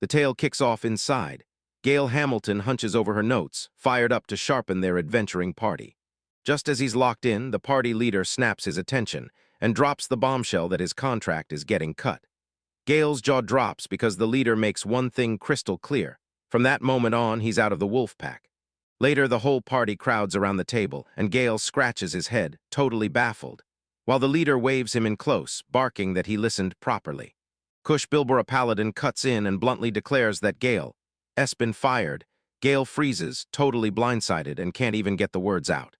The tale kicks off inside. Gail Hamilton hunches over her notes, fired up to sharpen their adventuring party. Just as he's locked in, the party leader snaps his attention and drops the bombshell that his contract is getting cut. Gail's jaw drops because the leader makes one thing crystal clear. From that moment on, he's out of the wolf pack. Later, the whole party crowds around the table, and Gail scratches his head, totally baffled, while the leader waves him in close, barking that he listened properly. Kush Bilbora Paladin cuts in and bluntly declares that Gail's been fired. Gail freezes, totally blindsided, and can't even get the words out.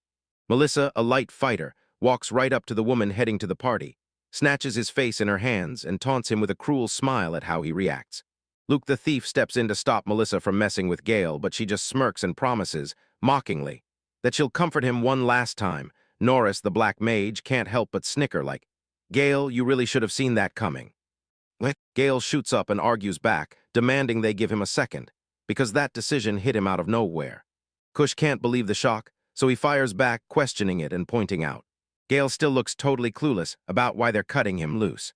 Melissa, a light fighter, walks right up to the woman heading to the party, snatches his face in her hands, and taunts him with a cruel smile at how he reacts. Luke the thief steps in to stop Melissa from messing with Gail, but she just smirks and promises, mockingly, that she'll comfort him one last time. Norris, the black mage, can't help but snicker like, "Gail, you really should have seen that coming." Gail shoots up and argues back, demanding they give him a second, because that decision hit him out of nowhere. Kush can't believe the shock, so he fires back, questioning it and pointing out. Gail still looks totally clueless about why they're cutting him loose.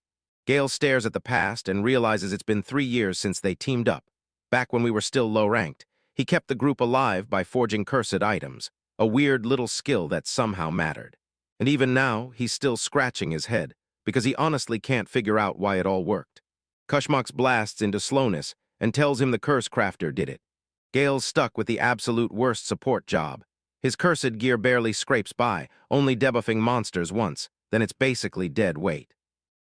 Gail stares at the past and realizes it's been 3 years since they teamed up. Back when we were still low-ranked, he kept the group alive by forging cursed items, a weird little skill that somehow mattered. And even now, he's still scratching his head, because he honestly can't figure out why it all worked. Kushmox blasts into slowness and tells him the curse crafter did it. Gail's stuck with the absolute worst support job. His cursed gear barely scrapes by, only debuffing monsters once, then it's basically dead weight.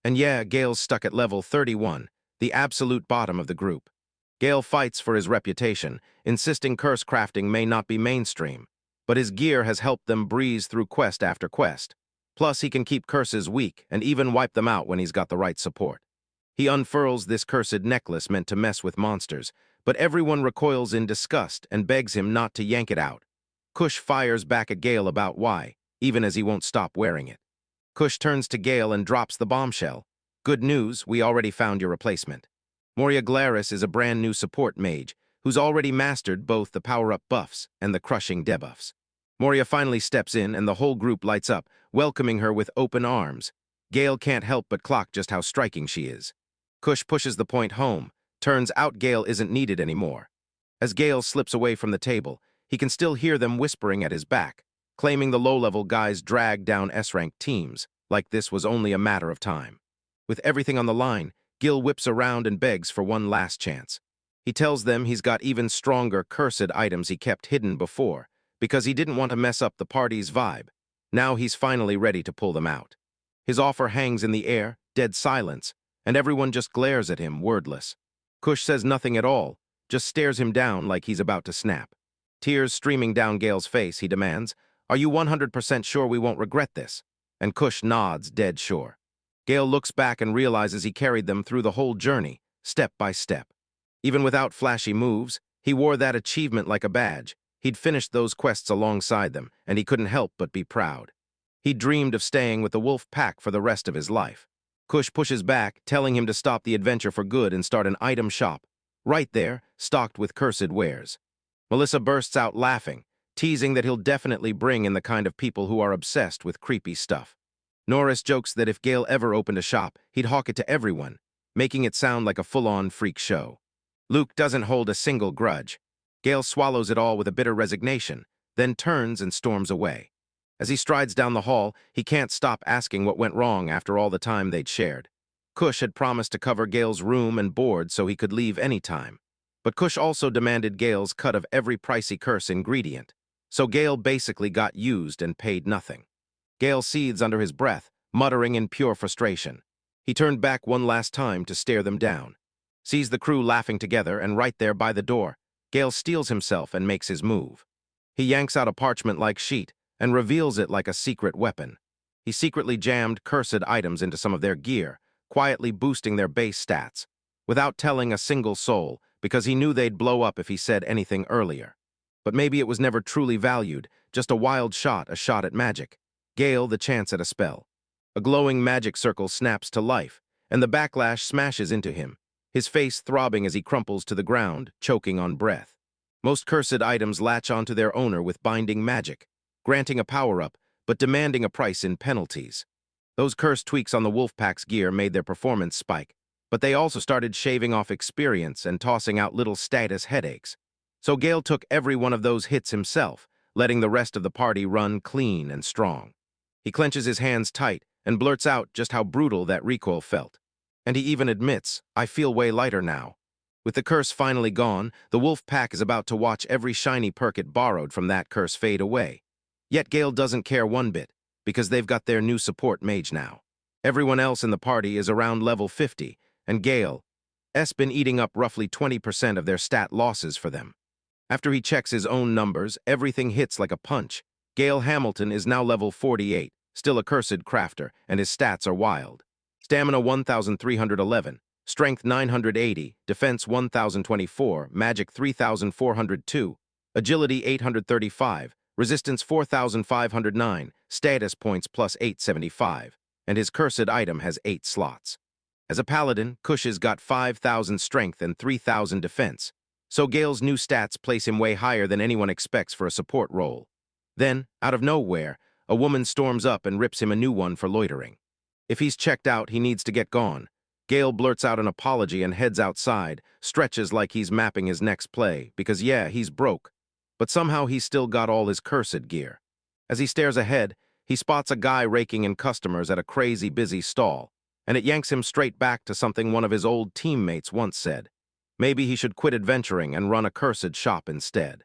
And yeah, Gail's stuck at level 31, the absolute bottom of the group. Gail fights for his reputation, insisting curse crafting may not be mainstream, but his gear has helped them breeze through quest after quest. Plus, he can keep curses weak and even wipe them out when he's got the right support. He unfurls this cursed necklace meant to mess with monsters, but everyone recoils in disgust and begs him not to yank it out. Kush fires back at Gail about why, even as he won't stop wearing it. Kush turns to Gail and drops the bombshell. "Good news, we already found your replacement." Moria Glaris is a brand new support mage who's already mastered both the power-up buffs and the crushing debuffs. Moria finally steps in and the whole group lights up, welcoming her with open arms. Gail can't help but clock just how striking she is. Kush pushes the point home. Turns out Gail isn't needed anymore. As Gail slips away from the table, he can still hear them whispering at his back, claiming the low-level guys dragged down S-ranked teams, like this was only a matter of time. With everything on the line, Gil whips around and begs for one last chance. He tells them he's got even stronger cursed items he kept hidden before, because he didn't want to mess up the party's vibe. Now he's finally ready to pull them out. His offer hangs in the air, dead silence, and everyone just glares at him, wordless. Kush says nothing at all, just stares him down like he's about to snap. Tears streaming down Gail's face, he demands, "Are you 100% sure we won't regret this?" And Kush nods, dead sure. Gail looks back and realizes he carried them through the whole journey, step by step. Even without flashy moves, he wore that achievement like a badge. He'd finished those quests alongside them, and he couldn't help but be proud. He dreamed of staying with the wolf pack for the rest of his life. Kush pushes back, telling him to stop the adventure for good and start an item shop, right there, stocked with cursed wares. Melissa bursts out laughing, teasing that he'll definitely bring in the kind of people who are obsessed with creepy stuff. Norris jokes that if Gail ever opened a shop, he'd hawk it to everyone, making it sound like a full-on freak show. Luke doesn't hold a single grudge. Gail swallows it all with a bitter resignation, then turns and storms away. As he strides down the hall, he can't stop asking what went wrong after all the time they'd shared. Kush had promised to cover Gail's room and board so he could leave any time. But Kush also demanded Gail's cut of every pricey curse ingredient, so Gail basically got used and paid nothing. Gail seethes under his breath, muttering in pure frustration. He turned back one last time to stare them down. Sees the crew laughing together, and right there by the door, Gail steels himself and makes his move. He yanks out a parchment-like sheet and reveals it like a secret weapon. He secretly jammed cursed items into some of their gear, quietly boosting their base stats, without telling a single soul, because he knew they'd blow up if he said anything earlier. But maybe it was never truly valued, just a wild shot, a shot at magic. Gail, the chance at a spell. A glowing magic circle snaps to life, and the backlash smashes into him, his face throbbing as he crumples to the ground, choking on breath. Most cursed items latch onto their owner with binding magic, granting a power-up, but demanding a price in penalties. Those cursed tweaks on the Wolfpack's gear made their performance spike, But they also started shaving off experience and tossing out little status headaches. So Gale took every one of those hits himself, letting the rest of the party run clean and strong. He clenches his hands tight and blurts out just how brutal that recoil felt. And he even admits, "I feel way lighter now." With the curse finally gone, the wolf pack is about to watch every shiny perk it borrowed from that curse fade away. Yet Gale doesn't care one bit, because they've got their new support mage now. Everyone else in the party is around level 50, and Gale's been eating up roughly 20% of their stat losses for them. After he checks his own numbers, everything hits like a punch. Gale Hamilton is now level 48, still a cursed crafter, and his stats are wild. Stamina 1,311, Strength 980, Defense 1,024, Magic 3,402, Agility 835, Resistance 4,509, Status Points plus 875, and his cursed item has 8 slots. As a paladin, Kush's got 5,000 Strength and 3,000 Defense, so Gale's new stats place him way higher than anyone expects for a support role. Then, out of nowhere, a woman storms up and rips him a new one for loitering. If he's checked out, he needs to get gone. Gale blurts out an apology and heads outside, stretches like he's mapping his next play, because yeah, he's broke. But somehow he's still got all his cursed gear. As he stares ahead, he spots a guy raking in customers at a crazy busy stall, and it yanks him straight back to something one of his old teammates once said. Maybe he should quit adventuring and run a cursed shop instead.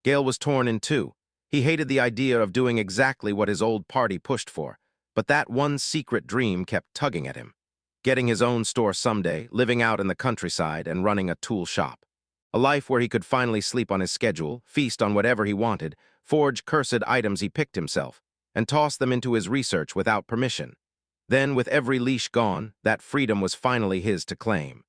Gale was torn in two. He hated the idea of doing exactly what his old party pushed for, but that one secret dream kept tugging at him. Getting his own store someday, living out in the countryside, and running a tool shop. A life where he could finally sleep on his schedule, feast on whatever he wanted, forge cursed items he picked himself, and toss them into his research without permission. Then, with every leash gone, that freedom was finally his to claim.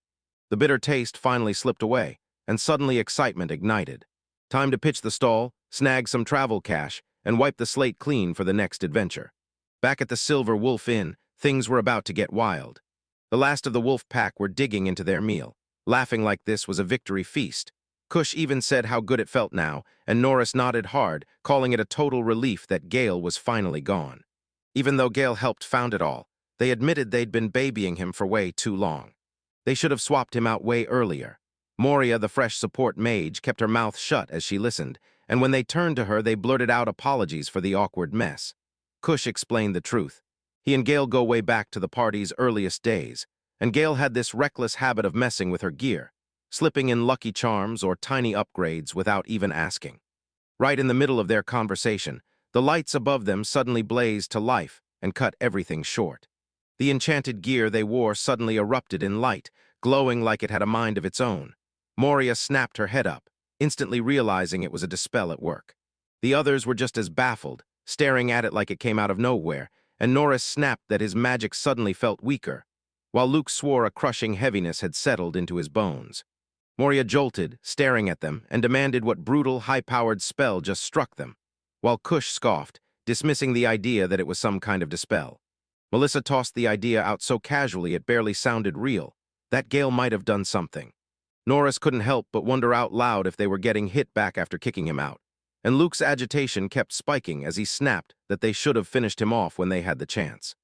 The bitter taste finally slipped away, and suddenly excitement ignited. Time to pitch the stall, snag some travel cash, and wipe the slate clean for the next adventure. Back at the Silver Wolf Inn, things were about to get wild. The last of the wolf pack were digging into their meal, laughing like this was a victory feast. Kush even said how good it felt now, and Norris nodded hard, calling it a total relief that Gale was finally gone. Even though Gale helped found it all, they admitted they'd been babying him for way too long. They should have swapped him out way earlier. Moria, the fresh support mage, kept her mouth shut as she listened, and when they turned to her, they blurted out apologies for the awkward mess. Kush explained the truth. He and Gale go way back to the party's earliest days, and Gale had this reckless habit of messing with her gear, slipping in lucky charms or tiny upgrades without even asking. Right in the middle of their conversation, the lights above them suddenly blazed to life and cut everything short. The enchanted gear they wore suddenly erupted in light, glowing like it had a mind of its own. Moria snapped her head up, instantly realizing it was a dispel at work. The others were just as baffled, staring at it like it came out of nowhere, and Norris snapped that his magic suddenly felt weaker, while Luke swore a crushing heaviness had settled into his bones. Moria jolted, staring at them, and demanded what brutal, high-powered spell just struck them, while Kush scoffed, dismissing the idea that it was some kind of dispel. Melissa tossed the idea out so casually it barely sounded real, that Gale might have done something. Norris couldn't help but wonder out loud if they were getting hit back after kicking him out, and Luke's agitation kept spiking as he snapped that they should have finished him off when they had the chance.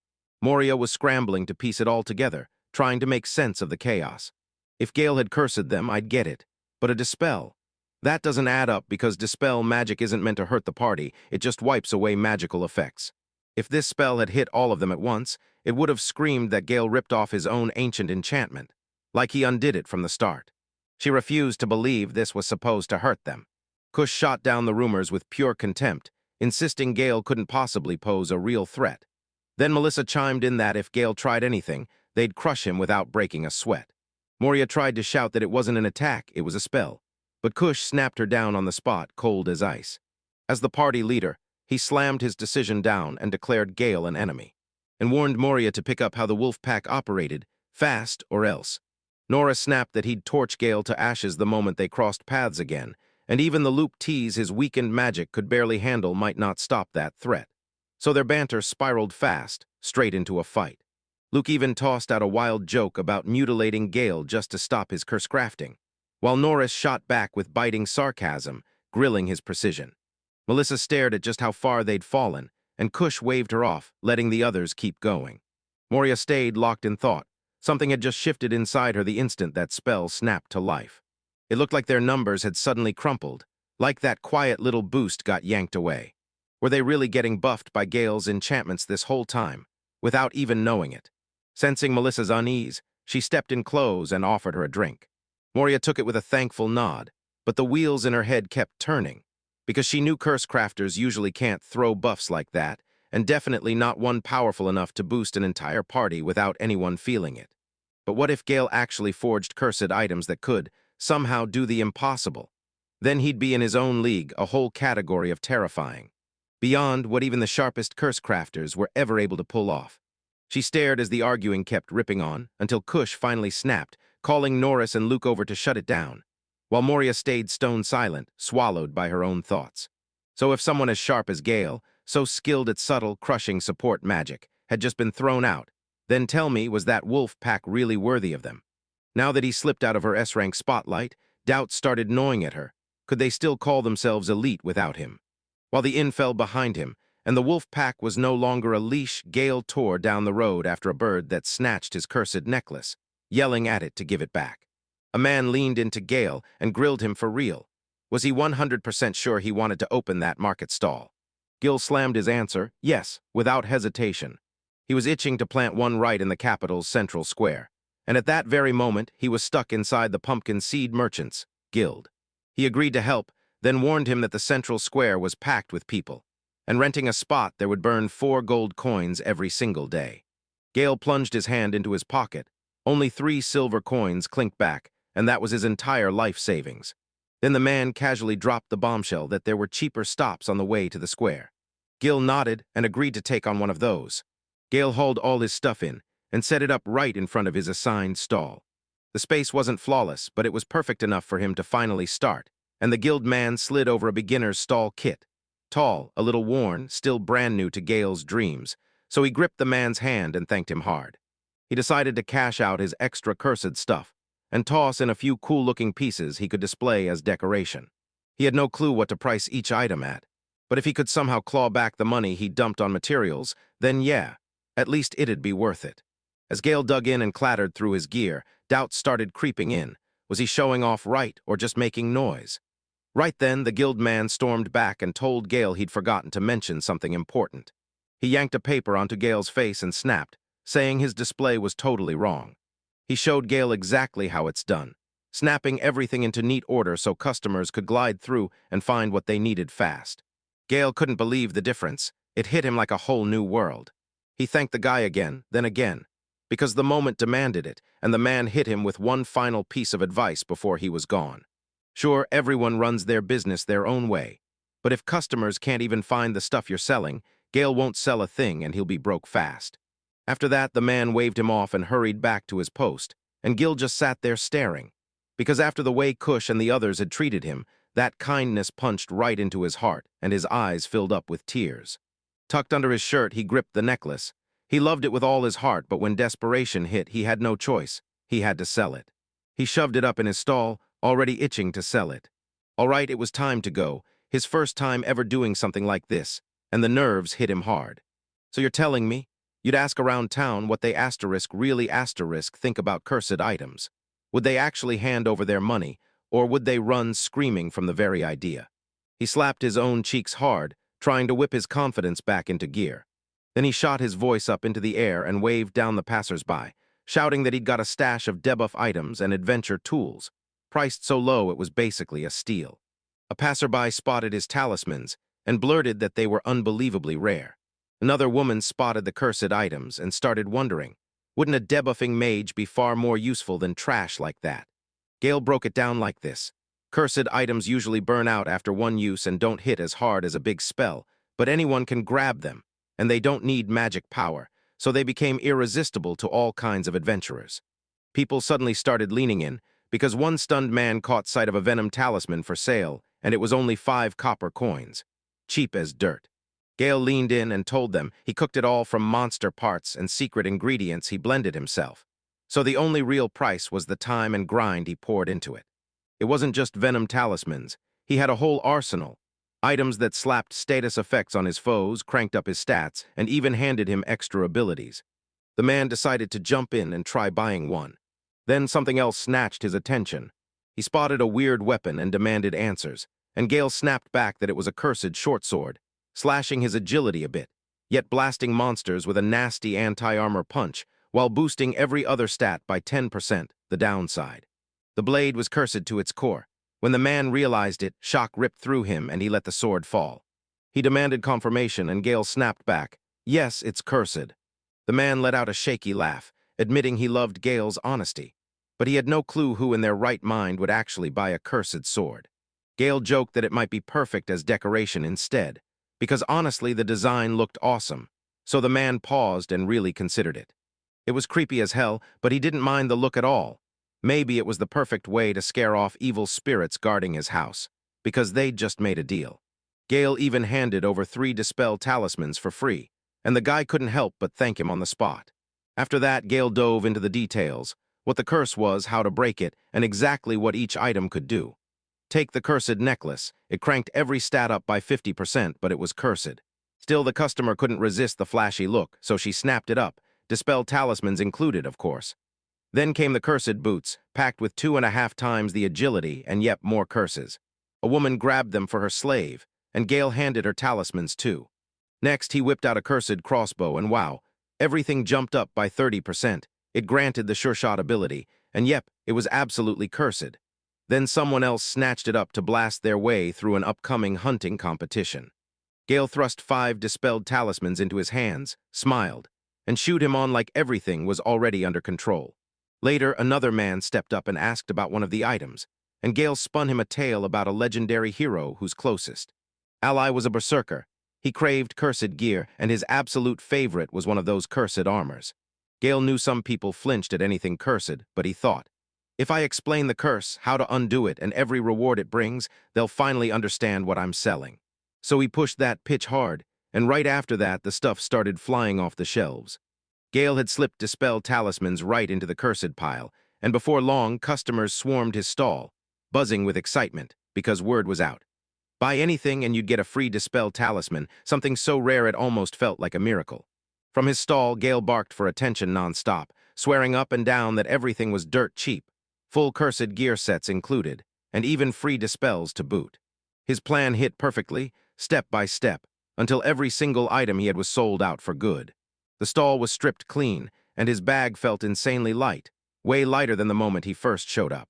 Moria was scrambling to piece it all together, trying to make sense of the chaos. If Gale had cursed them, I'd get it, but a dispel? That doesn't add up because dispel magic isn't meant to hurt the party, it just wipes away magical effects. If this spell had hit all of them at once, it would have screamed that Gale ripped off his own ancient enchantment, like he undid it from the start. She refused to believe this was supposed to hurt them. Kush shot down the rumors with pure contempt, insisting Gale couldn't possibly pose a real threat. Then Melissa chimed in that if Gale tried anything, they'd crush him without breaking a sweat. Moria tried to shout that it wasn't an attack, it was a spell, but Kush snapped her down on the spot, cold as ice. As the party leader, he slammed his decision down and declared Gale an enemy, and warned Moria to pick up how the wolf pack operated, fast or else. Nora snapped that he'd torch Gale to ashes the moment they crossed paths again, and even the Luke tease his weakened magic could barely handle might not stop that threat. So their banter spiraled fast, straight into a fight. Luke even tossed out a wild joke about mutilating Gale just to stop his curse crafting, while Norris shot back with biting sarcasm, grilling his precision. Melissa stared at just how far they'd fallen, and Kush waved her off, letting the others keep going. Moria stayed locked in thought, Something had just shifted inside her the instant that spell snapped to life. It looked like their numbers had suddenly crumpled, like that quiet little boost got yanked away. Were they really getting buffed by Gale's enchantments this whole time, without even knowing it? Sensing Melissa's unease, she stepped in close and offered her a drink. Moria took it with a thankful nod, but the wheels in her head kept turning, because she knew curse crafters usually can't throw buffs like that, and definitely not one powerful enough to boost an entire party without anyone feeling it. But what if Gale actually forged cursed items that could, somehow, do the impossible? Then he'd be in his own league, a whole category of terrifying, beyond what even the sharpest curse crafters were ever able to pull off. She stared as the arguing kept ripping on, until Kush finally snapped, calling Norris and Luke over to shut it down, while Moria stayed stone silent, swallowed by her own thoughts. So if someone as sharp as Gale, so skilled at subtle, crushing support magic, had just been thrown out, then tell me, was that wolf pack really worthy of them? Now that he slipped out of her S-rank spotlight, doubts started gnawing at her. Could they still call themselves elite without him? While the inn fell behind him, and the wolf pack was no longer a leash, Gale tore down the road after a bird that snatched his cursed necklace, yelling at it to give it back. A man leaned into Gale and grilled him for real. Was he 100% sure he wanted to open that market stall? Gil slammed his answer, yes, without hesitation. He was itching to plant one right in the capital's central square, and at that very moment he was stuck inside the Pumpkin Seed Merchants Guild. He agreed to help, then warned him that the central square was packed with people, and renting a spot there would burn 4 gold coins every single day. Gale plunged his hand into his pocket. Only 3 silver coins clinked back, and that was his entire life savings. Then the man casually dropped the bombshell that there were cheaper stops on the way to the square. Gil nodded and agreed to take on one of those. Gale hauled all his stuff in and set it up right in front of his assigned stall. The space wasn't flawless, but it was perfect enough for him to finally start, and the guild man slid over a beginner's stall kit. Tall, a little worn, still brand new to Gale's dreams, so he gripped the man's hand and thanked him hard. He decided to cash out his extra cursed stuff and toss in a few cool-looking pieces he could display as decoration. He had no clue what to price each item at, but if he could somehow claw back the money he dumped on materials, then yeah, at least it'd be worth it. As Gale dug in and clattered through his gear, doubts started creeping in. Was he showing off right or just making noise? Right then, the guild man stormed back and told Gale he'd forgotten to mention something important. He yanked a paper onto Gale's face and snapped, saying his display was totally wrong. He showed Gale exactly how it's done, snapping everything into neat order so customers could glide through and find what they needed fast. Gale couldn't believe the difference. It hit him like a whole new world. He thanked the guy again, then again, because the moment demanded it, and the man hit him with one final piece of advice before he was gone. Sure, everyone runs their business their own way, but if customers can't even find the stuff you're selling, Gale won't sell a thing and he'll be broke fast. After that, the man waved him off and hurried back to his post, and Gil just sat there staring, because after the way Kush and the others had treated him, that kindness punched right into his heart, and his eyes filled up with tears. Tucked under his shirt, he gripped the necklace. He loved it with all his heart, but when desperation hit, he had no choice. He had to sell it. He shoved it up in his stall, already itching to sell it. All right, it was time to go, his first time ever doing something like this, and the nerves hit him hard. So you're telling me? You'd ask around town what they really think about cursed items. Would they actually hand over their money, or would they run screaming from the very idea? He slapped his own cheeks hard, trying to whip his confidence back into gear. Then he shot his voice up into the air and waved down the passers-by, shouting that he'd got a stash of debuff items and adventure tools, priced so low it was basically a steal. A passerby spotted his talismans and blurted that they were unbelievably rare. Another woman spotted the cursed items and started wondering, wouldn't a debuffing mage be far more useful than trash like that? Gale broke it down like this. Cursed items usually burn out after one use and don't hit as hard as a big spell, but anyone can grab them, and they don't need magic power, so they became irresistible to all kinds of adventurers. People suddenly started leaning in, because one stunned man caught sight of a venom talisman for sale, and it was only 5 copper coins. Cheap as dirt. Gale leaned in and told them he cooked it all from monster parts and secret ingredients he blended himself. So the only real price was the time and grind he poured into it. It wasn't just venom talismans. He had a whole arsenal. Items that slapped status effects on his foes, cranked up his stats, and even handed him extra abilities. The man decided to jump in and try buying one. Then something else snatched his attention. He spotted a weird weapon and demanded answers, and Gale snapped back that it was a cursed short sword, slashing his agility a bit, yet blasting monsters with a nasty anti-armor punch, while boosting every other stat by 10%, the downside. The blade was cursed to its core. When the man realized it, shock ripped through him and he let the sword fall. He demanded confirmation and Gale snapped back, "Yes, it's cursed." The man let out a shaky laugh, admitting he loved Gale's honesty, but he had no clue who in their right mind would actually buy a cursed sword. Gale joked that it might be perfect as decoration instead, because honestly the design looked awesome, so the man paused and really considered it. It was creepy as hell, but he didn't mind the look at all. Maybe it was the perfect way to scare off evil spirits guarding his house, because they'd just made a deal. Gale even handed over 3 dispel talismans for free, and the guy couldn't help but thank him on the spot. After that, Gale dove into the details, what the curse was, how to break it, and exactly what each item could do. Take the cursed necklace. It cranked every stat up by 50%, but it was cursed. Still, the customer couldn't resist the flashy look, so she snapped it up, dispel talismans included, of course. Then came the cursed boots, packed with 2.5 times the agility and yet more curses. A woman grabbed them for her slave, and Gale handed her talismans too. Next, he whipped out a cursed crossbow, and wow, everything jumped up by 30%. It granted the sure shot ability, and yep, it was absolutely cursed. Then someone else snatched it up to blast their way through an upcoming hunting competition. Gale thrust 5 dispelled talismans into his hands, smiled, and shooed him on like everything was already under control. Later, another man stepped up and asked about one of the items, and Gale spun him a tale about a legendary hero whose closest ally was a berserker. He craved cursed gear, and his absolute favorite was one of those cursed armors. Gale knew some people flinched at anything cursed, but he thought, if I explain the curse, how to undo it, and every reward it brings, they'll finally understand what I'm selling. So he pushed that pitch hard, and right after that, the stuff started flying off the shelves. Gale had slipped dispel talismans right into the cursed pile, and before long, customers swarmed his stall, buzzing with excitement, because word was out. Buy anything and you'd get a free dispel talisman, something so rare it almost felt like a miracle. From his stall, Gale barked for attention non-stop, swearing up and down that everything was dirt cheap, full cursed gear sets included, and even free dispels to boot. His plan hit perfectly, step by step, until every single item he had was sold out for good. The stall was stripped clean, and his bag felt insanely light, way lighter than the moment he first showed up.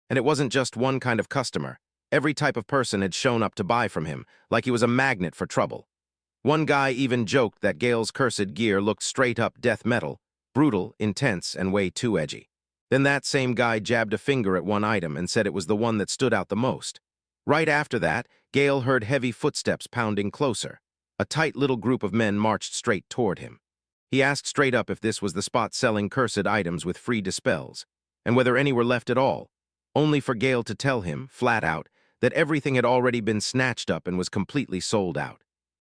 And it wasn't just one kind of customer. Every type of person had shown up to buy from him, like he was a magnet for trouble. One guy even joked that Gale's cursed gear looked straight-up death metal, brutal, intense, and way too edgy. Then that same guy jabbed a finger at one item and said it was the one that stood out the most. Right after that, Gale heard heavy footsteps pounding closer. A tight little group of men marched straight toward him. He asked straight up if this was the spot selling cursed items with free dispels, and whether any were left at all, only for Gale to tell him, flat out, that everything had already been snatched up and was completely sold out.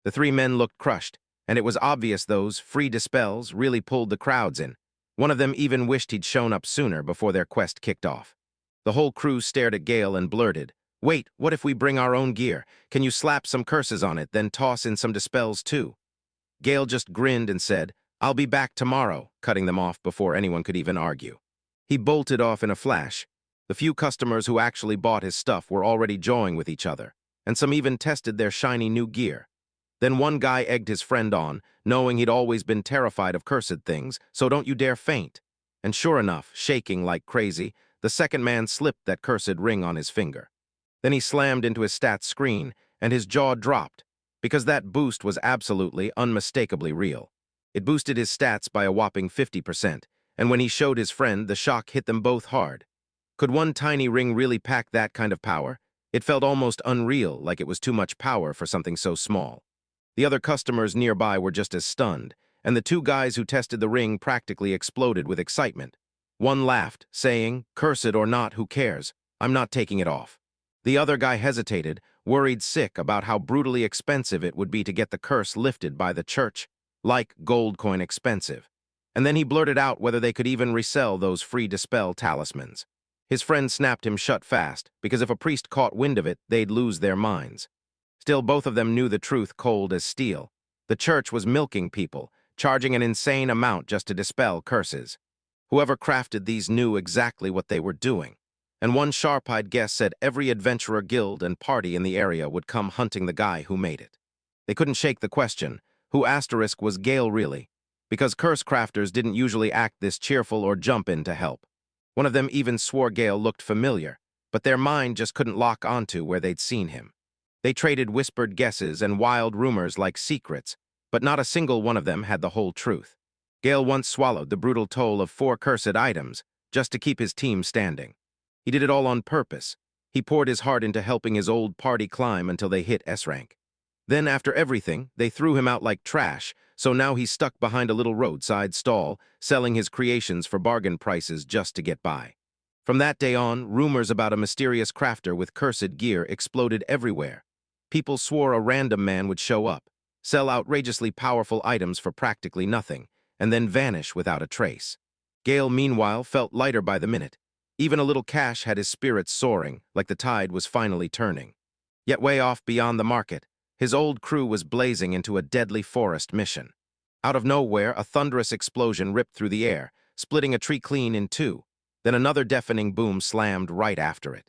The 3 men looked crushed, and it was obvious those free dispels really pulled the crowds in. One of them even wished he'd shown up sooner before their quest kicked off. The whole crew stared at Gale and blurted, "Wait, what if we bring our own gear? Can you slap some curses on it, then toss in some dispels too?" Gale just grinned and said, "I'll be back tomorrow," cutting them off before anyone could even argue. He bolted off in a flash. The few customers who actually bought his stuff were already jawing with each other, and some even tested their shiny new gear. Then one guy egged his friend on, knowing he'd always been terrified of cursed things, "So don't you dare faint." And sure enough, shaking like crazy, the second man slipped that cursed ring on his finger. Then he slammed into his stats screen, and his jaw dropped, because that boost was absolutely, unmistakably real. It boosted his stats by a whopping 50%, and when he showed his friend, the shock hit them both hard. Could one tiny ring really pack that kind of power? It felt almost unreal, like it was too much power for something so small. The other customers nearby were just as stunned, and the 2 guys who tested the ring practically exploded with excitement. One laughed, saying, "Cursed or not, who cares? I'm not taking it off." The other guy hesitated, worried sick about how brutally expensive it would be to get the curse lifted by the church, like gold coin expensive. And then he blurted out whether they could even resell those free dispel talismans. His friend snapped him shut fast, because if a priest caught wind of it, they'd lose their minds. Still, both of them knew the truth cold as steel. The church was milking people, charging an insane amount just to dispel curses. Whoever crafted these knew exactly what they were doing, and one sharp-eyed guess said every adventurer guild and party in the area would come hunting the guy who made it. They couldn't shake the question, who asterisk was Gale really? Because curse crafters didn't usually act this cheerful or jump in to help. One of them even swore Gale looked familiar, but their mind just couldn't lock onto where they'd seen him. They traded whispered guesses and wild rumors like secrets, but not a single one of them had the whole truth. Gale once swallowed the brutal toll of 4 cursed items just to keep his team standing. He did it all on purpose. He poured his heart into helping his old party climb until they hit S rank. Then, after everything, they threw him out like trash, so now he's stuck behind a little roadside stall, selling his creations for bargain prices just to get by. From that day on, rumors about a mysterious crafter with cursed gear exploded everywhere. People swore a random man would show up, sell outrageously powerful items for practically nothing, and then vanish without a trace. Gale, meanwhile, felt lighter by the minute. Even a little cash had his spirits soaring, like the tide was finally turning. Yet way off beyond the market, his old crew was blazing into a deadly forest mission. Out of nowhere, a thunderous explosion ripped through the air, splitting a tree clean in 2. Then another deafening boom slammed right after it.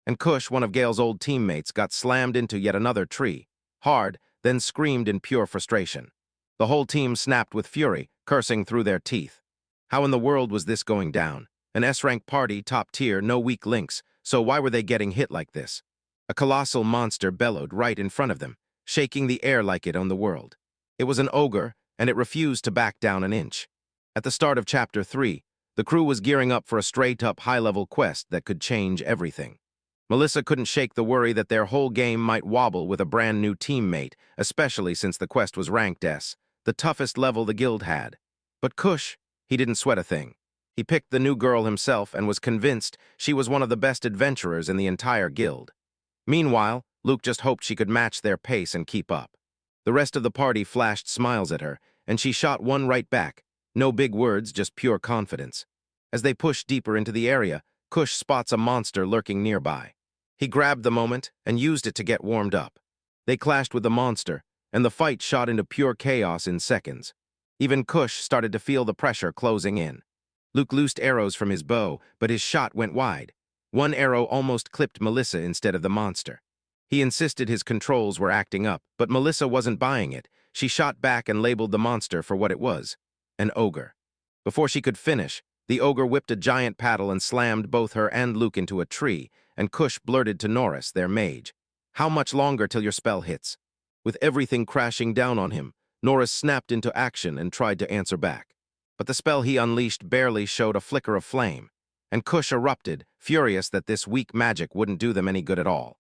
And Kush, one of Gale's old teammates, got slammed into yet another tree, hard, then screamed in pure frustration. The whole team snapped with fury, cursing through their teeth. How in the world was this going down? An S-rank party, top tier, no weak links, so why were they getting hit like this? A colossal monster bellowed right in front of them, shaking the air like it owned the world. It was an ogre, and it refused to back down an inch. At the start of Chapter 3, the crew was gearing up for a straight-up high-level quest that could change everything. Melissa couldn't shake the worry that their whole game might wobble with a brand-new teammate, especially since the quest was ranked S, the toughest level the guild had. But Kush, he didn't sweat a thing. He picked the new girl himself and was convinced she was one of the best adventurers in the entire guild. Meanwhile, Luke just hoped she could match their pace and keep up. The rest of the party flashed smiles at her, and she shot one right back. No big words, just pure confidence. As they pushed deeper into the area, Kush spots a monster lurking nearby. He grabbed the moment and used it to get warmed up. They clashed with the monster, and the fight shot into pure chaos in seconds. Even Kush started to feel the pressure closing in. Luke loosed arrows from his bow, but his shot went wide. One arrow almost clipped Melissa instead of the monster. He insisted his controls were acting up, but Melissa wasn't buying it. She shot back and labeled the monster for what it was, an ogre. Before she could finish, the ogre whipped a giant paddle and slammed both her and Luke into a tree, and Kush blurted to Norris, their mage, "How much longer till your spell hits?" With everything crashing down on him, Norris snapped into action and tried to answer back. But the spell he unleashed barely showed a flicker of flame, and Kush erupted, furious that this weak magic wouldn't do them any good at all.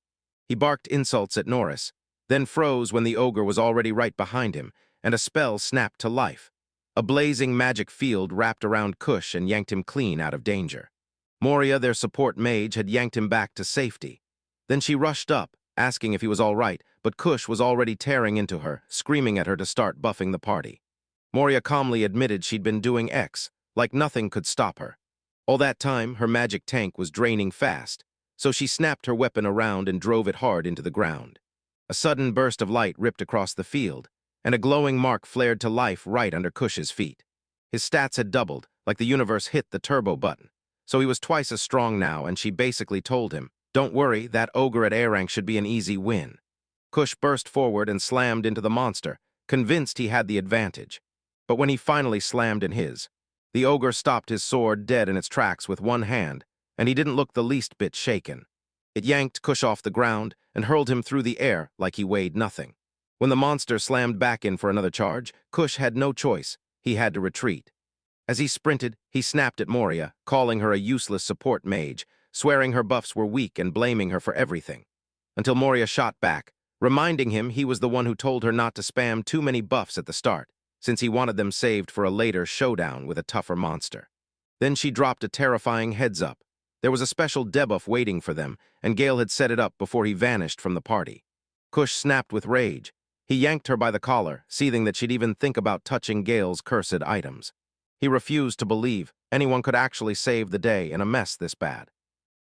He barked insults at Norris, then froze when the ogre was already right behind him, and a spell snapped to life. A blazing magic field wrapped around Kush and yanked him clean out of danger. Moria, their support mage, had yanked him back to safety. Then she rushed up, asking if he was all right, but Kush was already tearing into her, screaming at her to start buffing the party. Moria calmly admitted she'd been doing X, like nothing could stop her. All that time, her magic tank was draining fast, so she snapped her weapon around and drove it hard into the ground. A sudden burst of light ripped across the field, and a glowing mark flared to life right under Kush's feet. His stats had doubled, like the universe hit the turbo button, so he was twice as strong now, and she basically told him, "Don't worry, that ogre at A rank should be an easy win." Kush burst forward and slammed into the monster, convinced he had the advantage. But when he finally slammed in his, the ogre stopped his sword dead in its tracks with one hand, and he didn't look the least bit shaken. It yanked Kush off the ground and hurled him through the air like he weighed nothing. When the monster slammed back in for another charge, Kush had no choice. He had to retreat. As he sprinted, he snapped at Moria, calling her a useless support mage, swearing her buffs were weak and blaming her for everything. Until Moria shot back, reminding him he was the one who told her not to spam too many buffs at the start, since he wanted them saved for a later showdown with a tougher monster. Then she dropped a terrifying heads-up. There was a special debuff waiting for them, and Gale had set it up before he vanished from the party. Kush snapped with rage. He yanked her by the collar, seething that she'd even think about touching Gale's cursed items. He refused to believe anyone could actually save the day in a mess this bad.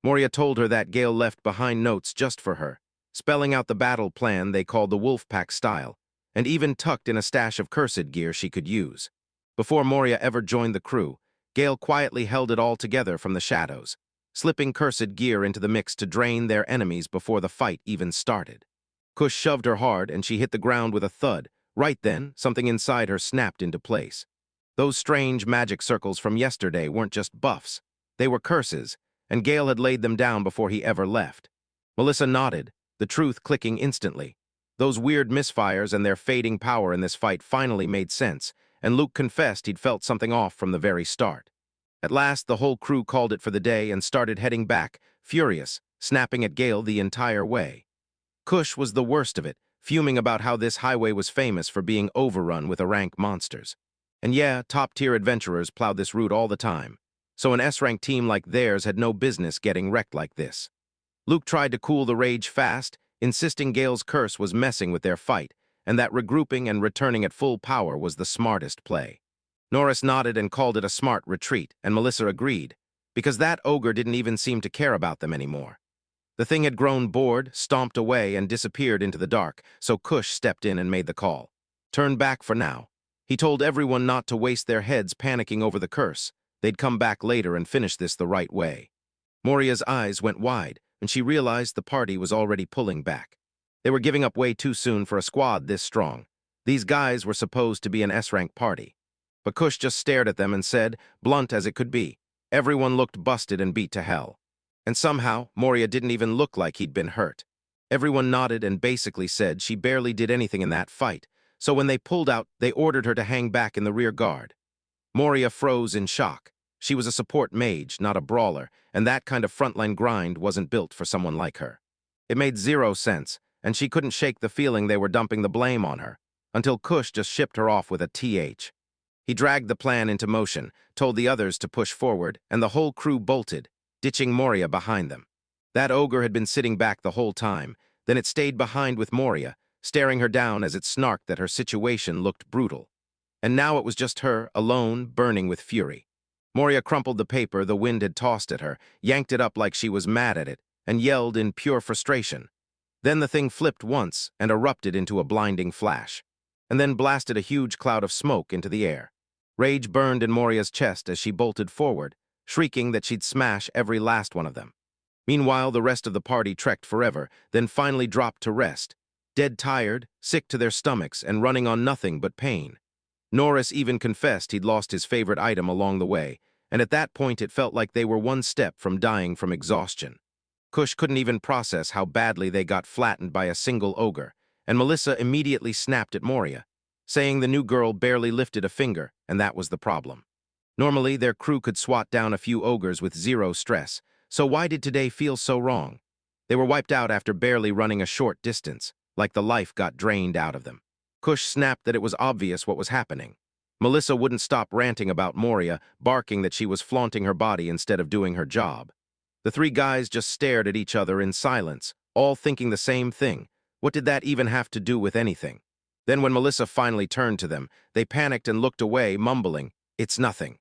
Moria told her that Gale left behind notes just for her, spelling out the battle plan they called the Wolfpack style, and even tucked in a stash of cursed gear she could use. Before Moria ever joined the crew, Gale quietly held it all together from the shadows, slipping cursed gear into the mix to drain their enemies before the fight even started. Kush shoved her hard, and she hit the ground with a thud. Right then, something inside her snapped into place. Those strange magic circles from yesterday weren't just buffs. They were curses, and Gale had laid them down before he ever left. Melissa nodded, the truth clicking instantly. Those weird misfires and their fading power in this fight finally made sense, and Luke confessed he'd felt something off from the very start. At last, the whole crew called it for the day and started heading back, furious, snapping at Gale the entire way. Kush was the worst of it, fuming about how this highway was famous for being overrun with rank monsters. And yeah, top-tier adventurers plowed this route all the time, so an S-rank team like theirs had no business getting wrecked like this. Luke tried to cool the rage fast, insisting Gale's curse was messing with their fight, and that regrouping and returning at full power was the smartest play. Norris nodded and called it a smart retreat, and Melissa agreed, because that ogre didn't even seem to care about them anymore. The thing had grown bored, stomped away, and disappeared into the dark, so Kush stepped in and made the call. Turn back for now. He told everyone not to waste their heads panicking over the curse. They'd come back later and finish this the right way. Moria's eyes went wide, and she realized the party was already pulling back. They were giving up way too soon for a squad this strong. These guys were supposed to be an S-rank party. But Kush just stared at them and said, blunt as it could be, everyone looked busted and beat to hell. And somehow, Moria didn't even look like he'd been hurt. Everyone nodded and basically said she barely did anything in that fight, so when they pulled out, they ordered her to hang back in the rear guard. Moria froze in shock. She was a support mage, not a brawler, and that kind of frontline grind wasn't built for someone like her. It made zero sense, and she couldn't shake the feeling they were dumping the blame on her, until Kush just shipped her off with a TH. He dragged the plan into motion, told the others to push forward, and the whole crew bolted, ditching Moria behind them. That ogre had been sitting back the whole time, then it stayed behind with Moria, staring her down as it snarked that her situation looked brutal. And now it was just her, alone, burning with fury. Moria crumpled the paper the wind had tossed at her, yanked it up like she was mad at it, and yelled in pure frustration. Then the thing flipped once and erupted into a blinding flash, and then blasted a huge cloud of smoke into the air. Rage burned in Moria's chest as she bolted forward, shrieking that she'd smash every last one of them. Meanwhile, the rest of the party trekked forever, then finally dropped to rest, dead tired, sick to their stomachs, and running on nothing but pain. Norris even confessed he'd lost his favorite item along the way, and at that point it felt like they were one step from dying from exhaustion. Kush couldn't even process how badly they got flattened by a single ogre, and Melissa immediately snapped at Moria, saying the new girl barely lifted a finger, and that was the problem. Normally, their crew could swat down a few ogres with zero stress, so why did today feel so wrong? They were wiped out after barely running a short distance, like the life got drained out of them. Kush snapped that it was obvious what was happening. Melissa wouldn't stop ranting about Moria, barking that she was flaunting her body instead of doing her job. The three guys just stared at each other in silence, all thinking the same thing. What did that even have to do with anything? Then when Melissa finally turned to them, they panicked and looked away, mumbling, "It's nothing."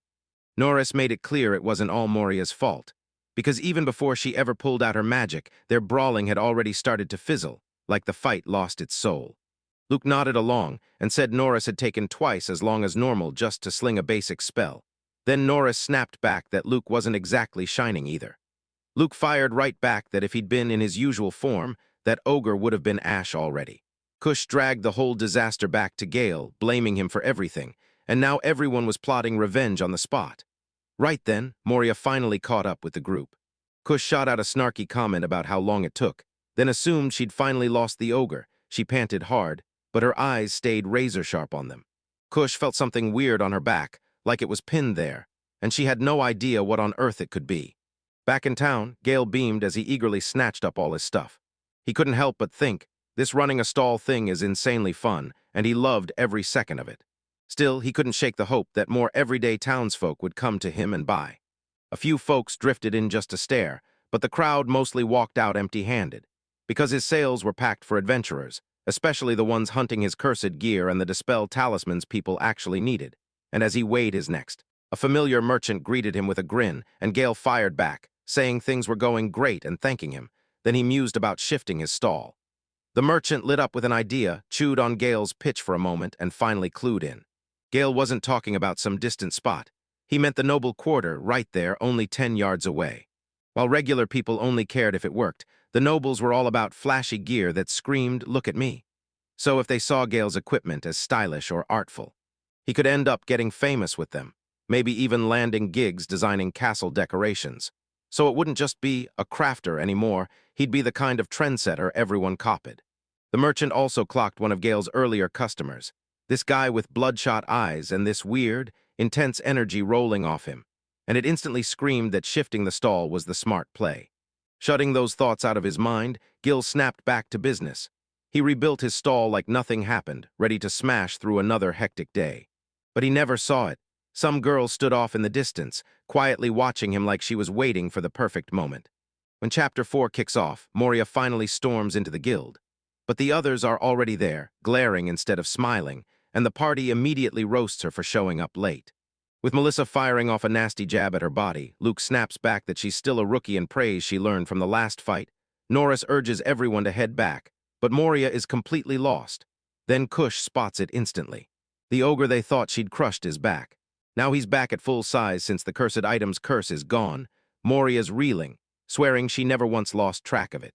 Norris made it clear it wasn't all Moria's fault, because even before she ever pulled out her magic, their brawling had already started to fizzle, like the fight lost its soul. Luke nodded along and said Norris had taken twice as long as normal just to sling a basic spell. Then Norris snapped back that Luke wasn't exactly shining either. Luke fired right back that if he'd been in his usual form, that ogre would have been ash already. Kush dragged the whole disaster back to Gale, blaming him for everything, and now everyone was plotting revenge on the spot. Right then, Moria finally caught up with the group. Kush shot out a snarky comment about how long it took, then assumed she'd finally lost the ogre. She panted hard, but her eyes stayed razor-sharp on them. Kush felt something weird on her back, like it was pinned there, and she had no idea what on earth it could be. Back in town, Gale beamed as he eagerly snatched up all his stuff. He couldn't help but think, this running a stall thing is insanely fun, and he loved every second of it. Still, he couldn't shake the hope that more everyday townsfolk would come to him and buy. A few folks drifted in just to stare, but the crowd mostly walked out empty-handed, because his sales were packed for adventurers, especially the ones hunting his cursed gear and the dispel talismans people actually needed. And as he weighed his next, a familiar merchant greeted him with a grin, and Gale fired back, saying things were going great and thanking him. Then he mused about shifting his stall. The merchant lit up with an idea, chewed on Gale's pitch for a moment, and finally clued in. Gale wasn't talking about some distant spot. He meant the noble quarter, right there, only 10 yards away. While regular people only cared if it worked, the nobles were all about flashy gear that screamed, "Look at me." So if they saw Gale's equipment as stylish or artful, he could end up getting famous with them, maybe even landing gigs designing castle decorations. So it wouldn't just be a crafter anymore, he'd be the kind of trendsetter everyone copied. The merchant also clocked one of Gale's earlier customers, this guy with bloodshot eyes and this weird, intense energy rolling off him, and it instantly screamed that shifting the stall was the smart play. Shutting those thoughts out of his mind, Gil snapped back to business. He rebuilt his stall like nothing happened, ready to smash through another hectic day. But he never saw it. Some girl stood off in the distance, quietly watching him like she was waiting for the perfect moment. When Chapter 4 kicks off, Moria finally storms into the guild. But the others are already there, glaring instead of smiling, and the party immediately roasts her for showing up late. With Melissa firing off a nasty jab at her body, Luke snaps back that she's still a rookie and praise she learned from the last fight. Norris urges everyone to head back, but Moria is completely lost. Then Kush spots it instantly. The ogre they thought she'd crushed is back. Now he's back at full size since the cursed item's curse is gone. Moria's reeling, swearing she never once lost track of it.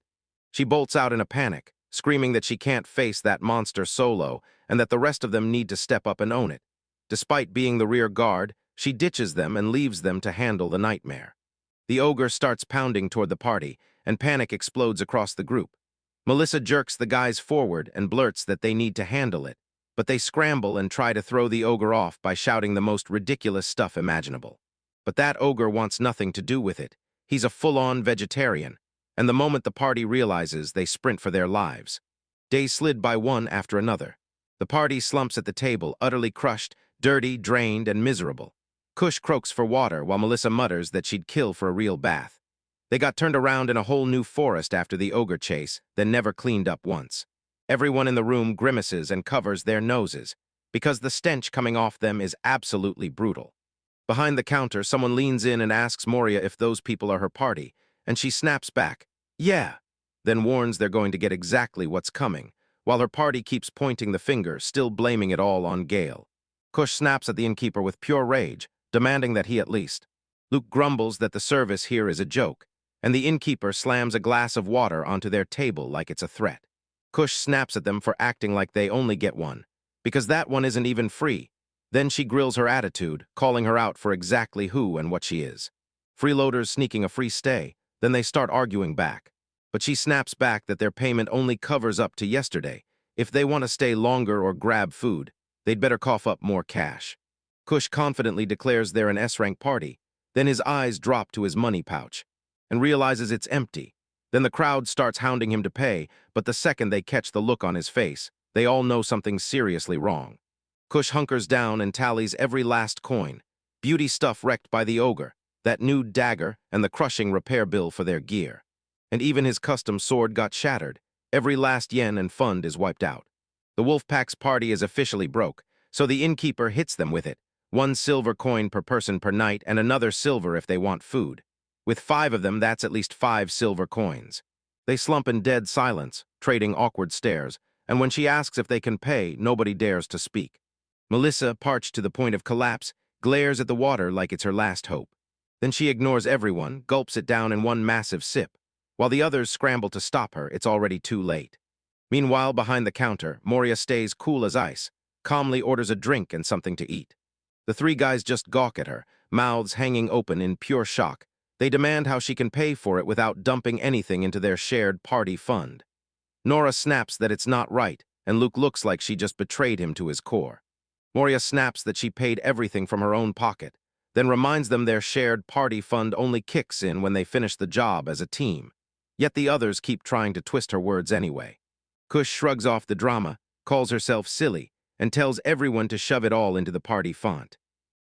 She bolts out in a panic, screaming that she can't face that monster solo and that the rest of them need to step up and own it. Despite being the rear guard, she ditches them and leaves them to handle the nightmare. The ogre starts pounding toward the party, and panic explodes across the group. Melissa jerks the guys forward and blurts that they need to handle it, but they scramble and try to throw the ogre off by shouting the most ridiculous stuff imaginable. But that ogre wants nothing to do with it. He's a full-on vegetarian, and the moment the party realizes, they sprint for their lives. Days slid by one after another. The party slumps at the table, utterly crushed, dirty, drained, and miserable. Kush croaks for water while Melissa mutters that she'd kill for a real bath. They got turned around in a whole new forest after the ogre chase, then never cleaned up once. Everyone in the room grimaces and covers their noses, because the stench coming off them is absolutely brutal. Behind the counter, someone leans in and asks Moria if those people are her party, and she snaps back, "Yeah," then warns they're going to get exactly what's coming, while her party keeps pointing the finger, still blaming it all on Gale. Kush snaps at the innkeeper with pure rage, demanding that he at least. Luke grumbles that the service here is a joke, and the innkeeper slams a glass of water onto their table like it's a threat. Kush snaps at them for acting like they only get one, because that one isn't even free. Then she grills her attitude, calling her out for exactly who and what she is. Freeloaders sneaking a free stay, then they start arguing back. But she snaps back that their payment only covers up to yesterday. If they want to stay longer or grab food, they'd better cough up more cash. Kush confidently declares they're an S-rank party, then his eyes drop to his money pouch, and realizes it's empty. Then the crowd starts hounding him to pay, but the second they catch the look on his face, they all know something's seriously wrong. Kush hunkers down and tallies every last coin, beauty stuff wrecked by the ogre, that new dagger, and the crushing repair bill for their gear. And even his custom sword got shattered. Every last yen and fund is wiped out. The Wolfpack's party is officially broke, so the innkeeper hits them with it. 1 silver coin per person per night and another silver if they want food. With 5 of them, that's at least 5 silver coins. They slump in dead silence, trading awkward stares, and when she asks if they can pay, nobody dares to speak. Melissa, parched to the point of collapse, glares at the water like it's her last hope. Then she ignores everyone, gulps it down in one massive sip. While the others scramble to stop her, it's already too late. Meanwhile, behind the counter, Moria stays cool as ice, calmly orders a drink and something to eat. The 3 guys just gawk at her, mouths hanging open in pure shock. They demand how she can pay for it without dumping anything into their shared party fund. Nora snaps that it's not right, and Luke looks like she just betrayed him to his core. Moria snaps that she paid everything from her own pocket, then reminds them their shared party fund only kicks in when they finish the job as a team. Yet the others keep trying to twist her words anyway. Kush shrugs off the drama, calls herself silly, and tells everyone to shove it all into the party font.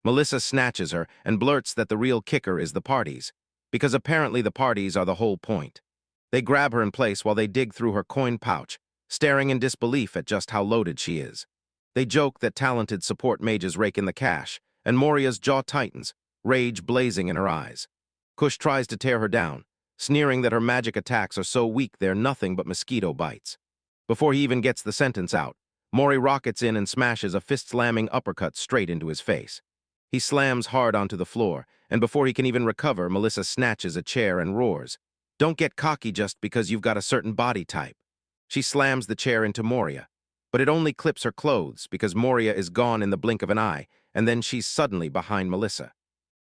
Melissa snatches her and blurts that the real kicker is the parties, because apparently the parties are the whole point. They grab her in place while they dig through her coin pouch, staring in disbelief at just how loaded she is. They joke that talented support mages rake in the cash, and Moria's jaw tightens, rage blazing in her eyes. Kush tries to tear her down, sneering that her magic attacks are so weak they're nothing but mosquito bites. Before he even gets the sentence out, Mori rockets in and smashes a fist-slamming uppercut straight into his face. He slams hard onto the floor, and before he can even recover, Melissa snatches a chair and roars, "Don't get cocky just because you've got a certain body type." She slams the chair into Moria, but it only clips her clothes because Moria is gone in the blink of an eye, and then she's suddenly behind Melissa.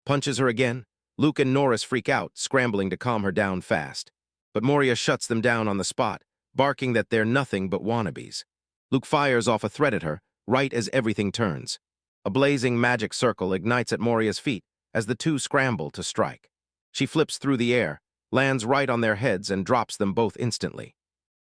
Punches her again. Luke and Norris freak out, scrambling to calm her down fast. But Moria shuts them down on the spot, barking that they're nothing but wannabes. Luke fires off a threat at her, right as everything turns. A blazing magic circle ignites at Moria's feet as the two scramble to strike. She flips through the air, lands right on their heads, and drops them both instantly.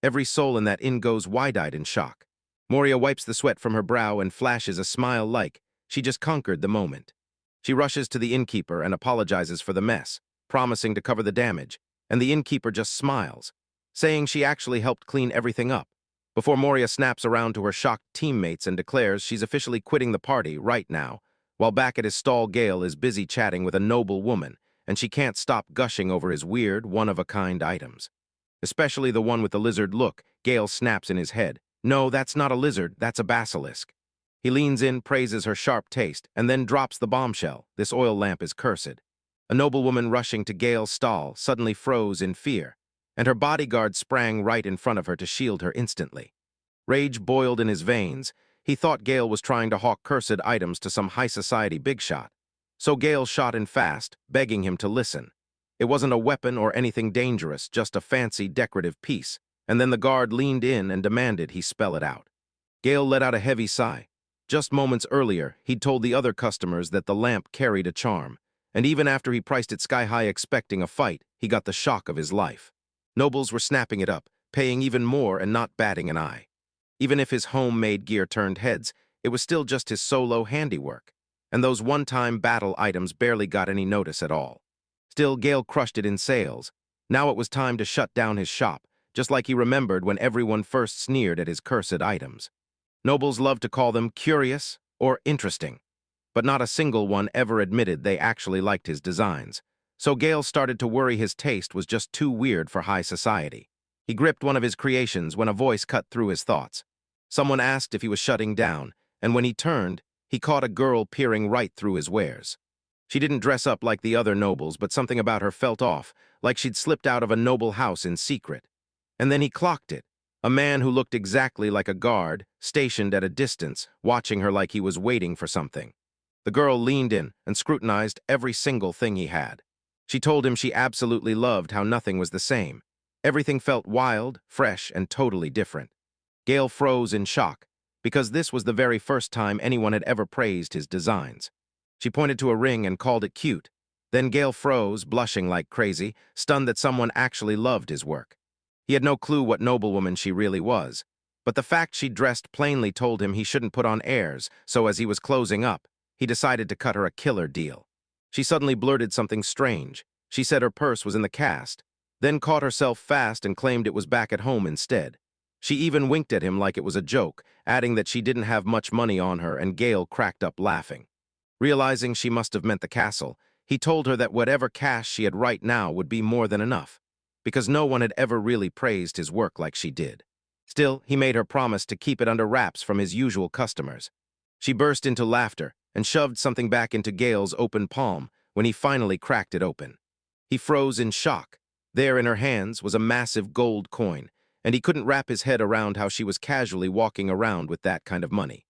Every soul in that inn goes wide-eyed in shock. Moria wipes the sweat from her brow and flashes a smile like she just conquered the moment. She rushes to the innkeeper and apologizes for the mess, promising to cover the damage, and the innkeeper just smiles, saying she actually helped clean everything up, before Moria snaps around to her shocked teammates and declares she's officially quitting the party right now, while back at his stall Gale is busy chatting with a noble woman, and she can't stop gushing over his weird, one-of-a-kind items. Especially the one with the lizard look. Gale snaps in his head. "No, that's not a lizard, that's a basilisk." He leans in, praises her sharp taste, and then drops the bombshell. This oil lamp is cursed. A noblewoman rushing to Gale's stall suddenly froze in fear, and her bodyguard sprang right in front of her to shield her instantly. Rage boiled in his veins. He thought Gale was trying to hawk cursed items to some high-society bigshot. So Gale shot in fast, begging him to listen. It wasn't a weapon or anything dangerous, just a fancy decorative piece, and then the guard leaned in and demanded he spell it out. Gale let out a heavy sigh. Just moments earlier, he'd told the other customers that the lamp carried a charm, and even after he priced it sky-high expecting a fight, he got the shock of his life. Nobles were snapping it up, paying even more and not batting an eye. Even if his homemade gear turned heads, it was still just his solo handiwork, and those one-time battle items barely got any notice at all. Still, Gale crushed it in sales. Now it was time to shut down his shop, just like he remembered when everyone first sneered at his cursed items. Nobles loved to call them curious or interesting, but not a single one ever admitted they actually liked his designs. So Gale started to worry his taste was just too weird for high society. He gripped one of his creations when a voice cut through his thoughts. Someone asked if he was shutting down, and when he turned, he caught a girl peering right through his wares. She didn't dress up like the other nobles, but something about her felt off, like she'd slipped out of a noble house in secret. And then he clocked it. A man who looked exactly like a guard, stationed at a distance, watching her like he was waiting for something. The girl leaned in and scrutinized every single thing he had. She told him she absolutely loved how nothing was the same. Everything felt wild, fresh, and totally different. Gale froze in shock, because this was the very first time anyone had ever praised his designs. She pointed to a ring and called it cute. Then Gale froze, blushing like crazy, stunned that someone actually loved his work. He had no clue what noblewoman she really was, but the fact she dressed plainly told him he shouldn't put on airs, so as he was closing up, he decided to cut her a killer deal. She suddenly blurted something strange. She said her purse was in the cast, then caught herself fast and claimed it was back at home instead. She even winked at him like it was a joke, adding that she didn't have much money on her, and Gale cracked up laughing. Realizing she must have meant the castle, he told her that whatever cash she had right now would be more than enough, because no one had ever really praised his work like she did. Still, he made her promise to keep it under wraps from his usual customers. She burst into laughter and shoved something back into Gale's open palm when he finally cracked it open. He froze in shock. There in her hands was a massive gold coin, and he couldn't wrap his head around how she was casually walking around with that kind of money.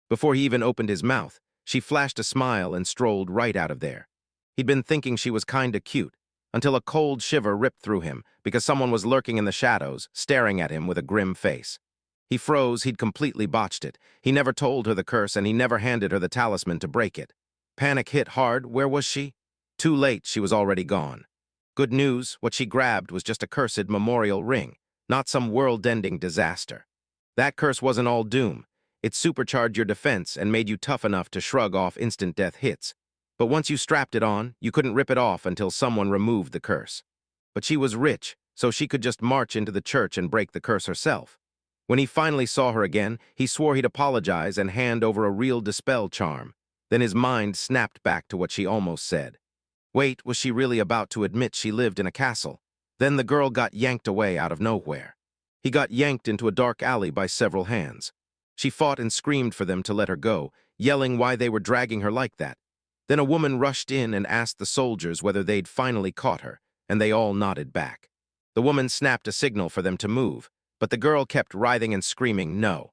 Before he even opened his mouth, she flashed a smile and strolled right out of there. He'd been thinking she was kinda cute, until a cold shiver ripped through him because someone was lurking in the shadows, staring at him with a grim face. He froze. He'd completely botched it. He never told her the curse, and he never handed her the talisman to break it. Panic hit hard. Where was she? Too late, she was already gone. Good news, what she grabbed was just a cursed memorial ring, not some world-ending disaster. That curse wasn't all doom. It supercharged your defense and made you tough enough to shrug off instant death hits. But once you strapped it on, you couldn't rip it off until someone removed the curse. But she was rich, so she could just march into the church and break the curse herself. When he finally saw her again, he swore he'd apologize and hand over a real dispel charm. Then his mind snapped back to what she almost said. Wait, was she really about to admit she lived in a castle? Then the girl got yanked away out of nowhere. He got yanked into a dark alley by several hands. She fought and screamed for them to let her go, yelling why they were dragging her like that. Then a woman rushed in and asked the soldiers whether they'd finally caught her, and they all nodded back. The woman snapped a signal for them to move, but the girl kept writhing and screaming no.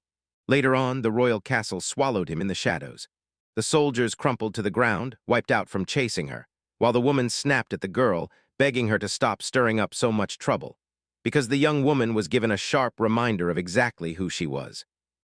Later on, the royal castle swallowed him in the shadows. The soldiers crumpled to the ground, wiped out from chasing her, while the woman snapped at the girl, begging her to stop stirring up so much trouble, because the young woman was given a sharp reminder of exactly who she was.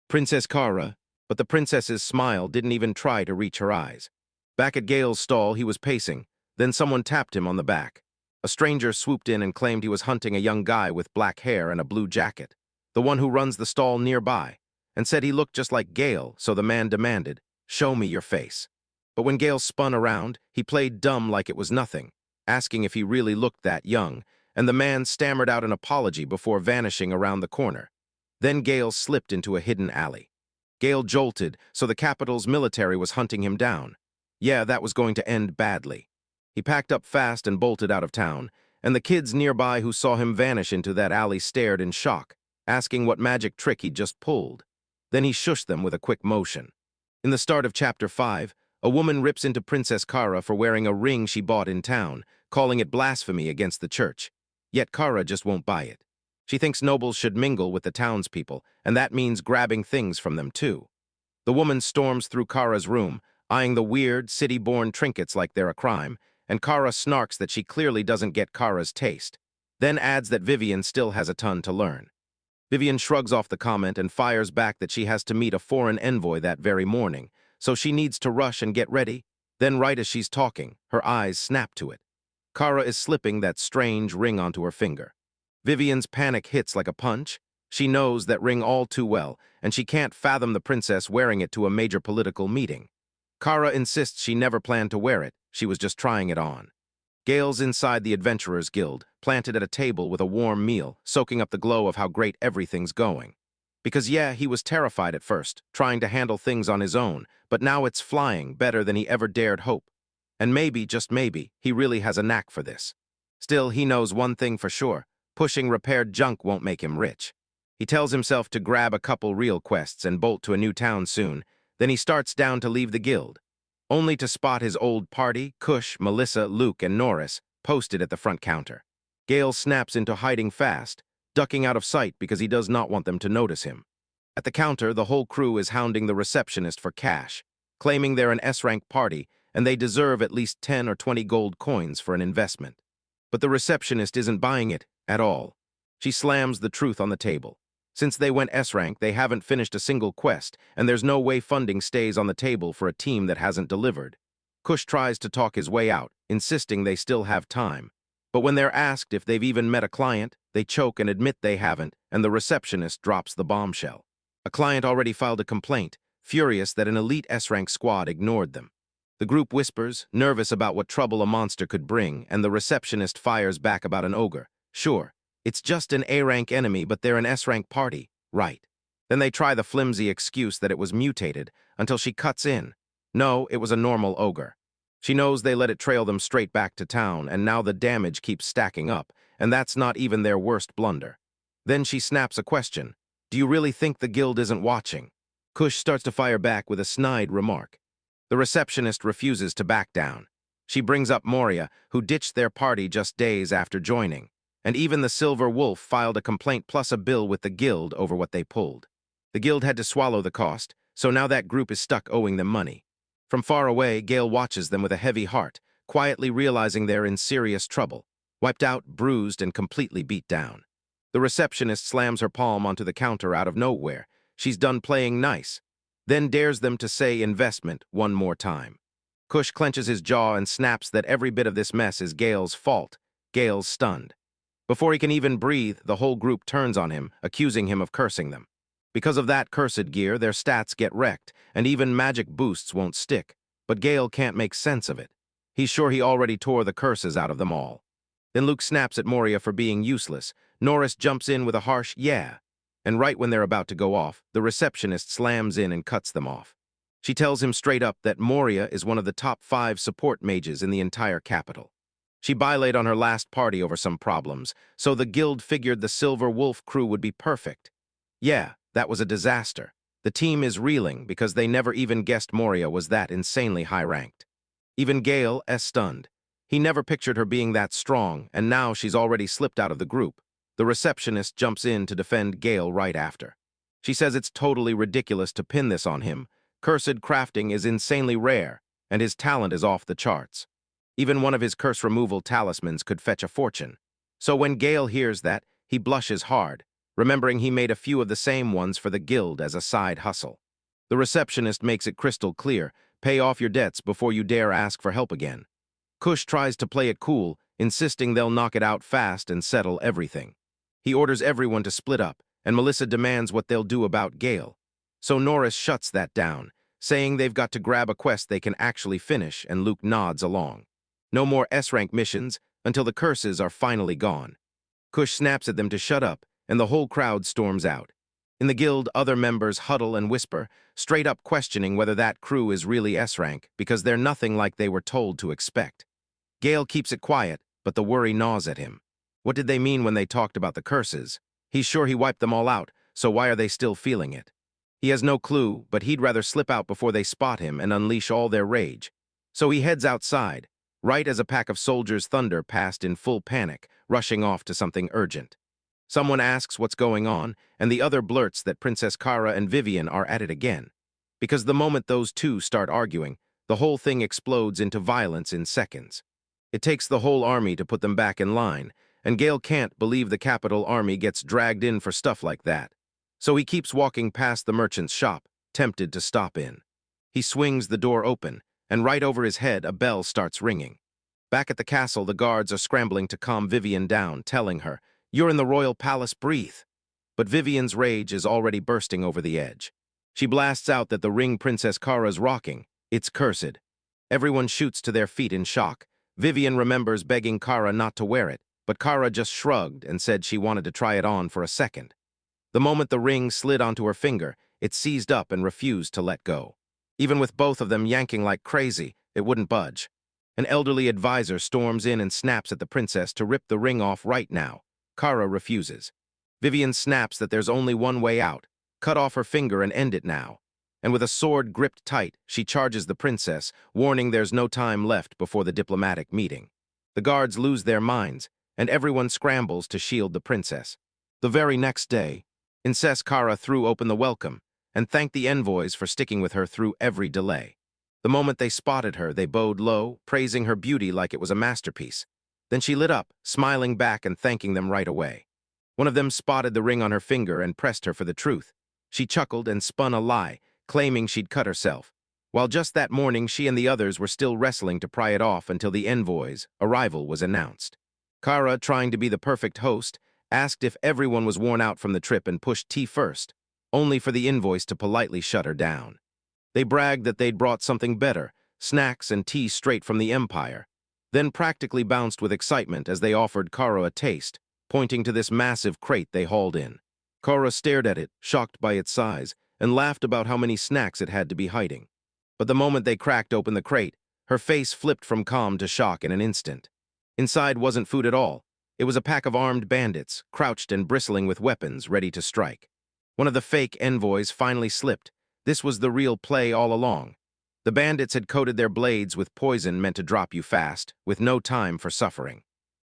Princess Kara, but the princess's smile didn't even try to reach her eyes. Back at Gale's stall, he was pacing. Then someone tapped him on the back. A stranger swooped in and claimed he was hunting a young guy with black hair and a blue jacket, the one who runs the stall nearby, and said he looked just like Gale, so the man demanded, "Show me your face." But when Gale spun around, he played dumb like it was nothing, asking if he really looked that young, and the man stammered out an apology before vanishing around the corner. Then Gale slipped into a hidden alley. Gale jolted, so the capital's military was hunting him down. Yeah, that was going to end badly. He packed up fast and bolted out of town, and the kids nearby who saw him vanish into that alley stared in shock, asking what magic trick he'd just pulled. Then he shushed them with a quick motion. In the start of Chapter 5, a woman rips into Princess Kara for wearing a ring she bought in town, calling it blasphemy against the church. Yet Kara just won't buy it. She thinks nobles should mingle with the townspeople, and that means grabbing things from them too. The woman storms through Kara's room, eyeing the weird, city-born trinkets like they're a crime, and Kara snarks that she clearly doesn't get Kara's taste, then adds that Vivian still has a ton to learn. Vivian shrugs off the comment and fires back that she has to meet a foreign envoy that very morning, so she needs to rush and get ready. Then right as she's talking, her eyes snap to it. Kara is slipping that strange ring onto her finger. Vivian's panic hits like a punch. She knows that ring all too well, and she can't fathom the princess wearing it to a major political meeting. Kara insists she never planned to wear it, she was just trying it on. Gale's inside the Adventurers Guild, planted at a table with a warm meal, soaking up the glow of how great everything's going. Because yeah, he was terrified at first, trying to handle things on his own, but now it's flying better than he ever dared hope. And maybe, just maybe, he really has a knack for this. Still, he knows one thing for sure, pushing repaired junk won't make him rich. He tells himself to grab a couple real quests and bolt to a new town soon, then he starts down to leave the guild, only to spot his old party, Kush, Melissa, Luke, and Norris, posted at the front counter. Gale snaps into hiding fast, ducking out of sight because he does not want them to notice him. At the counter, the whole crew is hounding the receptionist for cash, claiming they're an S-rank party and they deserve at least 10 or 20 gold coins for an investment. But the receptionist isn't buying it at all. She slams the truth on the table. Since they went S-rank, they haven't finished a single quest, and there's no way funding stays on the table for a team that hasn't delivered. Kush tries to talk his way out, insisting they still have time. But when they're asked if they've even met a client, they choke and admit they haven't, and the receptionist drops the bombshell. A client already filed a complaint, furious that an elite S-rank squad ignored them. The group whispers, nervous about what trouble a monster could bring, and the receptionist fires back about an ogre. Sure, it's just an A-rank enemy, but they're an S-rank party, right? Then they try the flimsy excuse that it was mutated, until she cuts in. No, it was a normal ogre. She knows they let it trail them straight back to town, and now the damage keeps stacking up, and that's not even their worst blunder. Then she snaps a question. Do you really think the guild isn't watching? Kush starts to fire back with a snide remark. The receptionist refuses to back down. She brings up Moria, who ditched their party just days after joining. And even the Silver Wolf filed a complaint plus a bill with the guild over what they pulled. The guild had to swallow the cost, so now that group is stuck owing them money. From far away, Gale watches them with a heavy heart, quietly realizing they're in serious trouble, wiped out, bruised, and completely beat down. The receptionist slams her palm onto the counter out of nowhere. She's done playing nice, then dares them to say investment one more time. Kush clenches his jaw and snaps that every bit of this mess is Gale's fault. Gale's stunned. Before he can even breathe, the whole group turns on him, accusing him of cursing them. Because of that cursed gear, their stats get wrecked, and even magic boosts won't stick. But Gale can't make sense of it. He's sure he already tore the curses out of them all. Then Luke snaps at Moria for being useless. Norris jumps in with a harsh yeah. And right when they're about to go off, the receptionist slams in and cuts them off. She tells him straight up that Moria is one of the top 5 support mages in the entire capital. She bailated on her last party over some problems, so the guild figured the Silver Wolf crew would be perfect. Yeah, that was a disaster. The team is reeling because they never even guessed Moria was that insanely high-ranked. Even Gale is stunned. He never pictured her being that strong, and now she's already slipped out of the group. The receptionist jumps in to defend Gale right after. She says it's totally ridiculous to pin this on him. Cursed crafting is insanely rare, and his talent is off the charts. Even one of his curse removal talismans could fetch a fortune. So when Gale hears that, he blushes hard, remembering he made a few of the same ones for the guild as a side hustle. The receptionist makes it crystal clear, pay off your debts before you dare ask for help again. Kush tries to play it cool, insisting they'll knock it out fast and settle everything. He orders everyone to split up, and Melissa demands what they'll do about Gale. So Norris shuts that down, saying they've got to grab a quest they can actually finish, and Luke nods along. No more S-rank missions until the curses are finally gone. Kush snaps at them to shut up, and the whole crowd storms out. In the guild, other members huddle and whisper, straight up questioning whether that crew is really S-rank because they're nothing like they were told to expect. Gale keeps it quiet, but the worry gnaws at him. What did they mean when they talked about the curses? He's sure he wiped them all out, so why are they still feeling it? He has no clue, but he'd rather slip out before they spot him and unleash all their rage. So he heads outside, right as a pack of soldiers thunder past in full panic, rushing off to something urgent. Someone asks what's going on, and the other blurts that Princess Kara and Vivian are at it again. Because the moment those two start arguing, the whole thing explodes into violence in seconds. It takes the whole army to put them back in line, and Gale can't believe the capital army gets dragged in for stuff like that. So he keeps walking past the merchant's shop, tempted to stop in. He swings the door open, and right over his head a bell starts ringing. Back at the castle, the guards are scrambling to calm Vivian down, telling her, "You're in the royal palace, breathe." But Vivian's rage is already bursting over the edge. She blasts out that the ring Princess Kara's rocking, it's cursed. Everyone shoots to their feet in shock. Vivian remembers begging Kara not to wear it, but Kara just shrugged and said she wanted to try it on for a second. The moment the ring slid onto her finger, it seized up and refused to let go. Even with both of them yanking like crazy, it wouldn't budge. An elderly advisor storms in and snaps at the princess to rip the ring off right now. Kara refuses. Vivian snaps that there's only one way out, cut off her finger and end it now. And with a sword gripped tight, she charges the princess, warning there's no time left before the diplomatic meeting. The guards lose their minds, and everyone scrambles to shield the princess. The very next day, Princess Kara threw open the welcome, and thanked the envoys for sticking with her through every delay. The moment they spotted her, they bowed low, praising her beauty like it was a masterpiece. Then she lit up, smiling back and thanking them right away. One of them spotted the ring on her finger and pressed her for the truth. She chuckled and spun a lie, claiming she'd cut herself, while just that morning she and the others were still wrestling to pry it off until the envoy's arrival was announced. Kara, trying to be the perfect host, asked if everyone was worn out from the trip and pushed tea first, only for the envoys to politely shut her down. They bragged that they'd brought something better, snacks and tea straight from the Empire, then practically bounced with excitement as they offered Kara a taste, pointing to this massive crate they hauled in. Kara stared at it, shocked by its size, and laughed about how many snacks it had to be hiding. But the moment they cracked open the crate, her face flipped from calm to shock in an instant. Inside wasn't food at all. It was a pack of armed bandits, crouched and bristling with weapons, ready to strike. One of the fake envoys finally slipped. This was the real play all along. The bandits had coated their blades with poison meant to drop you fast, with no time for suffering.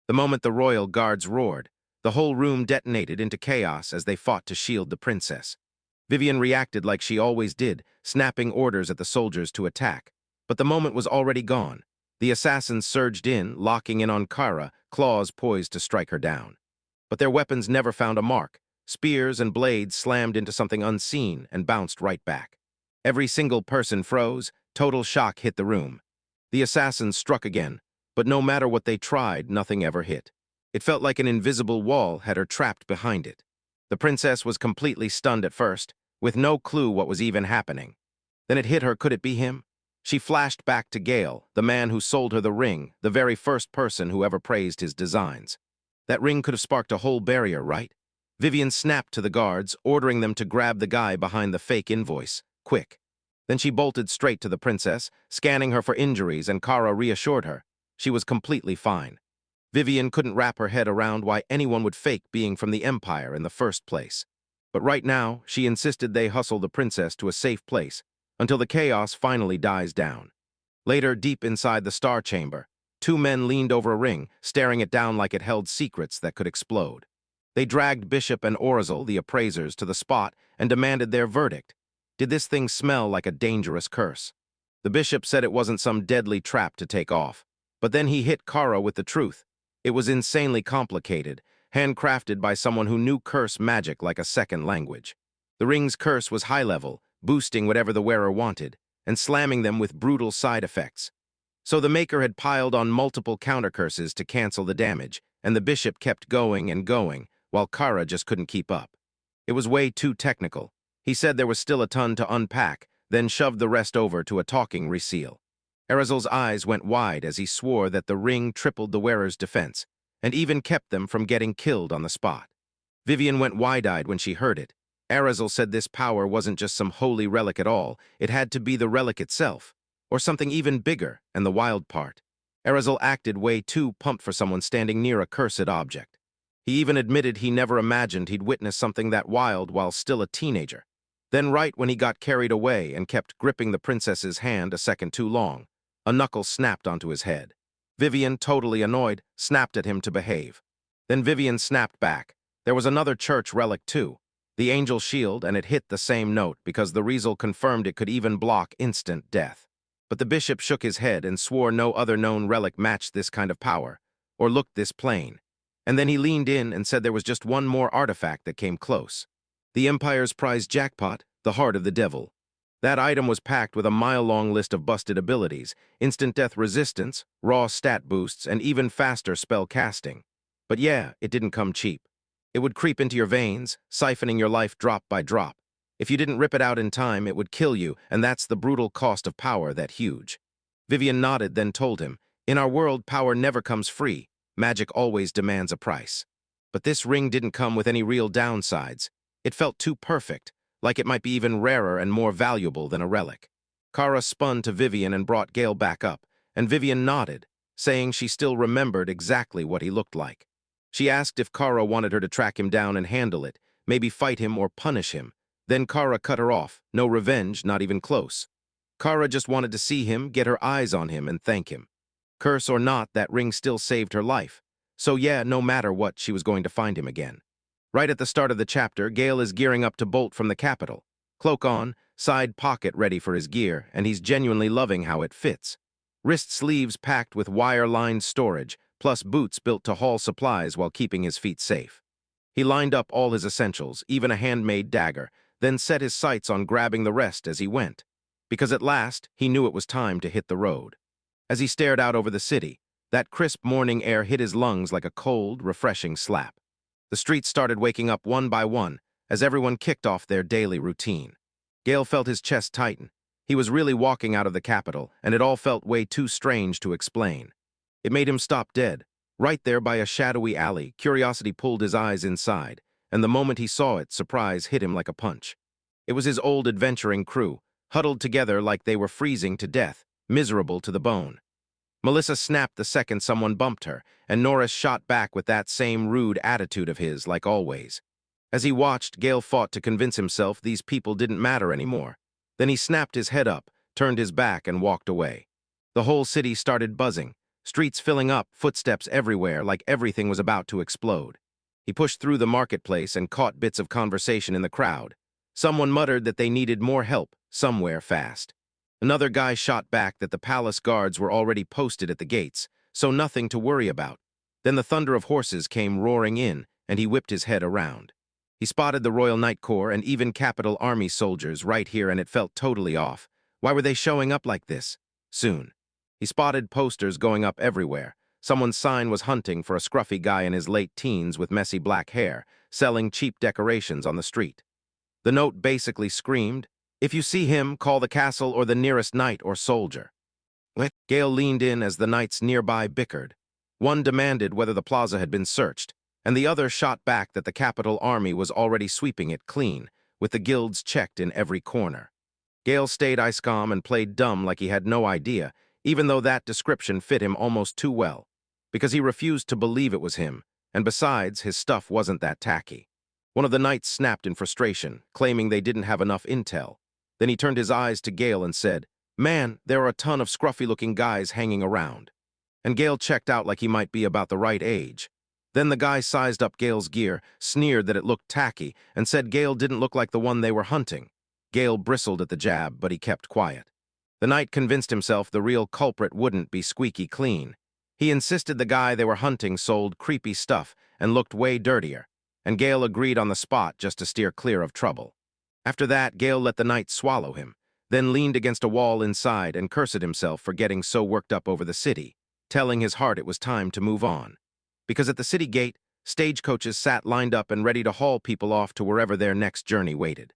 The moment the royal guards roared, the whole room detonated into chaos as they fought to shield the princess. Vivian reacted like she always did, snapping orders at the soldiers to attack. But the moment was already gone. The assassins surged in, locking in on Kara, claws poised to strike her down. But their weapons never found a mark. Spears and blades slammed into something unseen and bounced right back. Every single person froze, total shock hit the room. The assassins struck again, but no matter what they tried, nothing ever hit. It felt like an invisible wall had her trapped behind it. The princess was completely stunned at first, with no clue what was even happening. Then it hit her, could it be him? She flashed back to Gale, the man who sold her the ring, the very first person who ever praised his designs. That ring could have sparked a whole barrier, right? Vivian snapped to the guards, ordering them to grab the guy behind the fake invoice, quick. Then she bolted straight to the princess, scanning her for injuries, and Kara reassured her. She was completely fine. Vivian couldn't wrap her head around why anyone would fake being from the Empire in the first place. But right now, she insisted they hustle the princess to a safe place until the chaos finally dies down. Later, deep inside the Star Chamber, two men leaned over a ring, staring it down like it held secrets that could explode. They dragged Bishop and Orzel, the appraisers, to the spot and demanded their verdict. Did this thing smell like a dangerous curse? The bishop said it wasn't some deadly trap to take off. But then he hit Kara with the truth. It was insanely complicated, handcrafted by someone who knew curse magic like a second language. The ring's curse was high-level, boosting whatever the wearer wanted, and slamming them with brutal side effects. So the maker had piled on multiple counter-curses to cancel the damage, and the bishop kept going and going, while Kara just couldn't keep up. It was way too technical. He said there was still a ton to unpack, then shoved the rest over to a talking reseal. Erzel's eyes went wide as he swore that the ring tripled the wearer's defense, and even kept them from getting killed on the spot. Vivian went wide-eyed when she heard it. Erzel said this power wasn't just some holy relic at all, it had to be the relic itself, or something even bigger, and the wild part. Erzel acted way too pumped for someone standing near a cursed object. He even admitted he never imagined he'd witness something that wild while still a teenager. Then right when he got carried away and kept gripping the princess's hand a second too long, a knuckle snapped onto his head. Vivian, totally annoyed, snapped at him to behave. Then Vivian snapped back. There was another church relic too, the angel shield, and it hit the same note because the Riesel confirmed it could even block instant death. But the bishop shook his head and swore no other known relic matched this kind of power, or looked this plain. And then he leaned in and said there was just one more artifact that came close. The Empire's prize jackpot, the Heart of the Devil. That item was packed with a mile-long list of busted abilities, instant death resistance, raw stat boosts, and even faster spell casting. But yeah, it didn't come cheap. It would creep into your veins, siphoning your life drop by drop. If you didn't rip it out in time, it would kill you, and that's the brutal cost of power that huge. Vivian nodded, then told him, in our world, power never comes free. Magic always demands a price. But this ring didn't come with any real downsides. It felt too perfect, like it might be even rarer and more valuable than a relic. Kara spun to Vivian and brought Gale back up, and Vivian nodded, saying she still remembered exactly what he looked like. She asked if Kara wanted her to track him down and handle it, maybe fight him or punish him. Then Kara cut her off, no revenge, not even close. Kara just wanted to see him, get her eyes on him, and thank him. Curse or not, that ring still saved her life. So yeah, no matter what, she was going to find him again. Right at the start of the chapter, Gale is gearing up to bolt from the capital. Cloak on, side pocket ready for his gear, and he's genuinely loving how it fits. Wrist sleeves packed with wire-lined storage, plus boots built to haul supplies while keeping his feet safe. He lined up all his essentials, even a handmade dagger, then set his sights on grabbing the rest as he went. Because at last, he knew it was time to hit the road. As he stared out over the city, that crisp morning air hit his lungs like a cold, refreshing slap. The streets started waking up one by one as everyone kicked off their daily routine. Gale felt his chest tighten. He was really walking out of the capital, and it all felt way too strange to explain. It made him stop dead. Right there by a shadowy alley, curiosity pulled his eyes inside, and the moment he saw it, surprise hit him like a punch. It was his old adventuring crew, huddled together like they were freezing to death, miserable to the bone. Melissa snapped the second someone bumped her, and Norris shot back with that same rude attitude of his, like always. As he watched, Gale fought to convince himself these people didn't matter anymore. Then he snapped his head up, turned his back, and walked away. The whole city started buzzing, streets filling up, footsteps everywhere, like everything was about to explode. He pushed through the marketplace and caught bits of conversation in the crowd. Someone muttered that they needed more help, somewhere fast. Another guy shot back that the palace guards were already posted at the gates, so nothing to worry about. Then the thunder of horses came roaring in, and he whipped his head around. He spotted the Royal Night Corps and even Capital Army soldiers right here, and it felt totally off. Why were they showing up like this? Soon. He spotted posters going up everywhere. Someone's sign was hunting for a scruffy guy in his late teens with messy black hair, selling cheap decorations on the street. The note basically screamed, "If you see him, call the castle or the nearest knight or soldier." Gale leaned in as the knights nearby bickered. One demanded whether the plaza had been searched, and the other shot back that the capital army was already sweeping it clean, with the guilds checked in every corner. Gale stayed ice calm and played dumb like he had no idea, even though that description fit him almost too well. because he refused to believe it was him, and besides, his stuff wasn't that tacky. One of the knights snapped in frustration, claiming they didn't have enough intel. Then he turned his eyes to Gale and said, "Man, there are a ton of scruffy-looking guys hanging around." And Gale checked out like he might be about the right age. Then the guy sized up Gale's gear, sneered that it looked tacky, and said Gale didn't look like the one they were hunting. Gale bristled at the jab, but he kept quiet. The knight convinced himself the real culprit wouldn't be squeaky clean. He insisted the guy they were hunting sold creepy stuff and looked way dirtier, and Gale agreed on the spot just to steer clear of trouble. After that, Gale let the knight swallow him, then leaned against a wall inside and cursed himself for getting so worked up over the city, telling his heart it was time to move on. Because at the city gate, stagecoaches sat lined up and ready to haul people off to wherever their next journey waited.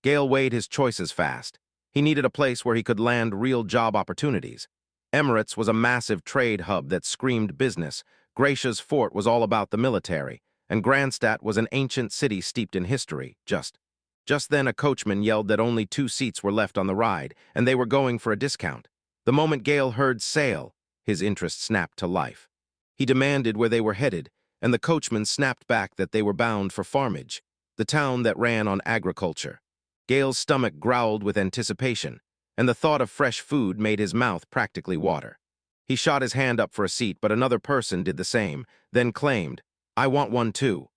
Gale weighed his choices fast. He needed a place where he could land real job opportunities. Emirates was a massive trade hub that screamed business, Gracia's fort was all about the military, and Grandstadt was an ancient city steeped in history. Just then a coachman yelled that only 2 seats were left on the ride, and they were going for a discount. The moment Gale heard sail, his interest snapped to life. He demanded where they were headed, and the coachman snapped back that they were bound for Farmage, the town that ran on agriculture. Gale's stomach growled with anticipation, and the thought of fresh food made his mouth practically water. He shot his hand up for a seat, but another person did the same, then claimed, "I want one too."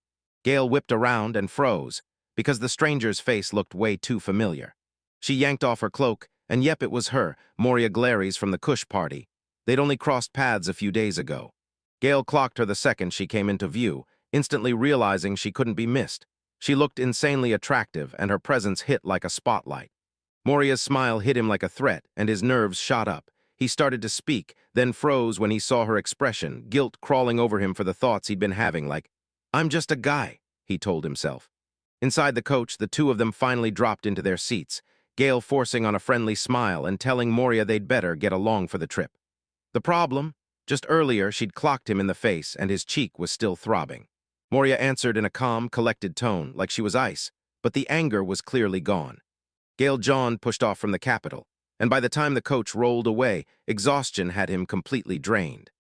Gale whipped around and froze, because the stranger's face looked way too familiar. She yanked off her cloak, and yep, it was her, Moria Glares from the Kush party. They'd only crossed paths a few days ago. Gale clocked her the second she came into view, instantly realizing she couldn't be missed. She looked insanely attractive, and her presence hit like a spotlight. Moria's smile hit him like a threat, and his nerves shot up. He started to speak, then froze when he saw her expression, guilt crawling over him for the thoughts he'd been having, like, "I'm just a guy," he told himself. Inside the coach, the two of them finally dropped into their seats, Gale forcing on a friendly smile and telling Moria they'd better get along for the trip. The problem? Just earlier, she'd clocked him in the face, and his cheek was still throbbing. Moria answered in a calm, collected tone, like she was ice, but the anger was clearly gone. Gale John pushed off from the capital, and by the time the coach rolled away, exhaustion had him completely drained.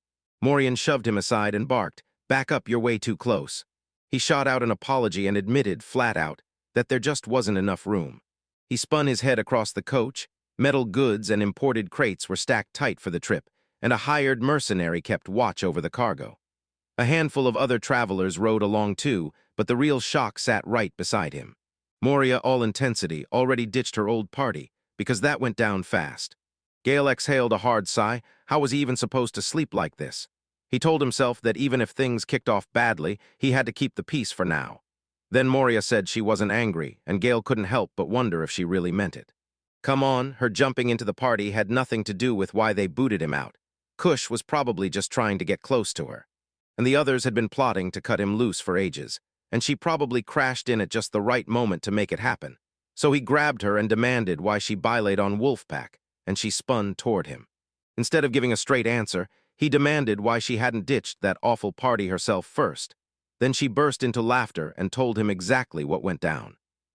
Morian shoved him aside and barked, "Back up, you're way too close." He shot out an apology and admitted, flat out, that there just wasn't enough room. He spun his head across the coach. Metal goods and imported crates were stacked tight for the trip, and a hired mercenary kept watch over the cargo. A handful of other travelers rode along too, but the real shock sat right beside him. Moria, all intensity, already ditched her old party, because that went down fast. Gale exhaled a hard sigh. How was he even supposed to sleep like this? He told himself that even if things kicked off badly, he had to keep the peace for now. Then Moria said she wasn't angry, and Gale couldn't help but wonder if she really meant it. Come on, her jumping into the party had nothing to do with why they booted him out. Kush was probably just trying to get close to her. And the others had been plotting to cut him loose for ages, and she probably crashed in at just the right moment to make it happen. So he grabbed her and demanded why she bilayed on Wolfpack, and she spun toward him. Instead of giving a straight answer, he demanded why she hadn't ditched that awful party herself first. Then she burst into laughter and told him exactly what went down.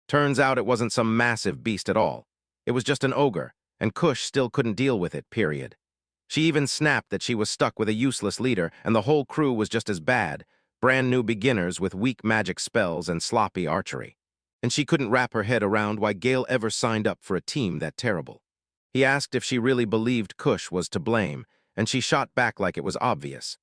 Turns out it wasn't some massive beast at all. It was just an ogre, and Kush still couldn't deal with it, period. She even snapped that she was stuck with a useless leader, and the whole crew was just as bad, brand new beginners with weak magic spells and sloppy archery. And she couldn't wrap her head around why Gale ever signed up for a team that terrible. He asked if she really believed Kush was to blame, and she shot back like it was obvious.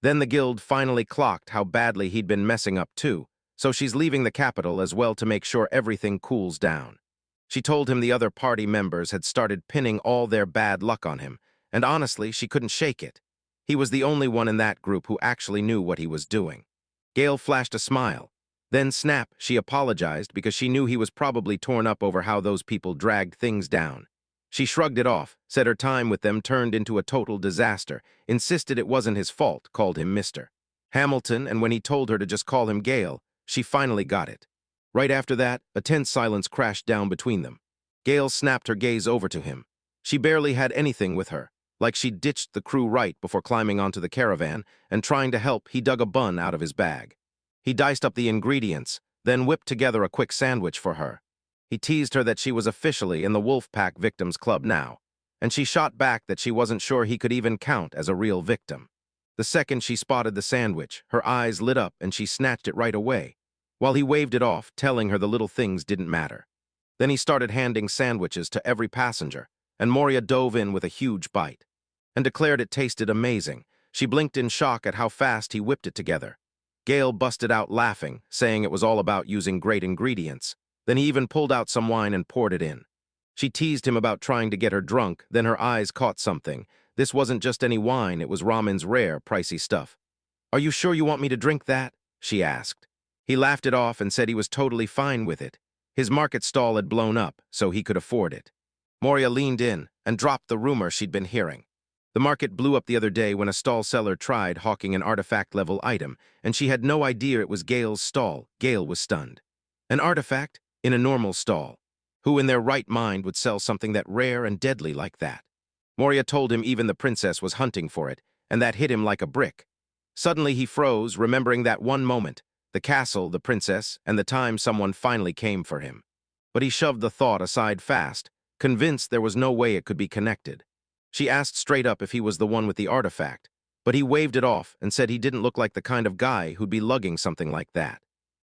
Then the guild finally clocked how badly he'd been messing up too, so she's leaving the capital as well to make sure everything cools down. She told him the other party members had started pinning all their bad luck on him, and honestly, she couldn't shake it. He was the only one in that group who actually knew what he was doing. Gale flashed a smile. Then snap, she apologized because she knew he was probably torn up over how those people dragged things down. She shrugged it off, said her time with them turned into a total disaster, insisted it wasn't his fault, called him Mr. Hamilton, and when he told her to just call him Gale, she finally got it. Right after that, a tense silence crashed down between them. Gale snapped her gaze over to him. She barely had anything with her, like she'd ditched the crew right before climbing onto the caravan, and trying to help, he dug a bun out of his bag. He diced up the ingredients, then whipped together a quick sandwich for her. He teased her that she was officially in the Wolfpack Victims Club now, and she shot back that she wasn't sure he could even count as a real victim. The second she spotted the sandwich, her eyes lit up and she snatched it right away, while he waved it off, telling her the little things didn't matter. Then he started handing sandwiches to every passenger, and Moria dove in with a huge bite and declared it tasted amazing. She blinked in shock at how fast he whipped it together. Gale busted out laughing, saying it was all about using great ingredients. Then he even pulled out some wine and poured it in. She teased him about trying to get her drunk, then her eyes caught something. This wasn't just any wine, it was ramen's rare, pricey stuff. "Are you sure you want me to drink that?" she asked. He laughed it off and said he was totally fine with it. His market stall had blown up, so he could afford it. Moria leaned in and dropped the rumor she'd been hearing. The market blew up the other day when a stall seller tried hawking an artifact-level item, and she had no idea it was Gale's stall. Gale was stunned. An artifact? In a normal stall? Who in their right mind would sell something that rare and deadly like that? Moria told him even the princess was hunting for it, and that hit him like a brick. Suddenly he froze, remembering that one moment, the castle, the princess, and the time someone finally came for him. But he shoved the thought aside fast, convinced there was no way it could be connected. She asked straight up if he was the one with the artifact, but he waved it off and said he didn't look like the kind of guy who'd be lugging something like that.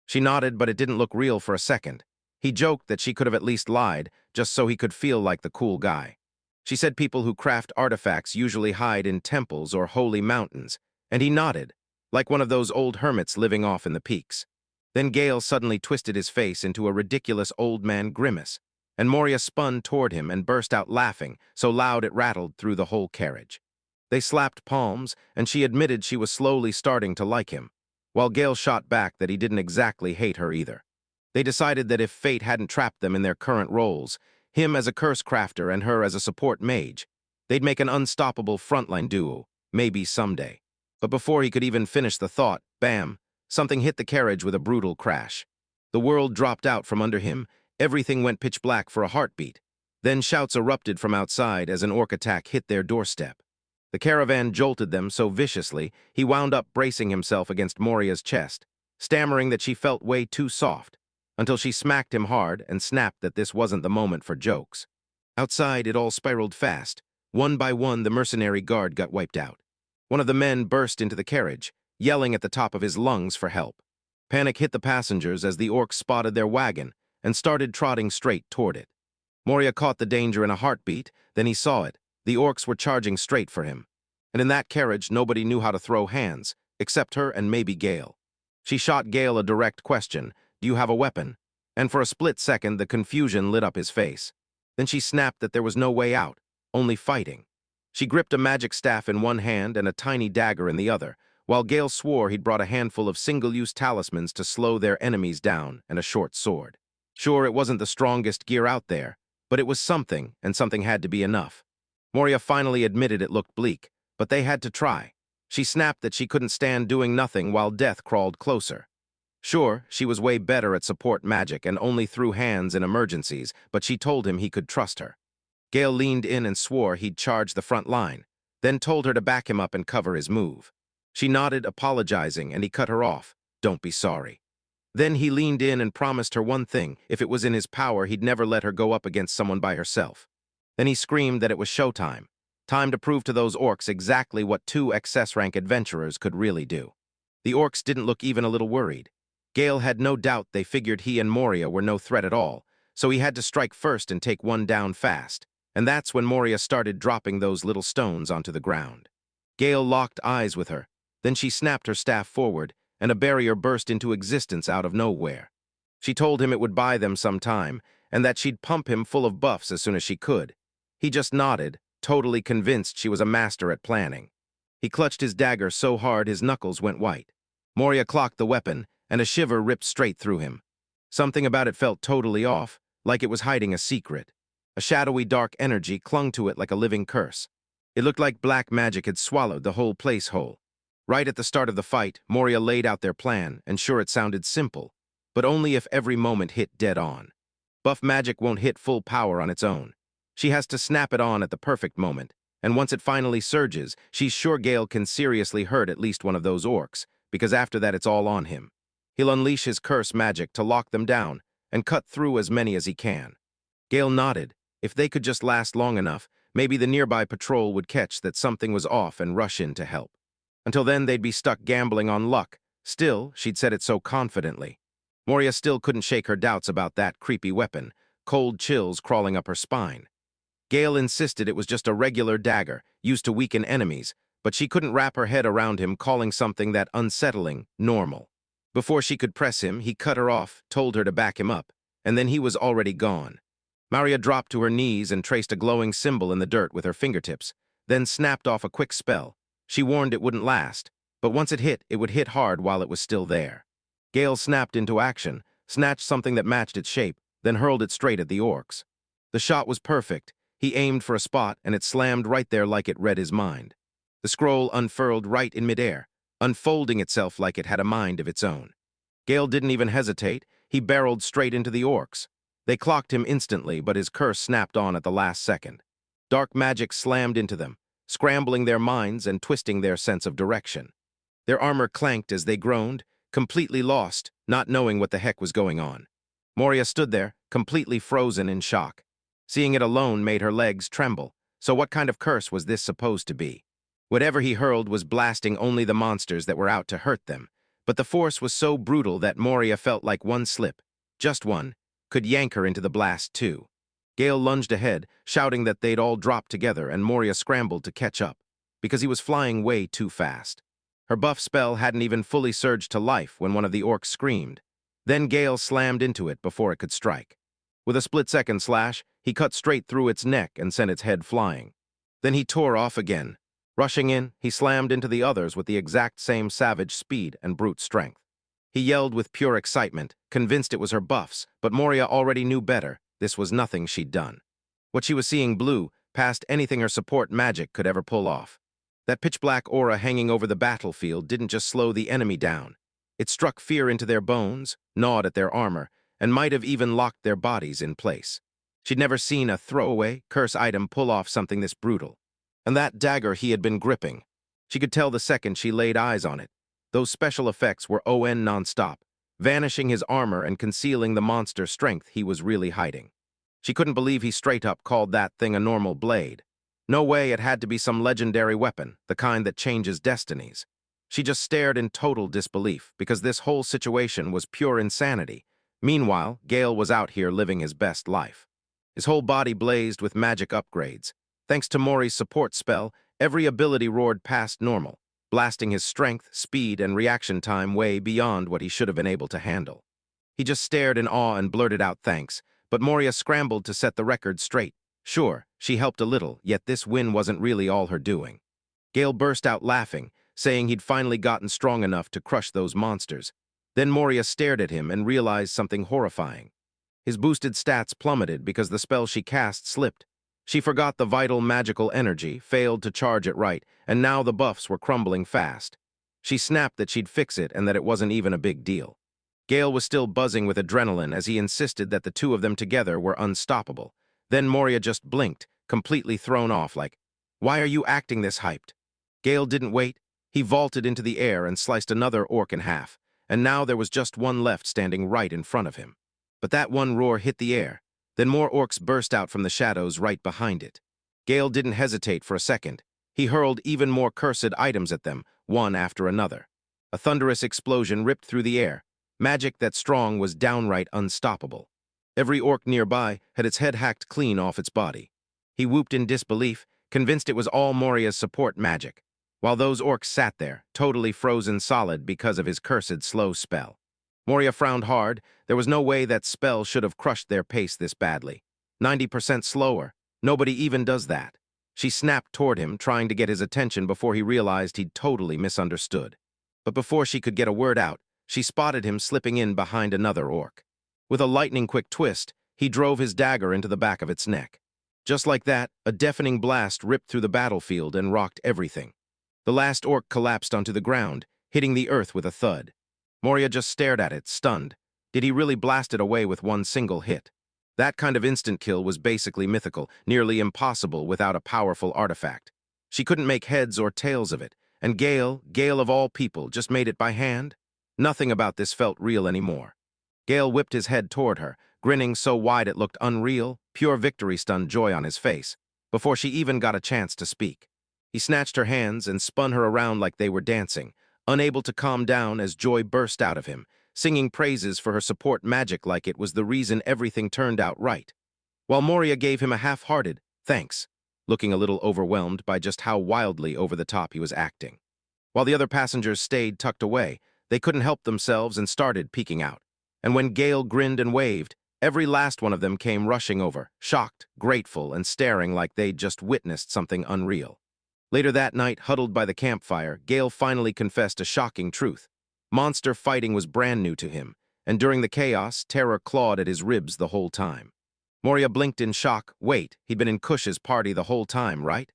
She nodded, but it didn't look real for a second. He joked that she could have at least lied, just so he could feel like the cool guy. She said people who craft artifacts usually hide in temples or holy mountains, and he nodded, like one of those old hermits living off in the peaks. Then Gale suddenly twisted his face into a ridiculous old man grimace, and Moria spun toward him and burst out laughing, so loud it rattled through the whole carriage. They slapped palms, and she admitted she was slowly starting to like him, while Gale shot back that he didn't exactly hate her either. They decided that if fate hadn't trapped them in their current roles, him as a curse crafter and her as a support mage, they'd make an unstoppable frontline duo, maybe someday. But before he could even finish the thought, bam, something hit the carriage with a brutal crash. The world dropped out from under him. Everything went pitch black for a heartbeat. Then shouts erupted from outside as an orc attack hit their doorstep. The caravan jolted them so viciously, he wound up bracing himself against Moria's chest, stammering that she felt way too soft, until she smacked him hard and snapped that this wasn't the moment for jokes. Outside, it all spiraled fast. One by one, the mercenary guard got wiped out. One of the men burst into the carriage, yelling at the top of his lungs for help. Panic hit the passengers as the orcs spotted their wagon and started trotting straight toward it. Moria caught the danger in a heartbeat, then he saw it. The orcs were charging straight for him. And in that carriage, nobody knew how to throw hands, except her and maybe Gale. She shot Gale a direct question, "Do you have a weapon?" And for a split second, the confusion lit up his face. Then she snapped that there was no way out, only fighting. She gripped a magic staff in one hand and a tiny dagger in the other, while Gale swore he'd brought a handful of single-use talismans to slow their enemies down and a short sword. Sure, it wasn't the strongest gear out there, but it was something, and something had to be enough. Moria finally admitted it looked bleak, but they had to try. She snapped that she couldn't stand doing nothing while death crawled closer. Sure, she was way better at support magic and only threw hands in emergencies, but she told him he could trust her. Gale leaned in and swore he'd charge the front line, then told her to back him up and cover his move. She nodded, apologizing, and he cut her off. "Don't be sorry." Then he leaned in and promised her one thing: if it was in his power, he'd never let her go up against someone by herself. Then he screamed that it was showtime. Time to prove to those orcs exactly what two XS-rank adventurers could really do. The orcs didn't look even a little worried. Gale had no doubt they figured he and Moria were no threat at all, so he had to strike first and take one down fast. And that's when Moria started dropping those little stones onto the ground. Gale locked eyes with her. Then she snapped her staff forward, and a barrier burst into existence out of nowhere. She told him it would buy them some time, and that she'd pump him full of buffs as soon as she could. He just nodded, totally convinced she was a master at planning. He clutched his dagger so hard his knuckles went white. Moria clocked the weapon, and a shiver ripped straight through him. Something about it felt totally off, like it was hiding a secret. A shadowy dark energy clung to it like a living curse. It looked like black magic had swallowed the whole place whole. Right at the start of the fight, Moria laid out their plan, and sure, it sounded simple, but only if every moment hit dead on. Buff magic won't hit full power on its own. She has to snap it on at the perfect moment, and once it finally surges, she's sure Gale can seriously hurt at least one of those orcs, because after that it's all on him. He'll unleash his curse magic to lock them down and cut through as many as he can. Gale nodded. If they could just last long enough, maybe the nearby patrol would catch that something was off and rush in to help. Until then, they'd be stuck gambling on luck. Still, she'd said it so confidently. Moria still couldn't shake her doubts about that creepy weapon, cold chills crawling up her spine. Gale insisted it was just a regular dagger, used to weaken enemies, but she couldn't wrap her head around him calling something that unsettling normal. Before she could press him, he cut her off, told her to back him up, and then he was already gone. Maria dropped to her knees and traced a glowing symbol in the dirt with her fingertips, then snapped off a quick spell. She warned it wouldn't last, but once it would hit hard while it was still there. Gale snapped into action, snatched something that matched its shape, then hurled it straight at the orcs. The shot was perfect. He aimed for a spot, and it slammed right there like it read his mind. The scroll unfurled right in midair, unfolding itself like it had a mind of its own. Gale didn't even hesitate. He barreled straight into the orcs. They clocked him instantly, but his curse snapped on at the last second. Dark magic slammed into them, scrambling their minds and twisting their sense of direction. Their armor clanked as they groaned, completely lost, not knowing what the heck was going on. Moria stood there, completely frozen in shock. Seeing it alone made her legs tremble. So what kind of curse was this supposed to be? Whatever he hurled was blasting only the monsters that were out to hurt them, but the force was so brutal that Moria felt like one slip, just one, could yank her into the blast too. Gale lunged ahead, shouting that they'd all dropped together, and Moria scrambled to catch up, because he was flying way too fast. Her buff spell hadn't even fully surged to life when one of the orcs screamed. Then Gale slammed into it before it could strike. With a split-second slash, he cut straight through its neck and sent its head flying. Then he tore off again. Rushing in, he slammed into the others with the exact same savage speed and brute strength. He yelled with pure excitement, convinced it was her buffs, but Moria already knew better. This was nothing she'd done. What she was seeing blew past anything her support magic could ever pull off. That pitch-black aura hanging over the battlefield didn't just slow the enemy down. It struck fear into their bones, gnawed at their armor, and might have even locked their bodies in place. She'd never seen a throwaway, curse item pull off something this brutal. And that dagger he had been gripping. She could tell the second she laid eyes on it. Those special effects were ON non-stop, vanishing his armor and concealing the monster strength he was really hiding. She couldn't believe he straight up called that thing a normal blade. No way, it had to be some legendary weapon, the kind that changes destinies. She just stared in total disbelief, because this whole situation was pure insanity. Meanwhile, Gale was out here living his best life. His whole body blazed with magic upgrades. Thanks to Mori's support spell, every ability roared past normal, blasting his strength, speed, and reaction time way beyond what he should have been able to handle. He just stared in awe and blurted out thanks, but Moria scrambled to set the record straight. Sure, she helped a little, yet this win wasn't really all her doing. Gale burst out laughing, saying he'd finally gotten strong enough to crush those monsters. Then Moria stared at him and realized something horrifying. His boosted stats plummeted because the spell she cast slipped. She forgot the vital magical energy, failed to charge it right, and now the buffs were crumbling fast. She snapped that she'd fix it and that it wasn't even a big deal. Gale was still buzzing with adrenaline as he insisted that the two of them together were unstoppable. Then Moria just blinked, completely thrown off like, "Why are you acting this hyped?" Gale didn't wait. He vaulted into the air and sliced another orc in half, and now there was just one left standing right in front of him. But that one roar hit the air. Then more orcs burst out from the shadows right behind it. Gale didn't hesitate for a second. He hurled even more cursed items at them, one after another. A thunderous explosion ripped through the air. Magic that strong was downright unstoppable. Every orc nearby had its head hacked clean off its body. He whooped in disbelief, convinced it was all Moria's support magic, while those orcs sat there, totally frozen solid because of his cursed slow spell. Moria frowned hard. There was no way that spell should have crushed their pace this badly. 90% slower. Nobody even does that. She snapped toward him, trying to get his attention before he realized he'd totally misunderstood. But before she could get a word out, she spotted him slipping in behind another orc. With a lightning-quick twist, he drove his dagger into the back of its neck. Just like that, a deafening blast ripped through the battlefield and rocked everything. The last orc collapsed onto the ground, hitting the earth with a thud. Moria just stared at it, stunned. Did he really blast it away with one single hit? That kind of instant kill was basically mythical, nearly impossible without a powerful artifact. She couldn't make heads or tails of it, and Gale of all people, just made it by hand? Nothing about this felt real anymore. Gale whipped his head toward her, grinning so wide it looked unreal, pure victory stunned joy on his face, before she even got a chance to speak. He snatched her hands and spun her around like they were dancing, unable to calm down as joy burst out of him, singing praises for her support magic like it was the reason everything turned out right. While Moria gave him a half-hearted, thanks, looking a little overwhelmed by just how wildly over the top he was acting. While the other passengers stayed tucked away, they couldn't help themselves and started peeking out. And when Gale grinned and waved, every last one of them came rushing over, shocked, grateful, and staring like they'd just witnessed something unreal. Later that night, huddled by the campfire, Gale finally confessed a shocking truth. Monster fighting was brand new to him, and during the chaos, terror clawed at his ribs the whole time. Moria blinked in shock. Wait, he'd been in Kush's party the whole time, right?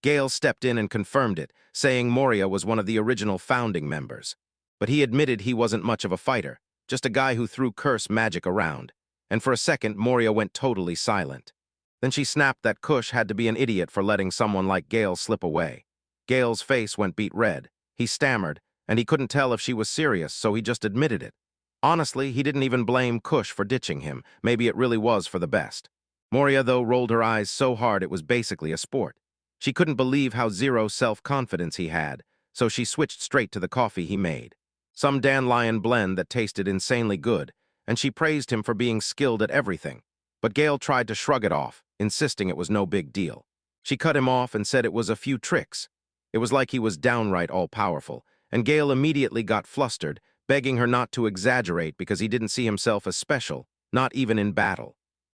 Gale stepped in and confirmed it, saying Moria was one of the original founding members. But he admitted he wasn't much of a fighter, just a guy who threw curse magic around. And for a second, Moria went totally silent. Then she snapped that Kush had to be an idiot for letting someone like Gale slip away. Gale's face went beet red. He stammered, and he couldn't tell if she was serious, so he just admitted it. Honestly, he didn't even blame Kush for ditching him. Maybe it really was for the best. Moria, though, rolled her eyes so hard it was basically a sport. She couldn't believe how zero self-confidence he had, so she switched straight to the coffee he made. Some dandelion blend that tasted insanely good, and she praised him for being skilled at everything. But Gale tried to shrug it off, insisting it was no big deal. She cut him off and said it was a few tricks. It was like he was downright all-powerful, and Gale immediately got flustered, begging her not to exaggerate because he didn't see himself as special, not even in battle.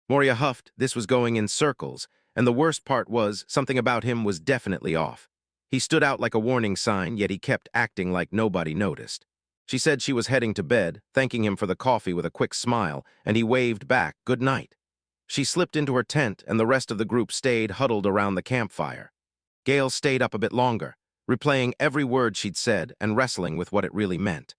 Moria huffed. This was going in circles, and the worst part was, something about him was definitely off. He stood out like a warning sign, yet he kept acting like nobody noticed. She said she was heading to bed, thanking him for the coffee with a quick smile, and he waved back, good night. She slipped into her tent, and the rest of the group stayed huddled around the campfire. Gale stayed up a bit longer, replaying every word she'd said and wrestling with what it really meant.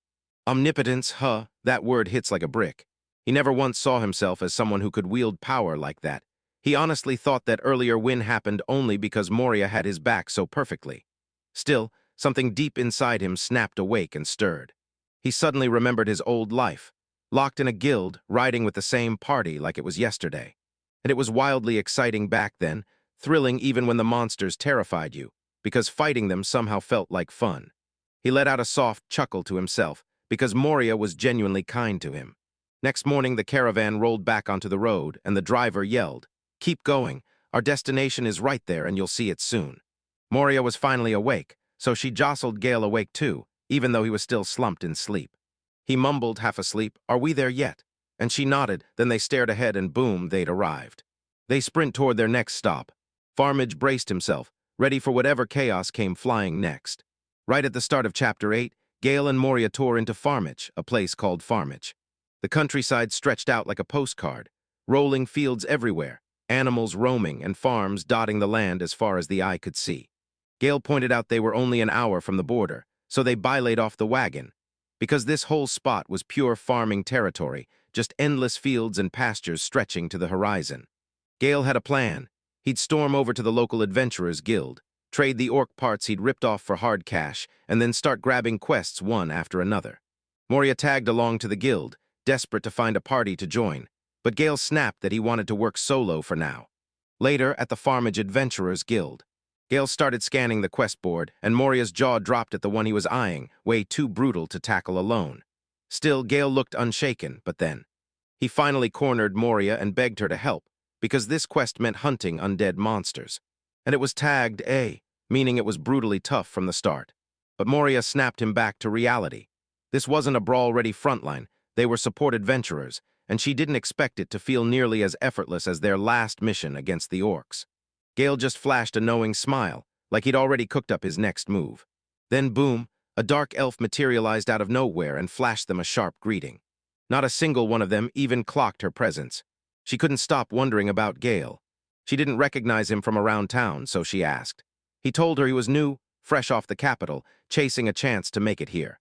Omnipotence, that word hits like a brick. He never once saw himself as someone who could wield power like that. He honestly thought that earlier win happened only because Moria had his back so perfectly. Still, something deep inside him snapped awake and stirred. He suddenly remembered his old life, locked in a guild, riding with the same party like it was yesterday. And it was wildly exciting back then, thrilling even when the monsters terrified you, because fighting them somehow felt like fun. He let out a soft chuckle to himself, because Moria was genuinely kind to him. Next morning, the caravan rolled back onto the road, and the driver yelled, "Keep going. Our destination is right there, and you'll see it soon." Moria was finally awake, so she jostled Gale awake too, even though he was still slumped in sleep. He mumbled, half asleep, "Are we there yet?" And she nodded, then they stared ahead and boom, they'd arrived. They sprint toward their next stop. Farmage braced himself, ready for whatever chaos came flying next. Right at the start of Chapter 8, Gale and Moria tore into Farmage, a place called Farmage. The countryside stretched out like a postcard, rolling fields everywhere, animals roaming and farms dotting the land as far as the eye could see. Gale pointed out they were only an hour from the border, so they bylaid off the wagon. Because this whole spot was pure farming territory, just endless fields and pastures stretching to the horizon. Gale had a plan. He'd storm over to the local adventurers guild, trade the orc parts he'd ripped off for hard cash, and then start grabbing quests one after another. Moria tagged along to the guild, desperate to find a party to join, but Gale snapped that he wanted to work solo for now. Later, at the Farmage Adventurers Guild, Gale started scanning the quest board, and Moria's jaw dropped at the one he was eyeing, way too brutal to tackle alone. Still, Gale looked unshaken, but then he finally cornered Moria and begged her to help, because this quest meant hunting undead monsters. And it was tagged A, meaning it was brutally tough from the start. But Moria snapped him back to reality. This wasn't a brawl-ready frontline. They were support adventurers, and she didn't expect it to feel nearly as effortless as their last mission against the orcs. Gale just flashed a knowing smile, like he'd already cooked up his next move. Then boom, a dark elf materialized out of nowhere and flashed them a sharp greeting. Not a single one of them even clocked her presence. She couldn't stop wondering about Gale. She didn't recognize him from around town, so she asked. He told her he was new, fresh off the capital, chasing a chance to make it here.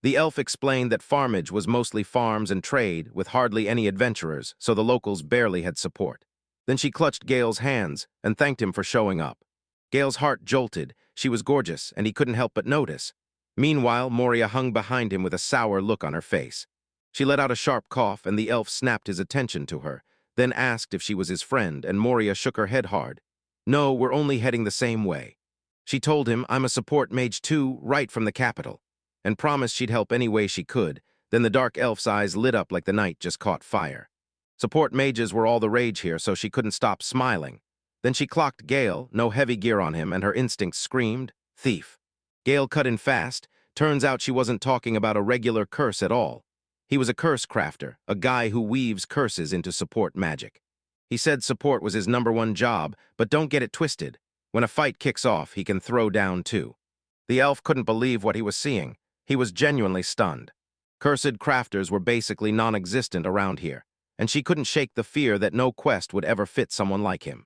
The elf explained that Farmage was mostly farms and trade, with hardly any adventurers, so the locals barely had support. Then she clutched Gale's hands and thanked him for showing up. Gale's heart jolted. She was gorgeous, and he couldn't help but notice. Meanwhile, Moria hung behind him with a sour look on her face. She let out a sharp cough, and the elf snapped his attention to her, then asked if she was his friend, and Moria shook her head hard. "No, we're only heading the same way." She told him, "I'm a support mage too, right from the capital," and promised she'd help any way she could. Then the dark elf's eyes lit up like the night just caught fire. Support mages were all the rage here, so she couldn't stop smiling. Then she clocked Gale, no heavy gear on him, and her instincts screamed, "Thief." Gale cut in fast. Turns out she wasn't talking about a regular curse at all. He was a curse crafter, a guy who weaves curses into support magic. He said support was his #1 job, but don't get it twisted. When a fight kicks off, he can throw down too. The elf couldn't believe what he was seeing. He was genuinely stunned. Cursed crafters were basically non-existent around here, and she couldn't shake the fear that no quest would ever fit someone like him.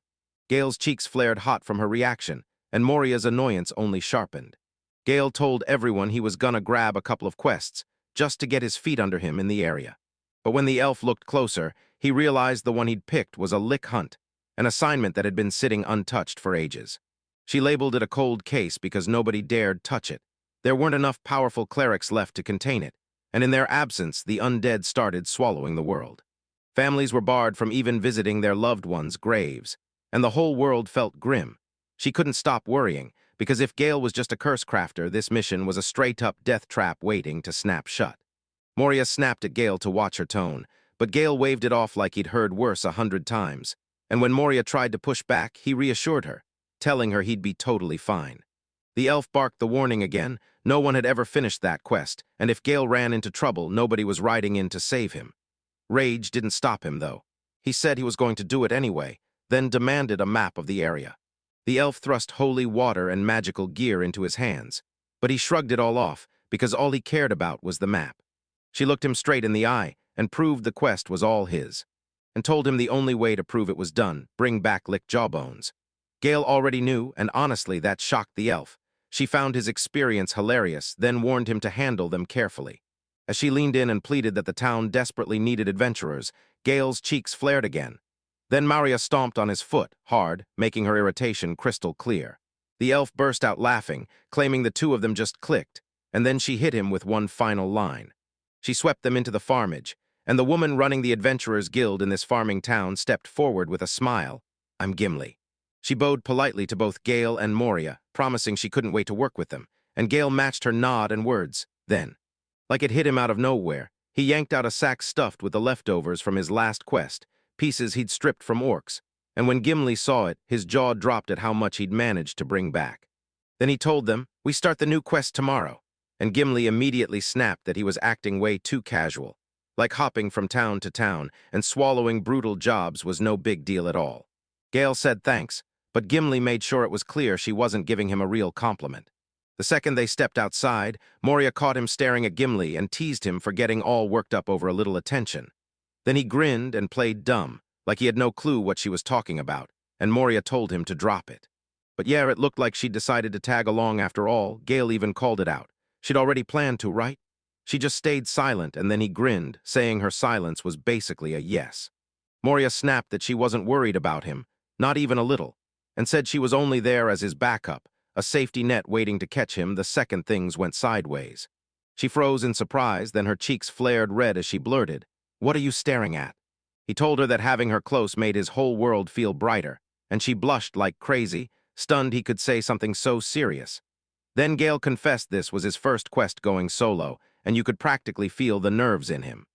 Gale's cheeks flared hot from her reaction, and Moria's annoyance only sharpened. Gale told everyone he was gonna grab a couple of quests, just to get his feet under him in the area. But when the elf looked closer, he realized the one he'd picked was a lick hunt, an assignment that had been sitting untouched for ages. She labeled it a cold case because nobody dared touch it. There weren't enough powerful clerics left to contain it, and in their absence, the undead started swallowing the world. Families were barred from even visiting their loved ones' graves, and the whole world felt grim. She couldn't stop worrying, because if Gale was just a curse crafter, this mission was a straight-up death trap waiting to snap shut. Moria snapped at Gale to watch her tone, but Gale waved it off like he'd heard worse 100 times, and when Moria tried to push back, he reassured her, telling her he'd be totally fine. The elf barked the warning again. No one had ever finished that quest, and if Gale ran into trouble, nobody was riding in to save him. Rage didn't stop him, though. He said he was going to do it anyway, then demanded a map of the area. The elf thrust holy water and magical gear into his hands, but he shrugged it all off because all he cared about was the map. She looked him straight in the eye and proved the quest was all his, and told him the only way to prove it was done, bring back licked jawbones. Gale already knew, and honestly, that shocked the elf. She found his experience hilarious, then warned him to handle them carefully. As she leaned in and pleaded that the town desperately needed adventurers, Gale's cheeks flared again. Then Maria stomped on his foot, hard, making her irritation crystal clear. The elf burst out laughing, claiming the two of them just clicked, and then she hit him with one final line. She swept them into the farmage, and the woman running the Adventurers Guild in this farming town stepped forward with a smile. "I'm Gimli." She bowed politely to both Gale and Moria, promising she couldn't wait to work with them, and Gale matched her nod and words. Then, like it hit him out of nowhere, he yanked out a sack stuffed with the leftovers from his last quest, pieces he'd stripped from orcs, and when Gimli saw it, his jaw dropped at how much he'd managed to bring back. Then he told them, "We start the new quest tomorrow," and Gimli immediately snapped that he was acting way too casual, like hopping from town to town and swallowing brutal jobs was no big deal at all. Gale said thanks, but Gimli made sure it was clear she wasn't giving him a real compliment. The second they stepped outside, Moria caught him staring at Gimli and teased him for getting all worked up over a little attention. Then he grinned and played dumb, like he had no clue what she was talking about, and Moria told him to drop it. But yeah, it looked like she'd decided to tag along after all. Gale even called it out. She'd already planned to, right? She just stayed silent, and then he grinned, saying her silence was basically a yes. Moria snapped that she wasn't worried about him, not even a little, and said she was only there as his backup, a safety net waiting to catch him the second things went sideways. She froze in surprise, then her cheeks flared red as she blurted, "What are you staring at?" He told her that having her close made his whole world feel brighter, and she blushed like crazy, stunned he could say something so serious. Then Gale confessed this was his first quest going solo, and you could practically feel the nerves in him.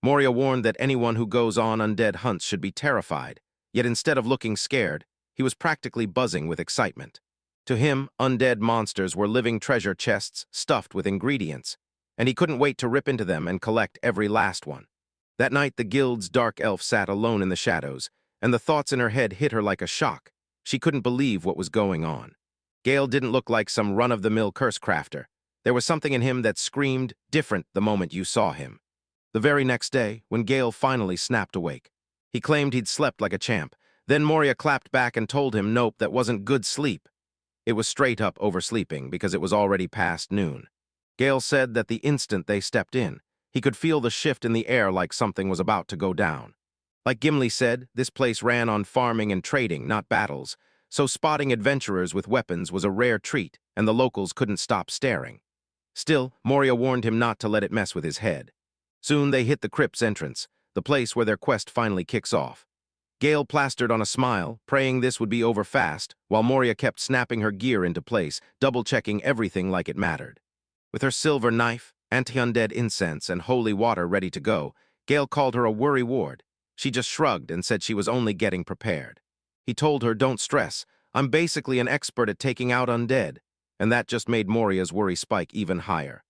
Moria warned that anyone who goes on undead hunts should be terrified, yet instead of looking scared, he was practically buzzing with excitement. To him, undead monsters were living treasure chests stuffed with ingredients, and he couldn't wait to rip into them and collect every last one. That night, the guild's dark elf sat alone in the shadows, and the thoughts in her head hit her like a shock. She couldn't believe what was going on. Gale didn't look like some run-of-the-mill curse crafter. There was something in him that screamed different the moment you saw him. The very next day, when Gale finally snapped awake, he claimed he'd slept like a champ. Then Moria clapped back and told him nope, that wasn't good sleep. It was straight-up oversleeping because it was already past noon. Gale said that the instant they stepped in, he could feel the shift in the air like something was about to go down. Like Gimli said, this place ran on farming and trading, not battles, so spotting adventurers with weapons was a rare treat, and the locals couldn't stop staring. Still, Moria warned him not to let it mess with his head. Soon they hit the crypt's entrance, the place where their quest finally kicks off. Gale plastered on a smile, praying this would be over fast, while Moria kept snapping her gear into place, double-checking everything like it mattered. With her silver knife, anti-undead incense, and holy water ready to go, Gale called her a worry-ward. She just shrugged and said she was only getting prepared. He told her, "Don't stress, I'm basically an expert at taking out undead," and that just made Moria's worry spike even higher.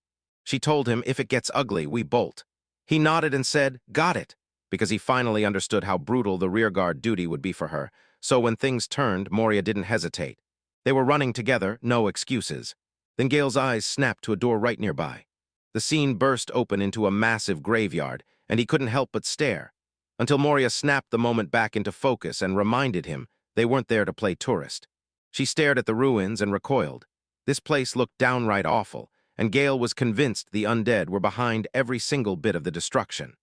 She told him, "If it gets ugly, we bolt." He nodded and said, "Got it," because he finally understood how brutal the rearguard duty would be for her, so when things turned, Moria didn't hesitate. They were running together, no excuses. Then Gale's eyes snapped to a door right nearby. The scene burst open into a massive graveyard, and he couldn't help but stare, until Moria snapped the moment back into focus and reminded him they weren't there to play tourist. She stared at the ruins and recoiled. This place looked downright awful, and Gale was convinced the undead were behind every single bit of the destruction.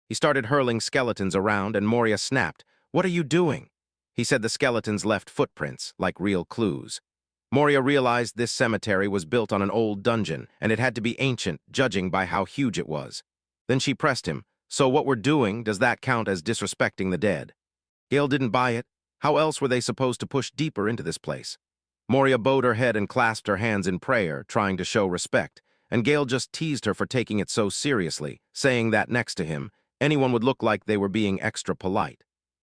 He started hurling skeletons around, and Moria snapped, "What are you doing?" He said the skeletons left footprints, like real clues. Moria realized this cemetery was built on an old dungeon, and it had to be ancient, judging by how huge it was. Then she pressed him, "So what we're doing, does that count as disrespecting the dead?" Gale didn't buy it. How else were they supposed to push deeper into this place? Moria bowed her head and clasped her hands in prayer, trying to show respect, and Gale just teased her for taking it so seriously, saying that next to him, anyone would look like they were being extra polite.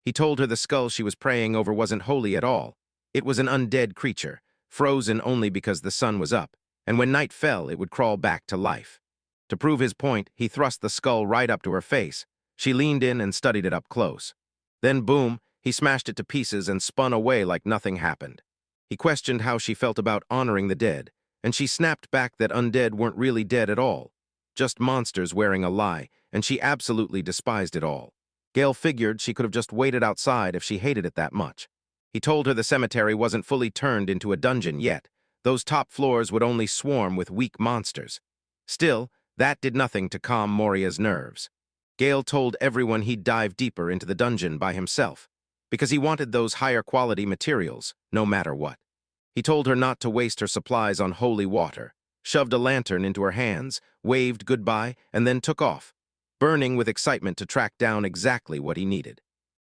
He told her the skull she was praying over wasn't holy at all. It was an undead creature, frozen only because the sun was up, and when night fell, it would crawl back to life. To prove his point, he thrust the skull right up to her face. She leaned in and studied it up close. Then, boom, he smashed it to pieces and spun away like nothing happened. He questioned how she felt about honoring the dead, and she snapped back that undead weren't really dead at all, just monsters wearing a lie, and she absolutely despised it all. Gale figured she could have just waited outside if she hated it that much. He told her the cemetery wasn't fully turned into a dungeon yet. Those top floors would only swarm with weak monsters. Still, that did nothing to calm Moria's nerves. Gale told everyone he'd dive deeper into the dungeon by himself, because he wanted those higher quality materials, no matter what. He told her not to waste her supplies on holy water, shoved a lantern into her hands, waved goodbye, and then took off, burning with excitement to track down exactly what he needed.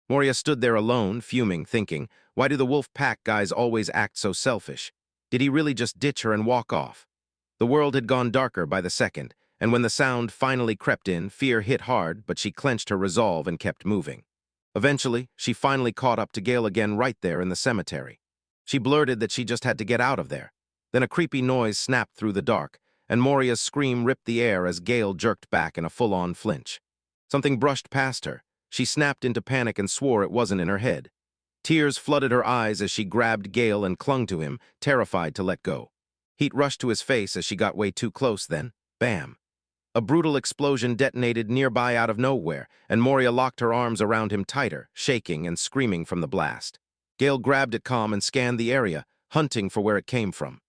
Moria stood there alone, fuming, thinking, why do the wolf pack guys always act so selfish? Did he really just ditch her and walk off? The world had gone darker by the second, and when the sound finally crept in, fear hit hard, but she clenched her resolve and kept moving. Eventually, she finally caught up to Gale again right there in the cemetery. She blurted that she just had to get out of there. Then a creepy noise snapped through the dark, and Moria's scream ripped the air as Gale jerked back in a full-on flinch. Something brushed past her. She snapped into panic and swore it wasn't in her head. Tears flooded her eyes as she grabbed Gale and clung to him, terrified to let go. Heat rushed to his face as she got way too close then. Bam! A brutal explosion detonated nearby out of nowhere, and Moria locked her arms around him tighter, shaking and screaming from the blast. Gale grabbed it calm and scanned the area, hunting for where it came from.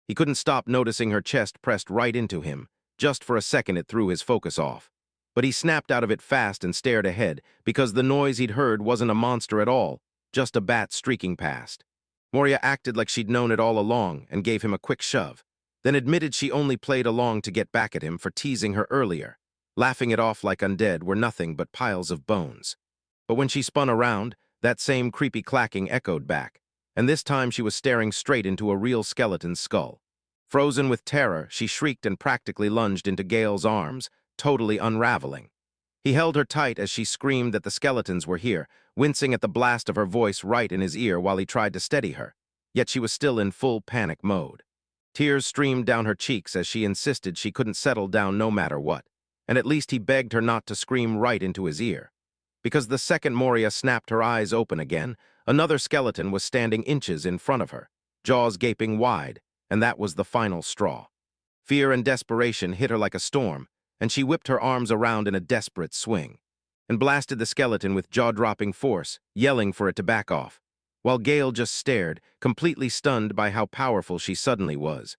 He couldn't stop noticing her chest pressed right into him. Just for a second it threw his focus off. But he snapped out of it fast and stared ahead, because the noise he'd heard wasn't a monster at all, just a bat streaking past. Moria acted like she'd known it all along and gave him a quick shove, then admitted she only played along to get back at him for teasing her earlier, laughing it off like undead were nothing but piles of bones. But when she spun around, that same creepy clacking echoed back, and this time she was staring straight into a real skeleton's skull. Frozen with terror, she shrieked and practically lunged into Gale's arms, totally unraveling. He held her tight as she screamed that the skeletons were here, wincing at the blast of her voice right in his ear while he tried to steady her, yet she was still in full panic mode. Tears streamed down her cheeks as she insisted she couldn't settle down no matter what, and at least he begged her not to scream right into his ear. Because the second Moria snapped her eyes open again, another skeleton was standing inches in front of her, jaws gaping wide, and that was the final straw. Fear and desperation hit her like a storm, and she whipped her arms around in a desperate swing, and blasted the skeleton with jaw-dropping force, yelling for it to back off, while Gale just stared, completely stunned by how powerful she suddenly was.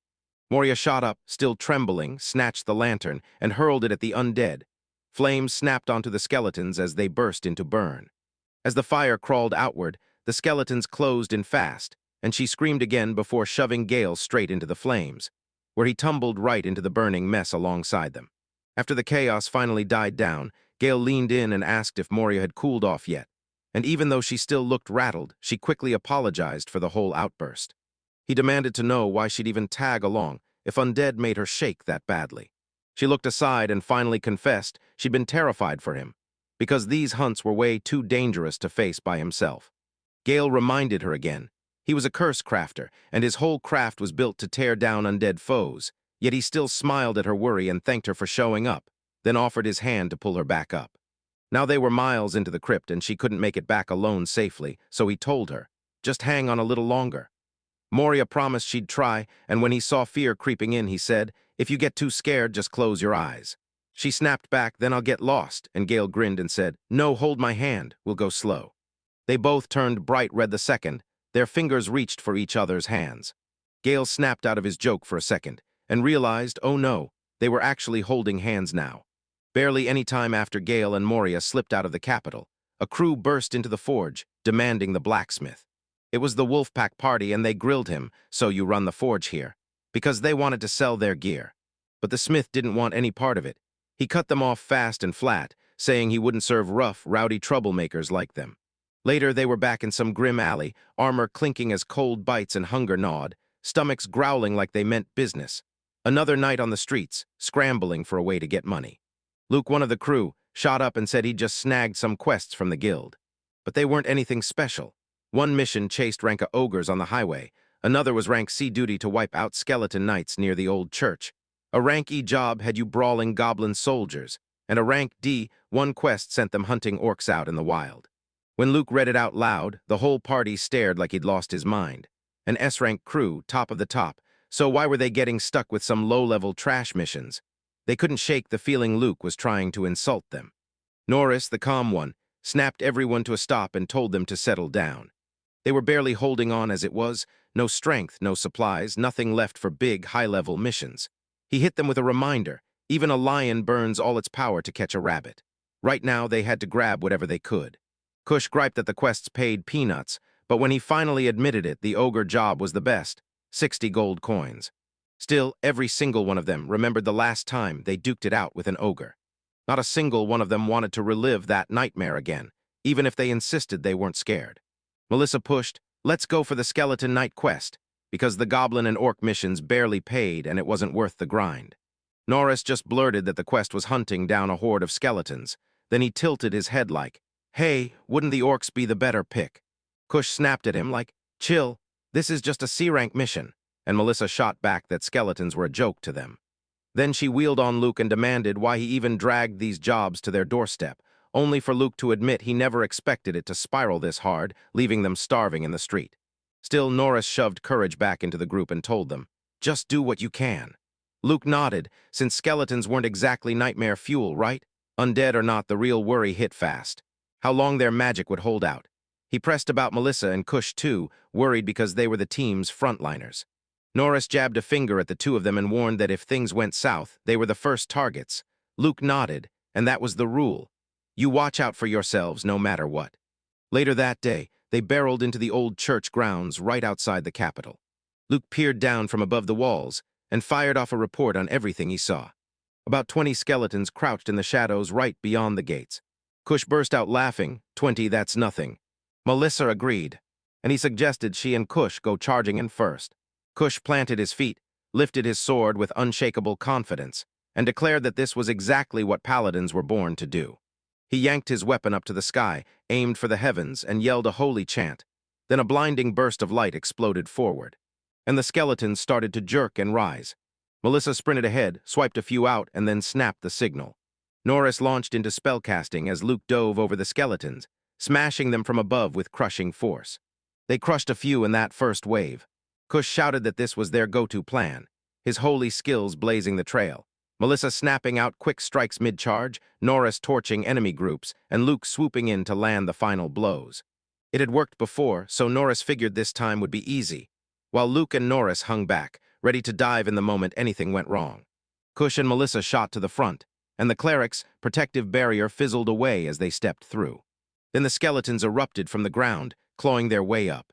Moria shot up, still trembling, snatched the lantern, and hurled it at the undead. Flames snapped onto the skeletons as they burst into burn. As the fire crawled outward, the skeletons closed in fast, and she screamed again before shoving Gale straight into the flames, where he tumbled right into the burning mess alongside them. After the chaos finally died down, Gale leaned in and asked if Moria had cooled off yet, and even though she still looked rattled, she quickly apologized for the whole outburst. He demanded to know why she'd even tag along if undead made her shake that badly. She looked aside and finally confessed she'd been terrified for him, because these hunts were way too dangerous to face by himself. Gale reminded her again. He was a curse crafter, and his whole craft was built to tear down undead foes, yet he still smiled at her worry and thanked her for showing up, then offered his hand to pull her back up. Now they were miles into the crypt and she couldn't make it back alone safely, so he told her, just hang on a little longer. Moria promised she'd try, and when he saw fear creeping in, he said, if you get too scared, just close your eyes. She snapped back, then I'll get lost, and Gale grinned and said, no, hold my hand, we'll go slow. They both turned bright red the second, their fingers reached for each other's hands. Gale snapped out of his joke for a second, and realized, oh no, they were actually holding hands now. Barely any time after Gale and Moria slipped out of the capital, a crew burst into the forge, demanding the blacksmith. It was the Wolfpack party and they grilled him, so you run the forge here, because they wanted to sell their gear. But the smith didn't want any part of it. He cut them off fast and flat, saying he wouldn't serve rough, rowdy troublemakers like them. Later, they were back in some grim alley, armor clinking as cold bites and hunger gnawed, stomachs growling like they meant business. Another night on the streets, scrambling for a way to get money. Luke, one of the crew, shot up and said he'd just snagged some quests from the guild. But they weren't anything special. One mission chased rank of ogres on the highway, another was rank C duty to wipe out skeleton knights near the old church. A rank E job had you brawling goblin soldiers, and a rank D, one quest sent them hunting orcs out in the wild. When Luke read it out loud, the whole party stared like he'd lost his mind. An S-rank crew, top of the top, so why were they getting stuck with some low-level trash missions? They couldn't shake the feeling Luke was trying to insult them. Norris, the calm one, snapped everyone to a stop and told them to settle down. They were barely holding on as it was, no strength, no supplies, nothing left for big, high-level missions. He hit them with a reminder, even a lion burns all its power to catch a rabbit. Right now, they had to grab whatever they could. Kush griped that the quests paid peanuts, but when he finally admitted it, the ogre job was the best, 60 gold coins. Still, every single one of them remembered the last time they duked it out with an ogre. Not a single one of them wanted to relive that nightmare again, even if they insisted they weren't scared. Melissa pushed, let's go for the Skeleton Knight quest, because the goblin and orc missions barely paid and it wasn't worth the grind. Norris just blurted that the quest was hunting down a horde of skeletons. Then he tilted his head like, hey, wouldn't the orcs be the better pick? Kush snapped at him like, chill, this is just a C-rank mission, and Melissa shot back that skeletons were a joke to them. Then she wheeled on Luke and demanded why he even dragged these jobs to their doorstep, only for Luke to admit he never expected it to spiral this hard, leaving them starving in the street. Still, Norris shoved courage back into the group and told them, just do what you can. Luke nodded, since skeletons weren't exactly nightmare fuel, right? Undead or not, the real worry hit fast. How long their magic would hold out. He pressed about Melissa and Kush too, worried because they were the team's frontliners. Norris jabbed a finger at the two of them and warned that if things went south, they were the first targets. Luke nodded, and that was the rule. You watch out for yourselves no matter what. Later that day, they barreled into the old church grounds right outside the capital. Luke peered down from above the walls and fired off a report on everything he saw. About 20 skeletons crouched in the shadows right beyond the gates. Kush burst out laughing, 20, that's nothing. Melissa agreed, and he suggested she and Kush go charging in first. Kush planted his feet, lifted his sword with unshakable confidence, and declared that this was exactly what paladins were born to do. He yanked his weapon up to the sky, aimed for the heavens, and yelled a holy chant. Then a blinding burst of light exploded forward, and the skeletons started to jerk and rise. Melissa sprinted ahead, swiped a few out, and then snapped the signal. Norris launched into spellcasting as Luke dove over the skeletons, smashing them from above with crushing force. They crushed a few in that first wave. Kush shouted that this was their go-to plan, his holy skills blazing the trail. Melissa snapping out quick strikes mid-charge, Norris torching enemy groups, and Luke swooping in to land the final blows. It had worked before, so Norris figured this time would be easy, while Luke and Norris hung back, ready to dive in the moment anything went wrong. Kush and Melissa shot to the front, and the cleric's protective barrier fizzled away as they stepped through. Then the skeletons erupted from the ground, clawing their way up.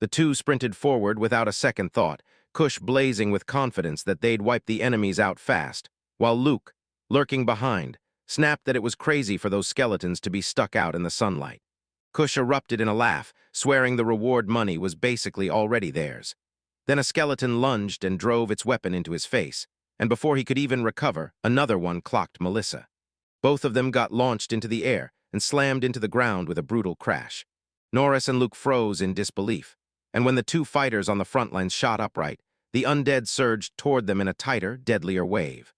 The two sprinted forward without a second thought, Kush blazing with confidence that they'd wipe the enemies out fast, while Luke, lurking behind, snapped that it was crazy for those skeletons to be stuck out in the sunlight. Kush erupted in a laugh, swearing the reward money was basically already theirs. Then a skeleton lunged and drove its weapon into his face, and before he could even recover, another one clocked Melissa. Both of them got launched into the air and slammed into the ground with a brutal crash. Norris and Luke froze in disbelief, and when the two fighters on the front lines shot upright, the undead surged toward them in a tighter, deadlier wave.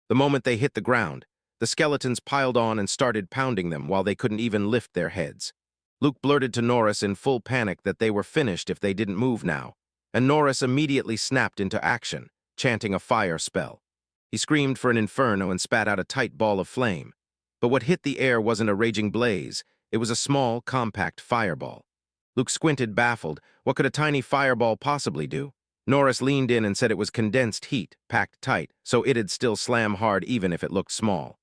The moment they hit the ground, the skeletons piled on and started pounding them while they couldn't even lift their heads. Luke blurted to Norris in full panic that they were finished if they didn't move now, and Norris immediately snapped into action, chanting a fire spell. He screamed for an inferno and spat out a tight ball of flame. But what hit the air wasn't a raging blaze, it was a small, compact fireball. Luke squinted, baffled. What could a tiny fireball possibly do? Norris leaned in and said it was condensed heat, packed tight, so it'd still slam hard even if it looked small.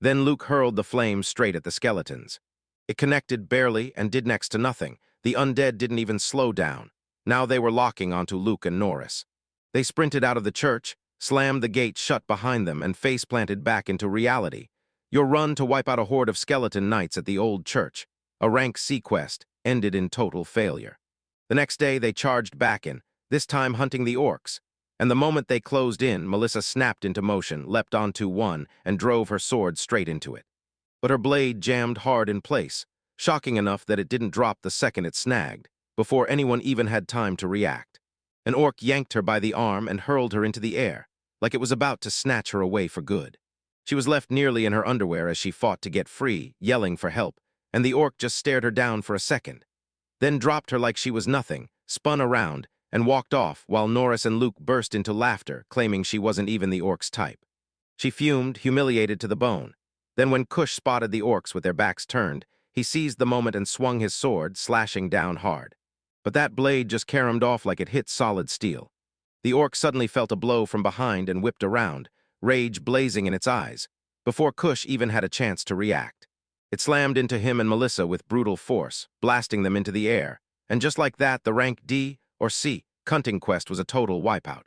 Then Luke hurled the flame straight at the skeletons. It connected barely and did next to nothing. The undead didn't even slow down. Now they were locking onto Luke and Norris. They sprinted out of the church, slammed the gate shut behind them, and face-planted back into reality. Your run to wipe out a horde of skeleton knights at the old church, a rank C quest, ended in total failure. The next day they charged back in, this time hunting the orcs, and the moment they closed in, Melissa snapped into motion, leapt onto one, and drove her sword straight into it. But her blade jammed hard in place, shocking enough that it didn't drop the second it snagged, before anyone even had time to react. An orc yanked her by the arm and hurled her into the air, like it was about to snatch her away for good. She was left nearly in her underwear as she fought to get free, yelling for help, and the orc just stared her down for a second, then dropped her like she was nothing, spun around, and walked off while Norris and Luke burst into laughter, claiming she wasn't even the orc's type. She fumed, humiliated to the bone. Then when Kush spotted the orcs with their backs turned, he seized the moment and swung his sword, slashing down hard. But that blade just caromed off like it hit solid steel. The orc suddenly felt a blow from behind and whipped around, rage blazing in its eyes, before Kush even had a chance to react. It slammed into him and Melissa with brutal force, blasting them into the air, and just like that, the rank D or C hunting quest was a total wipeout.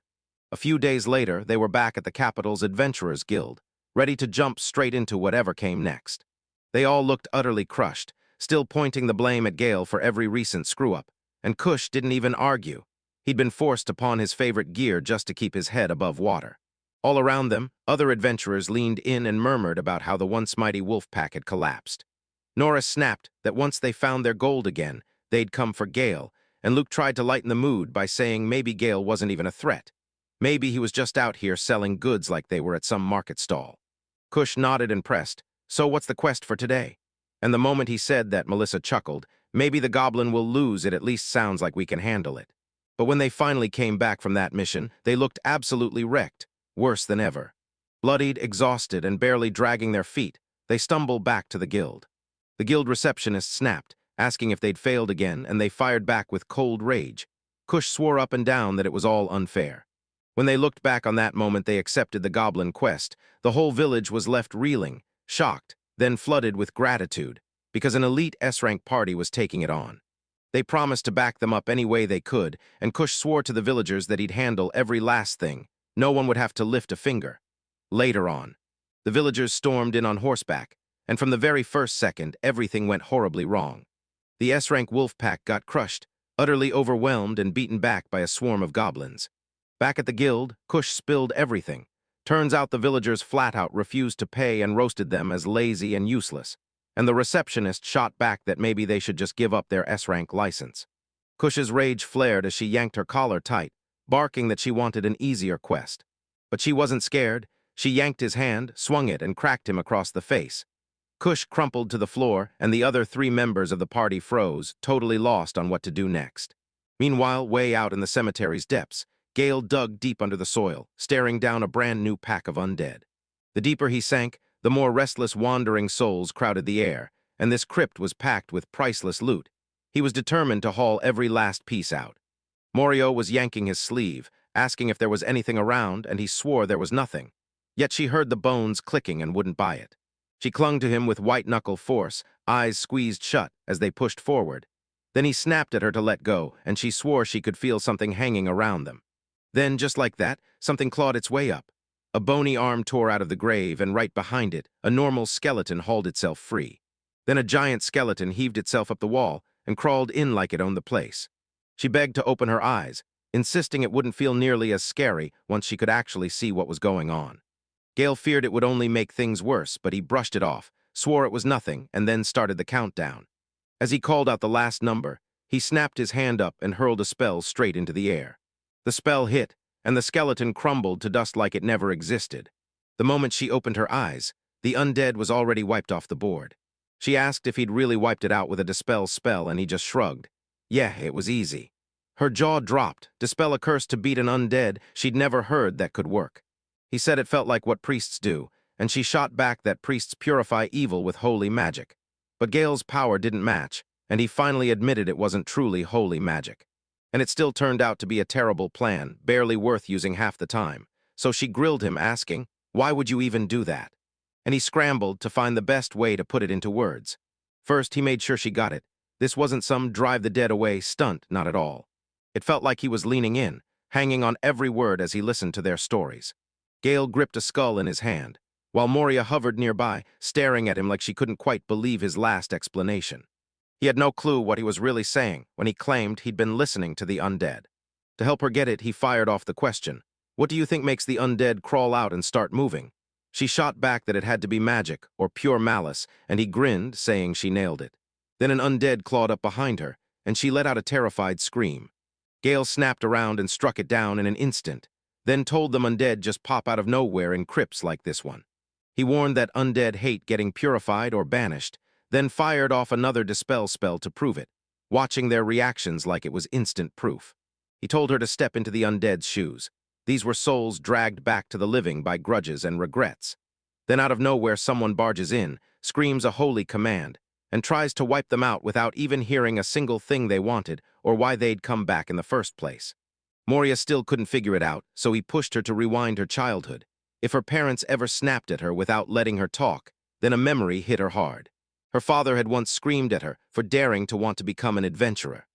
A few days later, they were back at the capital's Adventurers Guild, ready to jump straight into whatever came next. They all looked utterly crushed, still pointing the blame at Gale for every recent screw-up, and Kush didn't even argue. He'd been forced to pawn his favorite gear just to keep his head above water. All around them, other adventurers leaned in and murmured about how the once mighty wolf pack had collapsed. Norris snapped that once they found their gold again, they'd come for Gale, and Luke tried to lighten the mood by saying maybe Gale wasn't even a threat. Maybe he was just out here selling goods like they were at some market stall. Kush nodded and pressed, "So what's the quest for today?" And the moment he said that, Melissa chuckled, "Maybe the goblin will lose, it at least sounds like we can handle it." But when they finally came back from that mission, they looked absolutely wrecked, worse than ever. Bloodied, exhausted, and barely dragging their feet, they stumbled back to the guild. The guild receptionist snapped, asking if they'd failed again, and they fired back with cold rage. Kush swore up and down that it was all unfair. When they looked back on that moment they accepted the goblin quest, the whole village was left reeling, shocked, then flooded with gratitude, because an elite S-rank party was taking it on. They promised to back them up any way they could, and Kush swore to the villagers that he'd handle every last thing. No one would have to lift a finger. Later on, the villagers stormed in on horseback, and from the very first second, everything went horribly wrong. The S-rank wolf pack got crushed, utterly overwhelmed and beaten back by a swarm of goblins. Back at the guild, Kush spilled everything. Turns out the villagers flat-out refused to pay and roasted them as lazy and useless, and the receptionist shot back that maybe they should just give up their S-rank license. Kush's rage flared as she yanked her collar tight, barking that she wanted an easier quest. But she wasn't scared. She yanked his hand, swung it, and cracked him across the face. Kush crumpled to the floor, and the other 3 members of the party froze, totally lost on what to do next. Meanwhile, way out in the cemetery's depths, Gale dug deep under the soil, staring down a brand-new pack of undead. The deeper he sank, the more restless wandering souls crowded the air, and this crypt was packed with priceless loot. He was determined to haul every last piece out. Morio was yanking his sleeve, asking if there was anything around, and he swore there was nothing. Yet she heard the bones clicking and wouldn't buy it. She clung to him with white-knuckle force, eyes squeezed shut as they pushed forward. Then he snapped at her to let go, and she swore she could feel something hanging around them. Then, just like that, something clawed its way up. A bony arm tore out of the grave, and right behind it, a normal skeleton hauled itself free. Then a giant skeleton heaved itself up the wall and crawled in like it owned the place. She begged to open her eyes, insisting it wouldn't feel nearly as scary once she could actually see what was going on. Gale feared it would only make things worse, but he brushed it off, swore it was nothing, and then started the countdown. As he called out the last number, he snapped his hand up and hurled a spell straight into the air. The spell hit, and the skeleton crumbled to dust like it never existed. The moment she opened her eyes, the undead was already wiped off the board. She asked if he'd really wiped it out with a dispel spell, and he just shrugged. Yeah, it was easy. Her jaw dropped. Dispel a curse to beat an undead she'd never heard that could work. He said it felt like what priests do, and she shot back that priests purify evil with holy magic. But Gale's power didn't match, and he finally admitted it wasn't truly holy magic. And it still turned out to be a terrible plan, barely worth using half the time. So she grilled him, asking, "Why would you even do that?" And he scrambled to find the best way to put it into words. First, he made sure she got it. This wasn't some drive-the-dead-away stunt, not at all. It felt like he was leaning in, hanging on every word as he listened to their stories. Gale gripped a skull in his hand, while Moria hovered nearby, staring at him like she couldn't quite believe his last explanation. He had no clue what he was really saying when he claimed he'd been listening to the undead. To help her get it, he fired off the question, "What do you think makes the undead crawl out and start moving?" She shot back that it had to be magic or pure malice, and he grinned, saying she nailed it. Then an undead clawed up behind her, and she let out a terrified scream. Gale snapped around and struck it down in an instant, then told them undead just pop out of nowhere in crypts like this one. He warned that undead hate getting purified or banished, then fired off another dispel spell to prove it, watching their reactions like it was instant proof. He told her to step into the undead's shoes. These were souls dragged back to the living by grudges and regrets. Then out of nowhere someone barges in, screams a holy command, and tries to wipe them out without even hearing a single thing they wanted or why they'd come back in the first place. Moria still couldn't figure it out, so he pushed her to rewind her childhood. If her parents ever snapped at her without letting her talk, then a memory hit her hard. Her father had once screamed at her for daring to want to become an adventurer.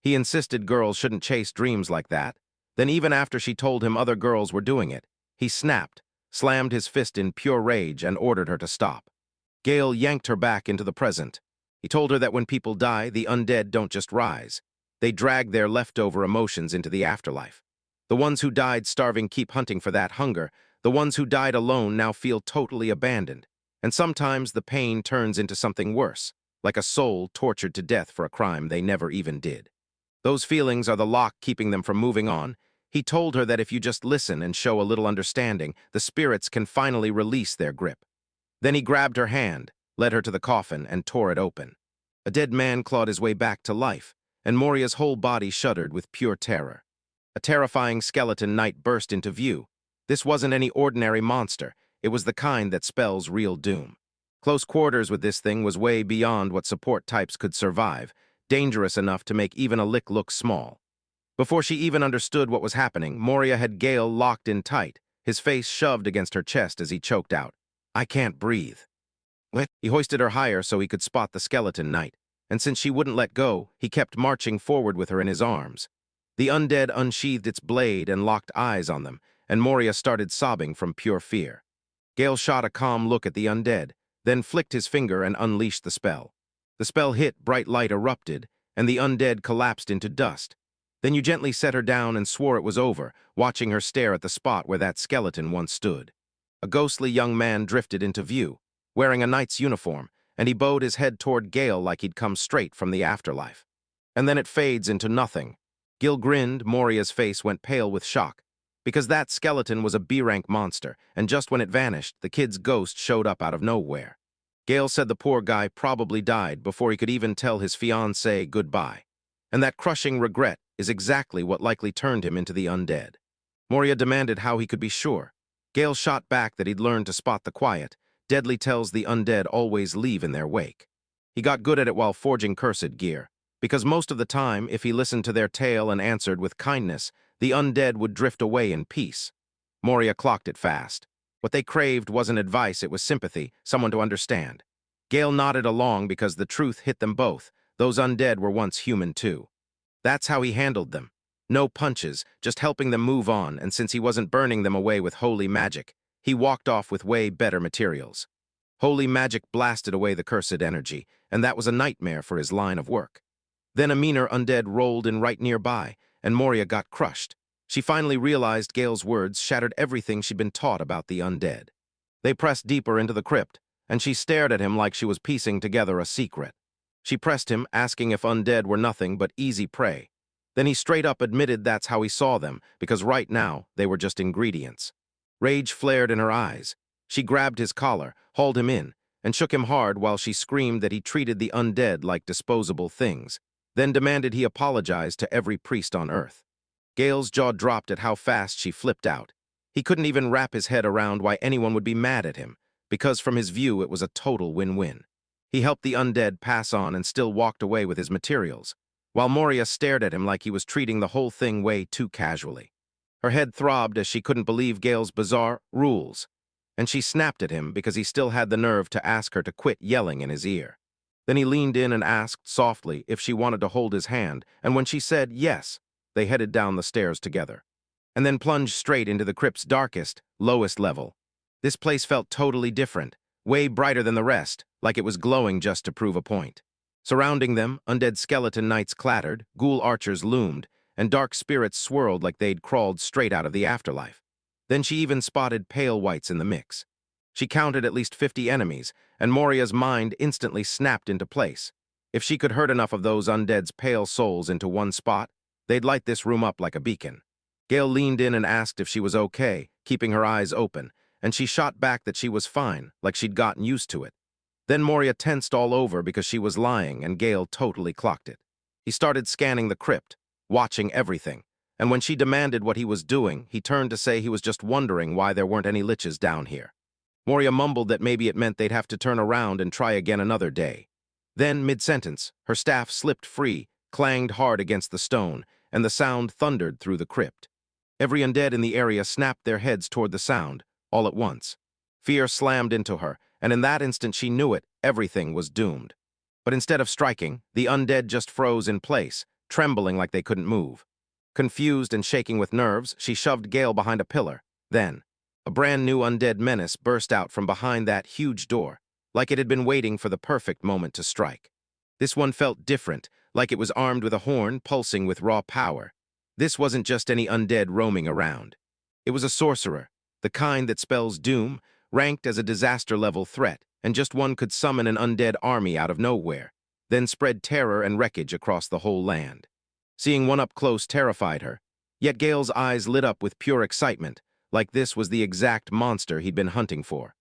He insisted girls shouldn't chase dreams like that. Then even after she told him other girls were doing it, he snapped, slammed his fist in pure rage, and ordered her to stop. Gale yanked her back into the present. He told her that when people die, the undead don't just rise. They drag their leftover emotions into the afterlife. The ones who died starving keep hunting for that hunger. The ones who died alone now feel totally abandoned. And sometimes the pain turns into something worse, like a soul tortured to death for a crime they never even did. Those feelings are the lock keeping them from moving on. He told her that if you just listen and show a little understanding, the spirits can finally release their grip. Then he grabbed her hand, led her to the coffin, and tore it open. A dead man clawed his way back to life, and Moria's whole body shuddered with pure terror. A terrifying skeleton knight burst into view. This wasn't any ordinary monster. It was the kind that spells real doom. Close quarters with this thing was way beyond what support types could survive, dangerous enough to make even a lick look small. Before she even understood what was happening, Moria had Gale locked in tight, his face shoved against her chest as he choked out, "I can't breathe." He hoisted her higher so he could spot the skeleton knight, and since she wouldn't let go, he kept marching forward with her in his arms. The undead unsheathed its blade and locked eyes on them, and Moria started sobbing from pure fear. Gale shot a calm look at the undead, then flicked his finger and unleashed the spell. The spell hit, bright light erupted, and the undead collapsed into dust. Then you gently set her down and swore it was over, watching her stare at the spot where that skeleton once stood. A ghostly young man drifted into view, wearing a knight's uniform, and he bowed his head toward Gale like he'd come straight from the afterlife. And then it fades into nothing. Gil grinned. Moria's face went pale with shock, because that skeleton was a B-rank monster, and just when it vanished, the kid's ghost showed up out of nowhere. Gale said the poor guy probably died before he could even tell his fiancée goodbye. And that crushing regret is exactly what likely turned him into the undead. Moria demanded how he could be sure. Gale shot back that he'd learned to spot the quiet, deadly tells the undead always leave in their wake. He got good at it while forging cursed gear, because most of the time, if he listened to their tale and answered with kindness, the undead would drift away in peace. Moria clocked it fast. What they craved wasn't advice, it was sympathy, someone to understand. Gale nodded along because the truth hit them both. Those undead were once human too. That's how he handled them. No punches, just helping them move on, and since he wasn't burning them away with holy magic, he walked off with way better materials. Holy magic blasted away the cursed energy, and that was a nightmare for his line of work. Then a meaner undead rolled in right nearby, and Moria got crushed. She finally realized Gale's words shattered everything she'd been taught about the undead. They pressed deeper into the crypt, and she stared at him like she was piecing together a secret. She pressed him, asking if undead were nothing but easy prey. Then he straight up admitted that's how he saw them, because right now they were just ingredients. Rage flared in her eyes. She grabbed his collar, hauled him in, and shook him hard while she screamed that he treated the undead like disposable things, then demanded he apologize to every priest on Earth. Gale's jaw dropped at how fast she flipped out. He couldn't even wrap his head around why anyone would be mad at him, because from his view it was a total win-win. He helped the undead pass on and still walked away with his materials, while Moria stared at him like he was treating the whole thing way too casually. Her head throbbed as she couldn't believe Gale's bizarre rules, and she snapped at him because he still had the nerve to ask her to quit yelling in his ear. Then he leaned in and asked softly if she wanted to hold his hand, and when she said yes, they headed down the stairs together, and then plunged straight into the crypt's darkest, lowest level. This place felt totally different, way brighter than the rest, like it was glowing just to prove a point. Surrounding them, undead skeleton knights clattered, ghoul archers loomed, and dark spirits swirled like they'd crawled straight out of the afterlife. Then she even spotted pale whites in the mix. She counted at least 50 enemies, and Moria's mind instantly snapped into place. If she could hurt enough of those undead's pale souls into one spot, they'd light this room up like a beacon. Gale leaned in and asked if she was okay, keeping her eyes open, and she shot back that she was fine, like she'd gotten used to it. Then Moria tensed all over because she was lying, and Gale totally clocked it. He started scanning the crypt, watching everything, and when she demanded what he was doing, he turned to say he was just wondering why there weren't any liches down here. Moria mumbled that maybe it meant they'd have to turn around and try again another day. Then, mid-sentence, her staff slipped free, clanged hard against the stone, and the sound thundered through the crypt. Every undead in the area snapped their heads toward the sound, all at once. Fear slammed into her, and in that instant she knew it, everything was doomed. But instead of striking, the undead just froze in place, trembling like they couldn't move. Confused and shaking with nerves, she shoved Gale behind a pillar. Then, a brand new undead menace burst out from behind that huge door, like it had been waiting for the perfect moment to strike. This one felt different, like it was armed with a horn pulsing with raw power. This wasn't just any undead roaming around. It was a sorcerer, the kind that spells doom, ranked as a disaster-level threat, and just one could summon an undead army out of nowhere, then spread terror and wreckage across the whole land. Seeing one up close terrified her, yet Gale's eyes lit up with pure excitement, like this was the exact monster he'd been hunting for.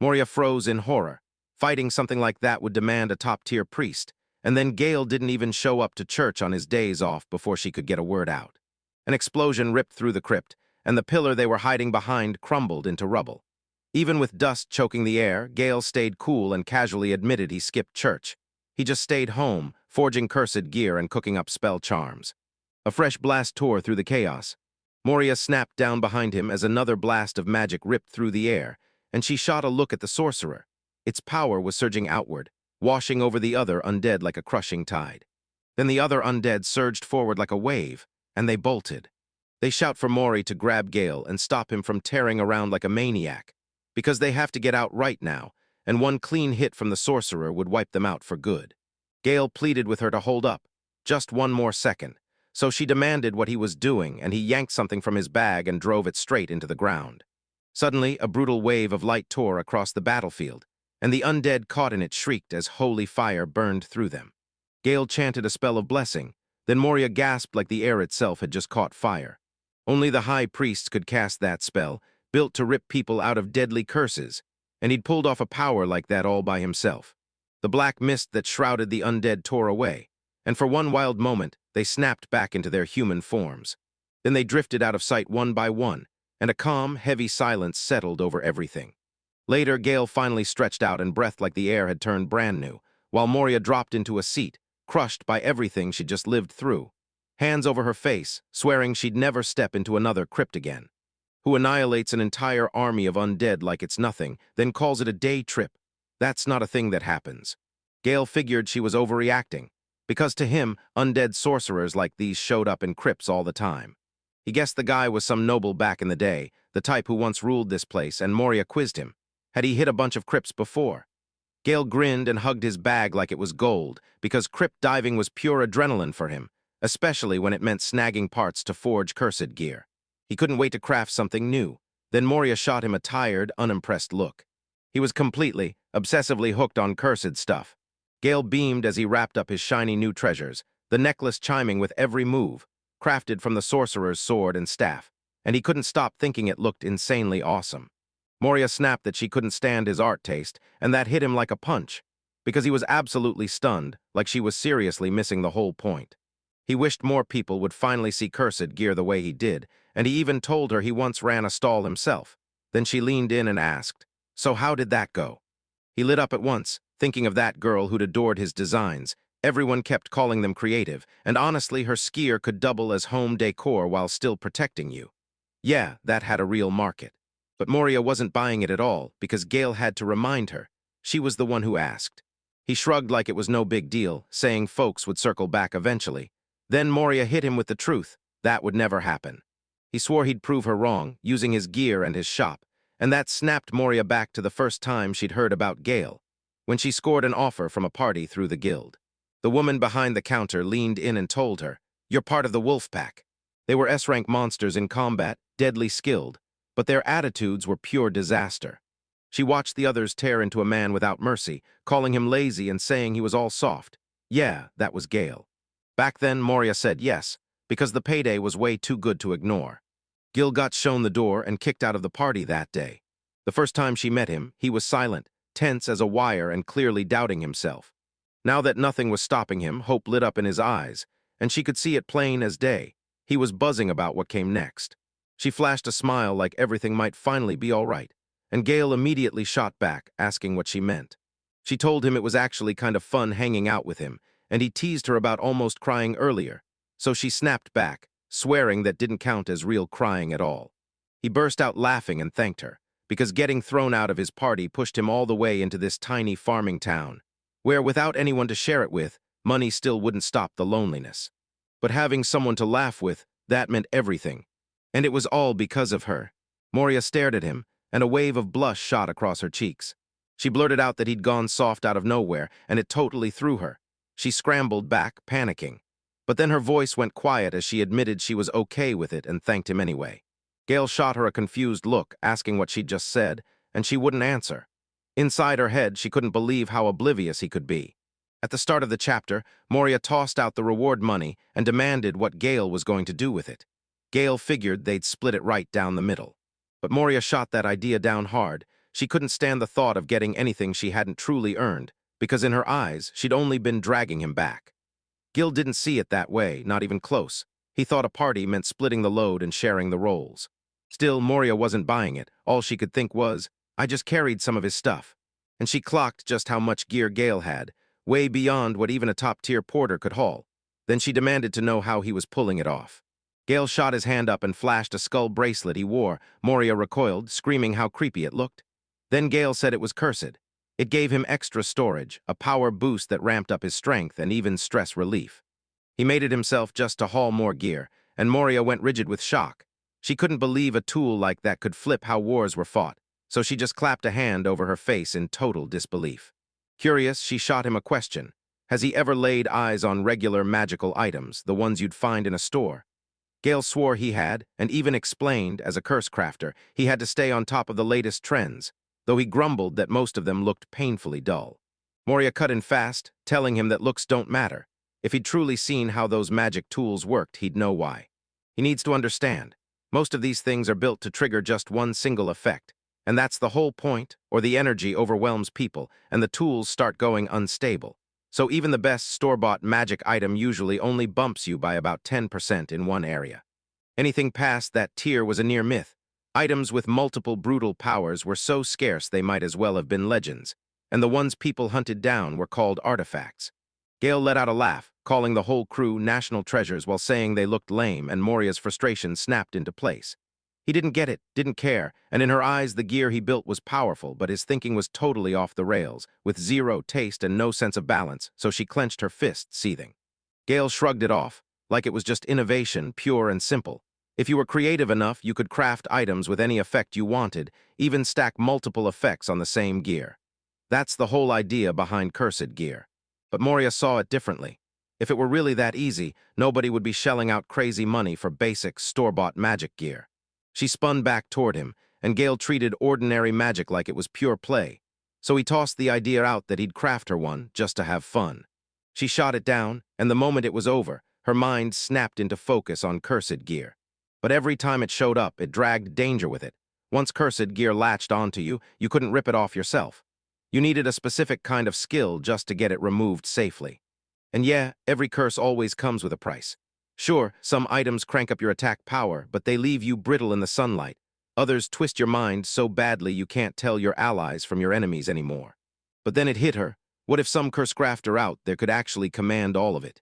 Moria froze in horror. Fighting something like that would demand a top-tier priest, and then Gale didn't even show up to church on his days off before she could get a word out. An explosion ripped through the crypt, and the pillar they were hiding behind crumbled into rubble. Even with dust choking the air, Gale stayed cool and casually admitted he skipped church. He just stayed home, forging cursed gear and cooking up spell charms. A fresh blast tore through the chaos. Moria snapped down behind him as another blast of magic ripped through the air, and she shot a look at the sorcerer. Its power was surging outward, washing over the other undead like a crushing tide. Then the other undead surged forward like a wave, and they bolted. They shout for Mori to grab Gale and stop him from tearing around like a maniac, because they have to get out right now, and one clean hit from the sorcerer would wipe them out for good. Gale pleaded with her to hold up, just one more second, so she demanded what he was doing, and he yanked something from his bag and drove it straight into the ground. Suddenly, a brutal wave of light tore across the battlefield, and the undead caught in it shrieked as holy fire burned through them. Gale chanted a spell of blessing, then Moria gasped like the air itself had just caught fire. Only the high priests could cast that spell, built to rip people out of deadly curses, and he'd pulled off a power like that all by himself. The black mist that shrouded the undead tore away, and for one wild moment, they snapped back into their human forms. Then they drifted out of sight one by one, and a calm, heavy silence settled over everything. Later, Gale finally stretched out and breathed like the air had turned brand new, while Moria dropped into a seat, crushed by everything she'd just lived through, hands over her face, swearing she'd never step into another crypt again. Who annihilates an entire army of undead like it's nothing, then calls it a day trip? That's not a thing that happens. Gale figured she was overreacting, because to him, undead sorcerers like these showed up in crypts all the time. He guessed the guy was some noble back in the day, the type who once ruled this place, and Moria quizzed him. Had he hit a bunch of crypts before? Gale grinned and hugged his bag like it was gold, because crypt diving was pure adrenaline for him, especially when it meant snagging parts to forge cursed gear. He couldn't wait to craft something new. Then Moria shot him a tired, unimpressed look. He was completely, obsessively hooked on cursed stuff. Gale beamed as he wrapped up his shiny new treasures, the necklace chiming with every move, crafted from the sorcerer's sword and staff, and he couldn't stop thinking it looked insanely awesome. Moria snapped that she couldn't stand his art taste, and that hit him like a punch, because he was absolutely stunned, like she was seriously missing the whole point. He wished more people would finally see cursed gear the way he did, and he even told her he once ran a stall himself. Then she leaned in and asked, "So how did that go?" He lit up at once, thinking of that girl who'd adored his designs. Everyone kept calling them creative, and honestly her skier could double as home decor while still protecting you. Yeah, that had a real market. But Moria wasn't buying it at all, because Gale had to remind her. She was the one who asked. He shrugged like it was no big deal, saying folks would circle back eventually. Then Moria hit him with the truth. That would never happen. He swore he'd prove her wrong, using his gear and his shop, and that snapped Moria back to the first time she'd heard about Gale, when she scored an offer from a party through the guild. The woman behind the counter leaned in and told her, "You're part of the wolf pack." They were S-rank monsters in combat, deadly skilled, but their attitudes were pure disaster. She watched the others tear into a man without mercy, calling him lazy and saying he was all soft. Yeah, that was Gale. Back then, Moria said yes, because the payday was way too good to ignore. Gil got shown the door and kicked out of the party that day. The first time she met him, he was silent, tense as a wire and clearly doubting himself. Now that nothing was stopping him, hope lit up in his eyes, and she could see it plain as day. He was buzzing about what came next. She flashed a smile like everything might finally be all right, and Gale immediately shot back, asking what she meant. She told him it was actually kind of fun hanging out with him, and he teased her about almost crying earlier, so she snapped back, swearing that didn't count as real crying at all. He burst out laughing and thanked her, because getting thrown out of his party pushed him all the way into this tiny farming town, where without anyone to share it with, money still wouldn't stop the loneliness. But having someone to laugh with, that meant everything. And it was all because of her. Moria stared at him, and a wave of blush shot across her cheeks. She blurted out that he'd gone soft out of nowhere, and it totally threw her. She scrambled back, panicking. But then her voice went quiet as she admitted she was okay with it and thanked him anyway. Gale shot her a confused look, asking what she'd just said, and she wouldn't answer. Inside her head, she couldn't believe how oblivious he could be. At the start of the chapter, Moria tossed out the reward money and demanded what Gale was going to do with it. Gale figured they'd split it right down the middle. But Moria shot that idea down hard. She couldn't stand the thought of getting anything she hadn't truly earned, because in her eyes, she'd only been dragging him back. Gil didn't see it that way, not even close. He thought a party meant splitting the load and sharing the roles. Still, Moria wasn't buying it. All she could think was, I just carried some of his stuff. And she clocked just how much gear Gale had, way beyond what even a top-tier porter could haul. Then she demanded to know how he was pulling it off. Gale shot his hand up and flashed a skull bracelet he wore. Moria recoiled, screaming how creepy it looked. Then Gale said it was cursed. It gave him extra storage, a power boost that ramped up his strength and even stress relief. He made it himself just to haul more gear, and Moria went rigid with shock. She couldn't believe a tool like that could flip how wars were fought, so she just clapped a hand over her face in total disbelief. Curious, she shot him a question. Has he ever laid eyes on regular magical items, the ones you'd find in a store? Gale swore he had, and even explained, as a curse crafter, he had to stay on top of the latest trends, though he grumbled that most of them looked painfully dull. Moria cut in fast, telling him that looks don't matter. If he'd truly seen how those magic tools worked, he'd know why. He needs to understand. Most of these things are built to trigger just one single effect, and that's the whole point, or the energy overwhelms people, and the tools start going unstable. So even the best store-bought magic item usually only bumps you by about 10% in one area. Anything past that tier was a near myth. Items with multiple brutal powers were so scarce they might as well have been legends, and the ones people hunted down were called artifacts. Gale let out a laugh, calling the whole crew national treasures while saying they looked lame, and Moria's frustration snapped into place. He didn't get it, didn't care, and in her eyes the gear he built was powerful, but his thinking was totally off the rails, with zero taste and no sense of balance, so she clenched her fist, seething. Gale shrugged it off, like it was just innovation, pure and simple. If you were creative enough, you could craft items with any effect you wanted, even stack multiple effects on the same gear. That's the whole idea behind cursed gear. But Moria saw it differently. If it were really that easy, nobody would be shelling out crazy money for basic, store-bought magic gear. She spun back toward him, and Gale treated ordinary magic like it was pure play. So he tossed the idea out that he'd craft her one just to have fun. She shot it down, and the moment it was over, her mind snapped into focus on cursed gear. But every time it showed up, it dragged danger with it. Once cursed gear latched onto you, you couldn't rip it off yourself. You needed a specific kind of skill just to get it removed safely. And yeah, every curse always comes with a price. Sure, some items crank up your attack power, but they leave you brittle in the sunlight. Others twist your mind so badly you can't tell your allies from your enemies anymore. But then it hit her. What if some curse crafter out there could actually command all of it?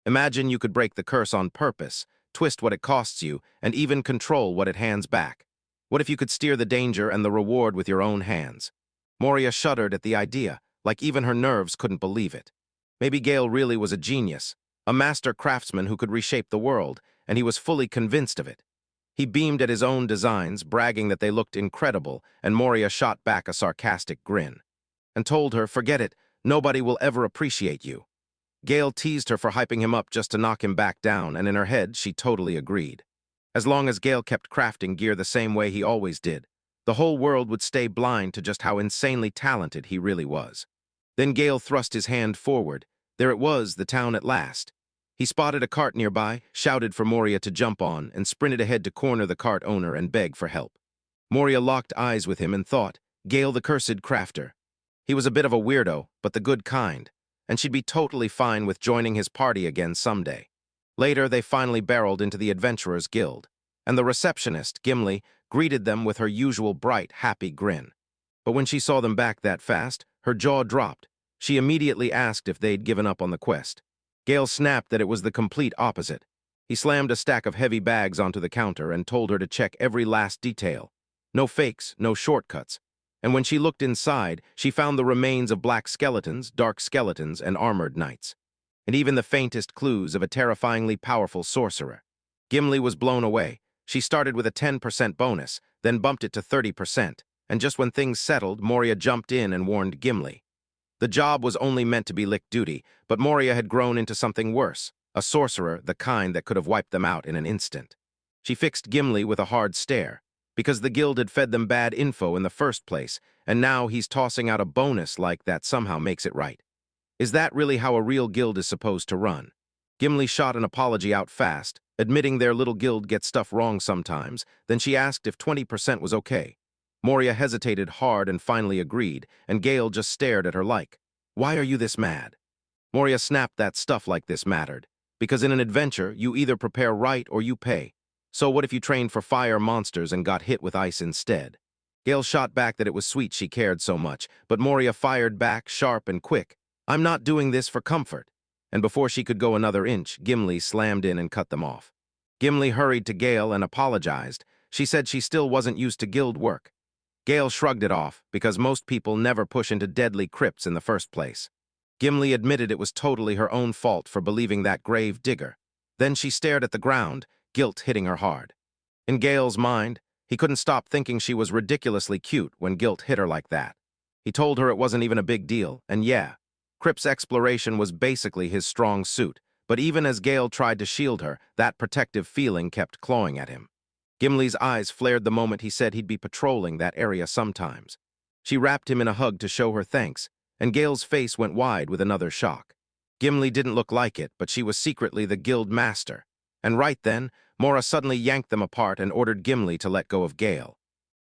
Imagine you could break the curse on purpose, twist what it costs you, and even control what it hands back. What if you could steer the danger and the reward with your own hands? Moria shuddered at the idea, like even her nerves couldn't believe it. Maybe Gale really was a genius, a master craftsman who could reshape the world, and he was fully convinced of it. He beamed at his own designs, bragging that they looked incredible, and Moria shot back a sarcastic grin. And told her, forget it, nobody will ever appreciate you. Gale teased her for hyping him up just to knock him back down, and in her head, she totally agreed. As long as Gale kept crafting gear the same way he always did, the whole world would stay blind to just how insanely talented he really was. Then Gale thrust his hand forward. There it was, the town at last. He spotted a cart nearby, shouted for Moria to jump on, and sprinted ahead to corner the cart owner and beg for help. Moria locked eyes with him and thought, Gale the cursed crafter. He was a bit of a weirdo, but the good kind, and she'd be totally fine with joining his party again someday. Later, they finally barreled into the Adventurers Guild, and the receptionist, Gimli, greeted them with her usual bright, happy grin. But when she saw them back that fast, her jaw dropped. She immediately asked if they'd given up on the quest. Gale snapped that it was the complete opposite. He slammed a stack of heavy bags onto the counter and told her to check every last detail. No fakes, no shortcuts. And when she looked inside, she found the remains of black skeletons, dark skeletons, and armored knights. And even the faintest clues of a terrifyingly powerful sorcerer. Gimli was blown away. She started with a 10% bonus, then bumped it to 30%, and just when things settled, Moria jumped in and warned Gimli. The job was only meant to be lick duty, but Moria had grown into something worse, a sorcerer, the kind that could have wiped them out in an instant. She fixed Gimli with a hard stare, because the guild had fed them bad info in the first place, and now he's tossing out a bonus like that somehow makes it right. Is that really how a real guild is supposed to run? Gimli shot an apology out fast, admitting their little guild gets stuff wrong sometimes, then she asked if 20% was okay. Moria hesitated hard and finally agreed, and Gale just stared at her like, why are you this mad? Moria snapped that stuff like this mattered, because in an adventure, you either prepare right or you pay. So what if you trained for fire monsters and got hit with ice instead? Gale shot back that it was sweet she cared so much, but Moria fired back, sharp and quick. I'm not doing this for comfort. And before she could go another inch, Gimli slammed in and cut them off. Gimli hurried to Gale and apologized. She said she still wasn't used to guild work. Gale shrugged it off, because most people never push into deadly crypts in the first place. Gimli admitted it was totally her own fault for believing that grave digger. Then she stared at the ground, guilt hitting her hard. In Gale's mind, he couldn't stop thinking she was ridiculously cute when guilt hit her like that. He told her it wasn't even a big deal, and yeah, crypts exploration was basically his strong suit, but even as Gale tried to shield her, that protective feeling kept clawing at him. Gimli's eyes flared the moment he said he'd be patrolling that area sometimes. She wrapped him in a hug to show her thanks, and Gale's face went wide with another shock. Gimli didn't look like it, but she was secretly the guild master. And right then, Moria suddenly yanked them apart and ordered Gimli to let go of Gale.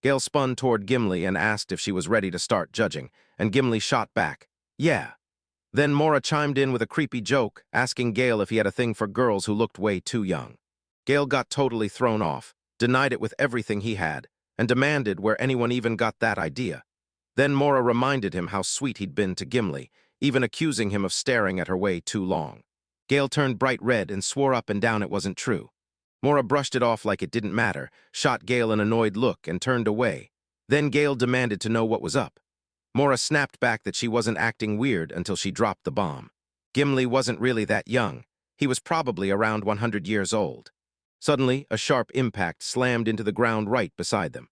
Gale spun toward Gimli and asked if she was ready to start judging, and Gimli shot back, yeah. Then Moria chimed in with a creepy joke, asking Gale if he had a thing for girls who looked way too young. Gale got totally thrown off, denied it with everything he had, and demanded where anyone even got that idea. Then Moria reminded him how sweet he'd been to Gimli, even accusing him of staring at her way too long. Gale turned bright red and swore up and down it wasn't true. Moria brushed it off like it didn't matter, shot Gale an annoyed look, and turned away. Then Gale demanded to know what was up. Moria snapped back that she wasn't acting weird until she dropped the bomb. Gimli wasn't really that young. He was probably around 100 years old. Suddenly, a sharp impact slammed into the ground right beside them.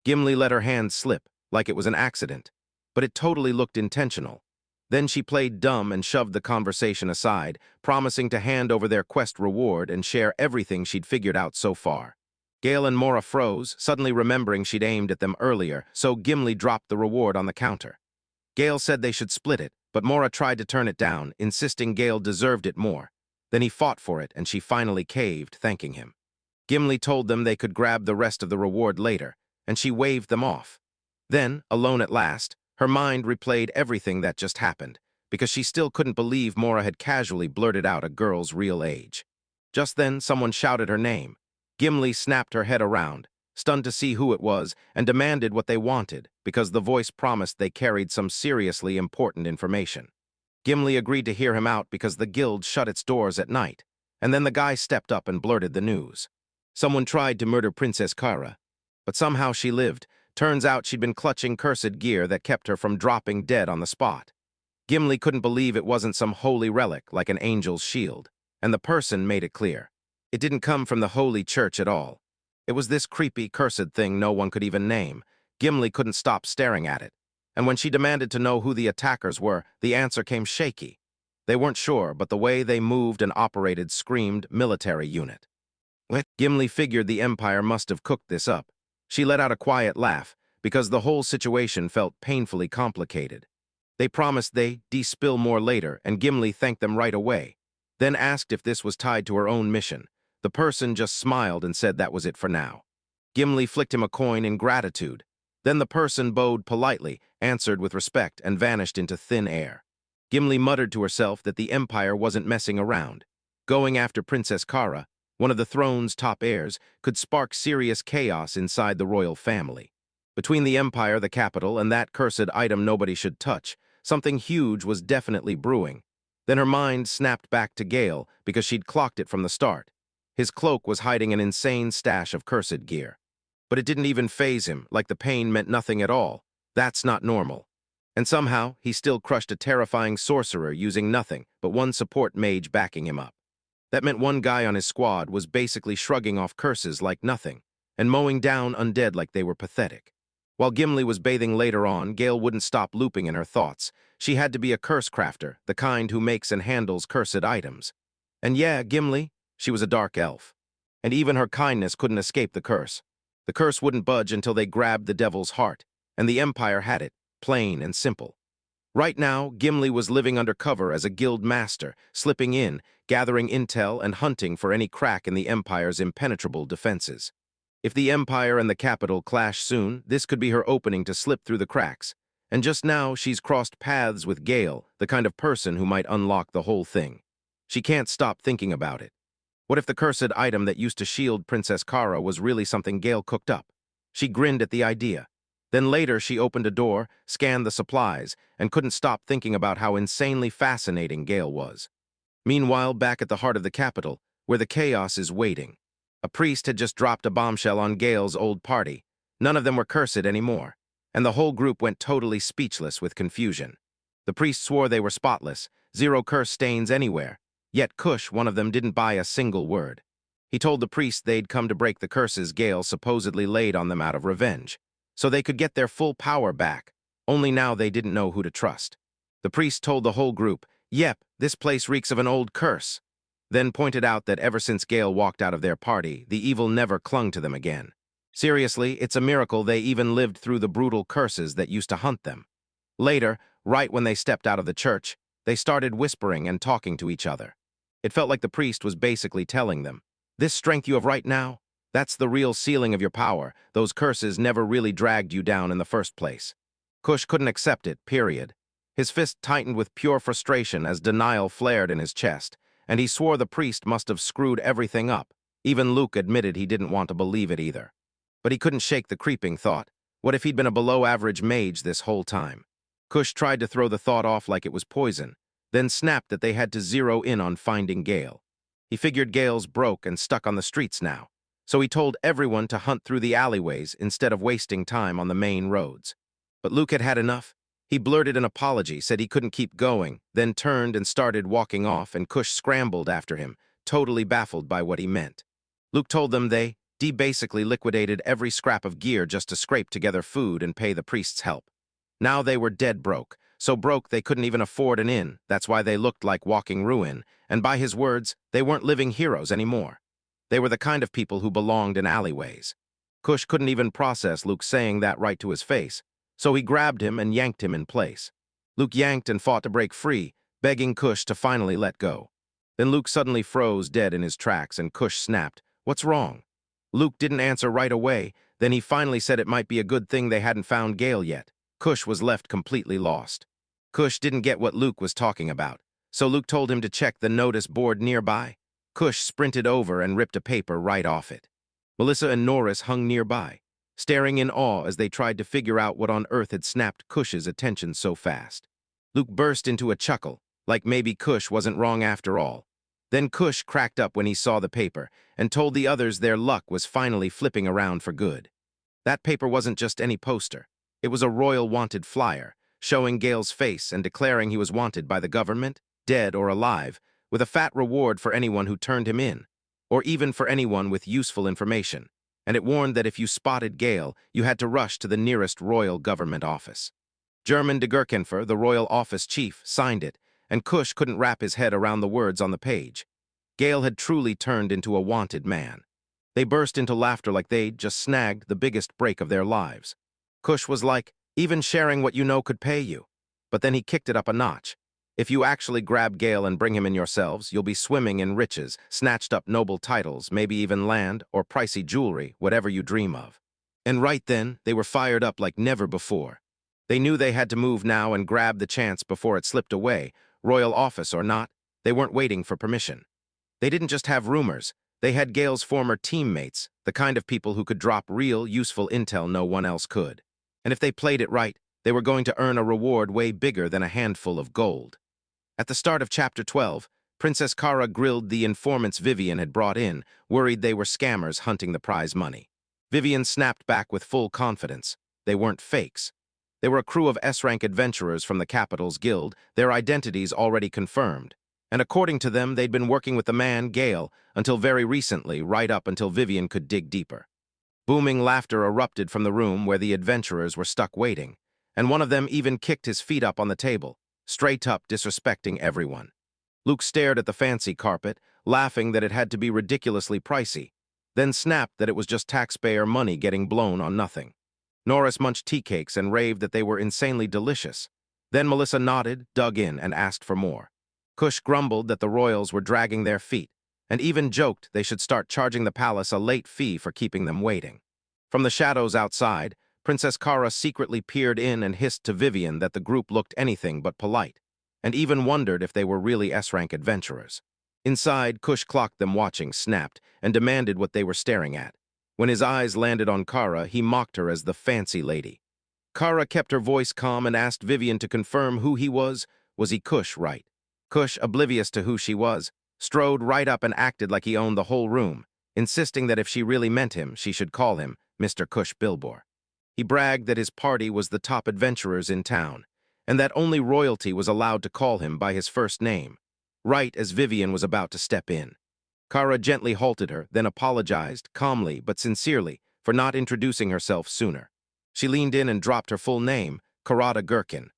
Gimli let her hand slip, like it was an accident. but it totally looked intentional. Then she played dumb and shoved the conversation aside, promising to hand over their quest reward and share everything she'd figured out so far. Gale and Mora froze, suddenly remembering she'd aimed at them earlier, so Gimli dropped the reward on the counter. Gale said they should split it, but Mora tried to turn it down, insisting Gale deserved it more. Then he fought for it, and she finally caved, thanking him. Gimli told them they could grab the rest of the reward later, and she waved them off. Then, alone at last, her mind replayed everything that just happened, because she still couldn't believe Mora had casually blurted out a girl's real age. Just then, someone shouted her name. Gimli snapped her head around, stunned to see who it was, and demanded what they wanted, because the voice promised they carried some seriously important information. Gimli agreed to hear him out because the guild shut its doors at night, and then the guy stepped up and blurted the news. Someone tried to murder Princess Kara, but somehow she lived. Turns out she'd been clutching cursed gear that kept her from dropping dead on the spot. Gimli couldn't believe it wasn't some holy relic like an angel's shield, and the person made it clear. It didn't come from the holy church at all. It was this creepy, cursed thing no one could even name. Gimli couldn't stop staring at it, and when she demanded to know who the attackers were, the answer came shaky. They weren't sure, but the way they moved and operated screamed military unit. Gimli figured the Empire must have cooked this up. She let out a quiet laugh, because the whole situation felt painfully complicated. They promised they'd de-spill more later, and Gimli thanked them right away, then asked if this was tied to her own mission. The person just smiled and said that was it for now. Gimli flicked him a coin in gratitude. Then the person bowed politely, answered with respect, and vanished into thin air. Gimli muttered to herself that the Empire wasn't messing around. Going after Princess Kara, one of the throne's top heirs, could spark serious chaos inside the royal family. Between the Empire, the capital, and that cursed item nobody should touch, something huge was definitely brewing. Then her mind snapped back to Gale, because she'd clocked it from the start. His cloak was hiding an insane stash of cursed gear. But it didn't even faze him, like the pain meant nothing at all. That's not normal. And somehow, he still crushed a terrifying sorcerer using nothing but one support mage backing him up. That meant one guy on his squad was basically shrugging off curses like nothing, and mowing down undead like they were pathetic. While Gimli was bathing later on, Gale wouldn't stop looping in her thoughts. She had to be a curse crafter, the kind who makes and handles cursed items. And yeah, Gimli, she was a dark elf. And even her kindness couldn't escape the curse. The curse wouldn't budge until they grabbed the devil's heart, and the Empire had it, plain and simple. Right now, Gimli was living undercover as a guild master, slipping in, gathering intel, and hunting for any crack in the Empire's impenetrable defenses. If the Empire and the capital clash soon, this could be her opening to slip through the cracks. And just now, she's crossed paths with Gale, the kind of person who might unlock the whole thing. She can't stop thinking about it. What if the cursed item that used to shield Princess Kara was really something Gale cooked up? She grinned at the idea. Then later, she opened a door, scanned the supplies, and couldn't stop thinking about how insanely fascinating Gale was. Meanwhile, back at the heart of the capital, where the chaos is waiting, a priest had just dropped a bombshell on Gale's old party. None of them were cursed anymore, and the whole group went totally speechless with confusion. The priest swore they were spotless, zero curse stains anywhere, yet Kush, one of them, didn't buy a single word. He told the priest they'd come to break the curses Gale supposedly laid on them out of revenge, so they could get their full power back, only now they didn't know who to trust. The priest told the whole group, "Yep, this place reeks of an old curse," then pointed out that ever since Gale walked out of their party, the evil never clung to them again. Seriously, it's a miracle they even lived through the brutal curses that used to hunt them. Later, right when they stepped out of the church, they started whispering and talking to each other. It felt like the priest was basically telling them, "This strength you have right now, that's the real ceiling of your power. Those curses never really dragged you down in the first place." Kush couldn't accept it, period. His fist tightened with pure frustration as denial flared in his chest, and he swore the priest must have screwed everything up. Even Luke admitted he didn't want to believe it either. But he couldn't shake the creeping thought. What if he'd been a below-average mage this whole time? Kush tried to throw the thought off like it was poison, then snapped that they had to zero in on finding Gale. He figured Gale's broke and stuck on the streets now, so he told everyone to hunt through the alleyways instead of wasting time on the main roads. But Luke had had enough. He blurted an apology, said he couldn't keep going, then turned and started walking off, and Kush scrambled after him, totally baffled by what he meant. Luke told them they basically liquidated every scrap of gear just to scrape together food and pay the priest's help. Now they were dead broke, so broke they couldn't even afford an inn. That's why they looked like walking ruin, and by his words, they weren't living heroes anymore. They were the kind of people who belonged in alleyways. Kush couldn't even process Luke saying that right to his face, so he grabbed him and yanked him in place. Luke yanked and fought to break free, begging Kush to finally let go. Then Luke suddenly froze dead in his tracks and Kush snapped, "What's wrong?" Luke didn't answer right away, then he finally said it might be a good thing they hadn't found Gale yet. Kush was left completely lost. Kush didn't get what Luke was talking about, so Luke told him to check the notice board nearby. Kush sprinted over and ripped a paper right off it. Melissa and Norris hung nearby, staring in awe as they tried to figure out what on earth had snapped Kush's attention so fast. Luke burst into a chuckle, like maybe Kush wasn't wrong after all. Then Kush cracked up when he saw the paper and told the others their luck was finally flipping around for good. That paper wasn't just any poster. It was a royal wanted flyer, showing Gale's face and declaring he was wanted by the government, dead or alive, with a fat reward for anyone who turned him in, or even for anyone with useful information, and it warned that if you spotted Gale, you had to rush to the nearest royal government office. German de Gerkenfer, the royal office chief, signed it, and Kush couldn't wrap his head around the words on the page. Gale had truly turned into a wanted man. They burst into laughter like they'd just snagged the biggest break of their lives. Kush was like, "Even sharing what you know could pay you." But then he kicked it up a notch. "If you actually grab Gale and bring him in yourselves, you'll be swimming in riches, snatched up noble titles, maybe even land or pricey jewelry, whatever you dream of." And right then, they were fired up like never before. They knew they had to move now and grab the chance before it slipped away, royal office or not. They weren't waiting for permission. They didn't just have rumors. They had Gale's former teammates, the kind of people who could drop real, useful intel no one else could. And if they played it right, they were going to earn a reward way bigger than a handful of gold. At the start of Chapter 12, Princess Kara grilled the informants Vivian had brought in, worried they were scammers hunting the prize money. Vivian snapped back with full confidence. They weren't fakes. They were a crew of S-rank adventurers from the capital's guild, their identities already confirmed. And according to them, they'd been working with the man, Gale, until very recently, right up until Vivian could dig deeper. Booming laughter erupted from the room where the adventurers were stuck waiting, and one of them even kicked his feet up on the table, straight up disrespecting everyone. Luke stared at the fancy carpet, laughing that it had to be ridiculously pricey, then snapped that it was just taxpayer money getting blown on nothing. Norris munched tea cakes and raved that they were insanely delicious. Then Melissa nodded, dug in, and asked for more. Kush grumbled that the royals were dragging their feet, and even joked they should start charging the palace a late fee for keeping them waiting. From the shadows outside, Princess Kara secretly peered in and hissed to Vivian that the group looked anything but polite, and even wondered if they were really S-rank adventurers. Inside, Kush clocked them watching, snapped, and demanded what they were staring at. When his eyes landed on Kara, he mocked her as the fancy lady. Kara kept her voice calm and asked Vivian to confirm who he was. Was he Kush, right? Kush, oblivious to who she was, strode right up and acted like he owned the whole room, insisting that if she really meant him, she should call him Mr. Kush Bilbor. He bragged that his party was the top adventurers in town, and that only royalty was allowed to call him by his first name, right as Vivian was about to step in. Kara gently halted her, then apologized, calmly but sincerely, for not introducing herself sooner. She leaned in and dropped her full name, Karada Gherkin.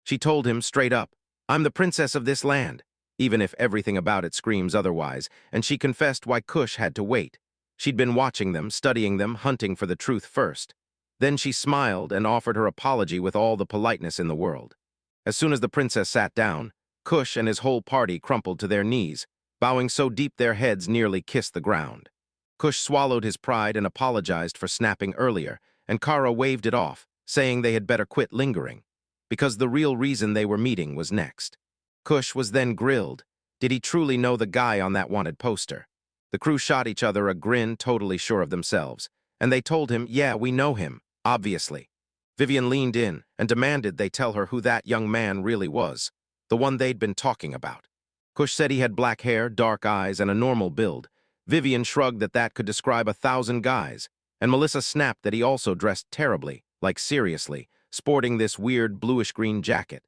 She told him straight up, "I'm the princess of this land," even if everything about it screams otherwise, and she confessed why Kush had to wait. She'd been watching them, studying them, hunting for the truth first. Then she smiled and offered her apology with all the politeness in the world. As soon as the princess sat down, Kush and his whole party crumpled to their knees, bowing so deep their heads nearly kissed the ground. Kush swallowed his pride and apologized for snapping earlier, and Kara waved it off, saying they had better quit lingering, because the real reason they were meeting was next. Kush was then grilled. Did he truly know the guy on that wanted poster? The crew shot each other a grin, totally sure of themselves, and they told him, "Yeah, we know him, obviously." Vivian leaned in and demanded they tell her who that young man really was, the one they'd been talking about. Kush said he had black hair, dark eyes, and a normal build. Vivian shrugged that could describe 1,000 guys, and Melissa snapped that he also dressed terribly, like seriously, sporting this weird bluish-green jacket.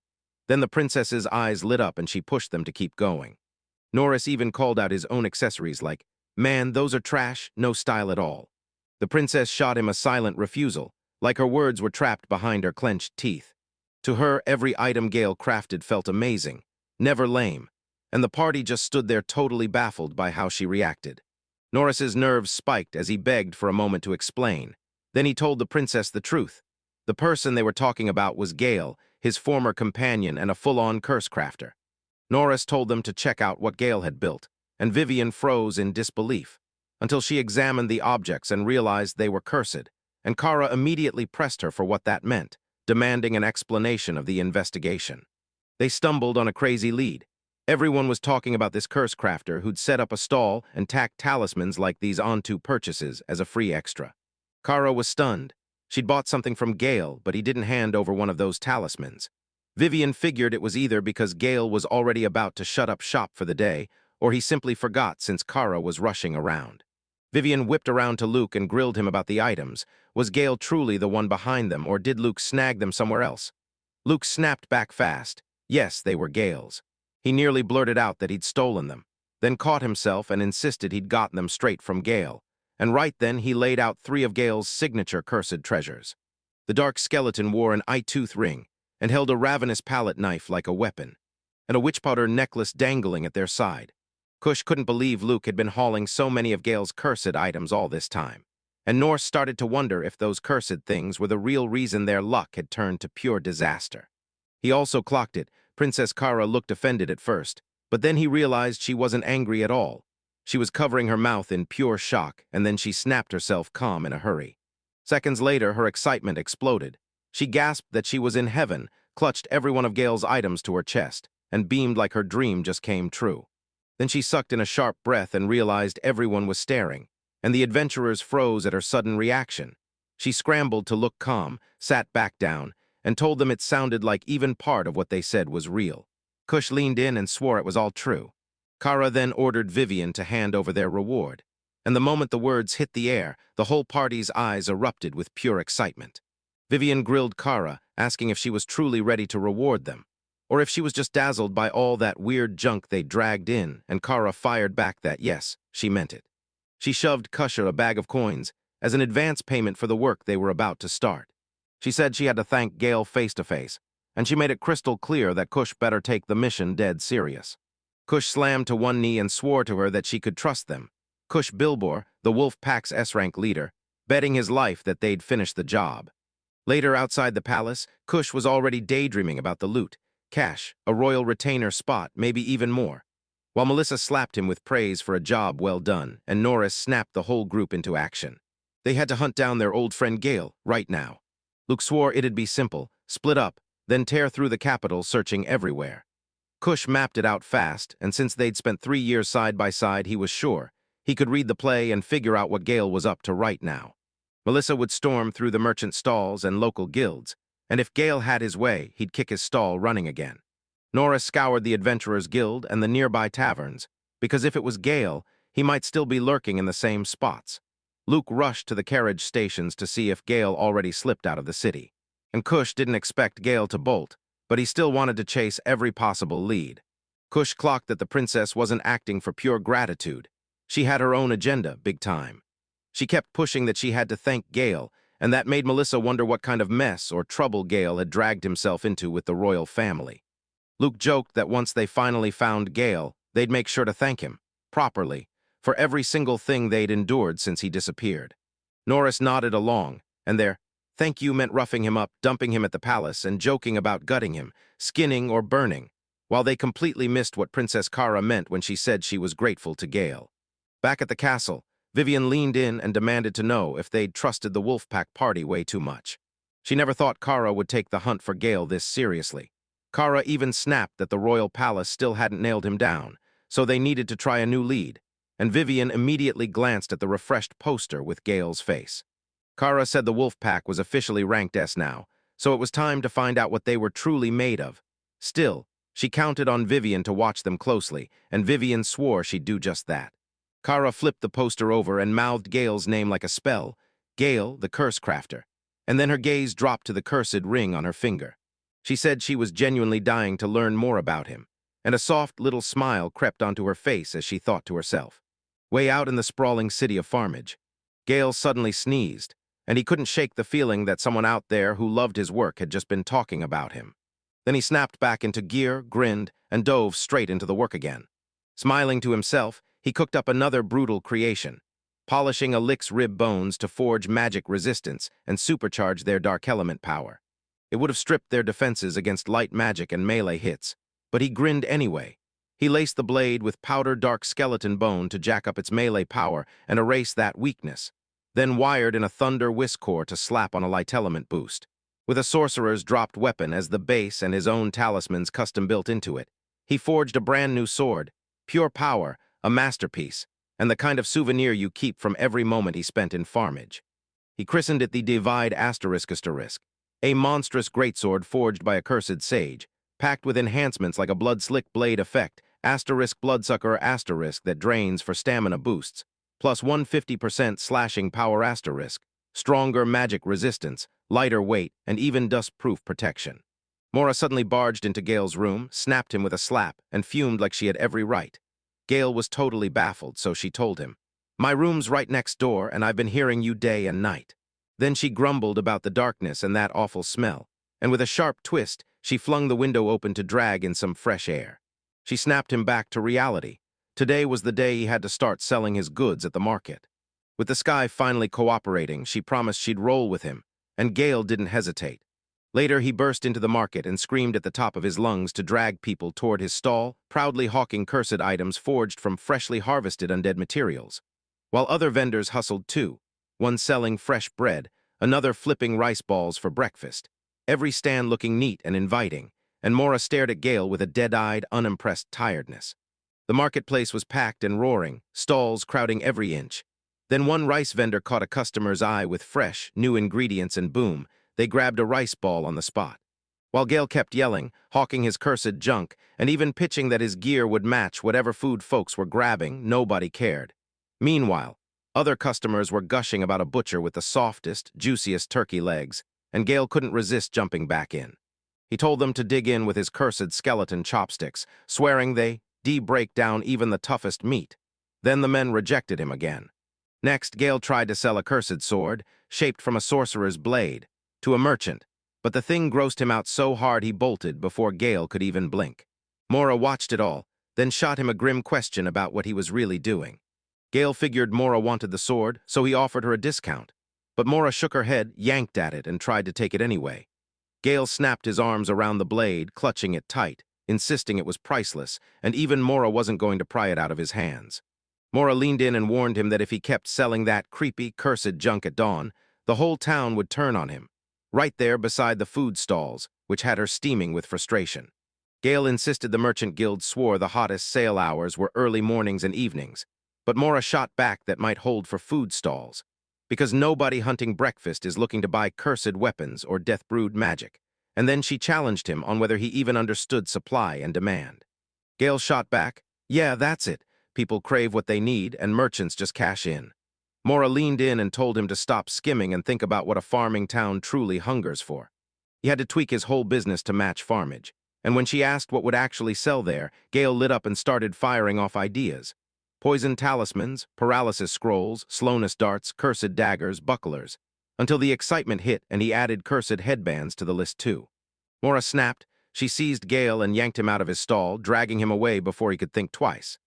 Then the princess's eyes lit up and she pushed them to keep going. Norris even called out his own accessories like, "Man, those are trash, no style at all." The princess shot him a silent refusal, like her words were trapped behind her clenched teeth. To her, every item Gale crafted felt amazing, never lame, and the party just stood there totally baffled by how she reacted. Norris's nerves spiked as he begged for a moment to explain. Then he told the princess the truth. The person they were talking about was Gale, his former companion and a full-on curse crafter. Norris told them to check out what Gale had built, and Vivian froze in disbelief, until she examined the objects and realized they were cursed, and Kara immediately pressed her for what that meant, demanding an explanation of the investigation. They stumbled on a crazy lead. Everyone was talking about this curse crafter who'd set up a stall and tacked talismans like these onto purchases as a free extra. Kara was stunned. She'd bought something from Gale, but he didn't hand over one of those talismans. Vivian figured it was either because Gale was already about to shut up shop for the day, or he simply forgot since Kara was rushing around. Vivian whipped around to Luke and grilled him about the items. Was Gale truly the one behind them, or did Luke snag them somewhere else? Luke snapped back fast. Yes, they were Gale's. He nearly blurted out that he'd stolen them, then caught himself and insisted he'd gotten them straight from Gale. And right then he laid out 3 of Gale's signature cursed treasures. The dark skeleton wore an eye-tooth ring and held a ravenous palette knife like a weapon, and a witch powder necklace dangling at their side. Kush couldn't believe Luke had been hauling so many of Gale's cursed items all this time, and Norse started to wonder if those cursed things were the real reason their luck had turned to pure disaster. He also clocked it. Princess Kara looked offended at first, but then he realized she wasn't angry at all. She was covering her mouth in pure shock, and then she snapped herself calm in a hurry. Seconds later, her excitement exploded. She gasped that she was in heaven, clutched every one of Gale's items to her chest, and beamed like her dream just came true. Then she sucked in a sharp breath and realized everyone was staring, and the adventurers froze at her sudden reaction. She scrambled to look calm, sat back down, and told them it sounded like even part of what they said was real. Kush leaned in and swore it was all true. Kara then ordered Vivian to hand over their reward, and the moment the words hit the air, the whole party's eyes erupted with pure excitement. Vivian grilled Kara, asking if she was truly ready to reward them, or if she was just dazzled by all that weird junk they dragged in, and Kara fired back that yes, she meant it. She shoved Kusher a bag of coins as an advance payment for the work they were about to start. She said she had to thank Gale face-to-face, and she made it crystal clear that Kush better take the mission dead serious. Kush slammed to one knee and swore to her that she could trust them. Kush Bilbor, the Wolf Pack's S-rank leader, betting his life that they'd finish the job. Later, outside the palace, Kush was already daydreaming about the loot, cash, a royal retainer spot, maybe even more, while Melissa slapped him with praise for a job well done, and Norris snapped the whole group into action. They had to hunt down their old friend Gale, right now. Luke swore it'd be simple, split up, then tear through the capital searching everywhere. Kush mapped it out fast, and since they'd spent 3 years side by side, he was sure he could read the play and figure out what Gale was up to right now. Melissa would storm through the merchant stalls and local guilds, and if Gale had his way, he'd kick his stall running again. Norris scoured the Adventurers Guild and the nearby taverns, because if it was Gale, he might still be lurking in the same spots. Luke rushed to the carriage stations to see if Gale already slipped out of the city. And Kush didn't expect Gale to bolt, but he still wanted to chase every possible lead. Kush clocked that the princess wasn't acting for pure gratitude. She had her own agenda, big time. She kept pushing that she had to thank Gale, and that made Melissa wonder what kind of mess or trouble Gale had dragged himself into with the royal family. Luke joked that once they finally found Gale, they'd make sure to thank him, properly, for every single thing they'd endured since he disappeared. Norris nodded along, and their thank you meant roughing him up, dumping him at the palace, and joking about gutting him, skinning or burning, while they completely missed what Princess Kara meant when she said she was grateful to Gale. Back at the castle, Vivian leaned in and demanded to know if they'd trusted the Wolfpack party way too much. She never thought Kara would take the hunt for Gale this seriously. Kara even snapped that the royal palace still hadn't nailed him down, so they needed to try a new lead, and Vivian immediately glanced at the refreshed poster with Gale's face. Kara said the Wolfpack was officially ranked S now, so it was time to find out what they were truly made of. Still, she counted on Vivian to watch them closely, and Vivian swore she'd do just that. Kara flipped the poster over and mouthed Gale's name like a spell, Gale, the curse crafter, and then her gaze dropped to the cursed ring on her finger. She said she was genuinely dying to learn more about him, and a soft little smile crept onto her face as she thought to herself. Way out in the sprawling city of Farmage, Gale suddenly sneezed, and he couldn't shake the feeling that someone out there who loved his work had just been talking about him. Then he snapped back into gear, grinned, and dove straight into the work again. Smiling to himself, he cooked up another brutal creation, polishing Alik's rib bones to forge magic resistance and supercharge their dark element power. It would have stripped their defenses against light magic and melee hits, but he grinned anyway. He laced the blade with powdered dark skeleton bone to jack up its melee power and erase that weakness, then wired in a thunder whisk core to slap on a light element boost. With a sorcerer's dropped weapon as the base and his own talismans custom-built into it, he forged a brand new sword, pure power, a masterpiece, and the kind of souvenir you keep from every moment he spent in farmage. He christened it the Divide Asterisk, a monstrous greatsword forged by a cursed sage, packed with enhancements like a blood-slick blade effect, bloodsucker that drains for stamina boosts, plus 150% slashing power stronger magic resistance, lighter weight, and even dust-proof protection. Mora suddenly barged into Gale's room, snapped him with a slap, and fumed like she had every right. Gale was totally baffled, so she told him, "My room's right next door, and I've been hearing you day and night." Then she grumbled about the darkness and that awful smell, and with a sharp twist, she flung the window open to drag in some fresh air. She snapped him back to reality. Today was the day he had to start selling his goods at the market. With the sky finally cooperating, she promised she'd roll with him, and Gale didn't hesitate. Later, he burst into the market and screamed at the top of his lungs to drag people toward his stall, proudly hawking cursed items forged from freshly harvested undead materials. While other vendors hustled too, one selling fresh bread, another flipping rice balls for breakfast, every stand looking neat and inviting, and Mora stared at Gale with a dead-eyed, unimpressed tiredness. The marketplace was packed and roaring, stalls crowding every inch. Then one rice vendor caught a customer's eye with fresh, new ingredients and boom, they grabbed a rice ball on the spot. While Gale kept yelling, hawking his cursed junk, and even pitching that his gear would match whatever food folks were grabbing, nobody cared. Meanwhile, other customers were gushing about a butcher with the softest, juiciest turkey legs, and Gale couldn't resist jumping back in. He told them to dig in with his cursed skeleton chopsticks, swearing they break down even the toughest meat. Then the men rejected him again. Next, Gale tried to sell a cursed sword, shaped from a sorcerer's blade, to a merchant, but the thing grossed him out so hard he bolted before Gale could even blink. Mora watched it all, then shot him a grim question about what he was really doing. Gale figured Mora wanted the sword, so he offered her a discount, but Mora shook her head, yanked at it, and tried to take it anyway. Gale snapped his arms around the blade, clutching it tight, insisting it was priceless, and even Mora wasn't going to pry it out of his hands. Mora leaned in and warned him that if he kept selling that creepy, cursed junk at dawn, the whole town would turn on him, right there beside the food stalls, which had her steaming with frustration. Gale insisted the Merchant Guild swore the hottest sale hours were early mornings and evenings, but Mora shot back that might hold for food stalls, because nobody hunting breakfast is looking to buy cursed weapons or death-brewed magic, and then she challenged him on whether he even understood supply and demand. Gale shot back, "Yeah, that's it. People crave what they need, and merchants just cash in." Mora leaned in and told him to stop skimming and think about what a farming town truly hungers for. He had to tweak his whole business to match farmage, and when she asked what would actually sell there, Gale lit up and started firing off ideas. Poison talismans, paralysis scrolls, slowness darts, cursed daggers, bucklers, until the excitement hit and he added cursed headbands to the list too. Mora snapped, she seized Gale and yanked him out of his stall, dragging him away before he could think twice.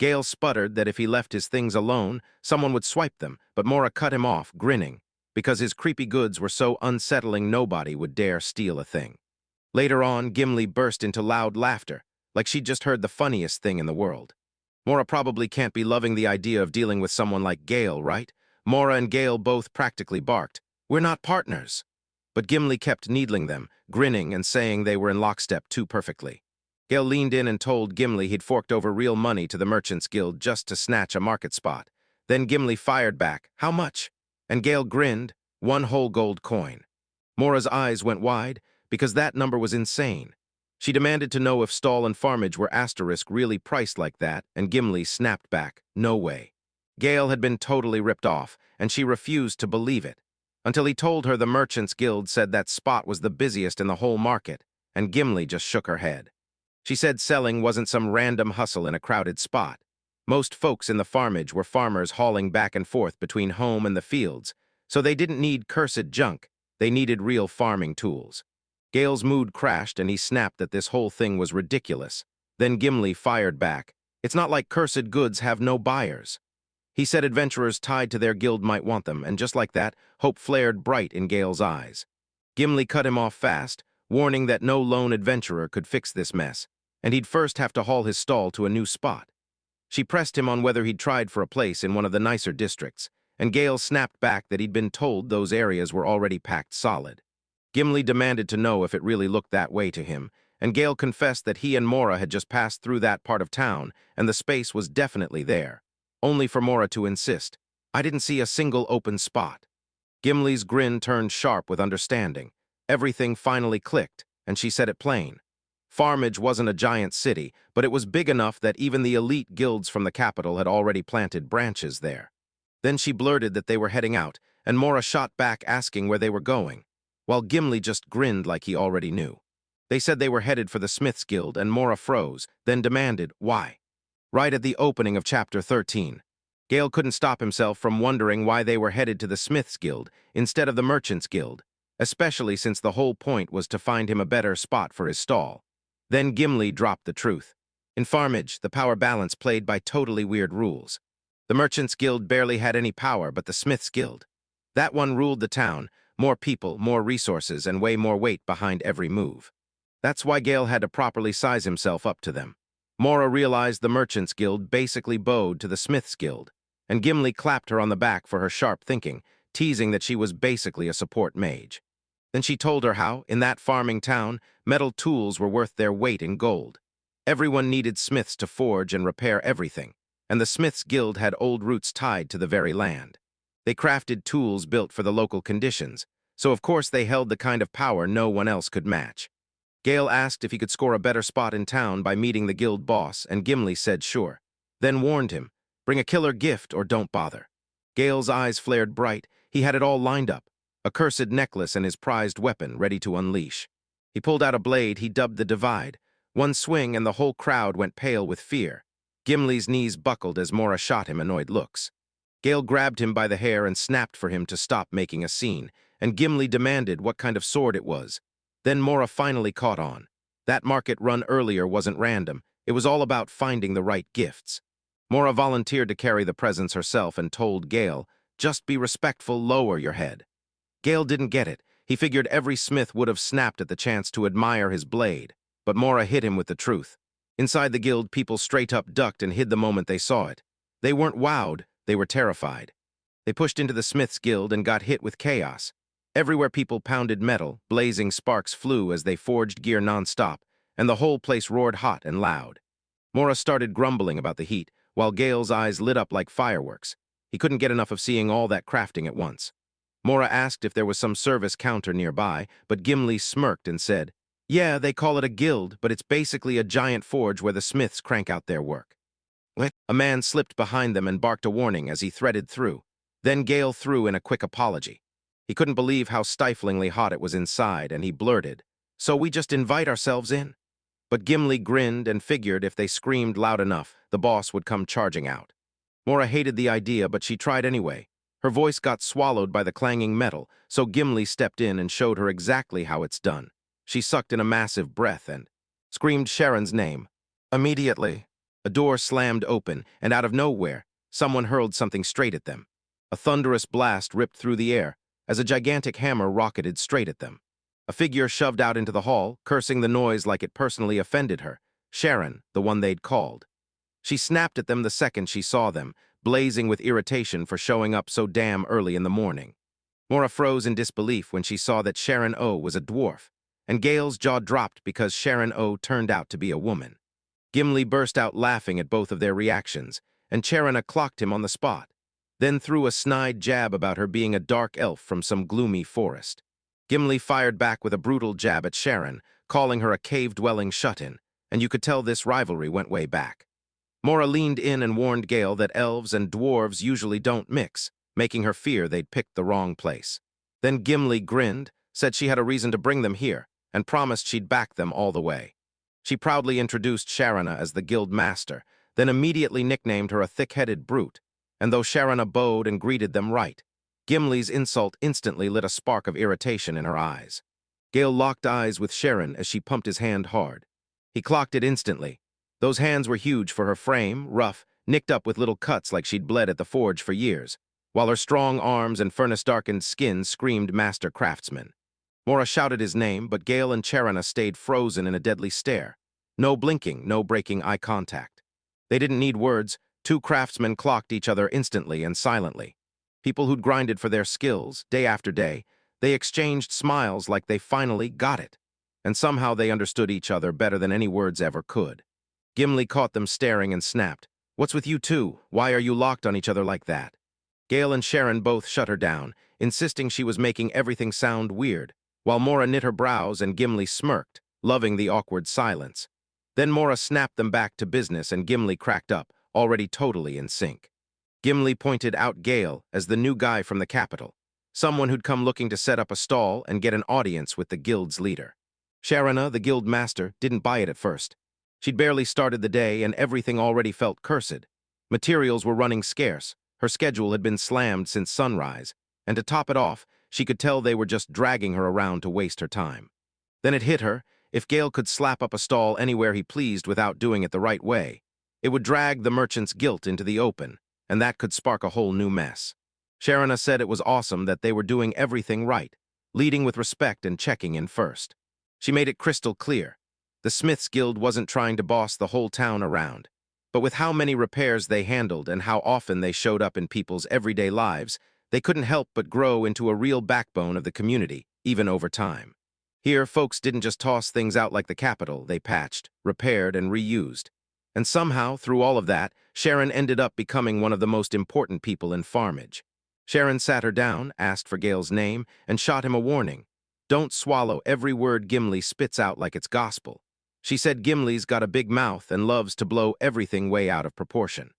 Gale sputtered that if he left his things alone, someone would swipe them, but Mora cut him off, grinning, because his creepy goods were so unsettling nobody would dare steal a thing. Later on, Gimli burst into loud laughter, like she'd just heard the funniest thing in the world. Mora probably can't be loving the idea of dealing with someone like Gale, right? Mora and Gale both practically barked, "We're not partners." But Gimli kept needling them, grinning and saying they were in lockstep too perfectly. Gale leaned in and told Gimli he'd forked over real money to the Merchants Guild just to snatch a market spot. Then Gimli fired back, "How much?" And Gale grinned, "1 whole gold coin." Mora's eyes went wide, because that number was insane. She demanded to know if stall and farmage were really priced like that, and Gimli snapped back, "No way." Gale had been totally ripped off, and she refused to believe it, until he told her the Merchants Guild said that spot was the busiest in the whole market, and Gimli just shook her head. She said selling wasn't some random hustle in a crowded spot. Most folks in the farmage were farmers hauling back and forth between home and the fields, So they didn't need cursed junk, they needed real farming tools. Gale's mood crashed and he snapped that this whole thing was ridiculous. Then Gimli fired back. It's not like cursed goods have no buyers. He said adventurers tied to their guild might want them, and just like that, hope flared bright in Gale's eyes. Gimli cut him off fast, warning that no lone adventurer could fix this mess, and he'd first have to haul his stall to a new spot. She pressed him on whether he'd tried for a place in one of the nicer districts, and Gale snapped back that he'd been told those areas were already packed solid. Gimli demanded to know if it really looked that way to him, and Gale confessed that he and Mora had just passed through that part of town, and the space was definitely there, only for Mora to insist, "I didn't see a single open spot." Gimli's grin turned sharp with understanding. Everything finally clicked, and she said it plain. Farmage wasn't a giant city, but it was big enough that even the elite guilds from the capital had already planted branches there. Then she blurted that they were heading out, and Mora shot back asking where they were going, while Gimli just grinned like he already knew. They said they were headed for the Smiths Guild, and Mora froze, then demanded, why? Right at the opening of Chapter 13. Gale couldn't stop himself from wondering why they were headed to the Smiths Guild instead of the Merchants Guild, especially since the whole point was to find him a better spot for his stall. Then Gimli dropped the truth. In Farmage, the power balance played by totally weird rules. The Merchants Guild barely had any power, but the Smiths Guild. That one ruled the town, more people, more resources, and way more weight behind every move. That's why Gale had to properly size himself up to them. Mora realized the Merchants Guild basically bowed to the Smiths Guild, and Gimli clapped her on the back for her sharp thinking, teasing that she was basically a support mage. Then she told her how, in that farming town, metal tools were worth their weight in gold. Everyone needed smiths to forge and repair everything, and the Smiths Guild had old roots tied to the very land. They crafted tools built for the local conditions, so of course they held the kind of power no one else could match. Gale asked if he could score a better spot in town by meeting the guild boss, and Gimli said sure, then warned him, bring a killer gift or don't bother. Gale's eyes flared bright. He had it all lined up, a cursed necklace and his prized weapon ready to unleash. He pulled out a blade he dubbed the Divide. One swing and the whole crowd went pale with fear. Gimli's knees buckled as Mora shot him annoyed looks. Gale grabbed him by the hair and snapped for him to stop making a scene, and Gimli demanded what kind of sword it was. Then Mora finally caught on. That market run earlier wasn't random. It was all about finding the right gifts. Mora volunteered to carry the presents herself and told Gale, just be respectful, lower your head. Gale didn't get it. He figured every smith would have snapped at the chance to admire his blade. But Mora hit him with the truth. Inside the guild, people straight up ducked and hid the moment they saw it. They weren't wowed, they were terrified. They pushed into the Smiths Guild and got hit with chaos. Everywhere people pounded metal, blazing sparks flew as they forged gear non-stop, and the whole place roared hot and loud. Mora started grumbling about the heat, while Gale's eyes lit up like fireworks. He couldn't get enough of seeing all that crafting at once. Mora asked if there was some service counter nearby, but Gimli smirked and said, yeah, they call it a guild, but it's basically a giant forge where the smiths crank out their work. A man slipped behind them and barked a warning as he threaded through. Then Gale threw in a quick apology. He couldn't believe how stiflingly hot it was inside, and he blurted, so we just invite ourselves in? But Gimli grinned and figured if they screamed loud enough, the boss would come charging out. Mora hated the idea, but she tried anyway. Her voice got swallowed by the clanging metal, so Gimli stepped in and showed her exactly how it's done. She sucked in a massive breath and screamed Sharon's name. Immediately, a door slammed open, and out of nowhere, someone hurled something straight at them. A thunderous blast ripped through the air as a gigantic hammer rocketed straight at them. A figure shoved out into the hall, cursing the noise like it personally offended her. Sharon, the one they'd called. She snapped at them the second she saw them, blazing with irritation for showing up so damn early in the morning. Mora froze in disbelief when she saw that Sharon O was a dwarf, and Gale's jaw dropped because Sharon O turned out to be a woman. Gimli burst out laughing at both of their reactions, and Charana clocked him on the spot, then threw a snide jab about her being a dark elf from some gloomy forest. Gimli fired back with a brutal jab at Sharon, calling her a cave-dwelling shut-in, and you could tell this rivalry went way back. Mora leaned in and warned Gale that elves and dwarves usually don't mix, making her fear they'd picked the wrong place. Then Gimli grinned, said she had a reason to bring them here, and promised she'd back them all the way. She proudly introduced Sharana as the guild master, then immediately nicknamed her a thick-headed brute, and though Sharana bowed and greeted them right, Gimli's insult instantly lit a spark of irritation in her eyes. Gale locked eyes with Sharon as she pumped his hand hard. He clocked it instantly. Those hands were huge for her frame, rough, nicked up with little cuts like she'd bled at the forge for years, while her strong arms and furnace-darkened skin screamed master craftsman. Mora shouted his name, but Gale and Charana stayed frozen in a deadly stare. No blinking, no breaking eye contact. They didn't need words. Two craftsmen clocked each other instantly and silently. People who'd grinded for their skills, day after day, they exchanged smiles like they finally got it. And somehow they understood each other better than any words ever could. Gimli caught them staring and snapped. "What's with you two? Why are you locked on each other like that?" Gale and Sharon both shut her down, insisting she was making everything sound weird, while Mora knit her brows and Gimli smirked, loving the awkward silence. Then Mora snapped them back to business and Gimli cracked up, already totally in sync. Gimli pointed out Gale as the new guy from the capital, someone who'd come looking to set up a stall and get an audience with the guild's leader. Sharana, the guild master, didn't buy it at first. She'd barely started the day and everything already felt cursed. Materials were running scarce, her schedule had been slammed since sunrise, and to top it off, she could tell they were just dragging her around to waste her time. Then it hit her, if Gale could slap up a stall anywhere he pleased without doing it the right way, it would drag the merchant's guilt into the open, and that could spark a whole new mess. Sharana said it was awesome that they were doing everything right, leading with respect and checking in first. She made it crystal clear. The Smiths Guild wasn't trying to boss the whole town around, but with how many repairs they handled and how often they showed up in people's everyday lives, they couldn't help but grow into a real backbone of the community, even over time. Here, folks didn't just toss things out like the capital, they patched, repaired, and reused. And somehow, through all of that, Sharon ended up becoming one of the most important people in Farmage. Sharon sat her down, asked for Gale's name, and shot him a warning. Don't swallow every word Gimli spits out like it's gospel. She said Gimli's got a big mouth and loves to blow everything way out of proportion.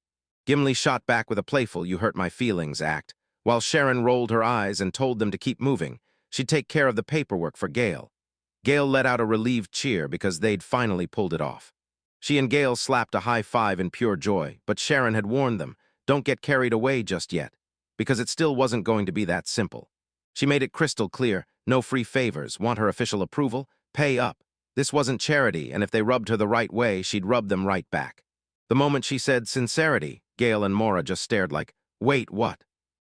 Gimli shot back with a playful "you hurt my feelings" act, while Sharon rolled her eyes and told them to keep moving. She'd take care of the paperwork for Gale. Gale let out a relieved cheer because they'd finally pulled it off. She and Gale slapped a high five in pure joy, but Sharon had warned them, don't get carried away just yet, because it still wasn't going to be that simple. She made it crystal clear, no free favors, want her official approval, pay up. This wasn't charity, and if they rubbed her the right way, she'd rub them right back. The moment she said sincerity, Gale and Mora just stared like, wait, what?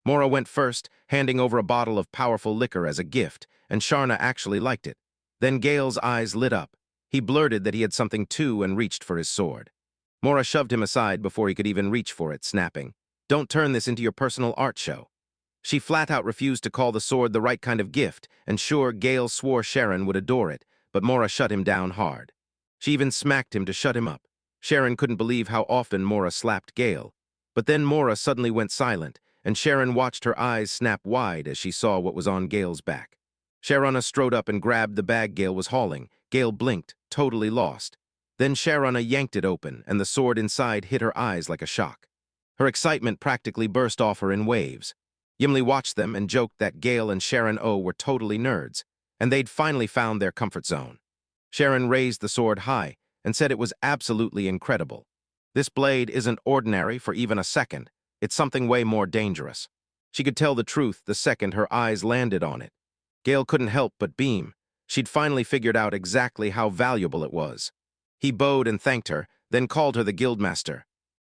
Mora went first, handing over a bottle of powerful liquor as a gift, and Sharna actually liked it. Then Gale's eyes lit up. He blurted that he had something too and reached for his sword. Mora shoved him aside before he could even reach for it, snapping, "Don't turn this into your personal art show." She flat out refused to call the sword the right kind of gift, and sure, Gale swore Sharon would adore it, but Mora shut him down hard. She even smacked him to shut him up. Sharon couldn't believe how often Mora slapped Gale. But then Mora suddenly went silent, and Sharon watched her eyes snap wide as she saw what was on Gale's back. Sharana strode up and grabbed the bag Gale was hauling. Gale blinked, totally lost. Then Sharana yanked it open, and the sword inside hit her eyes like a shock. Her excitement practically burst off her in waves. Gimli watched them and joked that Gale and Sharon O were totally nerds, and they'd finally found their comfort zone. Sharon raised the sword high and said it was absolutely incredible. This blade isn't ordinary for even a second. It's something way more dangerous. She could tell the truth the second her eyes landed on it. Gale couldn't help but beam. She'd finally figured out exactly how valuable it was. He bowed and thanked her, then called her the guildmaster.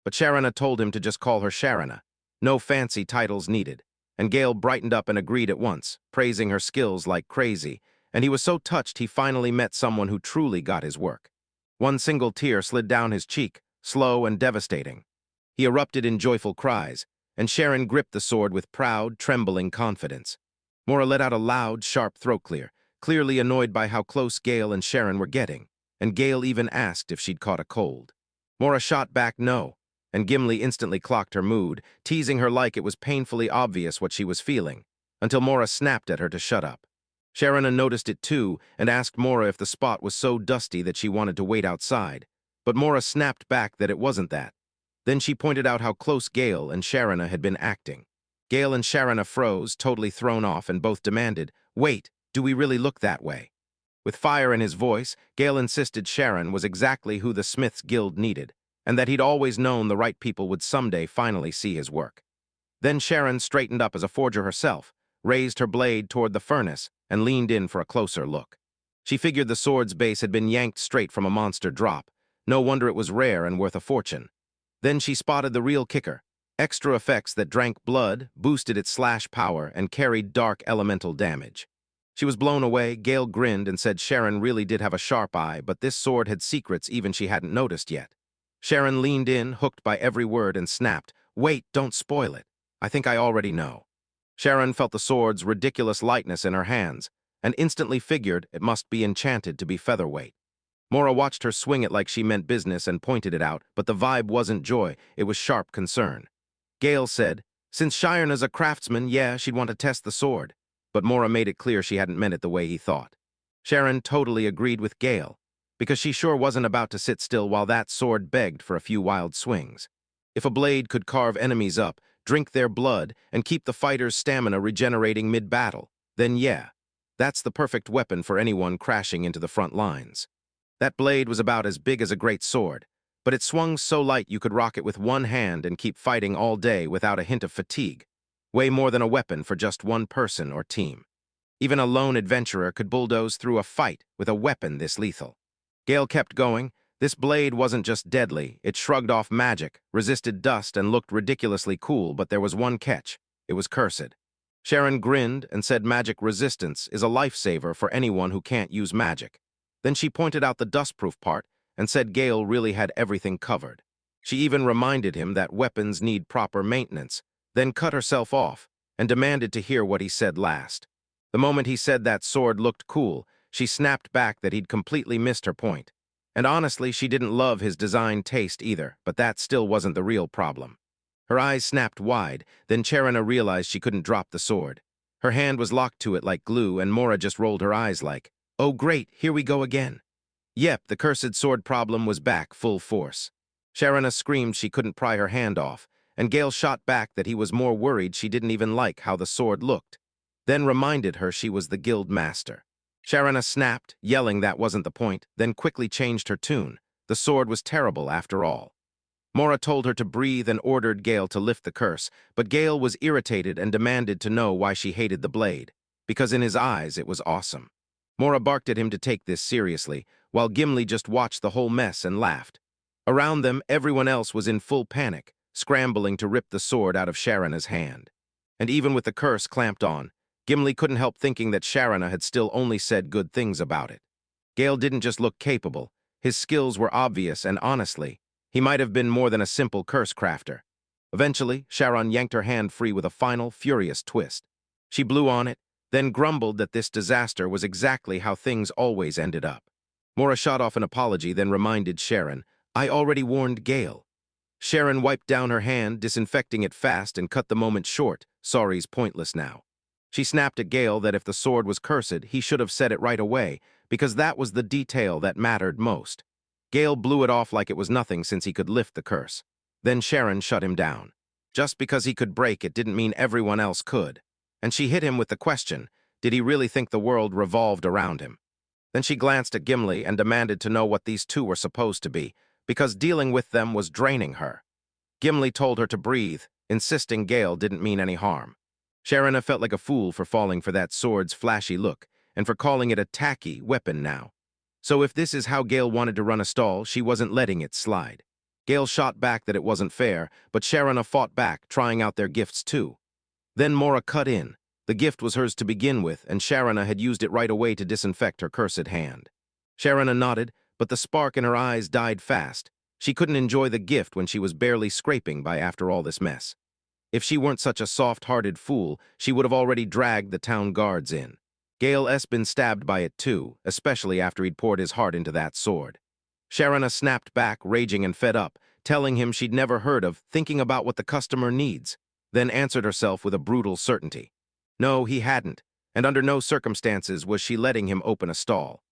But Sharana told him to just call her Sharana. No fancy titles needed. And Gale brightened up and agreed at once, praising her skills like crazy, and he was so touched he finally met someone who truly got his work. One single tear slid down his cheek, slow and devastating. He erupted in joyful cries, and Sharon gripped the sword with proud, trembling confidence. Mora let out a loud, sharp throat clear, clearly annoyed by how close Gale and Sharon were getting, and Gale even asked if she'd caught a cold. Mora shot back no, and Gimli instantly clocked her mood, teasing her like it was painfully obvious what she was feeling, until Mora snapped at her to shut up. Sharana noticed it too and asked Mora if the spot was so dusty that she wanted to wait outside, but Mora snapped back that it wasn't that. Then she pointed out how close Gale and Sharana had been acting. Gale and Sharana froze, totally thrown off, and both demanded, "Wait, do we really look that way?" With fire in his voice, Gale insisted Sharon was exactly who the Smiths Guild needed, and that he'd always known the right people would someday finally see his work. Then Sharon straightened up as a forger herself, raised her blade toward the furnace, and leaned in for a closer look. She figured the sword's base had been yanked straight from a monster drop. No wonder it was rare and worth a fortune. Then she spotted the real kicker. Extra effects that drank blood, boosted its slash power, and carried dark elemental damage. She was blown away. Gale grinned and said Sharon really did have a sharp eye, but this sword had secrets even she hadn't noticed yet. Sharon leaned in, hooked by every word, and snapped, "Wait, don't spoil it. I think I already know." Sharon felt the sword's ridiculous lightness in her hands, and instantly figured it must be enchanted to be featherweight. Mora watched her swing it like she meant business and pointed it out, but the vibe wasn't joy, it was sharp concern. Gale said, "Since Sharon's a craftsman, yeah, she'd want to test the sword." But Mora made it clear she hadn't meant it the way he thought. Sharon totally agreed with Gale, because she sure wasn't about to sit still while that sword begged for a few wild swings. If a blade could carve enemies up, drink their blood, and keep the fighter's stamina regenerating mid-battle, then yeah, that's the perfect weapon for anyone crashing into the front lines. That blade was about as big as a great sword, but it swung so light you could rock it with one hand and keep fighting all day without a hint of fatigue. Way more than a weapon for just one person or team. Even a lone adventurer could bulldoze through a fight with a weapon this lethal. Gale kept going. This blade wasn't just deadly, it shrugged off magic, resisted dust, and looked ridiculously cool, but there was one catch. It was cursed. Sharon grinned and said magic resistance is a lifesaver for anyone who can't use magic. Then she pointed out the dustproof part and said Gale really had everything covered. She even reminded him that weapons need proper maintenance, then cut herself off and demanded to hear what he said last. The moment he said that sword looked cool, she snapped back that he'd completely missed her point. And honestly, she didn't love his design taste either, but that still wasn't the real problem. Her eyes snapped wide, then Charana realized she couldn't drop the sword. Her hand was locked to it like glue, and Mora just rolled her eyes like, "Oh great, here we go again." Yep, the cursed sword problem was back, full force. Charana screamed she couldn't pry her hand off, and Gale shot back that he was more worried she didn't even like how the sword looked, then reminded her she was the guild master. Charana snapped, yelling that wasn't the point, then quickly changed her tune. The sword was terrible after all. Mora told her to breathe and ordered Gale to lift the curse, but Gale was irritated and demanded to know why she hated the blade, because in his eyes it was awesome. Mora barked at him to take this seriously, while Gimli just watched the whole mess and laughed. Around them, everyone else was in full panic, scrambling to rip the sword out of Charana's hand. And even with the curse clamped on, Gimli couldn't help thinking that Charana had still only said good things about it. Gale didn't just look capable, his skills were obvious, and honestly, he might have been more than a simple curse crafter. Eventually, Sharon yanked her hand free with a final, furious twist. She blew on it, then grumbled that this disaster was exactly how things always ended up. Mora shot off an apology, then reminded Sharon, "I already warned Gale." Sharon wiped down her hand, disinfecting it fast, and cut the moment short. Sorry's pointless now. She snapped at Gale that if the sword was cursed, he should have said it right away, because that was the detail that mattered most. Gale blew it off like it was nothing since he could lift the curse. Then Sharon shut him down. Just because he could break it didn't mean everyone else could. And she hit him with the question, did he really think the world revolved around him? Then she glanced at Gimli and demanded to know what these two were supposed to be, because dealing with them was draining her. Gimli told her to breathe, insisting Gale didn't mean any harm. Charana felt like a fool for falling for that sword's flashy look, and for calling it a tacky weapon now. So if this is how Gale wanted to run a stall, she wasn't letting it slide. Gale shot back that it wasn't fair, but Charana fought back, trying out their gifts too. Then Mora cut in. The gift was hers to begin with, and Charana had used it right away to disinfect her cursed hand. Charana nodded, but the spark in her eyes died fast. She couldn't enjoy the gift when she was barely scraping by after all this mess. If she weren't such a soft-hearted fool, she would have already dragged the town guards in. Gale's been stabbed by it too, especially after he'd poured his heart into that sword. Charana snapped back, raging and fed up, telling him she'd never heard of thinking about what the customer needs, then answered herself with a brutal certainty. No, he hadn't, and under no circumstances was she letting him open a stall.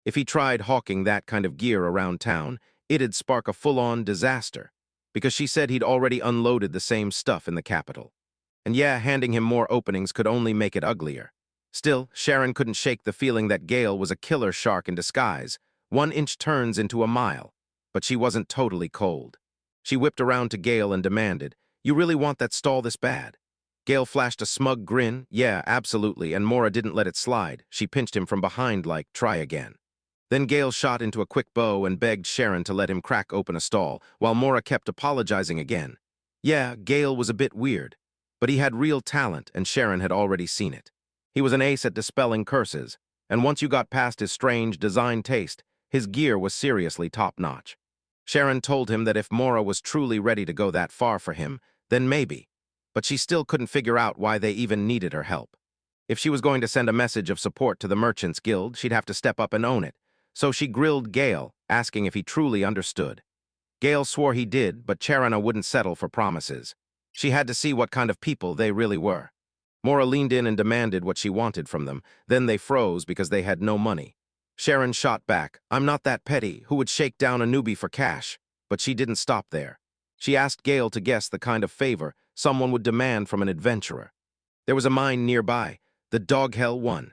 If he tried hawking that kind of gear around town, it'd spark a full-on disaster, because she said he'd already unloaded the same stuff in the capital. And yeah, handing him more openings could only make it uglier. Still, Sharon couldn't shake the feeling that Gale was a killer shark in disguise. 1 inch turns into a mile. But she wasn't totally cold. She whipped around to Gale and demanded, "You really want that stall this bad?" Gale flashed a smug grin. Yeah, absolutely, and Mora didn't let it slide. She pinched him from behind like, try again. Then Gale shot into a quick bow and begged Sharon to let him crack open a stall, while Mora kept apologizing again. Yeah, Gale was a bit weird, but he had real talent, and Sharon had already seen it. He was an ace at dispelling curses, and once you got past his strange design taste, his gear was seriously top-notch. Sharon told him that if Mora was truly ready to go that far for him, then maybe, but she still couldn't figure out why they even needed her help. If she was going to send a message of support to the Merchants Guild, she'd have to step up and own it. So she grilled Gale, asking if he truly understood. Gale swore he did, but Charana wouldn't settle for promises. She had to see what kind of people they really were. Mora leaned in and demanded what she wanted from them. Then they froze because they had no money. Sharon shot back, I'm not that petty, who would shake down a newbie for cash? But she didn't stop there. She asked Gale to guess the kind of favor someone would demand from an adventurer. There was a mine nearby, the Dog Hell one.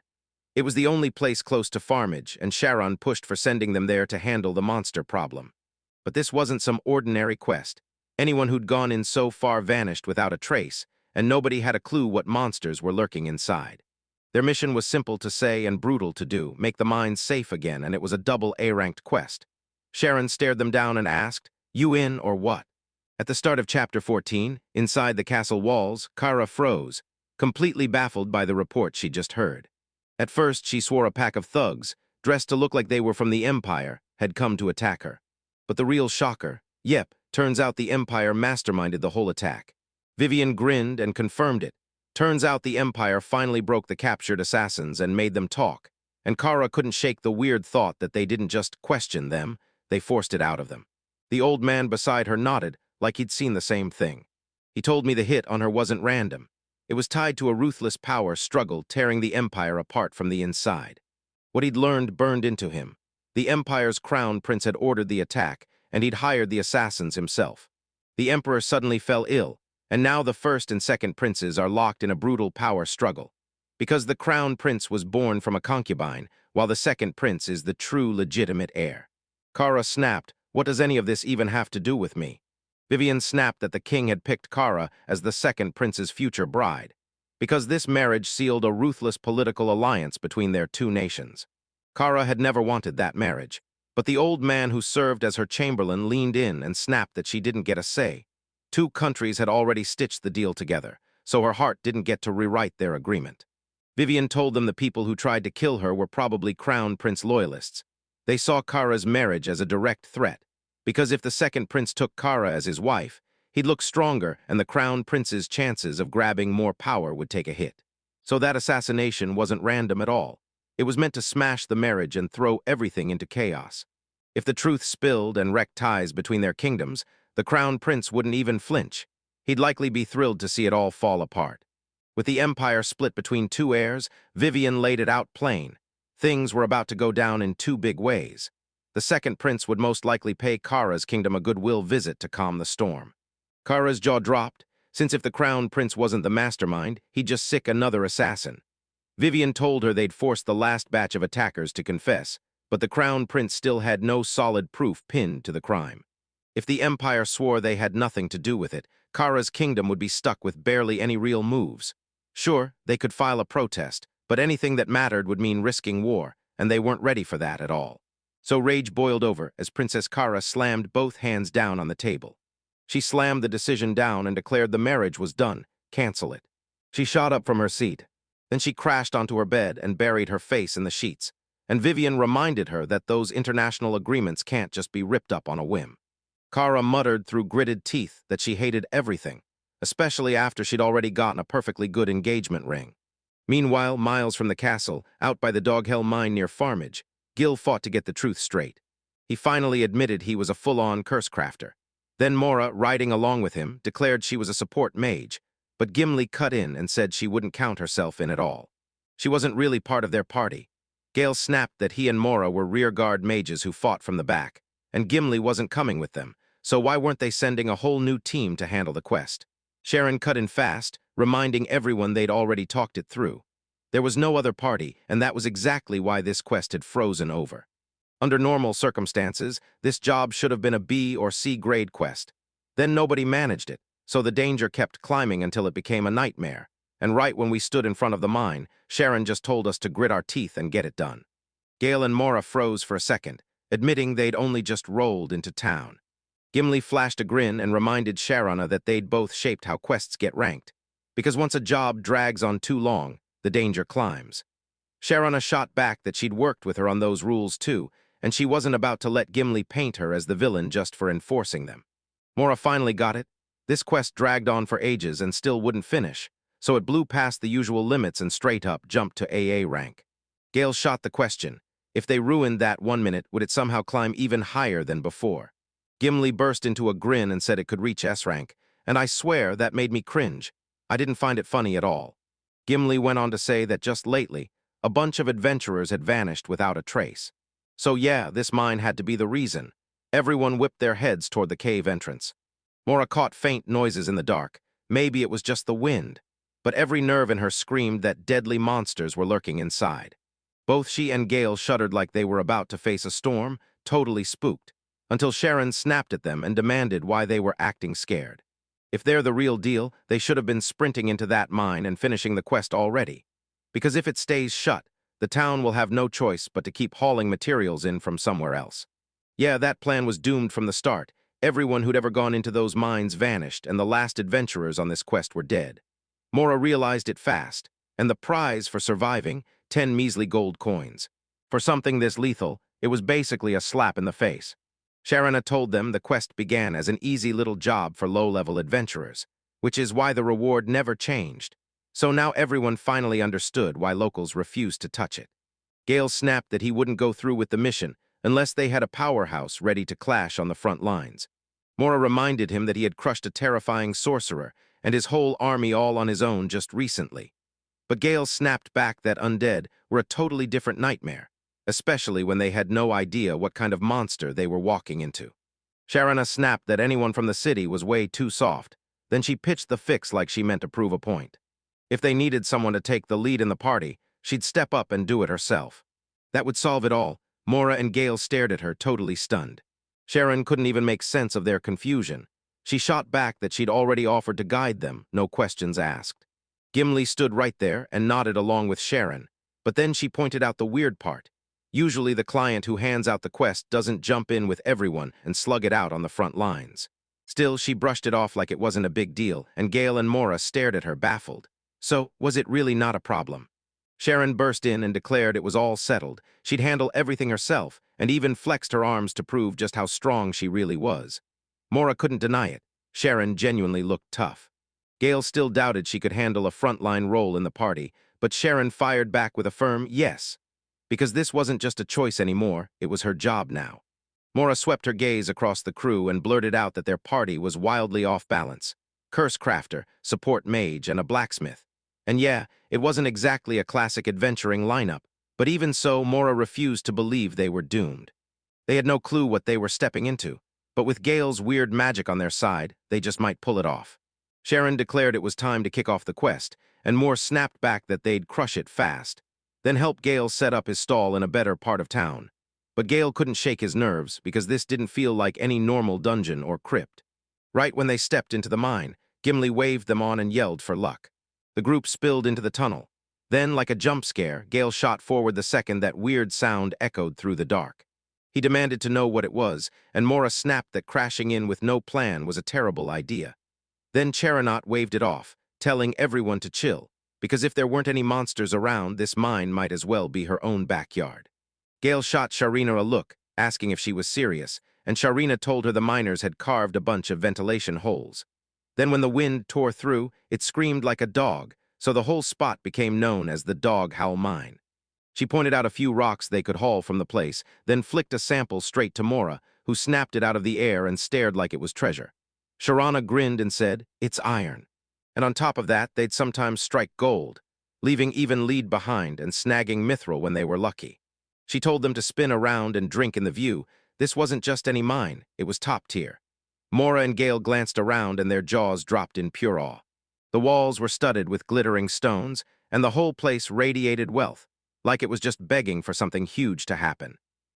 It was the only place close to farmage, and Sharon pushed for sending them there to handle the monster problem. But this wasn't some ordinary quest. Anyone who'd gone in so far vanished without a trace, and nobody had a clue what monsters were lurking inside. Their mission was simple to say and brutal to do, make the mines safe again, and it was a double A-ranked quest. Sharon stared them down and asked, you in or what? At the start of Chapter 14, inside the castle walls, Kara froze, completely baffled by the report she'd just heard. At first, she swore a pack of thugs, dressed to look like they were from the Empire, had come to attack her. But the real shocker, yep, turns out the Empire masterminded the whole attack. Vivian grinned and confirmed it. Turns out the Empire finally broke the captured assassins and made them talk, and Kara couldn't shake the weird thought that they didn't just question them, they forced it out of them. The old man beside her nodded, like he'd seen the same thing. He told me the hit on her wasn't random. It was tied to a ruthless power struggle tearing the Empire apart from the inside. What he'd learned burned into him. The Empire's crown prince had ordered the attack, and he'd hired the assassins himself. The Emperor suddenly fell ill, and now the first and second princes are locked in a brutal power struggle. Because the crown prince was born from a concubine, while the second prince is the true legitimate heir. Kara snapped, what does any of this even have to do with me? Vivian snapped that the king had picked Kara as the second prince's future bride, because this marriage sealed a ruthless political alliance between their two nations. Kara had never wanted that marriage, but the old man who served as her chamberlain leaned in and snapped that she didn't get a say. Two countries had already stitched the deal together, so her heart didn't get to rewrite their agreement. Vivian told them the people who tried to kill her were probably Crown Prince loyalists. They saw Kara's marriage as a direct threat, because if the second prince took Kara as his wife, he'd look stronger and the crown prince's chances of grabbing more power would take a hit. So that assassination wasn't random at all. It was meant to smash the marriage and throw everything into chaos. If the truth spilled and wrecked ties between their kingdoms, the crown prince wouldn't even flinch. He'd likely be thrilled to see it all fall apart. With the empire split between two heirs, Vivian laid it out plain. Things were about to go down in two big ways. The second prince would most likely pay Kara's kingdom a goodwill visit to calm the storm. Kara's jaw dropped, since if the crown prince wasn't the mastermind, he'd just sick another assassin. Vivian told her they'd forced the last batch of attackers to confess, but the crown prince still had no solid proof pinned to the crime. If the empire swore they had nothing to do with it, Kara's kingdom would be stuck with barely any real moves. Sure, they could file a protest, but anything that mattered would mean risking war, and they weren't ready for that at all. So rage boiled over as Princess Kara slammed both hands down on the table. She slammed the decision down and declared the marriage was done. Cancel it. She shot up from her seat. Then she crashed onto her bed and buried her face in the sheets, and Vivian reminded her that those international agreements can't just be ripped up on a whim. Kara muttered through gritted teeth that she hated everything, especially after she'd already gotten a perfectly good engagement ring. Meanwhile, miles from the castle, out by the Dog Hell mine near Farmage, Gil fought to get the truth straight. He finally admitted he was a full-on curse crafter. Then Mora, riding along with him, declared she was a support mage, but Gimli cut in and said she wouldn't count herself in at all. She wasn't really part of their party. Gale snapped that he and Mora were rearguard mages who fought from the back, and Gimli wasn't coming with them, so why weren't they sending a whole new team to handle the quest? Sharon cut in fast, reminding everyone they'd already talked it through. There was no other party, and that was exactly why this quest had frozen over. Under normal circumstances, this job should have been a B or C grade quest. Then nobody managed it, So the danger kept climbing until it became a nightmare. And right when we stood in front of the mine, Sharon just told us to grit our teeth and get it done. Gale and Mora froze for a second, admitting they'd only just rolled into town. Gimli flashed a grin and reminded Sharona that they'd both shaped how quests get ranked. Because once a job drags on too long, the danger climbs. Sharona shot back that she'd worked with her on those rules too, and she wasn't about to let Gimli paint her as the villain just for enforcing them. Mora finally got it. This quest dragged on for ages and still wouldn't finish, so it blew past the usual limits and straight up jumped to AA rank. Gale shot the question. If they ruined that 1 minute, would it somehow climb even higher than before? Gimli burst into a grin and said it could reach S rank, and I swear that made me cringe. I didn't find it funny at all. Gimli went on to say that just lately, a bunch of adventurers had vanished without a trace. So yeah, this mine had to be the reason. Everyone whipped their heads toward the cave entrance. Mora caught faint noises in the dark. Maybe it was just the wind. But every nerve in her screamed that deadly monsters were lurking inside. Both she and Gale shuddered like they were about to face a storm, totally spooked, until Sharon snapped at them and demanded why they were acting scared. If they're the real deal, they should have been sprinting into that mine and finishing the quest already. Because if it stays shut, the town will have no choice but to keep hauling materials in from somewhere else. Yeah, that plan was doomed from the start. Everyone who'd ever gone into those mines vanished, and the last adventurers on this quest were dead. Mora realized it fast, and the prize for surviving, 10 measly gold coins. For something this lethal, it was basically a slap in the face. Sharona told them the quest began as an easy little job for low-level adventurers, which is why the reward never changed. So now everyone finally understood why locals refused to touch it. Gale snapped that he wouldn't go through with the mission unless they had a powerhouse ready to clash on the front lines. Mora reminded him that he had crushed a terrifying sorcerer and his whole army all on his own just recently. But Gale snapped back that undead were a totally different nightmare, especially when they had no idea what kind of monster they were walking into. Sharona snapped that anyone from the city was way too soft. Then she pitched the fix like she meant to prove a point. If they needed someone to take the lead in the party, she'd step up and do it herself. That would solve it all. Mora and Gale stared at her, totally stunned. Sharon couldn't even make sense of their confusion. She shot back that she'd already offered to guide them, no questions asked. Gimli stood right there and nodded along with Sharon, but then she pointed out the weird part. Usually the client who hands out the quest doesn't jump in with everyone and slug it out on the front lines. Still, she brushed it off like it wasn't a big deal, and Gale and Mora stared at her, baffled. So, was it really not a problem? Sharon burst in and declared it was all settled. She'd handle everything herself, and even flexed her arms to prove just how strong she really was. Mora couldn't deny it. Sharon genuinely looked tough. Gale still doubted she could handle a frontline role in the party, but Sharon fired back with a firm yes. Because this wasn't just a choice anymore, it was her job now. Mora swept her gaze across the crew and blurted out that their party was wildly off balance. Curse crafter, support mage, and a blacksmith. And yeah, it wasn't exactly a classic adventuring lineup, but even so, Mora refused to believe they were doomed. They had no clue what they were stepping into, but with Gale's weird magic on their side, they just might pull it off. Sharon declared it was time to kick off the quest, and Mora snapped back that they'd crush it fast, then help Gale set up his stall in a better part of town. But Gale couldn't shake his nerves because this didn't feel like any normal dungeon or crypt. Right when they stepped into the mine, Gimli waved them on and yelled for luck. The group spilled into the tunnel. Then, like a jump scare, Gale shot forward the second that weird sound echoed through the dark. He demanded to know what it was, and Mora snapped that crashing in with no plan was a terrible idea. Then Charonot waved it off, telling everyone to chill, because if there weren't any monsters around, this mine might as well be her own backyard. Gale shot Sharina a look, asking if she was serious, and Sharina told her the miners had carved a bunch of ventilation holes. Then when the wind tore through, it screamed like a dog, so the whole spot became known as the Dog Howl Mine. She pointed out a few rocks they could haul from the place, then flicked a sample straight to Mora, who snapped it out of the air and stared like it was treasure. Sharana grinned and said, "It's iron." And on top of that, they'd sometimes strike gold, leaving even lead behind and snagging mithril when they were lucky. She told them to spin around and drink in the view. This wasn't just any mine, it was top tier. Mora and Gale glanced around and their jaws dropped in pure awe. The walls were studded with glittering stones, and the whole place radiated wealth, like it was just begging for something huge to happen.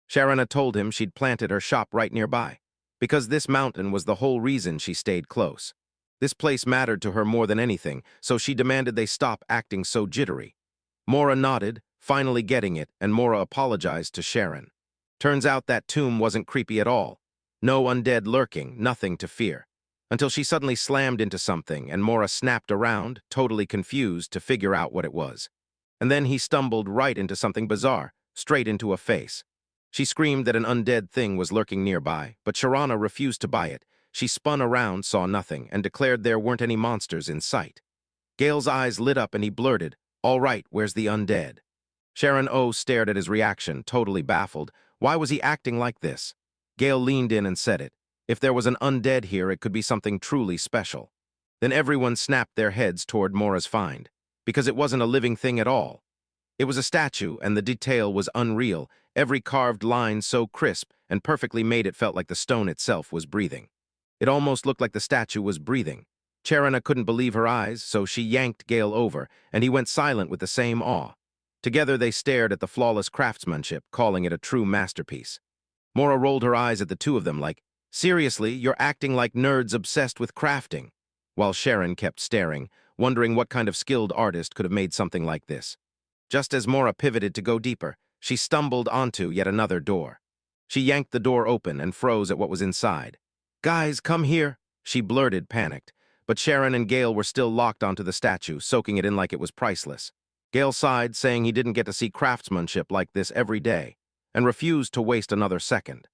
Sharona told him she'd planted her shop right nearby, because this mountain was the whole reason she stayed close. This place mattered to her more than anything, so she demanded they stop acting so jittery. Mora nodded, finally getting it, and Mora apologized to Sharon. Turns out that tomb wasn't creepy at all. No undead lurking, nothing to fear. Until she suddenly slammed into something, and Mora snapped around, totally confused, to figure out what it was. And then he stumbled right into something bizarre, straight into a face. She screamed that an undead thing was lurking nearby, but Sharana refused to buy it. She spun around, saw nothing, and declared there weren't any monsters in sight. Gale's eyes lit up and he blurted, "All right, where's the undead?" Sharon O stared at his reaction, totally baffled. Why was he acting like this? Gale leaned in and said it. If there was an undead here, it could be something truly special. Then everyone snapped their heads toward Mora's find, because it wasn't a living thing at all. It was a statue, and the detail was unreal, every carved line so crisp and perfectly made it felt like the stone itself was breathing. It almost looked like the statue was breathing. Charana couldn't believe her eyes, so she yanked Gale over, and he went silent with the same awe. Together they stared at the flawless craftsmanship, calling it a true masterpiece. Mora rolled her eyes at the two of them like, "Seriously, you're acting like nerds obsessed with crafting," while Sharon kept staring, wondering what kind of skilled artist could have made something like this. Just as Mora pivoted to go deeper, she stumbled onto yet another door. She yanked the door open and froze at what was inside. "Guys, come here," she blurted, panicked. But Sharon and Gale were still locked onto the statue, soaking it in like it was priceless. Gale sighed, saying he didn't get to see craftsmanship like this every day, and refused to waste another second.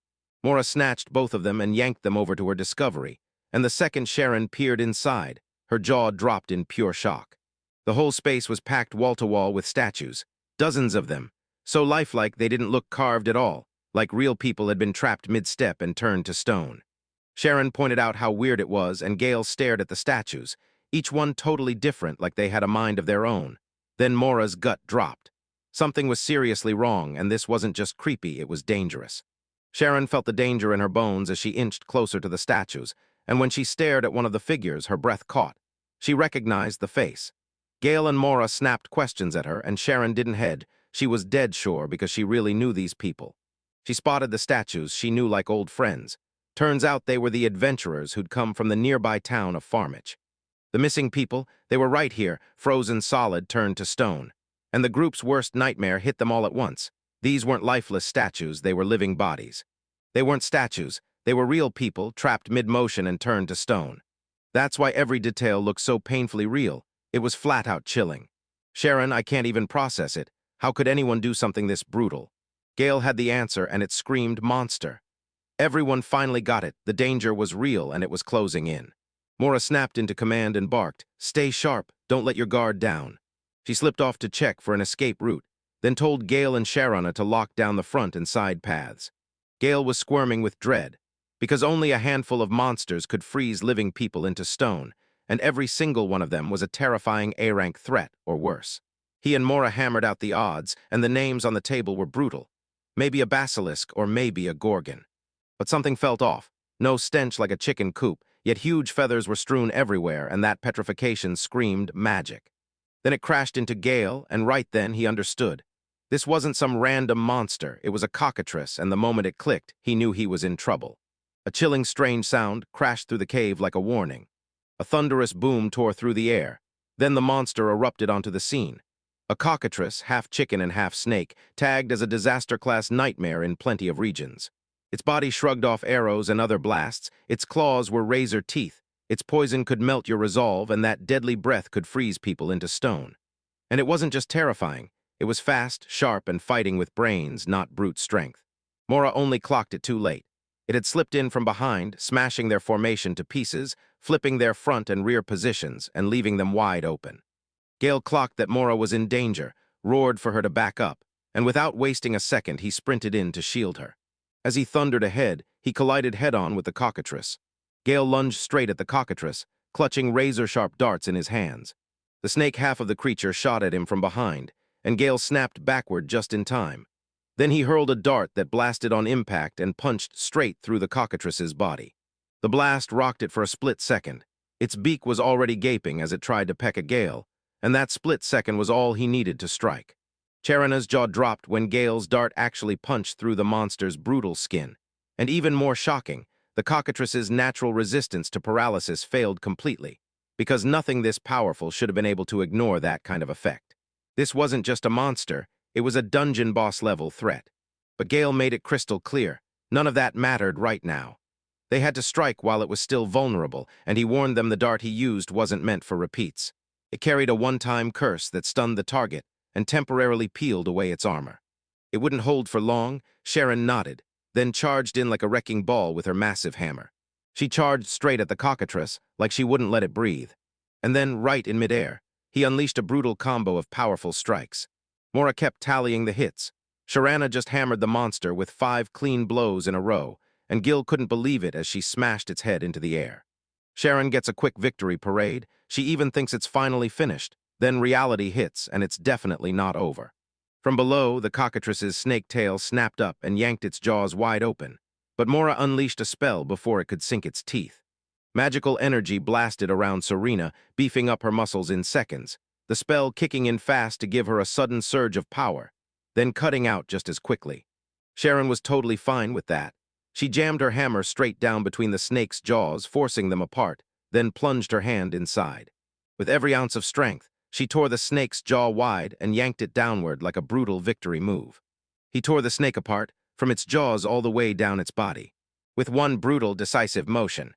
Mora snatched both of them and yanked them over to her discovery, and the second Sharon peered inside, her jaw dropped in pure shock. The whole space was packed wall-to-wall with statues, dozens of them, so lifelike they didn't look carved at all, like real people had been trapped mid-step and turned to stone. Sharon pointed out how weird it was, and Gale stared at the statues, each one totally different, like they had a mind of their own. Then Mora's gut dropped. Something was seriously wrong, and this wasn't just creepy, it was dangerous. Sharon felt the danger in her bones as she inched closer to the statues, and when she stared at one of the figures, her breath caught. She recognized the face. Gale and Mora snapped questions at her, and Sharon didn't hedge. She was dead sure because she really knew these people. She spotted the statues she knew like old friends. Turns out they were the adventurers who'd come from the nearby town of Farmich. The missing people, they were right here, frozen solid, turned to stone. And the group's worst nightmare hit them all at once. These weren't lifeless statues, they were living bodies. They weren't statues, they were real people, trapped mid-motion and turned to stone. That's why every detail looked so painfully real. It was flat-out chilling. "Sharon, I can't even process it. How could anyone do something this brutal?" Gale had the answer, and it screamed monster. Everyone finally got it. The danger was real, and it was closing in. Mora snapped into command and barked, "Stay sharp, don't let your guard down." She slipped off to check for an escape route, then told Gale and Sharana to lock down the front and side paths. Gale was squirming with dread, because only a handful of monsters could freeze living people into stone, and every single one of them was a terrifying A-rank threat, or worse. He and Mora hammered out the odds, and the names on the table were brutal. Maybe a basilisk, or maybe a gorgon. But something felt off. No stench like a chicken coop, yet huge feathers were strewn everywhere, and that petrification screamed magic. Then it crashed into Gale, and right then he understood. This wasn't some random monster, it was a cockatrice, and the moment it clicked, he knew he was in trouble. A chilling, strange sound crashed through the cave like a warning. A thunderous boom tore through the air. Then the monster erupted onto the scene. A cockatrice, half chicken and half snake, tagged as a disaster-class nightmare in plenty of regions. Its body shrugged off arrows and other blasts, its claws were razor teeth, its poison could melt your resolve, and that deadly breath could freeze people into stone. And it wasn't just terrifying, it was fast, sharp, and fighting with brains, not brute strength. Mora only clocked it too late. It had slipped in from behind, smashing their formation to pieces, flipping their front and rear positions, and leaving them wide open. Gale clocked that Mora was in danger, roared for her to back up, and without wasting a second, he sprinted in to shield her. As he thundered ahead, he collided head-on with the cockatrice. Gale lunged straight at the cockatrice, clutching razor-sharp darts in his hands. The snake half of the creature shot at him from behind, and Gale snapped backward just in time. Then he hurled a dart that blasted on impact and punched straight through the cockatrice's body. The blast rocked it for a split second. Its beak was already gaping as it tried to peck at Gale, and that split second was all he needed to strike. Charana's jaw dropped when Gale's dart actually punched through the monster's brutal skin. And even more shocking, the cockatrice's natural resistance to paralysis failed completely, because nothing this powerful should have been able to ignore that kind of effect. This wasn't just a monster, it was a dungeon boss-level threat. But Gale made it crystal clear, none of that mattered right now. They had to strike while it was still vulnerable, and he warned them the dart he used wasn't meant for repeats. It carried a one-time curse that stunned the target and temporarily peeled away its armor. It wouldn't hold for long. Sharon nodded, then charged in like a wrecking ball with her massive hammer. She charged straight at the cockatrice, like she wouldn't let it breathe. And then, right in midair, he unleashed a brutal combo of powerful strikes. Mora kept tallying the hits. Sharana just hammered the monster with 5 clean blows in a row, and Gil couldn't believe it as she smashed its head into the air. Sharon gets a quick victory parade. She even thinks it's finally finished. Then reality hits, and it's definitely not over. From below, the cockatrice's snake tail snapped up and yanked its jaws wide open, but Mora unleashed a spell before it could sink its teeth. Magical energy blasted around Serena, beefing up her muscles in seconds, the spell kicking in fast to give her a sudden surge of power, then cutting out just as quickly. Sharon was totally fine with that. She jammed her hammer straight down between the snake's jaws, forcing them apart, then plunged her hand inside. With every ounce of strength, she tore the snake's jaw wide and yanked it downward like a brutal victory move. He tore the snake apart, from its jaws all the way down its body. With one brutal, decisive motion,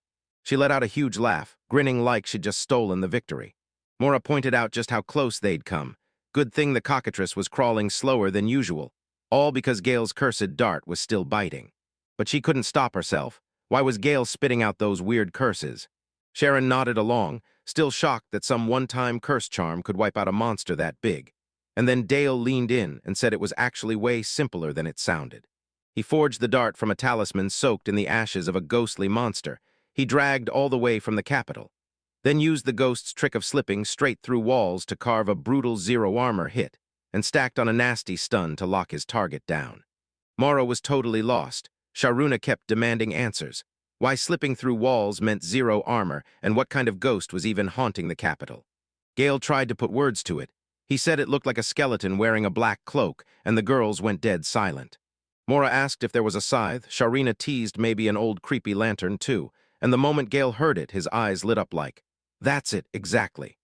she let out a huge laugh, grinning like she'd just stolen the victory. Mora pointed out just how close they'd come. Good thing the cockatrice was crawling slower than usual, all because Gale's cursed dart was still biting. But she couldn't stop herself. Why was Gale spitting out those weird curses? Sharon nodded along, still shocked that some one-time curse charm could wipe out a monster that big. And then Dale leaned in and said it was actually way simpler than it sounded. He forged the dart from a talisman soaked in the ashes of a ghostly monster he dragged all the way from the capital, then used the ghost's trick of slipping straight through walls to carve a brutal zero-armor hit, and stacked on a nasty stun to lock his target down. Mora was totally lost. Sharuna kept demanding answers. Why slipping through walls meant zero armor, and what kind of ghost was even haunting the capital. Gale tried to put words to it. He said it looked like a skeleton wearing a black cloak, and the girls went dead silent. Mora asked if there was a scythe. Sharina teased maybe an old creepy lantern, too, and the moment Gale heard it, his eyes lit up like, "That's it, exactly."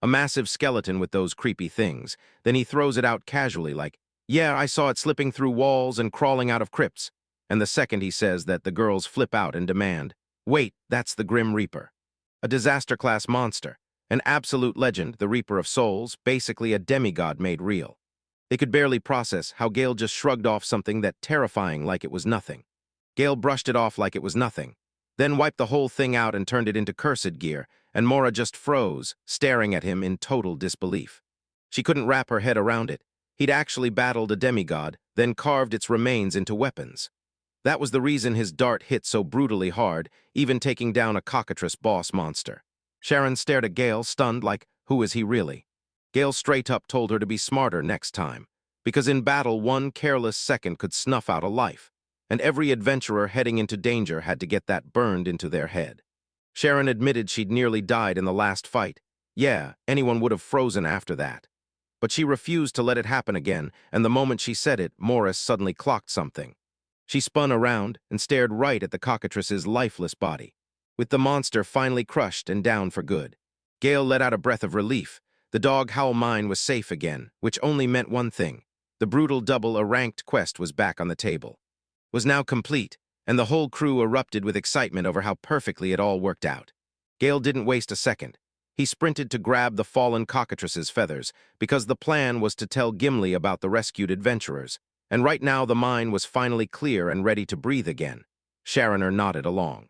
A massive skeleton with those creepy things. Then he throws it out casually like, "Yeah, I saw it slipping through walls and crawling out of crypts." And the second he says that, the girls flip out and demand, "Wait, that's the Grim Reaper." A disaster-class monster, an absolute legend, the Reaper of Souls, basically a demigod made real. They could barely process how Gale just shrugged off something that terrifying like it was nothing. Gale brushed it off like it was nothing, then wiped the whole thing out and turned it into cursed gear, and Mora just froze, staring at him in total disbelief. She couldn't wrap her head around it. He'd actually battled a demigod, then carved its remains into weapons. That was the reason his dart hit so brutally hard, even taking down a cockatrice boss monster. Sharon stared at Gale, stunned like, who is he really? Gale straight up told her to be smarter next time, because in battle one careless second could snuff out a life, and every adventurer heading into danger had to get that burned into their head. Sharon admitted she'd nearly died in the last fight. Yeah, anyone would have frozen after that. But she refused to let it happen again, and the moment she said it, Morris suddenly clocked something. She spun around and stared right at the cockatrice's lifeless body, with the monster finally crushed and down for good. Gale let out a breath of relief. The dog howl mine was safe again, which only meant one thing. The brutal double a ranked quest was back on the table. Was now complete, and the whole crew erupted with excitement over how perfectly it all worked out. Gale didn't waste a second. He sprinted to grab the fallen cockatrice's feathers, because the plan was to tell Gimli about the rescued adventurers. And right now the mind was finally clear and ready to breathe again. Sharoner nodded along.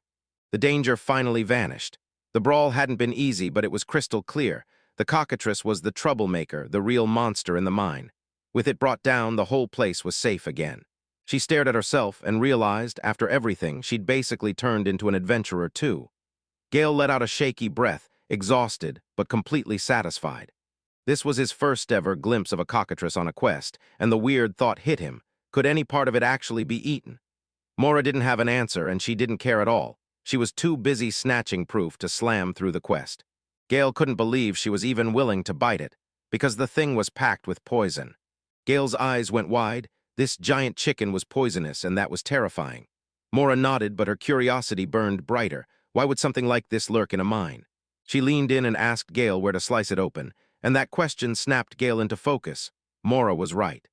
The danger finally vanished. The brawl hadn't been easy, but it was crystal clear. The cockatrice was the troublemaker, the real monster in the mine. With it brought down, the whole place was safe again. She stared at herself and realized, after everything, she'd basically turned into an adventurer too. Gale let out a shaky breath, exhausted, but completely satisfied. This was his first ever glimpse of a cockatrice on a quest, and the weird thought hit him. Could any part of it actually be eaten? Mora didn't have an answer, and she didn't care at all. She was too busy snatching proof to slam through the quest. Gale couldn't believe she was even willing to bite it, because the thing was packed with poison. Gale's eyes went wide. This giant chicken was poisonous, and that was terrifying. Mora nodded, but her curiosity burned brighter. Why would something like this lurk in a mine? She leaned in and asked Gale where to slice it open, and that question snapped Gale into focus. Mora was right.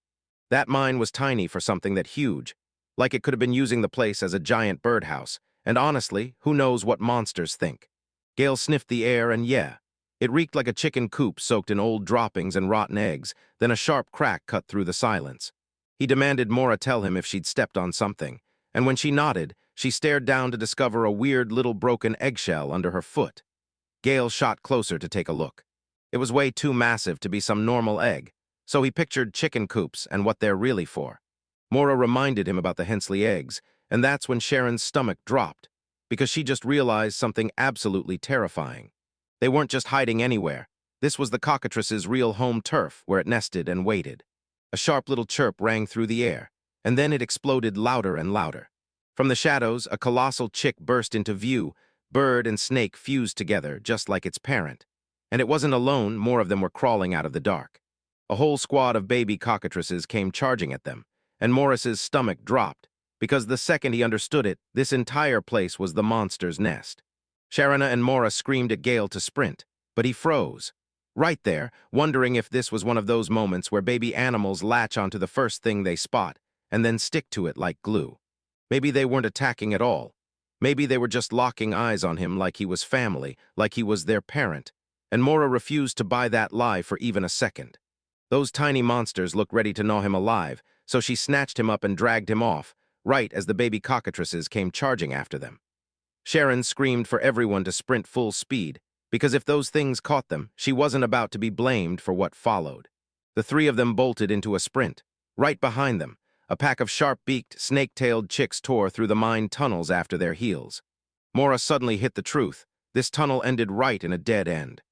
That mine was tiny for something that huge, like it could have been using the place as a giant birdhouse, and honestly, who knows what monsters think. Gale sniffed the air, and yeah, it reeked like a chicken coop soaked in old droppings and rotten eggs. Then a sharp crack cut through the silence. He demanded Mora tell him if she'd stepped on something, and when she nodded, she stared down to discover a weird little broken eggshell under her foot. Gale shot closer to take a look. It was way too massive to be some normal egg, so he pictured chicken coops and what they're really for. Mora reminded him about the Hensley eggs, and that's when Sharon's stomach dropped, because she just realized something absolutely terrifying. They weren't just hiding anywhere. This was the cockatrice's real home turf, where it nested and waited. A sharp little chirp rang through the air, and then it exploded louder and louder. From the shadows, a colossal chick burst into view. Bird and snake fused together, just like its parent. And it wasn't alone, more of them were crawling out of the dark. A whole squad of baby cockatrices came charging at them, and Morris's stomach dropped, because the second he understood it, this entire place was the monster's nest. Sharon and Mora screamed at Gale to sprint, but he froze. Right there, wondering if this was one of those moments where baby animals latch onto the first thing they spot, and then stick to it like glue. Maybe they weren't attacking at all. Maybe they were just locking eyes on him like he was family, like he was their parent, and Mora refused to buy that lie for even a second. Those tiny monsters looked ready to gnaw him alive, so she snatched him up and dragged him off, right as the baby cockatrices came charging after them. Sharon screamed for everyone to sprint full speed, because if those things caught them, she wasn't about to be blamed for what followed. The three of them bolted into a sprint. Right behind them, a pack of sharp-beaked, snake-tailed chicks tore through the mine tunnels after their heels. Mora suddenly hit the truth. This tunnel ended right in a dead end.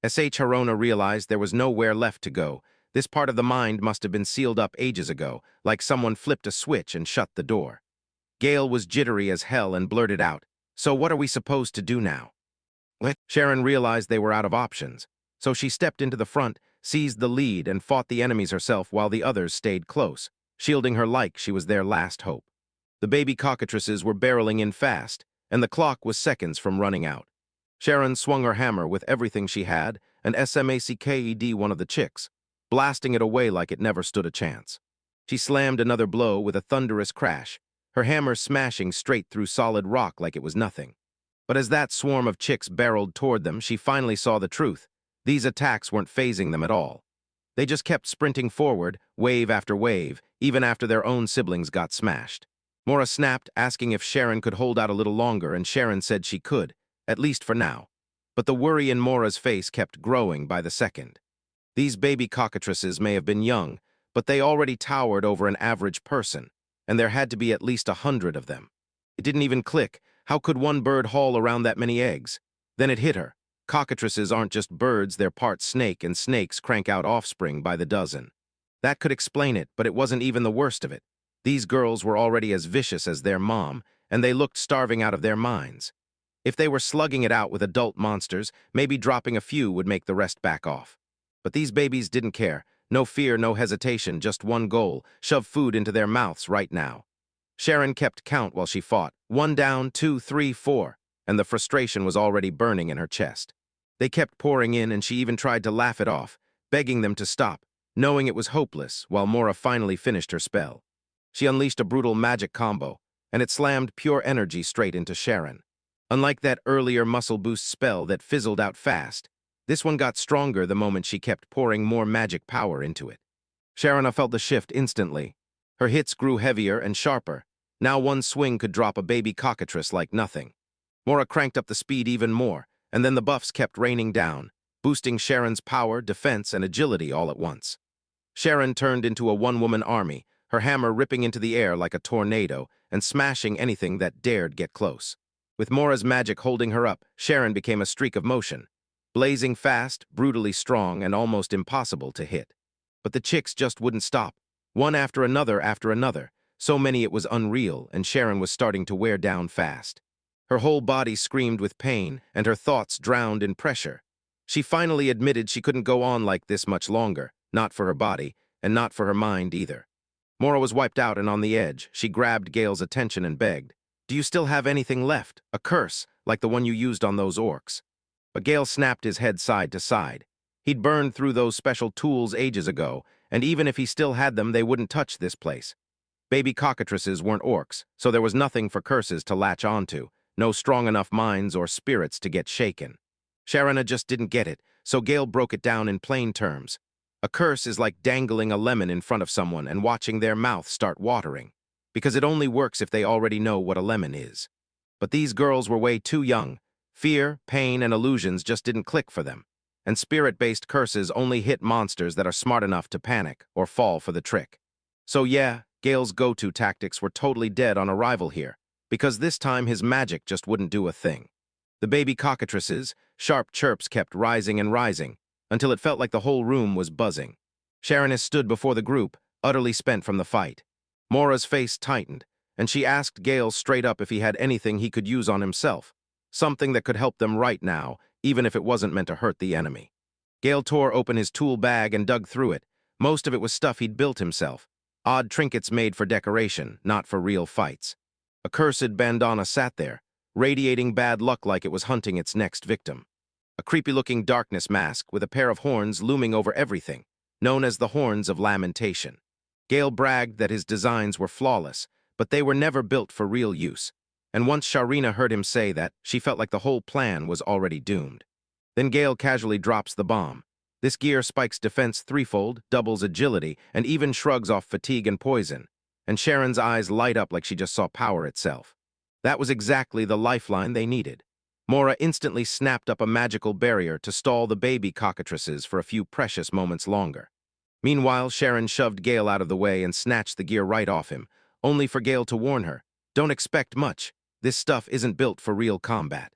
S.H. Harona realized there was nowhere left to go. This part of the mine must have been sealed up ages ago, like someone flipped a switch and shut the door. Gale was jittery as hell and blurted out, "So what are we supposed to do now?" Sharon realized they were out of options, so she stepped into the front, seized the lead, and fought the enemies herself while the others stayed close, shielding her like she was their last hope. The baby cockatrices were barreling in fast, and the clock was seconds from running out. Sharon swung her hammer with everything she had and smacked one of the chicks, blasting it away like it never stood a chance. She slammed another blow with a thunderous crash, her hammer smashing straight through solid rock like it was nothing. But as that swarm of chicks barreled toward them, she finally saw the truth. These attacks weren't fazing them at all. They just kept sprinting forward, wave after wave, even after their own siblings got smashed. Mora snapped, asking if Sharon could hold out a little longer, and Sharon said she could, at least for now. But the worry in Mora's face kept growing by the second. These baby cockatrices may have been young, but they already towered over an average person, and there had to be at least 100 of them. It didn't even click. How could one bird haul around that many eggs? Then it hit her. Cockatrices aren't just birds, they're part snake, and snakes crank out offspring by the dozen. That could explain it, but it wasn't even the worst of it. These girls were already as vicious as their mom, and they looked starving out of their minds. If they were slugging it out with adult monsters, maybe dropping a few would make the rest back off. But these babies didn't care. No fear, no hesitation, just one goal: shove food into their mouths right now. Sharon kept count while she fought. 1 down, 2, 3, 4, and the frustration was already burning in her chest. They kept pouring in, and she even tried to laugh it off, begging them to stop, knowing it was hopeless, while Mora finally finished her spell. She unleashed a brutal magic combo, and it slammed pure energy straight into Sharon. Unlike that earlier muscle boost spell that fizzled out fast, this one got stronger the moment she kept pouring more magic power into it. Sharon felt the shift instantly. Her hits grew heavier and sharper. Now one swing could drop a baby cockatrice like nothing. Mora cranked up the speed even more, and then the buffs kept raining down, boosting Sharon's power, defense, and agility all at once. Sharon turned into a one-woman army, her hammer ripping into the air like a tornado and smashing anything that dared get close. With Mora's magic holding her up, Sharon became a streak of motion, blazing fast, brutally strong, and almost impossible to hit. But the chicks just wouldn't stop, one after another, so many it was unreal, and Sharon was starting to wear down fast. Her whole body screamed with pain, and her thoughts drowned in pressure. She finally admitted she couldn't go on like this much longer, not for her body, and not for her mind either. Mora was wiped out and on the edge. She grabbed Gale's attention and begged, Do you still have anything left? A curse, like the one you used on those orcs? But Gale snapped his head side to side. He'd burned through those special tools ages ago, and even if he still had them, they wouldn't touch this place. Baby cockatrices weren't orcs, so there was nothing for curses to latch onto, no strong enough minds or spirits to get shaken. Sharana just didn't get it, so Gale broke it down in plain terms. A curse is like dangling a lemon in front of someone and watching their mouth start watering, because it only works if they already know what a lemon is. But these girls were way too young. Fear, pain, and illusions just didn't click for them, and spirit-based curses only hit monsters that are smart enough to panic or fall for the trick. So yeah, Gale's go-to tactics were totally dead on arrival here, because this time his magic just wouldn't do a thing. The baby cockatrices' sharp chirps kept rising and rising, until it felt like the whole room was buzzing. Sharon stood before the group, utterly spent from the fight. Mora's face tightened, and she asked Gale straight up if he had anything he could use on himself, something that could help them right now, even if it wasn't meant to hurt the enemy. Gale tore open his tool bag and dug through it. Most of it was stuff he'd built himself, odd trinkets made for decoration, not for real fights. A cursed bandana sat there, radiating bad luck like it was hunting its next victim. A creepy-looking darkness mask with a pair of horns looming over everything, known as the Horns of Lamentation. Gale bragged that his designs were flawless, but they were never built for real use, and once Sharina heard him say that, she felt like the whole plan was already doomed. Then Gale casually drops the bomb. This gear spikes defense threefold, doubles agility, and even shrugs off fatigue and poison, and Sharon's eyes light up like she just saw power itself. That was exactly the lifeline they needed. Mora instantly snapped up a magical barrier to stall the baby cockatrices for a few precious moments longer. Meanwhile, Sharon shoved Gale out of the way and snatched the gear right off him, only for Gale to warn her, "Don't expect much. This stuff isn't built for real combat."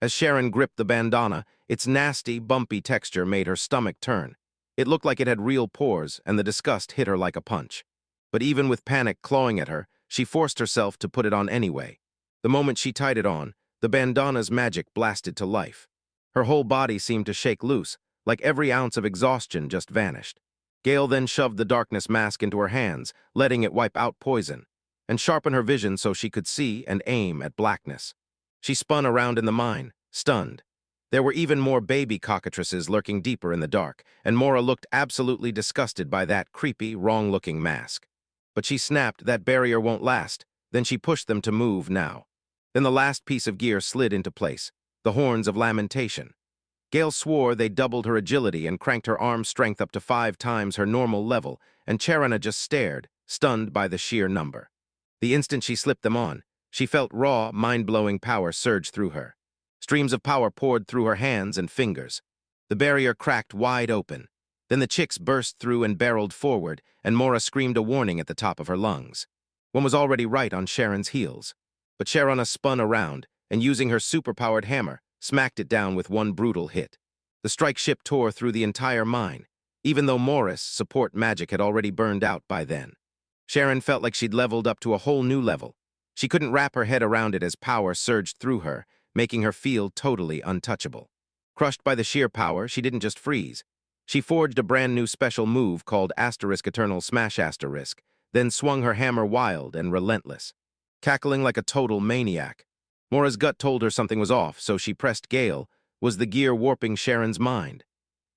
As Sharon gripped the bandana, its nasty, bumpy texture made her stomach turn. It looked like it had real pores, and the disgust hit her like a punch. But even with panic clawing at her, she forced herself to put it on anyway. The moment she tied it on, the bandana's magic blasted to life. Her whole body seemed to shake loose, like every ounce of exhaustion just vanished. Gale then shoved the darkness mask into her hands, letting it wipe out poison, and sharpen her vision so she could see and aim at blackness. She spun around in the mine, stunned. There were even more baby cockatrices lurking deeper in the dark, and Mora looked absolutely disgusted by that creepy, wrong-looking mask. But she snapped, "That barrier won't last." Then she pushed them to move now. Then the last piece of gear slid into place, the Horns of Lamentation. Gale swore they doubled her agility and cranked her arm strength up to 5 times her normal level, and Charana just stared, stunned by the sheer number. The instant she slipped them on, she felt raw, mind-blowing power surge through her. Streams of power poured through her hands and fingers. The barrier cracked wide open. Then the chicks burst through and barreled forward, and Mora screamed a warning at the top of her lungs. One was already right on Sharon's heels. But Sharana spun around, and using her superpowered hammer, smacked it down with one brutal hit. The strike ship tore through the entire mine, even though Morris' support magic had already burned out by then. Sharon felt like she'd leveled up to a whole new level. She couldn't wrap her head around it as power surged through her, making her feel totally untouchable. Crushed by the sheer power, she didn't just freeze. She forged a brand new special move called Eternal Smash Asterisk, then swung her hammer wild and relentless, cackling like a total maniac. Mora's gut told her something was off, so she pressed Gale. Was the gear warping Sharon's mind?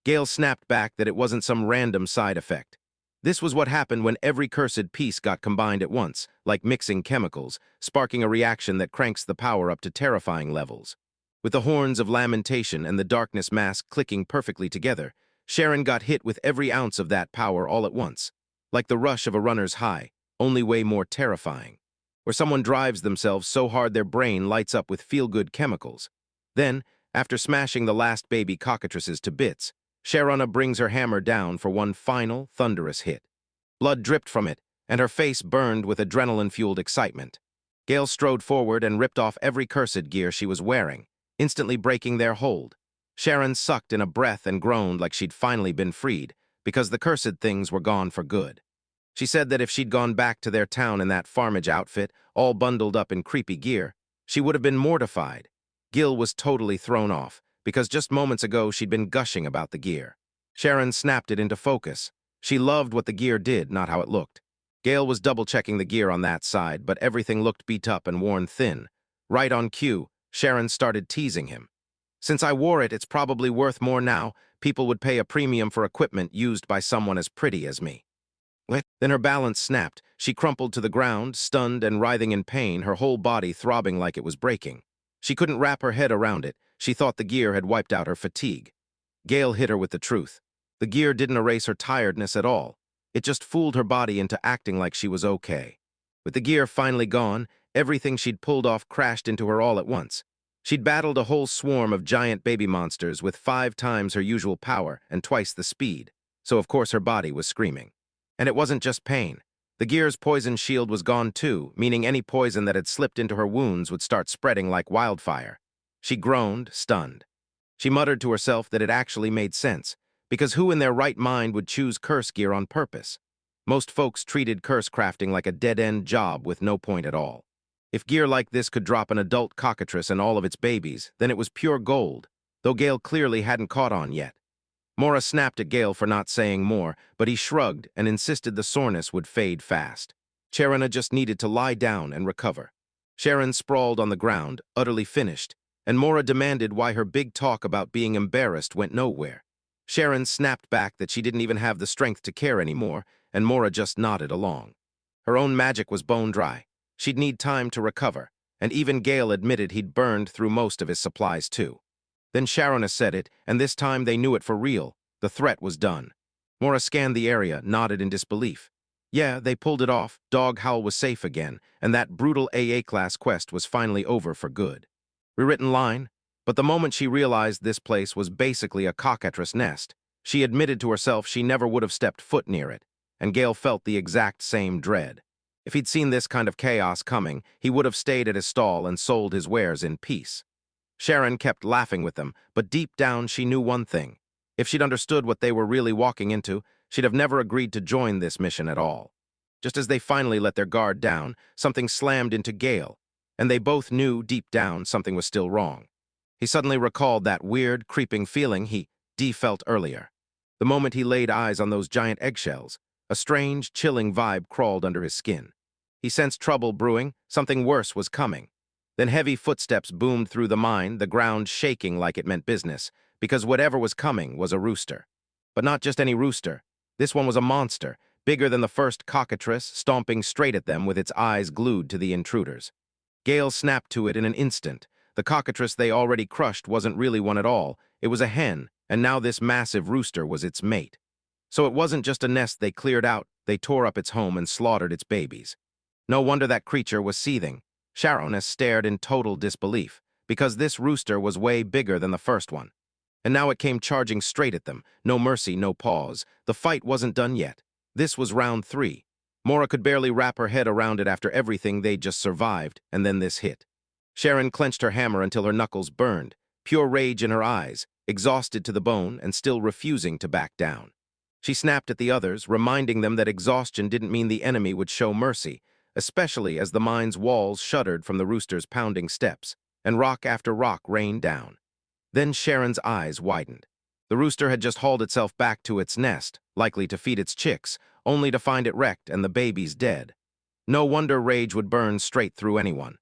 Gale snapped back that it wasn't some random side effect. This was what happened when every cursed piece got combined at once, like mixing chemicals, sparking a reaction that cranks the power up to terrifying levels. With the Horns of Lamentation and the darkness mask clicking perfectly together, Sharon got hit with every ounce of that power all at once, like the rush of a runner's high, only way more terrifying, where someone drives themselves so hard their brain lights up with feel-good chemicals. Then, after smashing the last baby cockatrices to bits, Sharana brings her hammer down for one final, thunderous hit. Blood dripped from it, and her face burned with adrenaline-fueled excitement. Gale strode forward and ripped off every cursed gear she was wearing, instantly breaking their hold. Sharon sucked in a breath and groaned like she'd finally been freed, because the cursed things were gone for good. She said that if she'd gone back to their town in that farmage outfit, all bundled up in creepy gear, she would have been mortified. Gil was totally thrown off, because just moments ago she'd been gushing about the gear. Sharon snapped it into focus. She loved what the gear did, not how it looked. Gale was double-checking the gear on that side, but everything looked beat up and worn thin. Right on cue, Sharon started teasing him. "Since I wore it, it's probably worth more now. People would pay a premium for equipment used by someone as pretty as me." What? Then her balance snapped. She crumpled to the ground, stunned and writhing in pain, her whole body throbbing like it was breaking. She couldn't wrap her head around it. She thought the gear had wiped out her fatigue. Gale hit her with the truth. The gear didn't erase her tiredness at all. It just fooled her body into acting like she was okay. With the gear finally gone, everything she'd pulled off crashed into her all at once. She'd battled a whole swarm of giant baby monsters with 5 times her usual power and twice the speed, so of course her body was screaming. And it wasn't just pain. The gear's poison shield was gone too, meaning any poison that had slipped into her wounds would start spreading like wildfire. She groaned, stunned. She muttered to herself that it actually made sense, because who in their right mind would choose curse gear on purpose? Most folks treated curse crafting like a dead-end job with no point at all. If gear like this could drop an adult cockatrice and all of its babies, then it was pure gold, though Gale clearly hadn't caught on yet. Mora snapped at Gale for not saying more, but he shrugged and insisted the soreness would fade fast. Sharon just needed to lie down and recover. Sharon sprawled on the ground, utterly finished, and Mora demanded why her big talk about being embarrassed went nowhere. Sharon snapped back that she didn't even have the strength to care anymore, and Mora just nodded along. Her own magic was bone dry. She'd need time to recover, and even Gale admitted he'd burned through most of his supplies too. Then Sharon said it, and this time they knew it for real. The threat was done. Mora scanned the area, nodded in disbelief. Yeah, they pulled it off. Dog Howl was safe again, and that brutal AA-class quest was finally over for good. Rewritten line, but the moment she realized this place was basically a cockatrice nest, she admitted to herself she never would have stepped foot near it, and Gale felt the exact same dread. If he'd seen this kind of chaos coming, he would have stayed at his stall and sold his wares in peace. Sharon kept laughing with them, but deep down she knew one thing. If she'd understood what they were really walking into, she'd have never agreed to join this mission at all. Just as they finally let their guard down, something slammed into Gale, and they both knew deep down something was still wrong. He suddenly recalled that weird, creeping feeling he felt earlier. The moment he laid eyes on those giant eggshells, a strange, chilling vibe crawled under his skin. He sensed trouble brewing, something worse was coming. Then heavy footsteps boomed through the mine, the ground shaking like it meant business, because whatever was coming was a rooster. But not just any rooster. This one was a monster, bigger than the first cockatrice, stomping straight at them with its eyes glued to the intruders. Gale snapped to it in an instant. The cockatrice they already crushed wasn't really one at all. It was a hen, and now this massive rooster was its mate. So it wasn't just a nest they cleared out, they tore up its home and slaughtered its babies. No wonder that creature was seething. Sharon stared in total disbelief, because this rooster was way bigger than the first one. And now it came charging straight at them. No mercy, no pause. The fight wasn't done yet. This was round 3. Mora could barely wrap her head around it after everything they'd just survived, and then this hit. Sharon clenched her hammer until her knuckles burned, pure rage in her eyes, exhausted to the bone and still refusing to back down. She snapped at the others, reminding them that exhaustion didn't mean the enemy would show mercy, especially as the mine's walls shuddered from the rooster's pounding steps, and rock after rock rained down. Then Sharon's eyes widened. The rooster had just hauled itself back to its nest, likely to feed its chicks, only to find it wrecked and the babies dead. No wonder rage would burn straight through anyone.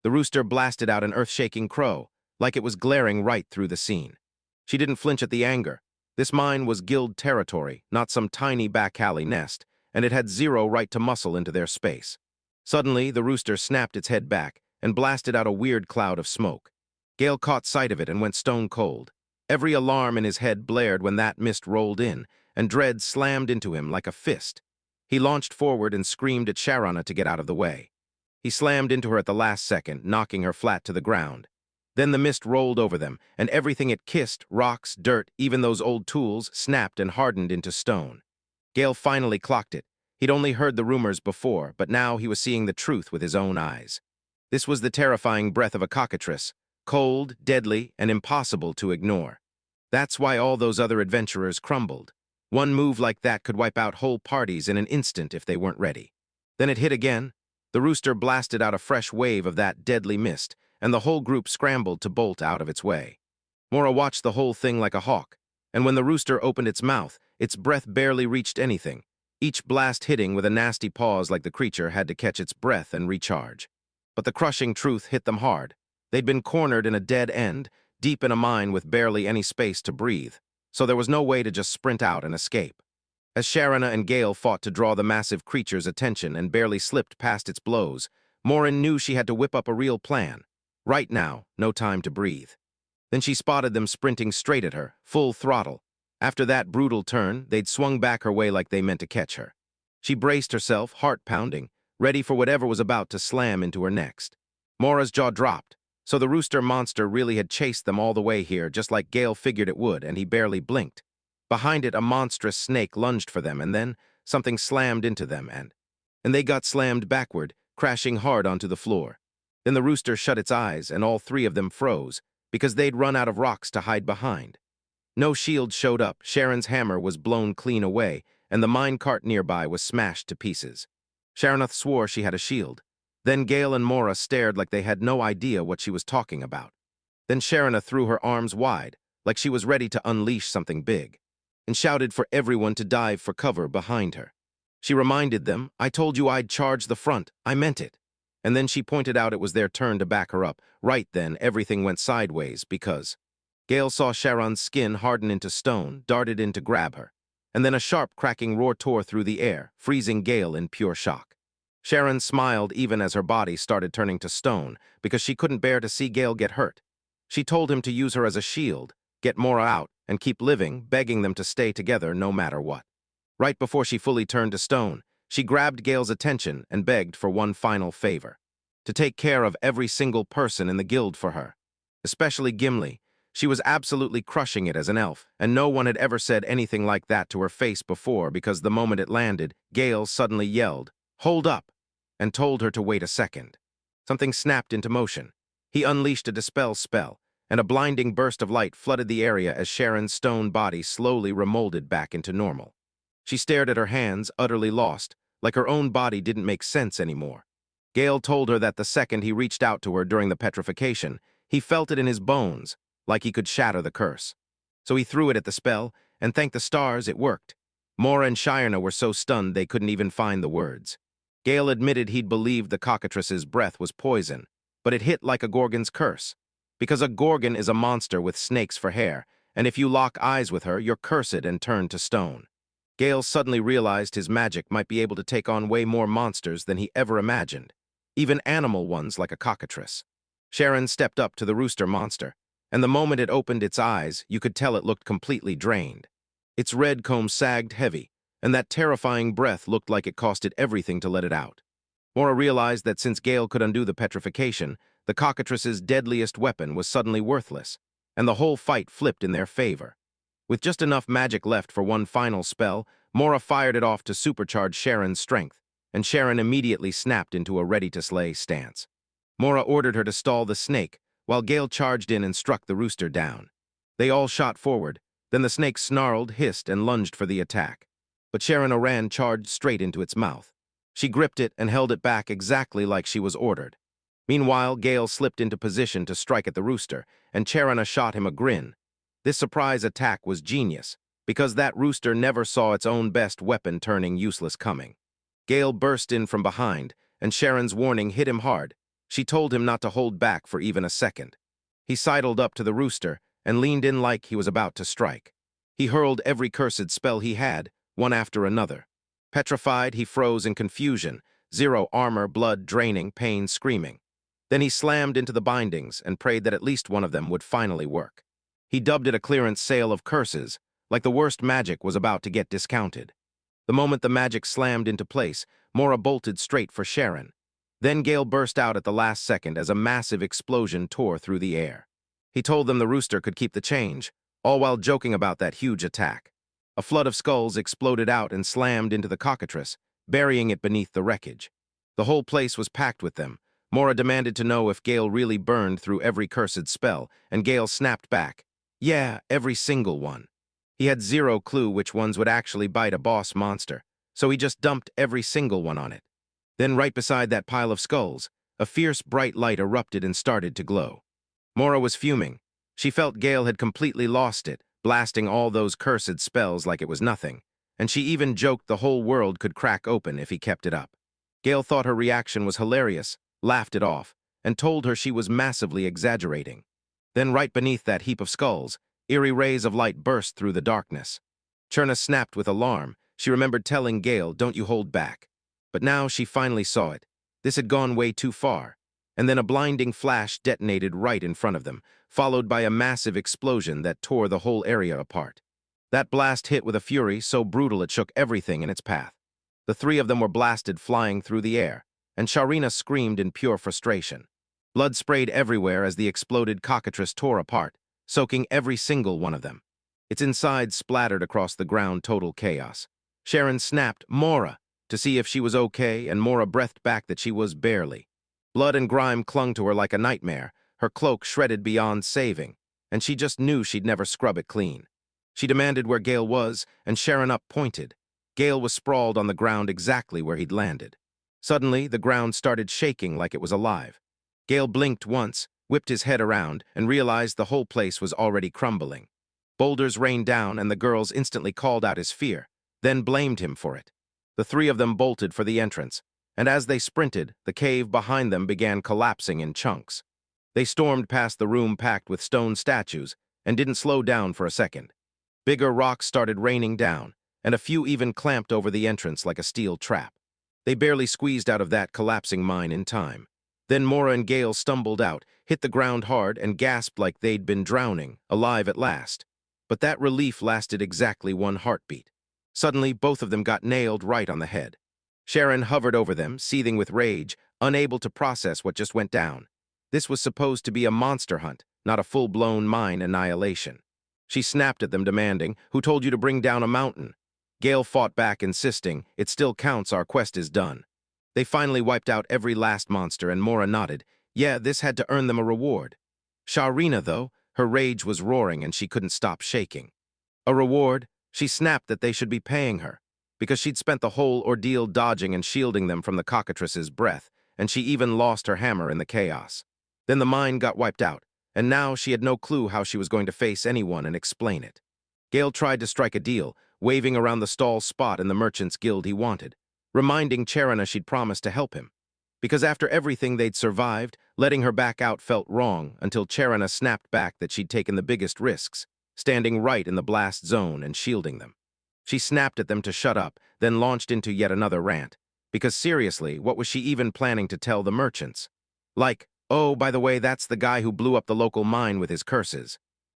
The rooster blasted out an earth-shaking crow, like it was glaring right through the scene. She didn't flinch at the anger. This mine was guild territory, not some tiny back alley nest, and it had zero right to muscle into their space. Suddenly, the rooster snapped its head back and blasted out a weird cloud of smoke. Gale caught sight of it and went stone cold. Every alarm in his head blared when that mist rolled in, and dread slammed into him like a fist. He launched forward and screamed at Sharana to get out of the way. He slammed into her at the last second, knocking her flat to the ground. Then the mist rolled over them, and everything it kissed, rocks, dirt, even those old tools, snapped and hardened into stone. Gale finally clocked it. He'd only heard the rumors before, but now he was seeing the truth with his own eyes. This was the terrifying breath of a cockatrice, cold, deadly, and impossible to ignore. That's why all those other adventurers crumbled. One move like that could wipe out whole parties in an instant if they weren't ready. Then it hit again. The rooster blasted out a fresh wave of that deadly mist, and the whole group scrambled to bolt out of its way. Mora watched the whole thing like a hawk, and when the rooster opened its mouth, its breath barely reached anything. each blast hitting with a nasty pause like the creature had to catch its breath and recharge. But the crushing truth hit them hard. They'd been cornered in a dead end, deep in a mine with barely any space to breathe, so there was no way to just sprint out and escape. As Sharana and Gale fought to draw the massive creature's attention and barely slipped past its blows, Morin knew she had to whip up a real plan. Right now, no time to breathe. Then she spotted them sprinting straight at her, full throttle. After that brutal turn, they'd swung back her way like they meant to catch her. She braced herself, heart pounding, ready for whatever was about to slam into her next. Mora's jaw dropped, so the rooster monster really had chased them all the way here, just like Gale figured it would, and he barely blinked. Behind it, a monstrous snake lunged for them, and then something slammed into them, and they got slammed backward, crashing hard onto the floor. Then the rooster shut its eyes, and all three of them froze, because they'd run out of rocks to hide behind. No shield showed up, Sharon's hammer was blown clean away, and the mine cart nearby was smashed to pieces. Sharonoth swore she had a shield. Then Gale and Mora stared like they had no idea what she was talking about. Then Sharonoth threw her arms wide, like she was ready to unleash something big, and shouted for everyone to dive for cover behind her. She reminded them, "I told you I'd charge the front, I meant it." And then she pointed out it was their turn to back her up. Right then, everything went sideways because Gale saw Sharon's skin harden into stone, darted in to grab her, and then a sharp cracking roar tore through the air, freezing Gale in pure shock. Sharon smiled even as her body started turning to stone because she couldn't bear to see Gale get hurt. She told him to use her as a shield, get Mora out, and keep living, begging them to stay together no matter what. Right before she fully turned to stone, she grabbed Gale's attention and begged for one final favor: to take care of every single person in the guild for her, especially Gimli. She was absolutely crushing it as an elf, and no one had ever said anything like that to her face before because the moment it landed, Gale suddenly yelled, "Hold up!" and told her to wait a second. Something snapped into motion. He unleashed a dispel spell, and a blinding burst of light flooded the area as Sharon's stone body slowly remolded back into normal. She stared at her hands, utterly lost, like her own body didn't make sense anymore. Gale told her that the second he reached out to her during the petrification, he felt it in his bones, like he could shatter the curse. So he threw it at the spell, and thank the stars, it worked. Mora and Shirna were so stunned they couldn't even find the words. Gale admitted he'd believed the cockatrice's breath was poison, but it hit like a Gorgon's curse. Because a Gorgon is a monster with snakes for hair, and if you lock eyes with her, you're cursed and turned to stone. Gale suddenly realized his magic might be able to take on way more monsters than he ever imagined, even animal ones like a cockatrice. Sharon stepped up to the rooster monster, and the moment it opened its eyes, you could tell it looked completely drained. Its red comb sagged heavy, and that terrifying breath looked like it cost it everything to let it out. Mora realized that since Gale could undo the petrification, the cockatrice's deadliest weapon was suddenly worthless, and the whole fight flipped in their favor. With just enough magic left for one final spell, Mora fired it off to supercharge Sharon's strength, and Sharon immediately snapped into a ready-to-slay stance. Mora ordered her to stall the snake, while Gale charged in and struck the rooster down. They all shot forward, then the snake snarled, hissed, and lunged for the attack. But Sharon Oran charged straight into its mouth. She gripped it and held it back exactly like she was ordered. Meanwhile, Gale slipped into position to strike at the rooster, and Charana shot him a grin. This surprise attack was genius, because that rooster never saw its own best weapon turning useless coming. Gale burst in from behind, and Sharon's warning hit him hard. She told him not to hold back for even a second. He sidled up to the rooster and leaned in like he was about to strike. He hurled every cursed spell he had, one after another. Petrified, he froze in confusion, zero armor, blood draining, pain screaming. Then he slammed into the bindings and prayed that at least one of them would finally work. He dubbed it a clearance sale of curses, like the worst magic was about to get discounted. The moment the magic slammed into place, Mora bolted straight for Sharon. Then Gale burst out at the last second as a massive explosion tore through the air. He told them the rooster could keep the change, all while joking about that huge attack. A flood of skulls exploded out and slammed into the cockatrice, burying it beneath the wreckage. The whole place was packed with them. Mora demanded to know if Gale really burned through every cursed spell, and Gale snapped back, "Yeah, every single one." He had zero clue which ones would actually bite a boss monster, so he just dumped every single one on it. Then right beside that pile of skulls, a fierce bright light erupted and started to glow. Mora was fuming. She felt Gale had completely lost it, blasting all those cursed spells like it was nothing. and she even joked the whole world could crack open if he kept it up. Gale thought her reaction was hilarious, laughed it off, and told her she was massively exaggerating. Then right beneath that heap of skulls, eerie rays of light burst through the darkness. Cherna snapped with alarm. She remembered telling Gale, "Don't you hold back." But now she finally saw it. This had gone way too far. And then a blinding flash detonated right in front of them, followed by a massive explosion that tore the whole area apart. That blast hit with a fury so brutal it shook everything in its path. The three of them were blasted flying through the air, and Sharina screamed in pure frustration. Blood sprayed everywhere as the exploded cockatrice tore apart, soaking every single one of them. Its insides splattered across the ground, total chaos. Sharon snapped, "Mora," to see if she was okay, and Mora breathed back that she was barely. Blood and grime clung to her like a nightmare, her cloak shredded beyond saving, and she just knew she'd never scrub it clean. She demanded where Gale was, and Sharon up pointed. Gale was sprawled on the ground exactly where he'd landed. Suddenly, the ground started shaking like it was alive. Gale blinked once, whipped his head around, and realized the whole place was already crumbling. Boulders rained down, and the girls instantly called out his fear, then blamed him for it. The three of them bolted for the entrance, and as they sprinted, the cave behind them began collapsing in chunks. They stormed past the room packed with stone statues and didn't slow down for a second. Bigger rocks started raining down, and a few even clamped over the entrance like a steel trap. They barely squeezed out of that collapsing mine in time. Then Mora and Gale stumbled out, hit the ground hard, and gasped like they'd been drowning, alive at last. But that relief lasted exactly one heartbeat. Suddenly, both of them got nailed right on the head. Sharon hovered over them, seething with rage, unable to process what just went down. This was supposed to be a monster hunt, not a full-blown mine annihilation. She snapped at them, demanding, "Who told you to bring down a mountain?" Gale fought back, insisting, "It still counts, our quest is done." They finally wiped out every last monster, and Mora nodded. Yeah, this had to earn them a reward. Sharina, though, her rage was roaring and she couldn't stop shaking. A reward? She snapped that they should be paying her, because she'd spent the whole ordeal dodging and shielding them from the cockatrice's breath, and she even lost her hammer in the chaos. Then the mine got wiped out, and now she had no clue how she was going to face anyone and explain it. Gale tried to strike a deal, waving around the stall spot in the Merchants Guild he wanted, reminding Cherna she'd promised to help him. Because after everything they'd survived, letting her back out felt wrong until Cherna snapped back that she'd taken the biggest risks, standing right in the blast zone and shielding them. She snapped at them to shut up, then launched into yet another rant. Because seriously, what was she even planning to tell the merchants? Like, "Oh, by the way, that's the guy who blew up the local mine with his curses."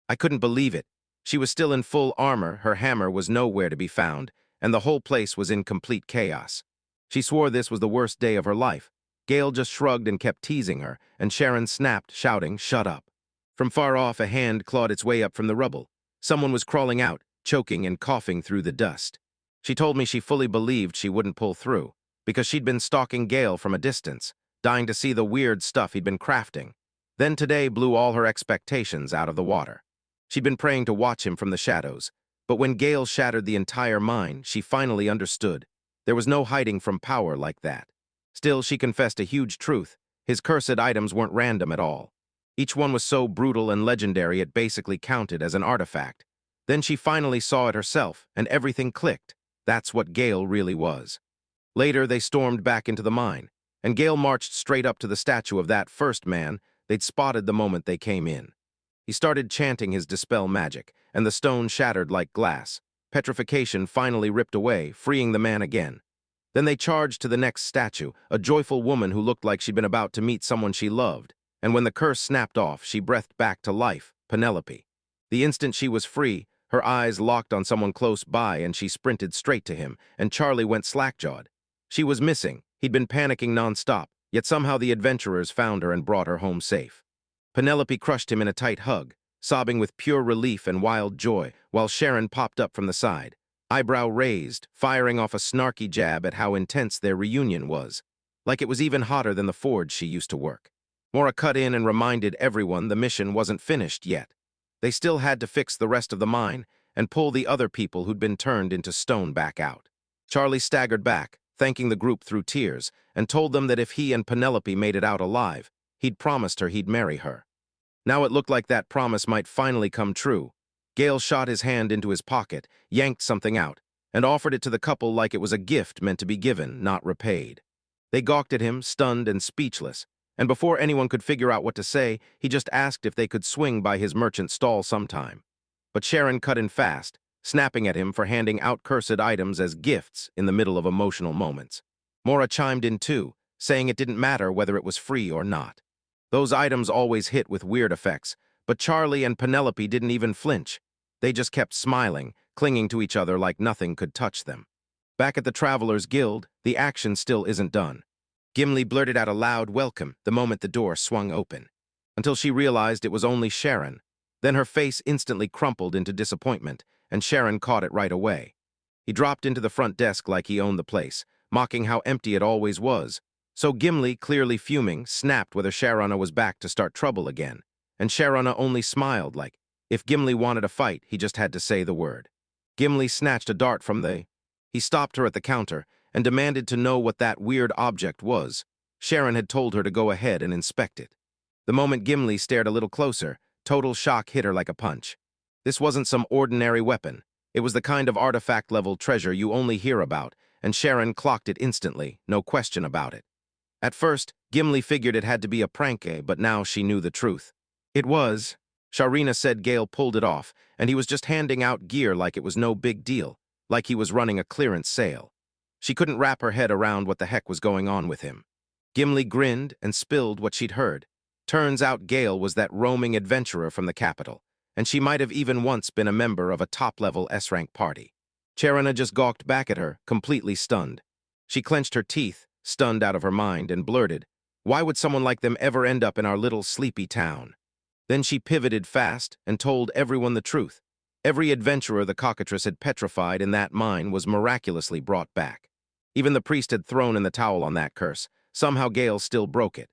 I couldn't believe it. She was still in full armor, her hammer was nowhere to be found, and the whole place was in complete chaos. She swore this was the worst day of her life. Gale just shrugged and kept teasing her, and Sharon snapped, shouting, "Shut up." From far off, a hand clawed its way up from the rubble. Someone was crawling out, choking and coughing through the dust. She told me she fully believed she wouldn't pull through, because she'd been stalking Gale from a distance, dying to see the weird stuff he'd been crafting. Then today blew all her expectations out of the water. She'd been praying to watch him from the shadows, but when Gale shattered the entire mine, she finally understood. There was no hiding from power like that. Still, she confessed a huge truth. His cursed items weren't random at all. Each one was so brutal and legendary it basically counted as an artifact. Then she finally saw it herself, and everything clicked. That's what Gale really was. Later, they stormed back into the mine, and Gale marched straight up to the statue of that first man they'd spotted the moment they came in. He started chanting his dispel magic, and the stone shattered like glass. Petrification finally ripped away, freeing the man again. Then they charged to the next statue, a joyful woman who looked like she'd been about to meet someone she loved, and when the curse snapped off, she breathed back to life, Penelope. The instant she was free, her eyes locked on someone close by, and she sprinted straight to him, and Charlie went slack-jawed. She was missing. He'd been panicking non-stop, yet somehow the adventurers found her and brought her home safe. Penelope crushed him in a tight hug, sobbing with pure relief and wild joy, while Sharon popped up from the side, eyebrow raised, firing off a snarky jab at how intense their reunion was, like it was even hotter than the forge she used to work. Mora cut in and reminded everyone the mission wasn't finished yet. They still had to fix the rest of the mine and pull the other people who'd been turned into stone back out. Charlie staggered back, thanking the group through tears, and told them that if he and Penelope made it out alive, he'd promised her he'd marry her. Now it looked like that promise might finally come true. Gale shot his hand into his pocket, yanked something out, and offered it to the couple like it was a gift meant to be given, not repaid. They gawked at him, stunned and speechless, and before anyone could figure out what to say, he just asked if they could swing by his merchant stall sometime. But Sharon cut in fast, snapping at him for handing out cursed items as gifts in the middle of emotional moments. Mora chimed in too, saying it didn't matter whether it was free or not. Those items always hit with weird effects, but Charlie and Penelope didn't even flinch. They just kept smiling, clinging to each other like nothing could touch them. Back at the Travelers Guild, the action still isn't done. Gimli blurted out a loud welcome the moment the door swung open, until she realized it was only Sharon. Then her face instantly crumpled into disappointment, and Sharon caught it right away. He dropped into the front desk like he owned the place, mocking how empty it always was. So Gimli, clearly fuming, snapped whether Sharona was back to start trouble again, and Sharona only smiled like, if Gimli wanted a fight, he just had to say the word. Gimli snatched a dart from He stopped her at the counter and demanded to know what that weird object was. Sharon had told her to go ahead and inspect it. The moment Gimli stared a little closer, total shock hit her like a punch. This wasn't some ordinary weapon. It was the kind of artifact-level treasure you only hear about, and Sharon clocked it instantly, no question about it. At first, Gimli figured it had to be a prank, but now she knew the truth. It was. Sharina said Gale pulled it off, and he was just handing out gear like it was no big deal, like he was running a clearance sale. She couldn't wrap her head around what the heck was going on with him. Gimli grinned and spilled what she'd heard. Turns out Gale was that roaming adventurer from the capital, and she might have even once been a member of a top-level S-rank party. Sharona just gawked back at her, completely stunned. She clenched her teeth, stunned out of her mind, and blurted, "Why would someone like them ever end up in our little sleepy town?" Then she pivoted fast and told everyone the truth. Every adventurer the cockatrice had petrified in that mine was miraculously brought back. Even the priest had thrown in the towel on that curse. Somehow Gale still broke it.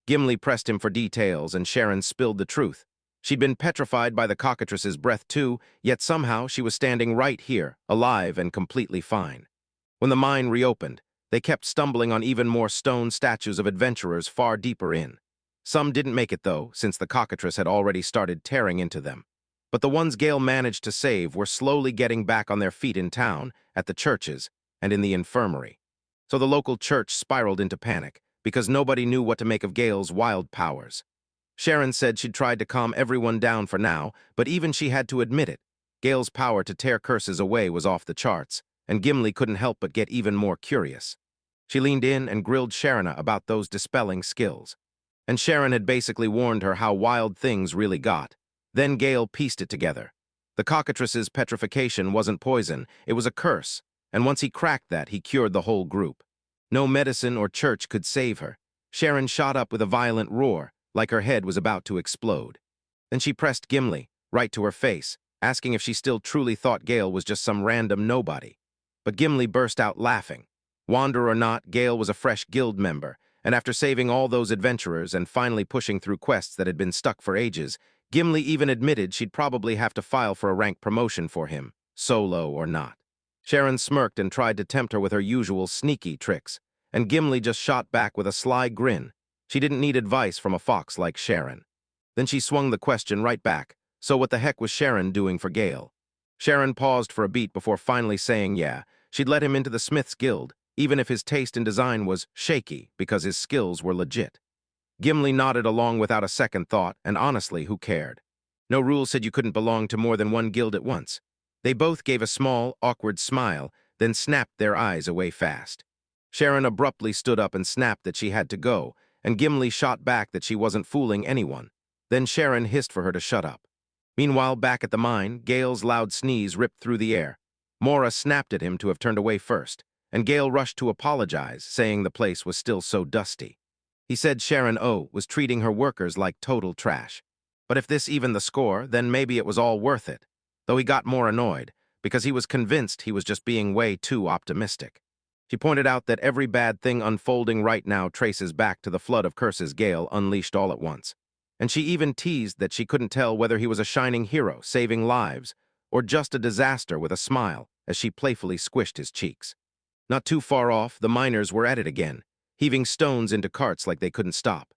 Gimli pressed him for details, and Sharon spilled the truth. She'd been petrified by the cockatrice's breath too, yet somehow she was standing right here, alive and completely fine. When the mine reopened, they kept stumbling on even more stone statues of adventurers far deeper in. Some didn't make it, though, since the cockatrice had already started tearing into them. But the ones Gale managed to save were slowly getting back on their feet in town, at the churches, and in the infirmary. So the local church spiraled into panic, because nobody knew what to make of Gale's wild powers. Sharon said she'd tried to calm everyone down for now, but even she had to admit it. Gale's power to tear curses away was off the charts, and Gimli couldn't help but get even more curious. She leaned in and grilled Sharona about those dispelling skills. And Sharon had basically warned her how wild things really got. Then Gale pieced it together. The cockatrice's petrification wasn't poison, it was a curse, and once he cracked that, he cured the whole group. No medicine or church could save her. Sharon shot up with a violent roar, like her head was about to explode. Then she pressed Gimli, right to her face, asking if she still truly thought Gale was just some random nobody. But Gimli burst out laughing. Wanderer or not, Gale was a fresh guild member, and after saving all those adventurers and finally pushing through quests that had been stuck for ages, Gimli even admitted she'd probably have to file for a rank promotion for him, solo or not. Sharon smirked and tried to tempt her with her usual sneaky tricks, and Gimli just shot back with a sly grin. She didn't need advice from a fox like Sharon. Then she swung the question right back. So what the heck was Sharon doing for Gale? Sharon paused for a beat before finally saying yeah, she'd let him into the Smith's Guild, even if his taste in design was shaky because his skills were legit. Gimli nodded along without a second thought, and honestly, who cared? No rule said you couldn't belong to more than one guild at once. They both gave a small, awkward smile, then snapped their eyes away fast. Sharon abruptly stood up and snapped that she had to go, and Gimli shot back that she wasn't fooling anyone. Then Sharon hissed for her to shut up. Meanwhile, back at the mine, Gale's loud sneeze ripped through the air. Mora snapped at him to have turned away first, and Gale rushed to apologize, saying the place was still so dusty. He said Sharon O was treating her workers like total trash. But if this evened the score, then maybe it was all worth it. Though he got more annoyed, because he was convinced he was just being way too optimistic. She pointed out that every bad thing unfolding right now traces back to the flood of curses Gale unleashed all at once. And she even teased that she couldn't tell whether he was a shining hero, saving lives, or just a disaster with a smile, as she playfully squished his cheeks. Not too far off, the miners were at it again, heaving stones into carts like they couldn't stop.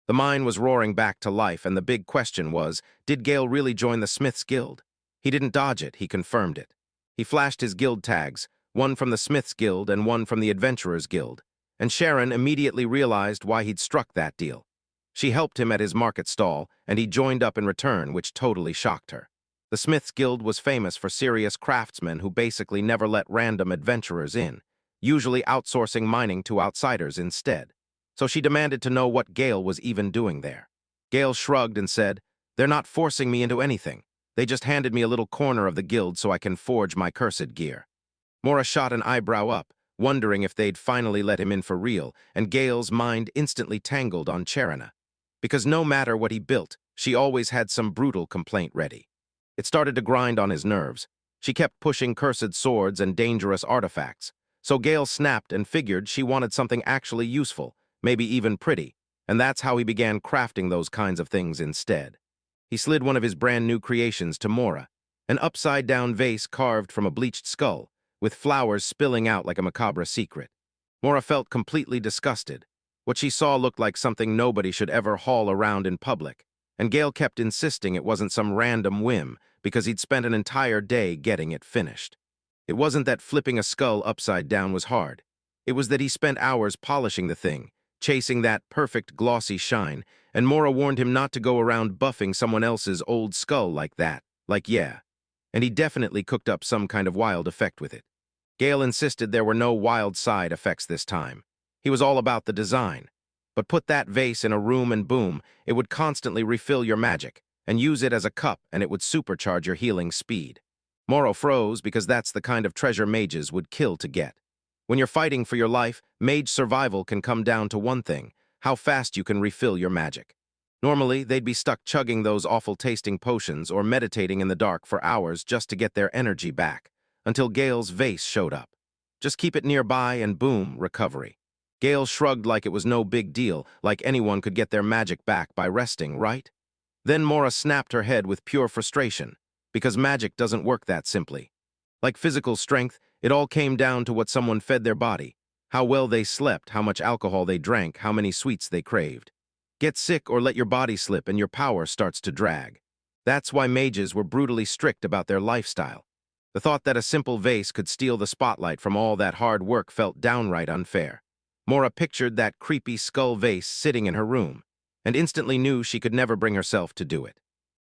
The mine was roaring back to life, and the big question was, did Gale really join the Smith's Guild? He didn't dodge it, he confirmed it. He flashed his guild tags, one from the Smiths Guild and one from the Adventurers Guild, and Sharon immediately realized why he'd struck that deal. She helped him at his market stall, and he joined up in return, which totally shocked her. The Smiths Guild was famous for serious craftsmen who basically never let random adventurers in, usually outsourcing mining to outsiders instead. So she demanded to know what Gale was even doing there. Gale shrugged and said, "They're not forcing me into anything. They just handed me a little corner of the guild so I can forge my cursed gear." Mora shot an eyebrow up, wondering if they'd finally let him in for real, and Gale's mind instantly tangled on Cherana. Because no matter what he built, she always had some brutal complaint ready. It started to grind on his nerves. She kept pushing cursed swords and dangerous artifacts, so Gale snapped and figured she wanted something actually useful, maybe even pretty, and that's how he began crafting those kinds of things instead. He slid one of his brand new creations to Mora, an upside-down vase carved from a bleached skull, with flowers spilling out like a macabre secret. Mora felt completely disgusted. What she saw looked like something nobody should ever haul around in public, and Gale kept insisting it wasn't some random whim because he'd spent an entire day getting it finished. It wasn't that flipping a skull upside down was hard. It was that he spent hours polishing the thing, chasing that perfect glossy shine, and Mora warned him not to go around buffing someone else's old skull like that. Yeah. And he definitely cooked up some kind of wild effect with it. Gale insisted there were no wild side effects this time. He was all about the design. But put that vase in a room and boom, it would constantly refill your magic, and use it as a cup and it would supercharge your healing speed. Moro froze because that's the kind of treasure mages would kill to get. When you're fighting for your life, mage survival can come down to one thing: how fast you can refill your magic. Normally, they'd be stuck chugging those awful-tasting potions or meditating in the dark for hours just to get their energy back, until Gale's vase showed up. Just keep it nearby and boom, recovery. Gale shrugged like it was no big deal, like anyone could get their magic back by resting, right? Then Mora snapped her head with pure frustration, because magic doesn't work that simply. Like physical strength, it all came down to what someone fed their body, how well they slept, how much alcohol they drank, how many sweets they craved. Get sick or let your body slip and your power starts to drag. That's why mages were brutally strict about their lifestyle. The thought that a simple vase could steal the spotlight from all that hard work felt downright unfair. Mora pictured that creepy skull vase sitting in her room, and instantly knew she could never bring herself to do it.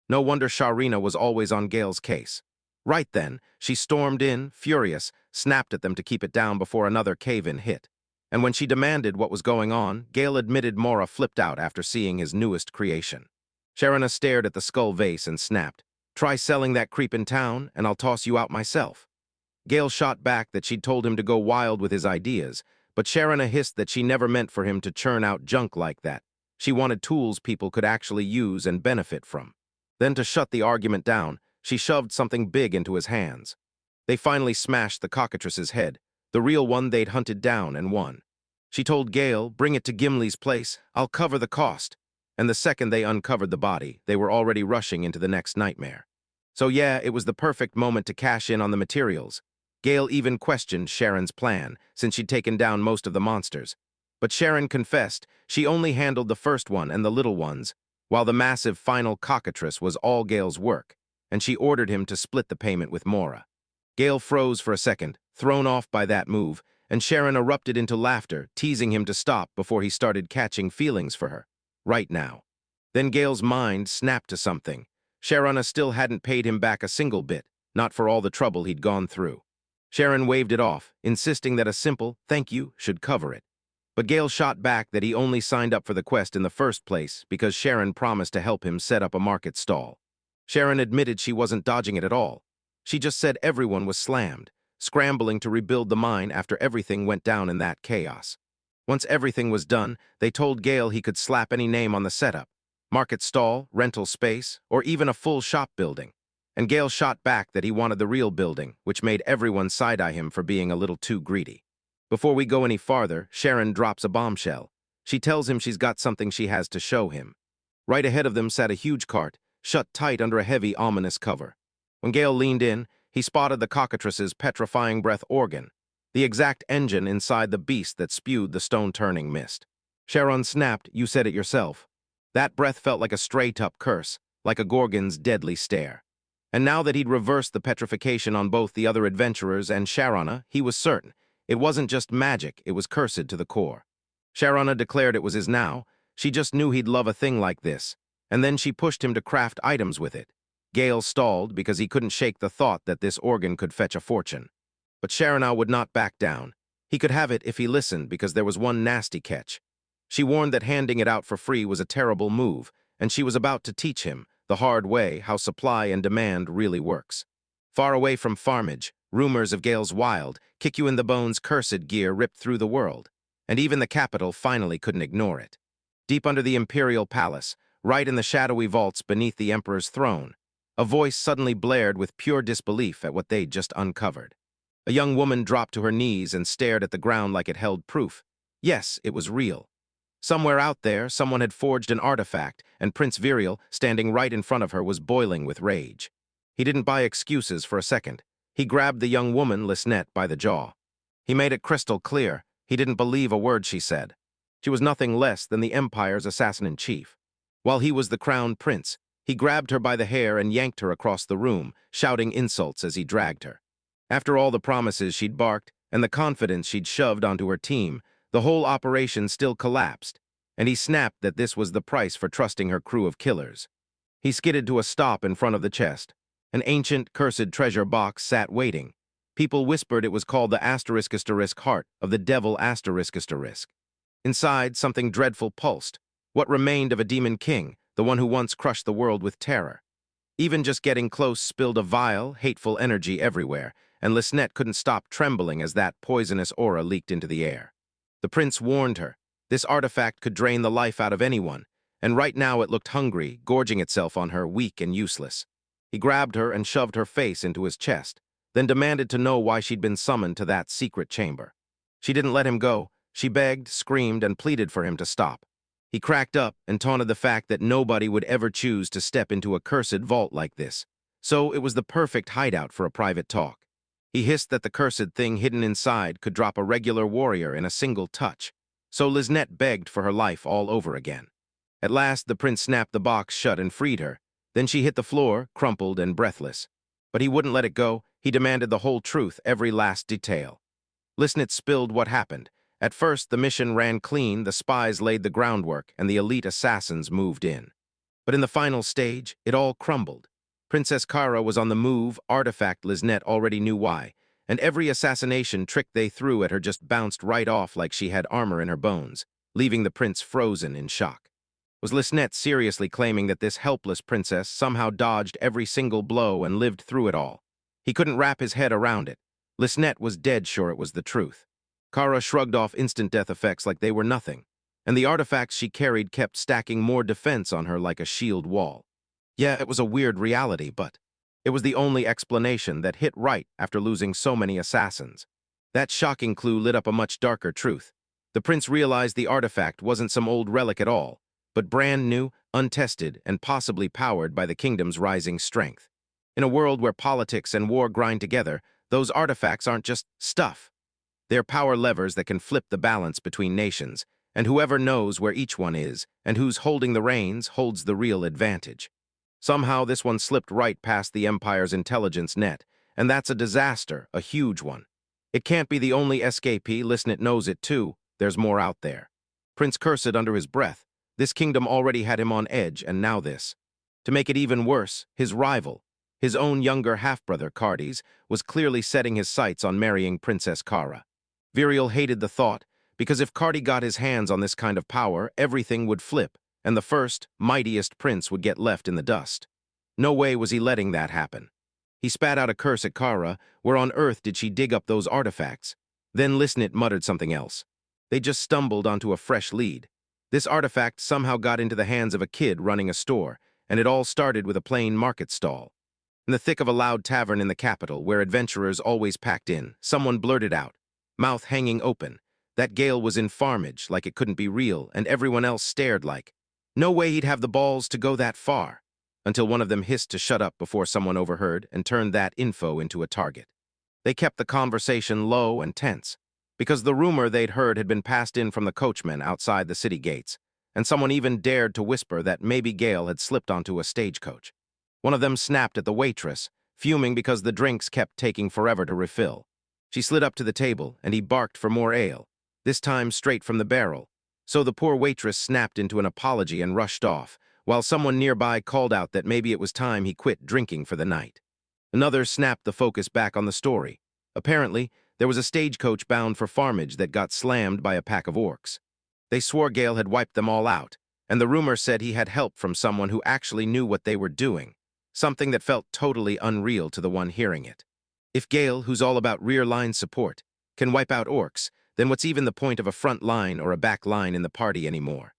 No wonder Sharina was always on Gale's case. Right then, she stormed in, furious, snapped at them to keep it down before another cave-in hit. And when she demanded what was going on, Gale admitted Mora flipped out after seeing his newest creation. Sharina stared at the skull vase and snapped, "Try selling that creep in town, and I'll toss you out myself." Gale shot back that she'd told him to go wild with his ideas, but Sharina hissed that she never meant for him to churn out junk like that. She wanted tools people could actually use and benefit from. Then to shut the argument down, she shoved something big into his hands. They finally smashed the cockatrice's head, the real one they'd hunted down and won. She told Gale, "Bring it to Gimli's place, I'll cover the cost." And the second they uncovered the body, they were already rushing into the next nightmare. So yeah, it was the perfect moment to cash in on the materials. Gale even questioned Sharon's plan, since she'd taken down most of the monsters. But Sharon confessed she only handled the first one and the little ones, while the massive final cockatrice was all Gale's work, and she ordered him to split the payment with Mora. Gale froze for a second, thrown off by that move, and Sharon erupted into laughter, teasing him to stop before he started catching feelings for her. Right now. Then Gale's mind snapped to something. Sharona still hadn't paid him back a single bit, not for all the trouble he'd gone through. Sharon waved it off, insisting that a simple "thank you" should cover it. But Gale shot back that he only signed up for the quest in the first place because Sharon promised to help him set up a market stall. Sharon admitted she wasn't dodging it at all. She just said everyone was slammed, scrambling to rebuild the mine after everything went down in that chaos. Once everything was done, they told Gale he could slap any name on the setup: market stall, rental space, or even a full shop building. And Gale shot back that he wanted the real building, which made everyone side-eye him for being a little too greedy. Before we go any farther, Sharon drops a bombshell. She tells him she's got something she has to show him. Right ahead of them sat a huge cart, shut tight under a heavy, ominous cover. When Gale leaned in, he spotted the cockatrice's petrifying breath organ, the exact engine inside the beast that spewed the stone-turning mist. Sharon snapped, "You said it yourself." That breath felt like a straight-up curse, like a Gorgon's deadly stare. And now that he'd reversed the petrification on both the other adventurers and Sharana, he was certain. It wasn't just magic, it was cursed to the core. Sharana declared it was his now. She just knew he'd love a thing like this. And then she pushed him to craft items with it. Gale stalled because he couldn't shake the thought that this organ could fetch a fortune. But Sharana would not back down. He could have it if he listened, because there was one nasty catch. She warned that handing it out for free was a terrible move, and she was about to teach him, the hard way, how supply and demand really works. Far away from farmage, rumors of Gale's wild, kick-you-in-the-bones cursed gear ripped through the world, and even the capital finally couldn't ignore it. Deep under the imperial palace, right in the shadowy vaults beneath the emperor's throne, a voice suddenly blared with pure disbelief at what they'd just uncovered. A young woman dropped to her knees and stared at the ground like it held proof. Yes, it was real. Somewhere out there, someone had forged an artifact, and Prince Virial, standing right in front of her, was boiling with rage. He didn't buy excuses for a second. He grabbed the young woman, Lisnette, by the jaw. He made it crystal clear. He didn't believe a word she said. She was nothing less than the Empire's assassin-in-chief. While he was the crown prince, he grabbed her by the hair and yanked her across the room, shouting insults as he dragged her. After all the promises she'd barked and the confidence she'd shoved onto her team, the whole operation still collapsed, and he snapped that this was the price for trusting her crew of killers. He skidded to a stop in front of the chest. An ancient, cursed treasure box sat waiting. People whispered it was called the *** heart of the devil ***. Inside, something dreadful pulsed. What remained of a demon king, the one who once crushed the world with terror. Even just getting close spilled a vile, hateful energy everywhere, and Lisnette couldn't stop trembling as that poisonous aura leaked into the air. The prince warned her. This artifact could drain the life out of anyone, and right now it looked hungry, gorging itself on her, weak and useless. He grabbed her and shoved her face into his chest, then demanded to know why she'd been summoned to that secret chamber. She didn't let him go. She begged, screamed, and pleaded for him to stop. He cracked up and taunted the fact that nobody would ever choose to step into a cursed vault like this. So it was the perfect hideout for a private talk. He hissed that the cursed thing hidden inside could drop a regular warrior in a single touch. So Lisnette begged for her life all over again. At last, the prince snapped the box shut and freed her. Then she hit the floor, crumpled and breathless. But he wouldn't let it go. He demanded the whole truth, every last detail. Lisnette spilled what happened. At first, the mission ran clean, the spies laid the groundwork, and the elite assassins moved in. But in the final stage, it all crumbled. Princess Kara was on the move, artifact Lisnette already knew why, and every assassination trick they threw at her just bounced right off like she had armor in her bones, leaving the prince frozen in shock. Was Lisnette seriously claiming that this helpless princess somehow dodged every single blow and lived through it all? He couldn't wrap his head around it. Lisnette was dead sure it was the truth. Kara shrugged off instant death effects like they were nothing, and the artifacts she carried kept stacking more defense on her like a shield wall. Yeah, it was a weird reality, but it was the only explanation that hit right after losing so many assassins. That shocking clue lit up a much darker truth. The prince realized the artifact wasn't some old relic at all, but brand new, untested, and possibly powered by the kingdom's rising strength. In a world where politics and war grind together, those artifacts aren't just stuff. They're power levers that can flip the balance between nations, and whoever knows where each one is and who's holding the reins holds the real advantage. Somehow this one slipped right past the Empire's intelligence net, and that's a disaster, a huge one. It can't be the only escapee. Lisnette knows it too. There's more out there. Prince cursed under his breath. This kingdom already had him on edge, and now this. To make it even worse, his rival, his own younger half-brother Cardis, was clearly setting his sights on marrying Princess Kara. Virial hated the thought, because if Cardi got his hands on this kind of power, everything would flip, and the first, mightiest prince would get left in the dust. No way was he letting that happen. He spat out a curse at Kara. Where on earth did she dig up those artifacts? Then Lisnette muttered something else. They just stumbled onto a fresh lead. This artifact somehow got into the hands of a kid running a store, and it all started with a plain market stall. In the thick of a loud tavern in the capital, where adventurers always packed in, someone blurted out, mouth hanging open, that Gale was in farmage, like it couldn't be real, and everyone else stared like, no way he'd have the balls to go that far, until one of them hissed to shut up before someone overheard and turned that info into a target. They kept the conversation low and tense, because the rumor they'd heard had been passed in from the coachmen outside the city gates, and someone even dared to whisper that maybe Gale had slipped onto a stagecoach. One of them snapped at the waitress, fuming because the drinks kept taking forever to refill. She slid up to the table, and he barked for more ale, this time straight from the barrel. So the poor waitress snapped into an apology and rushed off, while someone nearby called out that maybe it was time he quit drinking for the night. Another snapped the focus back on the story. Apparently, there was a stagecoach bound for farmage that got slammed by a pack of orcs. They swore Gale had wiped them all out, and the rumor said he had help from someone who actually knew what they were doing, something that felt totally unreal to the one hearing it. If Gale, who's all about rear-line support, can wipe out orcs, then what's even the point of a front line or a back line in the party anymore?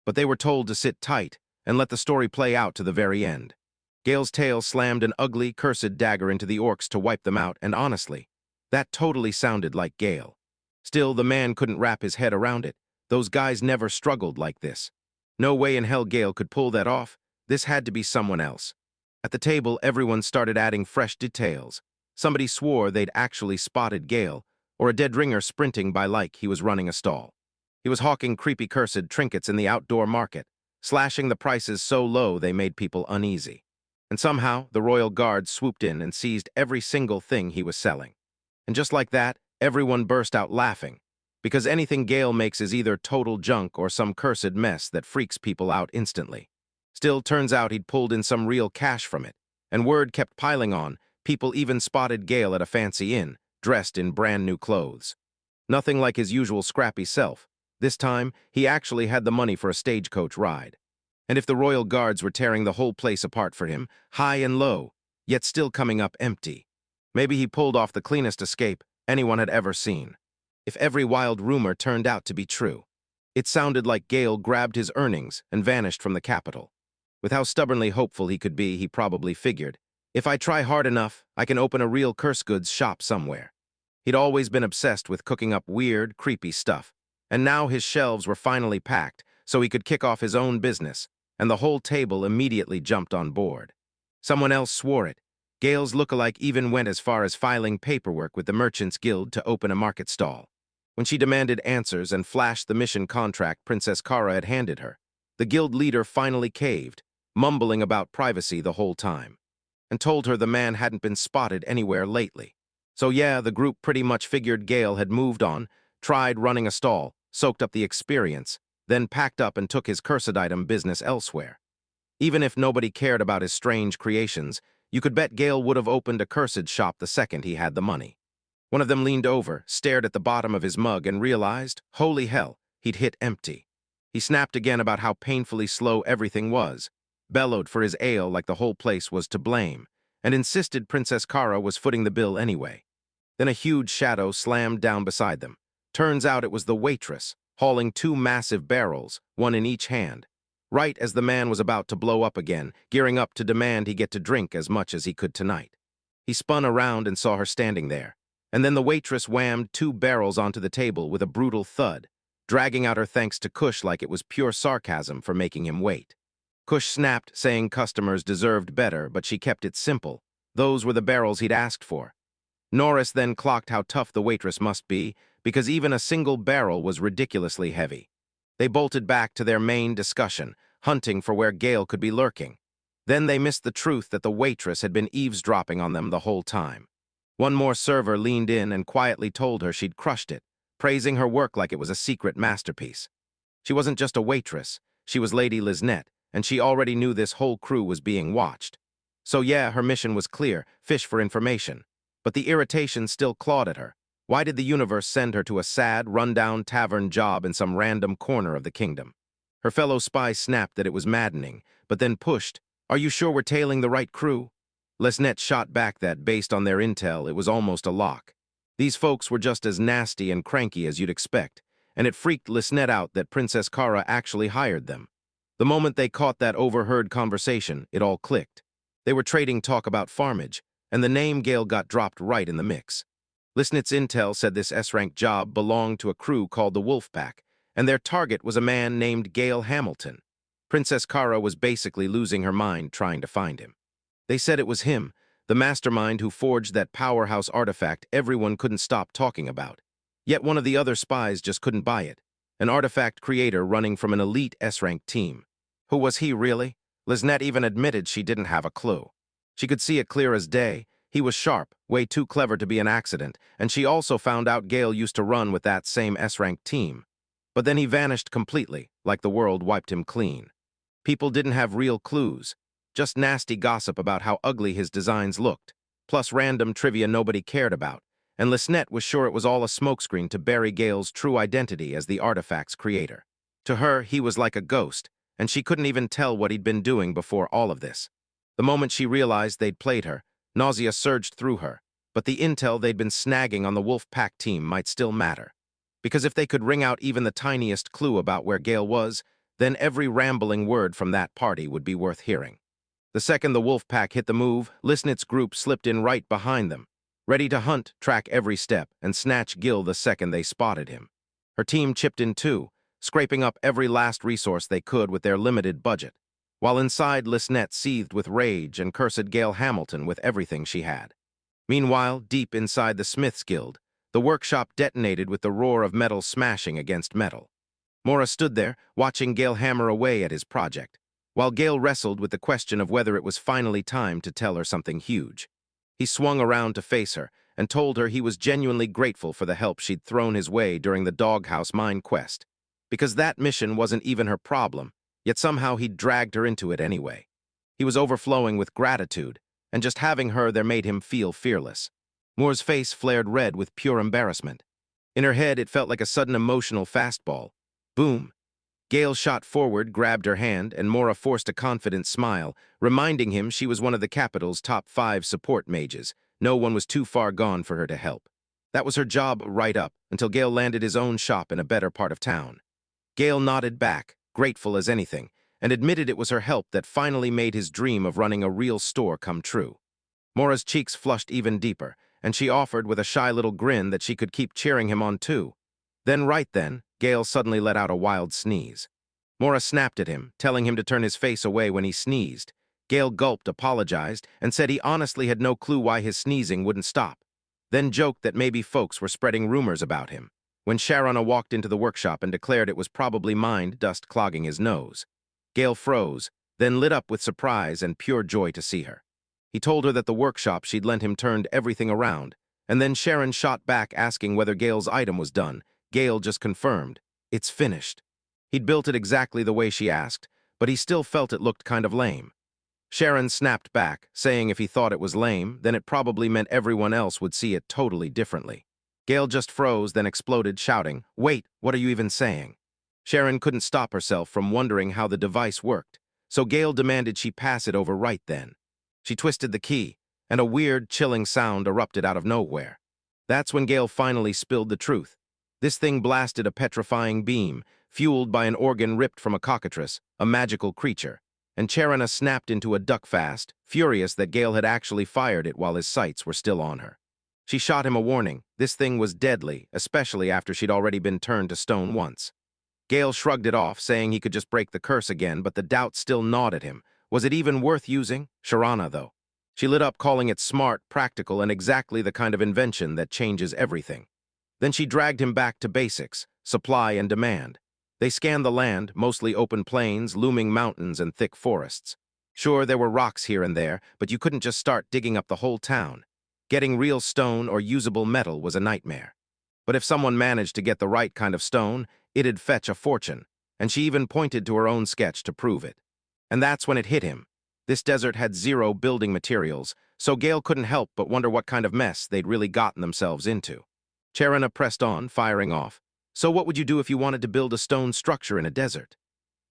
But they were told to sit tight and let the story play out to the very end. Gale's tail slammed an ugly, cursed dagger into the orcs to wipe them out, and honestly, that totally sounded like Gale. Still, the man couldn't wrap his head around it. Those guys never struggled like this. No way in hell Gale could pull that off. This had to be someone else. At the table, everyone started adding fresh details. Somebody swore they'd actually spotted Gale, or a dead ringer sprinting by like he was running a stall. He was hawking creepy cursed trinkets in the outdoor market, slashing the prices so low they made people uneasy. And somehow, the royal guard swooped in and seized every single thing he was selling. And just like that, everyone burst out laughing, because anything Gale makes is either total junk or some cursed mess that freaks people out instantly. Still, turns out he'd pulled in some real cash from it, and word kept piling on. People even spotted Gale at a fancy inn, dressed in brand new clothes. Nothing like his usual scrappy self. This time, he actually had the money for a stagecoach ride. And if the royal guards were tearing the whole place apart for him, high and low, yet still coming up empty, maybe he pulled off the cleanest escape anyone had ever seen. If every wild rumor turned out to be true, it sounded like Gale grabbed his earnings and vanished from the capital. With how stubbornly hopeful he could be, he probably figured, if I try hard enough, I can open a real curse goods shop somewhere. He'd always been obsessed with cooking up weird, creepy stuff, and now his shelves were finally packed so he could kick off his own business, and the whole table immediately jumped on board. Someone else swore it. Gale's lookalike even went as far as filing paperwork with the Merchants Guild to open a market stall. When she demanded answers and flashed the mission contract Princess Kara had handed her, the guild leader finally caved, mumbling about privacy the whole time, and told her the man hadn't been spotted anywhere lately. So yeah, the group pretty much figured Gale had moved on, tried running a stall, soaked up the experience, then packed up and took his cursed item business elsewhere. Even if nobody cared about his strange creations, you could bet Gale would have opened a cursed shop the second he had the money. One of them leaned over, stared at the bottom of his mug, and realized, holy hell, he'd hit empty. He snapped again about how painfully slow everything was, bellowed for his ale like the whole place was to blame, and insisted Princess Kara was footing the bill anyway. Then a huge shadow slammed down beside them. Turns out it was the waitress, hauling 2 massive barrels, one in each hand, right as the man was about to blow up again, gearing up to demand he get to drink as much as he could tonight. He spun around and saw her standing there, and then the waitress whammed 2 barrels onto the table with a brutal thud, dragging out her thanks to Kush like it was pure sarcasm for making him wait. Kush snapped, saying customers deserved better, but she kept it simple. Those were the barrels he'd asked for. Norris then clocked how tough the waitress must be, because even a single barrel was ridiculously heavy. They bolted back to their main discussion, hunting for where Gale could be lurking. Then they missed the truth that the waitress had been eavesdropping on them the whole time. One more server leaned in and quietly told her she'd crushed it, praising her work like it was a secret masterpiece. She wasn't just a waitress, she was Lady Liznette, and she already knew this whole crew was being watched. So yeah, her mission was clear, fish for information. But the irritation still clawed at her. Why did the universe send her to a sad, run-down tavern job in some random corner of the kingdom? Her fellow spies snapped that it was maddening, but then pushed, "Are you sure we're tailing the right crew?" Liznette shot back that, based on their intel, it was almost a lock. These folks were just as nasty and cranky as you'd expect, and it freaked Liznette out that Princess Kara actually hired them. The moment they caught that overheard conversation, it all clicked. They were trading talk about farmage, and the name Gale got dropped right in the mix. Liznette's intel said this S-rank job belonged to a crew called the Wolfpack, and their target was a man named Gale Hamilton. Princess Kara was basically losing her mind trying to find him. They said it was him, the mastermind who forged that powerhouse artifact everyone couldn't stop talking about. Yet one of the other spies just couldn't buy it. An artifact creator running from an elite S-rank team. Who was he, really? Liznette even admitted she didn't have a clue. She could see it clear as day. He was sharp, way too clever to be an accident, and she also found out Gale used to run with that same S-rank team. But then he vanished completely, like the world wiped him clean. People didn't have real clues, just nasty gossip about how ugly his designs looked, plus random trivia nobody cared about, and Lisnette was sure it was all a smokescreen to bury Gale's true identity as the artifact's creator. To her, he was like a ghost, and she couldn't even tell what he'd been doing before all of this. The moment she realized they'd played her, nausea surged through her, but the intel they'd been snagging on the Wolf Pack team might still matter. Because if they could wring out even the tiniest clue about where Gale was, then every rambling word from that party would be worth hearing. The second the Wolf Pack hit the move, Lisnet's group slipped in right behind them, ready to hunt, track every step, and snatch Gil the second they spotted him. Her team chipped in too, scraping up every last resource they could with their limited budget, while inside Lisnette seethed with rage and cursed Gale Hamilton with everything she had. Meanwhile, deep inside the Smiths Guild, the workshop detonated with the roar of metal smashing against metal. Mora stood there, watching Gale hammer away at his project, while Gale wrestled with the question of whether it was finally time to tell her something huge. He swung around to face her and told her he was genuinely grateful for the help she'd thrown his way during the doghouse mine quest, because that mission wasn't even her problem, yet somehow he'd dragged her into it anyway. He was overflowing with gratitude, and just having her there made him feel fearless. Moore's face flared red with pure embarrassment. In her head, it felt like a sudden emotional fastball. Boom! Gale shot forward, grabbed her hand, and Mora forced a confident smile, reminding him she was one of the capital's top 5 support mages. No one was too far gone for her to help. That was her job right up, until Gale landed his own shop in a better part of town. Gale nodded back, grateful as anything, and admitted it was her help that finally made his dream of running a real store come true. Mora's cheeks flushed even deeper, and she offered with a shy little grin that she could keep cheering him on too. Right then, Gale suddenly let out a wild sneeze. Mora snapped at him, telling him to turn his face away when he sneezed. Gale gulped, apologized, and said he honestly had no clue why his sneezing wouldn't stop, then joked that maybe folks were spreading rumors about him, when Sharona walked into the workshop and declared it was probably mind dust clogging his nose. Gale froze, then lit up with surprise and pure joy to see her. He told her that the workshop she'd lent him turned everything around, and then Sharon shot back asking whether Gale's item was done. Gale just confirmed, "It's finished." He'd built it exactly the way she asked, but he still felt it looked kind of lame. Sharon snapped back, saying if he thought it was lame, then it probably meant everyone else would see it totally differently. Gale just froze, then exploded, shouting, "Wait, what are you even saying?" Sharon couldn't stop herself from wondering how the device worked, so Gale demanded she pass it over right then. She twisted the key, and a weird, chilling sound erupted out of nowhere. That's when Gale finally spilled the truth. This thing blasted a petrifying beam, fueled by an organ ripped from a cockatrice, a magical creature, and Charana snapped into a duck fast, furious that Gale had actually fired it while his sights were still on her. She shot him a warning. This thing was deadly, especially after she'd already been turned to stone once. Gale shrugged it off, saying he could just break the curse again, but the doubt still gnawed at him. Was it even worth using? Sharana, though. She lit up, calling it smart, practical, and exactly the kind of invention that changes everything. Then she dragged him back to basics, supply and demand. They scanned the land, mostly open plains, looming mountains, and thick forests. Sure, there were rocks here and there, but you couldn't just start digging up the whole town. Getting real stone or usable metal was a nightmare. But if someone managed to get the right kind of stone, it'd fetch a fortune, and she even pointed to her own sketch to prove it. And that's when it hit him. This desert had 0 building materials, so Gale couldn't help but wonder what kind of mess they'd really gotten themselves into. Charana pressed on, firing off. "So what would you do if you wanted to build a stone structure in a desert?"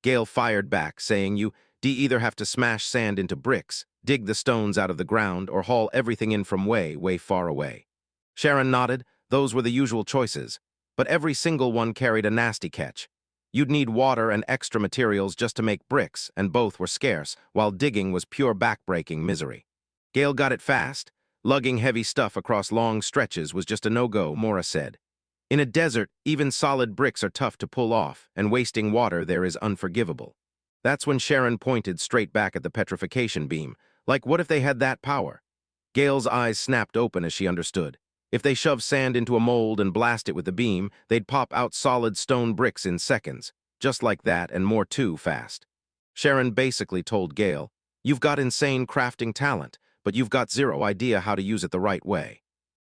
Gale fired back, saying you either have to smash sand into bricks, dig the stones out of the ground, or haul everything in from way, way far away. Sharon nodded. Those were the usual choices, but every single one carried a nasty catch. You'd need water and extra materials just to make bricks, and both were scarce, while digging was pure backbreaking misery. Gale got it fast. Lugging heavy stuff across long stretches was just a no-go, Mora said. In a desert, even solid bricks are tough to pull off, and wasting water there is unforgivable. That's when Sharon pointed straight back at the petrification beam. Like, what if they had that power? Gale's eyes snapped open as she understood. If they shoved sand into a mold and blast it with the beam, they'd pop out solid stone bricks in seconds. Just like that, and more too, fast. Sharon basically told Gale, "You've got insane crafting talent, but you've got zero idea how to use it the right way."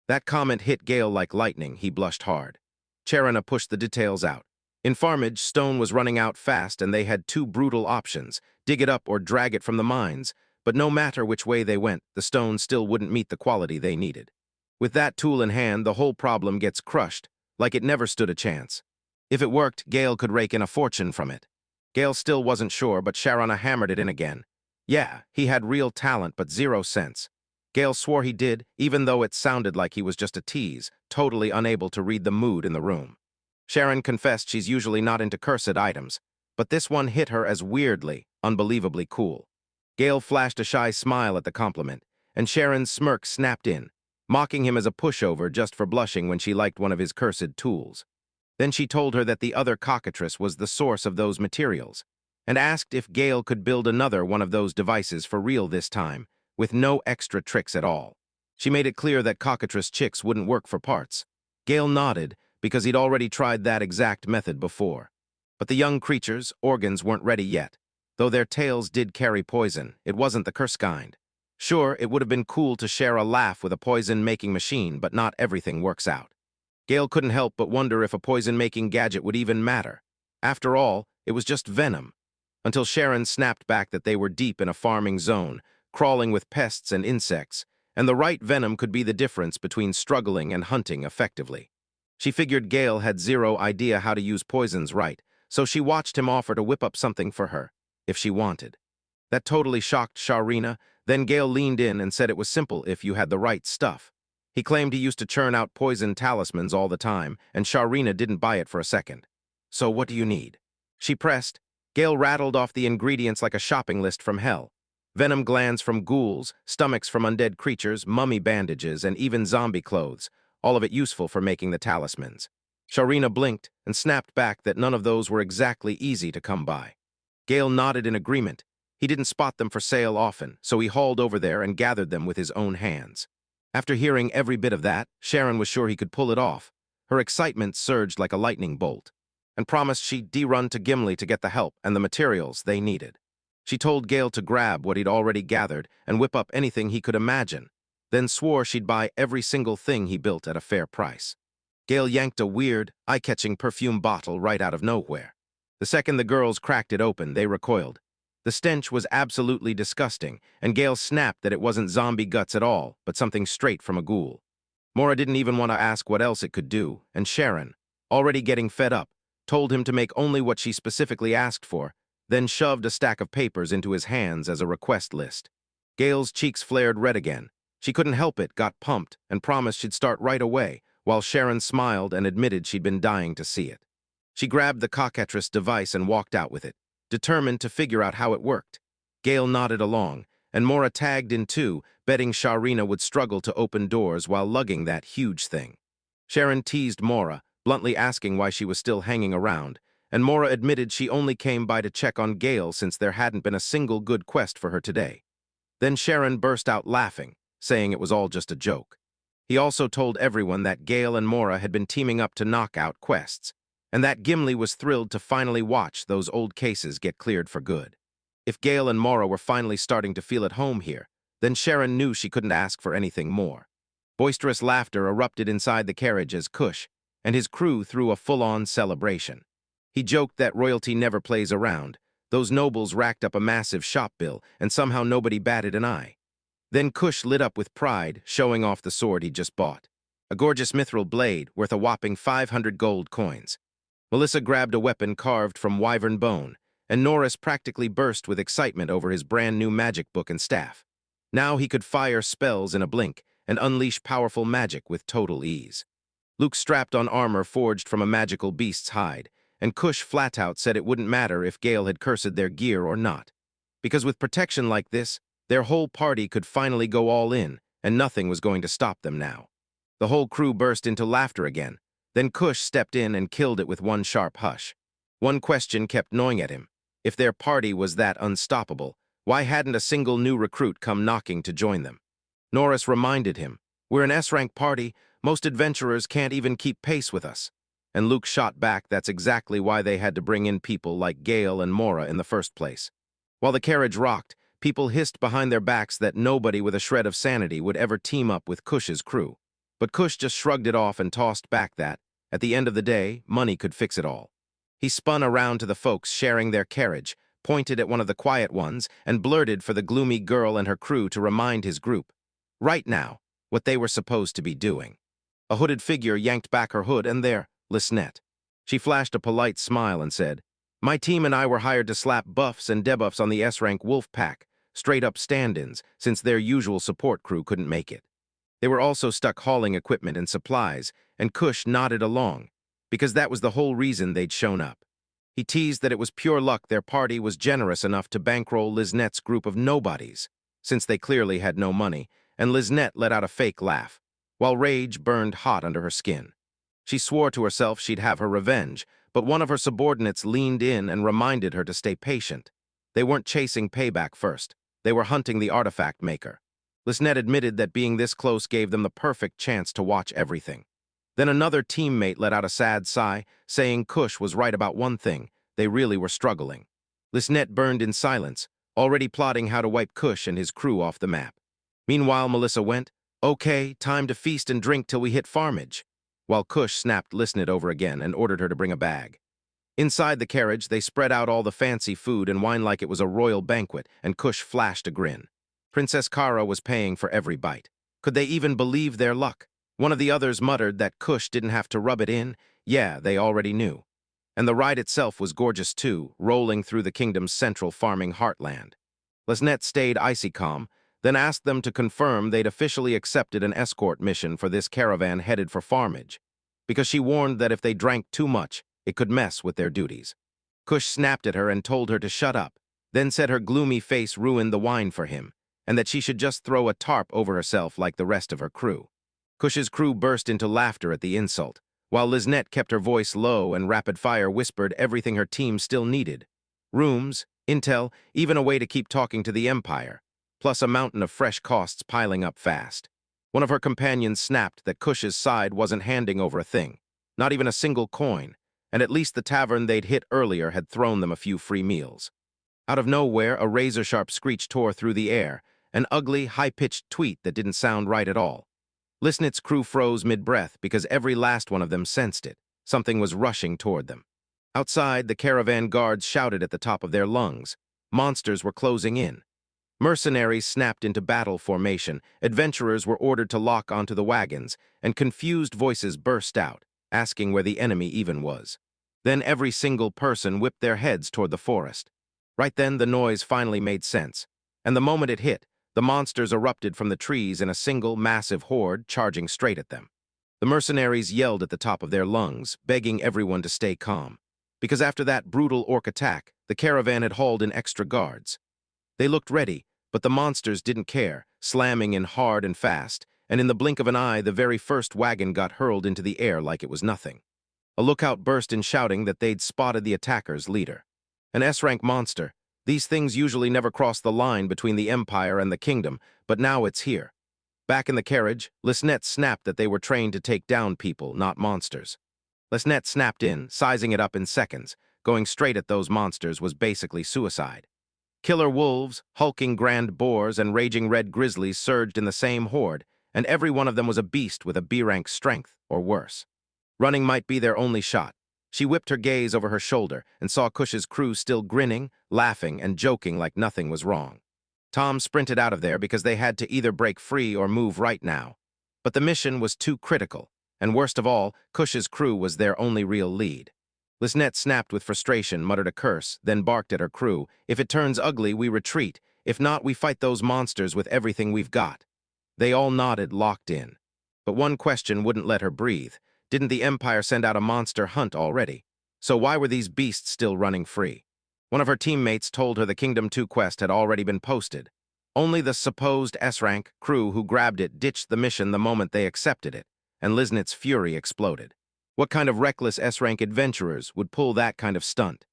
That comment hit Gale like lightning. He blushed hard. Charana pushed the details out. In farmage, stone was running out fast, and they had two brutal options: dig it up or drag it from the mines. But no matter which way they went, the stone still wouldn't meet the quality they needed. With that tool in hand, the whole problem gets crushed, like it never stood a chance. If it worked, Gale could rake in a fortune from it. Gale still wasn't sure, but Charana hammered it in again. Yeah, he had real talent, but 0 sense. Gale swore he did, even though it sounded like he was just a tease, totally unable to read the mood in the room. Sharon confessed she's usually not into cursed items, but this one hit her as weirdly, unbelievably cool. Gale flashed a shy smile at the compliment, and Sharon's smirk snapped in, mocking him as a pushover just for blushing when she liked one of his cursed tools. Then she told her that the other cockatrice was the source of those materials, and asked if Gale could build another one of those devices for real this time, with no extra tricks at all. She made it clear that cockatrice chicks wouldn't work for parts. Gale nodded, because he'd already tried that exact method before. But the young creatures' organs weren't ready yet. Though their tails did carry poison, it wasn't the curse kind. Sure, it would have been cool to share a laugh with a poison-making machine, but not everything works out. Gale couldn't help but wonder if a poison-making gadget would even matter. After all, it was just venom. Until Sharon snapped back that they were deep in a farming zone, crawling with pests and insects, and the right venom could be the difference between struggling and hunting effectively. She figured Gale had 0 idea how to use poisons right, so she watched him offer to whip up something for her, if she wanted. That totally shocked Sharina. Then Gale leaned in and said it was simple if you had the right stuff. He claimed he used to churn out poison talismans all the time, and Sharina didn't buy it for a second. "So what do you need?" She pressed. Gale rattled off the ingredients like a shopping list from hell. Venom glands from ghouls, stomachs from undead creatures, mummy bandages, and even zombie clothes, all of it useful for making the talismans. Sharina blinked and snapped back that none of those were exactly easy to come by. Gale nodded in agreement. He didn't spot them for sale often, so he hauled over there and gathered them with his own hands. After hearing every bit of that, Sharon was sure he could pull it off. Her excitement surged like a lightning bolt, and promised she'd run to Gimli to get the help and the materials they needed. She told Gale to grab what he'd already gathered and whip up anything he could imagine, then swore she'd buy every single thing he built at a fair price. Gale yanked a weird, eye-catching perfume bottle right out of nowhere. The second the girls cracked it open, they recoiled. The stench was absolutely disgusting, and Gale snapped that it wasn't zombie guts at all, but something straight from a ghoul. Mora didn't even want to ask what else it could do, and Sharon, already getting fed up, told him to make only what she specifically asked for, then shoved a stack of papers into his hands as a request list. Gale's cheeks flared red again. She couldn't help it, got pumped, and promised she'd start right away, while Sharon smiled and admitted she'd been dying to see it. She grabbed the cockatrice device and walked out with it, determined to figure out how it worked. Gale nodded along, and Mora tagged in too, betting Sharina would struggle to open doors while lugging that huge thing. Sharon teased Mora, bluntly asking why she was still hanging around, and Mora admitted she only came by to check on Gale since there hadn't been a single good quest for her today. Then Sharon burst out laughing, saying it was all just a joke. He also told everyone that Gale and Mora had been teaming up to knock out quests, and that Gimli was thrilled to finally watch those old cases get cleared for good. If Gale and Mora were finally starting to feel at home here, then Sharon knew she couldn't ask for anything more. Boisterous laughter erupted inside the carriage as Kush and his crew threw a full-on celebration. He joked that royalty never plays around. Those nobles racked up a massive shop bill, and somehow nobody batted an eye. Then Kush lit up with pride, showing off the sword he'd just bought. A gorgeous mithril blade worth a whopping 500 gold coins. Melissa grabbed a weapon carved from wyvern bone, and Norris practically burst with excitement over his brand-new magic book and staff. Now he could fire spells in a blink and unleash powerful magic with total ease. Luke strapped on armor forged from a magical beast's hide, and Kush flat-out said it wouldn't matter if Gale had cursed their gear or not. Because with protection like this, their whole party could finally go all in, and nothing was going to stop them now. The whole crew burst into laughter again. Then Kush stepped in and killed it with one sharp hush. One question kept gnawing at him. If their party was that unstoppable, why hadn't a single new recruit come knocking to join them? Norris reminded him, "We're an S-rank party, most adventurers can't even keep pace with us." And Luke shot back that's exactly why they had to bring in people like Gale and Mora in the first place. While the carriage rocked, people hissed behind their backs that nobody with a shred of sanity would ever team up with Kush's crew. But Kush just shrugged it off and tossed back that, at the end of the day, money could fix it all. He spun around to the folks sharing their carriage, pointed at one of the quiet ones, and blurted for the gloomy girl and her crew to remind his group, right now, what they were supposed to be doing. A hooded figure yanked back her hood, and there, Lisnette. She flashed a polite smile and said, "My team and I were hired to slap buffs and debuffs on the S-rank wolf pack, straight-up stand-ins, since their usual support crew couldn't make it. They were also stuck hauling equipment and supplies, and Kush nodded along, because that was the whole reason they'd shown up. He teased that it was pure luck their party was generous enough to bankroll Lisnette's group of nobodies, since they clearly had no money, and Lisnette let out a fake laugh, while rage burned hot under her skin. She swore to herself she'd have her revenge, but one of her subordinates leaned in and reminded her to stay patient. They weren't chasing payback first. They were hunting the artifact maker. Lisnette admitted that being this close gave them the perfect chance to watch everything. Then another teammate let out a sad sigh, saying Kush was right about one thing. They really were struggling. Lisnette burned in silence, already plotting how to wipe Kush and his crew off the map. Meanwhile, Melissa went, "Okay, time to feast and drink till we hit farmage," while Kush snapped Lisnette over again and ordered her to bring a bag. Inside the carriage, they spread out all the fancy food and wine like it was a royal banquet, and Kush flashed a grin. Princess Kara was paying for every bite. Could they even believe their luck? One of the others muttered that Kush didn't have to rub it in. Yeah, they already knew. And the ride itself was gorgeous too, rolling through the kingdom's central farming heartland. Lisnette stayed icy calm, then asked them to confirm they'd officially accepted an escort mission for this caravan headed for farmage, because she warned that if they drank too much, it could mess with their duties. Kush snapped at her and told her to shut up, then said her gloomy face ruined the wine for him, and that she should just throw a tarp over herself like the rest of her crew. Kush's crew burst into laughter at the insult, while Lisnette kept her voice low and rapid-fire whispered everything her team still needed. Rooms, intel, even a way to keep talking to the Empire, plus a mountain of fresh costs piling up fast. One of her companions snapped that Kush's side wasn't handing over a thing, not even a single coin, and at least the tavern they'd hit earlier had thrown them a few free meals. Out of nowhere, a razor-sharp screech tore through the air, an ugly, high-pitched tweet that didn't sound right at all. Lisnette's crew froze mid-breath because every last one of them sensed it. Something was rushing toward them. Outside, the caravan guards shouted at the top of their lungs. Monsters were closing in. Mercenaries snapped into battle formation, adventurers were ordered to lock onto the wagons, and confused voices burst out, asking where the enemy even was. Then every single person whipped their heads toward the forest. Right then, the noise finally made sense, and the moment it hit, the monsters erupted from the trees in a single, massive horde charging straight at them. The mercenaries yelled at the top of their lungs, begging everyone to stay calm, because after that brutal orc attack, the caravan had hauled in extra guards. They looked ready, but the monsters didn't care, slamming in hard and fast, and in the blink of an eye, the very first wagon got hurled into the air like it was nothing. A lookout burst in shouting that they'd spotted the attacker's leader. An S-rank monster. These things usually never cross the line between the Empire and the Kingdom, but now it's here. Back in the carriage, Lisnette snapped that they were trained to take down people, not monsters. Lisnette snapped in, sizing it up in seconds. Going straight at those monsters was basically suicide. Killer wolves, hulking grand boars, and raging red grizzlies surged in the same horde, and every one of them was a beast with a B-rank strength, or worse. Running might be their only shot. She whipped her gaze over her shoulder and saw Kush's crew still grinning, laughing, and joking like nothing was wrong. Tom sprinted out of there because they had to either break free or move right now. But the mission was too critical, and worst of all, Kush's crew was their only real lead. Lisnette snapped with frustration, muttered a curse, then barked at her crew, "If it turns ugly, we retreat. If not, we fight those monsters with everything we've got." They all nodded, locked in. But one question wouldn't let her breathe. Didn't the Empire send out a monster hunt already? So why were these beasts still running free? One of her teammates told her the Kingdom 2 quest had already been posted. Only the supposed S-rank crew who grabbed it ditched the mission the moment they accepted it, and Lisnette's fury exploded. What kind of reckless S-rank adventurers would pull that kind of stunt?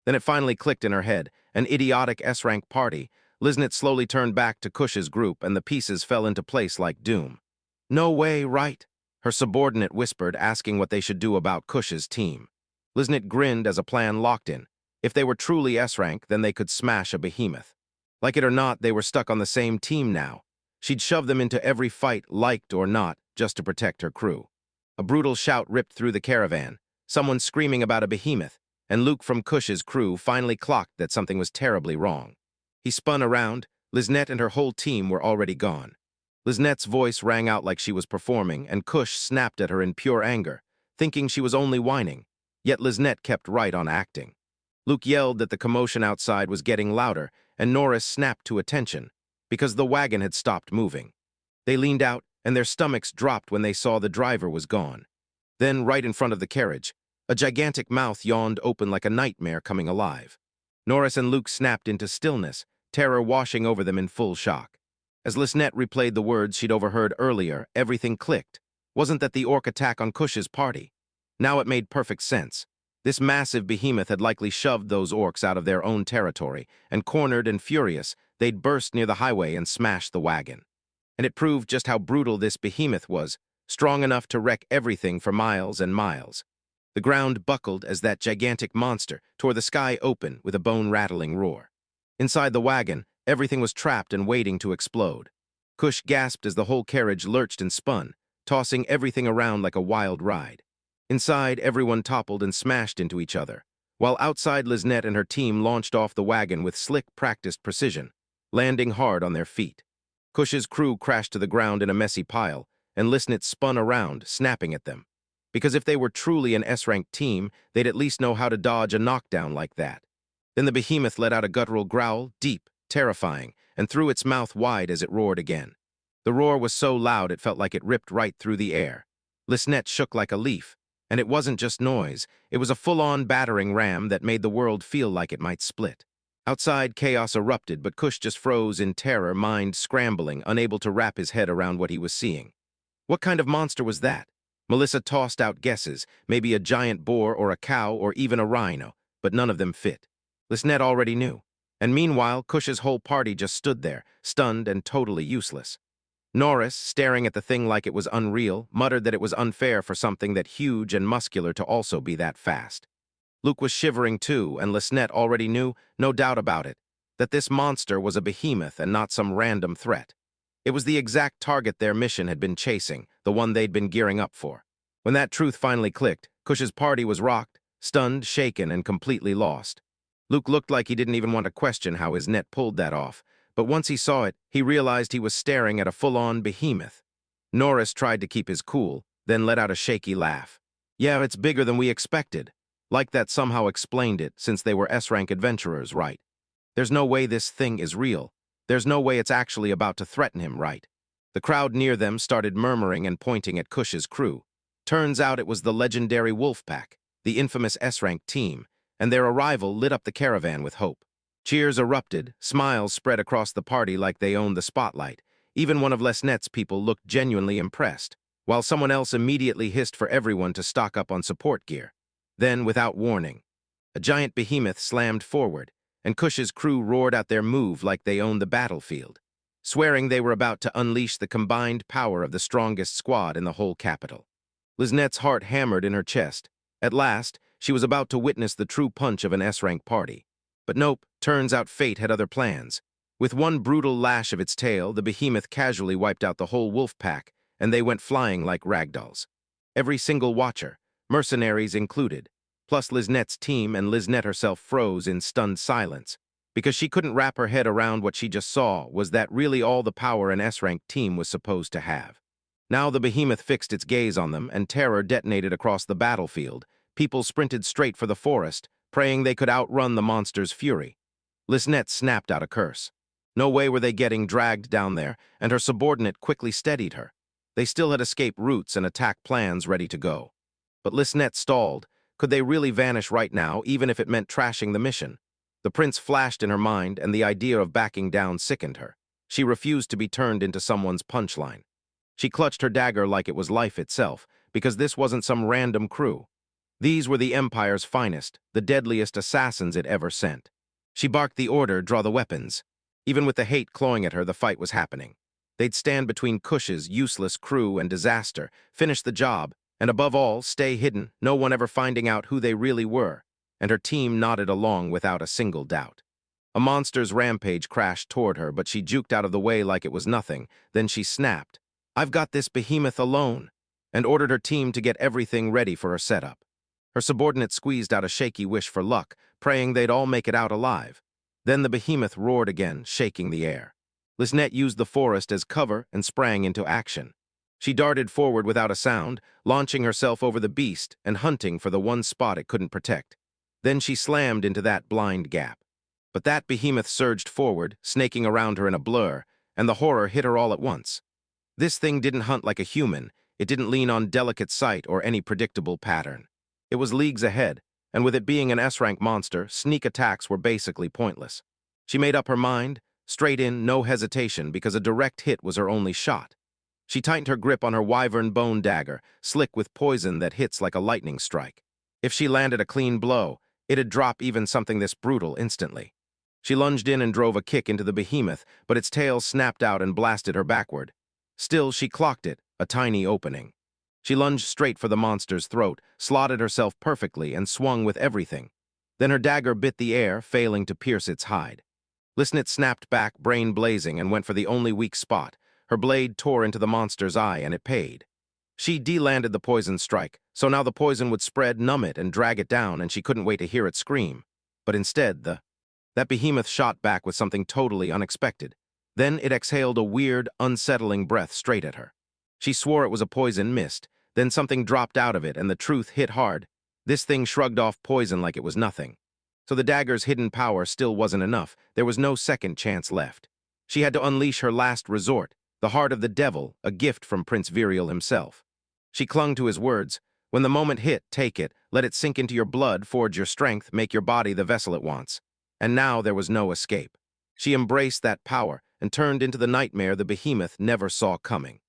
Then it finally clicked in her head, an idiotic S-rank party. Lisnette slowly turned back to Kush's group, and the pieces fell into place like doom. "No way, right?" her subordinate whispered, asking what they should do about Kush's team. Lisnette grinned as a plan locked in. If they were truly S-rank, then they could smash a behemoth. Like it or not, they were stuck on the same team now. She'd shove them into every fight, liked or not, just to protect her crew. A brutal shout ripped through the caravan, someone screaming about a behemoth, and Luke from Cush's crew finally clocked that something was terribly wrong. He spun around. Liznette and her whole team were already gone. Liznette's voice rang out like she was performing, and Cush snapped at her in pure anger, thinking she was only whining. Yet Liznette kept right on acting. Luke yelled that the commotion outside was getting louder, and Norris snapped to attention, because the wagon had stopped moving. They leaned out, and their stomachs dropped when they saw the driver was gone. Then, right in front of the carriage, a gigantic mouth yawned open like a nightmare coming alive. Norris and Luke snapped into stillness, terror washing over them in full shock. As Liznette replayed the words she'd overheard earlier, everything clicked. Wasn't that the orc attack on Cush's party? Now it made perfect sense. This massive behemoth had likely shoved those orcs out of their own territory, and cornered and furious, they'd burst near the highway and smash the wagon. And it proved just how brutal this behemoth was, strong enough to wreck everything for miles and miles. The ground buckled as that gigantic monster tore the sky open with a bone-rattling roar. Inside the wagon, everything was trapped and waiting to explode. Cush gasped as the whole carriage lurched and spun, tossing everything around like a wild ride. Inside, everyone toppled and smashed into each other, while outside Liznette and her team launched off the wagon with slick, practiced precision, landing hard on their feet. Cush's crew crashed to the ground in a messy pile, and Liznette spun around, snapping at them. Because if they were truly an S-ranked team, they'd at least know how to dodge a knockdown like that. Then the behemoth let out a guttural growl, deep, terrifying, and threw its mouth wide as it roared again. The roar was so loud it felt like it ripped right through the air. Liznette shook like a leaf, and it wasn't just noise, it was a full-on battering ram that made the world feel like it might split. Outside, chaos erupted, but Cush just froze in terror, mind scrambling, unable to wrap his head around what he was seeing. What kind of monster was that? Melissa tossed out guesses, maybe a giant boar or a cow or even a rhino, but none of them fit. Liznette already knew. And meanwhile, Cush's whole party just stood there, stunned and totally useless. Norris, staring at the thing like it was unreal, muttered that it was unfair for something that huge and muscular to also be that fast. Luke was shivering too, and Liznette already knew, no doubt about it, that this monster was a behemoth and not some random threat. It was the exact target their mission had been chasing, the one they'd been gearing up for. When that truth finally clicked, Cush's party was rocked, stunned, shaken, and completely lost. Luke looked like he didn't even want to question how his net pulled that off, but once he saw it, he realized he was staring at a full-on behemoth. Norris tried to keep his cool, then let out a shaky laugh. Yeah, it's bigger than we expected. Like that somehow explained it, since they were S-rank adventurers, right? There's no way this thing is real. There's no way it's actually about to threaten him, right? The crowd near them started murmuring and pointing at Cush's crew. Turns out it was the legendary Wolfpack, the infamous S-rank team, and their arrival lit up the caravan with hope. Cheers erupted, smiles spread across the party like they owned the spotlight. Even one of Liznette's people looked genuinely impressed, while someone else immediately hissed for everyone to stock up on support gear. Then, without warning, a giant behemoth slammed forward, and Cush's crew roared out their move like they owned the battlefield, swearing they were about to unleash the combined power of the strongest squad in the whole capital. Liznette's heart hammered in her chest. At last, she was about to witness the true punch of an S-rank party. But nope, turns out fate had other plans. With one brutal lash of its tail, the behemoth casually wiped out the whole wolf pack, and they went flying like ragdolls. Every single watcher, mercenaries included, plus Liznette's team and Liznette herself froze in stunned silence, because she couldn't wrap her head around what she just saw was that really all the power an S-rank team was supposed to have. Now the behemoth fixed its gaze on them, and terror detonated across the battlefield. People sprinted straight for the forest, praying they could outrun the monster's fury. Liznette snapped out a curse. No way were they getting dragged down there, and her subordinate quickly steadied her. They still had escape routes and attack plans ready to go. But Liznette stalled. Could they really vanish right now, even if it meant trashing the mission? The prince flashed in her mind, and the idea of backing down sickened her. She refused to be turned into someone's punchline. She clutched her dagger like it was life itself, because this wasn't some random crew. These were the Empire's finest, the deadliest assassins it ever sent. She barked the order, draw the weapons. Even with the hate clawing at her, the fight was happening. They'd stand between Cush's useless crew and disaster, finish the job, and above all, stay hidden, no one ever finding out who they really were, and her team nodded along without a single doubt. A monster's rampage crashed toward her, but she juked out of the way like it was nothing. Then she snapped, "I've got this behemoth alone," and ordered her team to get everything ready for her setup. Her subordinate squeezed out a shaky wish for luck, praying they'd all make it out alive. Then the behemoth roared again, shaking the air. Lisnette used the forest as cover and sprang into action. She darted forward without a sound, launching herself over the beast and hunting for the one spot it couldn't protect. Then she slammed into that blind gap. But that behemoth surged forward, snaking around her in a blur, and the horror hit her all at once. This thing didn't hunt like a human. It didn't lean on delicate sight or any predictable pattern. It was leagues ahead, and with it being an S-rank monster, sneak attacks were basically pointless. She made up her mind, straight in, no hesitation, because a direct hit was her only shot. She tightened her grip on her wyvern bone dagger, slick with poison that hits like a lightning strike. If she landed a clean blow, it'd drop even something this brutal instantly. She lunged in and drove a kick into the behemoth, but its tail snapped out and blasted her backward. Still, she clocked it, a tiny opening. She lunged straight for the monster's throat, slotted herself perfectly, and swung with everything. Then her dagger bit the air, failing to pierce its hide. Lisnette snapped back, brain blazing, and went for the only weak spot. Her blade tore into the monster's eye, and it paid. She de-landed the poison strike, so now the poison would spread, numb it, and drag it down, and she couldn't wait to hear it scream. But instead, that behemoth shot back with something totally unexpected. Then it exhaled a weird, unsettling breath straight at her. She swore it was a poison mist. Then something dropped out of it, and the truth hit hard. This thing shrugged off poison like it was nothing. So the dagger's hidden power still wasn't enough. There was no second chance left. She had to unleash her last resort, the heart of the devil, a gift from Prince Virial himself. She clung to his words. When the moment hit, take it, let it sink into your blood, forge your strength, make your body the vessel it wants. And now there was no escape. She embraced that power and turned into the nightmare the behemoth never saw coming.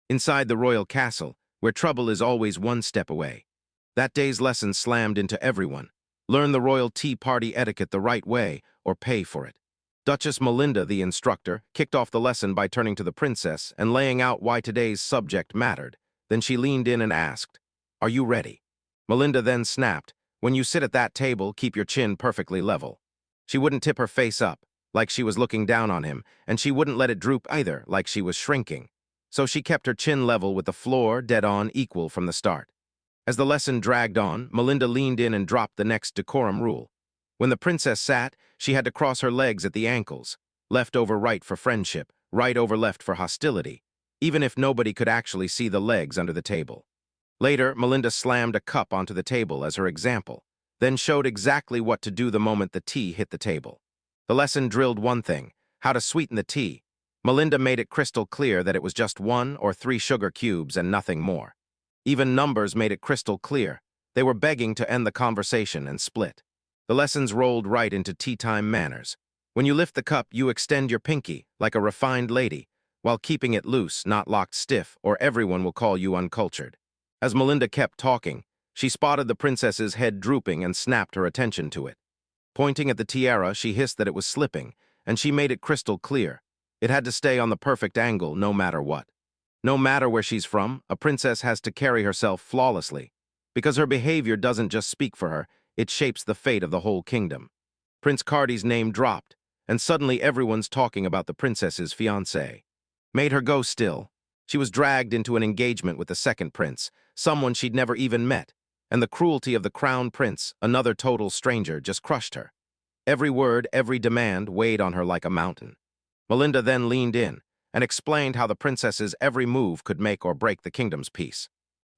Inside the royal castle, where trouble is always one step away. That day's lesson slammed into everyone. Learn the royal tea party etiquette the right way, or pay for it. Duchess Melinda, the instructor, kicked off the lesson by turning to the princess and laying out why today's subject mattered. Then she leaned in and asked, "Are you ready?" Melinda then snapped, "When you sit at that table, keep your chin perfectly level." She wouldn't tip her face up, like she was looking down on him, and she wouldn't let it droop either, like she was shrinking. So she kept her chin level with the floor dead-on equal from the start. As the lesson dragged on, Melinda leaned in and dropped the next decorum rule. When the princess sat, she had to cross her legs at the ankles, left over right for friendship, right over left for hostility, even if nobody could actually see the legs under the table. Later, Melinda slammed a cup onto the table as her example, then showed exactly what to do the moment the tea hit the table. The lesson drilled one thing, how to sweeten the tea. Melinda made it crystal clear that it was just 1 or 3 sugar cubes and nothing more. Even numbers made it crystal clear. They were begging to end the conversation and split. The lessons rolled right into tea-time manners. When you lift the cup, you extend your pinky, like a refined lady, while keeping it loose, not locked stiff, or everyone will call you uncultured. As Melinda kept talking, she spotted the princess's head drooping and snapped her attention to it. Pointing at the tiara, she hissed that it was slipping, and she made it crystal clear. It had to stay on the perfect angle no matter what. No matter where she's from, a princess has to carry herself flawlessly, because her behavior doesn't just speak for her, it shapes the fate of the whole kingdom. Prince Cardi's name dropped, and suddenly everyone's talking about the princess's fiancé. Made her go still. She was dragged into an engagement with the second prince, someone she'd never even met, and the cruelty of the crown prince, another total stranger, just crushed her. Every word, every demand weighed on her like a mountain. Melinda then leaned in and explained how the princess's every move could make or break the kingdom's peace.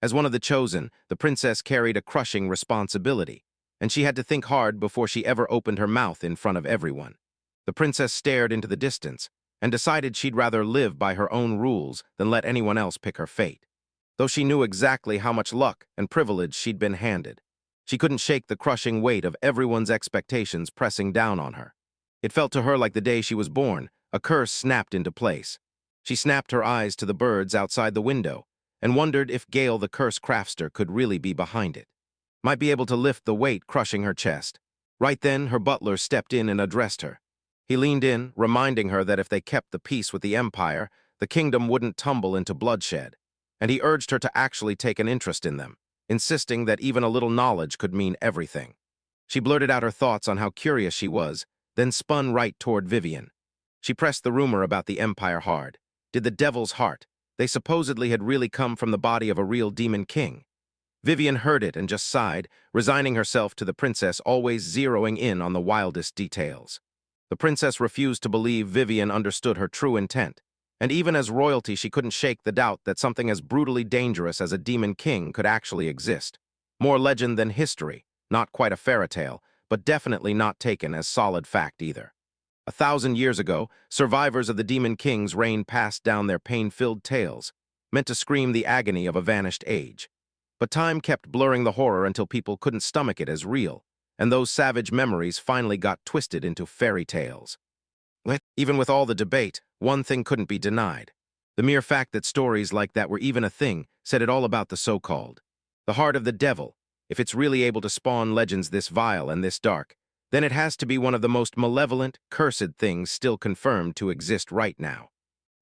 As one of the chosen, the princess carried a crushing responsibility, and she had to think hard before she ever opened her mouth in front of everyone. The princess stared into the distance and decided she'd rather live by her own rules than let anyone else pick her fate. Though she knew exactly how much luck and privilege she'd been handed, she couldn't shake the crushing weight of everyone's expectations pressing down on her. It felt to her like the day she was born, a curse snapped into place. She snapped her eyes to the birds outside the window and wondered if Gale the curse crafter could really be behind it. Might be able to lift the weight crushing her chest. Right then, her butler stepped in and addressed her. He leaned in, reminding her that if they kept the peace with the empire, the kingdom wouldn't tumble into bloodshed. And he urged her to actually take an interest in them, insisting that even a little knowledge could mean everything. She blurted out her thoughts on how curious she was, then spun right toward Vivian. She pressed the rumor about the Empire hard. Did the devil's heart? They supposedly had really come from the body of a real demon king. Vivian heard it and just sighed, resigning herself to the princess always zeroing in on the wildest details. The princess refused to believe Vivian understood her true intent, and even as royalty she couldn't shake the doubt that something as brutally dangerous as a demon king could actually exist. More legend than history, not quite a fairy tale, but definitely not taken as solid fact either. 1,000 years ago, survivors of the Demon King's reign passed down their pain-filled tales, meant to scream the agony of a vanished age. But time kept blurring the horror until people couldn't stomach it as real, and those savage memories finally got twisted into fairy tales. Even with all the debate, one thing couldn't be denied. The mere fact that stories like that were even a thing said it all about the so-called. The heart of the devil, if it's really able to spawn legends this vile and this dark, then it has to be one of the most malevolent, cursed things still confirmed to exist right now.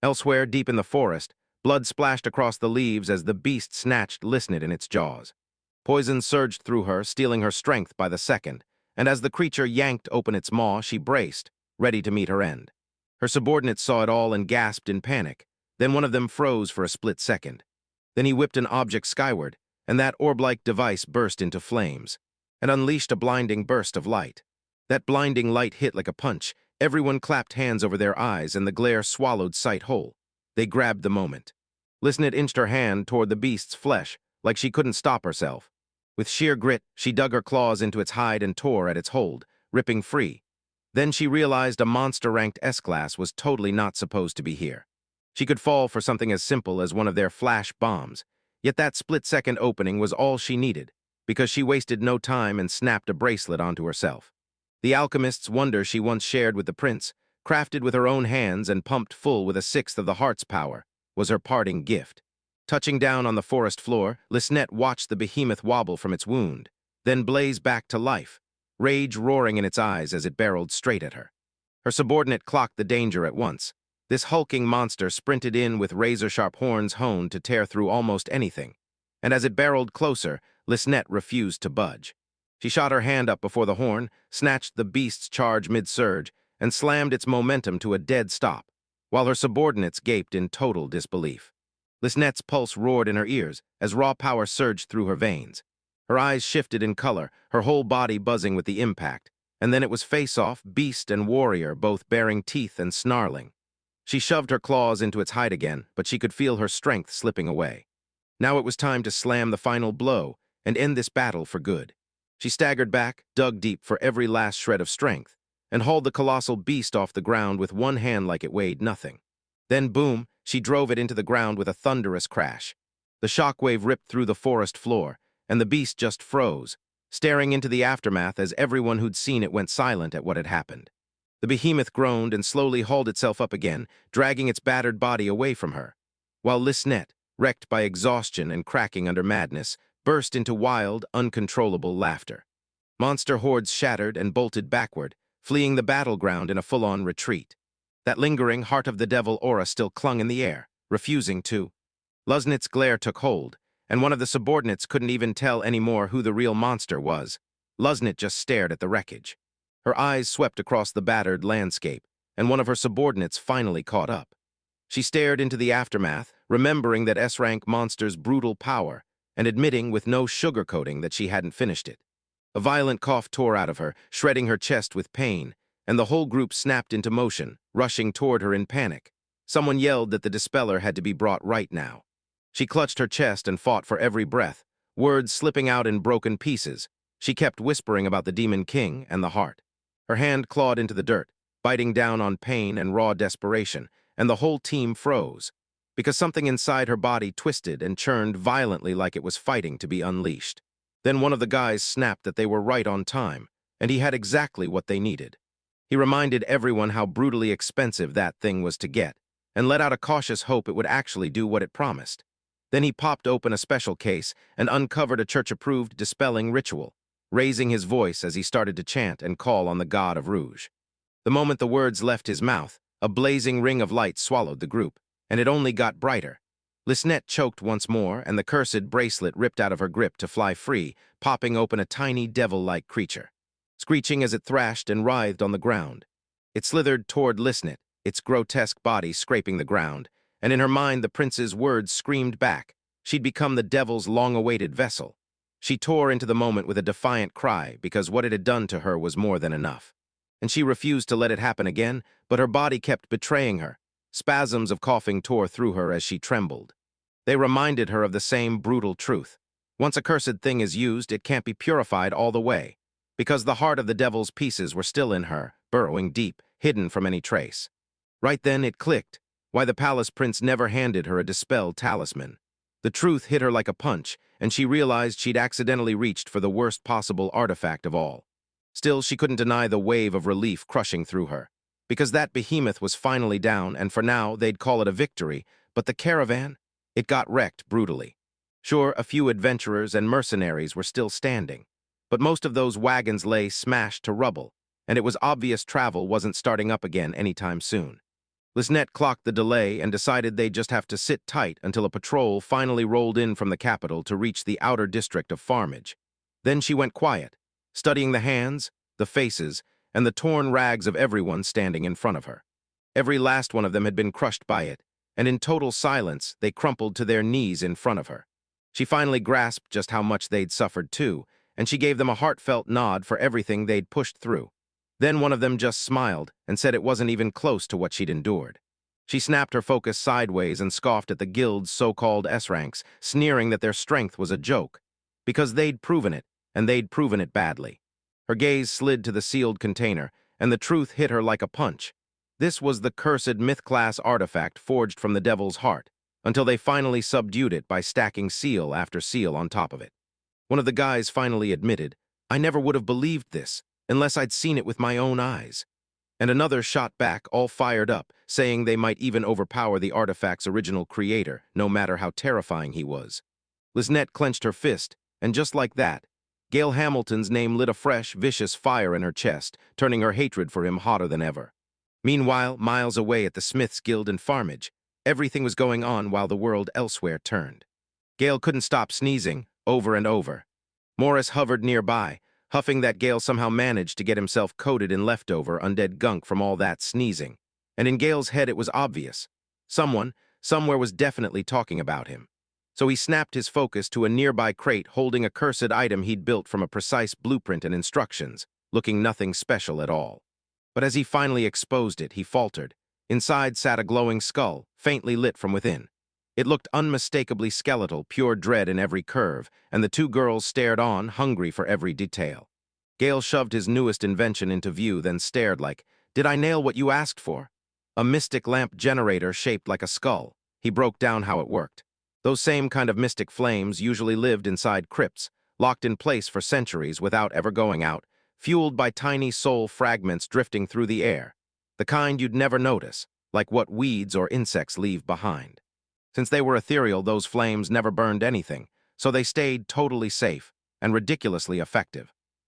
Elsewhere, deep in the forest, blood splashed across the leaves as the beast snatched Listenet in its jaws. Poison surged through her, stealing her strength by the second, and as the creature yanked open its maw, she braced, ready to meet her end. Her subordinates saw it all and gasped in panic. Then one of them froze for a split second. Then he whipped an object skyward, and that orb-like device burst into flames, and unleashed a blinding burst of light. That blinding light hit like a punch. Everyone clapped hands over their eyes, and the glare swallowed sight whole. They grabbed the moment. Listenet inched her hand toward the beast's flesh, like she couldn't stop herself. With sheer grit, she dug her claws into its hide and tore at its hold, ripping free. Then she realized a monster-ranked S-class was totally not supposed to be here. She could fall for something as simple as one of their flash bombs, yet that split-second opening was all she needed, because she wasted no time and snapped a bracelet onto herself. The alchemist's wonder she once shared with the prince, crafted with her own hands and pumped full with a sixth of the heart's power, was her parting gift. Touching down on the forest floor, Listenet watched the behemoth wobble from its wound, then blaze back to life, rage roaring in its eyes as it barreled straight at her. Her subordinate clocked the danger at once. This hulking monster sprinted in with razor-sharp horns honed to tear through almost anything, and as it barreled closer, Listenet refused to budge. She shot her hand up before the horn, snatched the beast's charge mid-surge, and slammed its momentum to a dead stop, while her subordinates gaped in total disbelief. Listenet's pulse roared in her ears as raw power surged through her veins. Her eyes shifted in color, her whole body buzzing with the impact, and then it was face-off, beast and warrior both baring teeth and snarling. She shoved her claws into its hide again, but she could feel her strength slipping away. Now it was time to slam the final blow and end this battle for good. She staggered back, dug deep for every last shred of strength, and hauled the colossal beast off the ground with one hand like it weighed nothing. Then, boom, she drove it into the ground with a thunderous crash. The shockwave ripped through the forest floor, and the beast just froze, staring into the aftermath as everyone who'd seen it went silent at what had happened. The behemoth groaned and slowly hauled itself up again, dragging its battered body away from her, while Listenet, wrecked by exhaustion and cracking under madness, burst into wild, uncontrollable laughter. Monster hordes shattered and bolted backward, fleeing the battleground in a full-on retreat. That lingering heart of the devil aura still clung in the air, refusing to. Listenet's glare took hold, and one of the subordinates couldn't even tell anymore who the real monster was. Listenet just stared at the wreckage. Her eyes swept across the battered landscape, and one of her subordinates finally caught up. She stared into the aftermath, remembering that S-rank monster's brutal power, and admitting with no sugarcoating that she hadn't finished it. A violent cough tore out of her, shredding her chest with pain, and the whole group snapped into motion, rushing toward her in panic. Someone yelled that the dispeller had to be brought right now. She clutched her chest and fought for every breath, words slipping out in broken pieces. She kept whispering about the Demon King and the heart. Her hand clawed into the dirt, biting down on pain and raw desperation, and the whole team froze, because something inside her body twisted and churned violently like it was fighting to be unleashed. Then one of the guys snapped that they were right on time, and he had exactly what they needed. He reminded everyone how brutally expensive that thing was to get, and let out a cautious hope it would actually do what it promised. Then he popped open a special case and uncovered a church-approved dispelling ritual, raising his voice as he started to chant and call on the god of Rouge. The moment the words left his mouth, a blazing ring of light swallowed the group, and it only got brighter. Listenet choked once more, and the cursed bracelet ripped out of her grip to fly free, popping open a tiny devil-like creature. screeching as it thrashed and writhed on the ground. It slithered toward Lisnet, its grotesque body scraping the ground, and in her mind the prince's words screamed back. She'd become the devil's long-awaited vessel. She tore into the moment with a defiant cry because what it had done to her was more than enough. And she refused to let it happen again, but her body kept betraying her. Spasms of coughing tore through her as she trembled. They reminded her of the same brutal truth. Once a cursed thing is used, it can't be purified all the way, because the heart of the devil's pieces were still in her, burrowing deep, hidden from any trace. Right then it clicked, why the palace prince never handed her a dispelled talisman. The truth hit her like a punch, and she realized she'd accidentally reached for the worst possible artifact of all. Still, she couldn't deny the wave of relief crushing through her, because that behemoth was finally down, and for now they'd call it a victory, but the caravan? It got wrecked brutally. Sure, a few adventurers and mercenaries were still standing, but most of those wagons lay smashed to rubble, and it was obvious travel wasn't starting up again anytime soon. Lisnet clocked the delay and decided they'd just have to sit tight until a patrol finally rolled in from the capital to reach the outer district of Farmage. Then she went quiet, studying the hands, the faces, and the torn rags of everyone standing in front of her. Every last one of them had been crushed by it, and in total silence they crumpled to their knees in front of her. She finally grasped just how much they'd suffered too, and she gave them a heartfelt nod for everything they'd pushed through. Then one of them just smiled and said it wasn't even close to what she'd endured. She snapped her focus sideways and scoffed at the guild's so-called S-ranks, sneering that their strength was a joke, because they'd proven it, and they'd proven it badly. Her gaze slid to the sealed container, and the truth hit her like a punch. This was the cursed myth-class artifact forged from the devil's heart, until they finally subdued it by stacking seal after seal on top of it. One of the guys finally admitted, "I never would have believed this, unless I'd seen it with my own eyes." And another shot back, all fired up, saying they might even overpower the artifact's original creator, no matter how terrifying he was. Lisnet clenched her fist, and just like that, Gail Hamilton's name lit a fresh, vicious fire in her chest, turning her hatred for him hotter than ever. Meanwhile, miles away at the Smiths Guild in Farmage, everything was going on while the world elsewhere turned. Gail couldn't stop sneezing, over and over. Morris hovered nearby, huffing that Gale somehow managed to get himself coated in leftover undead gunk from all that sneezing. And in Gale's head it was obvious. Someone, somewhere was definitely talking about him. So he snapped his focus to a nearby crate holding a cursed item he'd built from a precise blueprint and instructions, looking nothing special at all. But as he finally exposed it, he faltered. Inside sat a glowing skull, faintly lit from within. It looked unmistakably skeletal, pure dread in every curve, and the two girls stared on, hungry for every detail. Gale shoved his newest invention into view, then stared like, "Did I nail what you asked for?" A mystic lamp generator shaped like a skull. He broke down how it worked. Those same kind of mystic flames usually lived inside crypts, locked in place for centuries without ever going out, fueled by tiny soul fragments drifting through the air. The kind you'd never notice, like what weeds or insects leave behind. Since they were ethereal, those flames never burned anything, so they stayed totally safe and ridiculously effective.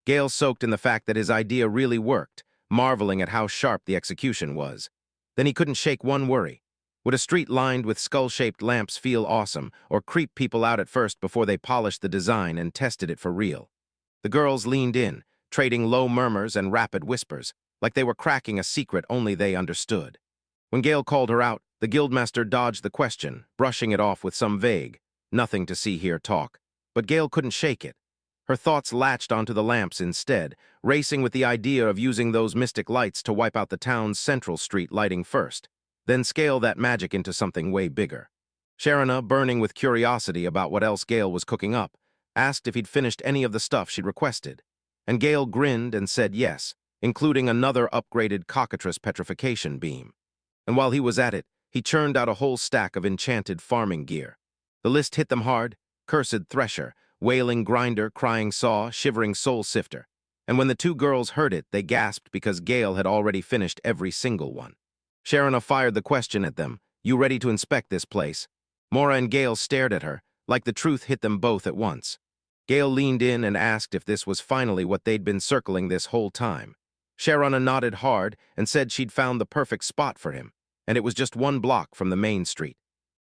Gale soaked in the fact that his idea really worked, marveling at how sharp the execution was. Then he couldn't shake one worry. Would a street lined with skull-shaped lamps feel awesome, or creep people out at first before they polished the design and tested it for real? The girls leaned in, trading low murmurs and rapid whispers, like they were cracking a secret only they understood. When Gale called her out, the guildmaster dodged the question, brushing it off with some vague, "nothing to see here" talk. But Gale couldn't shake it. Her thoughts latched onto the lamps instead, racing with the idea of using those mystic lights to wipe out the town's central street lighting first, then scale that magic into something way bigger. Sharona, burning with curiosity about what else Gale was cooking up, asked if he'd finished any of the stuff she'd requested. And Gale grinned and said yes, including another upgraded cockatrice petrification beam. And while he was at it, he churned out a whole stack of enchanted farming gear. The list hit them hard: cursed thresher, wailing grinder, crying saw, shivering soul sifter. And when the two girls heard it, they gasped because Gale had already finished every single one. Sharona fired the question at them, "You ready to inspect this place?" Mora and Gale stared at her, like the truth hit them both at once. Gale leaned in and asked if this was finally what they'd been circling this whole time. Sharona nodded hard and said she'd found the perfect spot for him, and it was just one block from the main street.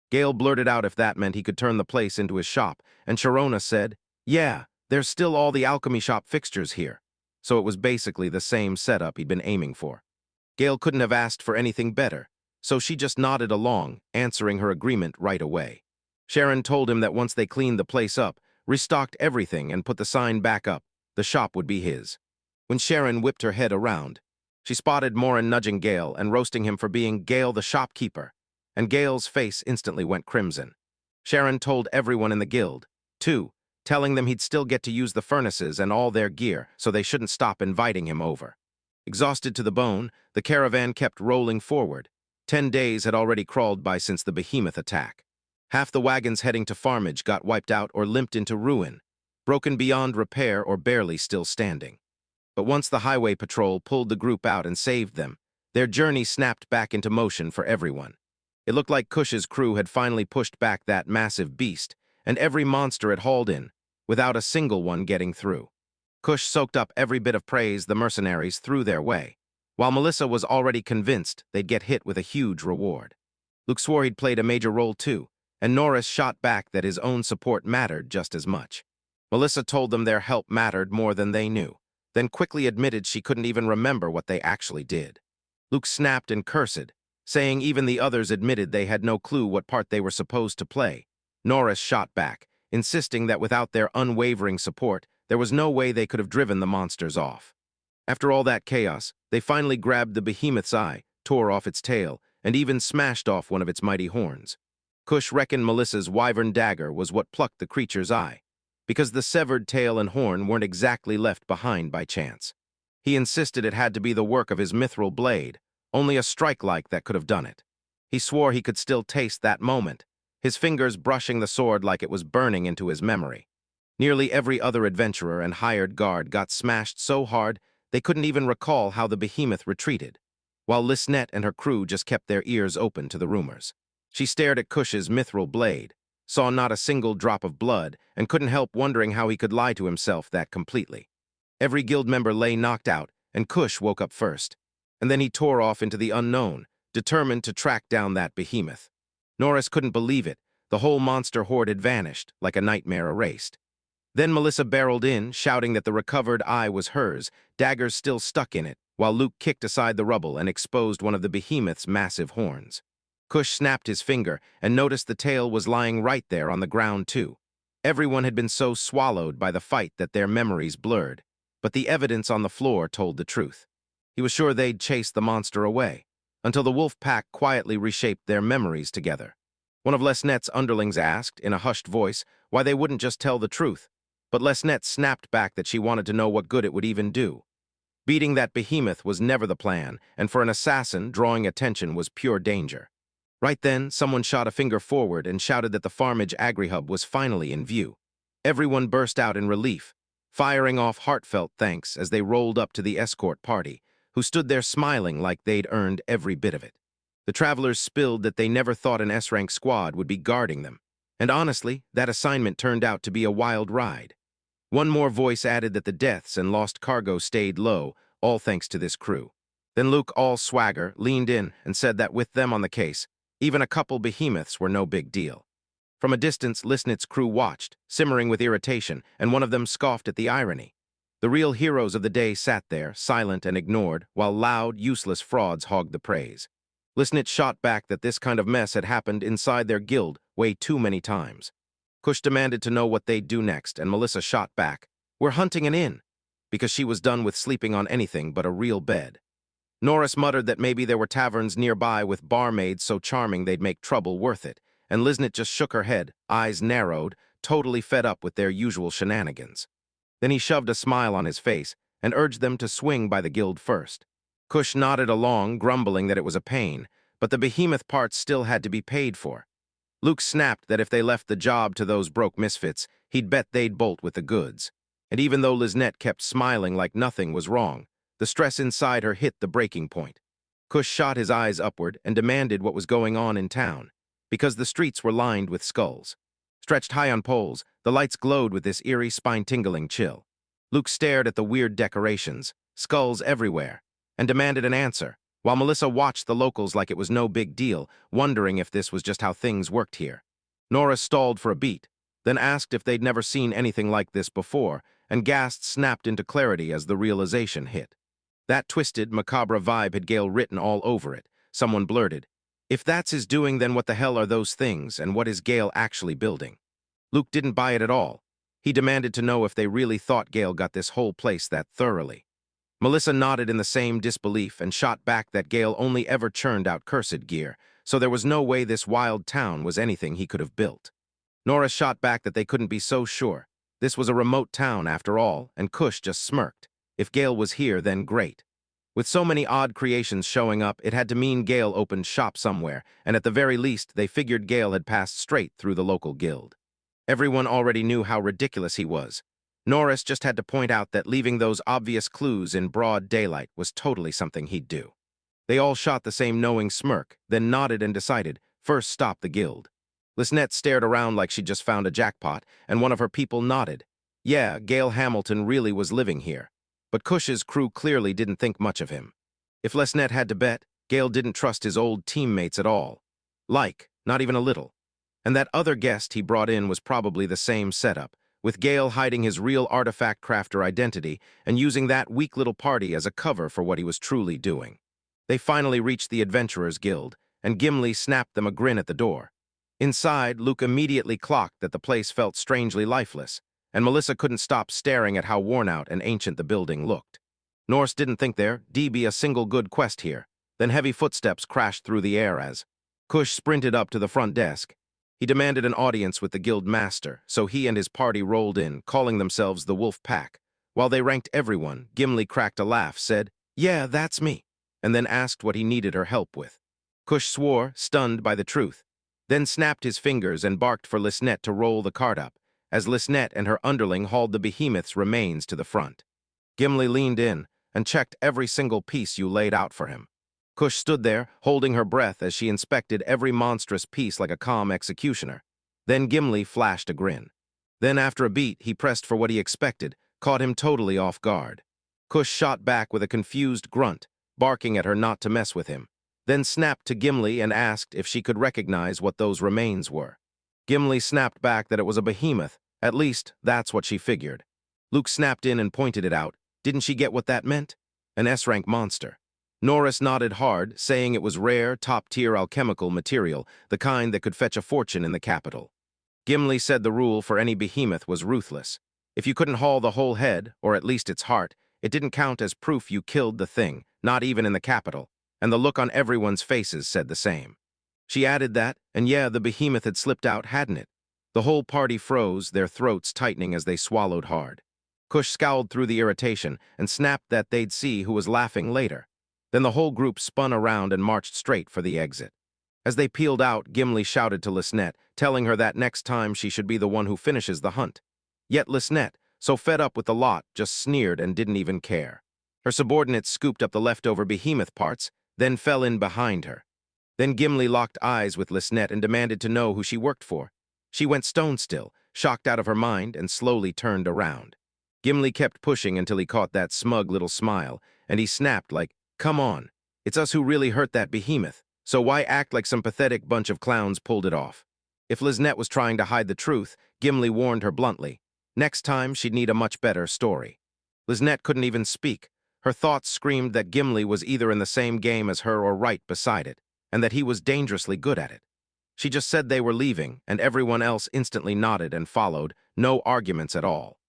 Gale blurted out if that meant he could turn the place into his shop, and Sharona said, "Yeah, there's still all the alchemy shop fixtures here." so it was basically the same setup he'd been aiming for. Gale couldn't have asked for anything better, so she just nodded along, answering her agreement right away. Sharon told him that once they cleaned the place up, restocked everything, and put the sign back up, the shop would be his. When Sharon whipped her head around, she spotted Morin nudging Gale and roasting him for being Gale the shopkeeper, and Gale's face instantly went crimson. Sharon told everyone in the guild, too, telling them he'd still get to use the furnaces and all their gear, so they shouldn't stop inviting him over. Exhausted to the bone, the caravan kept rolling forward. 10 days had already crawled by since the behemoth attack. Half the wagons heading to farmage got wiped out or limped into ruin, broken beyond repair or barely still standing. But once the highway patrol pulled the group out and saved them, their journey snapped back into motion for everyone. It looked like Kush's crew had finally pushed back that massive beast, and every monster had hauled in, without a single one getting through. Kush soaked up every bit of praise the mercenaries threw their way, while Melissa was already convinced they'd get hit with a huge reward. Luke swore he'd played a major role too, and Norris shot back that his own support mattered just as much. Melissa told them their help mattered more than they knew, then quickly admitted she couldn't even remember what they actually did. Luke snapped and cursed, saying even the others admitted they had no clue what part they were supposed to play. Norris shot back, insisting that without their unwavering support, there was no way they could have driven the monsters off. After all that chaos, they finally grabbed the behemoth's eye, tore off its tail, and even smashed off one of its mighty horns. Kush reckoned Melissa's wyvern dagger was what plucked the creature's eye, because the severed tail and horn weren't exactly left behind by chance. He insisted it had to be the work of his mithril blade, only a strike like that could have done it. He swore he could still taste that moment, his fingers brushing the sword like it was burning into his memory. Nearly every other adventurer and hired guard got smashed so hard they couldn't even recall how the behemoth retreated, while Lisnette and her crew just kept their ears open to the rumors. She stared at Kush's mithril blade, saw not a single drop of blood, and couldn't help wondering how he could lie to himself that completely. Every guild member lay knocked out, and Kush woke up first. And then he tore off into the unknown, determined to track down that behemoth. Norris couldn't believe it. The whole monster horde had vanished, like a nightmare erased. Then Melissa barreled in, shouting that the recovered eye was hers, daggers still stuck in it, while Luke kicked aside the rubble and exposed one of the behemoth's massive horns. Kush snapped his finger and noticed the tail was lying right there on the ground too. Everyone had been so swallowed by the fight that their memories blurred, but the evidence on the floor told the truth. He was sure they'd chased the monster away, until the wolf pack quietly reshaped their memories together. One of Lesnette's underlings asked, in a hushed voice, why they wouldn't just tell the truth, but Lesnette snapped back that she wanted to know what good it would even do. Beating that behemoth was never the plan, and for an assassin, drawing attention was pure danger. Right then, someone shot a finger forward and shouted that the Farmage AgriHub was finally in view. Everyone burst out in relief, firing off heartfelt thanks as they rolled up to the escort party, who stood there smiling like they'd earned every bit of it. The travelers spilled that they never thought an S-rank squad would be guarding them, and honestly, that assignment turned out to be a wild ride. One more voice added that the deaths and lost cargo stayed low, all thanks to this crew. Then Luke, all swagger, leaned in and said that with them on the case, even a couple behemoths were no big deal. From a distance, Lisnet's crew watched, simmering with irritation, and one of them scoffed at the irony. The real heroes of the day sat there, silent and ignored, while loud, useless frauds hogged the praise. Lisnet shot back that this kind of mess had happened inside their guild way too many times. Kush demanded to know what they'd do next, and Melissa shot back, "We're hunting an inn," because she was done with sleeping on anything but a real bed. Norris muttered that maybe there were taverns nearby with barmaids so charming they'd make trouble worth it, and Lisnet just shook her head, eyes narrowed, totally fed up with their usual shenanigans. Then he shoved a smile on his face and urged them to swing by the guild first. Kush nodded along, grumbling that it was a pain, but the behemoth parts still had to be paid for. Luke snapped that if they left the job to those broke misfits, he'd bet they'd bolt with the goods. And even though Lisnette kept smiling like nothing was wrong, the stress inside her hit the breaking point. Kush shot his eyes upward and demanded what was going on in town, because the streets were lined with skulls. Stretched high on poles, the lights glowed with this eerie, spine-tingling chill. Luke stared at the weird decorations, skulls everywhere, and demanded an answer, while Melissa watched the locals like it was no big deal, wondering if this was just how things worked here. Nora stalled for a beat, then asked if they'd never seen anything like this before, and Gast snapped into clarity as the realization hit. That twisted, macabre vibe had Gale written all over it. Someone blurted, "If that's his doing, then what the hell are those things, and what is Gale actually building?" Luke didn't buy it at all. He demanded to know if they really thought Gale got this whole place that thoroughly. Melissa nodded in the same disbelief and shot back that Gale only ever churned out cursed gear, so there was no way this wild town was anything he could have built. Norris shot back that they couldn't be so sure. This was a remote town after all, and Kush just smirked. If Gale was here, then great. With so many odd creations showing up, it had to mean Gale opened shop somewhere, and at the very least, they figured Gale had passed straight through the local guild. Everyone already knew how ridiculous he was. Norris just had to point out that leaving those obvious clues in broad daylight was totally something he'd do. They all shot the same knowing smirk, then nodded and decided, first stop the guild. Lisnette stared around like she'd just found a jackpot, and one of her people nodded. Yeah, Gale Hamilton really was living here. But Cush's crew clearly didn't think much of him. If Lisnette had to bet, Gale didn't trust his old teammates at all. Not even a little. And that other guest he brought in was probably the same setup, with Gale hiding his real artifact crafter identity and using that weak little party as a cover for what he was truly doing. They finally reached the Adventurers Guild, and Gimli snapped them a grin at the door. Inside, Luke immediately clocked that the place felt strangely lifeless, and Melissa couldn't stop staring at how worn out and ancient the building looked. Norse didn't think there'd be a single good quest here. Then heavy footsteps crashed through the air as Kush sprinted up to the front desk. He demanded an audience with the guild master, so he and his party rolled in, calling themselves the Wolf Pack. While they ranked everyone, Gimli cracked a laugh, said, "Yeah, that's me," and then asked what he needed her help with. Kush swore, stunned by the truth, then snapped his fingers and barked for Lisnette to roll the cart up, as Lisnette and her underling hauled the behemoth's remains to the front. Gimli leaned in and checked every single piece you laid out for him. Kush stood there, holding her breath as she inspected every monstrous piece like a calm executioner. Then Gimli flashed a grin. Then after a beat, he pressed for what he expected, caught him totally off guard. Kush shot back with a confused grunt, barking at her not to mess with him, then snapped to Gimli and asked if she could recognize what those remains were. Gimli snapped back that it was a behemoth, at least that's what she figured. Luke snapped in and pointed it out. Didn't she get what that meant? An S-rank monster. Norris nodded hard, saying it was rare, top-tier alchemical material, the kind that could fetch a fortune in the capital. Gimli said the rule for any behemoth was ruthless. If you couldn't haul the whole head, or at least its heart, it didn't count as proof you killed the thing, not even in the capital, and the look on everyone's faces said the same. She added that, and yeah, the behemoth had slipped out, hadn't it? The whole party froze, their throats tightening as they swallowed hard. Kush scowled through the irritation and snapped that they'd see who was laughing later. Then the whole group spun around and marched straight for the exit. As they peeled out, Gimli shouted to Lisnette, telling her that next time she should be the one who finishes the hunt. Yet Lisnette, so fed up with the lot, just sneered and didn't even care. Her subordinates scooped up the leftover behemoth parts, then fell in behind her. Then Gimli locked eyes with Lisnette and demanded to know who she worked for. She went stone still, shocked out of her mind, and slowly turned around. Gimli kept pushing until he caught that smug little smile, and he snapped like, "Come on, it's us who really hurt that behemoth, so why act like some pathetic bunch of clowns pulled it off?" If Lisnette was trying to hide the truth, Gimli warned her bluntly. Next time, she'd need a much better story. Lisnette couldn't even speak. Her thoughts screamed that Gimli was either in the same game as her or right beside it, and that he was dangerously good at it. She just said they were leaving, and everyone else instantly nodded and followed, no arguments at all.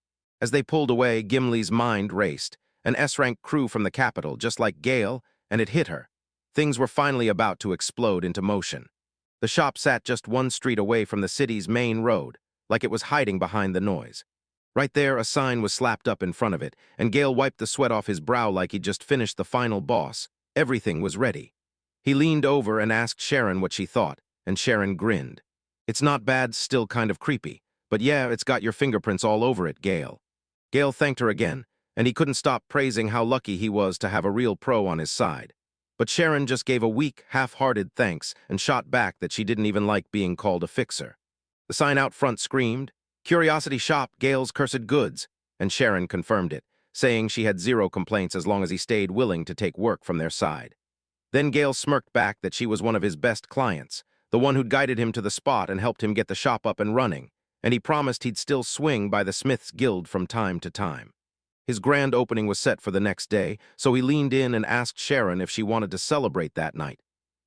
As they pulled away, Gimli's mind raced. An S-rank crew from the capital, just like Gale, and it hit her. Things were finally about to explode into motion. The shop sat just one street away from the city's main road, like it was hiding behind the noise. Right there, a sign was slapped up in front of it, and Gale wiped the sweat off his brow like he'd just finished the final boss. Everything was ready. He leaned over and asked Sharon what she thought, and Sharon grinned. "It's not bad, still kind of creepy, but yeah, it's got your fingerprints all over it, Gale." Gale thanked her again, and he couldn't stop praising how lucky he was to have a real pro on his side. But Sharon just gave a weak, half-hearted thanks and shot back that she didn't even like being called a fixer. The sign out front screamed, "Curiosity Shop, Gale's Cursed Goods," and Sharon confirmed it, saying she had zero complaints as long as he stayed willing to take work from their side. Then Gale smirked back that she was one of his best clients, the one who'd guided him to the spot and helped him get the shop up and running, and he promised he'd still swing by the Smiths Guild from time to time. His grand opening was set for the next day, so he leaned in and asked Sharon if she wanted to celebrate that night.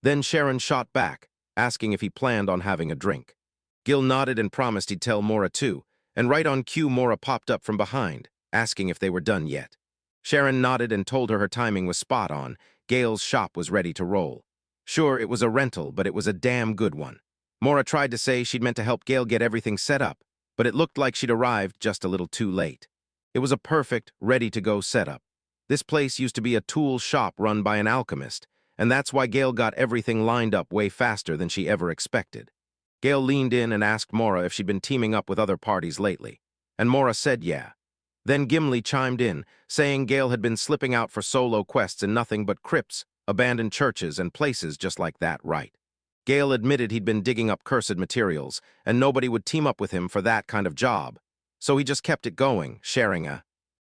Then Sharon shot back, asking if he planned on having a drink. Gil nodded and promised he'd tell Mora too, and right on cue Mora popped up from behind, asking if they were done yet. Sharon nodded and told her timing was spot on. Gail's shop was ready to roll. Sure, it was a rental, but it was a damn good one. Mora tried to say she'd meant to help Gail get everything set up, but it looked like she'd arrived just a little too late. It was a perfect, ready-to-go setup. This place used to be a tool shop run by an alchemist, and that's why Gail got everything lined up way faster than she ever expected. Gail leaned in and asked Mora if she'd been teaming up with other parties lately, and Mora said yeah. Then Gimli chimed in, saying Gail had been slipping out for solo quests in nothing but crypts, abandoned churches, and places just like that, right? Gail admitted he'd been digging up cursed materials, and nobody would team up with him for that kind of job. So he just kept it going, sharing a.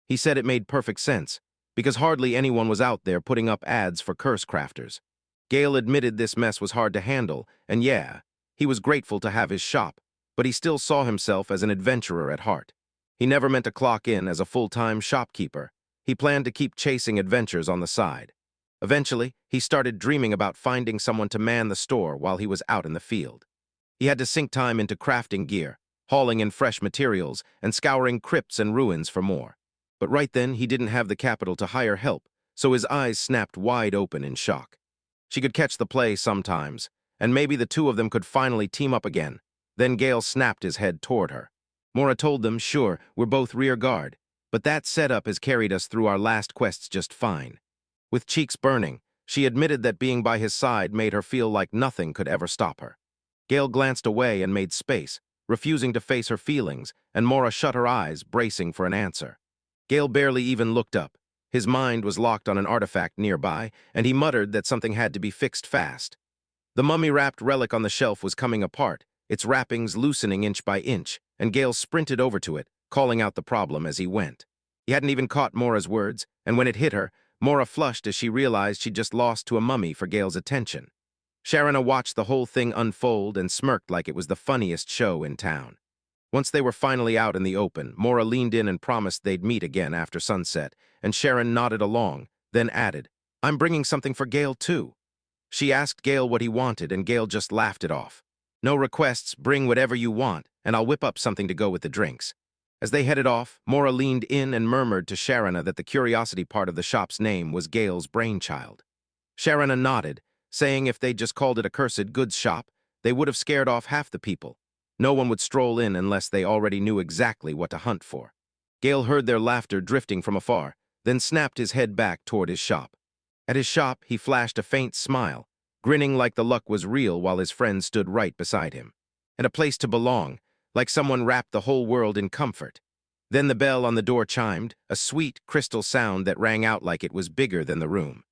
He said it made perfect sense, because hardly anyone was out there putting up ads for curse crafters. Gail admitted this mess was hard to handle, and yeah, he was grateful to have his shop, but he still saw himself as an adventurer at heart. He never meant to clock in as a full-time shopkeeper. He planned to keep chasing adventures on the side. Eventually, he started dreaming about finding someone to man the store while he was out in the field. He had to sink time into crafting gear, hauling in fresh materials, and scouring crypts and ruins for more. But right then, he didn't have the capital to hire help, so his eyes snapped wide open in shock. She could catch the play sometimes, and maybe the two of them could finally team up again. Then Gale snapped his head toward her. Mora told them, sure, we're both rear guard, but that setup has carried us through our last quests just fine. With cheeks burning, she admitted that being by his side made her feel like nothing could ever stop her. Gale glanced away and made space, refusing to face her feelings, and Mora shut her eyes, bracing for an answer. Gale barely even looked up. His mind was locked on an artifact nearby, and he muttered that something had to be fixed fast. The mummy-wrapped relic on the shelf was coming apart, its wrappings loosening inch by inch, and Gale sprinted over to it, calling out the problem as he went. He hadn't even caught Mora's words, and when it hit her, Mora flushed as she realized she'd just lost to a mummy for Gale's attention. Sharana watched the whole thing unfold and smirked like it was the funniest show in town. Once they were finally out in the open, Mora leaned in and promised they'd meet again after sunset, and Sharon nodded along, then added, I'm bringing something for Gale too. She asked Gale what he wanted, and Gale just laughed it off. No requests, bring whatever you want, and I'll whip up something to go with the drinks. As they headed off, Mora leaned in and murmured to Sharana that the curiosity part of the shop's name was Gale's brainchild. Sharana nodded, saying if they'd just called it a cursed goods shop, they would have scared off half the people. No one would stroll in unless they already knew exactly what to hunt for. Gale heard their laughter drifting from afar, then snapped his head back toward his shop. At his shop, he flashed a faint smile, grinning like the luck was real while his friend stood right beside him. And a place to belong, like someone wrapped the whole world in comfort. Then the bell on the door chimed, a sweet, crystal sound that rang out like it was bigger than the room.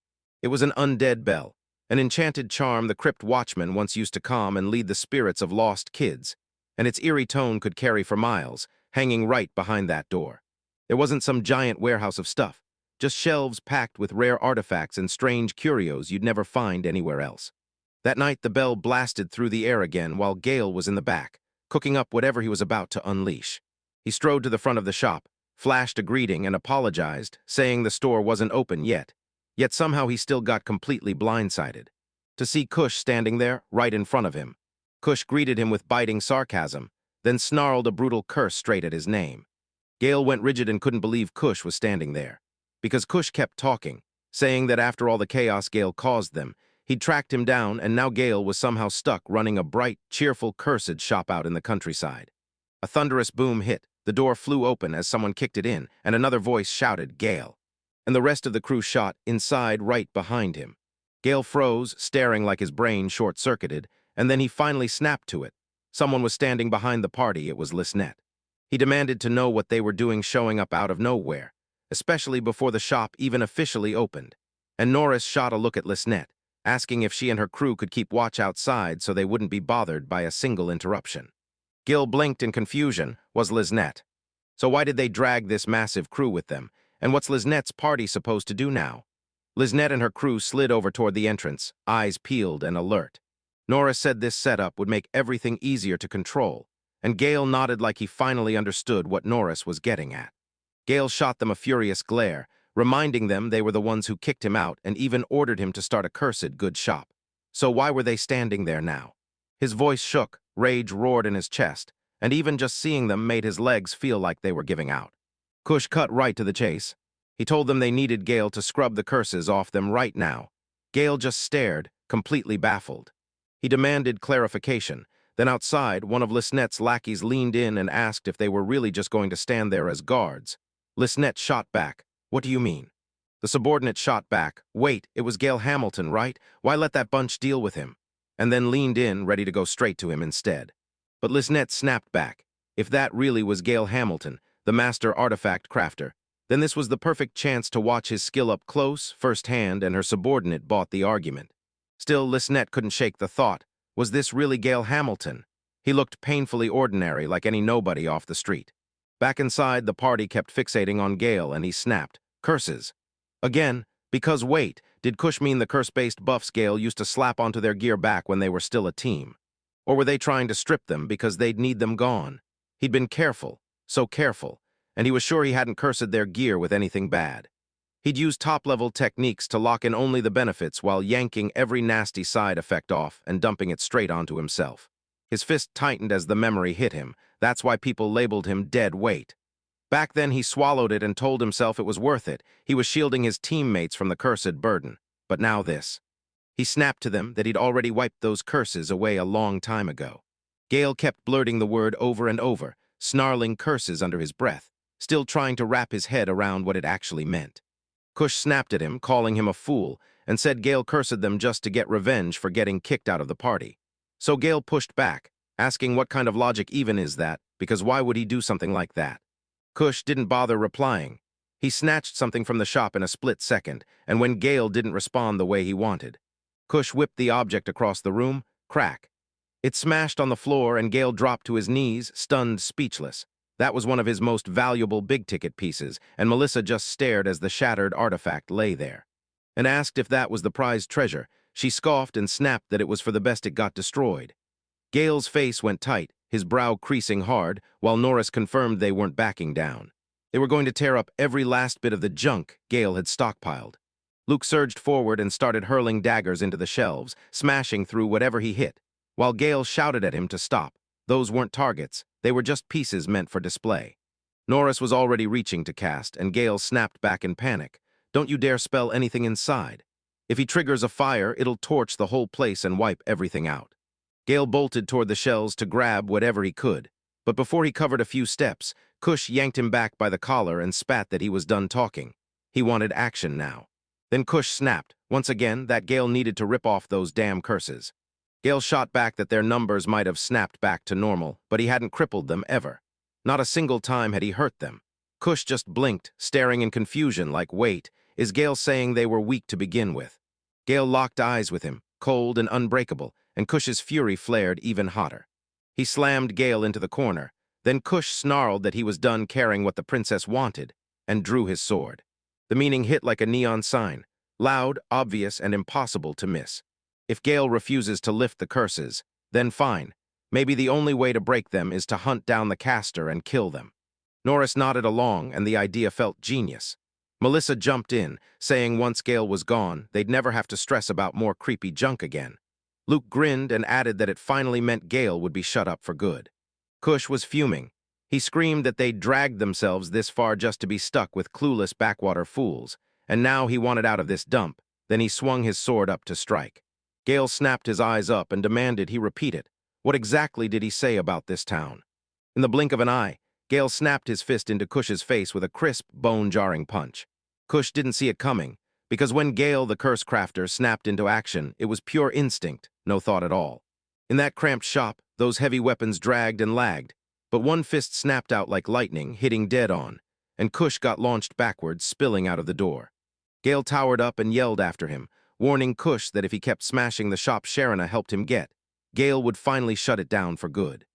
It was an undead bell, an enchanted charm the crypt watchman once used to calm and lead the spirits of lost kids, and its eerie tone could carry for miles, hanging right behind that door. There wasn't some giant warehouse of stuff, just shelves packed with rare artifacts and strange curios you'd never find anywhere else. That night, the bell blasted through the air again while Gale was in the back, cooking up whatever he was about to unleash. He strode to the front of the shop, flashed a greeting, and apologized, saying the store wasn't open yet. Yet somehow he still got completely blindsided. To see Kush standing there, right in front of him. Kush greeted him with biting sarcasm, then snarled a brutal curse straight at his name. Gale went rigid and couldn't believe Kush was standing there. Because Kush kept talking, saying that after all the chaos Gale caused them, he'd tracked him down, and now Gale was somehow stuck running a bright, cheerful, cursed shop out in the countryside. A thunderous boom hit, the door flew open as someone kicked it in, and another voice shouted, Gale. And the rest of the crew shot inside right behind him. Gale froze, staring like his brain short-circuited, and then he finally snapped to it. Someone was standing behind the party. It was Lisnette. He demanded to know what they were doing showing up out of nowhere, especially before the shop even officially opened. And Norris shot a look at Lisnette, asking if she and her crew could keep watch outside so they wouldn't be bothered by a single interruption. Gil blinked in confusion. Was Lisnette. So why did they drag this massive crew with them? And what's Lisnette's party supposed to do now? Lisnette and her crew slid over toward the entrance, eyes peeled and alert. Norris said this setup would make everything easier to control, and Gale nodded like he finally understood what Norris was getting at. Gale shot them a furious glare, reminding them they were the ones who kicked him out and even ordered him to start a cursed good shop. So why were they standing there now? His voice shook, rage roared in his chest, and even just seeing them made his legs feel like they were giving out. Kush cut right to the chase. He told them they needed Gale to scrub the curses off them right now. Gale just stared, completely baffled. He demanded clarification. Then outside, one of Lisnet's lackeys leaned in and asked if they were really just going to stand there as guards. Lisnet shot back. What do you mean? The subordinate shot back. Wait, it was Gale Hamilton, right? Why let that bunch deal with him? And then leaned in, ready to go straight to him instead. But Lisnet snapped back. If that really was Gale Hamilton, the master artifact crafter, then this was the perfect chance to watch his skill up close, firsthand, and her subordinate bought the argument. Still, Lisnet couldn't shake the thought. Was this really Gale Hamilton? He looked painfully ordinary, like any nobody off the street. Back inside, the party kept fixating on Gale, and he snapped. Curses. Again, because wait, did Kush mean the curse-based buffs Gale used to slap onto their gear back when they were still a team? Or were they trying to strip them because they'd need them gone? He'd been careful, so careful, and he was sure he hadn't cursed their gear with anything bad. He'd used top-level techniques to lock in only the benefits while yanking every nasty side effect off and dumping it straight onto himself. His fist tightened as the memory hit him. That's why people labeled him dead weight. Back then, he swallowed it and told himself it was worth it. He was shielding his teammates from the cursed burden. But now this. He snapped to them that he'd already wiped those curses away a long time ago. Gale kept blurting the word over and over, snarling curses under his breath, still trying to wrap his head around what it actually meant. Kush snapped at him, calling him a fool, and said Gale cursed them just to get revenge for getting kicked out of the party. So Gale pushed back, asking what kind of logic even is that, because why would he do something like that? Kush didn't bother replying. He snatched something from the shop in a split second, and when Gale didn't respond the way he wanted, Kush whipped the object across the room, crack. It smashed on the floor and Gale dropped to his knees, stunned, speechless. That was one of his most valuable big-ticket pieces, and Melissa just stared as the shattered artifact lay there. And asked if that was the prized treasure. She scoffed and snapped that it was for the best it got destroyed. Gale's face went tight, his brow creasing hard, while Norris confirmed they weren't backing down. They were going to tear up every last bit of the junk Gale had stockpiled. Luke surged forward and started hurling daggers into the shelves, smashing through whatever he hit, while Gale shouted at him to stop. Those weren't targets, they were just pieces meant for display. Norris was already reaching to cast, and Gale snapped back in panic. Don't you dare spell anything inside. If he triggers a fire, it'll torch the whole place and wipe everything out. Gale bolted toward the shelves to grab whatever he could, but before he covered a few steps, Kush yanked him back by the collar and spat that he was done talking. He wanted action now. Then Kush snapped, once again, that Gale needed to rip off those damn curses. Gale shot back that their numbers might have snapped back to normal, but he hadn't crippled them ever. Not a single time had he hurt them. Kush just blinked, staring in confusion like, wait, is Gale saying they were weak to begin with? Gale locked eyes with him, cold and unbreakable, and Kush's fury flared even hotter. He slammed Gale into the corner. Then Kush snarled that he was done caring what the princess wanted, and drew his sword. The meaning hit like a neon sign, loud, obvious, and impossible to miss. If Gale refuses to lift the curses, then fine. Maybe the only way to break them is to hunt down the caster and kill them. Norris nodded along, and the idea felt genius. Melissa jumped in, saying once Gale was gone, they'd never have to stress about more creepy junk again. Luke grinned and added that it finally meant Gale would be shut up for good. Kush was fuming. He screamed that they'd dragged themselves this far just to be stuck with clueless backwater fools, and now he wanted out of this dump. Then he swung his sword up to strike. Gale snapped his eyes up and demanded he repeat it. What exactly did he say about this town? In the blink of an eye, Gale snapped his fist into Kush's face with a crisp, bone-jarring punch. Kush didn't see it coming, because when Gale, the curse crafter, snapped into action, it was pure instinct, no thought at all. In that cramped shop, those heavy weapons dragged and lagged, but one fist snapped out like lightning, hitting dead on, and Kush got launched backwards, spilling out of the door. Gale towered up and yelled after him, warning Kush that if he kept smashing the shop Sharana helped him get, Gale would finally shut it down for good.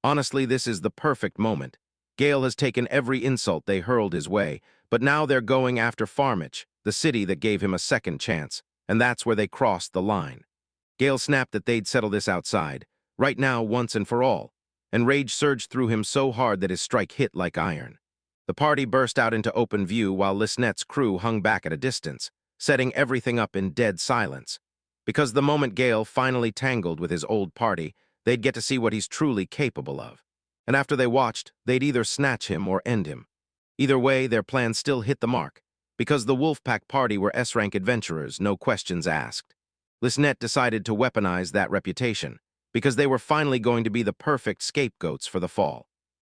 Honestly, this is the perfect moment. Gale has taken every insult they hurled his way, but now they're going after Farmich, the city that gave him a second chance, and that's where they crossed the line. Gale snapped that they'd settle this outside, right now once and for all. and rage surged through him so hard that his strike hit like iron. The party burst out into open view while Lisnet's crew hung back at a distance, setting everything up in dead silence. Because the moment Gale finally tangled with his old party, they'd get to see what he's truly capable of. And after they watched, they'd either snatch him or end him. Either way, their plan still hit the mark, because the Wolfpack party were S-rank adventurers, no questions asked. Lisnet decided to weaponize that reputation, because they were finally going to be the perfect scapegoats for the fall.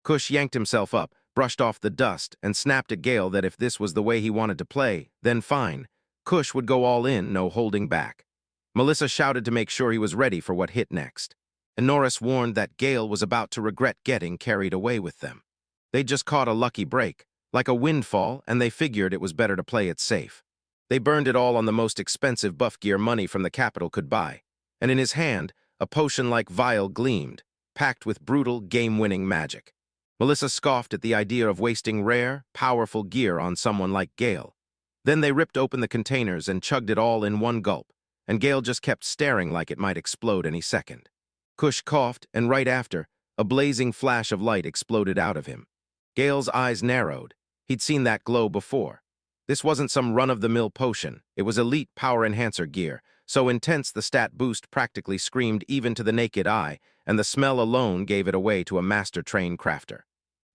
Kush yanked himself up, brushed off the dust, and snapped at Gale that if this was the way he wanted to play, then fine. Kush would go all in, no holding back. Melissa shouted to make sure he was ready for what hit next. And Norris warned that Gale was about to regret getting carried away with them. They'd just caught a lucky break, like a windfall, and they figured it was better to play it safe. They burned it all on the most expensive buff gear money from the capital could buy, and in his hand, a potion-like vial gleamed, packed with brutal, game-winning magic. Melissa scoffed at the idea of wasting rare, powerful gear on someone like Gale. Then they ripped open the containers and chugged it all in one gulp, and Gale just kept staring like it might explode any second. Kush coughed, and right after, a blazing flash of light exploded out of him. Gale's eyes narrowed. He'd seen that glow before. This wasn't some run-of-the-mill potion. It was elite power enhancer gear, so intense the stat boost practically screamed even to the naked eye, and the smell alone gave it away to a master-trained crafter.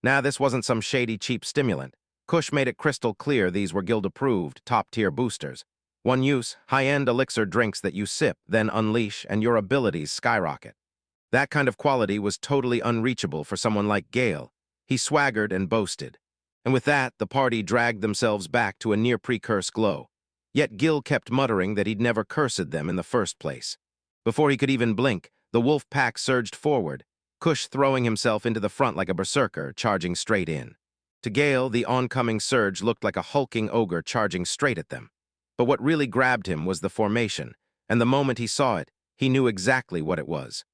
Nah, this wasn't some shady, cheap stimulant. Kush made it crystal clear these were guild-approved, top-tier boosters. One-use, high-end elixir drinks that you sip, then unleash, and your abilities skyrocket. That kind of quality was totally unreachable for someone like Gale. He swaggered and boasted. And with that, the party dragged themselves back to a near-pre-curse glow. Yet Gil kept muttering that he'd never cursed them in the first place. Before he could even blink, the wolf pack surged forward, Kush throwing himself into the front like a berserker, charging straight in. To Gale, the oncoming surge looked like a hulking ogre charging straight at them. But what really grabbed him was the formation, and the moment he saw it, he knew exactly what it was.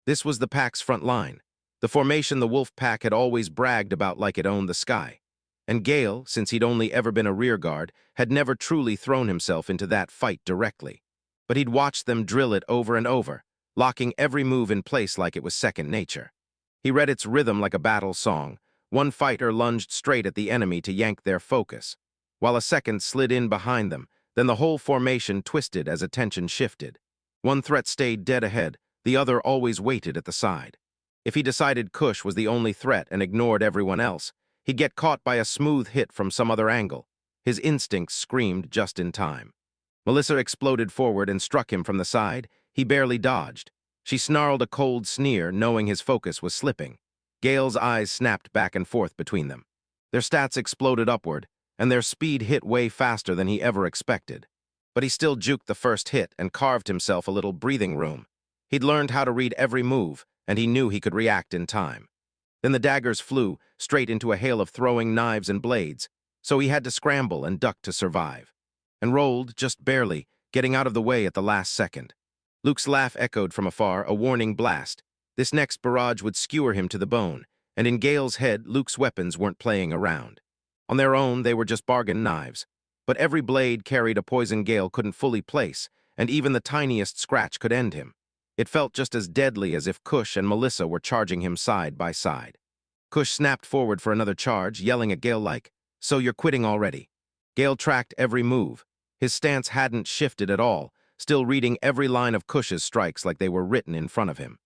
This was the pack's front line, the formation the wolf pack had always bragged about like it owned the sky. And Gale, since he'd only ever been a rearguard, had never truly thrown himself into that fight directly. But he'd watched them drill it over and over, locking every move in place like it was second nature. He read its rhythm like a battle song. One fighter lunged straight at the enemy to yank their focus, while a second slid in behind them, then the whole formation twisted as attention shifted. One threat stayed dead ahead, the other always waited at the side. If he decided Kush was the only threat and ignored everyone else, he'd get caught by a smooth hit from some other angle. His instincts screamed just in time. Melissa exploded forward and struck him from the side. He barely dodged. She snarled a cold sneer, knowing his focus was slipping. Gale's eyes snapped back and forth between them. Their stats exploded upward, and their speed hit way faster than he ever expected. But he still juked the first hit and carved himself a little breathing room. He'd learned how to read every move, and he knew he could react in time. Then the daggers flew straight into a hail of throwing knives and blades, so he had to scramble and duck to survive. And rolled, just barely, getting out of the way at the last second. Luke's laugh echoed from afar, a warning blast. This next barrage would skewer him to the bone, and in Gale's head, Luke's weapons weren't playing around. On their own, they were just bargain knives, but every blade carried a poison Gale couldn't fully place, and even the tiniest scratch could end him. It felt just as deadly as if Kush and Melissa were charging him side by side. Kush snapped forward for another charge, yelling at Gale like, "So you're quitting already?" Gale tracked every move. His stance hadn't shifted at all, still reading every line of Kush's strikes like they were written in front of him.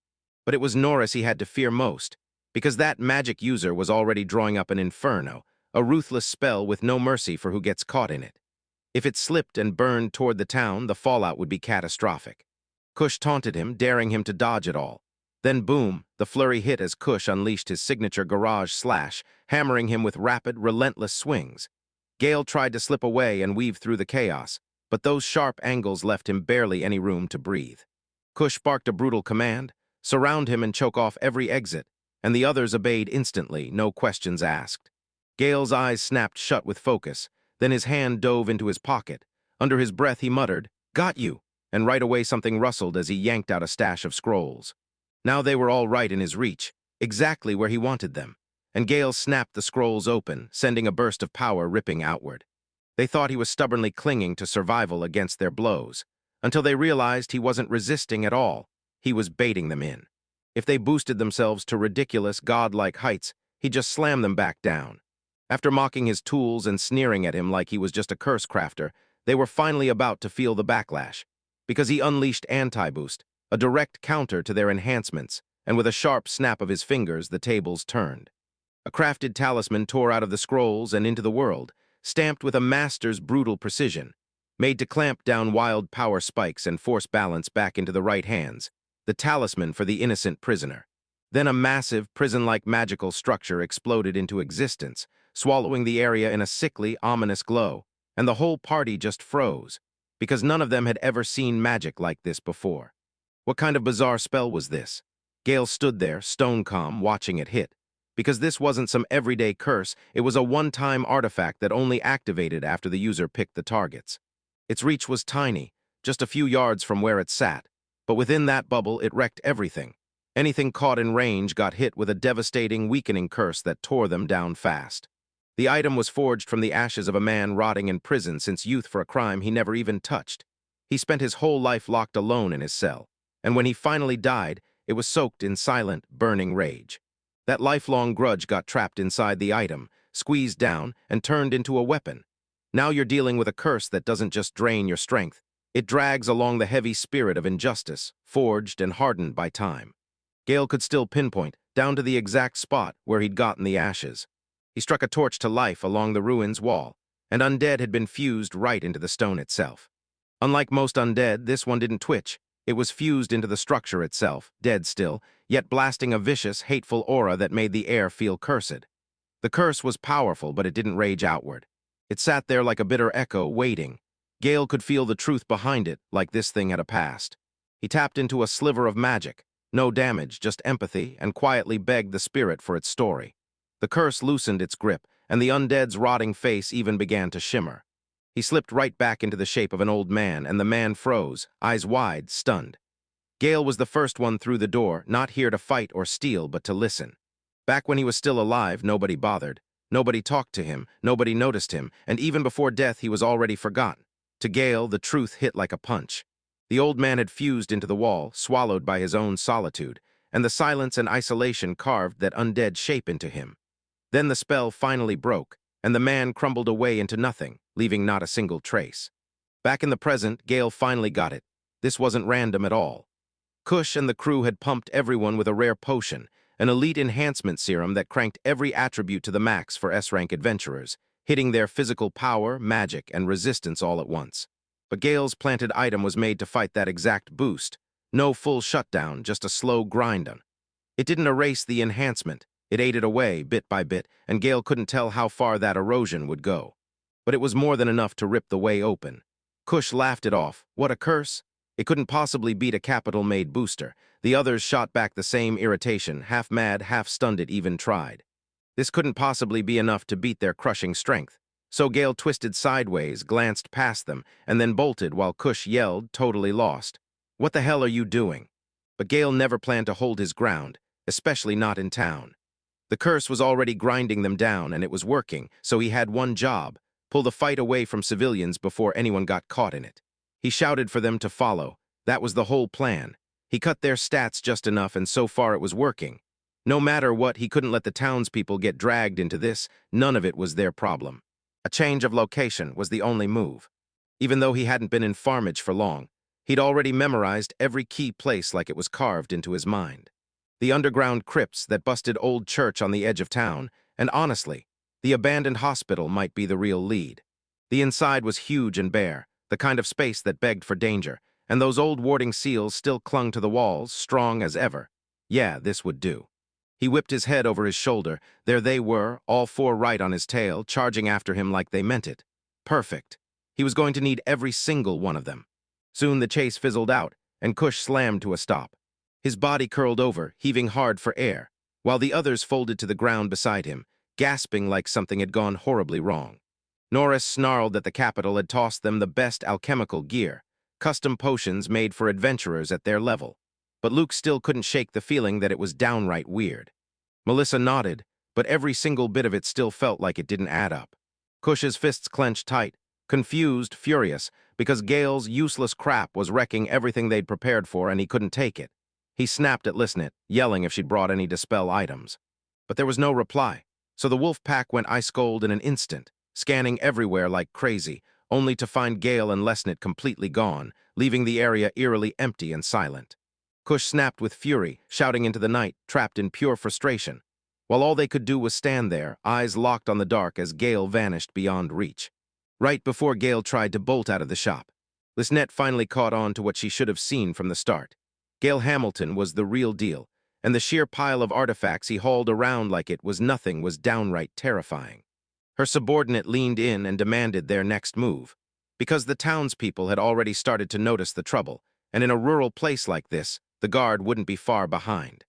But it was Norris he had to fear most, because that magic user was already drawing up an inferno, a ruthless spell with no mercy for who gets caught in it. If it slipped and burned toward the town, the fallout would be catastrophic. Kush taunted him, daring him to dodge it all. Then boom, the flurry hit as Kush unleashed his signature garage slash, hammering him with rapid, relentless swings. Gale tried to slip away and weave through the chaos, but those sharp angles left him barely any room to breathe. Kush barked a brutal command, surround him and choke off every exit, and the others obeyed instantly, no questions asked. Gale's eyes snapped shut with focus, then his hand dove into his pocket. Under his breath he muttered, "Got you!" And right away something rustled as he yanked out a stash of scrolls. Now they were all right in his reach, exactly where he wanted them, and Gale snapped the scrolls open, sending a burst of power ripping outward. They thought he was stubbornly clinging to survival against their blows, until they realized he wasn't resisting at all. He was baiting them in. If they boosted themselves to ridiculous, godlike heights, he'd just slam them back down. After mocking his tools and sneering at him like he was just a curse crafter, they were finally about to feel the backlash, because he unleashed anti-boost, a direct counter to their enhancements, and with a sharp snap of his fingers, the tables turned. A crafted talisman tore out of the scrolls and into the world, stamped with a master's brutal precision, made to clamp down wild power spikes and force balance back into the right hands, the talisman for the innocent prisoner. Then a massive, prison-like magical structure exploded into existence, swallowing the area in a sickly, ominous glow, and the whole party just froze, because none of them had ever seen magic like this before. What kind of bizarre spell was this? Gale stood there, stone-calm, watching it hit. Because this wasn't some everyday curse, it was a one-time artifact that only activated after the user picked the targets. Its reach was tiny, just a few yards from where it sat, but within that bubble it wrecked everything. Anything caught in range got hit with a devastating, weakening curse that tore them down fast. The item was forged from the ashes of a man rotting in prison since youth for a crime he never even touched. He spent his whole life locked alone in his cell, and when he finally died, it was soaked in silent, burning rage. That lifelong grudge got trapped inside the item, squeezed down, and turned into a weapon. Now you're dealing with a curse that doesn't just drain your strength, it drags along the heavy spirit of injustice, forged and hardened by time. Gale could still pinpoint, down to the exact spot where he'd gotten the ashes. He struck a torch to life along the ruin's wall, and undead had been fused right into the stone itself. Unlike most undead, this one didn't twitch. It was fused into the structure itself, dead still, yet blasting a vicious, hateful aura that made the air feel cursed. The curse was powerful, but it didn't rage outward. It sat there like a bitter echo, waiting. Gale could feel the truth behind it, like this thing had a past. He tapped into a sliver of magic, no damage, just empathy, and quietly begged the spirit for its story. The curse loosened its grip, and the undead's rotting face even began to shimmer. He slipped right back into the shape of an old man, and the man froze, eyes wide, stunned. Gale was the first one through the door, not here to fight or steal, but to listen. Back when he was still alive, nobody bothered. Nobody talked to him, nobody noticed him, and even before death he was already forgotten. To Gale, the truth hit like a punch. The old man had fused into the wall, swallowed by his own solitude, and the silence and isolation carved that undead shape into him. Then the spell finally broke, and the man crumbled away into nothing, leaving not a single trace. Back in the present, Gale finally got it. This wasn't random at all. Kush and the crew had pumped everyone with a rare potion, an elite enhancement serum that cranked every attribute to the max for S-rank adventurers, hitting their physical power, magic, and resistance all at once. But Gale's planted item was made to fight that exact boost. No full shutdown, just a slow grind on. It didn't erase the enhancement. It ate it away, bit by bit, and Gale couldn't tell how far that erosion would go. But it was more than enough to rip the way open. Kush laughed it off. What a curse! It couldn't possibly beat a capital-made booster. The others shot back the same irritation, half mad, half stunned it even tried. This couldn't possibly be enough to beat their crushing strength. So Gale twisted sideways, glanced past them, and then bolted while Kush yelled, totally lost. What the hell are you doing? But Gale never planned to hold his ground, especially not in town. The curse was already grinding them down, and it was working, so he had one job: pull the fight away from civilians before anyone got caught in it. He shouted for them to follow. That was the whole plan. He cut their stats just enough, and so far it was working. No matter what, he couldn't let the townspeople get dragged into this. None of it was their problem. A change of location was the only move. Even though he hadn't been in Farmage for long, he'd already memorized every key place like it was carved into his mind. The underground crypts that busted old church on the edge of town, and honestly, the abandoned hospital might be the real lead. The inside was huge and bare, the kind of space that begged for danger, and those old warding seals still clung to the walls, strong as ever. Yeah, this would do. He whipped his head over his shoulder. There they were, all four right on his tail, charging after him like they meant it. Perfect. He was going to need every single one of them. Soon the chase fizzled out, and Kush slammed to a stop. His body curled over, heaving hard for air, while the others folded to the ground beside him, gasping like something had gone horribly wrong. Norris snarled that the capital had tossed them the best alchemical gear, custom potions made for adventurers at their level. But Luke still couldn't shake the feeling that it was downright weird. Melissa nodded, but every single bit of it still felt like it didn't add up. Kush's fists clenched tight, confused, furious, because Gale's useless crap was wrecking everything they'd prepared for and he couldn't take it. He snapped at Lisnet, yelling if she'd brought any dispel items. But there was no reply, so the wolf pack went ice cold in an instant, scanning everywhere like crazy, only to find Gale and Lesnit completely gone, leaving the area eerily empty and silent. Kush snapped with fury, shouting into the night, trapped in pure frustration, while all they could do was stand there, eyes locked on the dark as Gale vanished beyond reach. Right before Gale tried to bolt out of the shop, Lisnet finally caught on to what she should have seen from the start. Gale Hamilton was the real deal, and the sheer pile of artifacts he hauled around like it was nothing was downright terrifying. Her subordinate leaned in and demanded their next move, because the townspeople had already started to notice the trouble, and in a rural place like this, the guard wouldn't be far behind.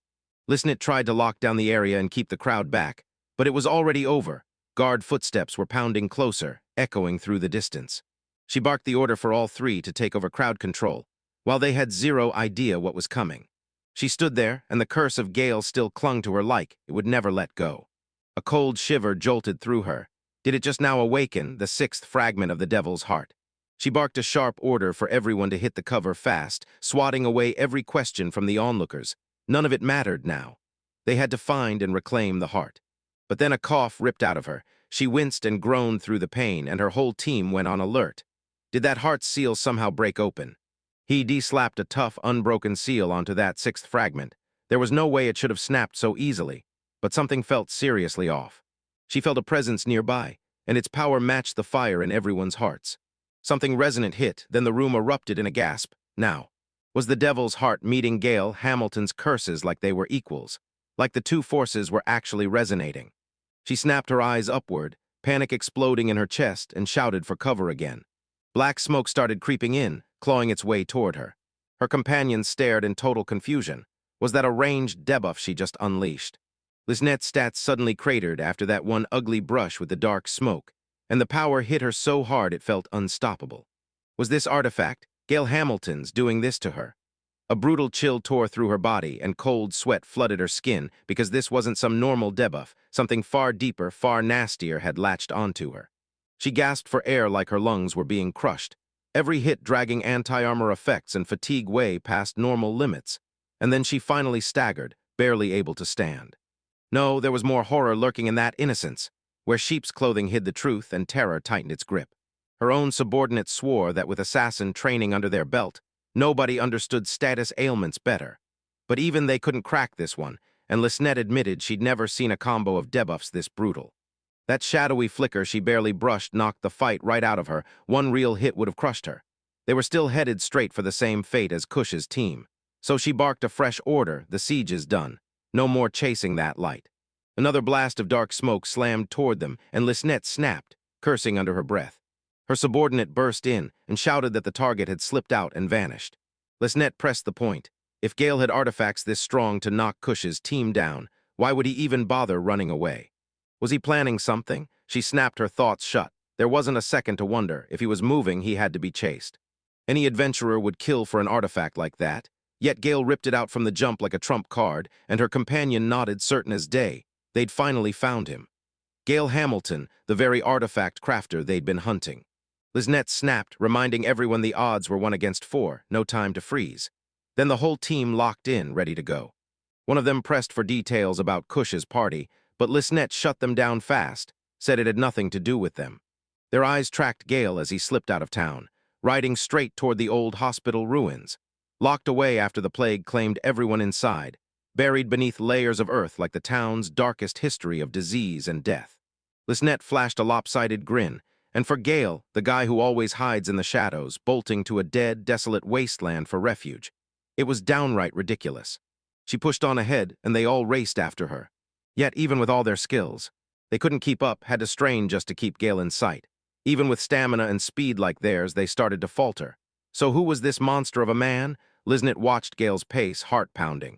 Lisnet tried to lock down the area and keep the crowd back, but it was already over. Guard footsteps were pounding closer, echoing through the distance. She barked the order for all three to take over crowd control, while they had zero idea what was coming. She stood there, and the curse of Gale still clung to her like it would never let go. A cold shiver jolted through her. Did it just now awaken, the sixth fragment of the devil's heart? She barked a sharp order for everyone to hit the cover fast, swatting away every question from the onlookers. None of it mattered now. They had to find and reclaim the heart. But then a cough ripped out of her. She winced and groaned through the pain, and her whole team went on alert. Did that heart seal somehow break open? He de-slapped a tough, unbroken seal onto that sixth fragment. There was no way it should have snapped so easily, but something felt seriously off. She felt a presence nearby, and its power matched the fire in everyone's hearts. Something resonant hit, then the room erupted in a gasp. Now, was the devil's heart meeting Gale Hamilton's curses like they were equals, like the two forces were actually resonating? She snapped her eyes upward, panic exploding in her chest, and shouted for cover again. Black smoke started creeping in, clawing its way toward her. Her companions stared in total confusion. Was that a ranged debuff she just unleashed? Lisnet's stats suddenly cratered after that one ugly brush with the dark smoke, and the power hit her so hard it felt unstoppable. Was this artifact, Gale Hamilton's, doing this to her? A brutal chill tore through her body, and cold sweat flooded her skin because this wasn't some normal debuff. Something far deeper, far nastier had latched onto her. She gasped for air like her lungs were being crushed, every hit dragging anti-armor effects and fatigue way past normal limits. And then she finally staggered, barely able to stand. No, there was more horror lurking in that innocence, where sheep's clothing hid the truth and terror tightened its grip. Her own subordinates swore that with assassin training under their belt, nobody understood status ailments better. But even they couldn't crack this one, and Lisnet admitted she'd never seen a combo of debuffs this brutal. That shadowy flicker she barely brushed knocked the fight right out of her. One real hit would have crushed her. They were still headed straight for the same fate as Kush's team. So she barked a fresh order. The siege is done. No more chasing that light. Another blast of dark smoke slammed toward them, and Lisnet snapped, cursing under her breath. Her subordinate burst in and shouted that the target had slipped out and vanished. Lisnet pressed the point. If Gale had artifacts this strong to knock Kush's team down, why would he even bother running away? Was he planning something? She snapped her thoughts shut. There wasn't a second to wonder. If he was moving, he had to be chased. Any adventurer would kill for an artifact like that. Yet Gale ripped it out from the jump like a trump card, and her companion nodded, certain as day. They'd finally found him. Gale Hamilton, the very artifact crafter they'd been hunting. Lisnet snapped, reminding everyone the odds were 1 against 4, no time to freeze. Then the whole team locked in, ready to go. One of them pressed for details about Kush's party, but Lisnet shut them down fast, said it had nothing to do with them. Their eyes tracked Gale as he slipped out of town, riding straight toward the old hospital ruins, locked away after the plague claimed everyone inside, buried beneath layers of earth like the town's darkest history of disease and death. Lisnet flashed a lopsided grin, and for Gale, the guy who always hides in the shadows, bolting to a dead, desolate wasteland for refuge, it was downright ridiculous. She pushed on ahead, and they all raced after her. Yet, even with all their skills, they couldn't keep up, had to strain just to keep Gale in sight. Even with stamina and speed like theirs, they started to falter. So who was this monster of a man? Lisnet watched Gale's pace, heart pounding.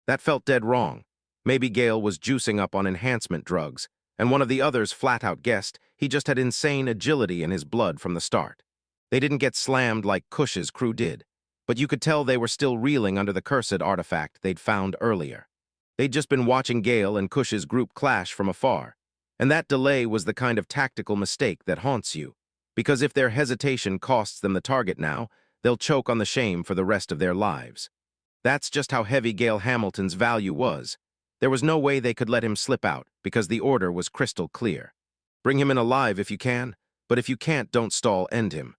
That felt dead wrong. Maybe Gale was juicing up on enhancement drugs, and one of the others flat out guessed he just had insane agility in his blood from the start. They didn't get slammed like Kush's crew did, but you could tell they were still reeling under the cursed artifact they'd found earlier. They'd just been watching Gale and Kush's group clash from afar, and that delay was the kind of tactical mistake that haunts you, because if their hesitation costs them the target now, they'll choke on the shame for the rest of their lives. That's just how heavy Gale Hamilton's value was. There was no way they could let him slip out, because the order was crystal clear. Bring him in alive if you can, but if you can't, don't stall, end him.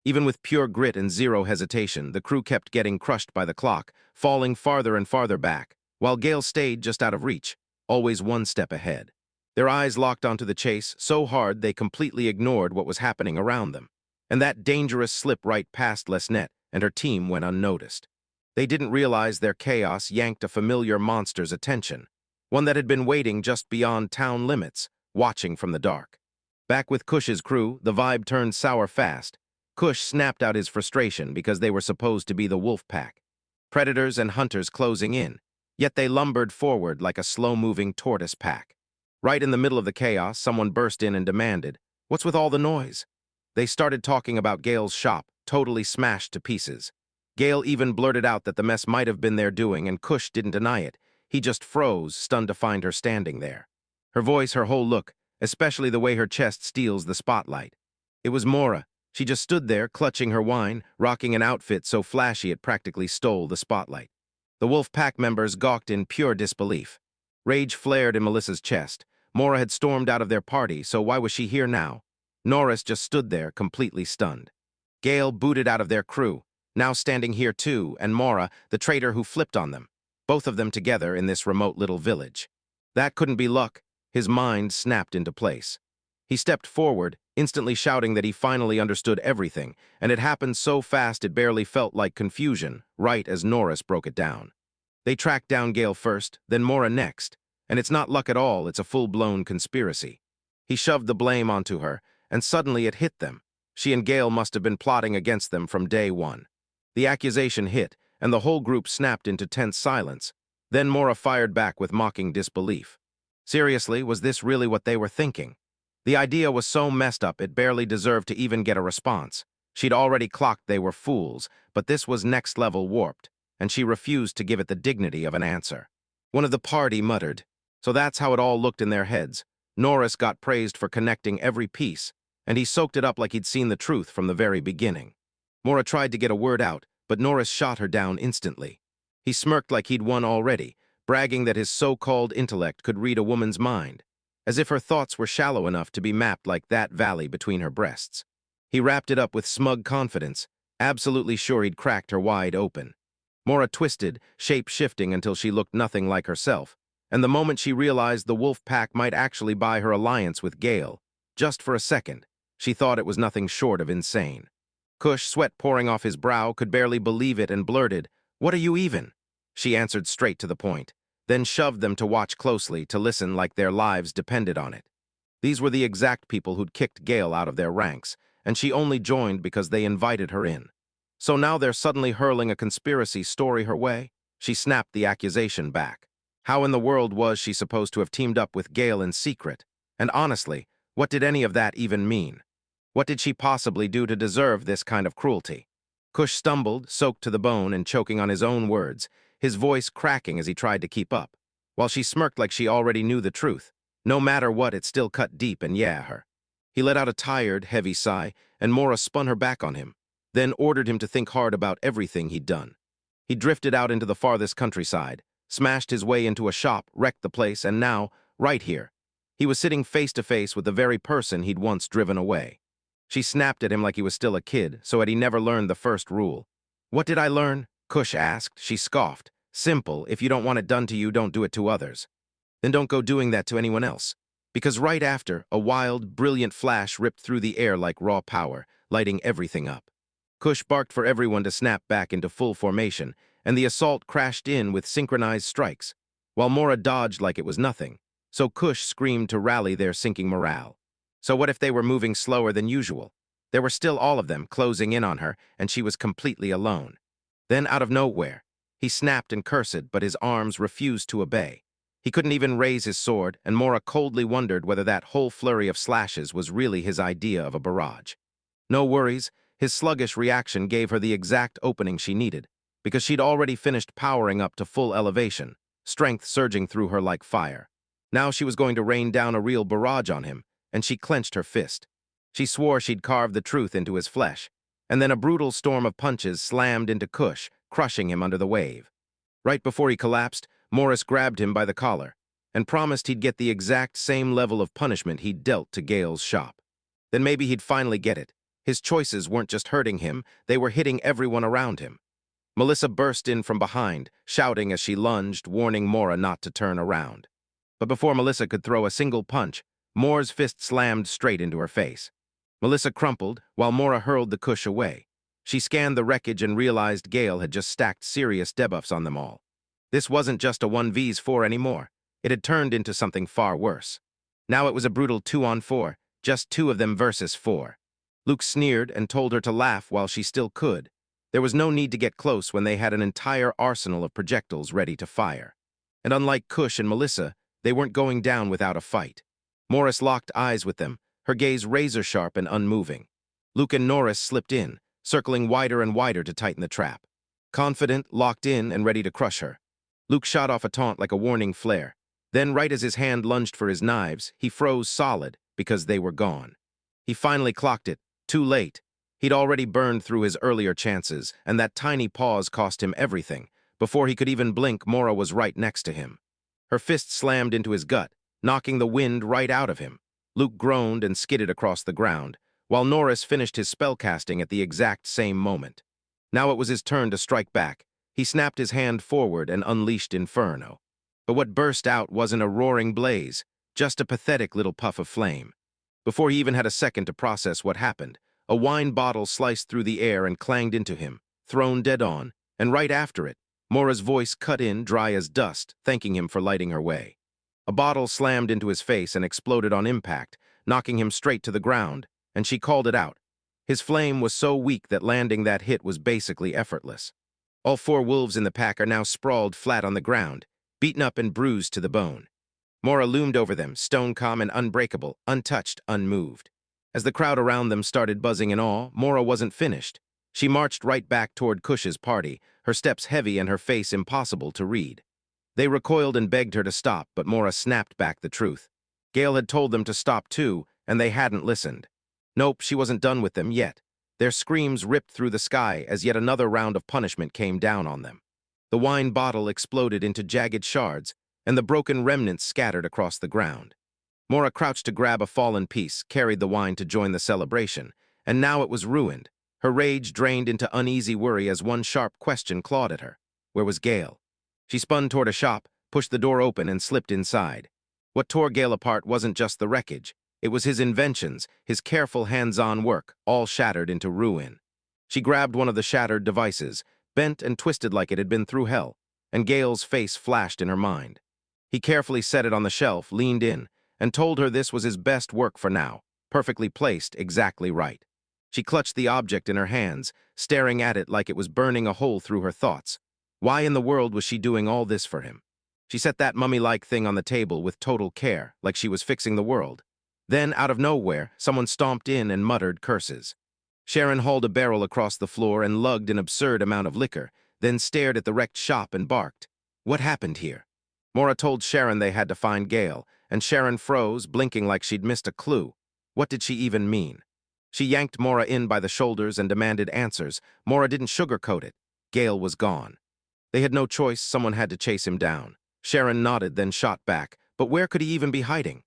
Even with pure grit and zero hesitation, the crew kept getting crushed by the clock, falling farther and farther back, while Gale stayed just out of reach, always one step ahead. Their eyes locked onto the chase so hard they completely ignored what was happening around them. And that dangerous slip right past Lesnet and her team went unnoticed. They didn't realize their chaos yanked a familiar monster's attention, one that had been waiting just beyond town limits, watching from the dark. Back with Kush's crew, the vibe turned sour fast. Kush snapped out his frustration because they were supposed to be the wolf pack. Predators and hunters closing in, yet they lumbered forward like a slow-moving tortoise pack. Right in the middle of the chaos, someone burst in and demanded, "What's with all the noise?" They started talking about Gale's shop, totally smashed to pieces. Gale even blurted out that the mess might have been their doing, and Kush didn't deny it. He just froze, stunned to find her standing there. Her voice, her whole look, especially the way her chest steals the spotlight. It was Mora. She just stood there, clutching her wine, rocking an outfit so flashy it practically stole the spotlight. The wolf pack members gawked in pure disbelief. Rage flared in Melissa's chest. Mora had stormed out of their party, so why was she here now? Norris just stood there, completely stunned. Gale booted out of their crew, now standing here too, and Mora, the traitor who flipped on them, both of them together in this remote little village. That couldn't be luck. His mind snapped into place. He stepped forward, instantly shouting that he finally understood everything, and it happened so fast it barely felt like confusion, right as Norris broke it down. They tracked down Gale first, then Mora next, and it's not luck at all, it's a full-blown conspiracy. He shoved the blame onto her, and suddenly it hit them. She and Gale must have been plotting against them from day one. The accusation hit, and the whole group snapped into tense silence. Then Mora fired back with mocking disbelief. Seriously, was this really what they were thinking? The idea was so messed up it barely deserved to even get a response. She'd already clocked they were fools, but this was next-level warped, and she refused to give it the dignity of an answer. One of the party muttered. So that's how it all looked in their heads. Norris got praised for connecting every piece, and he soaked it up like he'd seen the truth from the very beginning. Mora tried to get a word out, but Norris shot her down instantly. He smirked like he'd won already, bragging that his so-called intellect could read a woman's mind, as if her thoughts were shallow enough to be mapped like that valley between her breasts. He wrapped it up with smug confidence, absolutely sure he'd cracked her wide open. Mora twisted, shape-shifting until she looked nothing like herself, and the moment she realized the wolf pack might actually buy her alliance with Gale, just for a second, she thought it was nothing short of insane. Kush, sweat pouring off his brow, could barely believe it and blurted, "What are you even?" She answered straight to the point, then shoved them to watch closely, to listen like their lives depended on it. These were the exact people who'd kicked Gale out of their ranks, and she only joined because they invited her in. So now they're suddenly hurling a conspiracy story her way? She snapped the accusation back. How in the world was she supposed to have teamed up with Gale in secret? And honestly, what did any of that even mean? What did she possibly do to deserve this kind of cruelty? Kush stumbled, soaked to the bone and choking on his own words, his voice cracking as he tried to keep up, while she smirked like she already knew the truth. No matter what, it still cut deep and yeah her. He let out a tired, heavy sigh, and Mora spun her back on him, then ordered him to think hard about everything he'd done. He drifted out into the farthest countryside, smashed his way into a shop, wrecked the place, and now, right here, he was sitting face to face with the very person he'd once driven away. She snapped at him like he was still a kid, so had he never learned the first rule. "What did I learn?" Kush asked. She scoffed. "Simple, if you don't want it done to you, don't do it to others. Then don't go doing that to anyone else." Because right after, a wild, brilliant flash ripped through the air like raw power, lighting everything up. Kush barked for everyone to snap back into full formation, and the assault crashed in with synchronized strikes, while Mora dodged like it was nothing, so Kush screamed to rally their sinking morale. So what if they were moving slower than usual? There were still all of them closing in on her, and she was completely alone. Then, out of nowhere, he snapped and cursed, but his arms refused to obey. He couldn't even raise his sword, and Mora coldly wondered whether that whole flurry of slashes was really his idea of a barrage. No worries, his sluggish reaction gave her the exact opening she needed, because she'd already finished powering up to full elevation, strength surging through her like fire. Now she was going to rain down a real barrage on him, and she clenched her fist. She swore she'd carved the truth into his flesh, and then a brutal storm of punches slammed into Kush, crushing him under the wave. Right before he collapsed, Morris grabbed him by the collar and promised he'd get the exact same level of punishment he'd dealt to Gale's shop. Then maybe he'd finally get it. His choices weren't just hurting him, they were hitting everyone around him. Melissa burst in from behind, shouting as she lunged, warning Mora not to turn around. But before Melissa could throw a single punch, Moore's fist slammed straight into her face. Melissa crumpled, while Mora hurled the cush away. She scanned the wreckage and realized Gale had just stacked serious debuffs on them all. This wasn't just a 1v4 anymore. It had turned into something far worse. Now it was a brutal 2-on-4, just two of them versus four. Luke sneered and told her to laugh while she still could. There was no need to get close when they had an entire arsenal of projectiles ready to fire. And unlike Kush and Melissa, they weren't going down without a fight. Morris locked eyes with them, her gaze razor-sharp and unmoving. Luke and Norris slipped in, circling wider and wider to tighten the trap. Confident, locked in, and ready to crush her. Luke shot off a taunt like a warning flare. Then, right as his hand lunged for his knives, he froze solid because they were gone. He finally clocked it, too late. He'd already burned through his earlier chances, and that tiny pause cost him everything. Before he could even blink, Mora was right next to him. Her fist slammed into his gut, knocking the wind right out of him. Luke groaned and skidded across the ground, while Norris finished his spellcasting at the exact same moment. Now it was his turn to strike back. He snapped his hand forward and unleashed Inferno. But what burst out wasn't a roaring blaze, just a pathetic little puff of flame. Before he even had a second to process what happened, a wine bottle sliced through the air and clanged into him, thrown dead on, and right after it, Mora's voice cut in, dry as dust, thanking him for lighting her way. A bottle slammed into his face and exploded on impact, knocking him straight to the ground, and she called it out. His flame was so weak that landing that hit was basically effortless. All four wolves in the pack are now sprawled flat on the ground, beaten up and bruised to the bone. Mora loomed over them, stone-calm and unbreakable, untouched, unmoved. As the crowd around them started buzzing in awe, Mora wasn't finished. She marched right back toward Kush's party, her steps heavy and her face impossible to read. They recoiled and begged her to stop, but Mora snapped back the truth. Gale had told them to stop too, and they hadn't listened. Nope, she wasn't done with them yet. Their screams ripped through the sky as yet another round of punishment came down on them. The wine bottle exploded into jagged shards, and the broken remnants scattered across the ground. Mora crouched to grab a fallen piece, carried the wine to join the celebration, and now it was ruined. Her rage drained into uneasy worry as one sharp question clawed at her. Where was Gale? She spun toward a shop, pushed the door open, and slipped inside. What tore Gale apart wasn't just the wreckage. It was his inventions, his careful hands-on work, all shattered into ruin. She grabbed one of the shattered devices, bent and twisted like it had been through hell, and Gale's face flashed in her mind. He carefully set it on the shelf, leaned in, and told her this was his best work for now, perfectly placed, exactly right. She clutched the object in her hands, staring at it like it was burning a hole through her thoughts. Why in the world was she doing all this for him? She set that mummy-like thing on the table with total care, like she was fixing the world. Then, out of nowhere, someone stomped in and muttered curses. Sharon hauled a barrel across the floor and lugged an absurd amount of liquor, then stared at the wrecked shop and barked. What happened here? Mora told Sharon they had to find Gale, and Sharon froze, blinking like she'd missed a clue. What did she even mean? She yanked Mora in by the shoulders and demanded answers. Mora didn't sugarcoat it. Gale was gone. They had no choice, someone had to chase him down. Sharon nodded, then shot back. But where could he even be hiding?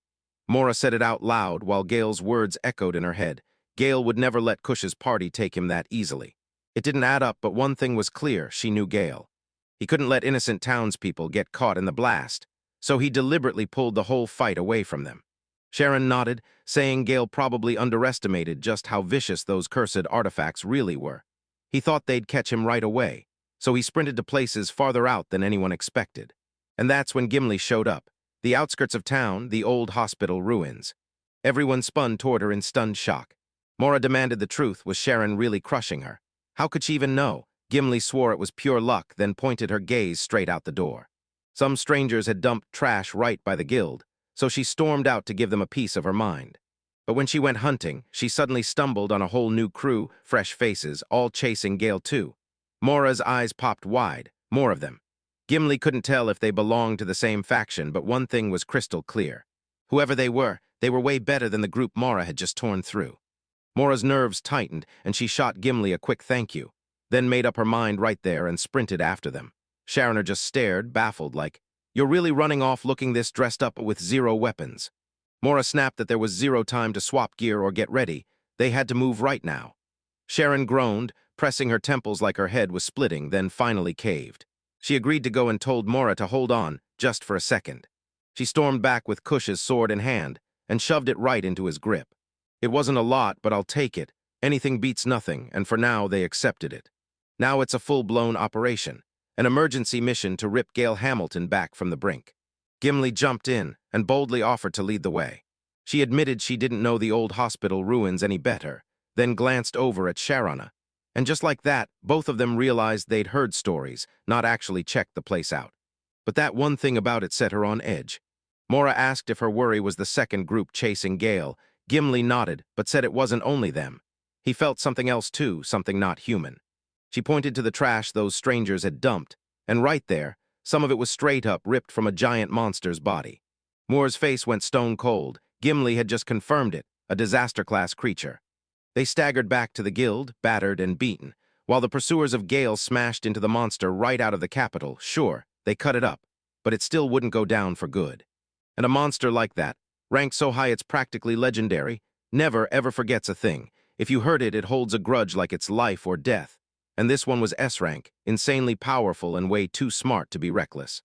Mora said it out loud while Gale's words echoed in her head. Gale would never let Kush's party take him that easily. It didn't add up, but one thing was clear, she knew Gale. He couldn't let innocent townspeople get caught in the blast, so he deliberately pulled the whole fight away from them. Sharon nodded, saying Gale probably underestimated just how vicious those cursed artifacts really were. He thought they'd catch him right away, so he sprinted to places farther out than anyone expected. And that's when Gimli showed up. The outskirts of town, the old hospital ruins. Everyone spun toward her in stunned shock. Mora demanded the truth. Was Sharon really crushing her? How could she even know? Gimli swore it was pure luck, then pointed her gaze straight out the door. Some strangers had dumped trash right by the guild, so she stormed out to give them a piece of her mind. But when she went hunting, she suddenly stumbled on a whole new crew, fresh faces, all chasing Gale too. Mora's eyes popped wide, more of them. Gimli couldn't tell if they belonged to the same faction, but one thing was crystal clear. Whoever they were way better than the group Mora had just torn through. Mora's nerves tightened, and she shot Gimli a quick thank you, then made up her mind right there and sprinted after them. Sharoner just stared, baffled, like, "You're really running off looking this dressed up with zero weapons?" Mora snapped that there was zero time to swap gear or get ready. They had to move right now. Sharon groaned, pressing her temples like her head was splitting, then finally caved. She agreed to go and told Mora to hold on, just for a second. She stormed back with Kush's sword in hand, and shoved it right into his grip. "It wasn't a lot, but I'll take it. Anything beats nothing, and for now they accepted it. Now it's a full-blown operation, an emergency mission to rip Gail Hamilton back from the brink." Gimli jumped in and boldly offered to lead the way. She admitted she didn't know the old hospital ruins any better, then glanced over at Sharona. And just like that, both of them realized they'd heard stories, not actually checked the place out. But that one thing about it set her on edge. Mora asked if her worry was the second group chasing Gale. Gimli nodded, but said it wasn't only them. He felt something else too, something not human. She pointed to the trash those strangers had dumped, and right there, some of it was straight up ripped from a giant monster's body. Moore's face went stone cold. Gimli had just confirmed it, a disaster-class creature. They staggered back to the guild, battered and beaten, while the pursuers of Gale smashed into the monster right out of the capital. Sure, they cut it up, but it still wouldn't go down for good. And a monster like that, ranked so high it's practically legendary, never ever forgets a thing. If you hurt it, it holds a grudge like it's life or death. And this one was S-rank, insanely powerful and way too smart to be reckless.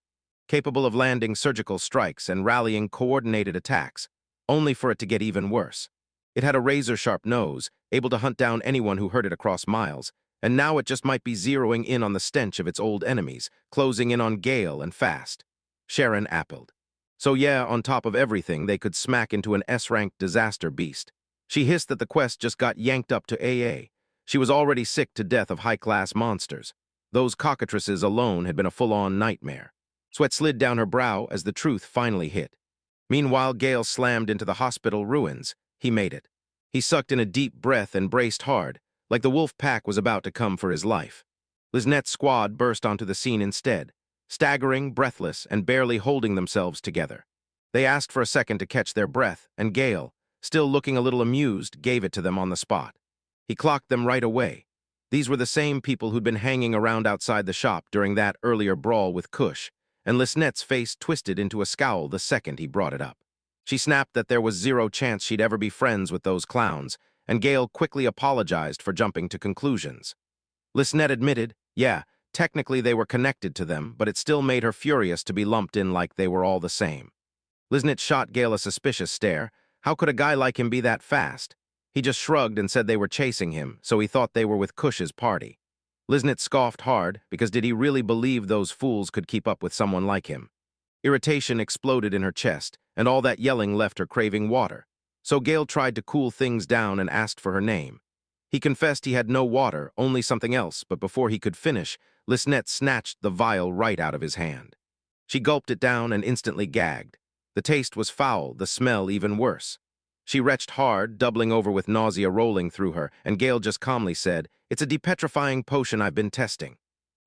Capable of landing surgical strikes and rallying coordinated attacks, only for it to get even worse. It had a razor-sharp nose, able to hunt down anyone who heard it across miles, and now it just might be zeroing in on the stench of its old enemies, closing in on Gale and fast. Sharon appled. So yeah, on top of everything, they could smack into an S-rank disaster beast. She hissed that the quest just got yanked up to AA. She was already sick to death of high-class monsters. Those cockatrices alone had been a full-on nightmare. Sweat slid down her brow as the truth finally hit. Meanwhile, Gale slammed into the hospital ruins. He made it. He sucked in a deep breath and braced hard, like the wolf pack was about to come for his life. Liznet's squad burst onto the scene instead, staggering, breathless, and barely holding themselves together. They asked for a second to catch their breath, and Gale, still looking a little amused, gave it to them on the spot. He clocked them right away. These were the same people who'd been hanging around outside the shop during that earlier brawl with Kush, and Liznet's face twisted into a scowl the second he brought it up. She snapped that there was zero chance she'd ever be friends with those clowns, and Gale quickly apologized for jumping to conclusions. Liznet admitted, yeah, technically they were connected to them, but it still made her furious to be lumped in like they were all the same. Liznet shot Gale a suspicious stare. How could a guy like him be that fast? He just shrugged and said they were chasing him, so he thought they were with Kush's party. Liznet scoffed hard, because did he really believe those fools could keep up with someone like him? Irritation exploded in her chest, and all that yelling left her craving water. So Gale tried to cool things down and asked for her name. He confessed he had no water, only something else, but before he could finish, Liznet snatched the vial right out of his hand. She gulped it down and instantly gagged. The taste was foul, the smell even worse. She retched hard, doubling over with nausea rolling through her, and Gale just calmly said, "It's a depetrifying potion I've been testing."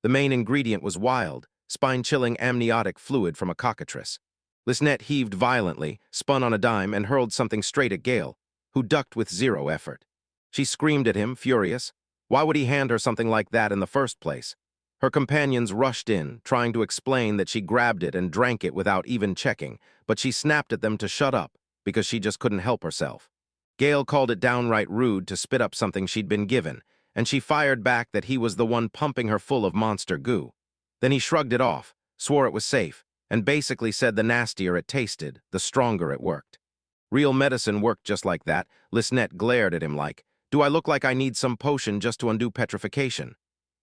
The main ingredient was wild, spine-chilling amniotic fluid from a cockatrice. Liznet heaved violently, spun on a dime, and hurled something straight at Gale, who ducked with zero effort. She screamed at him, furious. Why would he hand her something like that in the first place? Her companions rushed in, trying to explain that she grabbed it and drank it without even checking, but she snapped at them to shut up, because she just couldn't help herself. Gale called it downright rude to spit up something she'd been given, and she fired back that he was the one pumping her full of monster goo. Then he shrugged it off, swore it was safe, and basically said the nastier it tasted, the stronger it worked. Real medicine worked just like that. Liznet glared at him like, "Do I look like I need some potion just to undo petrification?"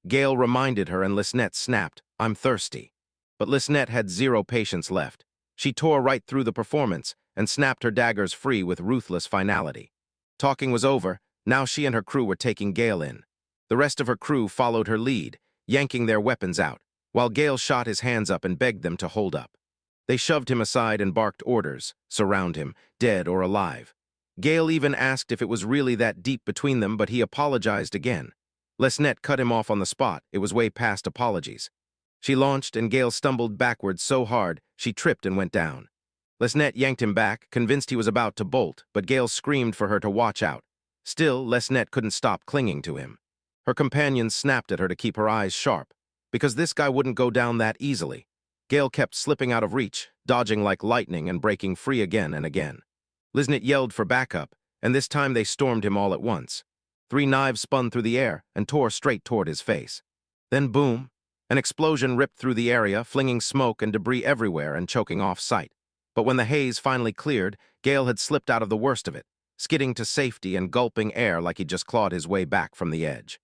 Gale reminded her and Liznet snapped, "I'm thirsty." But Liznet had zero patience left. She tore right through the performance and snapped her daggers free with ruthless finality. Talking was over. Now she and her crew were taking Gale in. The rest of her crew followed her lead, yanking their weapons out, while Gale shot his hands up and begged them to hold up. They shoved him aside and barked orders, surround him, dead or alive. Gale even asked if it was really that deep between them, but he apologized again. Liznet cut him off on the spot. It was way past apologies. She launched, and Gale stumbled backwards so hard she tripped and went down. Liznet yanked him back, convinced he was about to bolt, but Gale screamed for her to watch out. Still, Liznet couldn't stop clinging to him. Her companions snapped at her to keep her eyes sharp. because this guy wouldn't go down that easily. Gale kept slipping out of reach, dodging like lightning and breaking free again and again. Liznit yelled for backup, and this time they stormed him all at once. 3 knives spun through the air and tore straight toward his face. Then boom, an explosion ripped through the area, flinging smoke and debris everywhere and choking off sight. But when the haze finally cleared, Gale had slipped out of the worst of it, skidding to safety and gulping air like he'd just clawed his way back from the edge.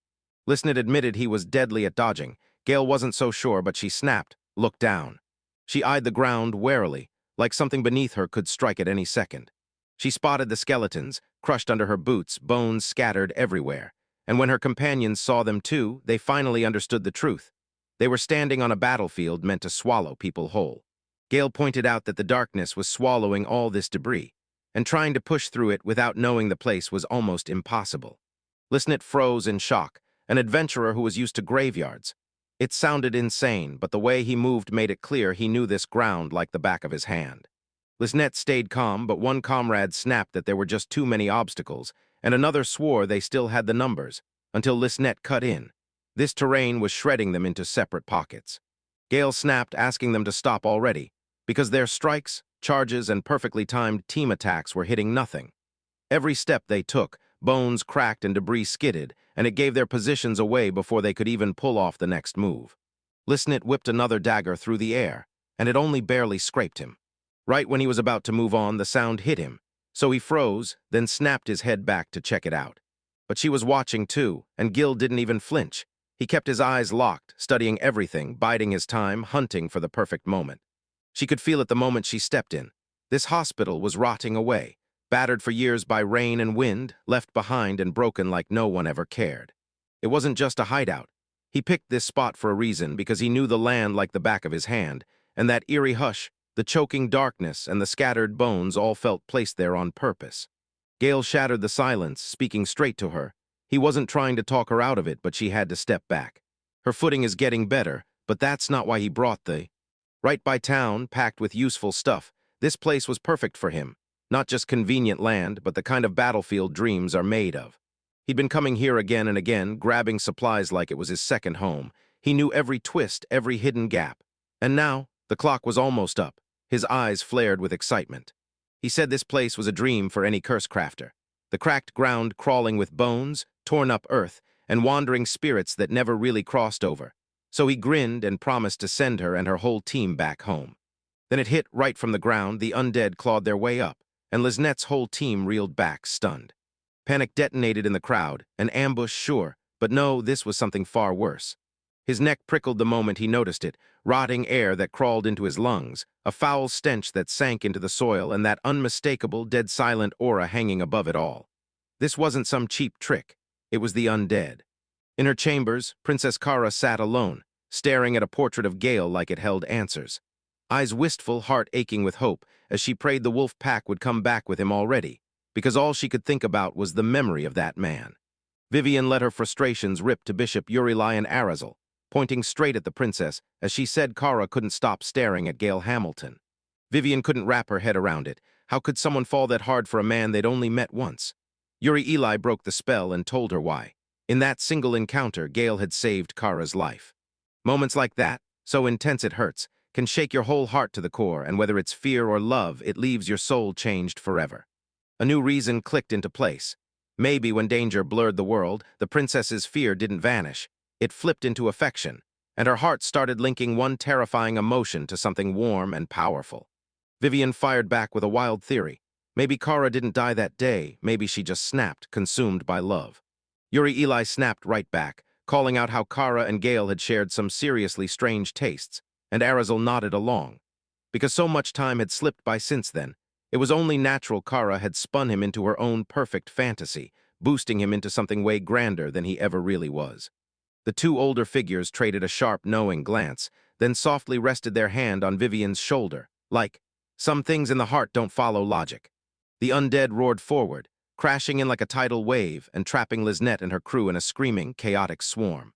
Liznit admitted he was deadly at dodging. Gale wasn't so sure, but she snapped, looked down. She eyed the ground warily, like something beneath her could strike at any second. She spotted the skeletons, crushed under her boots, bones scattered everywhere. And when her companions saw them too, they finally understood the truth. They were standing on a battlefield meant to swallow people whole. Gale pointed out that the darkness was swallowing all this debris, and trying to push through it without knowing the place was almost impossible. Liznit froze in shock, an adventurer who was used to graveyards. It sounded insane, but the way he moved made it clear he knew this ground like the back of his hand. Liznit stayed calm, but one comrade snapped that there were just too many obstacles, and another swore they still had the numbers, until Liznit cut in. This terrain was shredding them into separate pockets. Gale snapped, asking them to stop already, because their strikes, charges, and perfectly timed team attacks were hitting nothing. Every step they took, bones cracked and debris skidded, and it gave their positions away before they could even pull off the next move. Liznit whipped another dagger through the air, and it only barely scraped him. Right when he was about to move on, the sound hit him, so he froze, then snapped his head back to check it out. But she was watching too, and Gil didn't even flinch. He kept his eyes locked, studying everything, biding his time, hunting for the perfect moment. She could feel it the moment she stepped in. This hospital was rotting away, battered for years by rain and wind, left behind and broken like no one ever cared. It wasn't just a hideout. He picked this spot for a reason, because he knew the land like the back of his hand, and that eerie hush, the choking darkness, and the scattered bones all felt placed there on purpose. Gale shattered the silence, speaking straight to her. He wasn't trying to talk her out of it, but she had to step back. Her footing is getting better, but that's not why he brought the... Right by town, packed with useful stuff, this place was perfect for him. Not just convenient land, but the kind of battlefield dreams are made of. He'd been coming here again and again, grabbing supplies like it was his second home. He knew every twist, every hidden gap. And now, the clock was almost up. His eyes flared with excitement. He said this place was a dream for any curse crafter. The cracked ground crawling with bones, torn up earth, and wandering spirits that never really crossed over. So he grinned and promised to send her and her whole team back home. Then it hit right from the ground. The undead clawed their way up, and Liznet's whole team reeled back, stunned. Panic detonated in the crowd, an ambush sure, but no, this was something far worse. His neck prickled the moment he noticed it, rotting air that crawled into his lungs, a foul stench that sank into the soil, and that unmistakable, dead-silent aura hanging above it all. This wasn't some cheap trick. It was the undead. In her chambers, Princess Kara sat alone, staring at a portrait of Gale like it held answers. Eyes wistful, heart aching with hope, as she prayed the wolf pack would come back with him already, because all she could think about was the memory of that man. Vivian let her frustrations rip to Bishop Urieli and Arazel, pointing straight at the princess as she said Kara couldn't stop staring at Gale Hamilton. Vivian couldn't wrap her head around it. How could someone fall that hard for a man they'd only met once? Urieli broke the spell and told her why. In that single encounter, Gale had saved Kara's life. Moments like that, so intense it hurts, can shake your whole heart to the core, and whether it's fear or love, it leaves your soul changed forever. A new reason clicked into place. Maybe when danger blurred the world, the princess's fear didn't vanish. It flipped into affection, and her heart started linking one terrifying emotion to something warm and powerful. Vivian fired back with a wild theory. Maybe Kara didn't die that day, maybe she just snapped, consumed by love. Urieli snapped right back, calling out how Kara and Gale had shared some seriously strange tastes, and Arazel nodded along. Because so much time had slipped by since then, it was only natural Kara had spun him into her own perfect fantasy, boosting him into something way grander than he ever really was. The two older figures traded a sharp, knowing glance, then softly rested their hand on Vivian's shoulder, like, some things in the heart don't follow logic. The undead roared forward, crashing in like a tidal wave and trapping Liznit and her crew in a screaming, chaotic swarm.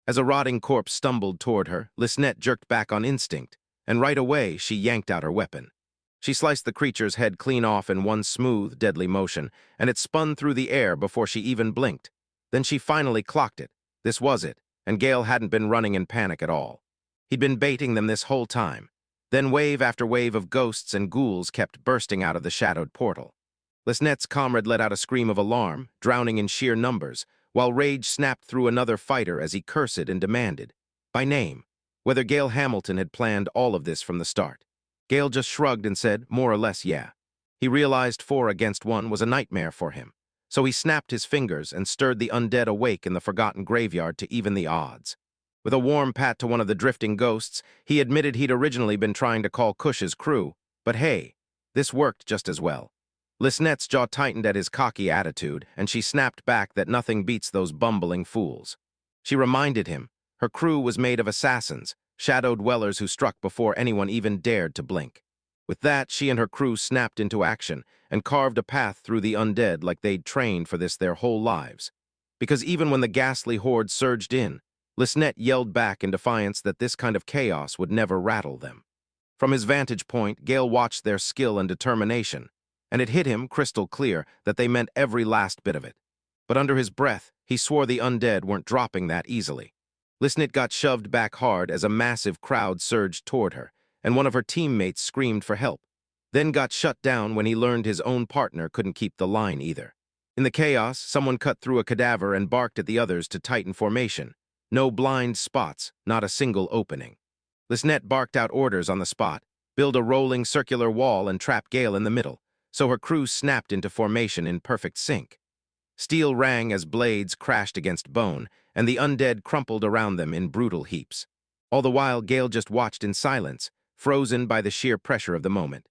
As a rotting corpse stumbled toward her, Liznit jerked back on instinct, and right away she yanked out her weapon. She sliced the creature's head clean off in one smooth, deadly motion, and it spun through the air before she even blinked. Then she finally clocked it. This was it, and Gale hadn't been running in panic at all. He'd been baiting them this whole time. Then wave after wave of ghosts and ghouls kept bursting out of the shadowed portal. Lisnet's comrade let out a scream of alarm, drowning in sheer numbers, while rage snapped through another fighter as he cursed and demanded, by name, whether Gale Hamilton had planned all of this from the start. Gale just shrugged and said, more or less, yeah. He realized 4 against 1 was a nightmare for him, so he snapped his fingers and stirred the undead awake in the forgotten graveyard to even the odds. With a warm pat to one of the drifting ghosts, he admitted he'd originally been trying to call Cush's crew, but hey, this worked just as well. Lisnet's jaw tightened at his cocky attitude, and she snapped back that nothing beats those bumbling fools. She reminded him her crew was made of assassins, shadow dwellers who struck before anyone even dared to blink. With that, she and her crew snapped into action and carved a path through the undead like they'd trained for this their whole lives. Because even when the ghastly horde surged in, Lisnet yelled back in defiance that this kind of chaos would never rattle them. From his vantage point, Gale watched their skill and determination, and it hit him crystal clear that they meant every last bit of it. But under his breath, he swore the undead weren't dropping that easily. Lisnet got shoved back hard as a massive crowd surged toward her, and one of her teammates screamed for help, then got shut down when he learned his own partner couldn't keep the line either. In the chaos, someone cut through a cadaver and barked at the others to tighten formation. No blind spots, not a single opening. Lisnet barked out orders on the spot, build a rolling circular wall and trap Gale in the middle, so her crew snapped into formation in perfect sync. Steel rang as blades crashed against bone, and the undead crumpled around them in brutal heaps. All the while, Gale just watched in silence, frozen by the sheer pressure of the moment.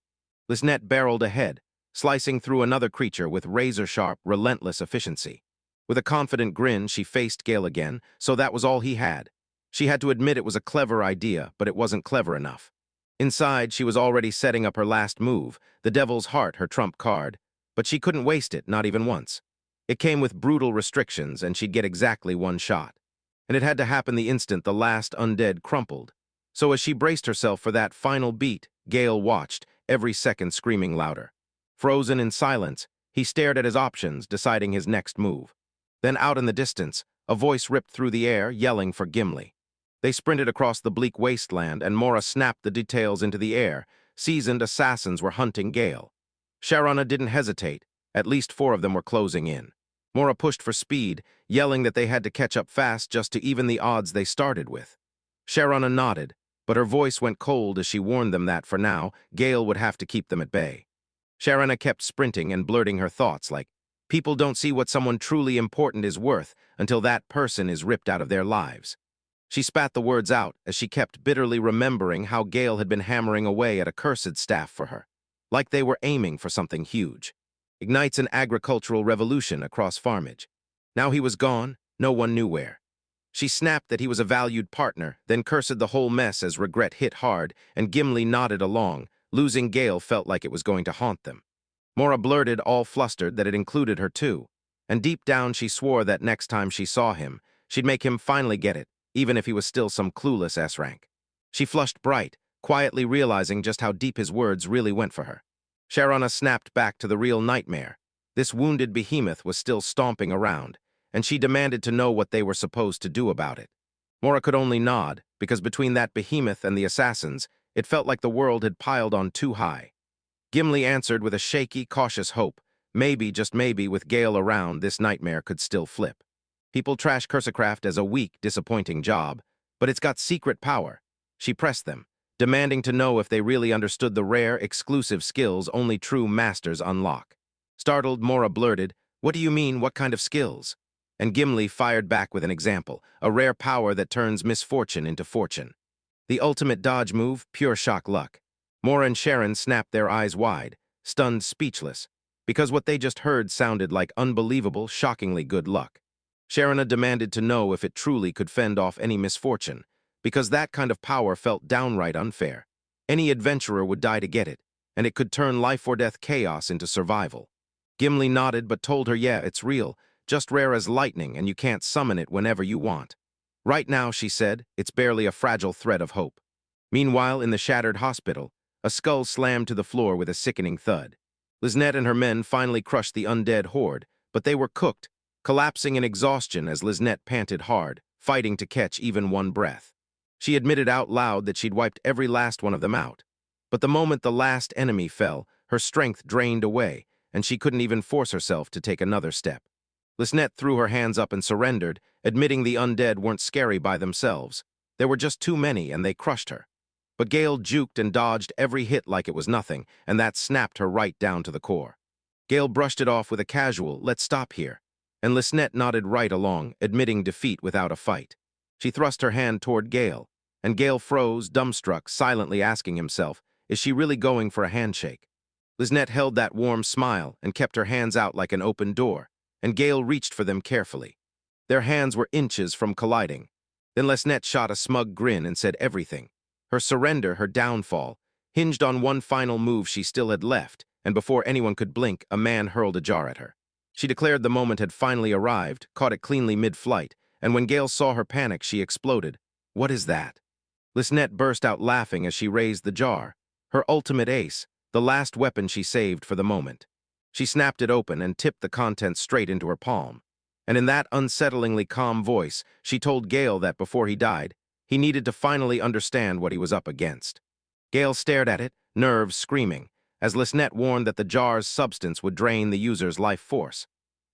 Lisnet barreled ahead, slicing through another creature with razor-sharp, relentless efficiency. With a confident grin, she faced Gale again, so that was all he had. She had to admit it was a clever idea, but it wasn't clever enough. Inside, she was already setting up her last move, the Devil's Heart, her trump card, but she couldn't waste it, not even once. It came with brutal restrictions, and she'd get exactly 1 shot. And it had to happen the instant the last undead crumpled. So as she braced herself for that final beat, Gale watched, every second screaming louder. Frozen in silence, he stared at his options, deciding his next move. Then out in the distance, a voice ripped through the air, yelling for Gimli. They sprinted across the bleak wasteland, and Mora snapped the details into the air. Seasoned assassins were hunting Gale. Sharona didn't hesitate. At least 4 of them were closing in. Mora pushed for speed, yelling that they had to catch up fast just to even the odds they started with. Sharona nodded, but her voice went cold as she warned them that, for now, Gale would have to keep them at bay. Sharona kept sprinting and blurting her thoughts like, people don't see what someone truly important is worth until that person is ripped out of their lives. She spat the words out as she kept bitterly remembering how Gale had been hammering away at a cursed staff for her, like they were aiming for something huge. Ignites an agricultural revolution across farmage. Now he was gone, no one knew where. She snapped that he was a valued partner, then cursed the whole mess as regret hit hard, and Gimli nodded along. Losing Gale felt like it was going to haunt them. Mora blurted, all flustered, that it included her too, and deep down she swore that next time she saw him, she'd make him finally get it, even if he was still some clueless S-rank. She flushed bright, quietly realizing just how deep his words really went for her. Sharona snapped back to the real nightmare. This wounded behemoth was still stomping around, and she demanded to know what they were supposed to do about it. Mora could only nod, because between that behemoth and the assassins, it felt like the world had piled on too high. Gimli answered with a shaky, cautious hope. Maybe, just maybe, with Gale around, this nightmare could still flip. People trash Cursecraft as a weak, disappointing job, but it's got secret power. She pressed them, demanding to know if they really understood the rare, exclusive skills only true masters unlock. Startled, Mora blurted, "What do you mean, what kind of skills?" And Gimli fired back with an example, a rare power that turns misfortune into fortune. The ultimate dodge move, pure shock luck. Mora and Sharon snapped their eyes wide, stunned, speechless, because what they just heard sounded like unbelievable, shockingly good luck. Sharona demanded to know if it truly could fend off any misfortune, because that kind of power felt downright unfair. Any adventurer would die to get it, and it could turn life-or-death chaos into survival. Gimli nodded but told her, yeah, it's real, just rare as lightning, and you can't summon it whenever you want. Right now, she said, it's barely a fragile thread of hope. Meanwhile, in the shattered hospital, a skull slammed to the floor with a sickening thud. Lisnet and her men finally crushed the undead horde, but they were cooked, collapsing in exhaustion as Lisnet panted hard, fighting to catch even one breath. She admitted out loud that she'd wiped every last one of them out. But the moment the last enemy fell, her strength drained away, and she couldn't even force herself to take another step. Lisnette threw her hands up and surrendered, admitting the undead weren't scary by themselves. There were just too many, and they crushed her. But Gale juked and dodged every hit like it was nothing, and that snapped her right down to the core. Gale brushed it off with a casual, "Let's stop here," and Lisnette nodded right along, admitting defeat without a fight. She thrust her hand toward Gale, and Gale froze, dumbstruck, silently asking himself, is she really going for a handshake? Lisnette held that warm smile and kept her hands out like an open door, and Gale reached for them carefully. Their hands were inches from colliding. Then Lisnette shot a smug grin and said everything. Her surrender, her downfall, hinged on one final move she still had left, and before anyone could blink, a man hurled a jar at her. She declared the moment had finally arrived, caught it cleanly mid-flight, and when Gale saw her panic, she exploded. "What is that?" Lisnette burst out laughing as she raised the jar, her ultimate ace, the last weapon she saved for the moment. She snapped it open and tipped the contents straight into her palm. And in that unsettlingly calm voice, she told Gale that before he died, he needed to finally understand what he was up against. Gale stared at it, nerves screaming, as Lisnette warned that the jar's substance would drain the user's life force,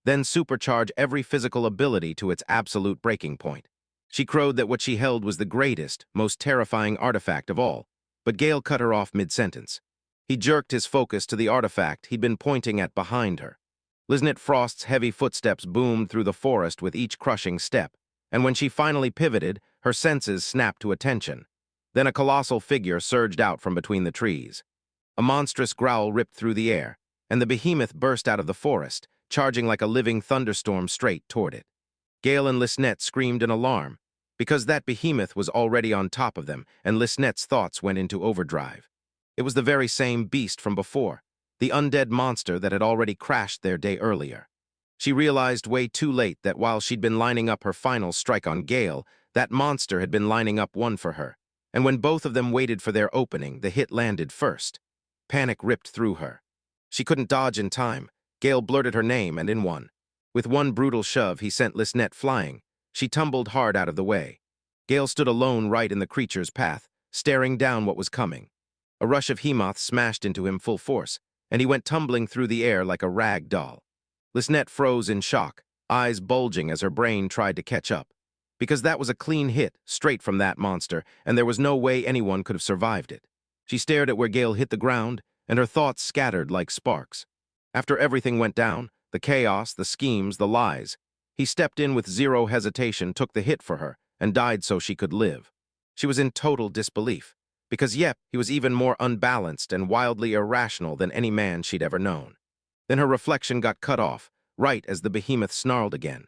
then supercharge every physical ability to its absolute breaking point. She crowed that what she held was the greatest, most terrifying artifact of all, but Gale cut her off mid-sentence. He jerked his focus to the artifact he'd been pointing at behind her. Lisnette Frost's heavy footsteps boomed through the forest with each crushing step, and when she finally pivoted, her senses snapped to attention. Then a colossal figure surged out from between the trees. A monstrous growl ripped through the air, and the behemoth burst out of the forest, charging like a living thunderstorm straight toward it. Gale and Lisnette screamed in alarm, because that behemoth was already on top of them, and Lisnette's thoughts went into overdrive. It was the very same beast from before, the undead monster that had already crashed their day earlier. She realized way too late that while she'd been lining up her final strike on Gale, that monster had been lining up one for her, and when both of them waited for their opening, the hit landed first. Panic ripped through her. She couldn't dodge in time. Gale blurted her name, and in one. With one brutal shove, he sent Lisnette flying. She tumbled hard out of the way. Gale stood alone right in the creature's path, staring down what was coming. A rush of hemoth smashed into him full force, and he went tumbling through the air like a rag doll. Lisnette froze in shock, eyes bulging as her brain tried to catch up. Because that was a clean hit, straight from that monster, and there was no way anyone could have survived it. She stared at where Gale hit the ground, and her thoughts scattered like sparks. After everything went down, the chaos, the schemes, the lies, he stepped in with zero hesitation, took the hit for her, and died so she could live. She was in total disbelief, because yep, he was even more unbalanced and wildly irrational than any man she'd ever known. Then her reflection got cut off, right as the behemoth snarled again.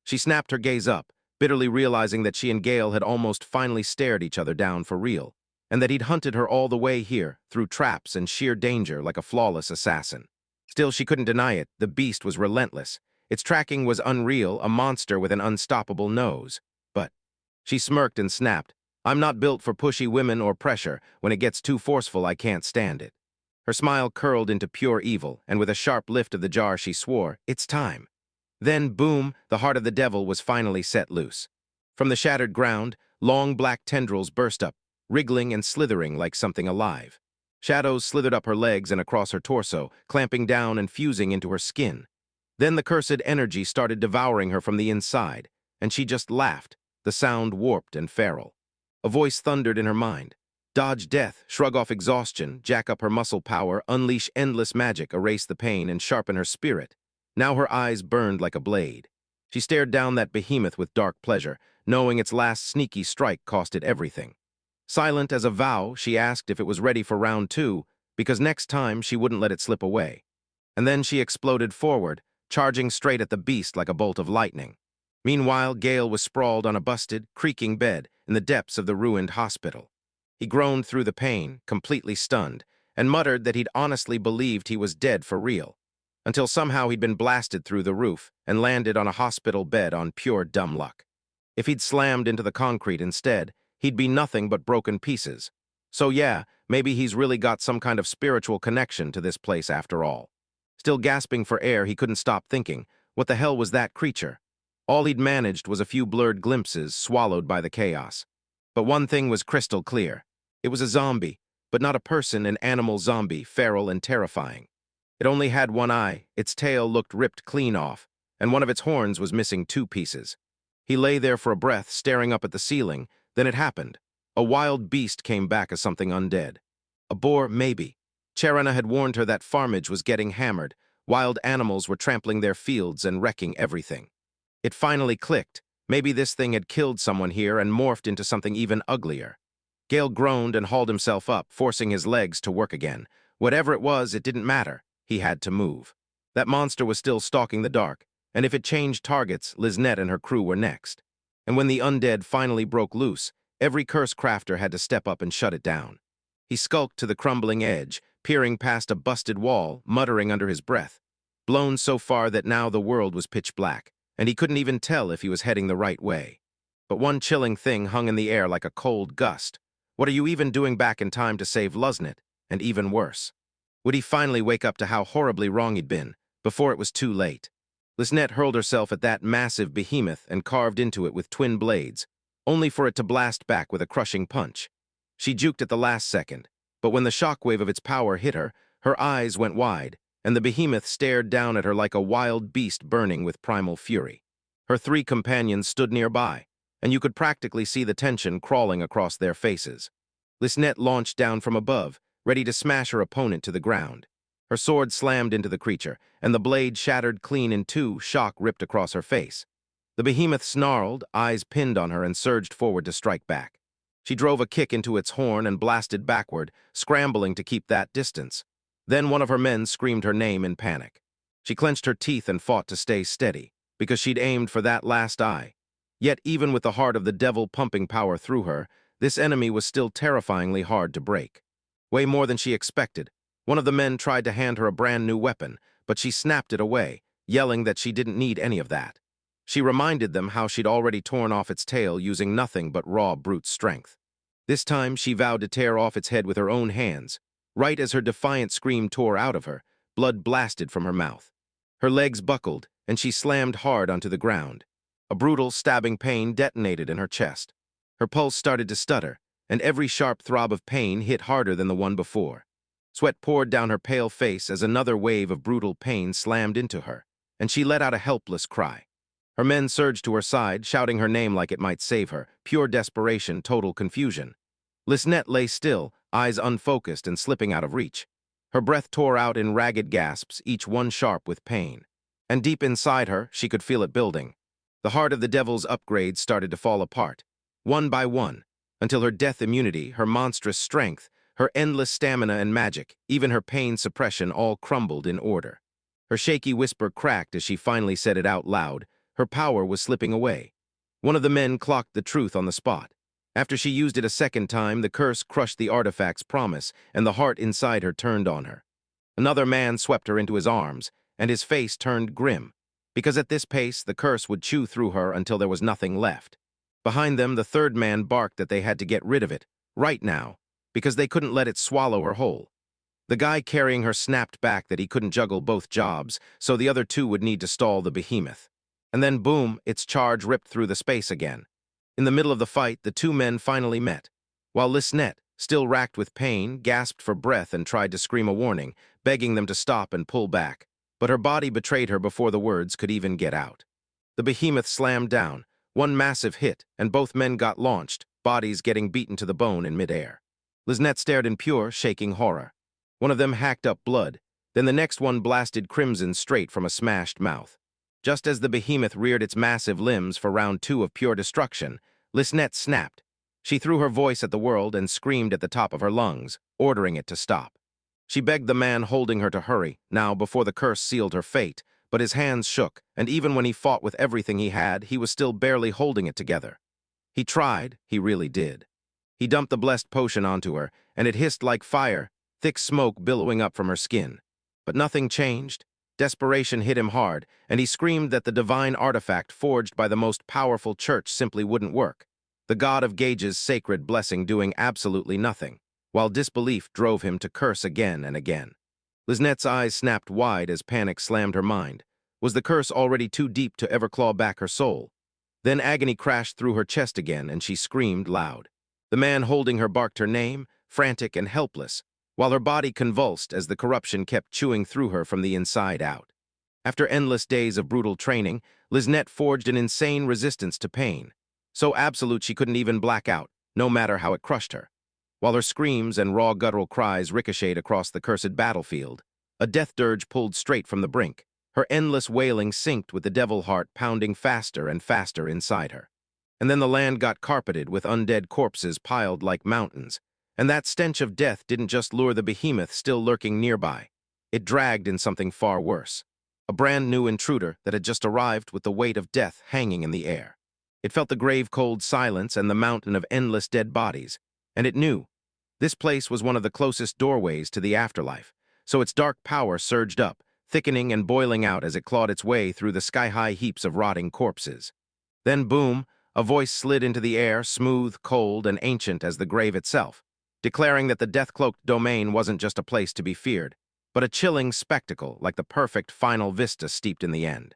She snapped her gaze up, bitterly realizing that she and Gale had almost finally stared each other down for real, and that he'd hunted her all the way here, through traps and sheer danger like a flawless assassin. Still, she couldn't deny it, the beast was relentless. Its tracking was unreal, a monster with an unstoppable nose. But she smirked and snapped, "I'm not built for pushy women or pressure. When it gets too forceful, I can't stand it." Her smile curled into pure evil, and with a sharp lift of the jar, she swore, "It's time." Then, boom, the heart of the devil was finally set loose. From the shattered ground, long black tendrils burst up, wriggling and slithering like something alive. Shadows slithered up her legs and across her torso, clamping down and fusing into her skin. Then the cursed energy started devouring her from the inside, and she just laughed, the sound warped and feral. A voice thundered in her mind. Dodge death, shrug off exhaustion, jack up her muscle power, unleash endless magic, erase the pain, and sharpen her spirit. Now her eyes burned like a blade. She stared down that behemoth with dark pleasure, knowing its last sneaky strike cost it everything. Silent as a vow, she asked if it was ready for round 2, because next time she wouldn't let it slip away. And then she exploded forward, charging straight at the beast like a bolt of lightning. Meanwhile, Gale was sprawled on a busted, creaking bed in the depths of the ruined hospital. He groaned through the pain, completely stunned, and muttered that he'd honestly believed he was dead for real, until somehow he'd been blasted through the roof and landed on a hospital bed on pure dumb luck. If he'd slammed into the concrete instead, he'd be nothing but broken pieces. So yeah, maybe he's really got some kind of spiritual connection to this place after all. Still gasping for air, he couldn't stop thinking, what the hell was that creature? All he'd managed was a few blurred glimpses swallowed by the chaos. But one thing was crystal clear. It was a zombie, but not a person, an animal zombie, feral and terrifying. It only had one eye, its tail looked ripped clean off, and one of its horns was missing two pieces. He lay there for a breath, staring up at the ceiling. Then it happened. A wild beast came back as something undead. A boar, maybe. Charana had warned her that farmage was getting hammered. Wild animals were trampling their fields and wrecking everything. It finally clicked. Maybe this thing had killed someone here and morphed into something even uglier. Gale groaned and hauled himself up, forcing his legs to work again. Whatever it was, it didn't matter. He had to move. That monster was still stalking the dark, and if it changed targets, Liznette and her crew were next. And when the undead finally broke loose, every curse crafter had to step up and shut it down. He skulked to the crumbling edge, peering past a busted wall, muttering under his breath. Blown so far that now the world was pitch black, and he couldn't even tell if he was heading the right way. But one chilling thing hung in the air like a cold gust. What are you even doing back in time to save Liznette? And even worse, would he finally wake up to how horribly wrong he'd been, before it was too late? Liznette hurled herself at that massive behemoth and carved into it with twin blades, only for it to blast back with a crushing punch. She juked at the last second, but when the shockwave of its power hit her, her eyes went wide, and the behemoth stared down at her like a wild beast burning with primal fury. Her three companions stood nearby, and you could practically see the tension crawling across their faces. Liznette launched down from above, ready to smash her opponent to the ground. Her sword slammed into the creature, and the blade shattered clean in two, shock ripped across her face. The behemoth snarled, eyes pinned on her, and surged forward to strike back. She drove a kick into its horn and blasted backward, scrambling to keep that distance. Then one of her men screamed her name in panic. She clenched her teeth and fought to stay steady, because she'd aimed for that last eye. Yet even with the heart of the devil pumping power through her, this enemy was still terrifyingly hard to break. Way more than she expected. One of the men tried to hand her a brand new weapon, but she snapped it away, yelling that she didn't need any of that. She reminded them how she'd already torn off its tail using nothing but raw brute strength. This time she vowed to tear off its head with her own hands. Right as her defiant scream tore out of her, blood blasted from her mouth. Her legs buckled, and she slammed hard onto the ground. A brutal, stabbing pain detonated in her chest. Her pulse started to stutter, and every sharp throb of pain hit harder than the one before. Sweat poured down her pale face as another wave of brutal pain slammed into her, and she let out a helpless cry. Her men surged to her side, shouting her name like it might save her, pure desperation, total confusion. Liznette lay still, eyes unfocused and slipping out of reach. Her breath tore out in ragged gasps, each one sharp with pain. And deep inside her, she could feel it building. The heart of the devil's upgrades started to fall apart, one by one, until her death immunity, her monstrous strength, her endless stamina and magic, even her pain suppression all crumbled in order. Her shaky whisper cracked as she finally said it out loud. Her power was slipping away. One of the men clocked the truth on the spot. After she used it a second time, the curse crushed the artifact's promise, and the heart inside her turned on her. Another man swept her into his arms, and his face turned grim, because at this pace, the curse would chew through her until there was nothing left. Behind them, the third man barked that they had to get rid of it, right now, because they couldn't let it swallow her whole. The guy carrying her snapped back that he couldn't juggle both jobs, so the other two would need to stall the behemoth. And then boom, its charge ripped through the space again. In the middle of the fight, the two men finally met. While Liznette, still racked with pain, gasped for breath and tried to scream a warning, begging them to stop and pull back. But her body betrayed her before the words could even get out. The behemoth slammed down, one massive hit, and both men got launched, bodies getting beaten to the bone in midair. Liznette stared in pure, shaking horror. One of them hacked up blood, then the next one blasted crimson straight from a smashed mouth. Just as the behemoth reared its massive limbs for round two of pure destruction, Liznette snapped. She threw her voice at the world and screamed at the top of her lungs, ordering it to stop. She begged the man holding her to hurry, now before the curse sealed her fate, but his hands shook, and even when he fought with everything he had, he was still barely holding it together. He tried, he really did. He dumped the blessed potion onto her, and it hissed like fire, thick smoke billowing up from her skin. But nothing changed. Desperation hit him hard, and he screamed that the divine artifact forged by the most powerful church simply wouldn't work, the god of Gage's sacred blessing doing absolutely nothing, while disbelief drove him to curse again and again. Liznette's eyes snapped wide as panic slammed her mind. Was the curse already too deep to ever claw back her soul? Then agony crashed through her chest again, and she screamed loud. The man holding her barked her name, frantic and helpless, while her body convulsed as the corruption kept chewing through her from the inside out. After endless days of brutal training, Liznette forged an insane resistance to pain, so absolute she couldn't even black out, no matter how it crushed her. While her screams and raw guttural cries ricocheted across the cursed battlefield, a death dirge pulled straight from the brink. Her endless wailing synced with the devil heart pounding faster and faster inside her. And then the land got carpeted with undead corpses piled like mountains, and that stench of death didn't just lure the behemoth still lurking nearby. It dragged in something far worse. A brand new intruder that had just arrived with the weight of death hanging in the air. It felt the grave-cold silence and the mountain of endless dead bodies, and it knew. This place was one of the closest doorways to the afterlife, so its dark power surged up, thickening and boiling out as it clawed its way through the sky-high heaps of rotting corpses. Then boom, a voice slid into the air, smooth, cold, and ancient as the grave itself, declaring that the death-cloaked domain wasn't just a place to be feared, but a chilling spectacle like the perfect final vista steeped in the end.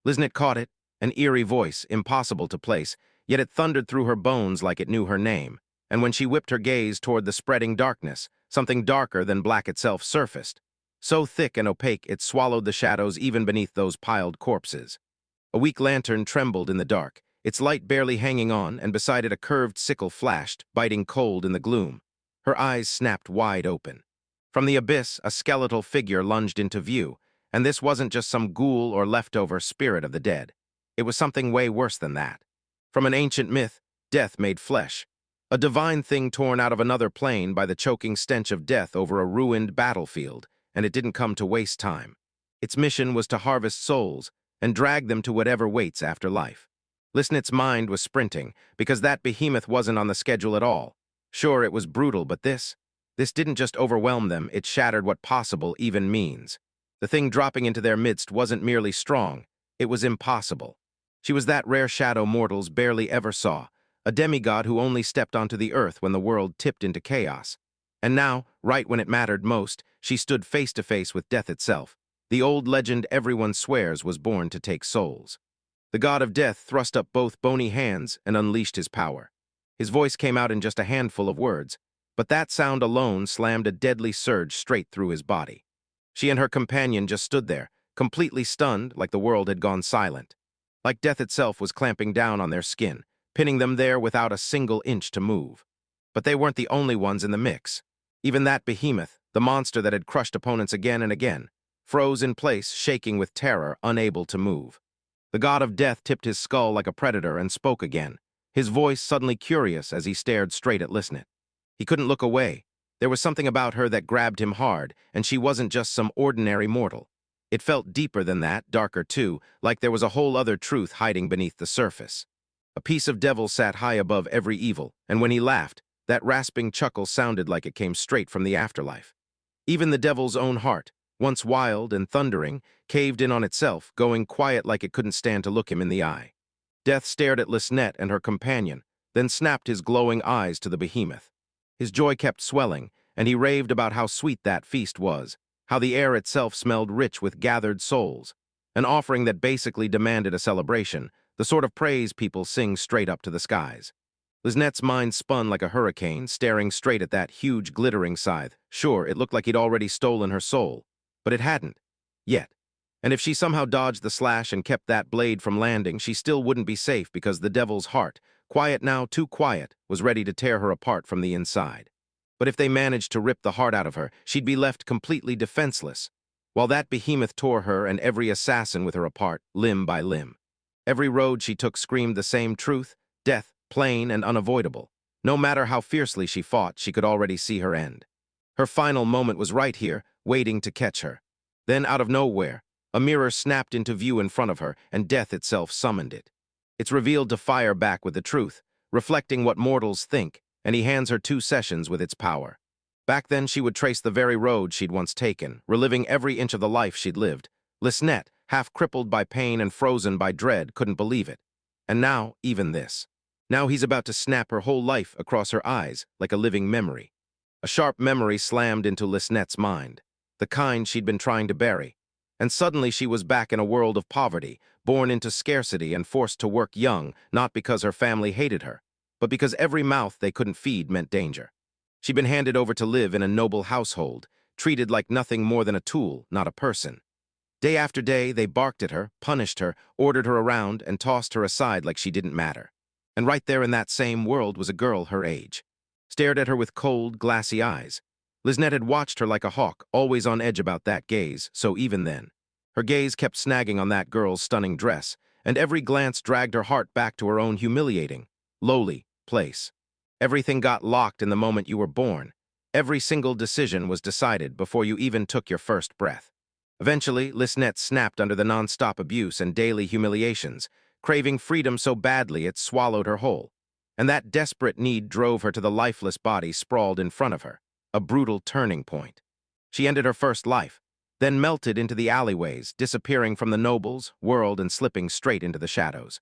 Liznette caught it, an eerie voice, impossible to place, yet it thundered through her bones like it knew her name, and when she whipped her gaze toward the spreading darkness, something darker than black itself surfaced, so thick and opaque it swallowed the shadows even beneath those piled corpses. A weak lantern trembled in the dark, its light barely hanging on, and beside it a curved sickle flashed, biting cold in the gloom. Her eyes snapped wide open. From the abyss, a skeletal figure lunged into view, and this wasn't just some ghoul or leftover spirit of the dead. It was something way worse than that. From an ancient myth, death made flesh. A divine thing torn out of another plane by the choking stench of death over a ruined battlefield, and it didn't come to waste time. Its mission was to harvest souls and drag them to whatever waits after life. Liznette's mind was sprinting, because that behemoth wasn't on the schedule at all. Sure, it was brutal, but this didn't just overwhelm them, it shattered what possible even means. The thing dropping into their midst wasn't merely strong, it was impossible. She was that rare shadow mortals barely ever saw, a demigod who only stepped onto the earth when the world tipped into chaos. And now, right when it mattered most, she stood face to face with death itself, the old legend everyone swears was born to take souls. The god of death thrust up both bony hands and unleashed his power. His voice came out in just a handful of words, but that sound alone slammed a deadly surge straight through his body. She and her companion just stood there, completely stunned, like the world had gone silent. Like death itself was clamping down on their skin, pinning them there without a single inch to move. But they weren't the only ones in the mix. Even that behemoth, the monster that had crushed opponents again and again, froze in place, shaking with terror, unable to move. The god of death tipped his skull like a predator and spoke again, his voice suddenly curious as he stared straight at Liznette. He couldn't look away. There was something about her that grabbed him hard, and she wasn't just some ordinary mortal. It felt deeper than that, darker too, like there was a whole other truth hiding beneath the surface. A piece of devil sat high above every evil, and when he laughed, that rasping chuckle sounded like it came straight from the afterlife. Even the devil's own heart, once wild and thundering, caved in on itself, going quiet like it couldn't stand to look him in the eye. Death stared at Liznette and her companion, then snapped his glowing eyes to the behemoth. His joy kept swelling, and he raved about how sweet that feast was, how the air itself smelled rich with gathered souls, an offering that basically demanded a celebration, the sort of praise people sing straight up to the skies. Liznette's mind spun like a hurricane, staring straight at that huge, glittering scythe. Sure, it looked like he'd already stolen her soul, but it hadn't. Yet. And if she somehow dodged the slash and kept that blade from landing, she still wouldn't be safe because the devil's heart, quiet now, too quiet, was ready to tear her apart from the inside. But if they managed to rip the heart out of her, she'd be left completely defenseless, while that behemoth tore her and every assassin with her apart, limb by limb. Every road she took screamed the same truth, death, plain and unavoidable. No matter how fiercely she fought, she could already see her end. Her final moment was right here, waiting to catch her. Then, out of nowhere, a mirror snapped into view in front of her, and death itself summoned it. It's revealed to fire back with the truth, reflecting what mortals think, and he hands her 2 sessions with its power. Back then, she would trace the very road she'd once taken, reliving every inch of the life she'd lived. Liznette, half crippled by pain and frozen by dread, couldn't believe it. And now, even this. Now he's about to snap her whole life across her eyes, like a living memory. A sharp memory slammed into Liznette's mind, the kind she'd been trying to bury. And suddenly she was back in a world of poverty, born into scarcity and forced to work young, not because her family hated her, but because every mouth they couldn't feed meant danger. She'd been handed over to live in a noble household, treated like nothing more than a tool, not a person. Day after day, they barked at her, punished her, ordered her around, and tossed her aside like she didn't matter. And right there in that same world was a girl her age. Stared at her with cold, glassy eyes. Liznette had watched her like a hawk, always on edge about that gaze, so even then. Her gaze kept snagging on that girl's stunning dress, and every glance dragged her heart back to her own humiliating, lowly place. Everything got locked in the moment you were born. Every single decision was decided before you even took your first breath. Eventually, Liznette snapped under the non-stop abuse and daily humiliations, craving freedom so badly it swallowed her whole. And that desperate need drove her to the lifeless body sprawled in front of her, a brutal turning point. She ended her first life, then melted into the alleyways, disappearing from the nobles, world, and slipping straight into the shadows.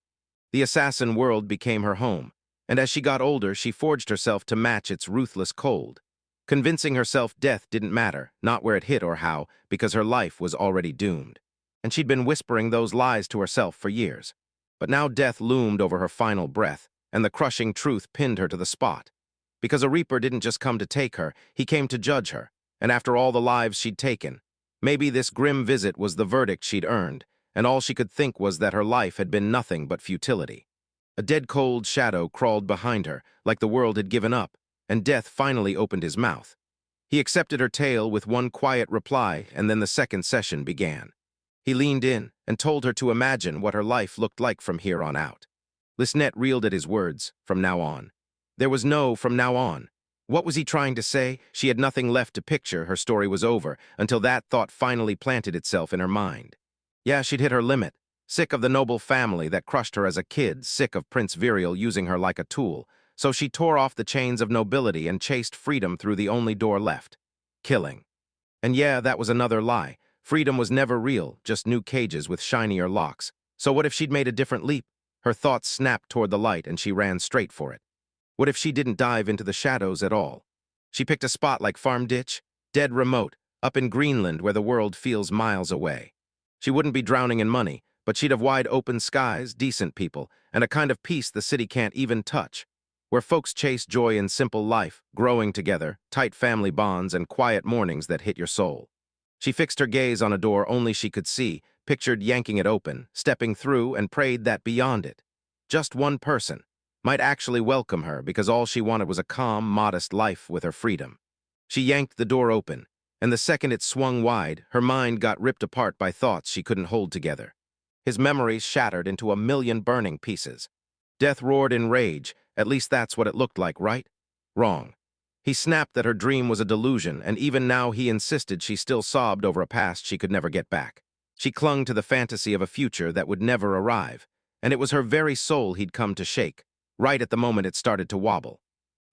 The assassin world became her home, and as she got older, she forged herself to match its ruthless cold, convincing herself death didn't matter, not where it hit or how, because her life was already doomed. And she'd been whispering those lies to herself for years. But now death loomed over her final breath, and the crushing truth pinned her to the spot. Because a reaper didn't just come to take her, he came to judge her, and after all the lives she'd taken, maybe this grim visit was the verdict she'd earned, and all she could think was that her life had been nothing but futility. A dead-cold shadow crawled behind her, like the world had given up, and death finally opened his mouth. He accepted her tale with one quiet reply, and then the second session began. He leaned in and told her to imagine what her life looked like from here on out. Liznette reeled at his words, from now on. There was no from now on. What was he trying to say? She had nothing left to picture, her story was over, until that thought finally planted itself in her mind. Yeah, she'd hit her limit. Sick of the noble family that crushed her as a kid, sick of Prince Virial using her like a tool. So she tore off the chains of nobility and chased freedom through the only door left. Killing. And yeah, that was another lie. Freedom was never real, just new cages with shinier locks. So what if she'd made a different leap? Her thoughts snapped toward the light and she ran straight for it. What if she didn't dive into the shadows at all? She picked a spot like Farm Ditch, dead remote, up in Greenland where the world feels miles away. She wouldn't be drowning in money, but she'd have wide open skies, decent people, and a kind of peace the city can't even touch. Where folks chase joy in simple life, growing together, tight family bonds, and quiet mornings that hit your soul. She fixed her gaze on a door only she could see, pictured yanking it open, stepping through, and prayed that beyond it, just one person might actually welcome her because all she wanted was a calm, modest life with her freedom. She yanked the door open, and the second it swung wide, her mind got ripped apart by thoughts she couldn't hold together. His memories shattered into a million burning pieces. Death roared in rage. At least that's what it looked like, right? Wrong. He snapped that her dream was a delusion, and even now he insisted she still sobbed over a past she could never get back. She clung to the fantasy of a future that would never arrive, and it was her very soul he'd come to shake, right at the moment it started to wobble.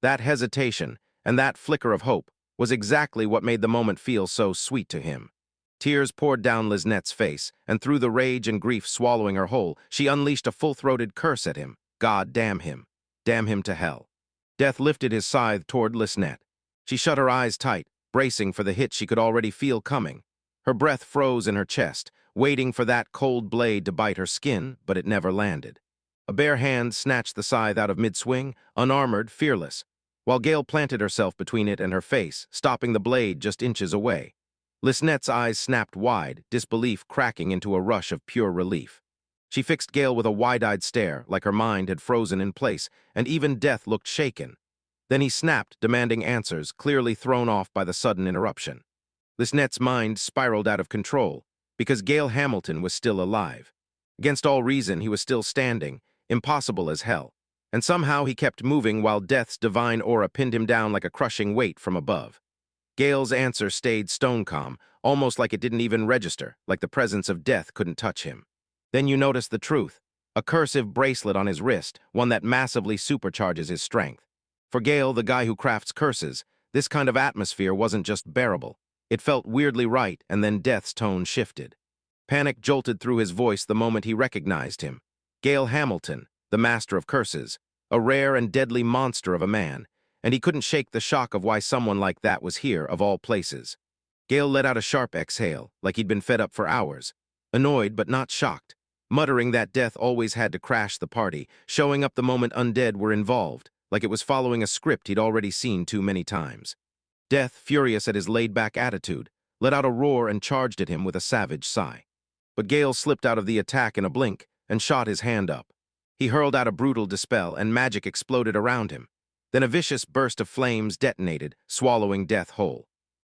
That hesitation, and that flicker of hope, was exactly what made the moment feel so sweet to him. Tears poured down Liznette's face, and through the rage and grief swallowing her whole, she unleashed a full-throated curse at him. God damn him. Damn him to hell. Death lifted his scythe toward Liznette. She shut her eyes tight, bracing for the hit she could already feel coming. Her breath froze in her chest, waiting for that cold blade to bite her skin, but it never landed. A bare hand snatched the scythe out of mid-swing, unarmored, fearless, while Gale planted herself between it and her face, stopping the blade just inches away. Liznette's eyes snapped wide, disbelief cracking into a rush of pure relief. She fixed Gale with a wide-eyed stare, like her mind had frozen in place, and even Death looked shaken. Then he snapped, demanding answers, clearly thrown off by the sudden interruption. Liznette's mind spiraled out of control, because Gale Hamilton was still alive. Against all reason, he was still standing, impossible as hell, and somehow he kept moving while Death's divine aura pinned him down like a crushing weight from above. Gale's answer stayed stone-calm, almost like it didn't even register, like the presence of Death couldn't touch him. Then you notice the truth, a cursive bracelet on his wrist, one that massively supercharges his strength. For Gale, the guy who crafts curses, this kind of atmosphere wasn't just bearable. It felt weirdly right, and then Death's tone shifted. Panic jolted through his voice the moment he recognized him. Gale Hamilton, the master of curses, a rare and deadly monster of a man, and he couldn't shake the shock of why someone like that was here, of all places. Gale let out a sharp exhale, like he'd been fed up for hours, annoyed but not shocked, muttering that death always had to crash the party, showing up the moment undead were involved, like it was following a script he'd already seen too many times. Death, furious at his laid-back attitude, let out a roar and charged at him with a savage sigh. But Gale slipped out of the attack in a blink and shot his hand up. He hurled out a brutal dispel, and magic exploded around him. Then a vicious burst of flames detonated, swallowing Death whole.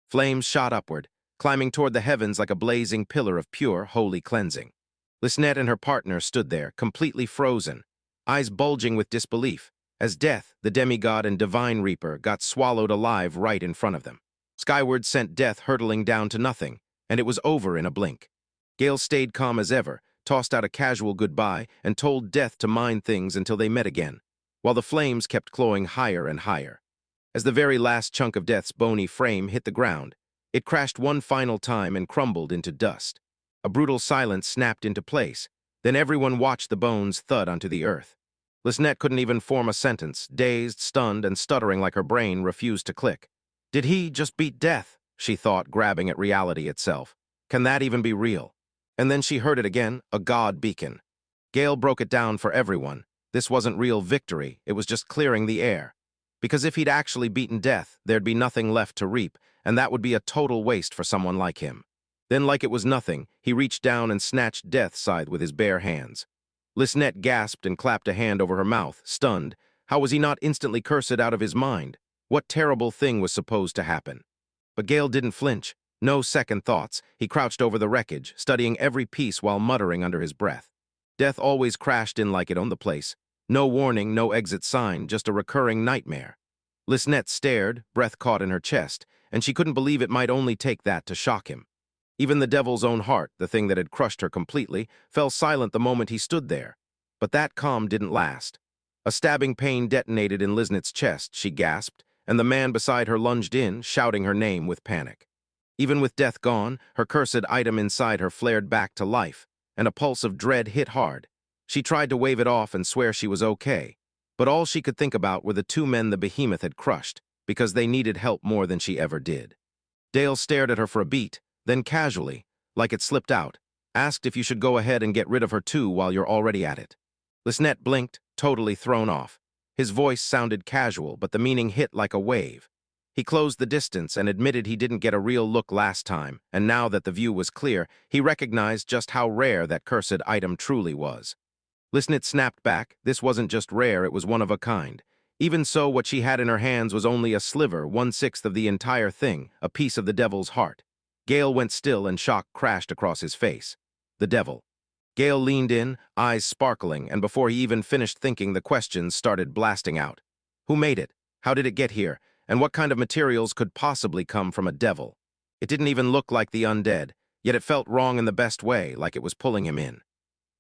Flames shot upward, climbing toward the heavens like a blazing pillar of pure, holy cleansing. Lisnette and her partner stood there, completely frozen, eyes bulging with disbelief, as Death, the demigod and divine reaper, got swallowed alive right in front of them. Skyward sent Death hurtling down to nothing, and it was over in a blink. Gale stayed calm as ever, tossed out a casual goodbye, and told Death to mind things until they met again, while the flames kept clawing higher and higher. As the very last chunk of Death's bony frame hit the ground, it crashed one final time and crumbled into dust. A brutal silence snapped into place, then everyone watched the bones thud onto the earth. Lisnette couldn't even form a sentence, dazed, stunned, and stuttering like her brain refused to click. Did he just beat Death? She thought, grabbing at reality itself. Can that even be real? And then she heard it again, a god beacon. Gale broke it down for everyone. This wasn't real victory, it was just clearing the air. Because if he'd actually beaten Death, there'd be nothing left to reap, and that would be a total waste for someone like him. Then, like it was nothing, he reached down and snatched Death's side with his bare hands. Lisnette gasped and clapped a hand over her mouth, stunned. How was he not instantly cursed out of his mind? What terrible thing was supposed to happen? But Gale didn't flinch. No second thoughts. He crouched over the wreckage, studying every piece while muttering under his breath. Death always crashed in like it owned the place. No warning, no exit sign, just a recurring nightmare. Lisnette stared, breath caught in her chest, and she couldn't believe it might only take that to shock him. Even the devil's own heart, the thing that had crushed her completely, fell silent the moment he stood there. But that calm didn't last. A stabbing pain detonated in Lisnette's chest, she gasped, and the man beside her lunged in, shouting her name with panic. Even with Death gone, her cursed item inside her flared back to life, and a pulse of dread hit hard. She tried to wave it off and swear she was okay, but all she could think about were the two men the behemoth had crushed, because they needed help more than she ever did. Dale stared at her for a beat, then casually, like it slipped out, asked if you should go ahead and get rid of her too while you're already at it. Lisnette blinked, totally thrown off. His voice sounded casual, but the meaning hit like a wave. He closed the distance and admitted he didn't get a real look last time, and now that the view was clear, he recognized just how rare that cursed item truly was. Lisnette snapped back. This wasn't just rare, it was one of a kind. Even so, what she had in her hands was only a sliver, 1/6 of the entire thing, a piece of the devil's heart. Gale went still and shock crashed across his face. The devil. Gale leaned in, eyes sparkling, and before he even finished thinking, the questions started blasting out. Who made it? How did it get here? And what kind of materials could possibly come from a devil? It didn't even look like the undead, yet it felt wrong in the best way, like it was pulling him in.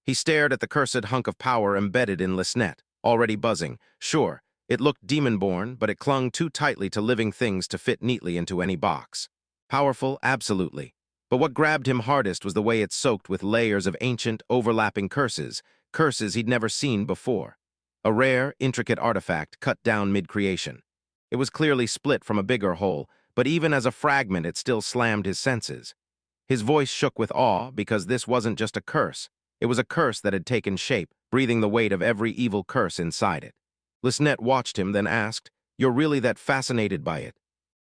He stared at the cursed hunk of power embedded in Lisnette, already buzzing. Sure, it looked demon-born, but it clung too tightly to living things to fit neatly into any box. Powerful, absolutely. But what grabbed him hardest was the way it soaked with layers of ancient, overlapping curses he'd never seen before. A rare, intricate artifact cut down mid-creation. It was clearly split from a bigger whole, but even as a fragment it still slammed his senses. His voice shook with awe because this wasn't just a curse. It was a curse that had taken shape, breathing the weight of every evil curse inside it. Lisnette watched him, then asked, "You're really that fascinated by it?"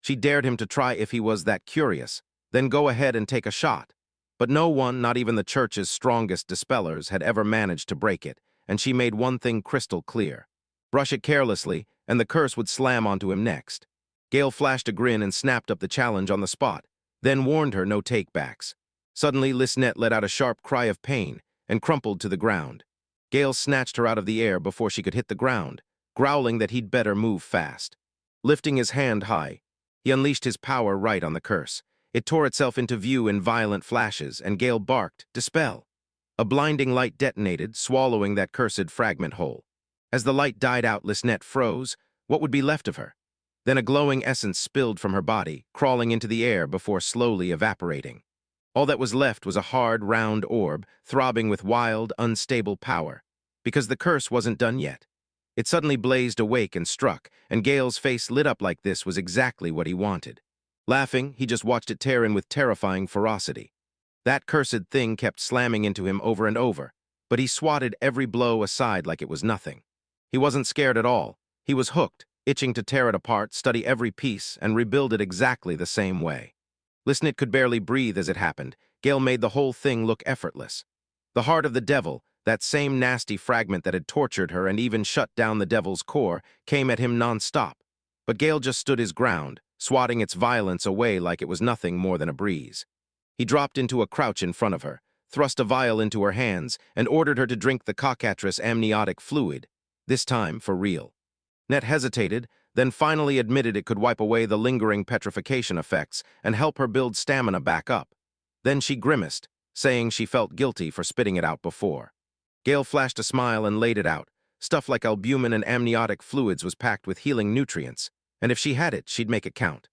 She dared him to try if he was that curious, then go ahead and take a shot. But no one, not even the church's strongest dispellers, had ever managed to break it, and she made one thing crystal clear. Brush it carelessly, and the curse would slam onto him next. Gale flashed a grin and snapped up the challenge on the spot, then warned her no takebacks. Suddenly, Lisnette let out a sharp cry of pain and crumpled to the ground. Gale snatched her out of the air before she could hit the ground, growling that he'd better move fast. Lifting his hand high, he unleashed his power right on the curse. It tore itself into view in violent flashes, and Gale barked, "Dispel!" A blinding light detonated, swallowing that cursed fragment whole. As the light died out, Lisnette froze. What would be left of her? Then a glowing essence spilled from her body, crawling into the air before slowly evaporating. All that was left was a hard, round orb, throbbing with wild, unstable power. Because the curse wasn't done yet. It suddenly blazed awake and struck, and Gale's face lit up like this was exactly what he wanted. Laughing, he just watched it tear in with terrifying ferocity. That cursed thing kept slamming into him over and over, but he swatted every blow aside like it was nothing. He wasn't scared at all. He was hooked, itching to tear it apart, study every piece, and rebuild it exactly the same way. Listenit could barely breathe as it happened. Gale made the whole thing look effortless. The heart of the devil, that same nasty fragment that had tortured her and even shut down the devil's core, came at him non-stop. But Gale just stood his ground, swatting its violence away like it was nothing more than a breeze. He dropped into a crouch in front of her, thrust a vial into her hands, and ordered her to drink the cockatrice amniotic fluid, this time for real. Net hesitated, then finally admitted it could wipe away the lingering petrification effects and help her build stamina back up. Then she grimaced, saying she felt guilty for spitting it out before. Gale flashed a smile and laid it out. Stuff like albumin and amniotic fluids was packed with healing nutrients, and if she had it, she'd make it count.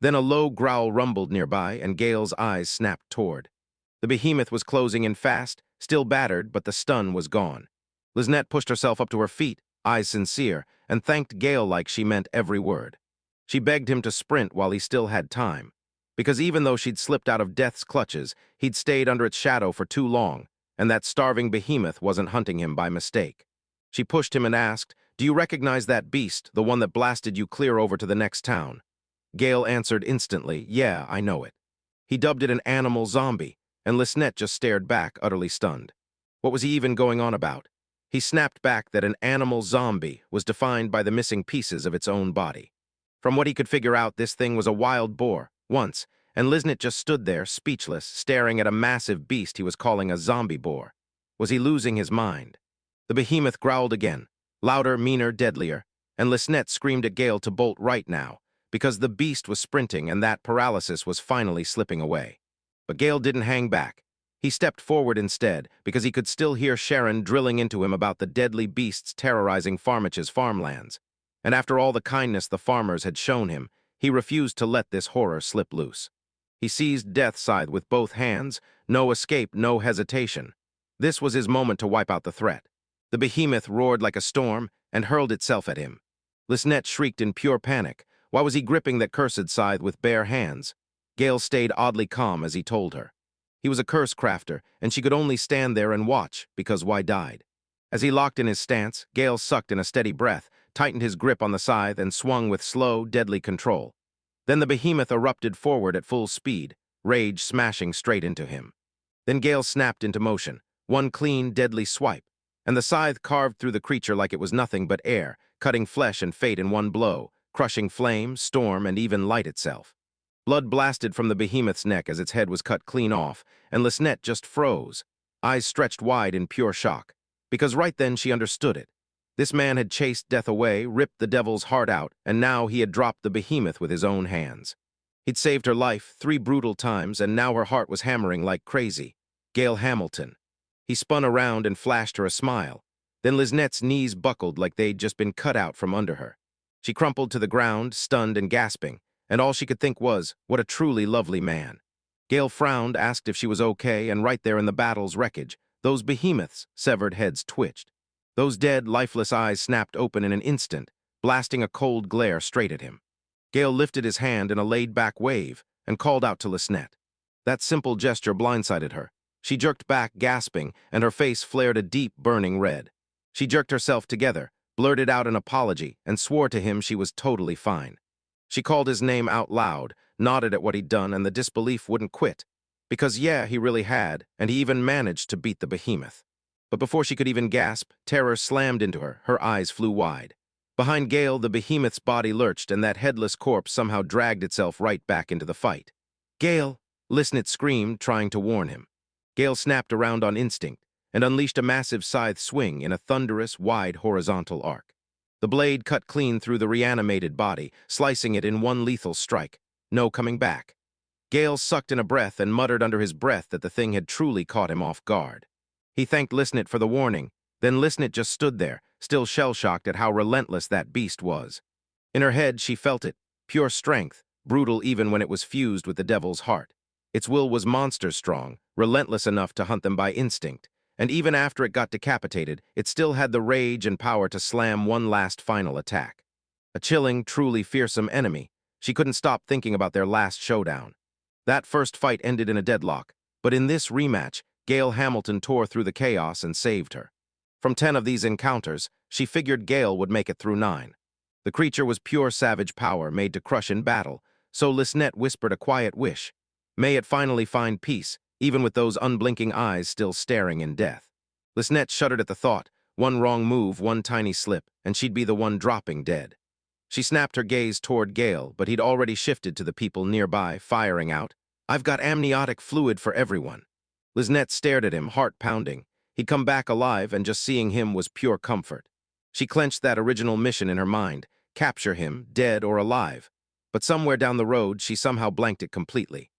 Then a low growl rumbled nearby, and Gale's eyes snapped toward. The behemoth was closing in fast, still battered, but the stun was gone. Liznette pushed herself up to her feet, eyes sincere, and thanked Gale like she meant every word. She begged him to sprint while he still had time, because even though she'd slipped out of death's clutches, he'd stayed under its shadow for too long, and that starving behemoth wasn't hunting him by mistake. She pushed him and asked, "Do you recognize that beast, the one that blasted you clear over to the next town?" Gale answered instantly, "Yeah, I know it." He dubbed it an animal zombie, and Liznette just stared back, utterly stunned. What was he even going on about? He snapped back that an animal zombie was defined by the missing pieces of its own body. From what he could figure out, this thing was a wild boar, once, and Liznette just stood there, speechless, staring at a massive beast he was calling a zombie boar. Was he losing his mind? The behemoth growled again, louder, meaner, deadlier, and Liznette screamed at Gale to bolt right now, because the beast was sprinting and that paralysis was finally slipping away. But Gale didn't hang back. He stepped forward instead, because he could still hear Sharon drilling into him about the deadly beasts terrorizing Farmich's farmlands. And after all the kindness the farmers had shown him, he refused to let this horror slip loose. He seized Death's side with both hands, no escape, no hesitation. This was his moment to wipe out the threat. The behemoth roared like a storm and hurled itself at him. Liznette shrieked in pure panic. Why was he gripping that cursed scythe with bare hands? Gale stayed oddly calm as he told her. He was a curse crafter, and she could only stand there and watch, because why died? As he locked in his stance, Gale sucked in a steady breath, tightened his grip on the scythe, and swung with slow, deadly control. Then the behemoth erupted forward at full speed, rage smashing straight into him. Then Gale snapped into motion, one clean, deadly swipe, and the scythe carved through the creature like it was nothing but air, cutting flesh and fate in one blow, crushing flame, storm, and even light itself. Blood blasted from the behemoth's neck as its head was cut clean off, and Liznette just froze, eyes stretched wide in pure shock, because right then she understood it. This man had chased death away, ripped the devil's heart out, and now he had dropped the behemoth with his own hands. He'd saved her life 3 brutal times, and now her heart was hammering like crazy. Gale Hamilton. He spun around and flashed her a smile. Then Liznette's knees buckled like they'd just been cut out from under her. She crumpled to the ground, stunned and gasping, and all she could think was, what a truly lovely man. Gale frowned, asked if she was okay, and right there in the battle's wreckage, those behemoths' severed heads twitched. Those dead, lifeless eyes snapped open in an instant, blasting a cold glare straight at him. Gale lifted his hand in a laid-back wave and called out to Liznette. That simple gesture blindsided her. She jerked back, gasping, and her face flared a deep, burning red. She jerked herself together, blurted out an apology, and swore to him she was totally fine. She called his name out loud, nodded at what he'd done, and the disbelief wouldn't quit. Because yeah, he really had, and he even managed to beat the behemoth. But before she could even gasp, terror slammed into her, her eyes flew wide. Behind Gale, the behemoth's body lurched, and that headless corpse somehow dragged itself right back into the fight. "Gale!" Liznette screamed, trying to warn him. Gale snapped around on instinct and unleashed a massive scythe swing in a thunderous, wide horizontal arc. The blade cut clean through the reanimated body, slicing it in one lethal strike. No coming back. Gale sucked in a breath and muttered under his breath that the thing had truly caught him off guard. He thanked Liznette for the warning, then Liznette just stood there, still shell-shocked at how relentless that beast was. In her head, she felt it, pure strength, brutal even when it was fused with the devil's heart. Its will was monster-strong, relentless enough to hunt them by instinct, and even after it got decapitated, it still had the rage and power to slam one last final attack. A chilling, truly fearsome enemy. She couldn't stop thinking about their last showdown. That first fight ended in a deadlock, but in this rematch, Gail Hamilton tore through the chaos and saved her. From 10 of these encounters, she figured Gail would make it through 9. The creature was pure savage power made to crush in battle, so Lisnette whispered a quiet wish. May it finally find peace, even with those unblinking eyes still staring in death. Lisnette shuddered at the thought. One wrong move, one tiny slip, and she'd be the one dropping dead. She snapped her gaze toward Gale, but he'd already shifted to the people nearby, firing out, "I've got amniotic fluid for everyone." Lisnette stared at him, heart pounding. He'd come back alive, and just seeing him was pure comfort. She clenched that original mission in her mind, capture him, dead or alive. But somewhere down the road, she somehow blanked it completely.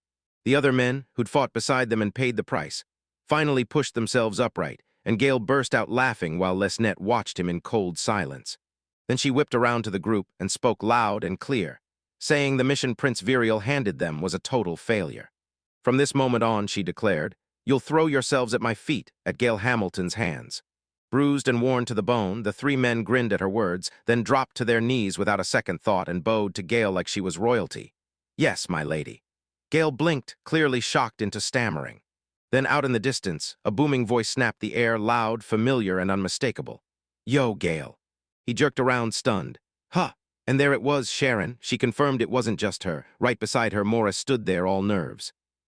The other men, who'd fought beside them and paid the price, finally pushed themselves upright, and Gale burst out laughing while Lisnette watched him in cold silence. Then she whipped around to the group and spoke loud and clear, saying the mission Prince Virial handed them was a total failure. From this moment on, she declared, "You'll throw yourselves at my feet," at Gail Hamilton's hands. Bruised and worn to the bone, the 3 men grinned at her words, then dropped to their knees without a second thought and bowed to Gail like she was royalty. "Yes, my lady." Gail blinked, clearly shocked into stammering. Then out in the distance, a booming voice snapped the air, loud, familiar, and unmistakable. "Yo, Gail." He jerked around, stunned. "Huh." And there it was, Sharon. She confirmed it wasn't just her. Right beside her, Mora stood there, all nerves.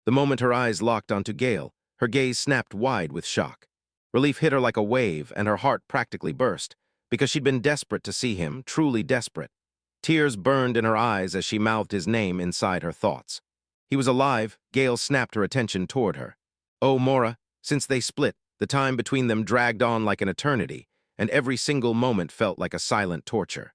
The moment her eyes locked onto Gale, her gaze snapped wide with shock. Relief hit her like a wave, and her heart practically burst, because she'd been desperate to see him, truly desperate. Tears burned in her eyes as she mouthed his name inside her thoughts. He was alive. Gale snapped her attention toward her. "Oh, Mora." Since they split, the time between them dragged on like an eternity, and every single moment felt like a silent torture.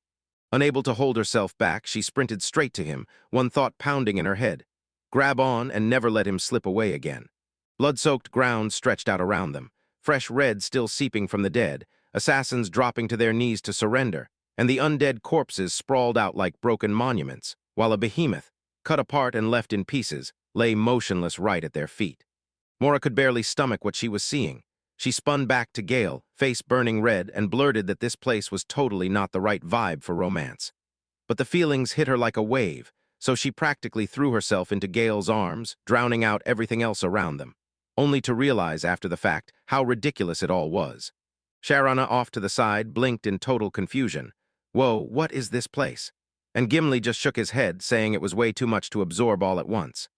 Unable to hold herself back, she sprinted straight to him, one thought pounding in her head. Grab on and never let him slip away again. Blood-soaked ground stretched out around them, fresh red still seeping from the dead, assassins dropping to their knees to surrender, and the undead corpses sprawled out like broken monuments, while a behemoth, cut apart and left in pieces, lay motionless right at their feet. Mora could barely stomach what she was seeing. She spun back to Gale, face burning red, and blurted that this place was totally not the right vibe for romance. But the feelings hit her like a wave, so she practically threw herself into Gale's arms, drowning out everything else around them, only to realize after the fact how ridiculous it all was. Sharana, off to the side, blinked in total confusion. "Whoa, what is this place?" And Gimli just shook his head, saying it was way too much to absorb all at once.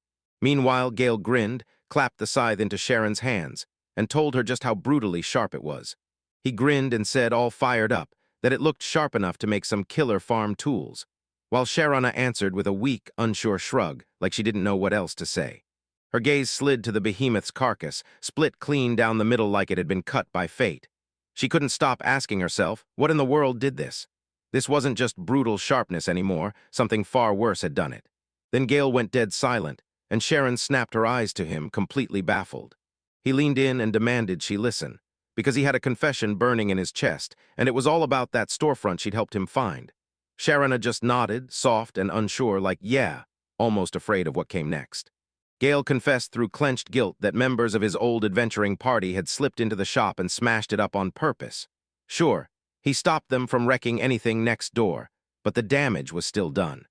Meanwhile, Gale grinned, clapped the scythe into Sharon's hands, and told her just how brutally sharp it was. He grinned and said, all fired up, that it looked sharp enough to make some killer farm tools, while Sharana answered with a weak, unsure shrug, like she didn't know what else to say. Her gaze slid to the behemoth's carcass, split clean down the middle like it had been cut by fate. She couldn't stop asking herself, what in the world did this? This wasn't just brutal sharpness anymore, something far worse had done it. Then Gale went dead silent, and Sharon snapped her eyes to him, completely baffled. He leaned in and demanded she listen, because he had a confession burning in his chest, and it was all about that storefront she'd helped him find. Sharana just nodded, soft and unsure, like, yeah, almost afraid of what came next. Gale confessed through clenched guilt that members of his old adventuring party had slipped into the shop and smashed it up on purpose. Sure, he stopped them from wrecking anything next door, but the damage was still done.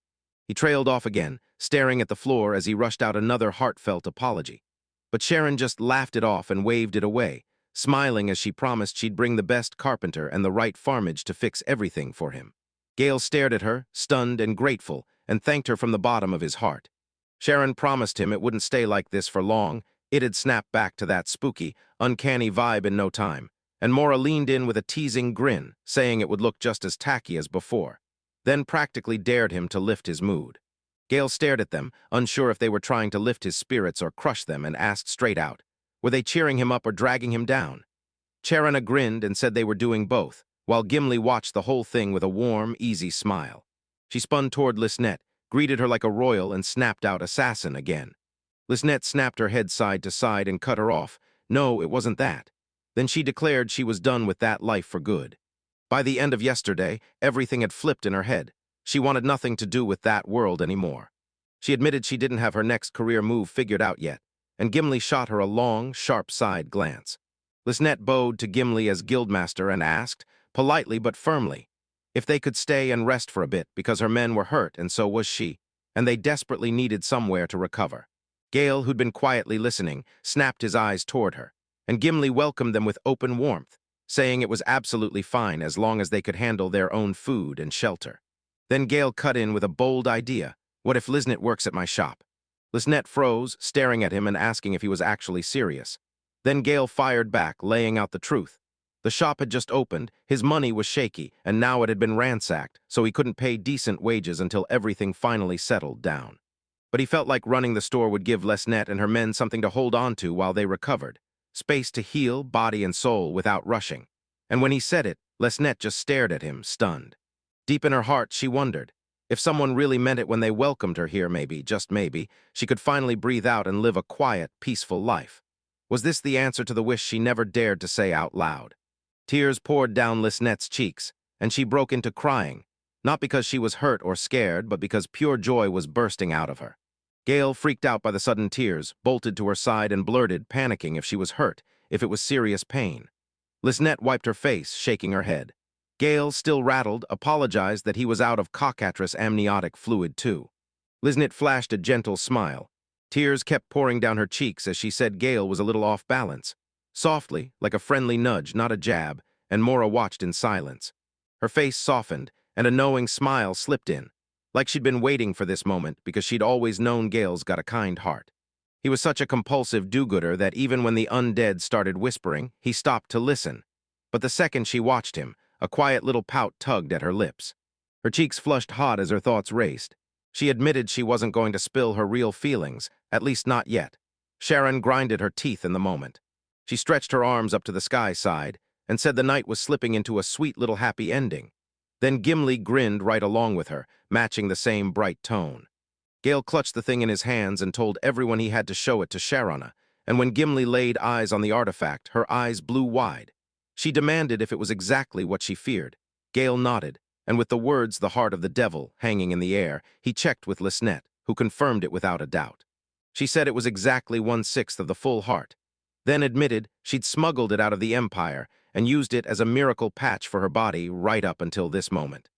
He trailed off again, staring at the floor as he rushed out another heartfelt apology. But Sharon just laughed it off and waved it away, smiling as she promised she'd bring the best carpenter and the right farmage to fix everything for him. Gale stared at her, stunned and grateful, and thanked her from the bottom of his heart. Sharon promised him it wouldn't stay like this for long. It'd snap back to that spooky, uncanny vibe in no time, and Mora leaned in with a teasing grin, saying it would look just as tacky as before, then practically dared him to lift his mood. Gale stared at them, unsure if they were trying to lift his spirits or crush them, and asked straight out, were they cheering him up or dragging him down? Charana grinned and said they were doing both, while Gimli watched the whole thing with a warm, easy smile. She spun toward Lisnette, greeted her like a royal, and snapped out assassin again. Lisnette snapped her head side to side and cut her off. No, it wasn't that. Then she declared she was done with that life for good. By the end of yesterday, everything had flipped in her head. She wanted nothing to do with that world anymore. She admitted she didn't have her next career move figured out yet, and Gimli shot her a long, sharp side glance. Lisnette bowed to Gimli as guildmaster and asked, politely but firmly, if they could stay and rest for a bit because her men were hurt and so was she. and they desperately needed somewhere to recover. Gale, who'd been quietly listening, snapped his eyes toward her, and Gimli welcomed them with open warmth, saying it was absolutely fine as long as they could handle their own food and shelter. Then Gale cut in with a bold idea. What if Lisnet works at my shop? Lisnet froze, staring at him and asking if he was actually serious. Then Gale fired back, laying out the truth. The shop had just opened, his money was shaky, and now it had been ransacked, so he couldn't pay decent wages until everything finally settled down. But he felt like running the store would give Lisnet and her men something to hold on to while they recovered. Space to heal, body and soul, without rushing. And when he said it, Lisnet just stared at him, stunned. Deep in her heart, she wondered. If someone really meant it when they welcomed her here, maybe, just maybe, she could finally breathe out and live a quiet, peaceful life. Was this the answer to the wish she never dared to say out loud? Tears poured down Lisnet's cheeks, and she broke into crying, not because she was hurt or scared, but because pure joy was bursting out of her. Gale, freaked out by the sudden tears, bolted to her side and blurted, panicking if she was hurt, if it was serious pain. Lisnet wiped her face, shaking her head. Gale, still rattled, apologized that he was out of cockatrice amniotic fluid too. Lisnet flashed a gentle smile. Tears kept pouring down her cheeks as she said Gale was a little off balance. Softly, like a friendly nudge, not a jab, and Mora watched in silence. Her face softened, and a knowing smile slipped in, like she'd been waiting for this moment because she'd always known Gale's got a kind heart. He was such a compulsive do-gooder that even when the undead started whispering, he stopped to listen. But the second she watched him, a quiet little pout tugged at her lips. Her cheeks flushed hot as her thoughts raced. She admitted she wasn't going to spill her real feelings, at least not yet. Sharon grinded her teeth in the moment. She stretched her arms up to the sky side and said the night was slipping into a sweet little happy ending. Then Gimli grinned right along with her, matching the same bright tone. Gale clutched the thing in his hands and told everyone he had to show it to Sharona, and when Gimli laid eyes on the artifact, her eyes blew wide. She demanded if it was exactly what she feared. Gale nodded, and with the words "the heart of the devil" hanging in the air, he checked with Lisnet, who confirmed it without a doubt. She said it was exactly 1/6 of the full heart, then admitted she'd smuggled it out of the Empire and used it as a miracle patch for her body right up until this moment.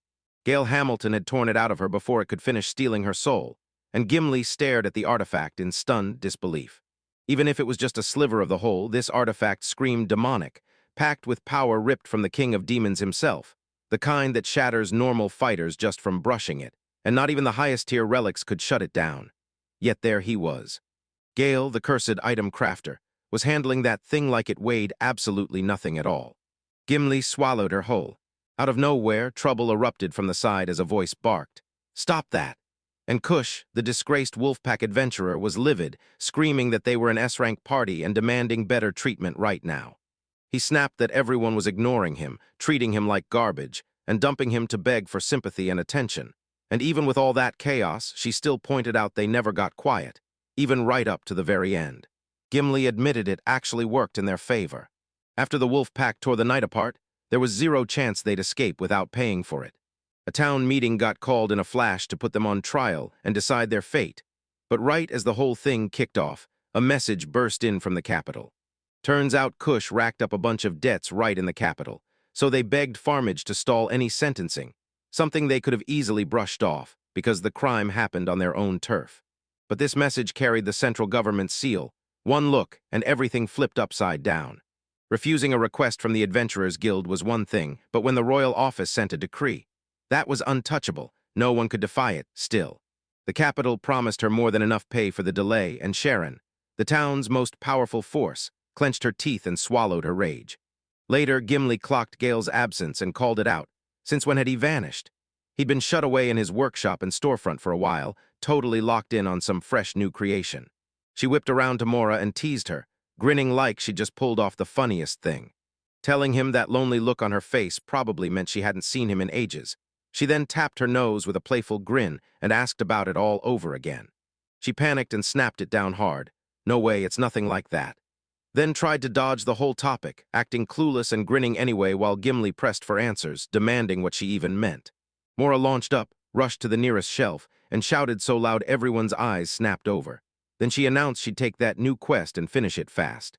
Gale Hamilton had torn it out of her before it could finish stealing her soul, and Gimli stared at the artifact in stunned disbelief. Even if it was just a sliver of the whole, this artifact screamed demonic, packed with power ripped from the king of demons himself, the kind that shatters normal fighters just from brushing it, and not even the highest-tier relics could shut it down. Yet there he was. Gale, the cursed item crafter, was handling that thing like it weighed absolutely nothing at all. Gimli swallowed her whole. Out of nowhere, trouble erupted from the side as a voice barked, "Stop that!" And Kush, the disgraced Wolfpack adventurer, was livid, screaming that they were an S-rank party and demanding better treatment right now. He snapped that everyone was ignoring him, treating him like garbage, and dumping him to beg for sympathy and attention. And even with all that chaos, she still pointed out they never got quiet, even right up to the very end. Gimli admitted it actually worked in their favor. After the Wolfpack tore the night apart, there was zero chance they'd escape without paying for it. A town meeting got called in a flash to put them on trial and decide their fate. But right as the whole thing kicked off, a message burst in from the capital. Turns out Kush racked up a bunch of debts right in the capital, so they begged Farmage to stall any sentencing, something they could have easily brushed off because the crime happened on their own turf. But this message carried the central government's seal. One look, and everything flipped upside down. Refusing a request from the Adventurers Guild was one thing, but when the royal office sent a decree, that was untouchable. No one could defy it, still. The capital promised her more than enough pay for the delay, and Sharon, the town's most powerful force, clenched her teeth and swallowed her rage. Later, Gimli clocked Gale's absence and called it out. Since when had he vanished? He'd been shut away in his workshop and storefront for a while, totally locked in on some fresh new creation. She whipped around to Mora and teased her, grinning like she'd just pulled off the funniest thing. Telling him that lonely look on her face probably meant she hadn't seen him in ages. She then tapped her nose with a playful grin and asked about it all over again. She panicked and snapped it down hard. No way, it's nothing like that. Then tried to dodge the whole topic, acting clueless and grinning anyway while Gimli pressed for answers, demanding what she even meant. Mora launched up, rushed to the nearest shelf, and shouted so loud everyone's eyes snapped over. Then she announced she'd take that new quest and finish it fast.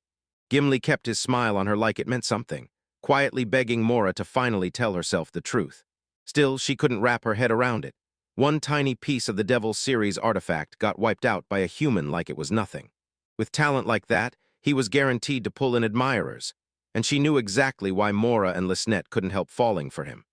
Gimli kept his smile on her like it meant something, quietly begging Mora to finally tell herself the truth. Still, she couldn't wrap her head around it. One tiny piece of the Devil's Series artifact got wiped out by a human like it was nothing. With talent like that, he was guaranteed to pull in admirers, and she knew exactly why Mora and Lisnette couldn't help falling for him.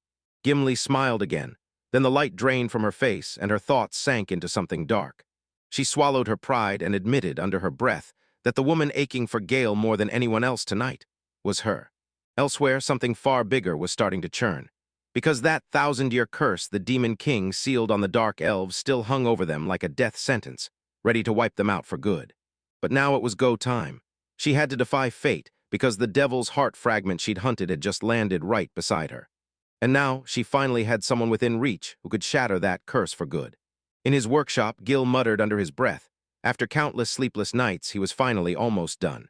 Gimli smiled again, then the light drained from her face and her thoughts sank into something dark. She swallowed her pride and admitted under her breath that the woman aching for Gale more than anyone else tonight was her. Elsewhere, something far bigger was starting to churn, because that thousand-year curse the Demon King sealed on the Dark Elves still hung over them like a death sentence, ready to wipe them out for good. But now it was go time. She had to defy fate, because the Devil's Heart fragment she'd hunted had just landed right beside her. And now she finally had someone within reach who could shatter that curse for good. In his workshop, Gil muttered under his breath. After countless sleepless nights, he was finally almost done.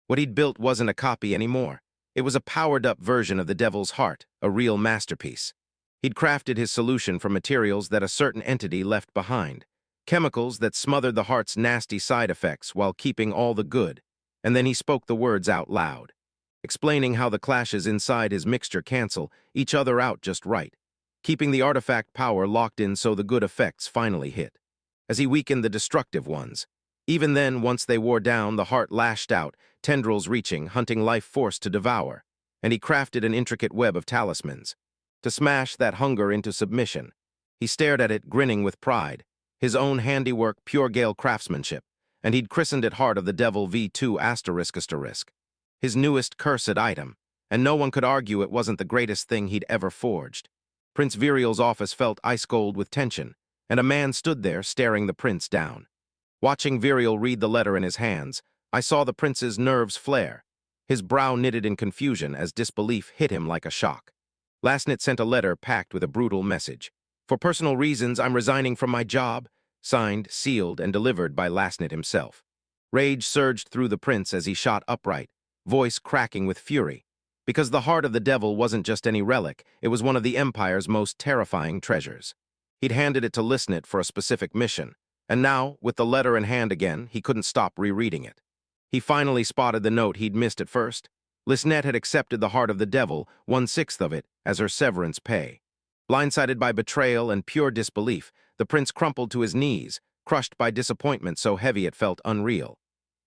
What he'd built wasn't a copy anymore. It was a powered-up version of the Devil's Heart, a real masterpiece. He'd crafted his solution from materials that a certain entity left behind, chemicals that smothered the heart's nasty side effects while keeping all the good, and then he spoke the words out loud, explaining how the clashes inside his mixture cancel each other out just right, keeping the artifact power locked in so the good effects finally hit. As he weakened the destructive ones, even then, once they wore down, the heart lashed out, tendrils reaching, hunting life force to devour, and he crafted an intricate web of talismans to smash that hunger into submission. He stared at it, grinning with pride, his own handiwork, pure Gale craftsmanship, and he'd christened it Heart of the Devil V2***, his newest cursed item, and no one could argue it wasn't the greatest thing he'd ever forged. Prince Virial's office felt ice-cold with tension, and a man stood there staring the prince down. Watching Virial read the letter in his hands, I saw the prince's nerves flare. His brow knitted in confusion as disbelief hit him like a shock. Lasnit sent a letter packed with a brutal message. For personal reasons, I'm resigning from my job. Signed, sealed, and delivered by Lasnit himself. Rage surged through the prince as he shot upright, voice cracking with fury. Because the Heart of the Devil wasn't just any relic, it was one of the Empire's most terrifying treasures. He'd handed it to Lasnit for a specific mission, and now, with the letter in hand again, he couldn't stop rereading it. He finally spotted the note he'd missed at first. Lisnette had accepted the Heart of the Devil, 1/6 of it, as her severance pay. Blindsided by betrayal and pure disbelief, the prince crumpled to his knees, crushed by disappointment so heavy it felt unreal.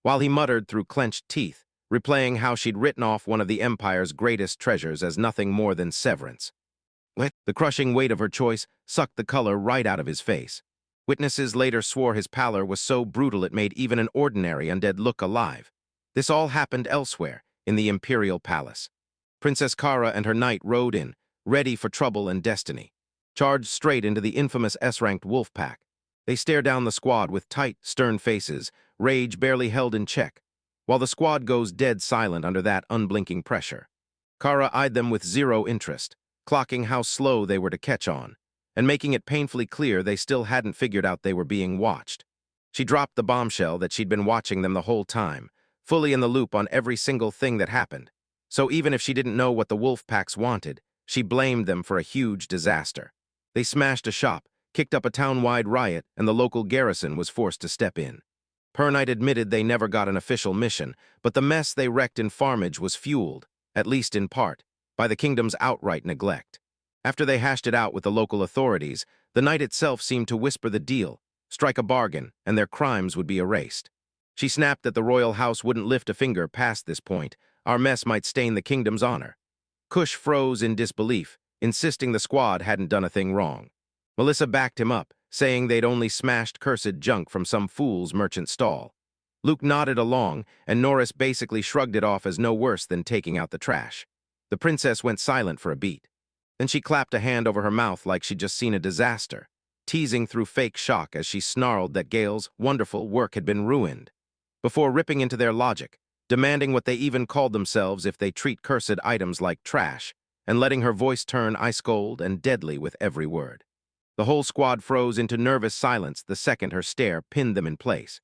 While he muttered through clenched teeth, replaying how she'd written off one of the Empire's greatest treasures as nothing more than severance. The crushing weight of her choice sucked the color right out of his face. Witnesses later swore his pallor was so brutal it made even an ordinary undead look alive. This all happened elsewhere, in the Imperial Palace. Princess Kara and her knight rode in, ready for trouble and destiny. Charged straight into the infamous S-ranked wolf pack. They stare down the squad with tight, stern faces, rage barely held in check, while the squad goes dead silent under that unblinking pressure. Kara eyed them with zero interest, clocking how slow they were to catch on, and making it painfully clear they still hadn't figured out they were being watched. She dropped the bombshell that she'd been watching them the whole time, fully in the loop on every single thing that happened. So even if she didn't know what the wolf packs wanted, she blamed them for a huge disaster. They smashed a shop, kicked up a town-wide riot, and the local garrison was forced to step in. Pernight admitted they never got an official mission, but the mess they wrecked in Farmage was fueled, at least in part, by the kingdom's outright neglect. After they hashed it out with the local authorities, the night itself seemed to whisper the deal, strike a bargain, and their crimes would be erased. She snapped that the royal house wouldn't lift a finger past this point. Our mess might stain the kingdom's honor. Kush froze in disbelief, insisting the squad hadn't done a thing wrong. Melissa backed him up, saying they'd only smashed cursed junk from some fool's merchant stall. Luke nodded along, and Norris basically shrugged it off as no worse than taking out the trash. The princess went silent for a beat. Then she clapped a hand over her mouth like she'd just seen a disaster, teasing through fake shock as she snarled that Gale's wonderful work had been ruined, before ripping into their logic, demanding what they even called themselves if they treat cursed items like trash, and letting her voice turn ice-cold and deadly with every word. The whole squad froze into nervous silence the second her stare pinned them in place.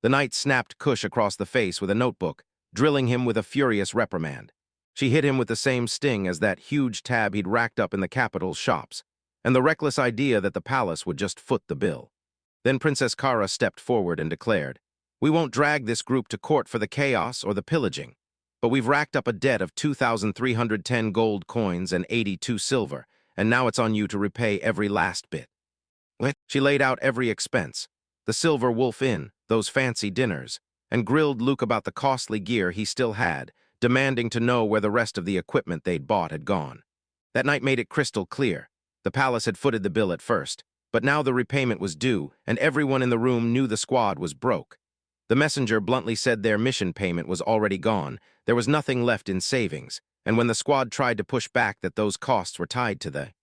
The knight snapped Kush across the face with a notebook, drilling him with a furious reprimand. She hit him with the same sting as that huge tab he'd racked up in the capital's shops, and the reckless idea that the palace would just foot the bill. Then Princess Kara stepped forward and declared, "We won't drag this group to court for the chaos or the pillaging, but we've racked up a debt of 2,310 gold coins and 82 silver, and now it's on you to repay every last bit." She laid out every expense. The Silver Wolf Inn, those fancy dinners, and grilled Luke about the costly gear he still had, demanding to know where the rest of the equipment they'd bought had gone. That night made it crystal clear. The palace had footed the bill at first, but now the repayment was due, and everyone in the room knew the squad was broke. The messenger bluntly said their mission payment was already gone, there was nothing left in savings, and when the squad tried to push back that those costs were tied to the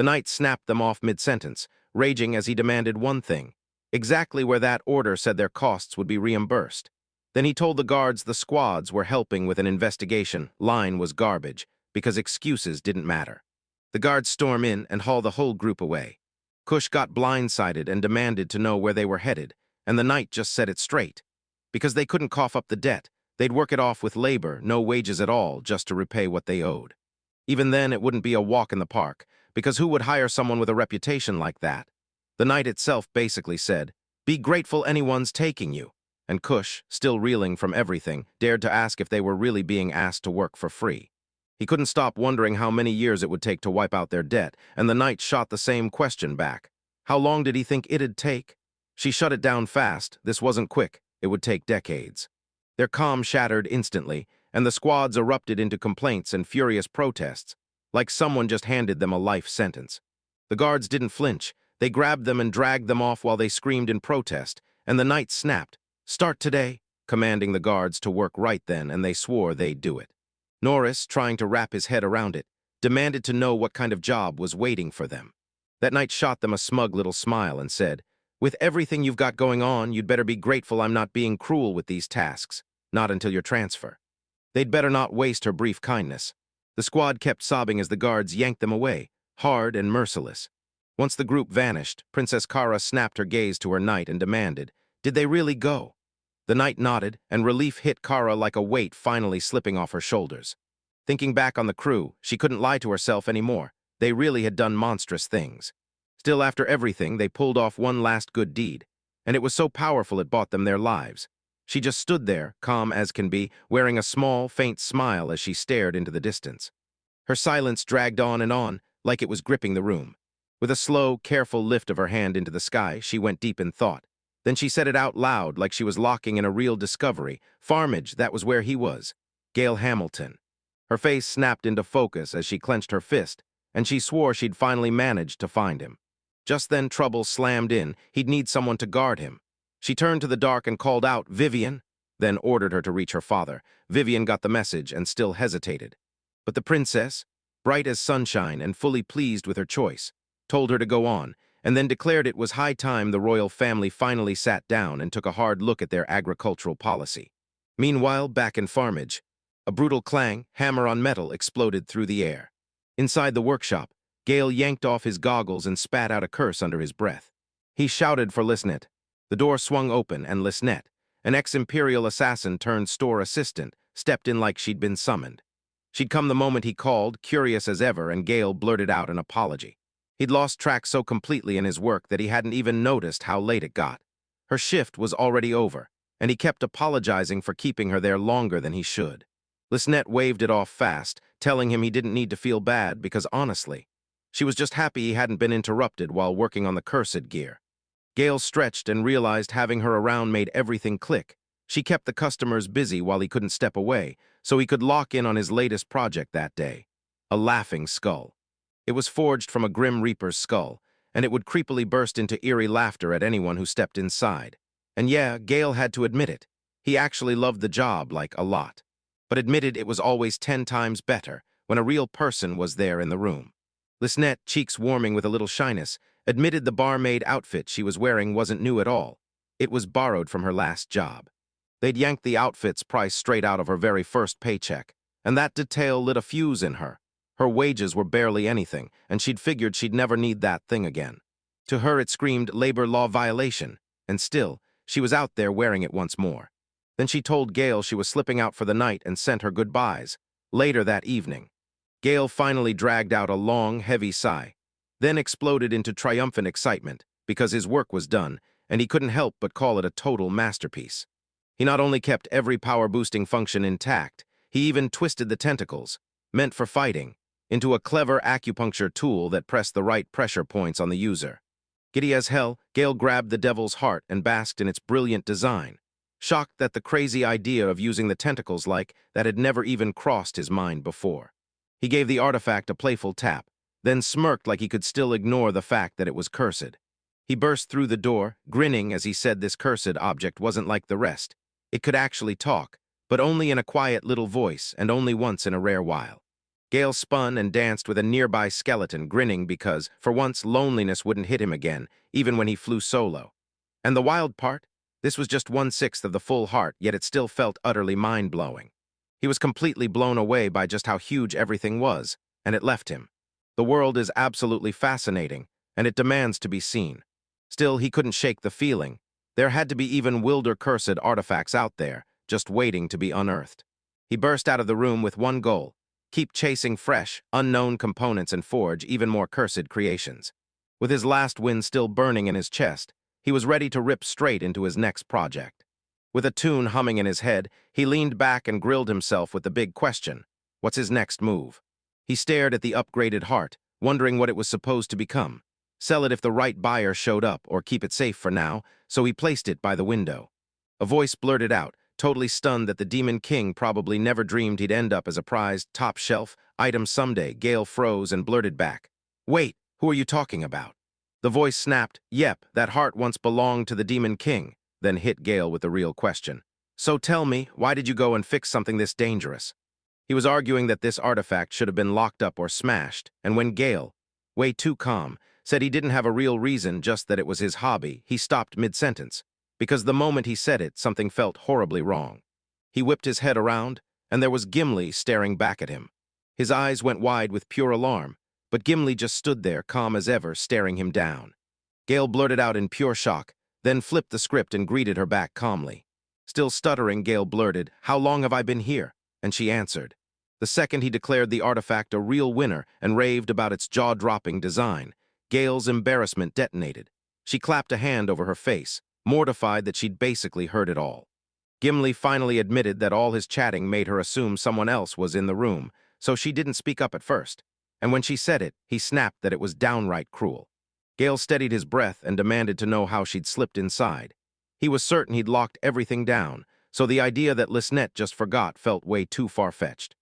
knight snapped them off mid-sentence, raging as he demanded one thing, exactly where that order said their costs would be reimbursed. Then he told the guards the squads were helping with an investigation, line was garbage, because excuses didn't matter. The guards storm in and haul the whole group away. Kush got blindsided and demanded to know where they were headed, and the knight just said it straight. Because they couldn't cough up the debt, they'd work it off with labor, no wages at all, just to repay what they owed. Even then, it wouldn't be a walk in the park, because who would hire someone with a reputation like that? The knight itself basically said, "Be grateful anyone's taking you." And Kush, still reeling from everything, dared to ask if they were really being asked to work for free. He couldn't stop wondering how many years it would take to wipe out their debt, and the knight shot the same question back. How long did he think it'd take? She shut it down fast. This wasn't quick. It would take decades. Their calm shattered instantly, and the squads erupted into complaints and furious protests, like someone just handed them a life sentence. The guards didn't flinch. They grabbed them and dragged them off while they screamed in protest, and the knight snapped, "Start today," commanding the guards to work right then, and they swore they'd do it. Norris, trying to wrap his head around it, demanded to know what kind of job was waiting for them. That knight shot them a smug little smile and said, "With everything you've got going on, you'd better be grateful I'm not being cruel with these tasks, not until your transfer." They'd better not waste her brief kindness. The squad kept sobbing as the guards yanked them away, hard and merciless. Once the group vanished, Princess Kara snapped her gaze to her knight and demanded, "Did they really go?" The knight nodded, and relief hit Kara like a weight finally slipping off her shoulders. Thinking back on the crew, she couldn't lie to herself anymore. They really had done monstrous things. Still, after everything, they pulled off one last good deed, and it was so powerful it bought them their lives. She just stood there, calm as can be, wearing a small, faint smile as she stared into the distance. Her silence dragged on, like it was gripping the room. With a slow, careful lift of her hand into the sky, she went deep in thought. Then she said it out loud like she was locking in a real discovery. Farmage, that was where he was. Gail Hamilton. Her face snapped into focus as she clenched her fist, and she swore she'd finally managed to find him. Just then trouble slammed in. He'd need someone to guard him. She turned to the dark and called out, "Vivian," then ordered her to reach her father. Vivian got the message and still hesitated. But the princess, bright as sunshine and fully pleased with her choice, told her to go on, and then declared it was high time the royal family finally sat down and took a hard look at their agricultural policy. Meanwhile, back in Farmage, a brutal clang, hammer on metal, exploded through the air. Inside the workshop, Gale yanked off his goggles and spat out a curse under his breath. He shouted for Lisnet. The door swung open, and Lisnet, an ex-imperial assassin turned store assistant, stepped in like she'd been summoned. She'd come the moment he called, curious as ever, and Gale blurted out an apology. He'd lost track so completely in his work that he hadn't even noticed how late it got. Her shift was already over, and he kept apologizing for keeping her there longer than he should. Lisnet waved it off fast, telling him he didn't need to feel bad because, honestly, she was just happy he hadn't been interrupted while working on the cursed gear. Gale stretched and realized having her around made everything click. She kept the customers busy while he couldn't step away, so he could lock in on his latest project that day. A laughing skull. It was forged from a Grim Reaper's skull, and it would creepily burst into eerie laughter at anyone who stepped inside. And yeah, Gale had to admit it. He actually loved the job, like, a lot. But admitted it was always 10 times better when a real person was there in the room. Lisnet, cheeks warming with a little shyness, admitted the barmaid outfit she was wearing wasn't new at all. It was borrowed from her last job. They'd yanked the outfit's price straight out of her very first paycheck, and that detail lit a fuse in her. Her wages were barely anything, and she'd figured she'd never need that thing again. To her it screamed labor law violation, and still, she was out there wearing it once more. Then she told Gale she was slipping out for the night and sent her goodbyes. Later that evening, Gale finally dragged out a long, heavy sigh, then exploded into triumphant excitement because his work was done, and he couldn't help but call it a total masterpiece. He not only kept every power-boosting function intact, he even twisted the tentacles, meant for fighting, into a clever acupuncture tool that pressed the right pressure points on the user. Giddy as hell, Gale grabbed the devil's heart and basked in its brilliant design, shocked that the crazy idea of using the tentacles like that had never even crossed his mind before. He gave the artifact a playful tap, then smirked like he could still ignore the fact that it was cursed. He burst through the door, grinning as he said this cursed object wasn't like the rest. It could actually talk, but only in a quiet little voice and only once in a rare while. Gale spun and danced with a nearby skeleton, grinning because, for once, loneliness wouldn't hit him again, even when he flew solo. And the wild part? This was just 1/6 of the full heart, yet it still felt utterly mind-blowing. He was completely blown away by just how huge everything was, and it left him. The world is absolutely fascinating, and it demands to be seen. Still, he couldn't shake the feeling. There had to be even wilder cursed artifacts out there, just waiting to be unearthed. He burst out of the room with one goal: keep chasing fresh, unknown components and forge even more cursed creations. With his last wind still burning in his chest, he was ready to rip straight into his next project. With a tune humming in his head, he leaned back and grilled himself with the big question: what's his next move? He stared at the upgraded heart, wondering what it was supposed to become. Sell it if the right buyer showed up, or keep it safe for now, so he placed it by the window. A voice blurted out, totally stunned that the Demon King probably never dreamed he'd end up as a prized, top-shelf item someday. Gale froze and blurted back, "Wait, who are you talking about?" The voice snapped, "Yep, that heart once belonged to the Demon King," then hit Gale with the real question. "So tell me, why did you go and fix something this dangerous?" He was arguing that this artifact should have been locked up or smashed, and when Gale, way too calm, said he didn't have a real reason, just that it was his hobby, he stopped mid-sentence, because the moment he said it, something felt horribly wrong. He whipped his head around, and there was Gimli staring back at him. His eyes went wide with pure alarm, but Gimli just stood there, calm as ever, staring him down. Gale blurted out in pure shock, then flipped the script and greeted her back calmly. Still stuttering, Gale blurted, "How long have I been here?" And she answered. The second he declared the artifact a real winner and raved about its jaw-dropping design, Gale's embarrassment detonated. She clapped a hand over her face, mortified that she'd basically heard it all. Gimli finally admitted that all his chatting made her assume someone else was in the room, so she didn't speak up at first. And when she said it, he snapped that it was downright cruel. Gale steadied his breath and demanded to know how she'd slipped inside. He was certain he'd locked everything down, so the idea that Lisnette just forgot felt way too far-fetched.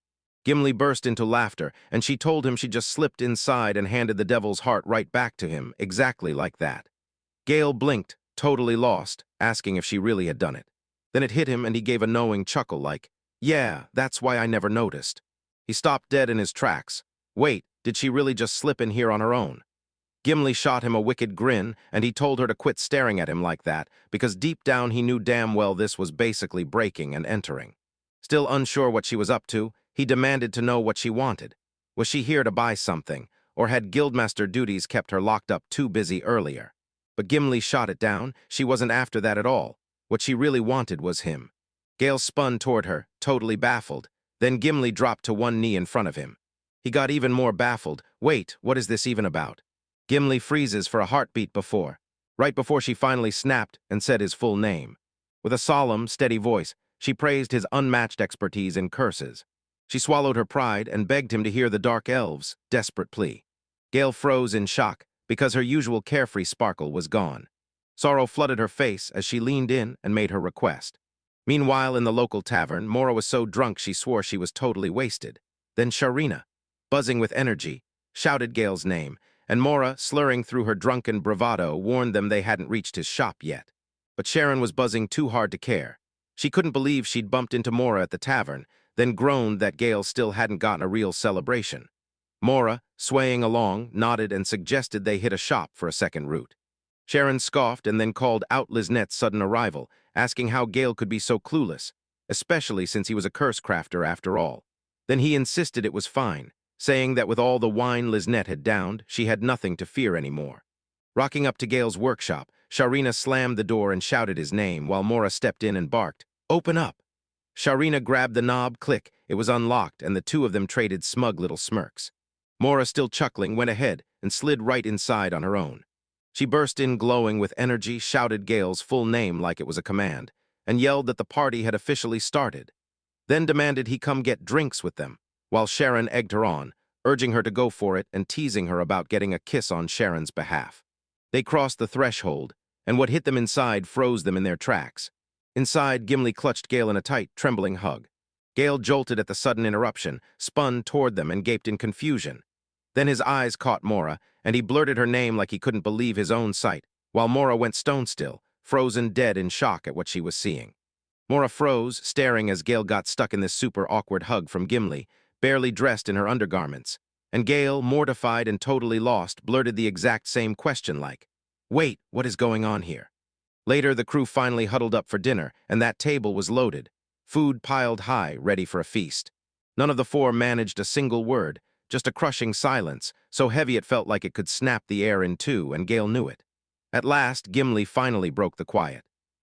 Gimli burst into laughter, and she told him she just slipped inside and handed the devil's heart right back to him, exactly like that. Gale blinked, totally lost, asking if she really had done it. Then it hit him and he gave a knowing chuckle like, "Yeah, that's why I never noticed." He stopped dead in his tracks. Wait, did she really just slip in here on her own? Gimli shot him a wicked grin, and he told her to quit staring at him like that, because deep down he knew damn well this was basically breaking and entering. Still unsure what she was up to, he demanded to know what she wanted. Was she here to buy something, or had guildmaster duties kept her locked up too busy earlier? But Gimli shot it down. She wasn't after that at all. What she really wanted was him. Gale spun toward her, totally baffled. Then Gimli dropped to one knee in front of him. He got even more baffled. Wait, what is this even about? Gimli freezes for a heartbeat right before she finally snapped and said his full name. With a solemn, steady voice, she praised his unmatched expertise in curses. She swallowed her pride and begged him to hear the Dark Elves' desperate plea. Gale froze in shock, because her usual carefree sparkle was gone. Sorrow flooded her face as she leaned in and made her request. Meanwhile, in the local tavern, Mora was so drunk she swore she was totally wasted. Then Sharina, buzzing with energy, shouted Gale's name, and Mora, slurring through her drunken bravado, warned them they hadn't reached his shop yet. But Sharon was buzzing too hard to care. She couldn't believe she'd bumped into Mora at the tavern, then groaned that Gale still hadn't gotten a real celebration. Mora, swaying along, nodded and suggested they hit a shop for a second route. Sharon scoffed and then called out Lisnette's sudden arrival, asking how Gale could be so clueless, especially since he was a curse crafter after all. Then he insisted it was fine, saying that with all the wine Lisnette had downed, she had nothing to fear anymore. Rocking up to Gale's workshop, Sharina slammed the door and shouted his name while Mora stepped in and barked, "Open up!" Sharina grabbed the knob, click, it was unlocked, and the two of them traded smug little smirks. Mora, still chuckling, went ahead and slid right inside on her own. She burst in glowing with energy, shouted Gale's full name like it was a command, and yelled that the party had officially started. Then demanded he come get drinks with them, while Sharon egged her on, urging her to go for it and teasing her about getting a kiss on Sharon's behalf. They crossed the threshold, and what hit them inside froze them in their tracks. Inside, Gimli clutched Gale in a tight, trembling hug. Gale jolted at the sudden interruption, spun toward them, and gaped in confusion. Then his eyes caught Mora, and he blurted her name like he couldn't believe his own sight, while Mora went stone still, frozen dead in shock at what she was seeing. Mora froze, staring as Gale got stuck in this super awkward hug from Gimli, barely dressed in her undergarments. And Gale, mortified and totally lost, blurted the exact same question like, "Wait, what is going on here?" Later, the crew finally huddled up for dinner, and that table was loaded. Food piled high, ready for a feast. None of the four managed a single word, just a crushing silence, so heavy it felt like it could snap the air in two, and Gale knew it. At last, Gimli finally broke the quiet.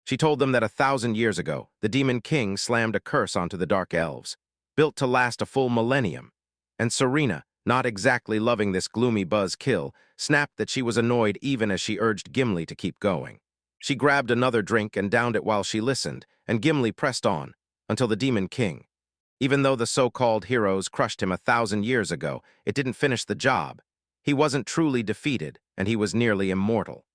She told them that 1,000 years ago, the Demon King slammed a curse onto the Dark Elves, built to last a full millennium. And Serena, not exactly loving this gloomy buzzkill, snapped that she was annoyed even as she urged Gimli to keep going. She grabbed another drink and downed it while she listened, and Gimli pressed on, until the Demon King. Even though the so-called heroes crushed him 1,000 years ago, it didn't finish the job. He wasn't truly defeated, and he was nearly immortal.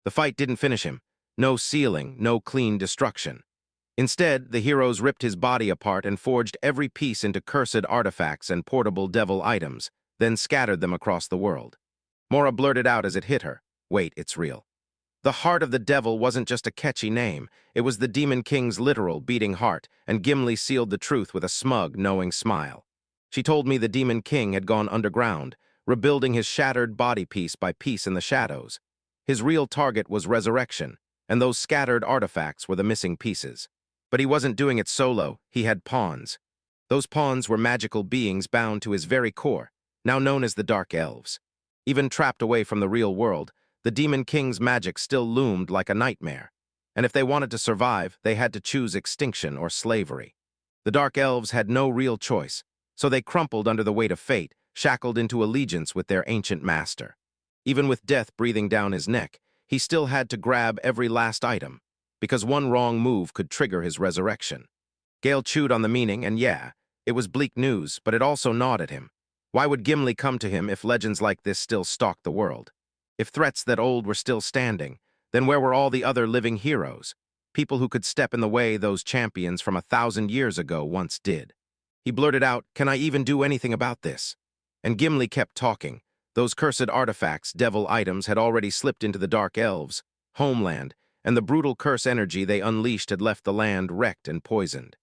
The fight didn't finish him. No sealing, no clean destruction. Instead, the heroes ripped his body apart and forged every piece into cursed artifacts and portable devil items, then scattered them across the world. Mora blurted out as it hit her, "Wait, it's real." The heart of the devil wasn't just a catchy name, it was the Demon King's literal beating heart, and Gimli sealed the truth with a smug, knowing smile. She told me the Demon King had gone underground, rebuilding his shattered body piece by piece in the shadows. His real target was resurrection, and those scattered artifacts were the missing pieces. But he wasn't doing it solo, he had pawns. Those pawns were magical beings bound to his very core, now known as the Dark Elves. Even trapped away from the real world, the Demon King's magic still loomed like a nightmare, and if they wanted to survive, they had to choose extinction or slavery. The Dark Elves had no real choice, so they crumpled under the weight of fate, shackled into allegiance with their ancient master. Even with death breathing down his neck, he still had to grab every last item, because one wrong move could trigger his resurrection. Gale chewed on the meaning, and yeah, it was bleak news, but it also gnawed at him. Why would Gimli come to him if legends like this still stalked the world? If threats that old were still standing, then where were all the other living heroes? People who could step in the way those champions from 1,000 years ago once did. He blurted out, "Can I even do anything about this?" And Gimli kept talking. Those cursed artifacts, devil items, had already slipped into the Dark Elves' homeland, and the brutal curse energy they unleashed had left the land wrecked and poisoned.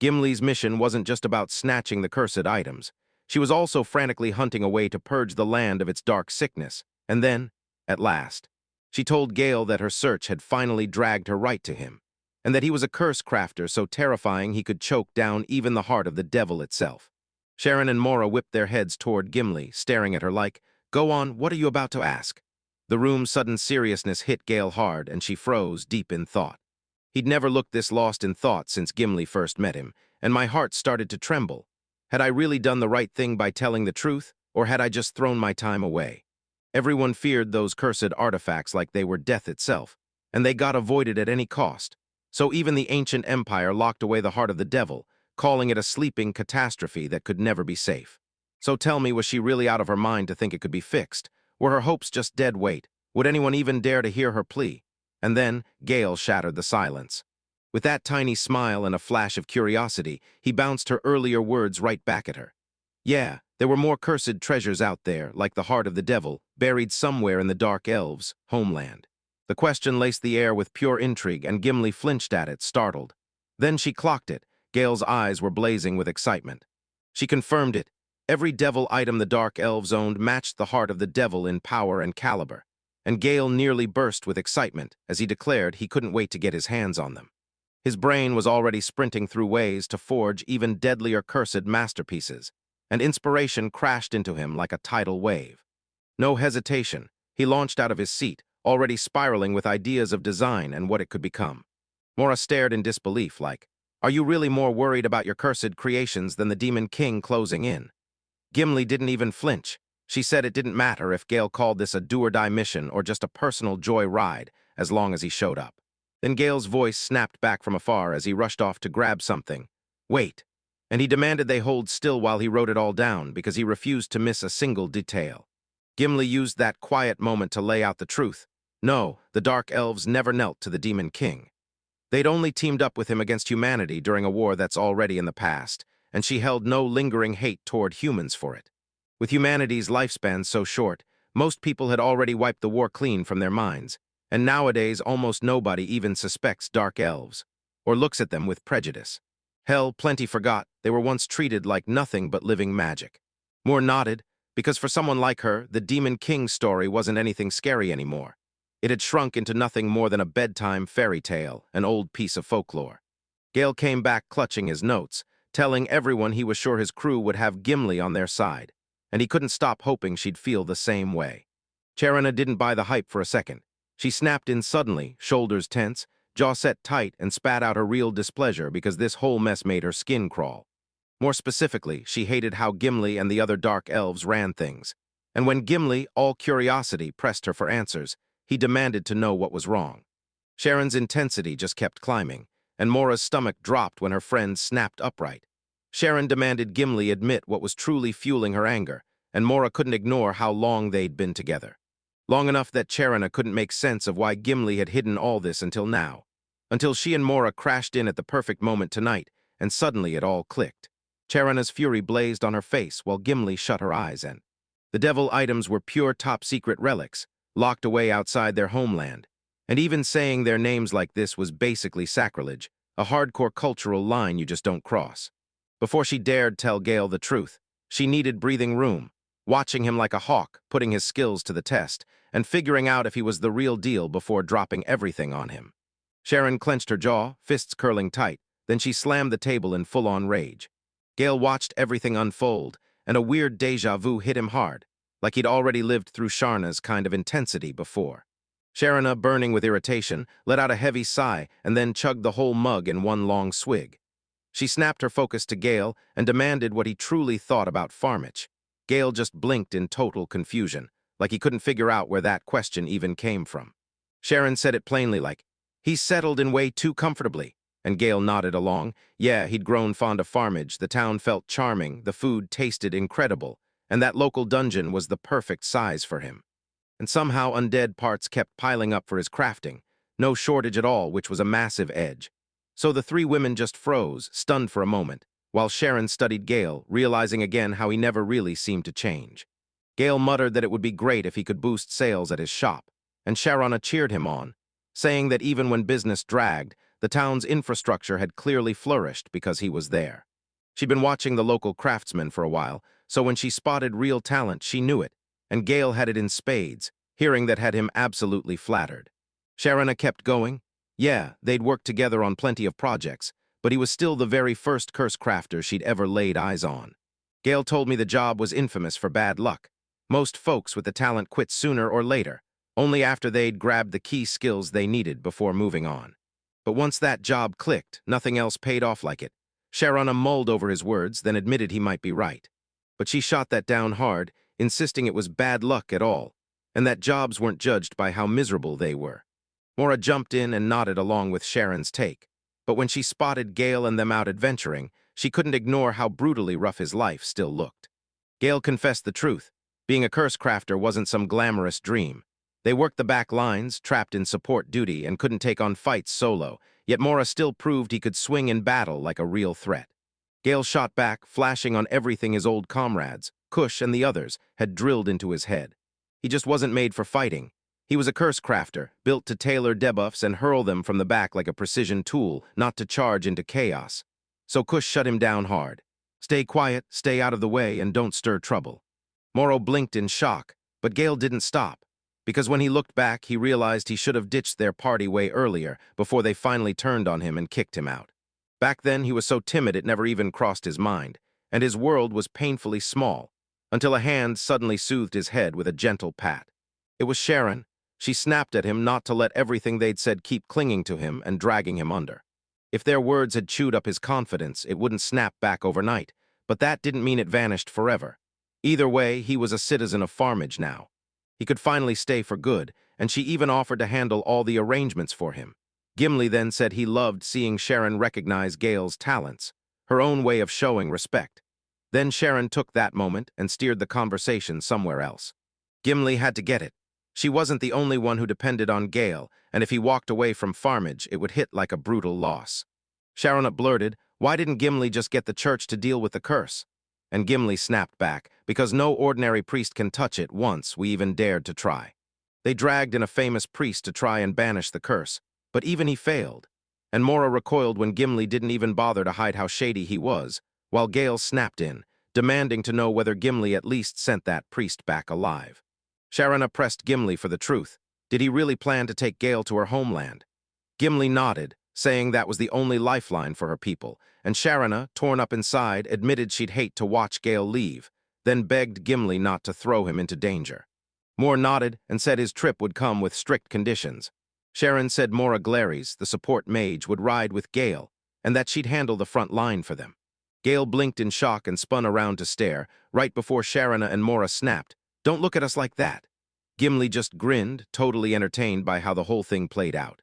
Gimli's mission wasn't just about snatching the cursed items. She was also frantically hunting a way to purge the land of its dark sickness. And then, at last, she told Gale that her search had finally dragged her right to him, and that he was a curse crafter so terrifying he could choke down even the heart of the devil itself. Sharon and Mora whipped their heads toward Gimli, staring at her like, "Go on, what are you about to ask?" The room's sudden seriousness hit Gale hard, and she froze, deep in thought. He'd never looked this lost in thought since Gimli first met him, and my heart started to tremble. Had I really done the right thing by telling the truth, or had I just thrown my time away? Everyone feared those cursed artifacts like they were death itself, and they got avoided at any cost. So even the ancient empire locked away the heart of the devil, calling it a sleeping catastrophe that could never be safe. So tell me, was she really out of her mind to think it could be fixed? Were her hopes just dead weight? Would anyone even dare to hear her plea? And then Gale shattered the silence. With that tiny smile and a flash of curiosity, he bounced her earlier words right back at her. Yeah, there were more cursed treasures out there, like the heart of the devil, buried somewhere in the Dark Elves' homeland. The question laced the air with pure intrigue, and Gimli flinched at it, startled. Then she clocked it. Gale's eyes were blazing with excitement. She confirmed it. Every devil item the Dark Elves owned matched the heart of the devil in power and caliber, and Gale nearly burst with excitement as he declared he couldn't wait to get his hands on them. His brain was already sprinting through ways to forge even deadlier cursed masterpieces, and inspiration crashed into him like a tidal wave. No hesitation, he launched out of his seat, already spiraling with ideas of design and what it could become. Mora stared in disbelief like, "Are you really more worried about your cursed creations than the Demon King closing in?" Gimli didn't even flinch. She said it didn't matter if Gale called this a do-or-die mission or just a personal joy ride, as long as he showed up. Then Gale's voice snapped back from afar as he rushed off to grab something. "Wait," and he demanded they hold still while he wrote it all down because he refused to miss a single detail. Gimli used that quiet moment to lay out the truth. No, the Dark Elves never knelt to the Demon King. They'd only teamed up with him against humanity during a war that's already in the past, and she held no lingering hate toward humans for it. With humanity's lifespan so short, most people had already wiped the war clean from their minds, and nowadays almost nobody even suspects Dark Elves, or looks at them with prejudice. Hell, plenty forgot they were once treated like nothing but living magic. Moore nodded, because for someone like her, the Demon King story wasn't anything scary anymore. It had shrunk into nothing more than a bedtime fairy tale, an old piece of folklore. Gale came back clutching his notes, telling everyone he was sure his crew would have Gimli on their side, and he couldn't stop hoping she'd feel the same way. Charana didn't buy the hype for a second. She snapped in suddenly, shoulders tense, jaw set tight, and spat out her real displeasure because this whole mess made her skin crawl. More specifically, she hated how Gimli and the other Dark Elves ran things. And when Gimli, all curiosity, pressed her for answers, he demanded to know what was wrong. Sharon's intensity just kept climbing, and Mora's stomach dropped when her friend snapped upright. Sharon demanded Gimli admit what was truly fueling her anger, and Mora couldn't ignore how long they'd been together. Long enough that Charana couldn't make sense of why Gimli had hidden all this until now. Until she and Mora crashed in at the perfect moment tonight, and suddenly it all clicked. Charana's fury blazed on her face while Gimli shut her eyes and the devil items were pure top-secret relics, locked away outside their homeland. And even saying their names like this was basically sacrilege, a hardcore cultural line you just don't cross. Before she dared tell Gale the truth, she needed breathing room, watching him like a hawk, putting his skills to the test, and figuring out if he was the real deal before dropping everything on him. Sharon clenched her jaw, fists curling tight, then she slammed the table in full-on rage. Gale watched everything unfold, and a weird déjà vu hit him hard, like he'd already lived through Sharna's kind of intensity before. Sharana, burning with irritation, let out a heavy sigh and then chugged the whole mug in one long swig. She snapped her focus to Gale and demanded what he truly thought about Farmich. Gale just blinked in total confusion, like he couldn't figure out where that question even came from. Sharon said it plainly like, "He's settled in way too comfortably." And Gale nodded along. Yeah, he'd grown fond of Farmage, the town felt charming, the food tasted incredible, and that local dungeon was the perfect size for him. And somehow undead parts kept piling up for his crafting, no shortage at all, which was a massive edge. So the three women just froze, stunned for a moment, while Sharon studied Gale, realizing again how he never really seemed to change. Gale muttered that it would be great if he could boost sales at his shop, and Sharana cheered him on, saying that even when business dragged, the town's infrastructure had clearly flourished because he was there. She'd been watching the local craftsmen for a while, so when she spotted real talent, she knew it, and Gale had it in spades, hearing that had him absolutely flattered. Sharana kept going. Yeah, they'd worked together on plenty of projects, but he was still the very first curse crafter she'd ever laid eyes on. Gale told me the job was infamous for bad luck. Most folks with the talent quit sooner or later, only after they'd grabbed the key skills they needed before moving on. But once that job clicked, nothing else paid off like it. Sharana mulled over his words, then admitted he might be right. But she shot that down hard, insisting it was bad luck at all, and that jobs weren't judged by how miserable they were. Mora jumped in and nodded along with Sharon's take. But when she spotted Gale and them out adventuring, she couldn't ignore how brutally rough his life still looked. Gale confessed the truth. Being a curse crafter wasn't some glamorous dream. They worked the back lines, trapped in support duty, and couldn't take on fights solo, yet Mora still proved he could swing in battle like a real threat. Gale shot back, flashing on everything his old comrades, Kush and the others, had drilled into his head. He just wasn't made for fighting. He was a curse crafter, built to tailor debuffs and hurl them from the back like a precision tool, not to charge into chaos. So Kush shut him down hard. Stay quiet, stay out of the way, and don't stir trouble. Moro blinked in shock, but Gale didn't stop. Because when he looked back, he realized he should have ditched their party way earlier, before they finally turned on him and kicked him out. Back then, he was so timid it never even crossed his mind, and his world was painfully small, until a hand suddenly soothed his head with a gentle pat. It was Sharon. She snapped at him not to let everything they'd said keep clinging to him and dragging him under. If their words had chewed up his confidence, it wouldn't snap back overnight, but that didn't mean it vanished forever. Either way, he was a citizen of Farmage now. He could finally stay for good, and she even offered to handle all the arrangements for him. Gimli then said he loved seeing Sharon recognize Gale's talents, her own way of showing respect. Then Sharon took that moment and steered the conversation somewhere else. Gimli had to get it. She wasn't the only one who depended on Gale, and if he walked away from farmage, it would hit like a brutal loss. Sharonut blurted, "Why didn't Gimli just get the church to deal with the curse?" And Gimli snapped back, "Because no ordinary priest can touch it once we even dared to try." They dragged in a famous priest to try and banish the curse, but even he failed. And Mora recoiled when Gimli didn't even bother to hide how shady he was, while Gale snapped in, demanding to know whether Gimli at least sent that priest back alive. Sharana pressed Gimli for the truth. Did he really plan to take Gale to her homeland? Gimli nodded, saying that was the only lifeline for her people, and Sharana, torn up inside, admitted she'd hate to watch Gale leave, then begged Gimli not to throw him into danger. Moore nodded and said his trip would come with strict conditions. Sharon said Mora Glares, the support mage, would ride with Gale, and that she'd handle the front line for them. Gale blinked in shock and spun around to stare, right before Sharana and Mora snapped, "Don't look at us like that." Gimli just grinned, totally entertained by how the whole thing played out.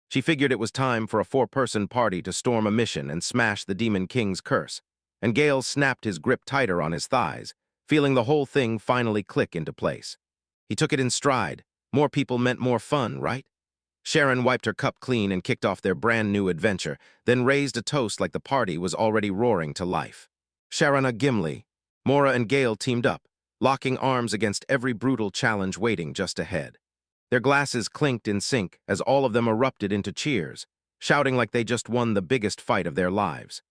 She figured it was time for a four-person party to storm a mission and smash the Demon King's curse, and Gale snapped his grip tighter on his thighs, feeling the whole thing finally click into place. He took it in stride. More people meant more fun, right? Sharon wiped her cup clean and kicked off their brand-new adventure, then raised a toast like the party was already roaring to life. Sharana, Gimli. Mora and Gale teamed up, locking arms against every brutal challenge waiting just ahead. Their glasses clinked in sync as all of them erupted into cheers, shouting like they just won the biggest fight of their lives.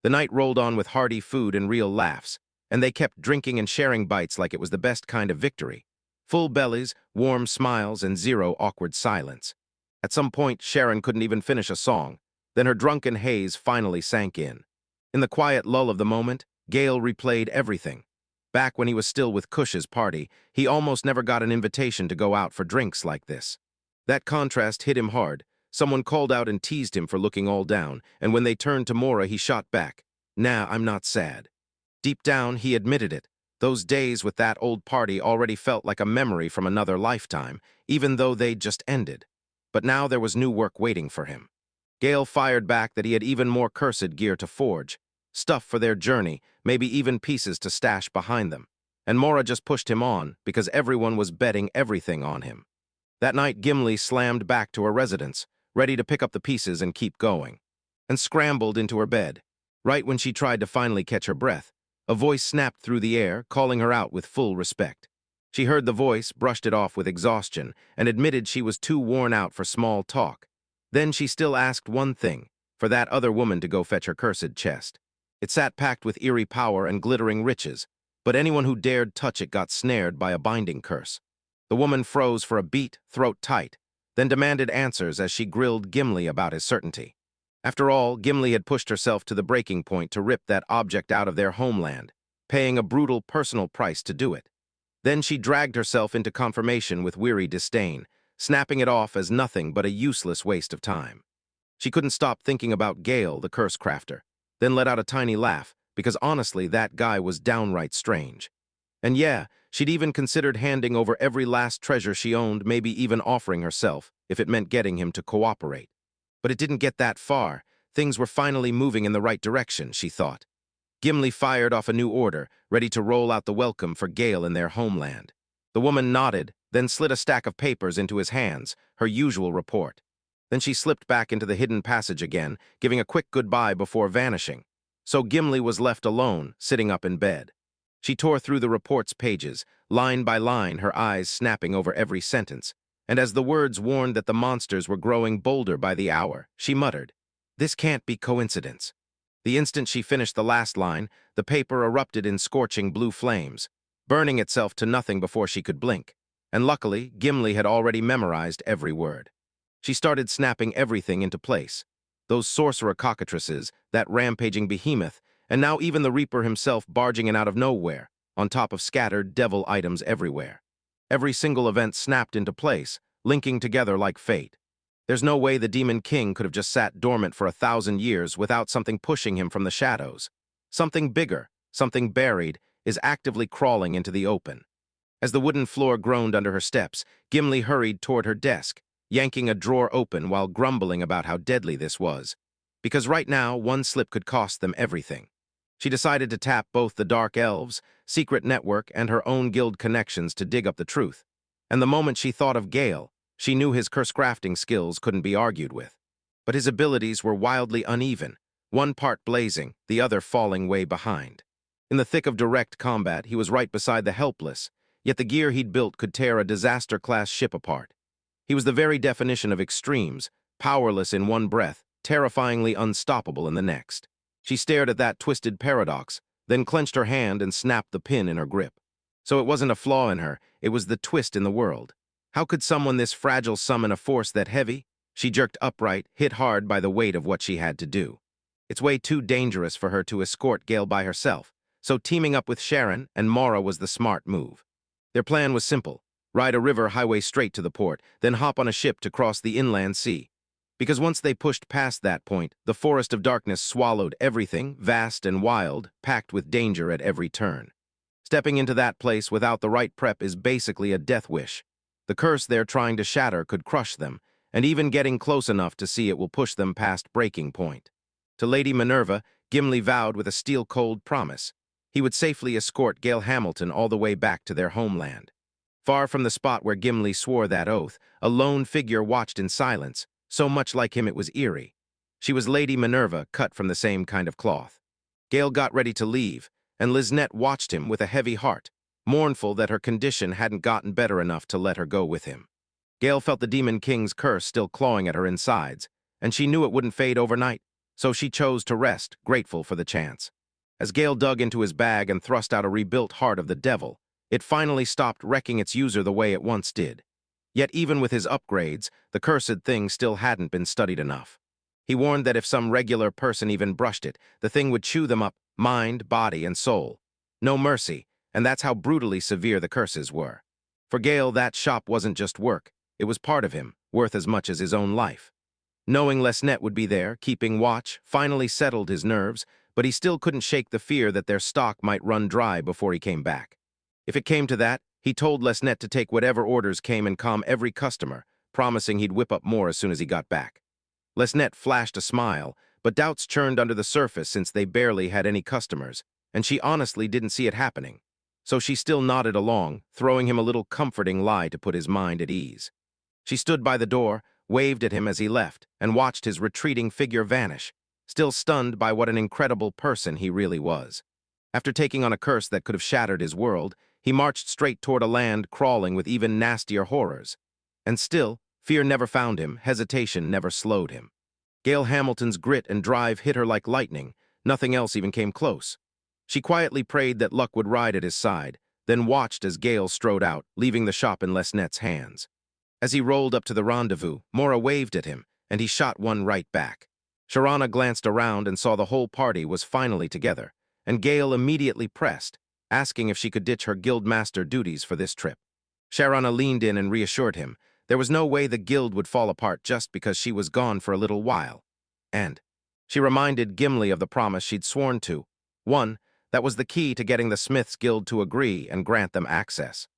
The night rolled on with hearty food and real laughs, and they kept drinking and sharing bites like it was the best kind of victory. Full bellies, warm smiles, and zero awkward silence. At some point, Sharon couldn't even finish a song. Then her drunken haze finally sank in. In the quiet lull of the moment, Gale replayed everything. Back when he was still with Cush's party, he almost never got an invitation to go out for drinks like this. That contrast hit him hard. Someone called out and teased him for looking all down, and when they turned to Mora, he shot back, "Nah, I'm not sad." Deep down, he admitted it. Those days with that old party already felt like a memory from another lifetime, even though they'd just ended. But now there was new work waiting for him. Gale fired back that he had even more cursed gear to forge, stuff for their journey, maybe even pieces to stash behind them. And Mora just pushed him on because everyone was betting everything on him. That night, Gimli slammed back to her residence, ready to pick up the pieces and keep going, and scrambled into her bed. Right when she tried to finally catch her breath, a voice snapped through the air, calling her out with full respect. She heard the voice, brushed it off with exhaustion, and admitted she was too worn out for small talk. Then she still asked one thing, for that other woman to go fetch her cursed chest. It sat packed with eerie power and glittering riches, but anyone who dared touch it got snared by a binding curse. The woman froze for a beat, throat tight, then demanded answers as she grilled Gimli about his certainty. After all, Gimli had pushed herself to the breaking point to rip that object out of their homeland, paying a brutal personal price to do it. Then she dragged herself into confirmation with weary disdain, snapping it off as nothing but a useless waste of time. She couldn't stop thinking about Gale, the curse crafter, then let out a tiny laugh, because honestly, that guy was downright strange. And yeah, she'd even considered handing over every last treasure she owned, maybe even offering herself, if it meant getting him to cooperate. But it didn't get that far. Things were finally moving in the right direction, she thought. Gimli fired off a new order, ready to roll out the welcome for Gale in their homeland. The woman nodded, then slid a stack of papers into his hands, her usual report. Then she slipped back into the hidden passage again, giving a quick goodbye before vanishing. So Gimli was left alone, sitting up in bed. She tore through the report's pages, line by line, her eyes snapping over every sentence. And as the words warned that the monsters were growing bolder by the hour, she muttered, "This can't be coincidence." The instant she finished the last line, the paper erupted in scorching blue flames, burning itself to nothing before she could blink. And luckily, Gimli had already memorized every word. She started snapping everything into place. Those sorcerer cockatrices, that rampaging behemoth, and now even the Reaper himself barging in out of nowhere, on top of scattered devil items everywhere. Every single event snapped into place, linking together like fate. There's no way the Demon King could have just sat dormant for 1,000 years without something pushing him from the shadows. Something bigger, something buried, is actively crawling into the open. As the wooden floor groaned under her steps, Gimli hurried toward her desk, yanking a drawer open while grumbling about how deadly this was. Because right now, one slip could cost them everything. She decided to tap both the Dark Elves, secret network, and her own guild connections to dig up the truth. And the moment she thought of Gale, she knew his curse crafting skills couldn't be argued with. But his abilities were wildly uneven, one part blazing, the other falling way behind. In the thick of direct combat, he was right beside the helpless, yet the gear he'd built could tear a disaster-class ship apart. He was the very definition of extremes, powerless in one breath, terrifyingly unstoppable in the next. She stared at that twisted paradox, then clenched her hand and snapped the pin in her grip. So it wasn't a flaw in her, it was the twist in the world. How could someone this fragile summon a force that heavy? She jerked upright, hit hard by the weight of what she had to do. It's way too dangerous for her to escort Gale by herself, so teaming up with Sharon and Mara was the smart move. Their plan was simple: ride a river highway straight to the port, then hop on a ship to cross the inland sea. Because once they pushed past that point, the forest of darkness swallowed everything, vast and wild, packed with danger at every turn. Stepping into that place without the right prep is basically a death wish. The curse they're trying to shatter could crush them, and even getting close enough to see it will push them past breaking point. To Lady Minerva, Gimli vowed with a steel-cold promise. He would safely escort Gale Hamilton all the way back to their homeland. Far from the spot where Gimli swore that oath, a lone figure watched in silence, so much like him it was eerie. She was Lady Minerva, cut from the same kind of cloth. Gale got ready to leave, and Lysnette watched him with a heavy heart, mournful that her condition hadn't gotten better enough to let her go with him. Gale felt the Demon King's curse still clawing at her insides, and she knew it wouldn't fade overnight, so she chose to rest, grateful for the chance. As Gale dug into his bag and thrust out a rebuilt heart of the devil, it finally stopped wrecking its user the way it once did. Yet even with his upgrades, the cursed thing still hadn't been studied enough. He warned that if some regular person even brushed it, the thing would chew them up, mind, body, and soul. No mercy, and that's how brutally severe the curses were. For Gale, that shop wasn't just work, it was part of him, worth as much as his own life. Knowing Lysnette would be there, keeping watch, finally settled his nerves, but he still couldn't shake the fear that their stock might run dry before he came back. If it came to that, he told Lysnette to take whatever orders came and calm every customer, promising he'd whip up more as soon as he got back. Lysnette flashed a smile, but doubts churned under the surface since they barely had any customers, and she honestly didn't see it happening. So she still nodded along, throwing him a little comforting lie to put his mind at ease. She stood by the door, waved at him as he left, and watched his retreating figure vanish, still stunned by what an incredible person he really was. After taking on a curse that could have shattered his world, he marched straight toward a land crawling with even nastier horrors. And still, fear never found him, hesitation never slowed him. Gale Hamilton's grit and drive hit her like lightning, nothing else even came close. She quietly prayed that luck would ride at his side, then watched as Gale strode out, leaving the shop in Lysnette's hands. As he rolled up to the rendezvous, Mora waved at him, and he shot one right back. Sharana glanced around and saw the whole party was finally together, and Gale immediately pressed, asking if she could ditch her guildmaster duties for this trip. Sharana leaned in and reassured him there was no way the guild would fall apart just because she was gone for a little while. And she reminded Gimli of the promise she'd sworn to. One, that was the key to getting the Smiths Guild to agree and grant them access.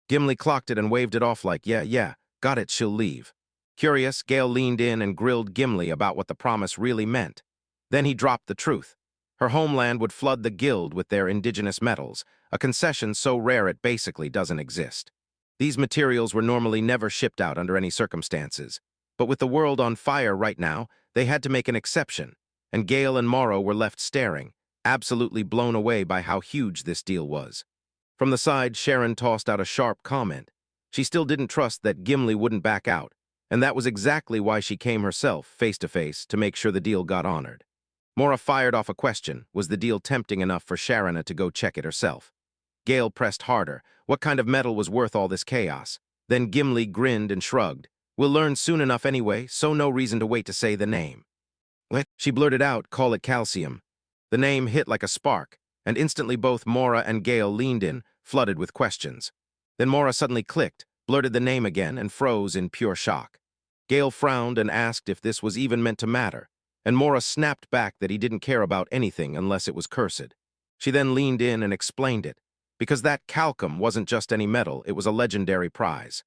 Gimli clocked it and waved it off like, yeah, got it, she'll leave. Curious, Gale leaned in and grilled Gimli about what the promise really meant. Then he dropped the truth. Her homeland would flood the guild with their indigenous metals, a concession so rare it basically doesn't exist. These materials were normally never shipped out under any circumstances, but with the world on fire right now, they had to make an exception, and Gale and Morrow were left staring, absolutely blown away by how huge this deal was. From the side, Sharon tossed out a sharp comment. She still didn't trust that Gimli wouldn't back out, and that was exactly why she came herself, face-to-face, to make sure the deal got honored. Mora fired off a question. Was the deal tempting enough for Sharana to go check it herself? Gale pressed harder. What kind of metal was worth all this chaos? Then Gimli grinned and shrugged. We'll learn soon enough anyway, so no reason to wait to say the name. What? She blurted out, call it calcium. The name hit like a spark, and instantly both Mora and Gale leaned in, flooded with questions. Then Mora suddenly clicked, blurted the name again, and froze in pure shock. Gale frowned and asked if this was even meant to matter, and Mora snapped back that he didn't care about anything unless it was cursed. She then leaned in and explained it. Because that calcum wasn't just any metal, it was a legendary prize.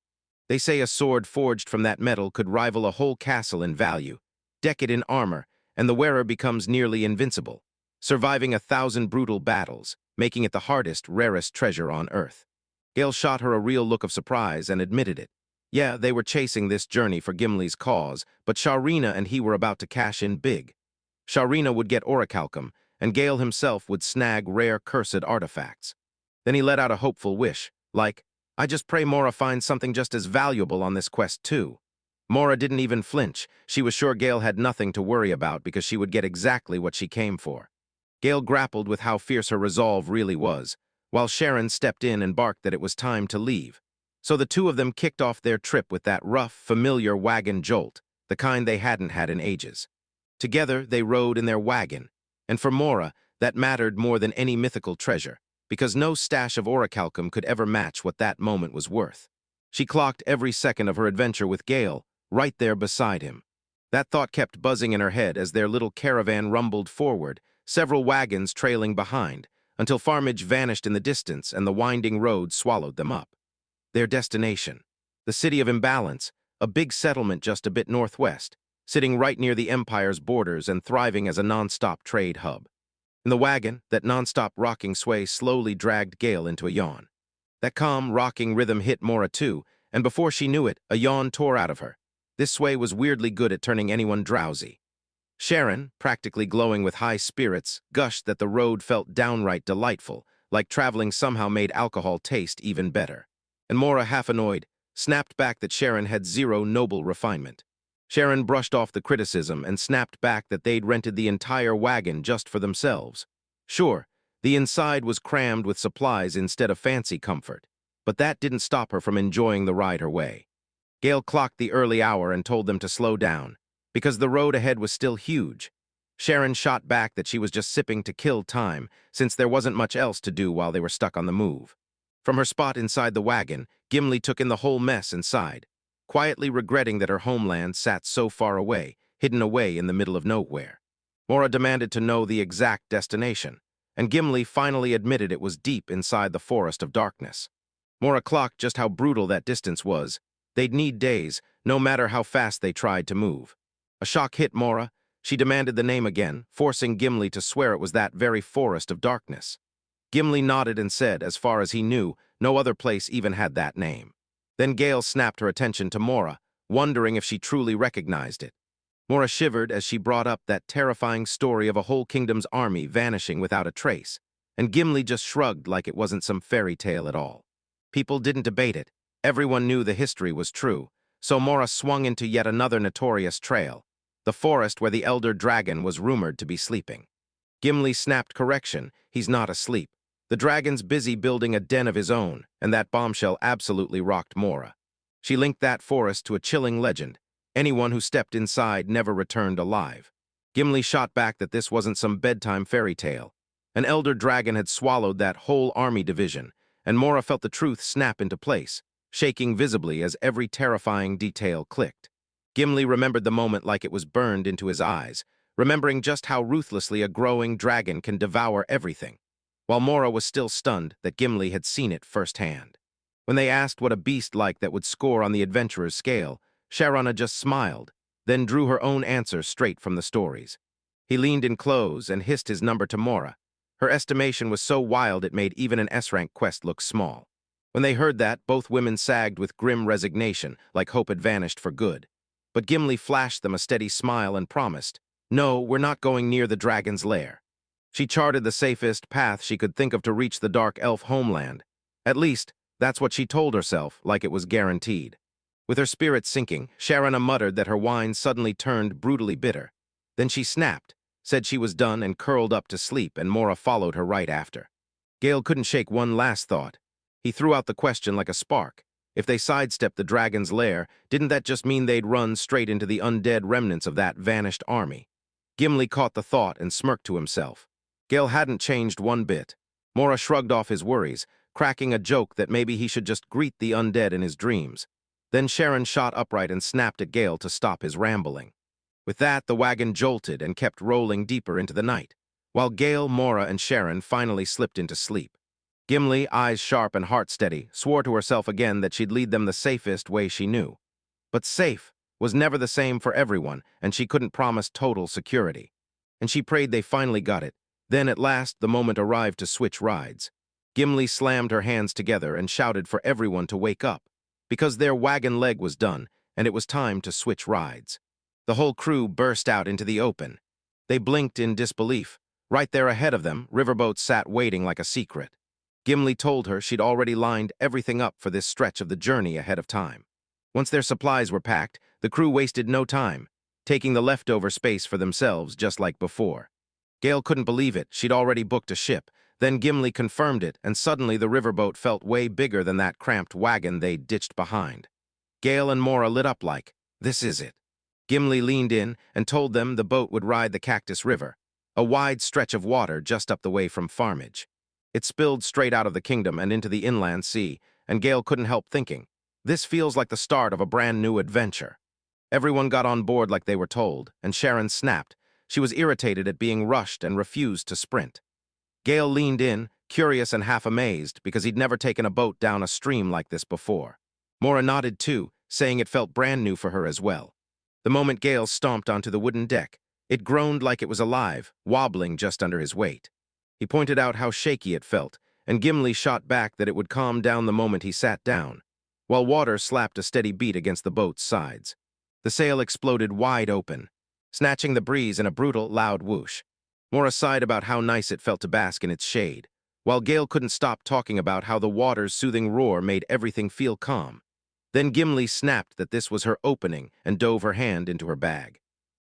They say a sword forged from that metal could rival a whole castle in value. Deck it in armor, and the wearer becomes nearly invincible, surviving 1,000 brutal battles, making it the hardest, rarest treasure on Earth. Gale shot her a real look of surprise and admitted it. Yeah, they were chasing this journey for Gimli's cause, but Sharina and he were about to cash in big. Sharina would get orichalcum, and Gale himself would snag rare cursed artifacts. Then he let out a hopeful wish, like, I just pray Mora finds something just as valuable on this quest too. Mora didn't even flinch. She was sure Gale had nothing to worry about because she would get exactly what she came for. Gale grappled with how fierce her resolve really was, while Sharon stepped in and barked that it was time to leave. So the two of them kicked off their trip with that rough, familiar wagon jolt, the kind they hadn't had in ages. Together, they rode in their wagon, and for Mora, that mattered more than any mythical treasure, because no stash of orichalcum could ever match what that moment was worth. She clocked every second of her adventure with Gale, right there beside him. That thought kept buzzing in her head as their little caravan rumbled forward, several wagons trailing behind, until Farmage vanished in the distance and the winding road swallowed them up. Their destination, the city of Imbalance, a big settlement just a bit northwest, sitting right near the Empire's borders and thriving as a non-stop trade hub. In the wagon, that non-stop rocking sway slowly dragged Gale into a yawn. That calm, rocking rhythm hit Mora too, and before she knew it, a yawn tore out of her. This sway was weirdly good at turning anyone drowsy. Sharon, practically glowing with high spirits, gushed that the road felt downright delightful, like traveling somehow made alcohol taste even better. And Mora, half annoyed, snapped back that Sharon had zero noble refinement. Sharon brushed off the criticism and snapped back that they'd rented the entire wagon just for themselves. Sure, the inside was crammed with supplies instead of fancy comfort, but that didn't stop her from enjoying the ride her way. Gale clocked the early hour and told them to slow down, because the road ahead was still huge. Sharon shot back that she was just sipping to kill time, since there wasn't much else to do while they were stuck on the move. From her spot inside the wagon, Gimli took in the whole mess inside, quietly regretting that her homeland sat so far away, hidden away in the middle of nowhere. Mora demanded to know the exact destination, and Gimli finally admitted it was deep inside the forest of darkness. Mora clocked just how brutal that distance was. They'd need days, no matter how fast they tried to move. A shock hit Mora. She demanded the name again, forcing Gimli to swear it was that very forest of darkness. Gimli nodded and said, as far as he knew, no other place even had that name. Then Gale snapped her attention to Mora, wondering if she truly recognized it. Mora shivered as she brought up that terrifying story of a whole kingdom's army vanishing without a trace, and Gimli just shrugged like it wasn't some fairy tale at all. People didn't debate it. Everyone knew the history was true, so Mora swung into yet another notorious trail, the forest where the elder dragon was rumored to be sleeping. Gimli snapped correction, he's not asleep. The dragon's busy building a den of his own, and that bombshell absolutely rocked Mora. She linked that forest to a chilling legend. Anyone who stepped inside never returned alive. Gimli shot back that this wasn't some bedtime fairy tale. An elder dragon had swallowed that whole army division, and Mora felt the truth snap into place, shaking visibly as every terrifying detail clicked. Gimli remembered the moment like it was burned into his eyes, remembering just how ruthlessly a growing dragon can devour everything, while Mora was still stunned that Gimli had seen it firsthand. When they asked what a beast like that would score on the adventurer's scale, Sharana just smiled, then drew her own answer straight from the stories. He leaned in close and hissed his number to Mora. Her estimation was so wild it made even an S-rank quest look small. When they heard that, both women sagged with grim resignation, like hope had vanished for good. But Gimli flashed them a steady smile and promised, "No, we're not going near the dragon's lair." She charted the safest path she could think of to reach the dark elf homeland. At least, that's what she told herself, like it was guaranteed. With her spirits sinking, Sharana muttered that her wine suddenly turned brutally bitter. Then she snapped, said she was done and curled up to sleep, and Mora followed her right after. Gale couldn't shake one last thought. He threw out the question like a spark. If they sidestepped the dragon's lair, didn't that just mean they'd run straight into the undead remnants of that vanished army? Gimli caught the thought and smirked to himself. Gale hadn't changed one bit. Mora shrugged off his worries, cracking a joke that maybe he should just greet the undead in his dreams. Then Sharon shot upright and snapped at Gale to stop his rambling. With that, the wagon jolted and kept rolling deeper into the night, while Gale, Mora, and Sharon finally slipped into sleep. Gimli, eyes sharp and heart steady, swore to herself again that she'd lead them the safest way she knew. But safe was never the same for everyone, and she couldn't promise total security. And she prayed they finally got it. Then, at last, the moment arrived to switch rides. Gimli slammed her hands together and shouted for everyone to wake up, because their wagon leg was done, and it was time to switch rides. The whole crew burst out into the open. They blinked in disbelief. Right there ahead of them, Riverboat sat waiting like a secret. Gimli told her she'd already lined everything up for this stretch of the journey ahead of time. Once their supplies were packed, the crew wasted no time, taking the leftover space for themselves just like before. Gale couldn't believe it. She'd already booked a ship. Then Gimli confirmed it, and suddenly the riverboat felt way bigger than that cramped wagon they'd ditched behind. Gale and Mora lit up like, "This is it." Gimli leaned in and told them the boat would ride the Cactus River, a wide stretch of water just up the way from Farmage. It spilled straight out of the kingdom and into the inland sea, and Gale couldn't help thinking, this feels like the start of a brand new adventure. Everyone got on board like they were told, and Sharon snapped. She was irritated at being rushed and refused to sprint. Gale leaned in, curious and half amazed, because he'd never taken a boat down a stream like this before. Mora nodded too, saying it felt brand new for her as well. The moment Gale stomped onto the wooden deck, it groaned like it was alive, wobbling just under his weight. He pointed out how shaky it felt, and Gimli shot back that it would calm down the moment he sat down, while water slapped a steady beat against the boat's sides. The sail exploded wide open, snatching the breeze in a brutal, loud whoosh. Mora sighed about how nice it felt to bask in its shade, while Gale couldn't stop talking about how the water's soothing roar made everything feel calm. Then Gimli snapped that this was her opening and dove her hand into her bag,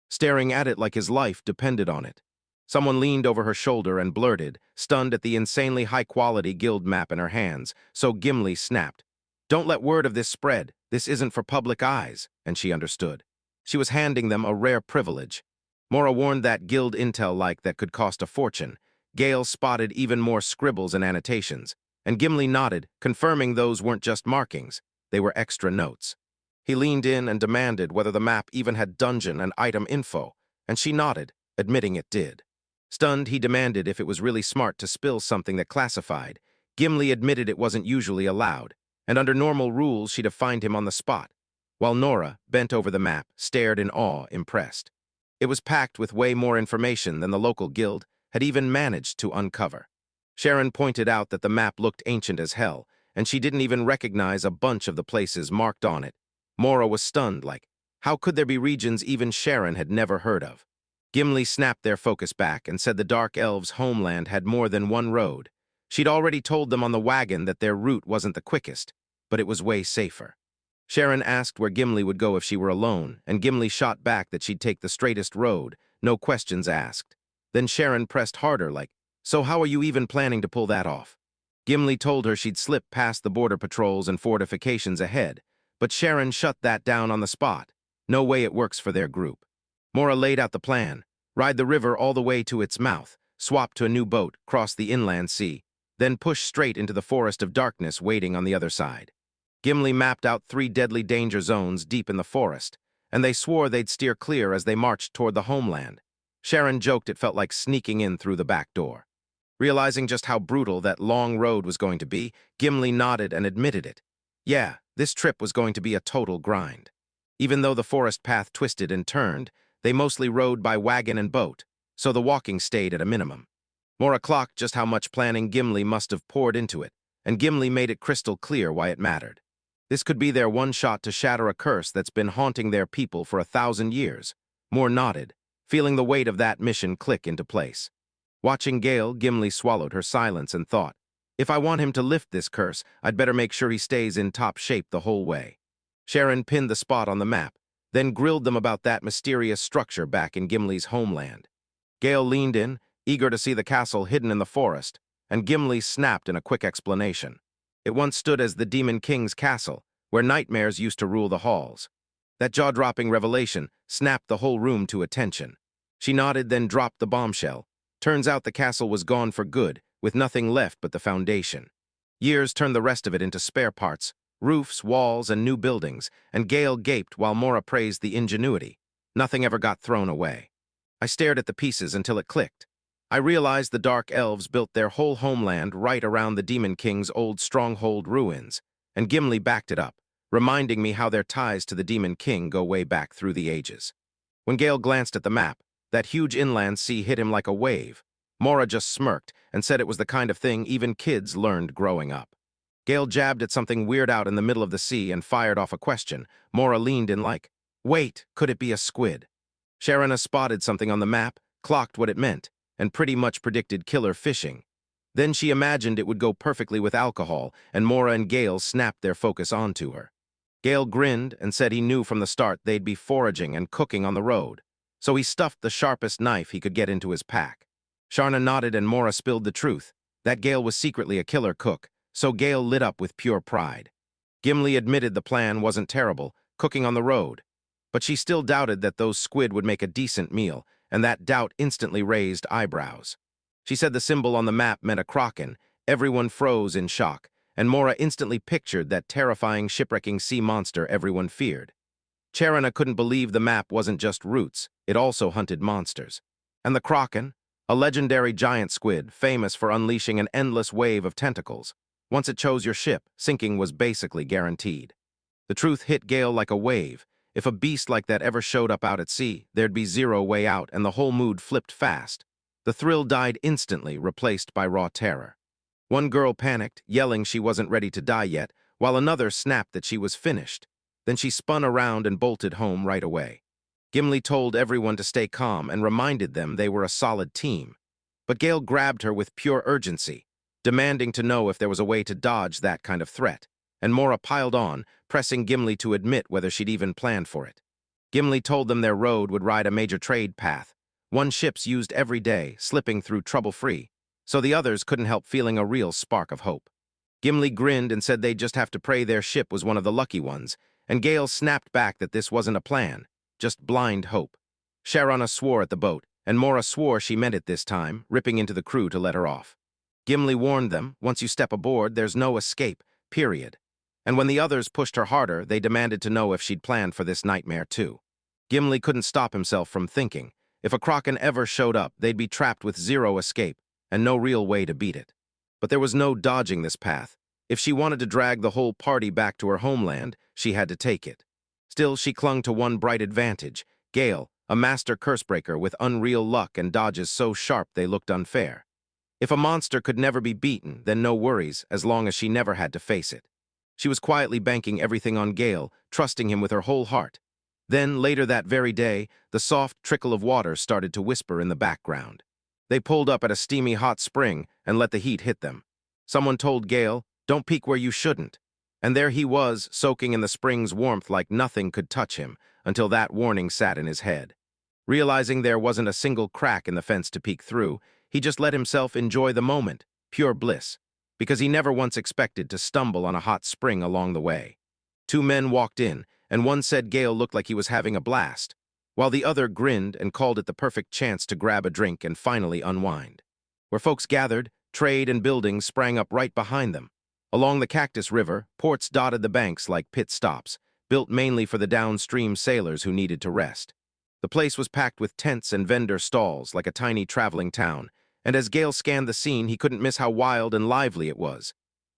staring at it like his life depended on it. Someone leaned over her shoulder and blurted, stunned at the insanely high-quality guild map in her hands, so Gimli snapped, "Don't let word of this spread. This isn't for public eyes," and she understood. She was handing them a rare privilege. Mora warned that guild intel like that could cost a fortune. Gale spotted even more scribbles and annotations, and Gimli nodded, confirming those weren't just markings. They were extra notes. He leaned in and demanded whether the map even had dungeon and item info, and she nodded, admitting it did. Stunned, he demanded if it was really smart to spill something that classified. Gimli admitted it wasn't usually allowed, and under normal rules she'd have fined him on the spot, while Nora, bent over the map, stared in awe, impressed. It was packed with way more information than the local guild had even managed to uncover. Sharon pointed out that the map looked ancient as hell, and she didn't even recognize a bunch of the places marked on it. Mora was stunned, like, how could there be regions even Sharon had never heard of? Gimli snapped their focus back and said the Dark Elves' homeland had more than one road. She'd already told them on the wagon that their route wasn't the quickest, but it was way safer. Sharon asked where Gimli would go if she were alone, and Gimli shot back that she'd take the straightest road, no questions asked. Then Sharon pressed harder, like, so how are you even planning to pull that off? Gimli told her she'd slip past the border patrols and fortifications ahead, but Sharon shut that down on the spot. No way it works for their group. Mora laid out the plan: ride the river all the way to its mouth, swap to a new boat, cross the inland sea, then push straight into the forest of darkness waiting on the other side. Gimli mapped out 3 deadly danger zones deep in the forest, and they swore they'd steer clear as they marched toward the homeland. Sharon joked it felt like sneaking in through the back door. Realizing just how brutal that long road was going to be, Gimli nodded and admitted it. Yeah, this trip was going to be a total grind. Even though the forest path twisted and turned, they mostly rode by wagon and boat, so the walking stayed at a minimum. Mora clocked just how much planning Gimli must have poured into it, and Gimli made it crystal clear why it mattered. This could be their one shot to shatter a curse that's been haunting their people for 1,000 years. Mora nodded, feeling the weight of that mission click into place. Watching Gale, Gimli swallowed her silence and thought, if I want him to lift this curse, I'd better make sure he stays in top shape the whole way. Sharon pinned the spot on the map, then grilled them about that mysterious structure back in Gimli's homeland. Gale leaned in, eager to see the castle hidden in the forest, and Gimli snapped in a quick explanation. It once stood as the Demon King's castle, where nightmares used to rule the halls. That jaw-dropping revelation snapped the whole room to attention. She nodded, then dropped the bombshell. Turns out the castle was gone for good, with nothing left but the foundation. Years turned the rest of it into spare parts, roofs, walls, and new buildings, and Gale gaped while Mora praised the ingenuity. Nothing ever got thrown away. I stared at the pieces until it clicked. I realized the Dark Elves built their whole homeland right around the Demon King's old stronghold ruins, and Gimli backed it up, reminding me how their ties to the Demon King go way back through the ages. When Gale glanced at the map, that huge inland sea hit him like a wave. Mora just smirked and said it was the kind of thing even kids learned growing up. Gale jabbed at something weird out in the middle of the sea and fired off a question. Mora leaned in like, "Wait, could it be a squid?" Sharana spotted something on the map, clocked what it meant, and pretty much predicted killer fishing. Then she imagined it would go perfectly with alcohol, and Mora and Gale snapped their focus onto her. Gale grinned and said he knew from the start they'd be foraging and cooking on the road, so he stuffed the sharpest knife he could get into his pack. Sharna nodded and Mora spilled the truth, that Gale was secretly a killer cook, so Gale lit up with pure pride. Gimli admitted the plan wasn't terrible, cooking on the road, but she still doubted that those squid would make a decent meal, and that doubt instantly raised eyebrows. She said the symbol on the map meant a kraken. Everyone froze in shock, and Mora instantly pictured that terrifying shipwrecking sea monster everyone feared. Charana couldn't believe the map wasn't just roots, it also hunted monsters. And the kraken? A legendary giant squid, famous for unleashing an endless wave of tentacles. Once it chose your ship, sinking was basically guaranteed. The truth hit Gale like a wave. If a beast like that ever showed up out at sea, there'd be zero way out, and the whole mood flipped fast. The thrill died instantly, replaced by raw terror. One girl panicked, yelling she wasn't ready to die yet, while another snapped that she was finished. Then she spun around and bolted home right away. Gimli told everyone to stay calm and reminded them they were a solid team. But Gale grabbed her with pure urgency, demanding to know if there was a way to dodge that kind of threat, and Mora piled on, pressing Gimli to admit whether she'd even planned for it. Gimli told them their road would ride a major trade path, one ship's used every day, slipping through trouble-free, so the others couldn't help feeling a real spark of hope. Gimli grinned and said they'd just have to pray their ship was one of the lucky ones, and Gale snapped back that this wasn't a plan, just blind hope. Sharana swore at the boat, and Mora swore she meant it this time, ripping into the crew to let her off. Gimli warned them, once you step aboard, there's no escape, period. And when the others pushed her harder, they demanded to know if she'd planned for this nightmare too. Gimli couldn't stop himself from thinking, if a kraken ever showed up, they'd be trapped with zero escape, and no real way to beat it. But there was no dodging this path. If she wanted to drag the whole party back to her homeland, she had to take it. Still, she clung to one bright advantage, Gale, a master cursebreaker with unreal luck and dodges so sharp they looked unfair. If a monster could never be beaten, then no worries, as long as she never had to face it. She was quietly banking everything on Gale, trusting him with her whole heart. Then, later that very day, the soft trickle of water started to whisper in the background. They pulled up at a steamy hot spring and let the heat hit them. Someone told Gale, "Don't peek where you shouldn't." And there he was, soaking in the spring's warmth like nothing could touch him, until that warning sat in his head. Realizing there wasn't a single crack in the fence to peek through, he just let himself enjoy the moment, pure bliss, because he never once expected to stumble on a hot spring along the way. Two men walked in, and one said Gale looked like he was having a blast, while the other grinned and called it the perfect chance to grab a drink and finally unwind. Where folks gathered, trade and buildings sprang up right behind them. Along the Cactus River, ports dotted the banks like pit stops, built mainly for the downstream sailors who needed to rest. The place was packed with tents and vendor stalls like a tiny traveling town, and as Gale scanned the scene, he couldn't miss how wild and lively it was.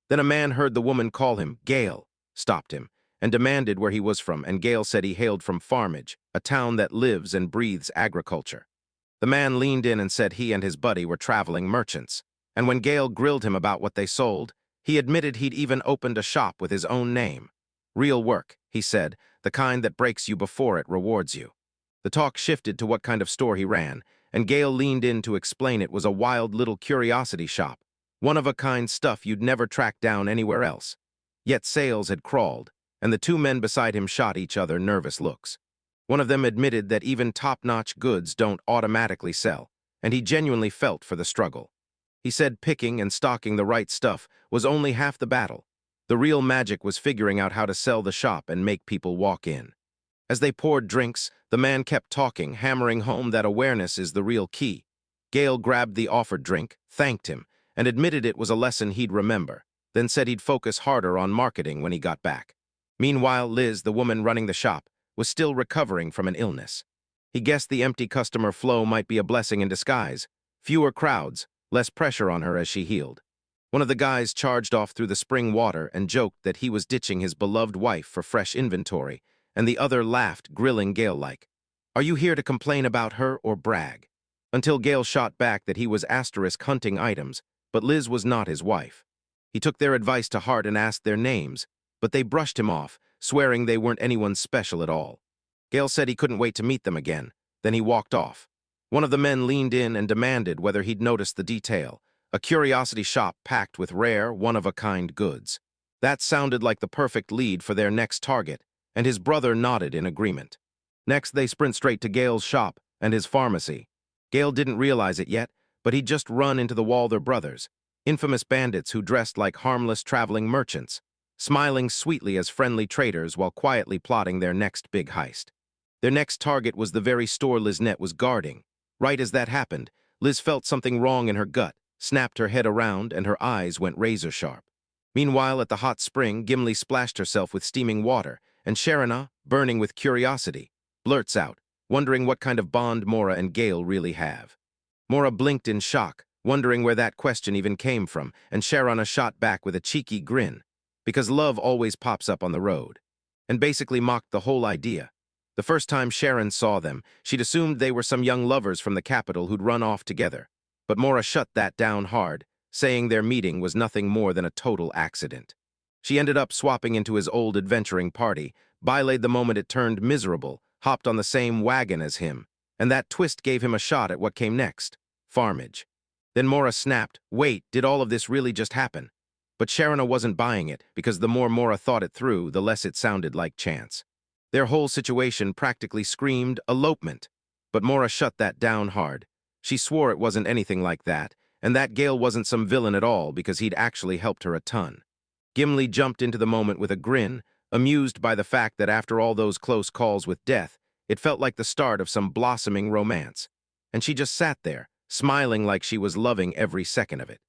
Then a man heard the woman call him Gale, stopped him, and demanded where he was from, and Gale said he hailed from Farmage, a town that lives and breathes agriculture. The man leaned in and said he and his buddy were traveling merchants, and when Gale grilled him about what they sold, he admitted he'd even opened a shop with his own name. Real work, he said, the kind that breaks you before it rewards you. The talk shifted to what kind of store he ran, and Gale leaned in to explain it was a wild little curiosity shop, one-of-a-kind stuff you'd never track down anywhere else. Yet sales had crawled, and the two men beside him shot each other nervous looks. One of them admitted that even top-notch goods don't automatically sell, and he genuinely felt for the struggle. He said picking and stocking the right stuff was only half the battle. The real magic was figuring out how to sell the shop and make people walk in. As they poured drinks, the man kept talking, hammering home that awareness is the real key. Gale grabbed the offered drink, thanked him, and admitted it was a lesson he'd remember, then said he'd focus harder on marketing when he got back. Meanwhile, Liz, the woman running the shop, was still recovering from an illness. He guessed the empty customer flow might be a blessing in disguise. Fewer crowds, less pressure on her as she healed. One of the guys charged off through the spring water and joked that he was ditching his beloved wife for fresh inventory, and the other laughed, grilling Gale like, "Are you here to complain about her or brag?" until Gale shot back that he was asterisk hunting items, but Liz was not his wife. He took their advice to heart and asked their names, but they brushed him off, swearing they weren't anyone special at all. Gale said he couldn't wait to meet them again. Then he walked off. One of the men leaned in and demanded whether he'd noticed the detail, a curiosity shop packed with rare, one-of-a-kind goods. That sounded like the perfect lead for their next target, and his brother nodded in agreement. Next, they sprint straight to Gale's shop and his pharmacy. Gale didn't realize it yet, but he'd just run into the Walther brothers, infamous bandits who dressed like harmless traveling merchants, smiling sweetly as friendly traders while quietly plotting their next big heist. Their next target was the very store Liznette was guarding. Right as that happened, Liz felt something wrong in her gut, snapped her head around, and her eyes went razor-sharp. Meanwhile, at the hot spring, Gimli splashed herself with steaming water, and Sharana, burning with curiosity, blurts out, wondering what kind of bond Mora and Gale really have. Mora blinked in shock, wondering where that question even came from, and Sharana shot back with a cheeky grin, because love always pops up on the road, and basically mocked the whole idea. The first time Sharon saw them, she'd assumed they were some young lovers from the capital who'd run off together, but Mora shut that down hard, saying their meeting was nothing more than a total accident. She ended up swapping into his old adventuring party, bylaid the moment it turned miserable, hopped on the same wagon as him, and that twist gave him a shot at what came next, farmage. Then Mora snapped, wait, did all of this really just happen? But Sharana wasn't buying it, because the more Mora thought it through, the less it sounded like chance. Their whole situation practically screamed elopement, but Mora shut that down hard. She swore it wasn't anything like that, and that Gale wasn't some villain at all because he'd actually helped her a ton. Gimli jumped into the moment with a grin, amused by the fact that after all those close calls with death, it felt like the start of some blossoming romance. And she just sat there, smiling like she was loving every second of it.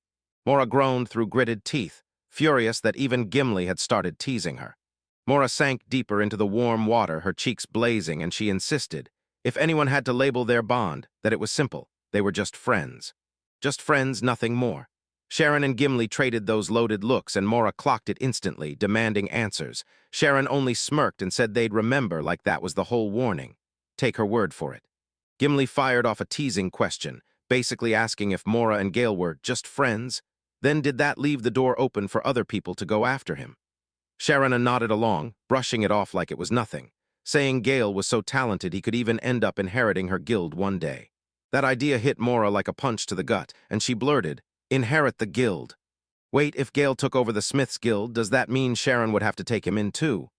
Mora groaned through gritted teeth, furious that even Gimli had started teasing her. Mora sank deeper into the warm water, her cheeks blazing, and she insisted, if anyone had to label their bond, that it was simple. They were just friends. Just friends, nothing more. Sharon and Gimli traded those loaded looks, and Mora clocked it instantly, demanding answers. Sharon only smirked and said they'd remember like that was the whole warning. Take her word for it. Gimli fired off a teasing question, basically asking if Mora and Gale were just friends. Then did that leave the door open for other people to go after him? Sharana nodded along, brushing it off like it was nothing, saying Gale was so talented he could even end up inheriting her guild one day. That idea hit Mora like a punch to the gut, and she blurted, inherit the guild. Wait, if Gale took over the Smith's Guild, does that mean Sharon would have to take him in too?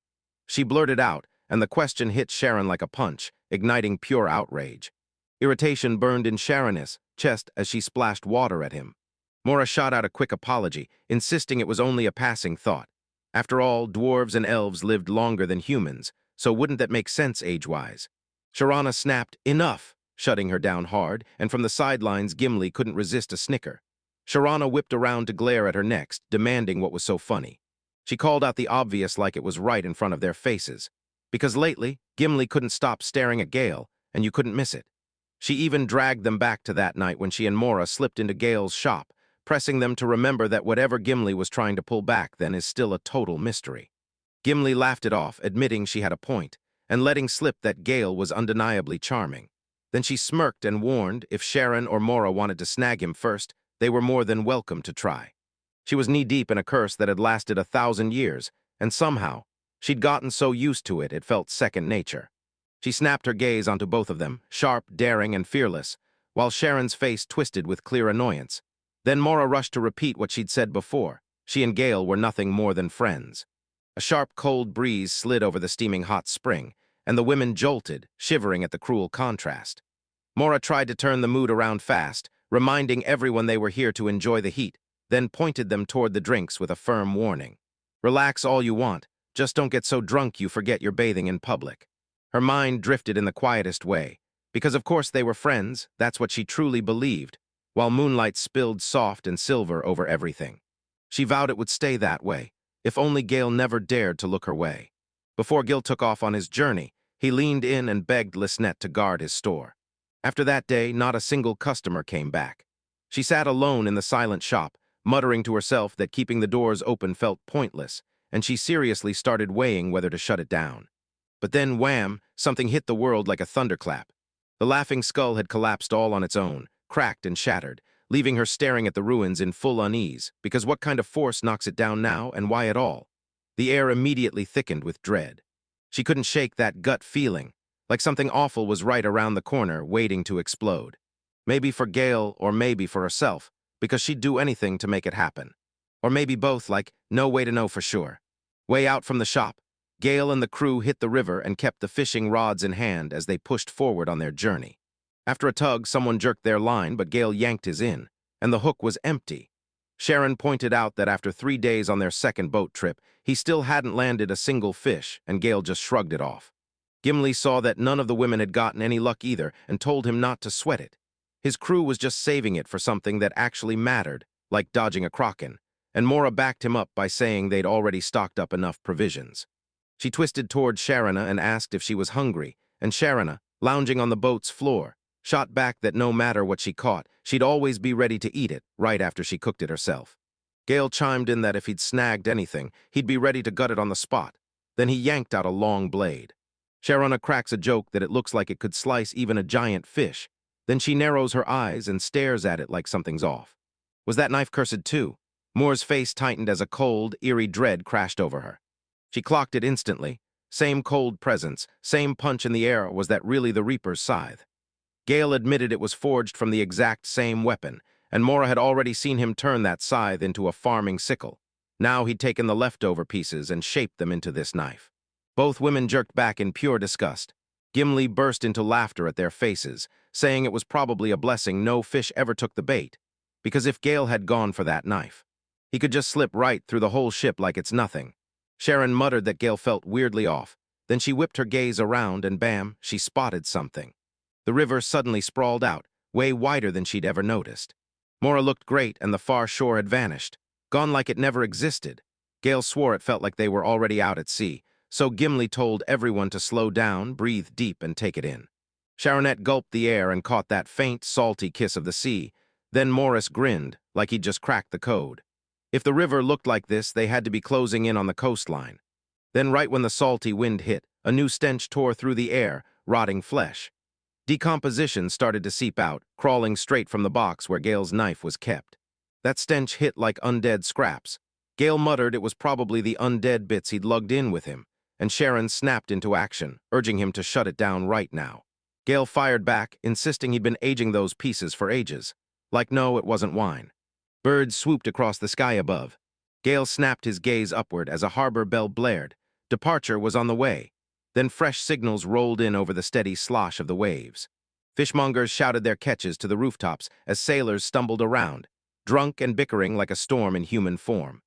She blurted out, and the question hit Sharon like a punch, igniting pure outrage. Irritation burned in Sharon's chest as she splashed water at him. Mora shot out a quick apology, insisting it was only a passing thought. After all, dwarves and elves lived longer than humans, so wouldn't that make sense age-wise? Sharana snapped, enough, shutting her down hard, and from the sidelines Gimli couldn't resist a snicker. Sharana whipped around to glare at her next, demanding what was so funny. She called out the obvious like it was right in front of their faces. Because lately, Gimli couldn't stop staring at Gale, and you couldn't miss it. She even dragged them back to that night when she and Mora slipped into Gale's shop, pressing them to remember that whatever Gimli was trying to pull back then is still a total mystery. Gimli laughed it off, admitting she had a point, and letting slip that Gale was undeniably charming. Then she smirked and warned if Sharon or Mora wanted to snag him first, they were more than welcome to try. She was knee-deep in a curse that had lasted 1,000 years, and somehow, she'd gotten so used to it, it felt second nature. She snapped her gaze onto both of them, sharp, daring, and fearless, while Sharon's face twisted with clear annoyance. Then Mora rushed to repeat what she'd said before. She and Gale were nothing more than friends. A sharp, cold breeze slid over the steaming hot spring, and the women jolted, shivering at the cruel contrast. Mora tried to turn the mood around fast, reminding everyone they were here to enjoy the heat, then pointed them toward the drinks with a firm warning. Relax all you want, just don't get so drunk you forget you're bathing in public. Her mind drifted in the quietest way, because of course they were friends, that's what she truly believed, while moonlight spilled soft and silver over everything. She vowed it would stay that way, if only Gale never dared to look her way. Before Gil took off on his journey, he leaned in and begged Liznette to guard his store. After that day, not a single customer came back. She sat alone in the silent shop, muttering to herself that keeping the doors open felt pointless, and she seriously started weighing whether to shut it down. But then, wham, something hit the world like a thunderclap. The laughing skull had collapsed all on its own, cracked and shattered, leaving her staring at the ruins in full unease, because what kind of force knocks it down now, and why at all? The air immediately thickened with dread. She couldn't shake that gut feeling, like something awful was right around the corner, waiting to explode. Maybe for Gale, or maybe for herself, because she'd do anything to make it happen. Or maybe both, like, no way to know for sure. Way out from the shop, Gale and the crew hit the river and kept the fishing rods in hand as they pushed forward on their journey. After a tug, someone jerked their line, but Gale yanked his in, and the hook was empty. Sharon pointed out that after 3 days on their second boat trip, he still hadn't landed a single fish, and Gale just shrugged it off. Gimli saw that none of the women had gotten any luck either and told him not to sweat it. His crew was just saving it for something that actually mattered, like dodging a kraken, and Mora backed him up by saying they'd already stocked up enough provisions. She twisted toward Sharana and asked if she was hungry, and Sharana, lounging on the boat's floor, shot back that no matter what she caught, she'd always be ready to eat it right after she cooked it herself. Gale chimed in that if he'd snagged anything, he'd be ready to gut it on the spot. Then he yanked out a long blade. Sharana cracks a joke that it looks like it could slice even a giant fish. Then she narrows her eyes and stares at it like something's off. Was that knife cursed too? Moore's face tightened as a cold, eerie dread crashed over her. She clocked it instantly. Same cold presence, same punch in the air. Was that really the Reaper's scythe? Gale admitted it was forged from the exact same weapon, and Mora had already seen him turn that scythe into a farming sickle. Now he'd taken the leftover pieces and shaped them into this knife. Both women jerked back in pure disgust. Gimli burst into laughter at their faces, saying it was probably a blessing no fish ever took the bait, because if Gale had gone for that knife, he could just slip right through the whole ship like it's nothing. Sharon muttered that Gale felt weirdly off. Then she whipped her gaze around and bam, she spotted something. The river suddenly sprawled out, way wider than she'd ever noticed. Mora looked great and the far shore had vanished, gone like it never existed. Gale swore it felt like they were already out at sea, so Gimli told everyone to slow down, breathe deep, and take it in. Sharonette gulped the air and caught that faint, salty kiss of the sea. Then Morris grinned, like he'd just cracked the code. If the river looked like this, they had to be closing in on the coastline. Then right when the salty wind hit, a new stench tore through the air, rotting flesh. Decomposition started to seep out, crawling straight from the box where Gale's knife was kept. That stench hit like undead scraps. Gale muttered it was probably the undead bits he'd lugged in with him, and Sharon snapped into action, urging him to shut it down right now. Gale fired back, insisting he'd been aging those pieces for ages. Like no, it wasn't wine. Birds swooped across the sky above. Gale snapped his gaze upward as a harbor bell blared. Departure was on the way. Then fresh signals rolled in over the steady slosh of the waves. Fishmongers shouted their catches to the rooftops as sailors stumbled around, drunk and bickering like a storm in human form.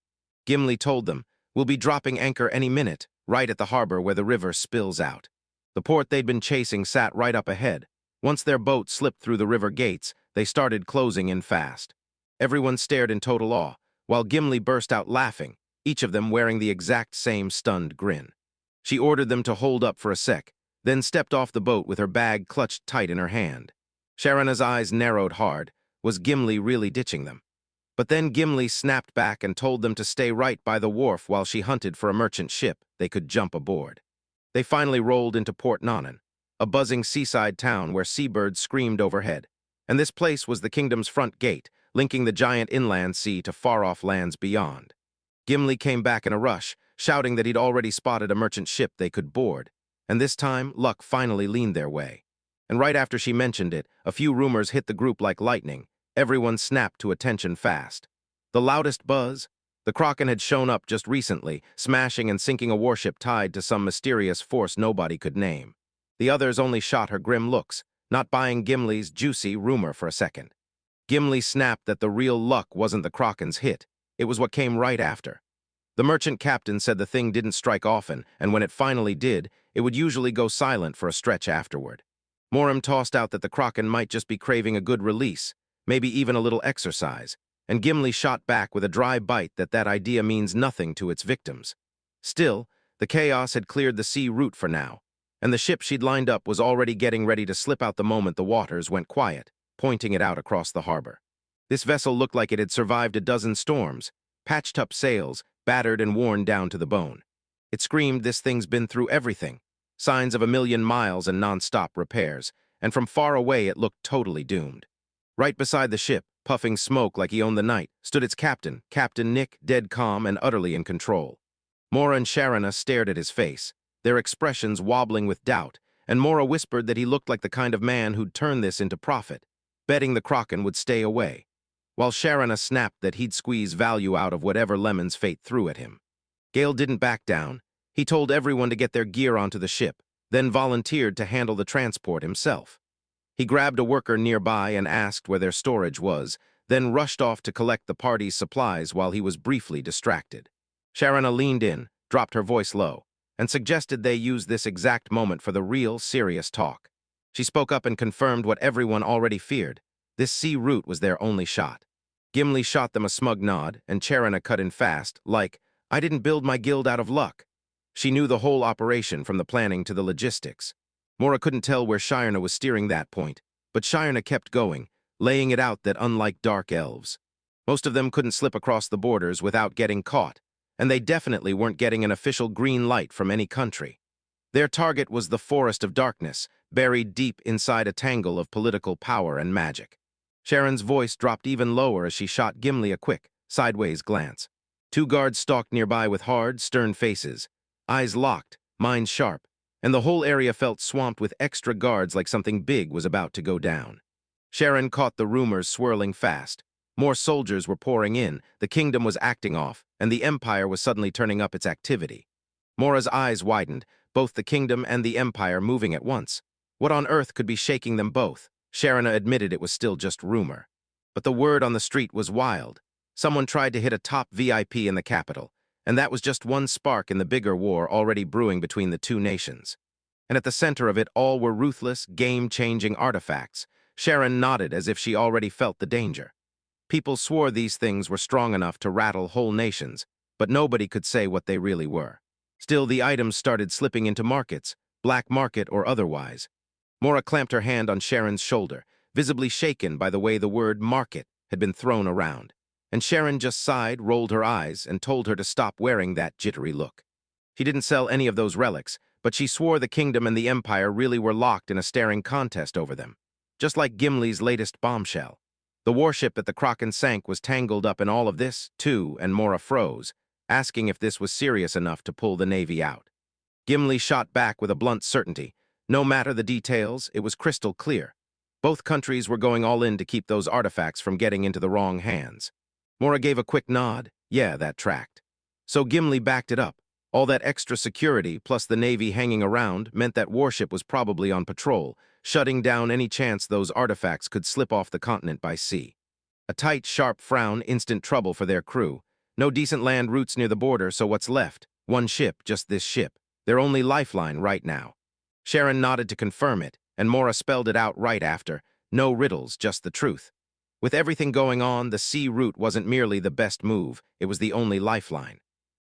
Gimli told them, "We'll be dropping anchor any minute, right at the harbor where the river spills out." The port they'd been chasing sat right up ahead. Once their boat slipped through the river gates, they started closing in fast. Everyone stared in total awe, while Gimli burst out laughing, each of them wearing the exact same stunned grin. She ordered them to hold up for a sec, then stepped off the boat with her bag clutched tight in her hand. Sharana's eyes narrowed hard. Was Gimli really ditching them? But then Gimli snapped back and told them to stay right by the wharf while she hunted for a merchant ship they could jump aboard. They finally rolled into Port Nanan, a buzzing seaside town where seabirds screamed overhead. And this place was the kingdom's front gate, linking the giant inland sea to far-off lands beyond. Gimli came back in a rush, shouting that he'd already spotted a merchant ship they could board. And this time, luck finally leaned their way. And right after she mentioned it, a few rumors hit the group like lightning. Everyone snapped to attention fast. The loudest buzz? The Kraken had shown up just recently, smashing and sinking a warship tied to some mysterious force nobody could name. The others only shot her grim looks, not buying Gimli's juicy rumor for a second. Gimli snapped that the real luck wasn't the Kraken's hit. It was what came right after. The merchant captain said the thing didn't strike often, and when it finally did, it would usually go silent for a stretch afterward. Moram tossed out that the Kraken might just be craving a good release, maybe even a little exercise, and Gimli shot back with a dry bite that idea means nothing to its victims. Still, the chaos had cleared the sea route for now, and the ship she'd lined up was already getting ready to slip out the moment the waters went quiet, pointing it out across the harbor. This vessel looked like it had survived a dozen storms, patched up sails, battered and worn down to the bone. It screamed this thing's been through everything, signs of 1,000,000 miles and non-stop repairs, and from far away it looked totally doomed. Right beside the ship, puffing smoke like he owned the night, stood its captain, Captain Nick, dead calm and utterly in control. Mora and Sharana stared at his face, their expressions wobbling with doubt, and Mora whispered that he looked like the kind of man who'd turn this into profit, betting the Kraken would stay away, while Sharana snapped that he'd squeeze value out of whatever lemons fate threw at him. Gale didn't back down. He told everyone to get their gear onto the ship, then volunteered to handle the transport himself. He grabbed a worker nearby and asked where their storage was, then rushed off to collect the party's supplies while he was briefly distracted. Sharana leaned in, dropped her voice low, and suggested they use this exact moment for the real, serious talk. She spoke up and confirmed what everyone already feared. This sea route was their only shot. Gimli shot them a smug nod, and Sharana cut in fast, like, "I didn't build my guild out of luck." She knew the whole operation from the planning to the logistics. Mora couldn't tell where Sharana was steering that point, but Sharana kept going, laying it out that unlike dark elves, most of them couldn't slip across the borders without getting caught, and they definitely weren't getting an official green light from any country. Their target was the Forest of Darkness, buried deep inside a tangle of political power and magic. Sharon's voice dropped even lower as she shot Gimli a quick, sideways glance. Two guards stalked nearby with hard, stern faces, eyes locked, minds sharp, and the whole area felt swamped with extra guards like something big was about to go down. Sharon caught the rumors swirling fast. More soldiers were pouring in, the kingdom was acting off, and the empire was suddenly turning up its activity. Mora's eyes widened, both the kingdom and the empire moving at once. What on earth could be shaking them both? Sharana admitted it was still just rumor. But the word on the street was wild. Someone tried to hit a top VIP in the capital, and that was just one spark in the bigger war already brewing between the two nations. And at the center of it all were ruthless, game-changing artifacts. Sharon nodded as if she already felt the danger. People swore these things were strong enough to rattle whole nations, but nobody could say what they really were. Still, the items started slipping into markets, black market or otherwise. Mora clamped her hand on Sharon's shoulder, visibly shaken by the way the word market had been thrown around. And Sharon just sighed, rolled her eyes, and told her to stop wearing that jittery look. She didn't sell any of those relics, but she swore the kingdom and the empire really were locked in a staring contest over them. Just like Gimli's latest bombshell. The warship that the Kraken sank was tangled up in all of this, too, and Mora froze, asking if this was serious enough to pull the Navy out. Gimli shot back with a blunt certainty. No matter the details, it was crystal clear. Both countries were going all in to keep those artifacts from getting into the wrong hands. Mora gave a quick nod. Yeah, that tracked. So Gimli backed it up. All that extra security, plus the Navy hanging around, meant that warship was probably on patrol, shutting down any chance those artifacts could slip off the continent by sea. A tight, sharp frown, instant trouble for their crew. No decent land routes near the border, so what's left? One ship, just this ship. Their only lifeline right now. Sharon nodded to confirm it, and Mora spelled it out right after. No riddles, just the truth. With everything going on, the sea route wasn't merely the best move, it was the only lifeline.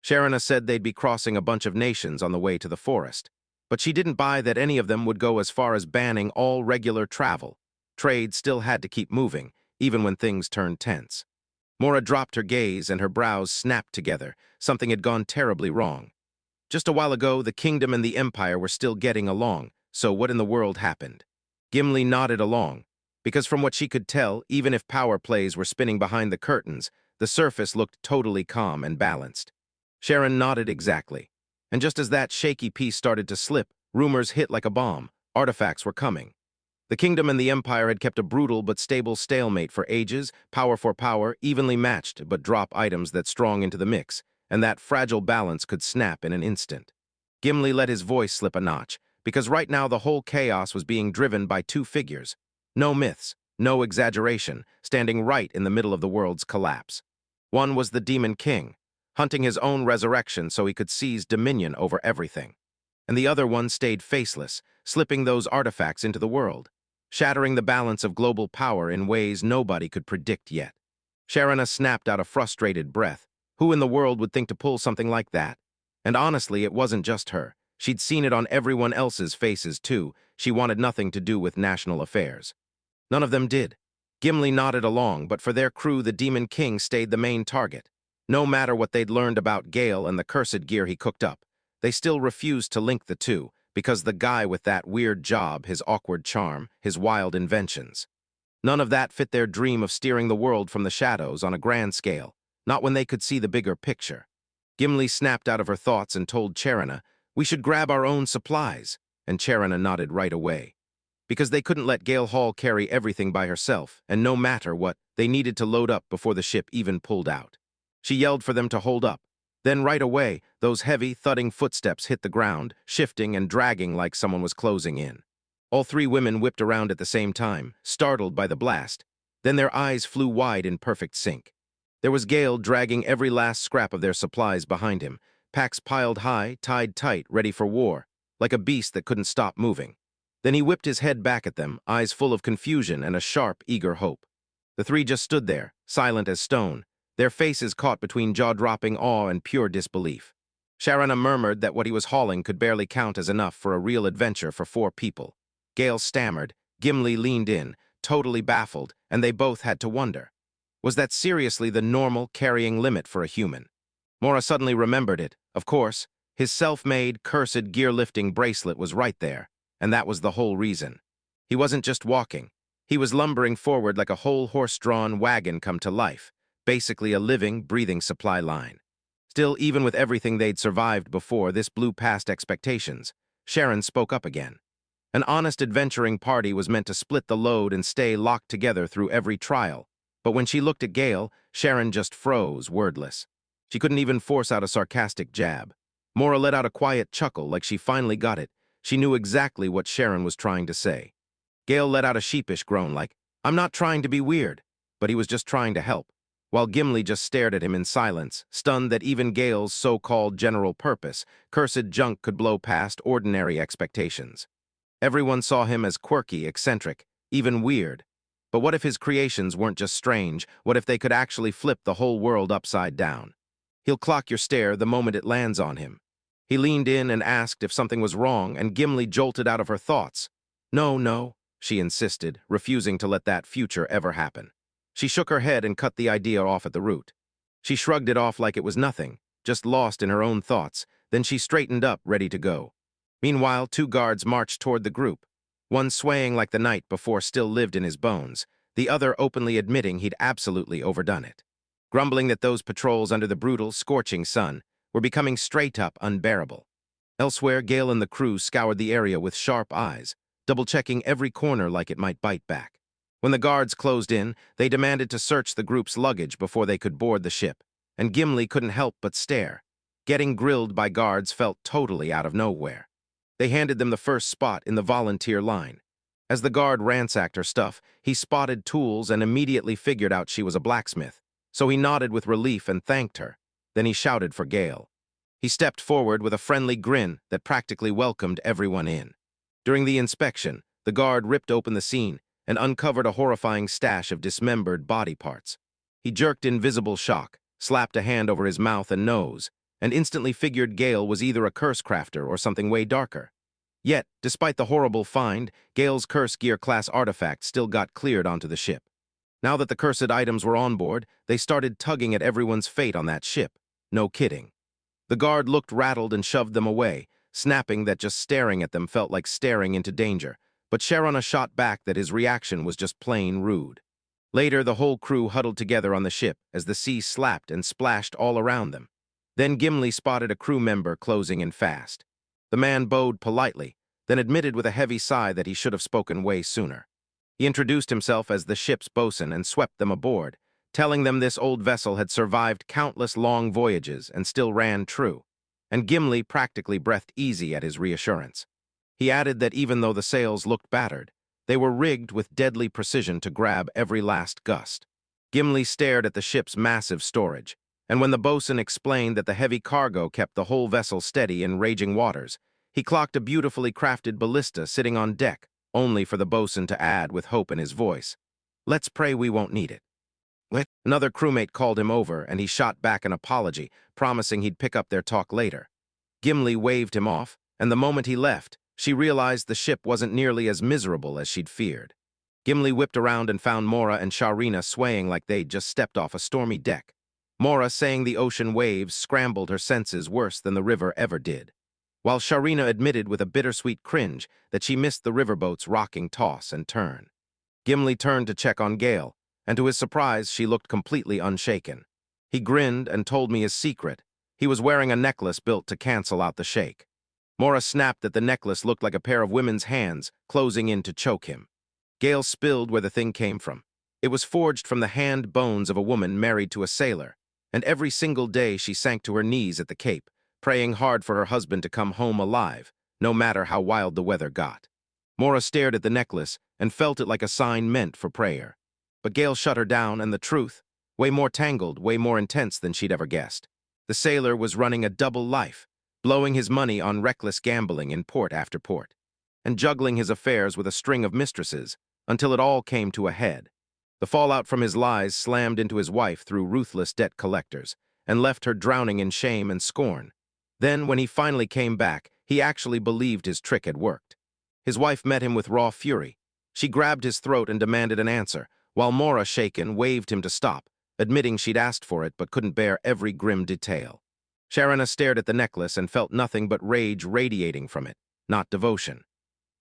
Sharana said they'd be crossing a bunch of nations on the way to the forest. But she didn't buy that any of them would go as far as banning all regular travel. Trade still had to keep moving, even when things turned tense. Mora dropped her gaze and her brows snapped together. Something had gone terribly wrong. Just a while ago, the kingdom and the empire were still getting along, so what in the world happened? Gimli nodded along, because from what she could tell, even if power plays were spinning behind the curtains, the surface looked totally calm and balanced. Sharon nodded exactly. And just as that shaky piece started to slip, rumors hit like a bomb. Artifacts were coming. The kingdom and the empire had kept a brutal but stable stalemate for ages, power for power, evenly matched, but drop items that strong into the mix, and that fragile balance could snap in an instant. Gimli let his voice slip a notch, because right now the whole chaos was being driven by two figures. No myths, no exaggeration, standing right in the middle of the world's collapse. One was the Demon King, hunting his own resurrection so he could seize dominion over everything. And the other one stayed faceless, slipping those artifacts into the world, shattering the balance of global power in ways nobody could predict yet. Sharana snapped out a frustrated breath. Who in the world would think to pull something like that? And honestly, it wasn't just her. She'd seen it on everyone else's faces, too. She wanted nothing to do with national affairs. None of them did. Gimli nodded along, but for their crew, the Demon King stayed the main target. No matter what they'd learned about Gale and the cursed gear he cooked up, they still refused to link the two, because the guy with that weird job, his awkward charm, his wild inventions. None of that fit their dream of steering the world from the shadows on a grand scale, not when they could see the bigger picture. Gimli snapped out of her thoughts and told Charana, "We should grab our own supplies," and Charana nodded right away. Because they couldn't let Gale Hall carry everything by herself, and no matter what, they needed to load up before the ship even pulled out. She yelled for them to hold up. Then right away, those heavy, thudding footsteps hit the ground, shifting and dragging like someone was closing in. All three women whipped around at the same time, startled by the blast. Then their eyes flew wide in perfect sync. There was Gale dragging every last scrap of their supplies behind him, packs piled high, tied tight, ready for war, like a beast that couldn't stop moving. Then he whipped his head back at them, eyes full of confusion and a sharp, eager hope. The three just stood there, silent as stone, their faces caught between jaw-dropping awe and pure disbelief. Charana murmured that what he was hauling could barely count as enough for a real adventure for 4 people. Gale stammered, Gimli leaned in, totally baffled, and they both had to wonder. Was that seriously the normal carrying limit for a human? Mora suddenly remembered it, of course. His self-made, cursed gear-lifting bracelet was right there, and that was the whole reason. He wasn't just walking. He was lumbering forward like a whole horse-drawn wagon come to life, basically a living, breathing supply line. Still, even with everything they'd survived before, this blew past expectations. Sharon spoke up again. An honest adventuring party was meant to split the load and stay locked together through every trial. But when she looked at Gale, Sharon just froze, wordless. She couldn't even force out a sarcastic jab. Mora let out a quiet chuckle like she finally got it. She knew exactly what Sharon was trying to say. Gale let out a sheepish groan like, "I'm not trying to be weird," but he was just trying to help, while Gimli just stared at him in silence, stunned that even Gale's so-called general purpose, cursed junk, could blow past ordinary expectations. Everyone saw him as quirky, eccentric, even weird. But what if his creations weren't just strange? What if they could actually flip the whole world upside down? He'll clock your stare the moment it lands on him. He leaned in and asked if something was wrong, and Gimli jolted out of her thoughts. No, she insisted, refusing to let that future ever happen. She shook her head and cut the idea off at the root. She shrugged it off like it was nothing, just lost in her own thoughts. Then she straightened up, ready to go. Meanwhile, 2 guards marched toward the group, one swaying like the night before still lived in his bones, the other openly admitting he'd absolutely overdone it, grumbling that those patrols under the brutal, scorching sun were becoming straight-up unbearable. Elsewhere, Gale and the crew scoured the area with sharp eyes, double-checking every corner like it might bite back. When the guards closed in, they demanded to search the group's luggage before they could board the ship, and Gimli couldn't help but stare. Getting grilled by guards felt totally out of nowhere. They handed them the first spot in the volunteer line. As the guard ransacked her stuff, he spotted tools and immediately figured out she was a blacksmith, so he nodded with relief and thanked her. Then he shouted for Gale. He stepped forward with a friendly grin that practically welcomed everyone in. During the inspection, the guard ripped open the scene and uncovered a horrifying stash of dismembered body parts. He jerked in visible shock, slapped a hand over his mouth and nose, and instantly figured Gale was either a curse crafter or something way darker. Yet, despite the horrible find, Gale's curse gear class artifact still got cleared onto the ship. Now that the cursed items were on board, they started tugging at everyone's fate on that ship. No kidding. The guard looked rattled and shoved them away, snapping that just staring at them felt like staring into danger, but Charana shot back that his reaction was just plain rude. Later, the whole crew huddled together on the ship as the sea slapped and splashed all around them. Then Gimli spotted a crew member closing in fast. The man bowed politely, then admitted with a heavy sigh that he should have spoken way sooner. He introduced himself as the ship's bosun and swept them aboard, telling them this old vessel had survived countless long voyages and still ran true, and Gimli practically breathed easy at his reassurance. He added that even though the sails looked battered, they were rigged with deadly precision to grab every last gust. Gimli stared at the ship's massive storage, and when the bosun explained that the heavy cargo kept the whole vessel steady in raging waters, he clocked a beautifully crafted ballista sitting on deck, only for the bosun to add with hope in his voice, "Let's pray we won't need it." Another crewmate called him over, and he shot back an apology, promising he'd pick up their talk later. Gimli waved him off, and the moment he left, she realized the ship wasn't nearly as miserable as she'd feared. Gimli whipped around and found Mora and Sharina swaying like they'd just stepped off a stormy deck. Mora, saying the ocean waves scrambled her senses worse than the river ever did. while Sharina admitted with a bittersweet cringe that she missed the riverboat's rocking toss and turn. Gimli turned to check on Gale, and to his surprise, she looked completely unshaken. He grinned and told me his secret. He was wearing a necklace built to cancel out the shake. Mora snapped that the necklace looked like a pair of women's hands closing in to choke him. Gale spilled where the thing came from. It was forged from the hand bones of a woman married to a sailor, and every single day she sank to her knees at the Cape, praying hard for her husband to come home alive, no matter how wild the weather got. Mora stared at the necklace and felt it like a sign meant for prayer. But Gale shut her down, and the truth, way more tangled, way more intense than she'd ever guessed. The sailor was running a double life, blowing his money on reckless gambling in port after port, and juggling his affairs with a string of mistresses until it all came to a head. The fallout from his lies slammed into his wife through ruthless debt collectors and left her drowning in shame and scorn. Then, when he finally came back, he actually believed his trick had worked. His wife met him with raw fury. She grabbed his throat and demanded an answer, while Mora, shaken, waved him to stop, admitting she'd asked for it but couldn't bear every grim detail. Sharina stared at the necklace and felt nothing but rage radiating from it, not devotion.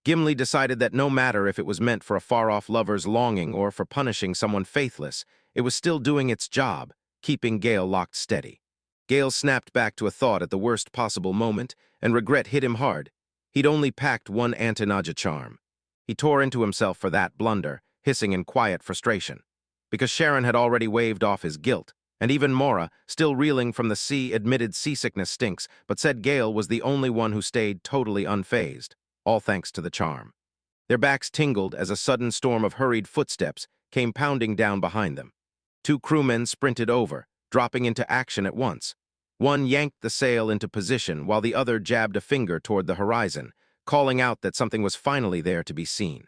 Gimli decided that no matter if it was meant for a far-off lover's longing or for punishing someone faithless, it was still doing its job, keeping Gale locked steady. Gale snapped back to a thought at the worst possible moment, and regret hit him hard. He'd only packed one Antinaja charm. He tore into himself for that blunder, hissing in quiet frustration. Because Sharon had already waved off his guilt, and even Mora, still reeling from the sea, admitted seasickness stinks, but said Gale was the only one who stayed totally unfazed, all thanks to the charm. Their backs tingled as a sudden storm of hurried footsteps came pounding down behind them. Two crewmen sprinted over, dropping into action at once. One yanked the sail into position while the other jabbed a finger toward the horizon, calling out that something was finally there to be seen.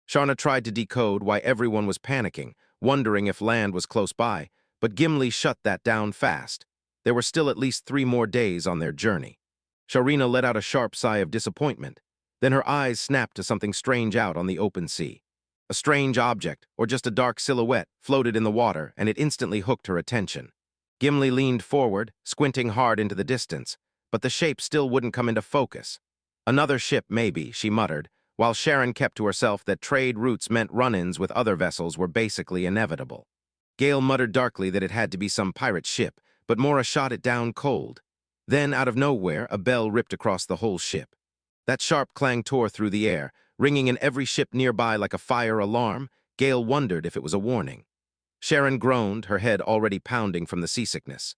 Sharna tried to decode why everyone was panicking, wondering if land was close by, but Gimli shut that down fast. There were still at least 3 more days on their journey. Sharina let out a sharp sigh of disappointment. Then her eyes snapped to something strange out on the open sea. A strange object, or just a dark silhouette, floated in the water, and it instantly hooked her attention. Gimli leaned forward, squinting hard into the distance, but the shape still wouldn't come into focus. Another ship, maybe, she muttered, while Sharon kept to herself that trade routes meant run-ins with other vessels were basically inevitable. Gale muttered darkly that it had to be some pirate ship, but Mora shot it down cold. Then, out of nowhere, a bell ripped across the whole ship. That sharp clang tore through the air, ringing in every ship nearby like a fire alarm. Gale wondered if it was a warning. Sharon groaned, her head already pounding from the seasickness.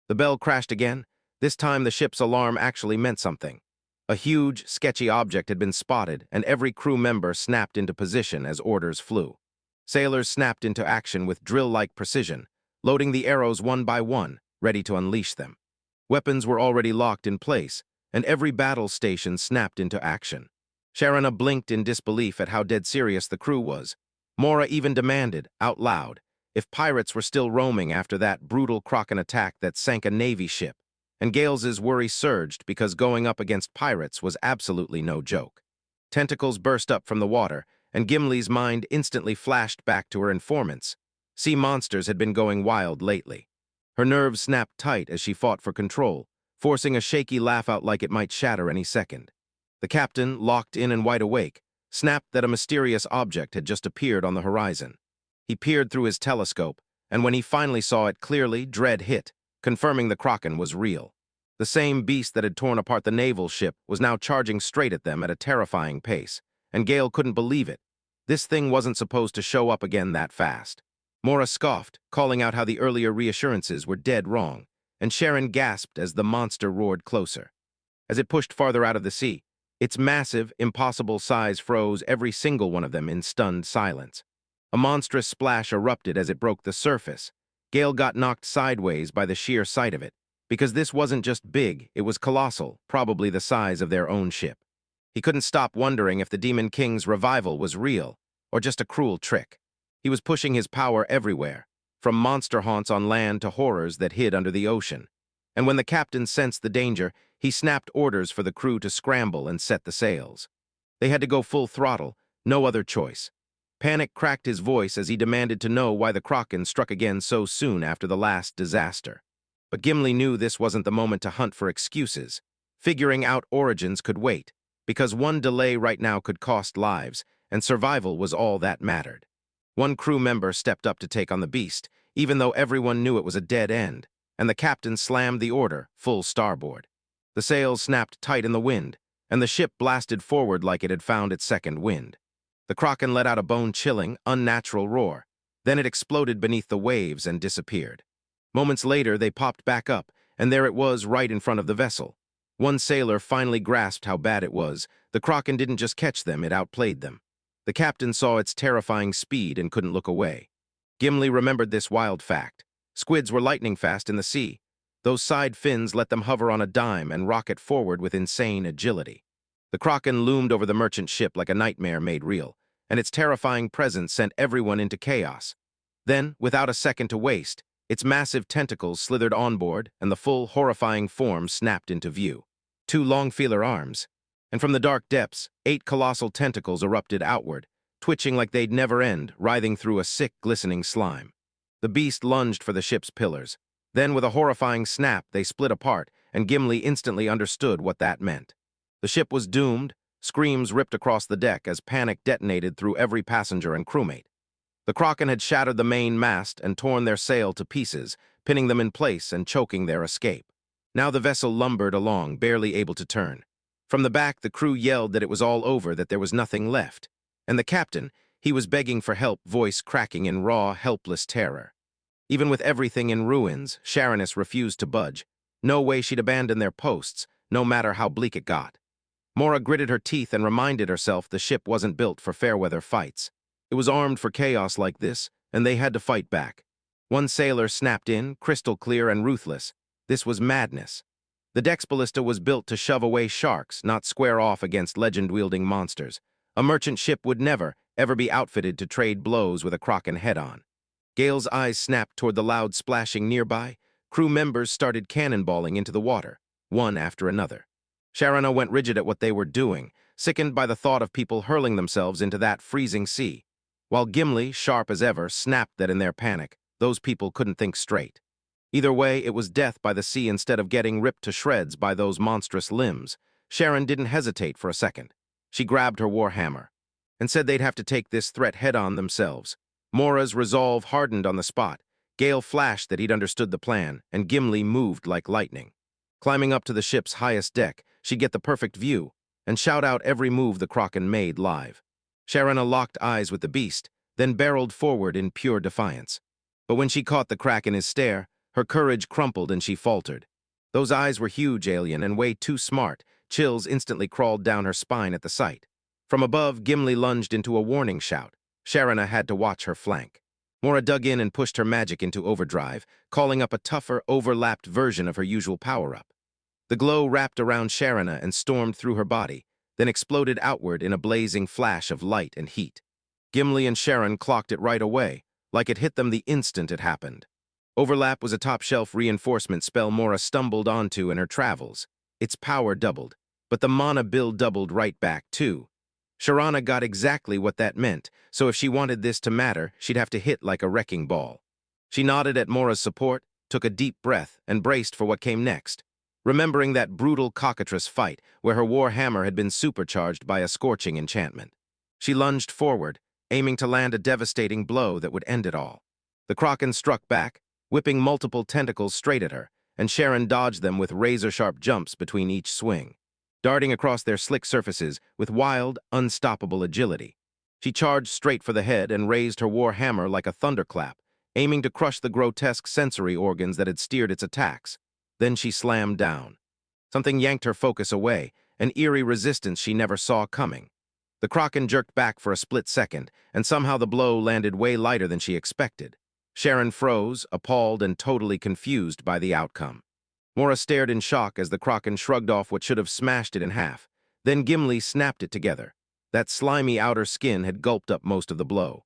The bell crashed again. This time the ship's alarm actually meant something. A huge, sketchy object had been spotted, and every crew member snapped into position as orders flew. Sailors snapped into action with drill-like precision, loading the arrows one by one, ready to unleash them. Weapons were already locked in place, and every battle station snapped into action. Sharina blinked in disbelief at how dead serious the crew was. Mora even demanded, out loud, if pirates were still roaming after that brutal Kraken attack that sank a Navy ship, and Gales's worry surged because going up against pirates was absolutely no joke. Tentacles burst up from the water, and Gimli's mind instantly flashed back to her informants. Sea monsters had been going wild lately. Her nerves snapped tight as she fought for control, forcing a shaky laugh out like it might shatter any second. The captain, locked in and wide awake, snapped that a mysterious object had just appeared on the horizon. He peered through his telescope, and when he finally saw it clearly, dread hit, confirming the Kraken was real. The same beast that had torn apart the naval ship was now charging straight at them at a terrifying pace, and Gale couldn't believe it. This thing wasn't supposed to show up again that fast. Mora scoffed, calling out how the earlier reassurances were dead wrong, and Sharon gasped as the monster roared closer. As it pushed farther out of the sea, its massive, impossible size froze every single one of them in stunned silence. A monstrous splash erupted as it broke the surface. Gale got knocked sideways by the sheer sight of it, because this wasn't just big, it was colossal, probably the size of their own ship. He couldn't stop wondering if the Demon King's revival was real, or just a cruel trick. He was pushing his power everywhere, from monster haunts on land to horrors that hid under the ocean. And when the captain sensed the danger, he snapped orders for the crew to scramble and set the sails. They had to go full throttle, no other choice. Panic cracked his voice as he demanded to know why the Kraken struck again so soon after the last disaster. But Gimli knew this wasn't the moment to hunt for excuses. Figuring out origins could wait, because one delay right now could cost lives, and survival was all that mattered. One crew member stepped up to take on the beast, even though everyone knew it was a dead end, and the captain slammed the order, full starboard. The sails snapped tight in the wind, and the ship blasted forward like it had found its second wind. The Kraken let out a bone-chilling, unnatural roar. Then it exploded beneath the waves and disappeared. Moments later, they popped back up, and there it was right in front of the vessel. One sailor finally grasped how bad it was. The Kraken didn't just catch them, it outplayed them. The captain saw its terrifying speed and couldn't look away. Gimli remembered this wild fact. Squids were lightning fast in the sea. Those side fins let them hover on a dime and rocket forward with insane agility. The Kraken loomed over the merchant ship like a nightmare made real, and its terrifying presence sent everyone into chaos. Then, without a second to waste, its massive tentacles slithered onboard and the full, horrifying form snapped into view. 2 long feeler arms, and from the dark depths, 8 colossal tentacles erupted outward, twitching like they'd never end, writhing through a sick, glistening slime. The beast lunged for the ship's pillars. Then, with a horrifying snap, they split apart, and Gimli instantly understood what that meant. The ship was doomed. Screams ripped across the deck as panic detonated through every passenger and crewmate. The Kraken had shattered the main mast and torn their sail to pieces, pinning them in place and choking their escape. Now the vessel lumbered along, barely able to turn. From the back, the crew yelled that it was all over, that there was nothing left. And the captain, he was begging for help, voice cracking in raw, helpless terror. Even with everything in ruins, Sharoness refused to budge. No way she'd abandon their posts, no matter how bleak it got. Mora gritted her teeth and reminded herself the ship wasn't built for fair-weather fights. It was armed for chaos like this, and they had to fight back. One sailor snapped in, crystal clear and ruthless. This was madness. The Dex Ballista was built to shove away sharks, not square off against legend-wielding monsters. A merchant ship would never, ever be outfitted to trade blows with a Kraken head-on. Gale's eyes snapped toward the loud splashing nearby. Crew members started cannonballing into the water, one after another. Sharana went rigid at what they were doing, sickened by the thought of people hurling themselves into that freezing sea. While Gimli, sharp as ever, snapped that in their panic, those people couldn't think straight. Either way, it was death by the sea instead of getting ripped to shreds by those monstrous limbs. Sharon didn't hesitate for a second. She grabbed her warhammer and said they'd have to take this threat head-on themselves. Mora's resolve hardened on the spot. Gale flashed that he'd understood the plan, and Gimli moved like lightning. Climbing up to the ship's highest deck, she'd get the perfect view and shout out every move the Kraken made live. Sharana locked eyes with the beast, then barreled forward in pure defiance. But when she caught the crack in his stare, her courage crumpled and she faltered. Those eyes were huge, alien, and way too smart. Chills instantly crawled down her spine at the sight. From above, Gimli lunged into a warning shout. Sharana had to watch her flank. Mora dug in and pushed her magic into overdrive, calling up a tougher, overlapped version of her usual power-up. The glow wrapped around Sharana and stormed through her body, then exploded outward in a blazing flash of light and heat. Gimli and Sharon clocked it right away, like it hit them the instant it happened. Overlap was a top-shelf reinforcement spell Mora stumbled onto in her travels. Its power doubled, but the mana bill doubled right back, too. Sharana got exactly what that meant, so if she wanted this to matter, she'd have to hit like a wrecking ball. She nodded at Mora's support, took a deep breath, and braced for what came next, remembering that brutal cockatrice fight where her war hammer had been supercharged by a scorching enchantment. She lunged forward, aiming to land a devastating blow that would end it all. The Kraken struck back, whipping multiple tentacles straight at her, and Sharon dodged them with razor-sharp jumps between each swing, darting across their slick surfaces with wild, unstoppable agility. She charged straight for the head and raised her war hammer like a thunderclap, aiming to crush the grotesque sensory organs that had steered its attacks. Then she slammed down. Something yanked her focus away, an eerie resistance she never saw coming. The Kraken jerked back for a split second, and somehow the blow landed way lighter than she expected. Sharon froze, appalled and totally confused by the outcome. Mora stared in shock as the Kraken shrugged off what should have smashed it in half. Then Gimli snapped it together. That slimy outer skin had gulped up most of the blow.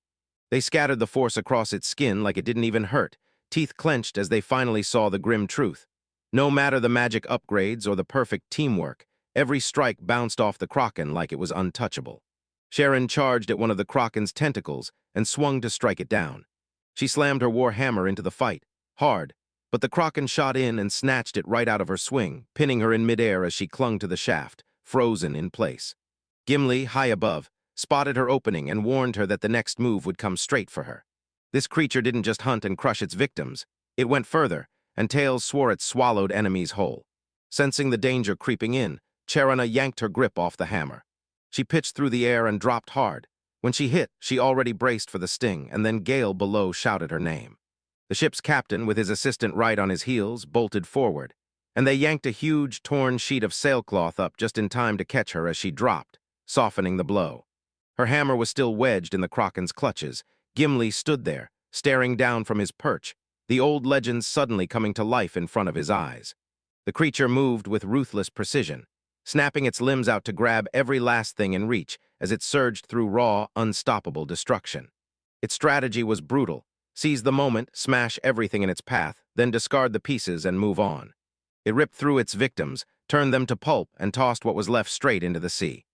They scattered the force across its skin like it didn't even hurt, teeth clenched as they finally saw the grim truth. No matter the magic upgrades or the perfect teamwork, every strike bounced off the Kraken like it was untouchable. Sharon charged at one of the Kraken's tentacles and swung to strike it down. She slammed her war hammer into the fight, hard, But the Kraken shot in and snatched it right out of her swing, pinning her in midair as she clung to the shaft, frozen in place. Gimli, high above, spotted her opening and warned her that the next move would come straight for her. This creature didn't just hunt and crush its victims. It went further, and Tails swore it swallowed enemies whole. Sensing the danger creeping in, Charana yanked her grip off the hammer. She pitched through the air and dropped hard. When she hit, she already braced for the sting, and then Gale below shouted her name. The ship's captain, with his assistant right on his heels, bolted forward, and they yanked a huge, torn sheet of sailcloth up just in time to catch her as she dropped, softening the blow. Her hammer was still wedged in the Kraken's clutches. Gimli stood there, staring down from his perch, the old legends suddenly coming to life in front of his eyes. The creature moved with ruthless precision, snapping its limbs out to grab every last thing in reach as it surged through raw, unstoppable destruction. Its strategy was brutal: seize the moment, smash everything in its path, then discard the pieces and move on. It ripped through its victims, turned them to pulp, and tossed what was left straight into the sea.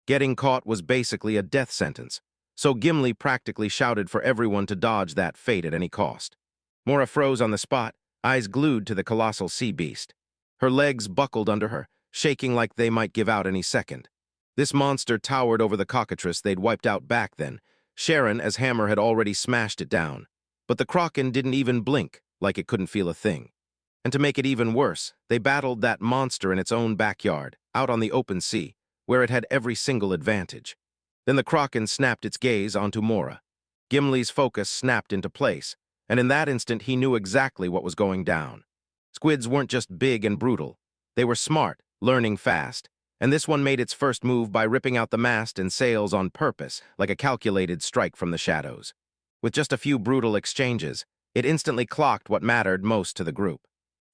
Getting caught was basically a death sentence, so Gimli practically shouted for everyone to dodge that fate at any cost. Mora froze on the spot, eyes glued to the colossal sea beast. Her legs buckled under her, shaking like they might give out any second. This monster towered over the cockatrice they'd wiped out back then, Sharon as Hammer had already smashed it down. But the Kraken didn't even blink, like it couldn't feel a thing. And to make it even worse, they battled that monster in its own backyard, out on the open sea, where it had every single advantage. Then the Kraken snapped its gaze onto Mora. Gimli's focus snapped into place, and in that instant he knew exactly what was going down. Squids weren't just big and brutal. They were smart, learning fast, and this one made its first move by ripping out the mast and sails on purpose, like a calculated strike from the shadows. With just a few brutal exchanges, it instantly clocked what mattered most to the group.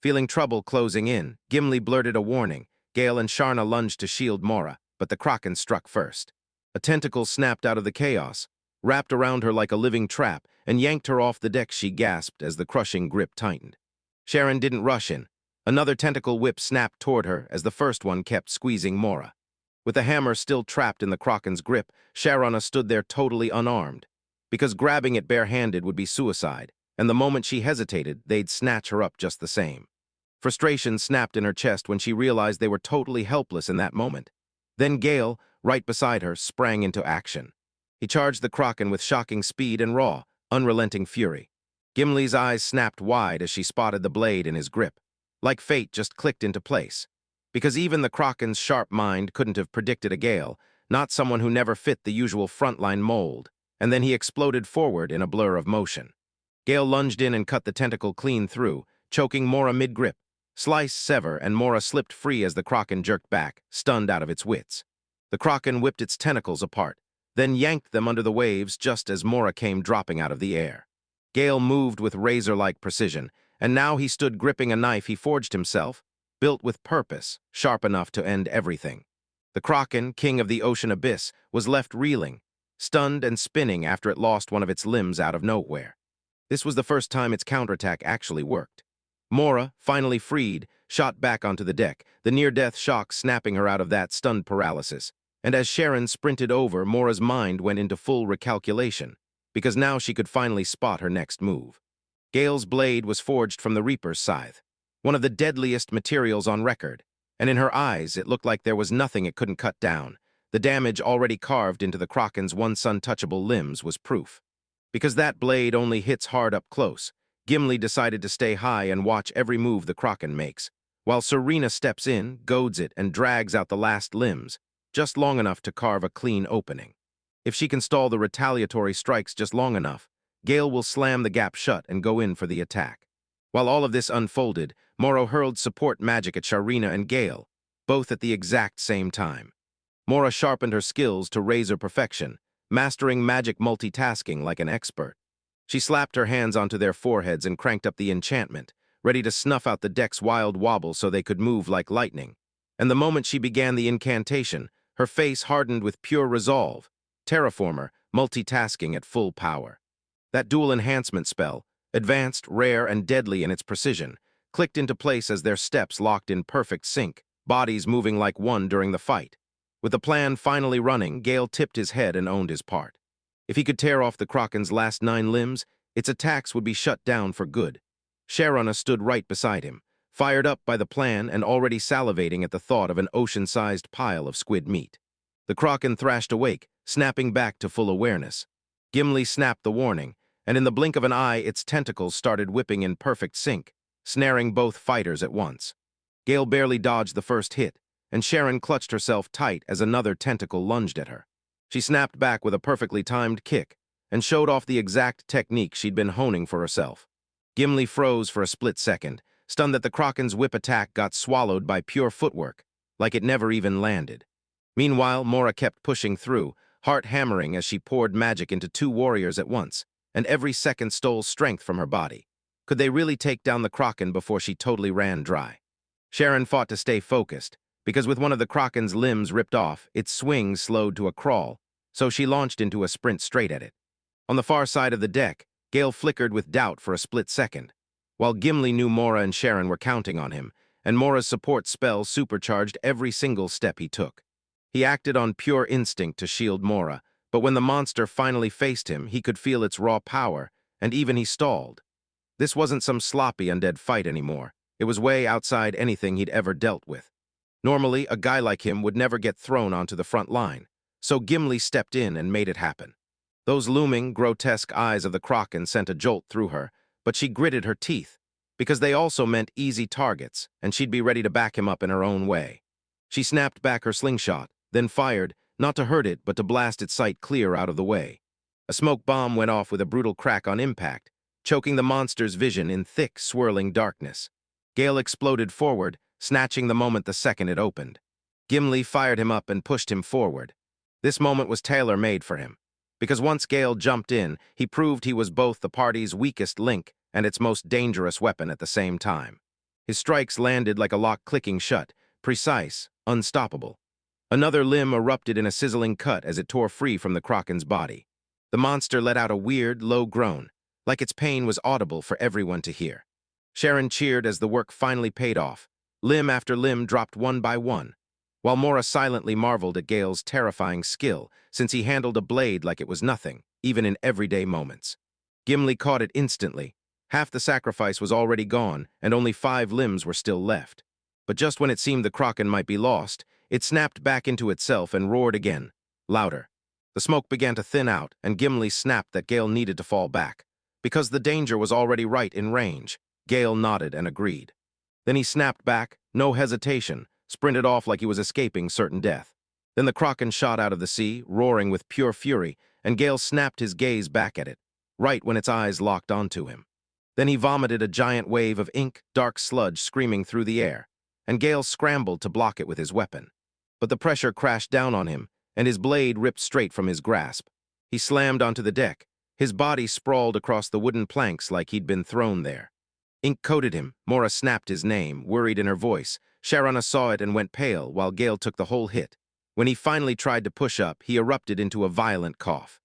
Feeling trouble closing in, Gimli blurted a warning. Gale and Sharna lunged to shield Mora, but the Kraken struck first. A tentacle snapped out of the chaos, wrapped around her like a living trap, and yanked her off the deck. She gasped as the crushing grip tightened. Sharon didn't rush in. Another tentacle whip snapped toward her as the first one kept squeezing Mora. With the hammer still trapped in the Kraken's grip, Sharana stood there totally unarmed, because grabbing it barehanded would be suicide, and the moment she hesitated, they'd snatch her up just the same. Frustration snapped in her chest when she realized they were totally helpless in that moment. Then Gale, right beside her, sprang into action. He charged the Kraken with shocking speed and raw, unrelenting fury. Gimli's eyes snapped wide as she spotted the blade in his grip. Like fate just clicked into place. Because even the Kraken's sharp mind couldn't have predicted a Gale, not someone who never fit the usual frontline mold, and then he exploded forward in a blur of motion. Gale lunged in and cut the tentacle clean through, choking Mora mid-grip. Slice, sever, and Mora slipped free as the Kraken jerked back, stunned out of its wits. The Kraken whipped its tentacles apart, then yanked them under the waves just as Mora came dropping out of the air. Gale moved with razor-like precision, and now he stood gripping a knife he forged himself, built with purpose, sharp enough to end everything. The Kraken, king of the ocean abyss, was left reeling, stunned and spinning after it lost one of its limbs out of nowhere. This was the first time its counterattack actually worked. Mora, finally freed, shot back onto the deck, the near-death shock snapping her out of that stunned paralysis. And as Sharon sprinted over, Mora's mind went into full recalculation, because now she could finally spot her next move. Gale's blade was forged from the Reaper's scythe, one of the deadliest materials on record, and in her eyes it looked like there was nothing it couldn't cut down. The damage already carved into the Kraken's once untouchable limbs was proof. Because that blade only hits hard up close, Gimli decided to stay high and watch every move the Kraken makes, while Serena steps in, goads it, and drags out the last limbs, just long enough to carve a clean opening. If she can stall the retaliatory strikes just long enough, Gale will slam the gap shut and go in for the attack. While all of this unfolded, Mora hurled support magic at Sharina and Gale, both at the exact same time. Mora sharpened her skills to razor perfection, mastering magic multitasking like an expert. She slapped her hands onto their foreheads and cranked up the enchantment, ready to snuff out the deck's wild wobble so they could move like lightning. And the moment she began the incantation, her face hardened with pure resolve, terraformer, multitasking at full power. That dual enhancement spell, advanced, rare, and deadly in its precision, clicked into place as their steps locked in perfect sync, bodies moving like one during the fight. With the plan finally running, Gale tipped his head and owned his part. If he could tear off the Kraken's last 9 limbs, its attacks would be shut down for good. Sharona stood right beside him, fired up by the plan and already salivating at the thought of an ocean-sized pile of squid meat. The kraken thrashed awake, snapping back to full awareness. Gimli snapped the warning, and in the blink of an eye its tentacles started whipping in perfect sync, snaring both fighters at once. Gale barely dodged the first hit, and Sharon clutched herself tight as another tentacle lunged at her. She snapped back with a perfectly timed kick, and showed off the exact technique she'd been honing for herself. Gimli froze for a split second, stunned that the kraken's whip attack got swallowed by pure footwork, like it never even landed. Meanwhile, Mora kept pushing through, heart hammering as she poured magic into two warriors at once, and every second stole strength from her body. Could they really take down the kraken before she totally ran dry? Sharon fought to stay focused, because with one of the kraken's limbs ripped off, its swing slowed to a crawl, so she launched into a sprint straight at it. On the far side of the deck, Gale flickered with doubt for a split second. While Gimli knew Mora and Sharon were counting on him, and Mora's support spell supercharged every single step he took. He acted on pure instinct to shield Mora, but when the monster finally faced him, he could feel its raw power, and even he stalled. This wasn't some sloppy undead fight anymore. It was way outside anything he'd ever dealt with. Normally, a guy like him would never get thrown onto the front line, so Gimli stepped in and made it happen. Those looming, grotesque eyes of the kraken sent a jolt through her, but she gritted her teeth, because they also meant easy targets, and she'd be ready to back him up in her own way. She snapped back her slingshot, then fired, not to hurt it, but to blast its sight clear out of the way. A smoke bomb went off with a brutal crack on impact, choking the monster's vision in thick, swirling darkness. Gale exploded forward, snatching the moment the second it opened. Gimli fired him up and pushed him forward. This moment was tailor-made for him, because once Gale jumped in, he proved he was both the party's weakest link and its most dangerous weapon at the same time. His strikes landed like a lock clicking shut, precise, unstoppable. Another limb erupted in a sizzling cut as it tore free from the kraken's body. The monster let out a weird, low groan, like its pain was audible for everyone to hear. Sharon cheered as the work finally paid off. Limb after limb dropped one by one, while Mora silently marveled at Gale's terrifying skill, since he handled a blade like it was nothing, even in everyday moments. Gimli caught it instantly. Half the sacrifice was already gone, and only 5 limbs were still left. But just when it seemed the kraken might be lost, it snapped back into itself and roared again, louder. The smoke began to thin out, and Gimli snapped that Gale needed to fall back. Because the danger was already right in range, Gale nodded and agreed. Then he snapped back, no hesitation, sprinted off like he was escaping certain death. Then the kraken shot out of the sea, roaring with pure fury, and Gale snapped his gaze back at it, right when its eyes locked onto him. Then he vomited a giant wave of ink, dark sludge screaming through the air, and Gale scrambled to block it with his weapon. But the pressure crashed down on him, and his blade ripped straight from his grasp. He slammed onto the deck, his body sprawled across the wooden planks like he'd been thrown there. Ink coated him. Mora snapped his name, worried in her voice. Sharona saw it and went pale, while Gale took the whole hit. When he finally tried to push up, he erupted into a violent cough.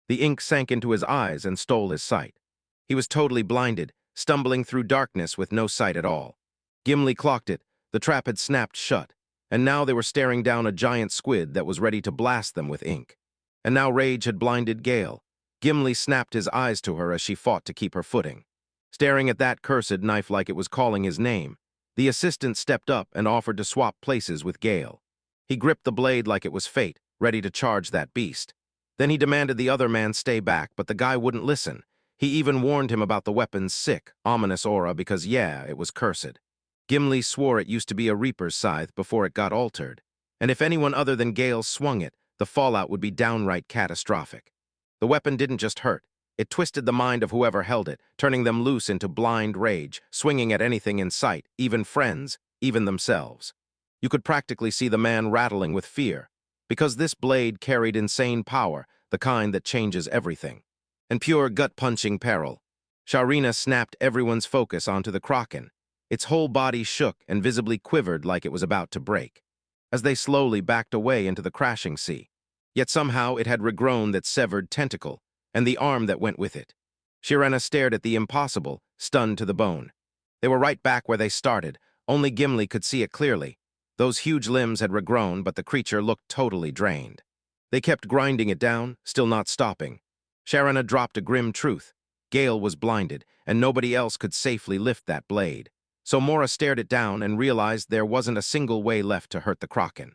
The ink sank into his eyes and stole his sight. He was totally blinded, stumbling through darkness with no sight at all. Gimli clocked it. The trap had snapped shut, and now they were staring down a giant squid that was ready to blast them with ink. And now rage had blinded Gale. Gimli snapped his eyes to her as she fought to keep her footing. Staring at that cursed knife like it was calling his name, the assistant stepped up and offered to swap places with Gale. He gripped the blade like it was fate, ready to charge that beast. Then he demanded the other man stay back, but the guy wouldn't listen. He even warned him about the weapon's sick, ominous aura because, yeah, it was cursed. Gimli swore it used to be a reaper's scythe before it got altered, and if anyone other than Gale swung it, the fallout would be downright catastrophic. The weapon didn't just hurt. It twisted the mind of whoever held it, turning them loose into blind rage, swinging at anything in sight, even friends, even themselves. You could practically see the man rattling with fear, because this blade carried insane power, the kind that changes everything. And pure gut-punching peril. Sharina snapped everyone's focus onto the kraken. Its whole body shook and visibly quivered like it was about to break, as they slowly backed away into the crashing sea. Yet somehow it had regrown that severed tentacle, and the arm that went with it. Sharina stared at the impossible, stunned to the bone. They were right back where they started. Only Gimli could see it clearly. Those huge limbs had regrown, but the creature looked totally drained. They kept grinding it down, still not stopping. Sharina dropped a grim truth. Gale was blinded, and nobody else could safely lift that blade. So Mora stared it down and realized there wasn't a single way left to hurt the Kraken.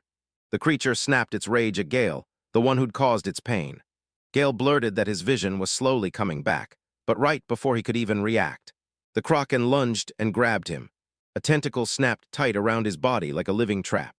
The creature snapped its rage at Gale, the one who'd caused its pain. Gale blurted that his vision was slowly coming back, but right before he could even react, the Kraken lunged and grabbed him. A tentacle snapped tight around his body like a living trap,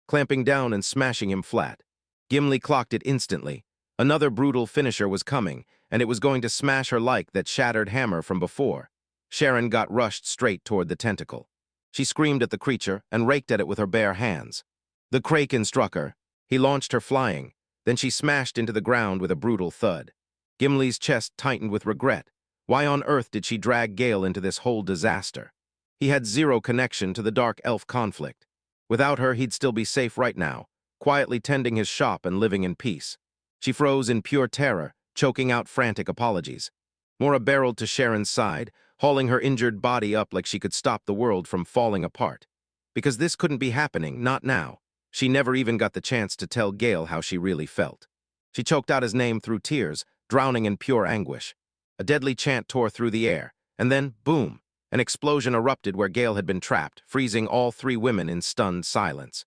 clamping down and smashing him flat. Gimli clocked it instantly. Another brutal finisher was coming, and it was going to smash her like that shattered hammer from before. Sharon got rushed straight toward the tentacle. She screamed at the creature and raked at it with her bare hands. The Kraken struck her. He launched her flying. Then she smashed into the ground with a brutal thud. Gimli's chest tightened with regret. Why on earth did she drag Gale into this whole disaster? He had zero connection to the Dark Elf conflict. Without her, he'd still be safe right now, quietly tending his shop and living in peace. She froze in pure terror, choking out frantic apologies. Mora barreled to Sharon's side, hauling her injured body up like she could stop the world from falling apart. Because this couldn't be happening, not now. She never even got the chance to tell Gale how she really felt. She choked out his name through tears, drowning in pure anguish. A deadly chant tore through the air, and then, boom, an explosion erupted where Gale had been trapped, freezing all three women in stunned silence.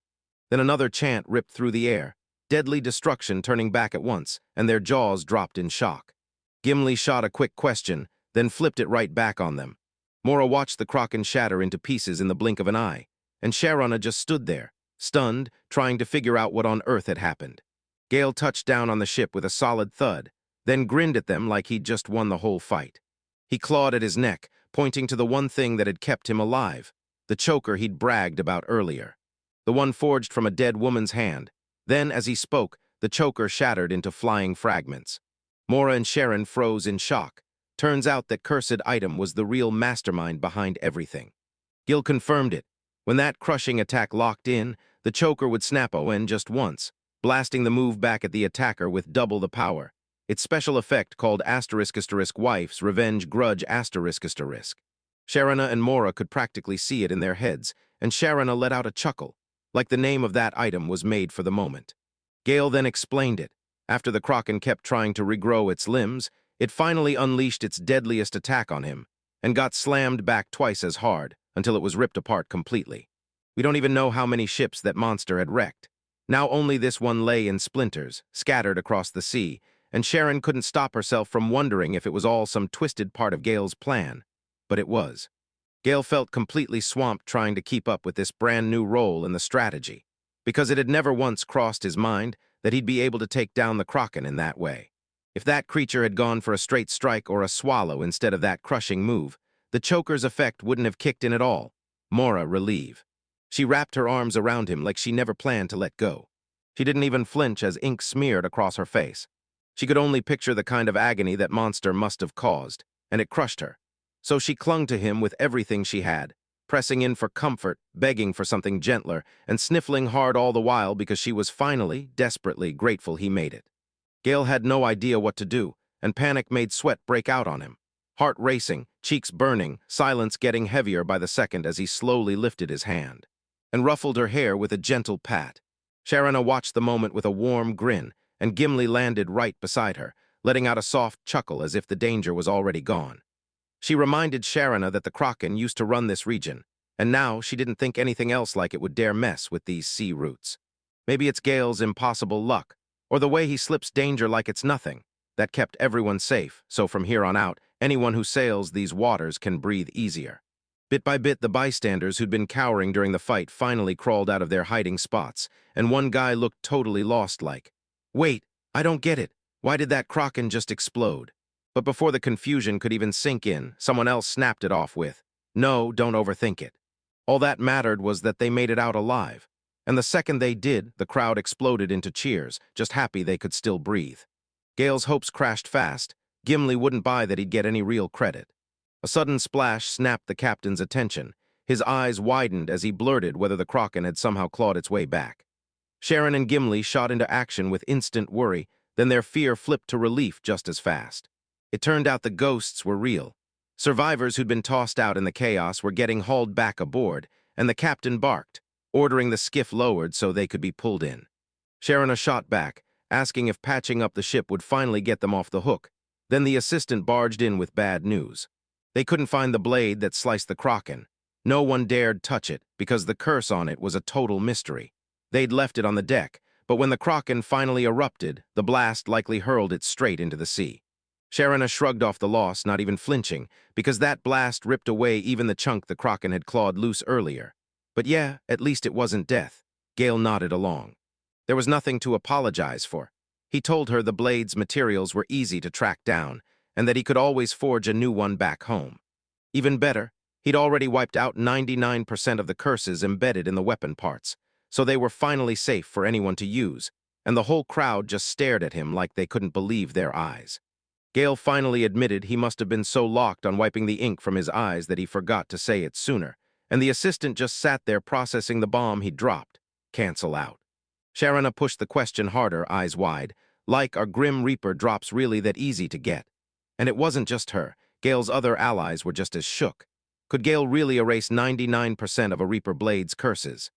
Then another chant ripped through the air, deadly destruction turning back at once, and their jaws dropped in shock. Gimli shot a quick question, then flipped it right back on them. Mora watched the Kraken shatter into pieces in the blink of an eye, and Sharona just stood there, stunned, trying to figure out what on earth had happened. Gale touched down on the ship with a solid thud, then grinned at them like he'd just won the whole fight. He clawed at his neck, pointing to the one thing that had kept him alive, the choker he'd bragged about earlier. The one forged from a dead woman's hand. Then, as he spoke, the choker shattered into flying fragments. Mora and Sharon froze in shock. Turns out that cursed item was the real mastermind behind everything. Gil confirmed it. When that crushing attack locked in, the choker would snap in just once, blasting the move back at the attacker with double the power. Its special effect called *** Wife's Revenge Grudge ***. Sharona and Mora could practically see it in their heads, and Sharona let out a chuckle, like the name of that item was made for the moment. Gale then explained it. After the Kraken kept trying to regrow its limbs, it finally unleashed its deadliest attack on him, and got slammed back twice as hard, until it was ripped apart completely. We don't even know how many ships that monster had wrecked. Now only this one lay in splinters, scattered across the sea, and Sharon couldn't stop herself from wondering if it was all some twisted part of Gale's plan. But it was. Gale felt completely swamped trying to keep up with this brand new role in the strategy, because it had never once crossed his mind that he'd be able to take down the Kraken in that way. If that creature had gone for a straight strike or a swallow instead of that crushing move, the choker's effect wouldn't have kicked in at all. Mora relieved. She wrapped her arms around him like she never planned to let go. She didn't even flinch as ink smeared across her face. She could only picture the kind of agony that monster must have caused, and it crushed her. So she clung to him with everything she had, pressing in for comfort, begging for something gentler, and sniffling hard all the while because she was finally, desperately grateful he made it. Gale had no idea what to do, and panic made sweat break out on him. Heart racing, cheeks burning, silence getting heavier by the second as he slowly lifted his hand, and ruffled her hair with a gentle pat. Sharona watched the moment with a warm grin, and Gimli landed right beside her, letting out a soft chuckle as if the danger was already gone. She reminded Sharona that the Kraken used to run this region, and now she didn't think anything else like it would dare mess with these sea roots. Maybe it's Gale's impossible luck, or the way he slips danger like it's nothing, that kept everyone safe, so from here on out, anyone who sails these waters can breathe easier. Bit by bit, the bystanders who'd been cowering during the fight finally crawled out of their hiding spots, and one guy looked totally lost like, "Wait, I don't get it. Why did that Kraken just explode?" But before the confusion could even sink in, someone else snapped it off with, "No, don't overthink it." All that mattered was that they made it out alive. And the second they did, the crowd exploded into cheers, just happy they could still breathe. Gale's hopes crashed fast. Gimli wouldn't buy that he'd get any real credit. A sudden splash snapped the captain's attention. His eyes widened as he blurted whether the Kraken had somehow clawed its way back. Sharon and Gimli shot into action with instant worry, then their fear flipped to relief just as fast. It turned out the ghosts were real. Survivors who'd been tossed out in the chaos were getting hauled back aboard, and the captain barked, ordering the skiff lowered so they could be pulled in. Sharona shot back, asking if patching up the ship would finally get them off the hook, Then the assistant barged in with bad news. They couldn't find the blade that sliced the Kraken. No one dared touch it because the curse on it was a total mystery. They'd left it on the deck, but when the Kraken finally erupted, the blast likely hurled it straight into the sea. Sharona shrugged off the loss, not even flinching, because that blast ripped away even the chunk the Kraken had clawed loose earlier. But yeah, at least it wasn't death. Gale nodded along. There was nothing to apologize for. He told her the blade's materials were easy to track down, and that he could always forge a new one back home. Even better, he'd already wiped out 99% of the curses embedded in the weapon parts, so they were finally safe for anyone to use, and the whole crowd just stared at him like they couldn't believe their eyes. Gale finally admitted he must have been so locked on wiping the ink from his eyes that he forgot to say it sooner, and the assistant just sat there processing the bomb he'd dropped. Cancel out. Sharona pushed the question harder, eyes wide, like are Grim Reaper drops really that easy to get? And it wasn't just her. Gale's other allies were just as shook. Could Gale really erase 99% of a Reaper blade's curses?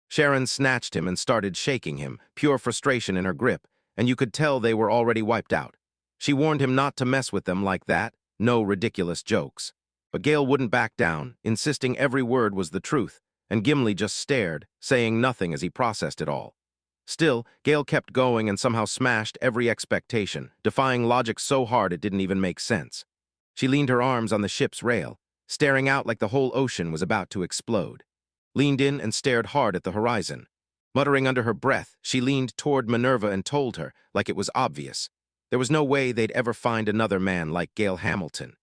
Sharon snatched him and started shaking him, pure frustration in her grip, and you could tell they were already wiped out. She warned him not to mess with them like that, no ridiculous jokes. But Gale wouldn't back down, insisting every word was the truth, and Gimli just stared, saying nothing as he processed it all. Still, Gale kept going and somehow smashed every expectation, defying logic so hard it didn't even make sense. She leaned her arms on the ship's rail, staring out like the whole ocean was about to explode. Leaned in and stared hard at the horizon. Muttering under her breath, she leaned toward Minerva and told her, like it was obvious, there was no way they'd ever find another man like Gale Hamilton.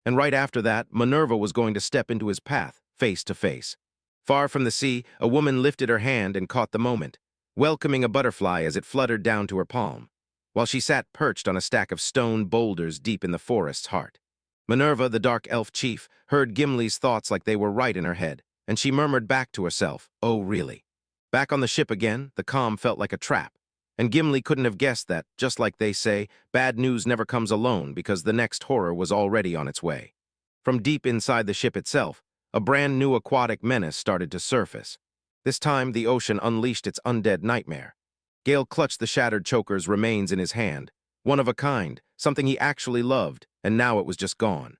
And right after that, Minerva was going to step into his path, face to face. Far from the sea, a woman lifted her hand and caught the moment, welcoming a butterfly as it fluttered down to her palm, while she sat perched on a stack of stone boulders deep in the forest's heart. Minerva, the dark elf chief, heard Gimli's thoughts like they were right in her head, and she murmured back to herself, "Oh, really?" Back on the ship again, the calm felt like a trap, and Gimli couldn't have guessed that, just like they say, bad news never comes alone because the next horror was already on its way. From deep inside the ship itself, a brand new aquatic menace started to surface. This time, the ocean unleashed its undead nightmare. Gale clutched the shattered choker's remains in his hand, one of a kind, something he actually loved, and now it was just gone.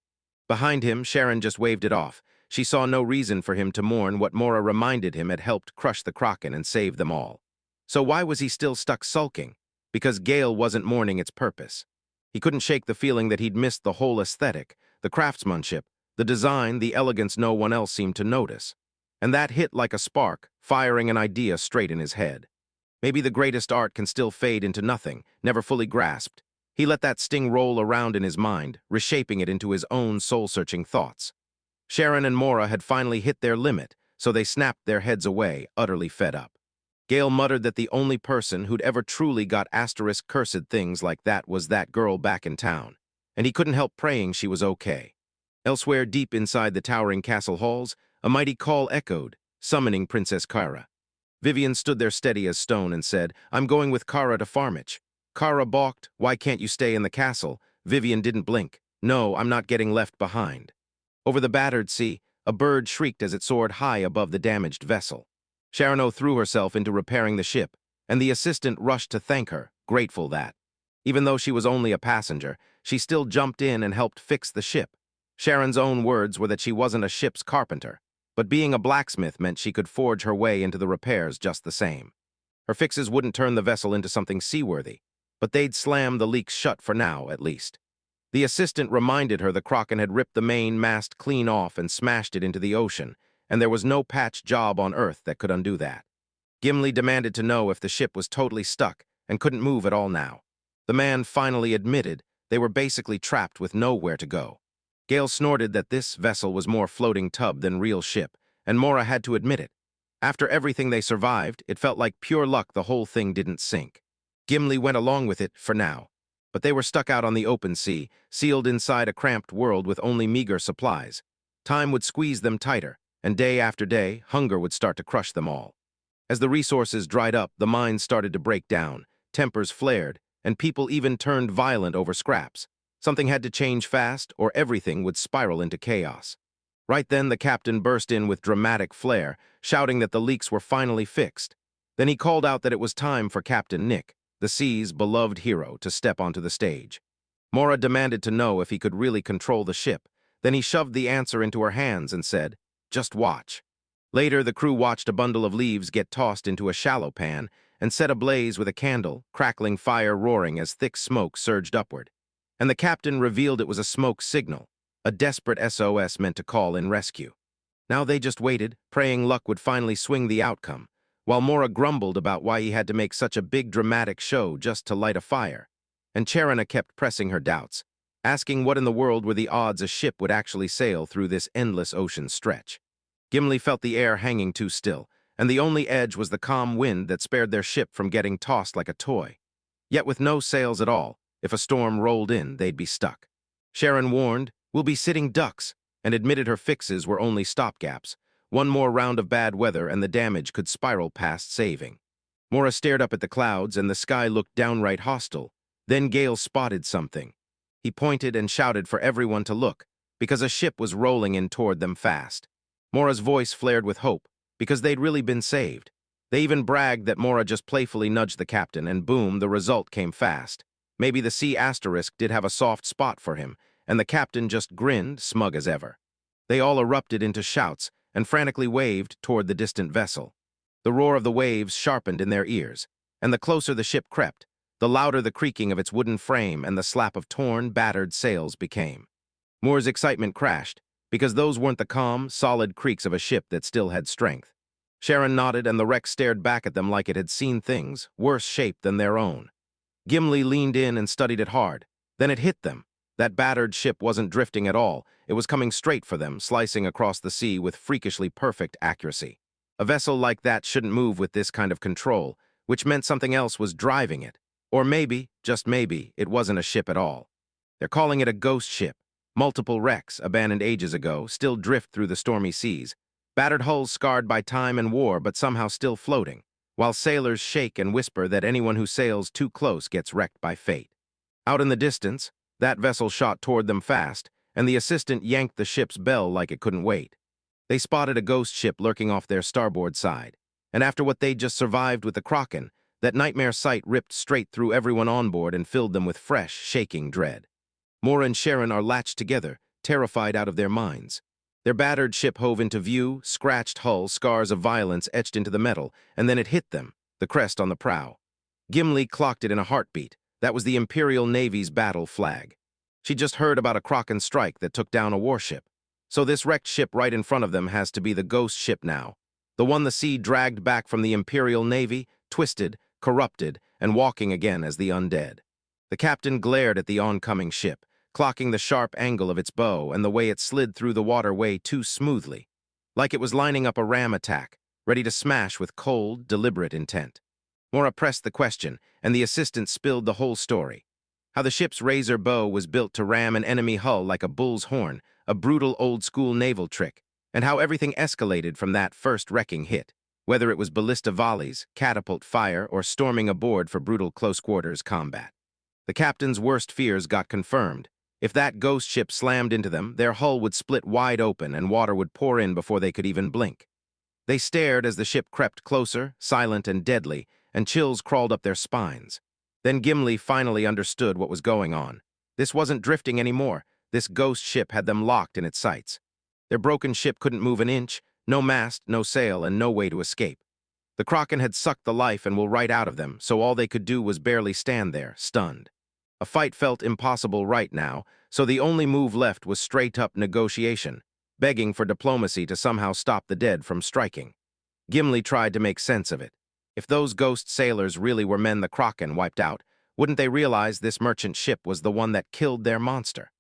Behind him, Sharon just waved it off. She saw no reason for him to mourn what Mora reminded him had helped crush the Kraken and save them all. So why was he still stuck sulking? Because Gale wasn't mourning its purpose. He couldn't shake the feeling that he'd missed the whole aesthetic, the craftsmanship, the design, the elegance no one else seemed to notice. And that hit like a spark, firing an idea straight in his head. Maybe the greatest art can still fade into nothing, never fully grasped. He let that sting roll around in his mind, reshaping it into his own soul-searching thoughts. Sharon and Mora had finally hit their limit, so they snapped their heads away, utterly fed up. Gale muttered that the only person who'd ever truly got asterisk-cursed things like that was that girl back in town, and he couldn't help praying she was okay. Elsewhere, deep inside the towering castle halls, a mighty call echoed, summoning Princess Kara. Vivian stood there steady as stone and said, "I'm going with Kara to Farmich." Kara balked, "Why can't you stay in the castle?" Vivian didn't blink. "No, I'm not getting left behind." Over the battered sea, a bird shrieked as it soared high above the damaged vessel. Sharon threw herself into repairing the ship, and the assistant rushed to thank her, grateful that, even though she was only a passenger, she still jumped in and helped fix the ship. Sharon's own words were that she wasn't a ship's carpenter, but being a blacksmith meant she could forge her way into the repairs just the same. Her fixes wouldn't turn the vessel into something seaworthy, but they'd slam the leaks shut for now, at least. The assistant reminded her the Kraken had ripped the main mast clean off and smashed it into the ocean, and there was no patch job on Earth that could undo that. Gimli demanded to know if the ship was totally stuck and couldn't move at all now. The man finally admitted they were basically trapped with nowhere to go. Gale snorted that this vessel was more floating tub than real ship, and Mora had to admit it. After everything they survived, it felt like pure luck the whole thing didn't sink. Gimli went along with it for now, but they were stuck out on the open sea, sealed inside a cramped world with only meager supplies. Time would squeeze them tighter, and day after day, hunger would start to crush them all. As the resources dried up, the mines started to break down, tempers flared, and people even turned violent over scraps. Something had to change fast, or everything would spiral into chaos. Right then, the captain burst in with dramatic flair, shouting that the leaks were finally fixed. Then he called out that it was time for Captain Nick, the sea's beloved hero, to step onto the stage. Mora demanded to know if he could really control the ship. Then he shoved the answer into her hands and said, "Just watch." Later, the crew watched a bundle of leaves get tossed into a shallow pan and set ablaze with a candle, crackling fire roaring as thick smoke surged upward. And the captain revealed it was a smoke signal, a desperate SOS meant to call in rescue. Now they just waited, praying luck would finally swing the outcome, while Mora grumbled about why he had to make such a big dramatic show just to light a fire. And Charana kept pressing her doubts, asking what in the world were the odds a ship would actually sail through this endless ocean stretch. Gimli felt the air hanging too still, and the only edge was the calm wind that spared their ship from getting tossed like a toy. Yet with no sails at all, if a storm rolled in, they'd be stuck. Sharon warned, "We'll be sitting ducks," and admitted her fixes were only stopgaps. One more round of bad weather and the damage could spiral past saving. Mora stared up at the clouds and the sky looked downright hostile. Then Gale spotted something. He pointed and shouted for everyone to look, because a ship was rolling in toward them fast. Mora's voice flared with hope, because they'd really been saved. They even bragged that Mora just playfully nudged the captain, and boom, the result came fast. Maybe the sea asterisk did have a soft spot for him, and the captain just grinned, smug as ever. They all erupted into shouts and frantically waved toward the distant vessel. The roar of the waves sharpened in their ears, and the closer the ship crept, the louder the creaking of its wooden frame and the slap of torn, battered sails became. Moore's excitement crashed, because those weren't the calm, solid creaks of a ship that still had strength. Sharon nodded, and the wreck stared back at them like it had seen things, worse shaped than their own. Gimli leaned in and studied it hard. Then it hit them. That battered ship wasn't drifting at all. It was coming straight for them, slicing across the sea with freakishly perfect accuracy. A vessel like that shouldn't move with this kind of control, which meant something else was driving it. Or maybe, just maybe, it wasn't a ship at all. They're calling it a ghost ship. Multiple wrecks, abandoned ages ago, still drift through the stormy seas. Battered hulls scarred by time and war, but somehow still floating, while sailors shake and whisper that anyone who sails too close gets wrecked by fate. Out in the distance, that vessel shot toward them fast, and the assistant yanked the ship's bell like it couldn't wait. They spotted a ghost ship lurking off their starboard side, and after what they'd just survived with the Kraken, that nightmare sight ripped straight through everyone on board and filled them with fresh, shaking dread. Mora and Sharon are latched together, terrified out of their minds. Their battered ship hove into view, scratched hull, scars of violence etched into the metal, and then it hit them, the crest on the prow. Gimli clocked it in a heartbeat. That was the Imperial Navy's battle flag. She'd just heard about a Kraken strike that took down a warship. So this wrecked ship right in front of them has to be the ghost ship now. The one the sea dragged back from the Imperial Navy, twisted, corrupted, and walking again as the undead. The captain glared at the oncoming ship, clocking the sharp angle of its bow and the way it slid through the water way too smoothly, like it was lining up a ram attack, ready to smash with cold, deliberate intent. Mora pressed the question, and the assistant spilled the whole story. How the ship's razor bow was built to ram an enemy hull like a bull's horn, a brutal old-school naval trick, and how everything escalated from that first wrecking hit, whether it was ballista volleys, catapult fire, or storming aboard for brutal close-quarters combat. The captain's worst fears got confirmed. If that ghost ship slammed into them, their hull would split wide open and water would pour in before they could even blink. They stared as the ship crept closer, silent and deadly, and chills crawled up their spines. Then Gimli finally understood what was going on. This wasn't drifting anymore. This ghost ship had them locked in its sights. Their broken ship couldn't move an inch, no mast, no sail, and no way to escape. The Kraken had sucked the life and will right out of them, so all they could do was barely stand there, stunned. A fight felt impossible right now, so the only move left was straight-up negotiation, begging for diplomacy to somehow stop the dead from striking. Gimli tried to make sense of it. If those ghost sailors really were men the Kraken wiped out, wouldn't they realize this merchant ship was the one that killed their monster?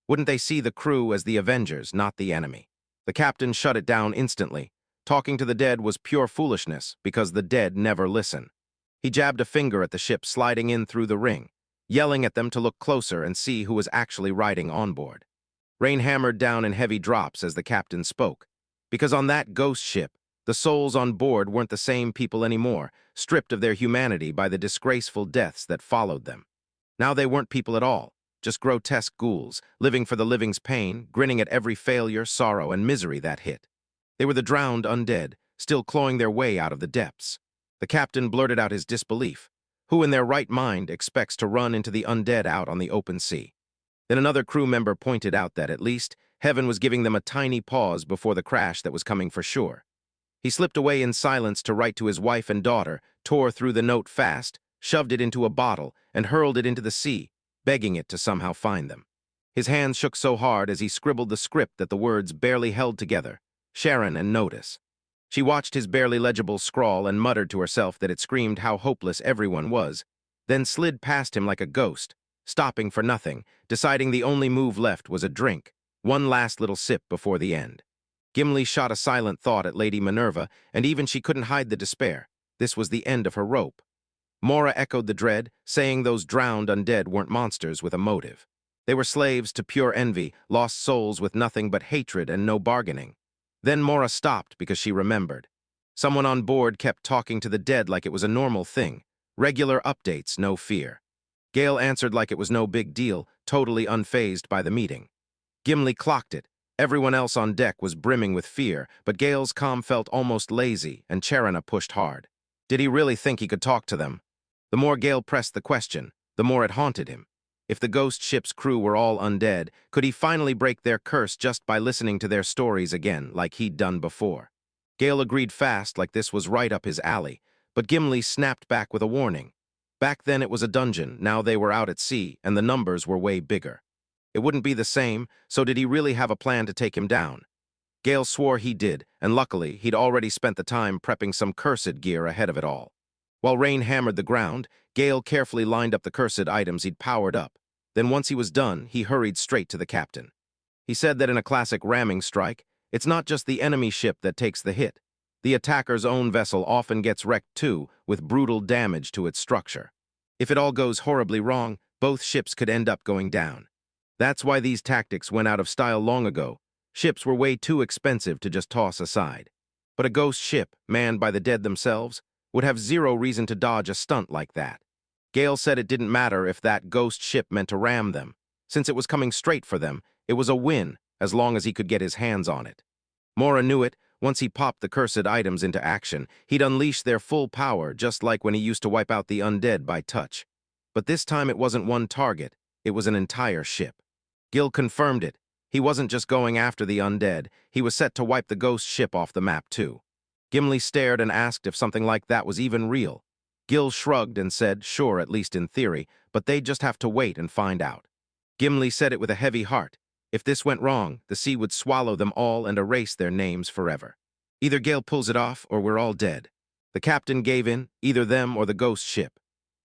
Wouldn't they see the crew as the Avengers, not the enemy? The captain shut it down instantly. Talking to the dead was pure foolishness, because the dead never listen. He jabbed a finger at the ship sliding in through the ring, yelling at them to look closer and see who was actually riding on board. Rain hammered down in heavy drops as the captain spoke, because on that ghost ship, the souls on board weren't the same people anymore, stripped of their humanity by the disgraceful deaths that followed them. Now they weren't people at all, just grotesque ghouls, living for the living's pain, grinning at every failure, sorrow, and misery that hit. They were the drowned undead, still clawing their way out of the depths. The captain blurted out his disbelief. Who in their right mind expects to run into the undead out on the open sea? Then another crew member pointed out that, at least, heaven was giving them a tiny pause before the crash that was coming for sure. He slipped away in silence to write to his wife and daughter, tore through the note fast, shoved it into a bottle, and hurled it into the sea, begging it to somehow find them. His hands shook so hard as he scribbled the script that the words barely held together, Sharon and notice. She watched his barely legible scrawl and muttered to herself that it screamed how hopeless everyone was, then slid past him like a ghost, stopping for nothing, deciding the only move left was a drink, one last little sip before the end. Gimli shot a silent thought at Lady Minerva, and even she couldn't hide the despair. This was the end of her rope. Mora echoed the dread, saying those drowned undead weren't monsters with a motive. They were slaves to pure envy, lost souls with nothing but hatred and no bargaining. Then Mora stopped because she remembered. Someone on board kept talking to the dead like it was a normal thing. Regular updates, no fear. Gale answered like it was no big deal, totally unfazed by the meeting. Gimli clocked it. Everyone else on deck was brimming with fear, but Gale's calm felt almost lazy, and Charana pushed hard. Did he really think he could talk to them? The more Gale pressed the question, the more it haunted him. If the ghost ship's crew were all undead, could he finally break their curse just by listening to their stories again, like he'd done before? Gale agreed fast, like this was right up his alley, but Gimli snapped back with a warning. Back then it was a dungeon, now they were out at sea, and the numbers were way bigger. It wouldn't be the same, so did he really have a plan to take him down? Gale swore he did, and luckily he'd already spent the time prepping some cursed gear ahead of it all. While rain hammered the ground, Gale carefully lined up the cursed items he'd powered up. Then once he was done, he hurried straight to the captain. He said that in a classic ramming strike, it's not just the enemy ship that takes the hit. The attacker's own vessel often gets wrecked too, with brutal damage to its structure. If it all goes horribly wrong, both ships could end up going down. That's why these tactics went out of style long ago. Ships were way too expensive to just toss aside. But a ghost ship, manned by the dead themselves, would have zero reason to dodge a stunt like that. Gale said it didn't matter if that ghost ship meant to ram them. Since it was coming straight for them, it was a win, as long as he could get his hands on it. Mora knew it. Once he popped the cursed items into action, he'd unleash their full power, just like when he used to wipe out the undead by touch. But this time it wasn't one target, it was an entire ship. Gil confirmed it. He wasn't just going after the undead, he was set to wipe the ghost ship off the map too. Gimli stared and asked if something like that was even real. Gil shrugged and said, sure, at least in theory, but they'd just have to wait and find out. Gimli said it with a heavy heart. If this went wrong, the sea would swallow them all and erase their names forever. Either Gale pulls it off, or we're all dead. The captain gave in, either them or the ghost ship.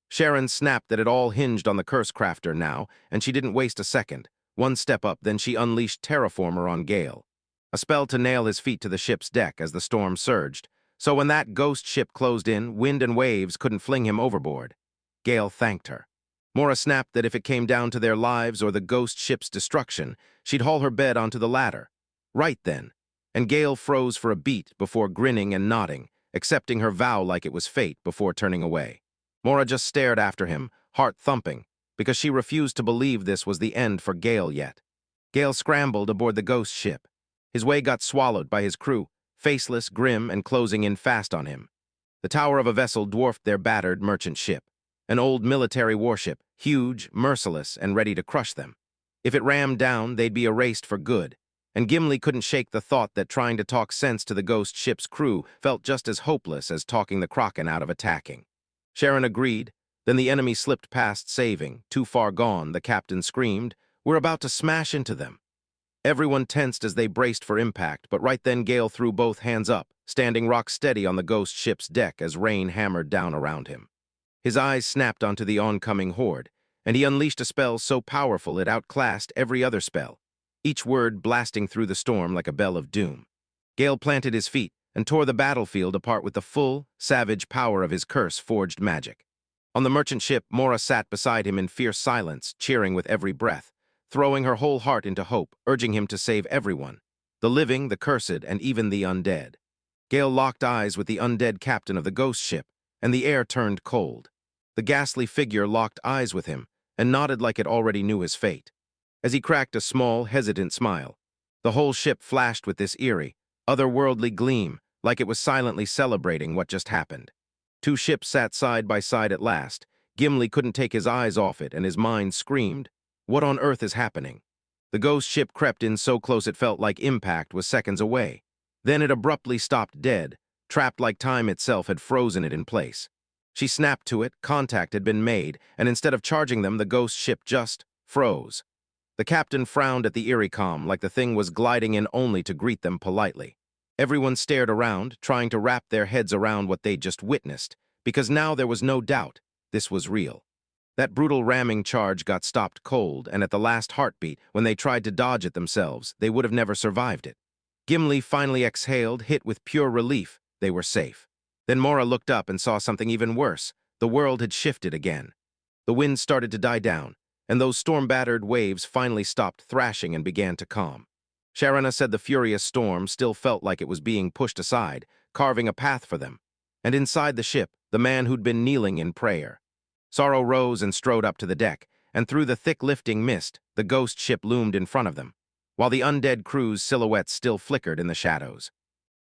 Sharon snapped that it all hinged on the curse crafter now, and she didn't waste a second. One step up, then she unleashed Terraformer on Gale. A spell to nail his feet to the ship's deck as the storm surged, so when that ghost ship closed in, wind and waves couldn't fling him overboard. Gale thanked her. Mora snapped that if it came down to their lives or the ghost ship's destruction, she'd haul her bed onto the ladder. Right then. And Gale froze for a beat before grinning and nodding, accepting her vow like it was fate before turning away. Mora just stared after him, heart thumping, because she refused to believe this was the end for Gale yet. Gale scrambled aboard the ghost ship. His way got swallowed by his crew, faceless, grim, and closing in fast on him. The tower of a vessel dwarfed their battered merchant ship. An old military warship, huge, merciless, and ready to crush them. If it rammed down, they'd be erased for good. And Gimli couldn't shake the thought that trying to talk sense to the ghost ship's crew felt just as hopeless as talking the Kraken out of attacking. Sharon agreed. Then the enemy slipped past saving. Too far gone, the captain screamed. We're about to smash into them. Everyone tensed as they braced for impact, but right then Gale threw both hands up, standing rock steady on the ghost ship's deck as rain hammered down around him. His eyes snapped onto the oncoming horde, and he unleashed a spell so powerful it outclassed every other spell, each word blasting through the storm like a bell of doom. Gale planted his feet and tore the battlefield apart with the full, savage power of his curse-forged magic. On the merchant ship, Mora sat beside him in fierce silence, cheering with every breath, throwing her whole heart into hope, urging him to save everyone, the living, the cursed, and even the undead. Gale locked eyes with the undead captain of the ghost ship, and the air turned cold. The ghastly figure locked eyes with him and nodded like it already knew his fate. As he cracked a small, hesitant smile, the whole ship flashed with this eerie, otherworldly gleam, like it was silently celebrating what just happened. Two ships sat side by side at last. Gimli couldn't take his eyes off it, and his mind screamed, What on earth is happening? The ghost ship crept in so close it felt like impact was seconds away. Then it abruptly stopped dead, trapped like time itself had frozen it in place. She snapped to it, contact had been made, and instead of charging them, the ghost ship just froze. The captain frowned at the eerie calm like the thing was gliding in only to greet them politely. Everyone stared around, trying to wrap their heads around what they'd just witnessed, because now there was no doubt this was real. That brutal ramming charge got stopped cold, and at the last heartbeat, when they tried to dodge it themselves, they would have never survived it. Gimli finally exhaled, hit with pure relief. They were safe. Then Mora looked up and saw something even worse. The world had shifted again. The wind started to die down, and those storm-battered waves finally stopped thrashing and began to calm. Sharana said the furious storm still felt like it was being pushed aside, carving a path for them. And inside the ship, the man who'd been kneeling in prayer. Sorrow rose and strode up to the deck, and through the thick lifting mist, the ghost ship loomed in front of them, while the undead crew's silhouettes still flickered in the shadows.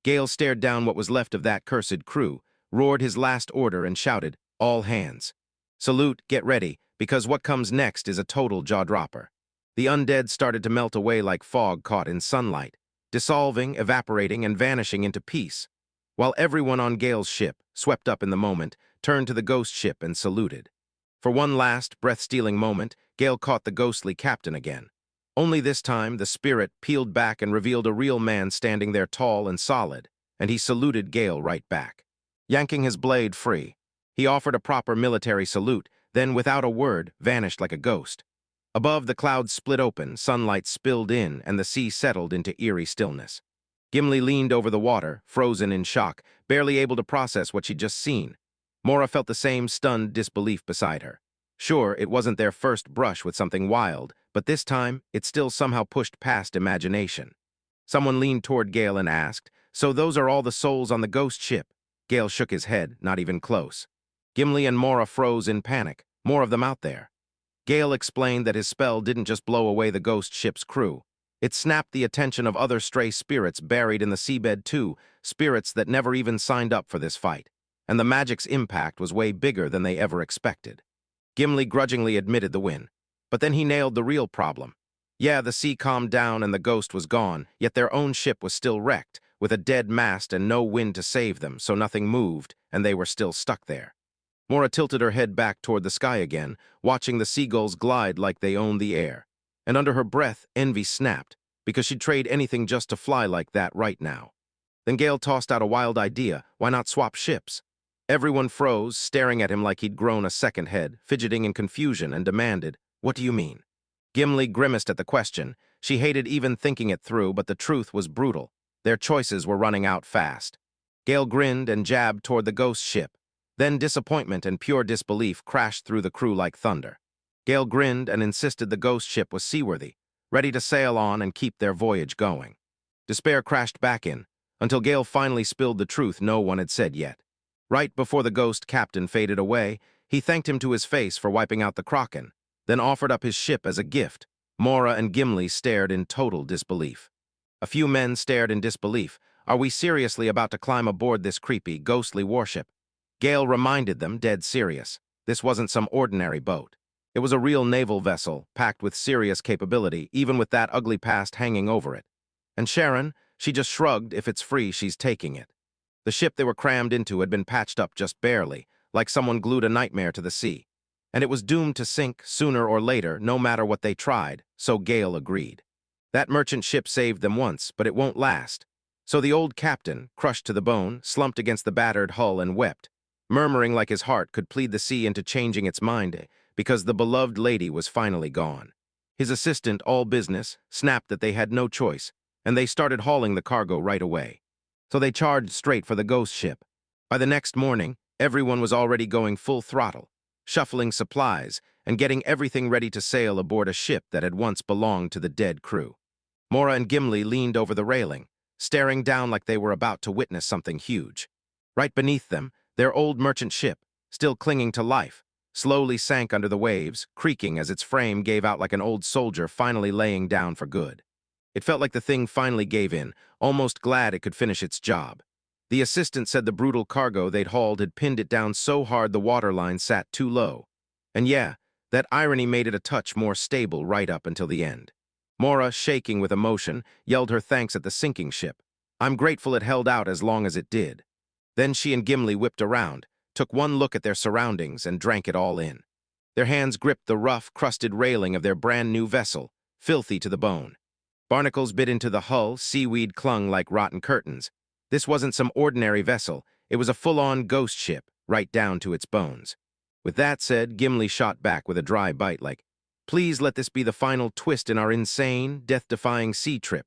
Gale stared down what was left of that cursed crew, roared his last order and shouted, "All hands. Salute, get ready, because what comes next is a total jaw-dropper." The undead started to melt away like fog caught in sunlight, dissolving, evaporating, and vanishing into peace, while everyone on Gale's ship, swept up in the moment, turned to the ghost ship and saluted. For one last, breath-stealing moment, Gale caught the ghostly captain again. Only this time, the spirit peeled back and revealed a real man standing there tall and solid, and he saluted Gale right back. Yanking his blade free, he offered a proper military salute, then without a word, vanished like a ghost. Above, the clouds split open, sunlight spilled in, and the sea settled into eerie stillness. Gimli leaned over the water, frozen in shock, barely able to process what she'd just seen. Mora felt the same stunned disbelief beside her. Sure, it wasn't their first brush with something wild, but this time, it still somehow pushed past imagination. Someone leaned toward Gale and asked, "So those are all the souls on the ghost ship?" Gale shook his head, not even close. Gimli and Mora froze in panic. More of them out there. Gale explained that his spell didn't just blow away the ghost ship's crew. It snapped the attention of other stray spirits buried in the seabed too, spirits that never even signed up for this fight. And the magic's impact was way bigger than they ever expected. Gimli grudgingly admitted the win. But then he nailed the real problem. Yeah, the sea calmed down and the ghost was gone, yet their own ship was still wrecked, with a dead mast and no wind to save them, so nothing moved, and they were still stuck there. Mora tilted her head back toward the sky again, watching the seagulls glide like they owned the air. And under her breath, envy snapped, because she'd trade anything just to fly like that right now. Then Gale tossed out a wild idea: why not swap ships? Everyone froze, staring at him like he'd grown a second head, fidgeting in confusion, and demanded, "What do you mean?" Gimli grimaced at the question. She hated even thinking it through, but the truth was brutal. Their choices were running out fast. Gale grinned and jabbed toward the ghost ship. Then disappointment and pure disbelief crashed through the crew like thunder. Gale grinned and insisted the ghost ship was seaworthy, ready to sail on and keep their voyage going. Despair crashed back in, until Gale finally spilled the truth no one had said yet. Right before the ghost captain faded away, he thanked him to his face for wiping out the Kraken, then offered up his ship as a gift. Mora and Gimli stared in total disbelief. A few men stared in disbelief. Are we seriously about to climb aboard this creepy, ghostly warship? Gale reminded them, dead serious. This wasn't some ordinary boat. It was a real naval vessel, packed with serious capability, even with that ugly past hanging over it. And Sharon, she just shrugged. If it's free, she's taking it. The ship they were crammed into had been patched up just barely, like someone glued a nightmare to the sea. And it was doomed to sink sooner or later, no matter what they tried, so Gale agreed. That merchant ship saved them once, but it won't last. So the old captain, crushed to the bone, slumped against the battered hull and wept, murmuring like his heart could plead the sea into changing its mind, because the beloved lady was finally gone. His assistant, all business, snapped that they had no choice, and they started hauling the cargo right away. So they charged straight for the ghost ship. By the next morning, everyone was already going full throttle, shuffling supplies and getting everything ready to sail aboard a ship that had once belonged to the dead crew. Mora and Gimli leaned over the railing, staring down like they were about to witness something huge. Right beneath them, their old merchant ship, still clinging to life, slowly sank under the waves, creaking as its frame gave out like an old soldier finally laying down for good. It felt like the thing finally gave in, almost glad it could finish its job. The assistant said the brutal cargo they'd hauled had pinned it down so hard the waterline sat too low. And yeah, That irony made it a touch more stable right up until the end. Mora, shaking with emotion, yelled her thanks at the sinking ship. I'm grateful it held out as long as it did. Then she and Gimli whipped around, took one look at their surroundings, and drank it all in. Their hands gripped the rough, crusted railing of their brand-new vessel, filthy to the bone. Barnacles bit into the hull, seaweed clung like rotten curtains. This wasn't some ordinary vessel, it was a full-on ghost ship, right down to its bones. With that said, Gimli shot back with a dry bite like, please let this be the final twist in our insane, death-defying sea trip.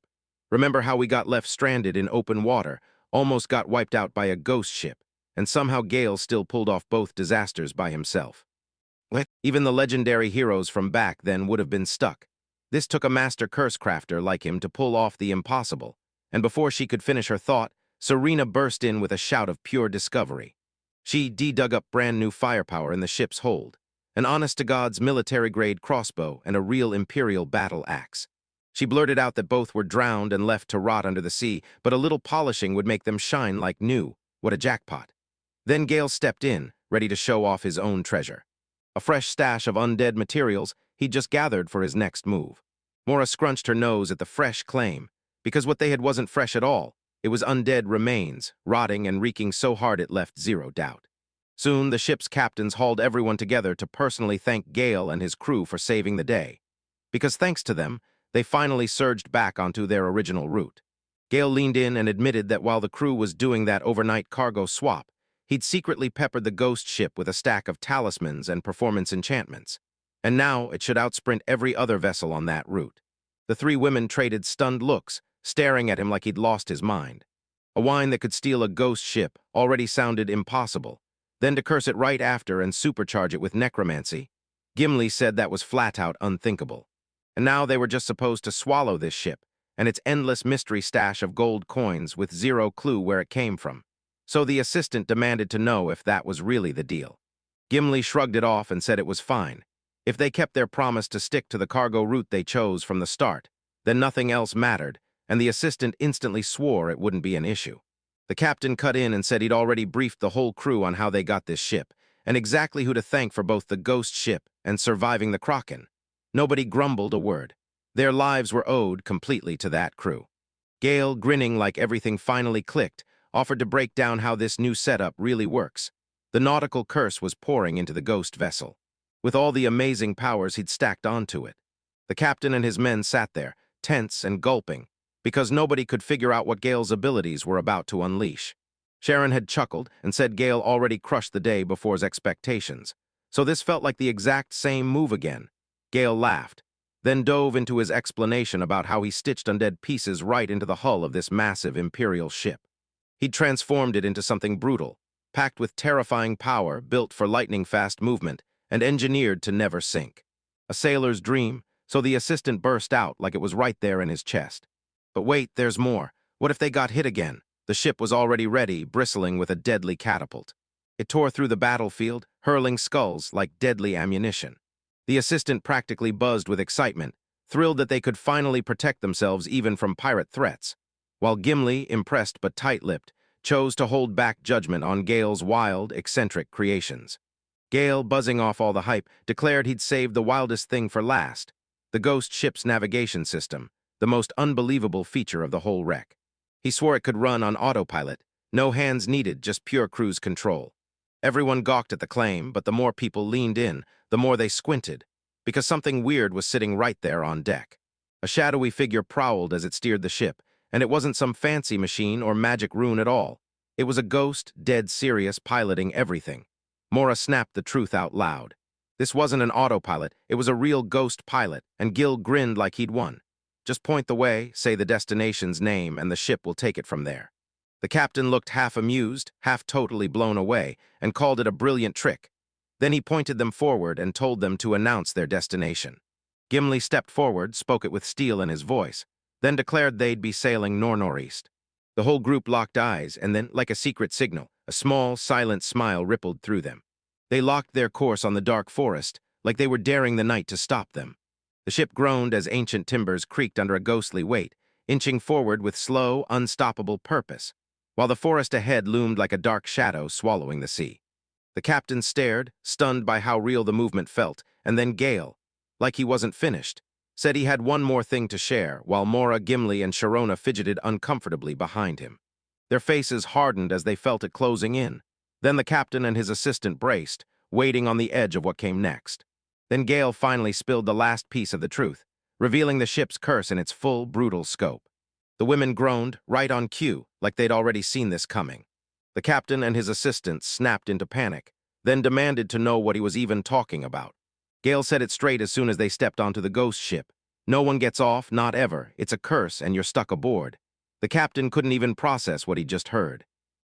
Remember how we got left stranded in open water, almost got wiped out by a ghost ship, and somehow Gale still pulled off both disasters by himself. Even the legendary heroes from back then would have been stuck. This took a master curse crafter like him to pull off the impossible, and before she could finish her thought, Serena burst in with a shout of pure discovery. She dug up brand new firepower in the ship's hold, an honest-to-God's military-grade crossbow and a real Imperial battle axe. She blurted out that both were drowned and left to rot under the sea, but a little polishing would make them shine like new. What a jackpot. Then Gale stepped in, ready to show off his own treasure. A fresh stash of undead materials he'd just gathered for his next move. Mora scrunched her nose at the fresh claim, because what they had wasn't fresh at all. It was undead remains, rotting and reeking so hard it left zero doubt. Soon, the ship's captains hauled everyone together to personally thank Gale and his crew for saving the day. Because thanks to them, they finally surged back onto their original route. Gale leaned in and admitted that while the crew was doing that overnight cargo swap, he'd secretly peppered the ghost ship with a stack of talismans and performance enchantments. And now it should outsprint every other vessel on that route. The three women traded stunned looks, staring at him like he'd lost his mind. A wine that could steal a ghost ship already sounded impossible. Then to curse it right after and supercharge it with necromancy, Gimli said that was flat-out unthinkable. And now they were just supposed to swallow this ship and its endless mystery stash of gold coins with zero clue where it came from. So the assistant demanded to know if that was really the deal. Gimli shrugged it off and said it was fine. If they kept their promise to stick to the cargo route they chose from the start, then nothing else mattered, and the assistant instantly swore it wouldn't be an issue. The captain cut in and said he'd already briefed the whole crew on how they got this ship, and exactly who to thank for both the ghost ship and surviving the Kraken. Nobody grumbled a word. Their lives were owed completely to that crew. Gale, grinning like everything finally clicked, offered to break down how this new setup really works. The nautical curse was pouring into the ghost vessel, with all the amazing powers he'd stacked onto it. The captain and his men sat there, tense and gulping, because nobody could figure out what Gale's abilities were about to unleash. Sharon had chuckled and said Gale already crushed the day before his expectations, so this felt like the exact same move again. Gale laughed, then dove into his explanation about how he stitched undead pieces right into the hull of this massive Imperial ship. He'd transformed it into something brutal, packed with terrifying power, built for lightning-fast movement, and engineered to never sink. A sailor's dream, so the assistant burst out like it was right there in his chest. But wait, there's more. What if they got hit again? The ship was already ready, bristling with a deadly catapult. It tore through the battlefield, hurling skulls like deadly ammunition. The assistant practically buzzed with excitement, thrilled that they could finally protect themselves even from pirate threats, while Gimli, impressed but tight-lipped, chose to hold back judgment on Gale's wild, eccentric creations. Gale, buzzing off all the hype, declared he'd saved the wildest thing for last, the ghost ship's navigation system, the most unbelievable feature of the whole wreck. He swore it could run on autopilot, no hands needed, just pure cruise control. Everyone gawked at the claim, but the more people leaned in, the more they squinted, because something weird was sitting right there on deck. A shadowy figure prowled as it steered the ship, and it wasn't some fancy machine or magic rune at all. It was a ghost, dead serious, piloting everything. Mora snapped the truth out loud. This wasn't an autopilot, it was a real ghost pilot, and Gil grinned like he'd won. Just point the way, say the destination's name, and the ship will take it from there. The captain looked half amused, half totally blown away, and called it a brilliant trick. Then he pointed them forward and told them to announce their destination. Gimli stepped forward, spoke it with steel in his voice, then declared they'd be sailing nor-northeast. The whole group locked eyes, and then, like a secret signal, a small, silent smile rippled through them. They locked their course on the dark forest, like they were daring the night to stop them. The ship groaned as ancient timbers creaked under a ghostly weight, inching forward with slow, unstoppable purpose, while the forest ahead loomed like a dark shadow swallowing the sea. The captain stared, stunned by how real the movement felt, and then Gale, like he wasn't finished, said he had one more thing to share, while Mora, Gimli, and Sharona fidgeted uncomfortably behind him. Their faces hardened as they felt it closing in. Then the captain and his assistant braced, waiting on the edge of what came next. Then Gale finally spilled the last piece of the truth, revealing the ship's curse in its full, brutal scope. The women groaned, right on cue, like they'd already seen this coming. The captain and his assistant snapped into panic, then demanded to know what he was even talking about. Gale said it straight as soon as they stepped onto the ghost ship. No one gets off, not ever. It's a curse, and you're stuck aboard. The captain couldn't even process what he'd just heard.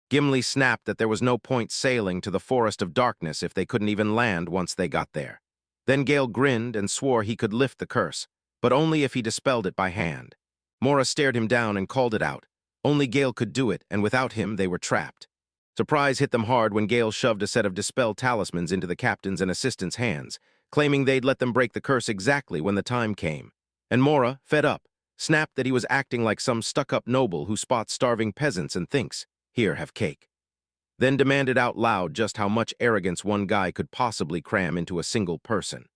Gimli snapped that there was no point sailing to the forest of darkness if they couldn't even land once they got there. Then Gale grinned and swore he could lift the curse, but only if he dispelled it by hand. Mora stared him down and called it out. Only Gale could do it, and without him they were trapped. Surprise hit them hard when Gale shoved a set of dispel talismans into the captain's and assistant's hands, claiming they'd let them break the curse exactly when the time came. And Mora, fed up, snapped that he was acting like some stuck-up noble who spots starving peasants and thinks, "Here, have cake." Then demanded out loud just how much arrogance one guy could possibly cram into a single person.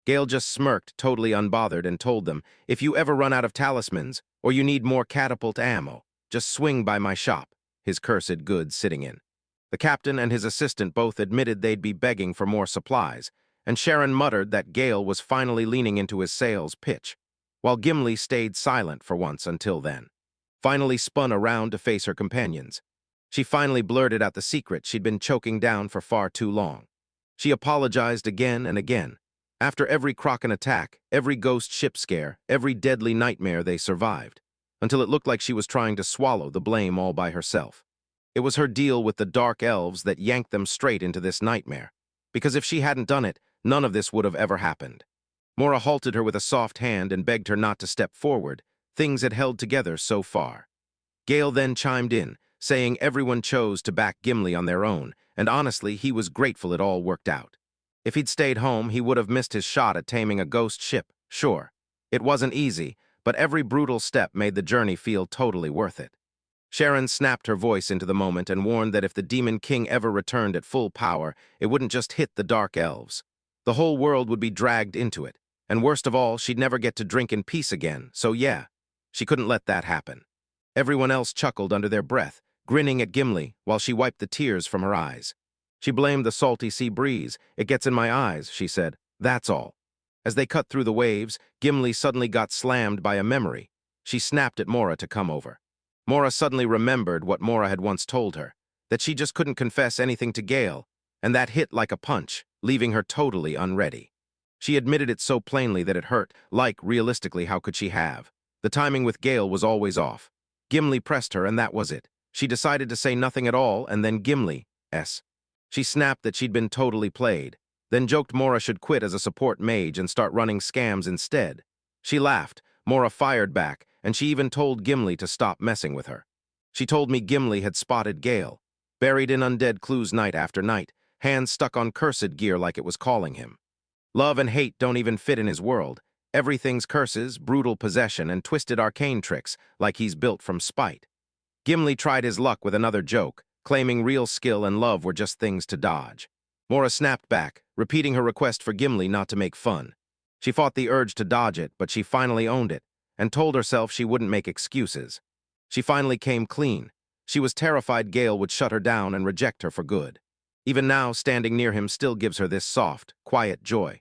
Gale just smirked, totally unbothered, and told them, "If you ever run out of talismans, or you need more catapult ammo, just swing by my shop," his cursed goods sitting in. The captain and his assistant both admitted they'd be begging for more supplies, and Sharon muttered that Gale was finally leaning into his sales pitch, while Gimli stayed silent for once until then. Finally spun around to face her companions. She finally blurted out the secret she'd been choking down for far too long. She apologized again and again. After every Kraken attack, every ghost ship scare, every deadly nightmare they survived, until it looked like she was trying to swallow the blame all by herself. It was her deal with the dark elves that yanked them straight into this nightmare, because if she hadn't done it, none of this would have ever happened. Mora halted her with a soft hand and begged her not to step forward. Things had held together so far. Gale then chimed in, saying everyone chose to back Gimli on their own, and honestly, he was grateful it all worked out. If he'd stayed home, he would have missed his shot at taming a ghost ship, sure. It wasn't easy, but every brutal step made the journey feel totally worth it. Sharon snapped her voice into the moment and warned that if the Demon King ever returned at full power, it wouldn't just hit the Dark Elves. The whole world would be dragged into it, and worst of all, she'd never get to drink in peace again, so yeah, she couldn't let that happen. Everyone else chuckled under their breath, grinning at Gimli while she wiped the tears from her eyes. She blamed the salty sea breeze. "It gets in my eyes," she said. "That's all." As they cut through the waves, Gimli suddenly got slammed by a memory. She snapped at Mora to come over. Mora suddenly remembered what Mora had once told her, that she just couldn't confess anything to Gale, and that hit like a punch, leaving her totally unready. She admitted it so plainly that it hurt, like, realistically, how could she have? The timing with Gale was always off. Gimli pressed her, and that was it. She decided to say nothing at all, and then Gimli, She snapped that she'd been totally played, then joked Mora should quit as a support mage and start running scams instead. She laughed, Mora fired back, and she even told Gimli to stop messing with her. She told me Gimli had spotted Gale, buried in undead clues night after night, hands stuck on cursed gear like it was calling him. Love and hate don't even fit in his world. Everything's curses, brutal possession, and twisted arcane tricks, like he's built from spite. Gimli tried his luck with another joke, claiming real skill and love were just things to dodge. Mora snapped back, repeating her request for Gimli not to make fun. She fought the urge to dodge it, but she finally owned it, and told herself she wouldn't make excuses. She finally came clean. She was terrified Gale would shut her down and reject her for good. Even now, standing near him still gives her this soft, quiet joy.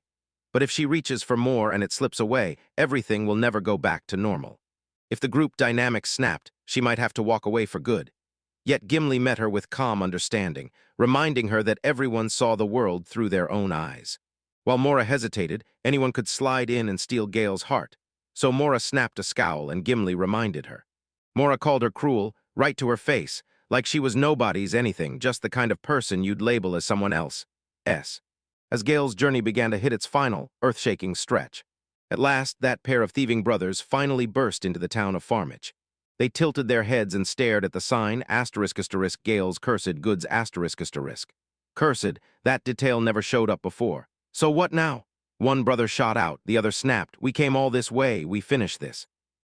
But if she reaches for more and it slips away, everything will never go back to normal. If the group dynamic snapped, she might have to walk away for good. Yet Gimli met her with calm understanding, reminding her that everyone saw the world through their own eyes. While Mora hesitated, anyone could slide in and steal Gale's heart. So Mora snapped a scowl and Gimli reminded her. Mora called her cruel, right to her face, like she was nobody's anything, just the kind of person you'd label as someone else's. As Gale's journey began to hit its final, earth-shaking stretch. At last, that pair of thieving brothers finally burst into the town of Farmich. They tilted their heads and stared at the sign, *** Gale's cursed goods ***. Cursed, that detail never showed up before. So what now? One brother shot out, the other snapped, "We came all this way, we finished this."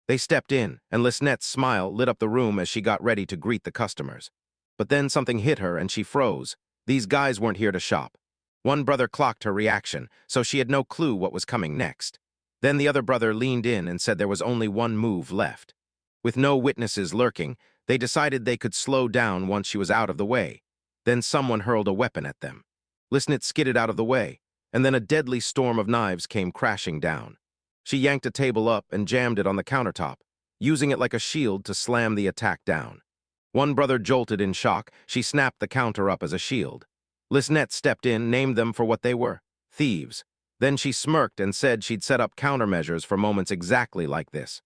They stepped in, and Lisnet's smile lit up the room as she got ready to greet the customers. But then something hit her and she froze. These guys weren't here to shop. One brother clocked her reaction, so she had no clue what was coming next. Then the other brother leaned in and said there was only one move left. With no witnesses lurking, they decided they could slow down once she was out of the way. Then someone hurled a weapon at them. Lisnet skidded out of the way, and then a deadly storm of knives came crashing down. She yanked a table up and jammed it on the countertop, using it like a shield to slam the attack down. One brother jolted in shock. She snapped the counter up as a shield. Lisnet stepped in, named them for what they were, thieves. Then she smirked and said she'd set up countermeasures for moments exactly like this.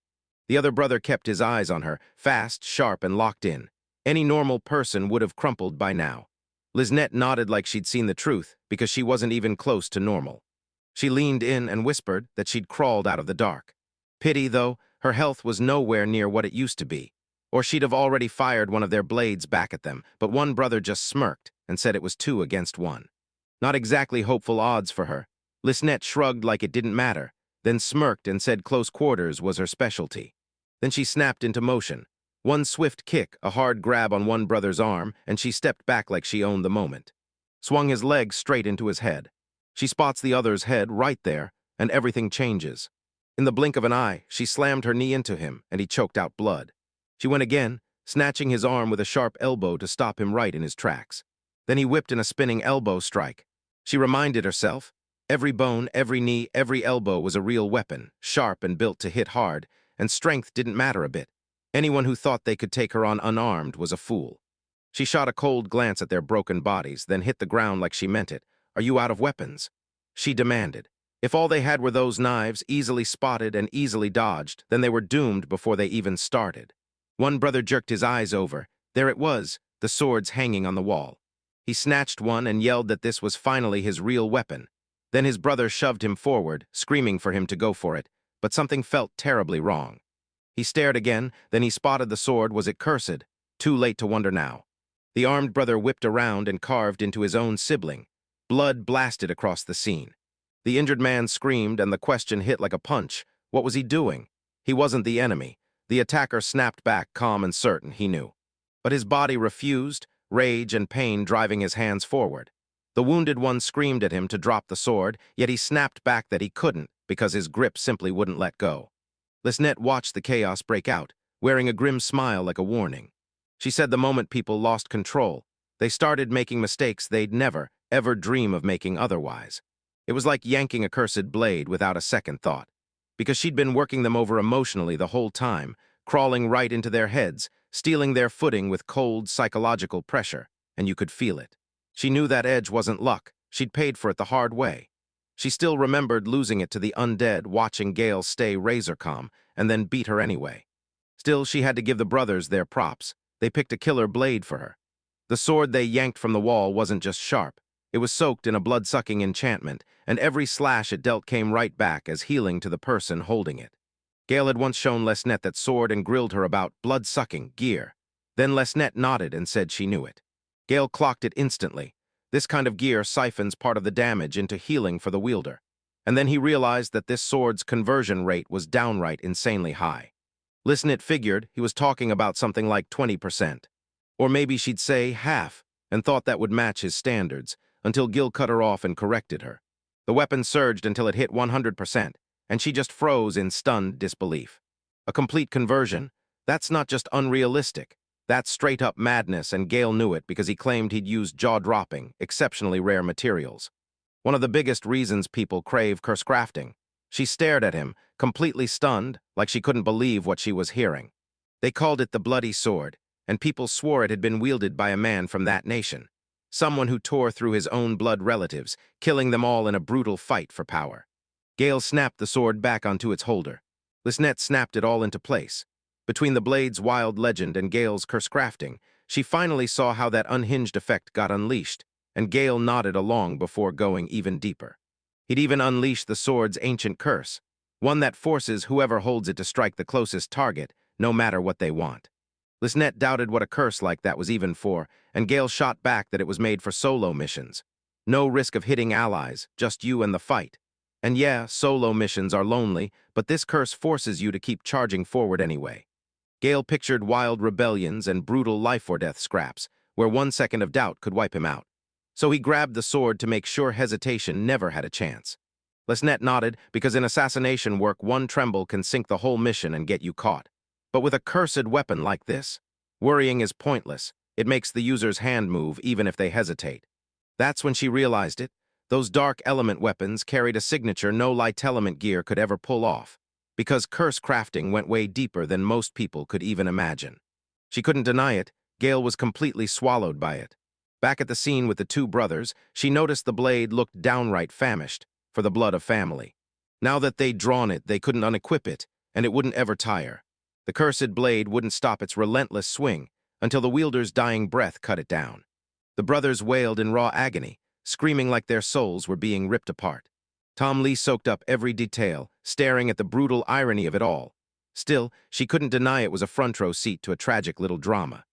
The other brother kept his eyes on her, fast, sharp, and locked in. Any normal person would have crumpled by now. Lisnet nodded like she'd seen the truth, because she wasn't even close to normal. She leaned in and whispered that she'd crawled out of the dark. Pity, though, her health was nowhere near what it used to be, or she'd have already fired one of their blades back at them, but one brother just smirked and said it was 2 against 1. Not exactly hopeful odds for her. Lisnet shrugged like it didn't matter, then smirked and said close quarters was her specialty. Then she snapped into motion. One swift kick, a hard grab on one brother's arm, and she stepped back like she owned the moment. Swung his leg straight into his head. She spots the other's head right there, and everything changes. In the blink of an eye, she slammed her knee into him, and he choked out blood. She went again, snatching his arm with a sharp elbow to stop him right in his tracks. Then he whipped in a spinning elbow strike. She reminded herself, every bone, every knee, every elbow was a real weapon, sharp and built to hit hard, and strength didn't matter a bit. Anyone who thought they could take her on unarmed was a fool. She shot a cold glance at their broken bodies, then hit the ground like she meant it. Are you out of weapons? She demanded. If all they had were those knives, easily spotted and easily dodged, then they were doomed before they even started. One brother jerked his eyes over. There it was, the swords hanging on the wall. He snatched one and yelled that this was finally his real weapon. Then his brother shoved him forward, screaming for him to go for it, but something felt terribly wrong. He stared again, then he spotted the sword. Was it cursed? Too late to wonder now. The armed brother whipped around and carved into his own sibling. Blood blasted across the scene. The injured man screamed, and the question hit like a punch. What was he doing? He wasn't the enemy. The attacker snapped back, calm and certain, he knew. But his body refused, rage and pain driving his hands forward. The wounded one screamed at him to drop the sword, yet he snapped back that he couldn't, because his grip simply wouldn't let go. Lisnet watched the chaos break out, wearing a grim smile like a warning. She said the moment people lost control, they started making mistakes they'd never, ever dream of making otherwise. It was like yanking a cursed blade without a second thought, because she'd been working them over emotionally the whole time, crawling right into their heads, stealing their footing with cold psychological pressure, and you could feel it. She knew that edge wasn't luck. She'd paid for it the hard way. She still remembered losing it to the undead, watching Gale stay razor calm, and then beat her anyway. Still, she had to give the brothers their props. They picked a killer blade for her. The sword they yanked from the wall wasn't just sharp. It was soaked in a blood-sucking enchantment, and every slash it dealt came right back as healing to the person holding it. Gale had once shown Lisnet that sword and grilled her about blood-sucking gear. Then Lisnet nodded and said she knew it. Gale clocked it instantly. This kind of gear siphons part of the damage into healing for the wielder. And then he realized that this sword's conversion rate was downright insanely high. Lisnet figured he was talking about something like 20%. Or maybe she'd say half, and thought that would match his standards, until Gil cut her off and corrected her. The weapon surged until it hit 100%, and she just froze in stunned disbelief. A complete conversion? That's not just unrealistic. That's straight-up madness, and Gale knew it because he claimed he'd used jaw-dropping, exceptionally rare materials. One of the biggest reasons people crave curse crafting. She stared at him, completely stunned, like she couldn't believe what she was hearing. They called it the Bloody Sword, and people swore it had been wielded by a man from that nation. Someone who tore through his own blood relatives, killing them all in a brutal fight for power. Gale snapped the sword back onto its holder. Lisnet snapped it all into place. Between the blade's wild legend and Gale's curse crafting, she finally saw how that unhinged effect got unleashed, and Gale nodded along before going even deeper. He'd even unleashed the sword's ancient curse, one that forces whoever holds it to strike the closest target, no matter what they want. Lisnet doubted what a curse like that was even for, and Gale shot back that it was made for solo missions. No risk of hitting allies, just you and the fight. And yeah, solo missions are lonely, but this curse forces you to keep charging forward anyway. Gale pictured wild rebellions and brutal life-or-death scraps, where 1 second of doubt could wipe him out. So he grabbed the sword to make sure hesitation never had a chance. Lesnet nodded, because in assassination work one tremble can sink the whole mission and get you caught. But with a cursed weapon like this, worrying is pointless. It makes the user's hand move even if they hesitate. That's when she realized it. Those dark element weapons carried a signature no light element gear could ever pull off, because curse crafting went way deeper than most people could even imagine. She couldn't deny it. Gale was completely swallowed by it. Back at the scene with the two brothers, she noticed the blade looked downright famished for the blood of family. Now that they'd drawn it, they couldn't unequip it, and it wouldn't ever tire. The cursed blade wouldn't stop its relentless swing until the wielder's dying breath cut it down. The brothers wailed in raw agony, screaming like their souls were being ripped apart. Tom Lee soaked up every detail, staring at the brutal irony of it all. Still, she couldn't deny it was a front-row seat to a tragic little drama.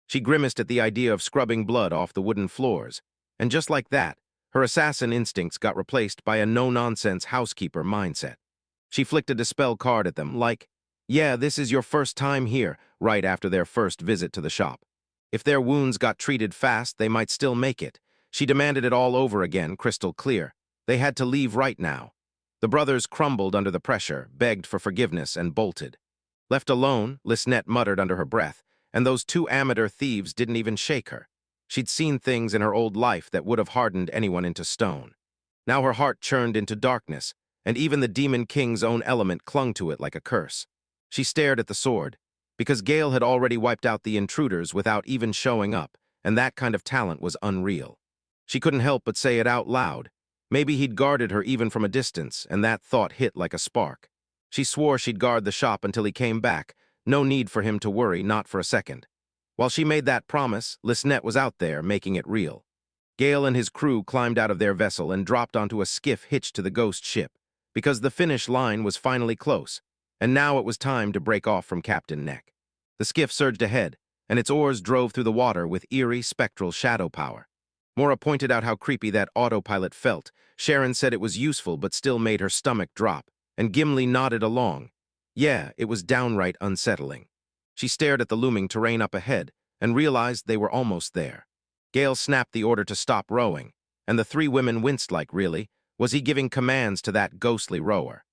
She grimaced at the idea of scrubbing blood off the wooden floors, and just like that, her assassin instincts got replaced by a no-nonsense housekeeper mindset. She flicked a dispel card at them like, "Yeah, this is your first time here," right after their first visit to the shop. If their wounds got treated fast, they might still make it. She demanded it all over again, crystal clear. They had to leave right now. The brothers crumbled under the pressure, begged for forgiveness, and bolted. Left alone, Lesnet muttered under her breath, and those two amateur thieves didn't even shake her. She'd seen things in her old life that would have hardened anyone into stone. Now her heart churned into darkness, and even the Demon King's own element clung to it like a curse. She stared at the sword, because Gale had already wiped out the intruders without even showing up, and that kind of talent was unreal. She couldn't help but say it out loud. Maybe he'd guarded her even from a distance, and that thought hit like a spark. She swore she'd guard the shop until he came back. No need for him to worry, not for a second. While she made that promise, Lesnet was out there, making it real. Gale and his crew climbed out of their vessel and dropped onto a skiff hitched to the ghost ship, because the finish line was finally close, and now it was time to break off from Captain Neck. The skiff surged ahead, and its oars drove through the water with eerie, spectral shadow power. Mora pointed out how creepy that autopilot felt. Sharon said it was useful but still made her stomach drop, and Gimli nodded along. Yeah, it was downright unsettling. She stared at the looming terrain up ahead and realized they were almost there. Gale snapped the order to stop rowing, and the three women winced like, really? Was he giving commands to that ghostly rower?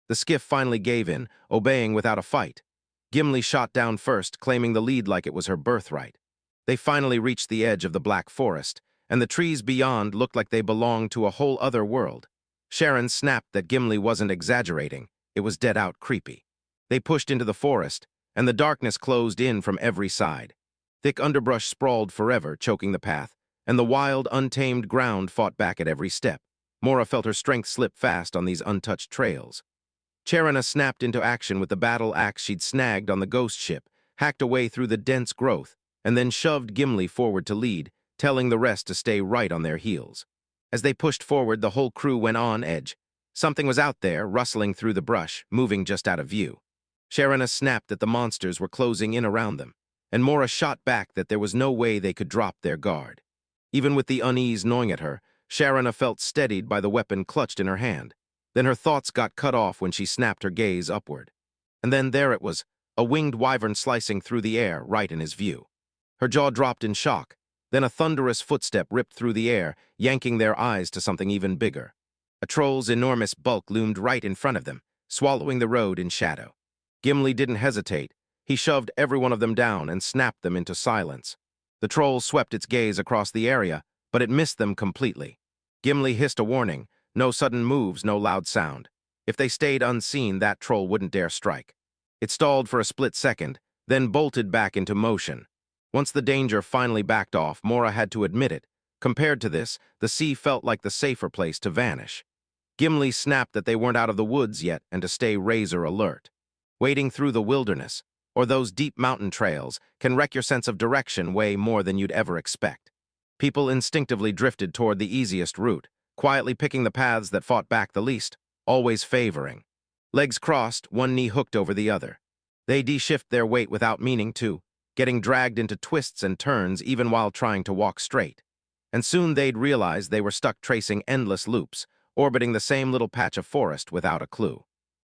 The skiff finally gave in, obeying without a fight. Gimli shot down first, claiming the lead like it was her birthright. They finally reached the edge of the Black Forest, and the trees beyond looked like they belonged to a whole other world. Sharon snapped that Gimli wasn't exaggerating. It was dead-out creepy. They pushed into the forest, and the darkness closed in from every side. Thick underbrush sprawled forever, choking the path, and the wild, untamed ground fought back at every step. Mora felt her strength slip fast on these untouched trails. Charana snapped into action with the battle axe she'd snagged on the ghost ship, hacked away through the dense growth, and then shoved Gimli forward to lead, telling the rest to stay right on their heels. As they pushed forward, the whole crew went on edge. Something was out there, rustling through the brush, moving just out of view. Charana snapped that the monsters were closing in around them, and Mora shot back that there was no way they could drop their guard. Even with the unease gnawing at her, Charana felt steadied by the weapon clutched in her hand. Then her thoughts got cut off when she snapped her gaze upward. And then there it was, a winged wyvern slicing through the air right in his view. Her jaw dropped in shock. Then a thunderous footstep ripped through the air, yanking their eyes to something even bigger. A troll's enormous bulk loomed right in front of them, swallowing the road in shadow. Gimli didn't hesitate. He shoved every one of them down and snapped them into silence. The troll swept its gaze across the area, but it missed them completely. Gimli hissed a warning. No sudden moves, no loud sound. If they stayed unseen, that troll wouldn't dare strike. It stalled for a split second, then bolted back into motion. Once the danger finally backed off, Mora had to admit it. Compared to this, the sea felt like the safer place to vanish. Gimli snapped that they weren't out of the woods yet and to stay razor alert. Wading through the wilderness, or those deep mountain trails, can wreck your sense of direction way more than you'd ever expect. People instinctively drifted toward the easiest route, quietly picking the paths that fought back the least, always favoring. Legs crossed, one knee hooked over the other. They de-shift their weight without meaning to, getting dragged into twists and turns even while trying to walk straight. And soon they'd realize they were stuck tracing endless loops, orbiting the same little patch of forest without a clue.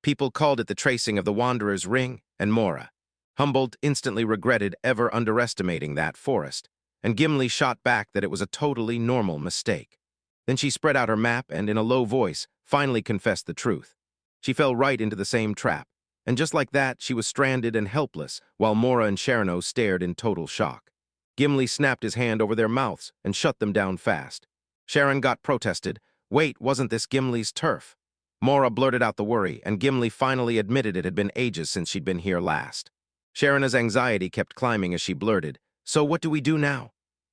People called it the tracing of the Wanderer's Ring, and Mora. Humboldt instantly regretted ever underestimating that forest, and Gimli shot back that it was a totally normal mistake. Then she spread out her map and, in a low voice, finally confessed the truth. She fell right into the same trap, and just like that, she was stranded and helpless, while Mora and Sharon stared in total shock. Gimli snapped his hand over their mouths and shut them down fast. Sharon got protested. Wait, wasn't this Gimli's turf? Mora blurted out the worry, and Gimli finally admitted it had been ages since she'd been here last. Sharon's anxiety kept climbing as she blurted, "So what do we do now?"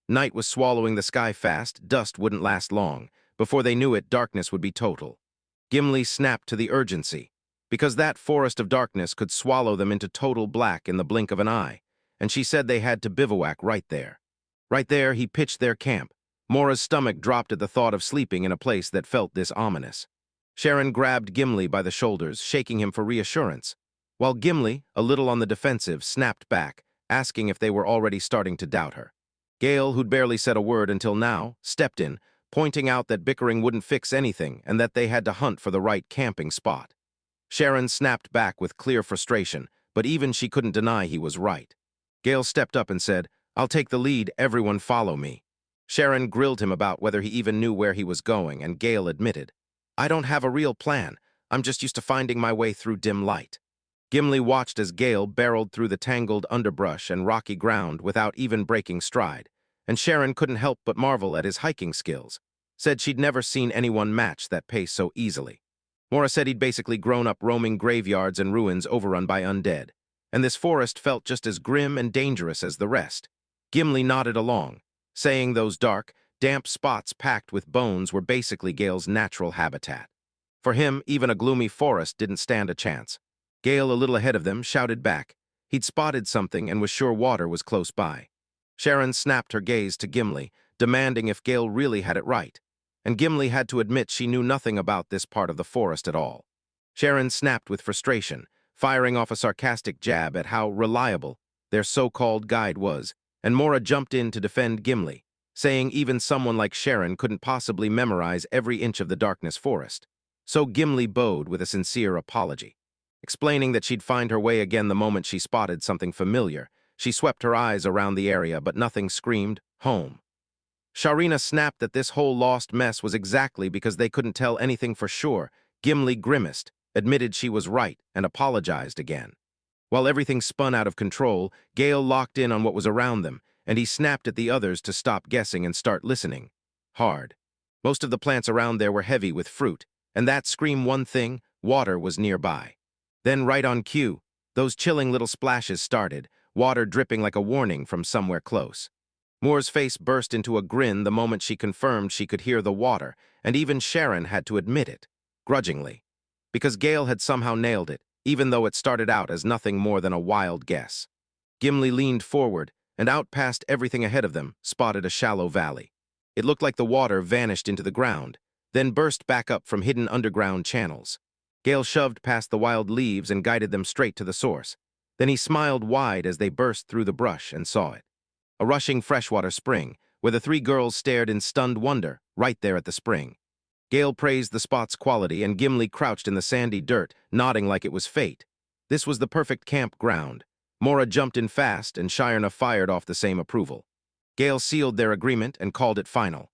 Night was swallowing the sky fast, dust wouldn't last long. Before they knew it, darkness would be total. Gimli snapped to the urgency, because that forest of darkness could swallow them into total black in the blink of an eye, and she said they had to bivouac right there. Right there, he pitched their camp. Mora's stomach dropped at the thought of sleeping in a place that felt this ominous. Sharon grabbed Gimli by the shoulders, shaking him for reassurance, while Gimli, a little on the defensive, snapped back, asking if they were already starting to doubt her. Gale, who'd barely said a word until now, stepped in, pointing out that bickering wouldn't fix anything and that they had to hunt for the right camping spot. Sharon snapped back with clear frustration, but even she couldn't deny he was right. Gale stepped up and said, "I'll take the lead, everyone follow me." Sharon grilled him about whether he even knew where he was going, and Gale admitted, "I don't have a real plan. I'm just used to finding my way through dim light." Gimli watched as Gale barreled through the tangled underbrush and rocky ground without even breaking stride, and Sharon couldn't help but marvel at his hiking skills. Said she'd never seen anyone match that pace so easily. Mora said he'd basically grown up roaming graveyards and ruins overrun by undead, and this forest felt just as grim and dangerous as the rest. Gimli nodded along, saying those dark, damp spots packed with bones were basically Gale's natural habitat. For him, even a gloomy forest didn't stand a chance. Gale, a little ahead of them, shouted back. He'd spotted something and was sure water was close by. Sharon snapped her gaze to Gimli, demanding if Gale really had it right, and Gimli had to admit she knew nothing about this part of the forest at all. Sharon snapped with frustration, firing off a sarcastic jab at how reliable their so-called guide was, and Mora jumped in to defend Gimli, saying even someone like Sharon couldn't possibly memorize every inch of the darkness forest. So Gimli bowed with a sincere apology. Explaining that she'd find her way again the moment she spotted something familiar, she swept her eyes around the area, but nothing screamed, "Home." Sharina snapped that this whole lost mess was exactly because they couldn't tell anything for sure. Gimli grimaced, admitted she was right, and apologized again. While everything spun out of control, Gale locked in on what was around them, and he snapped at the others to stop guessing and start listening. Hard. Most of the plants around there were heavy with fruit, and that screamed one thing: water was nearby. Then, right on cue, those chilling little splashes started, water dripping like a warning from somewhere close. Moore's face burst into a grin the moment she confirmed she could hear the water, and even Sharon had to admit it, grudgingly, because Gale had somehow nailed it, even though it started out as nothing more than a wild guess. Gimli leaned forward, and out past everything ahead of them, spotted a shallow valley. It looked like the water vanished into the ground, then burst back up from hidden underground channels. Gale shoved past the wild leaves and guided them straight to the source. Then he smiled wide as they burst through the brush and saw it. A rushing freshwater spring, where the three girls stared in stunned wonder, right there at the spring. Gale praised the spot's quality, and Gimli crouched in the sandy dirt, nodding like it was fate. This was the perfect campground. Mora jumped in fast, and Shirna fired off the same approval. Gale sealed their agreement and called it final.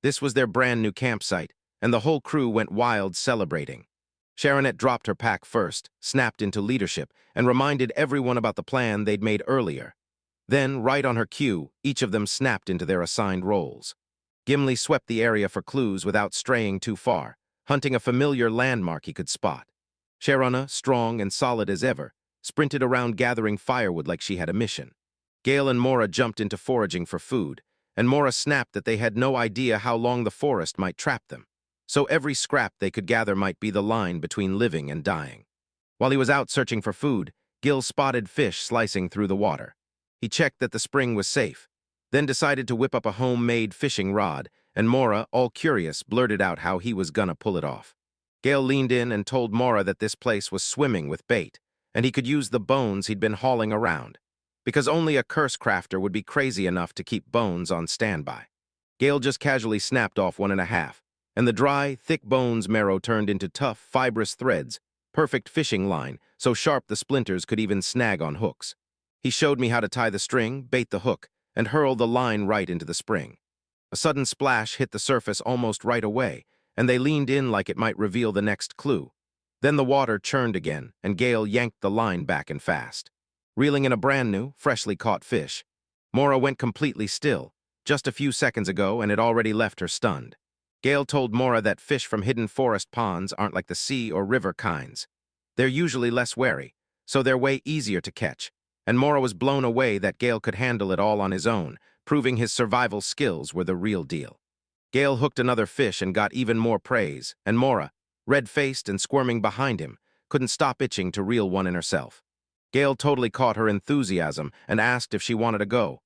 This was their brand new campsite, and the whole crew went wild celebrating. Sharonette dropped her pack first, snapped into leadership, and reminded everyone about the plan they'd made earlier. Then, right on her cue, each of them snapped into their assigned roles. Gimli swept the area for clues without straying too far, hunting a familiar landmark he could spot. Sharona, strong and solid as ever, sprinted around gathering firewood like she had a mission. Gale and Mora jumped into foraging for food, and Mora snapped that they had no idea how long the forest might trap them. So every scrap they could gather might be the line between living and dying. While he was out searching for food, Gil spotted fish slicing through the water. He checked that the spring was safe, then decided to whip up a homemade fishing rod, and Mora, all curious, blurted out how he was gonna pull it off. Gale leaned in and told Mora that this place was swimming with bait, and he could use the bones he'd been hauling around, because only a curse crafter would be crazy enough to keep bones on standby. Gale just casually snapped off 1.5, and the dry, thick bones marrow turned into tough, fibrous threads, perfect fishing line, so sharp the splinters could even snag on hooks. He showed me how to tie the string, bait the hook, and hurled the line right into the spring. A sudden splash hit the surface almost right away, and they leaned in like it might reveal the next clue. Then the water churned again, and Gale yanked the line back and fast, reeling in a brand new, freshly caught fish. Mora went completely still. Just a few seconds ago, and it already left her stunned. Gale told Mora that fish from hidden forest ponds aren't like the sea or river kinds. They're usually less wary, so they're way easier to catch, and Mora was blown away that Gale could handle it all on his own, proving his survival skills were the real deal. Gale hooked another fish and got even more praise, and Mora, red-faced and squirming behind him, couldn't stop itching to reel one in herself. Gale totally caught her enthusiasm and asked if she wanted to go.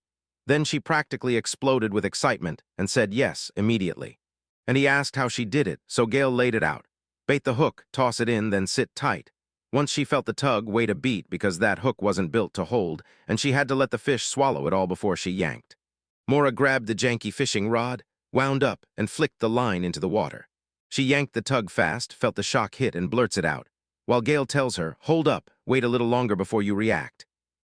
Then she practically exploded with excitement and said yes immediately. And he asked how she did it, so Gale laid it out. Bait the hook, toss it in, then sit tight. Once she felt the tug, wait a beat because that hook wasn't built to hold, and she had to let the fish swallow it all before she yanked. Mora grabbed the janky fishing rod, wound up, and flicked the line into the water. She yanked the tug fast, felt the shock hit, and blurts it out, while Gale tells her, hold up, wait a little longer before you react.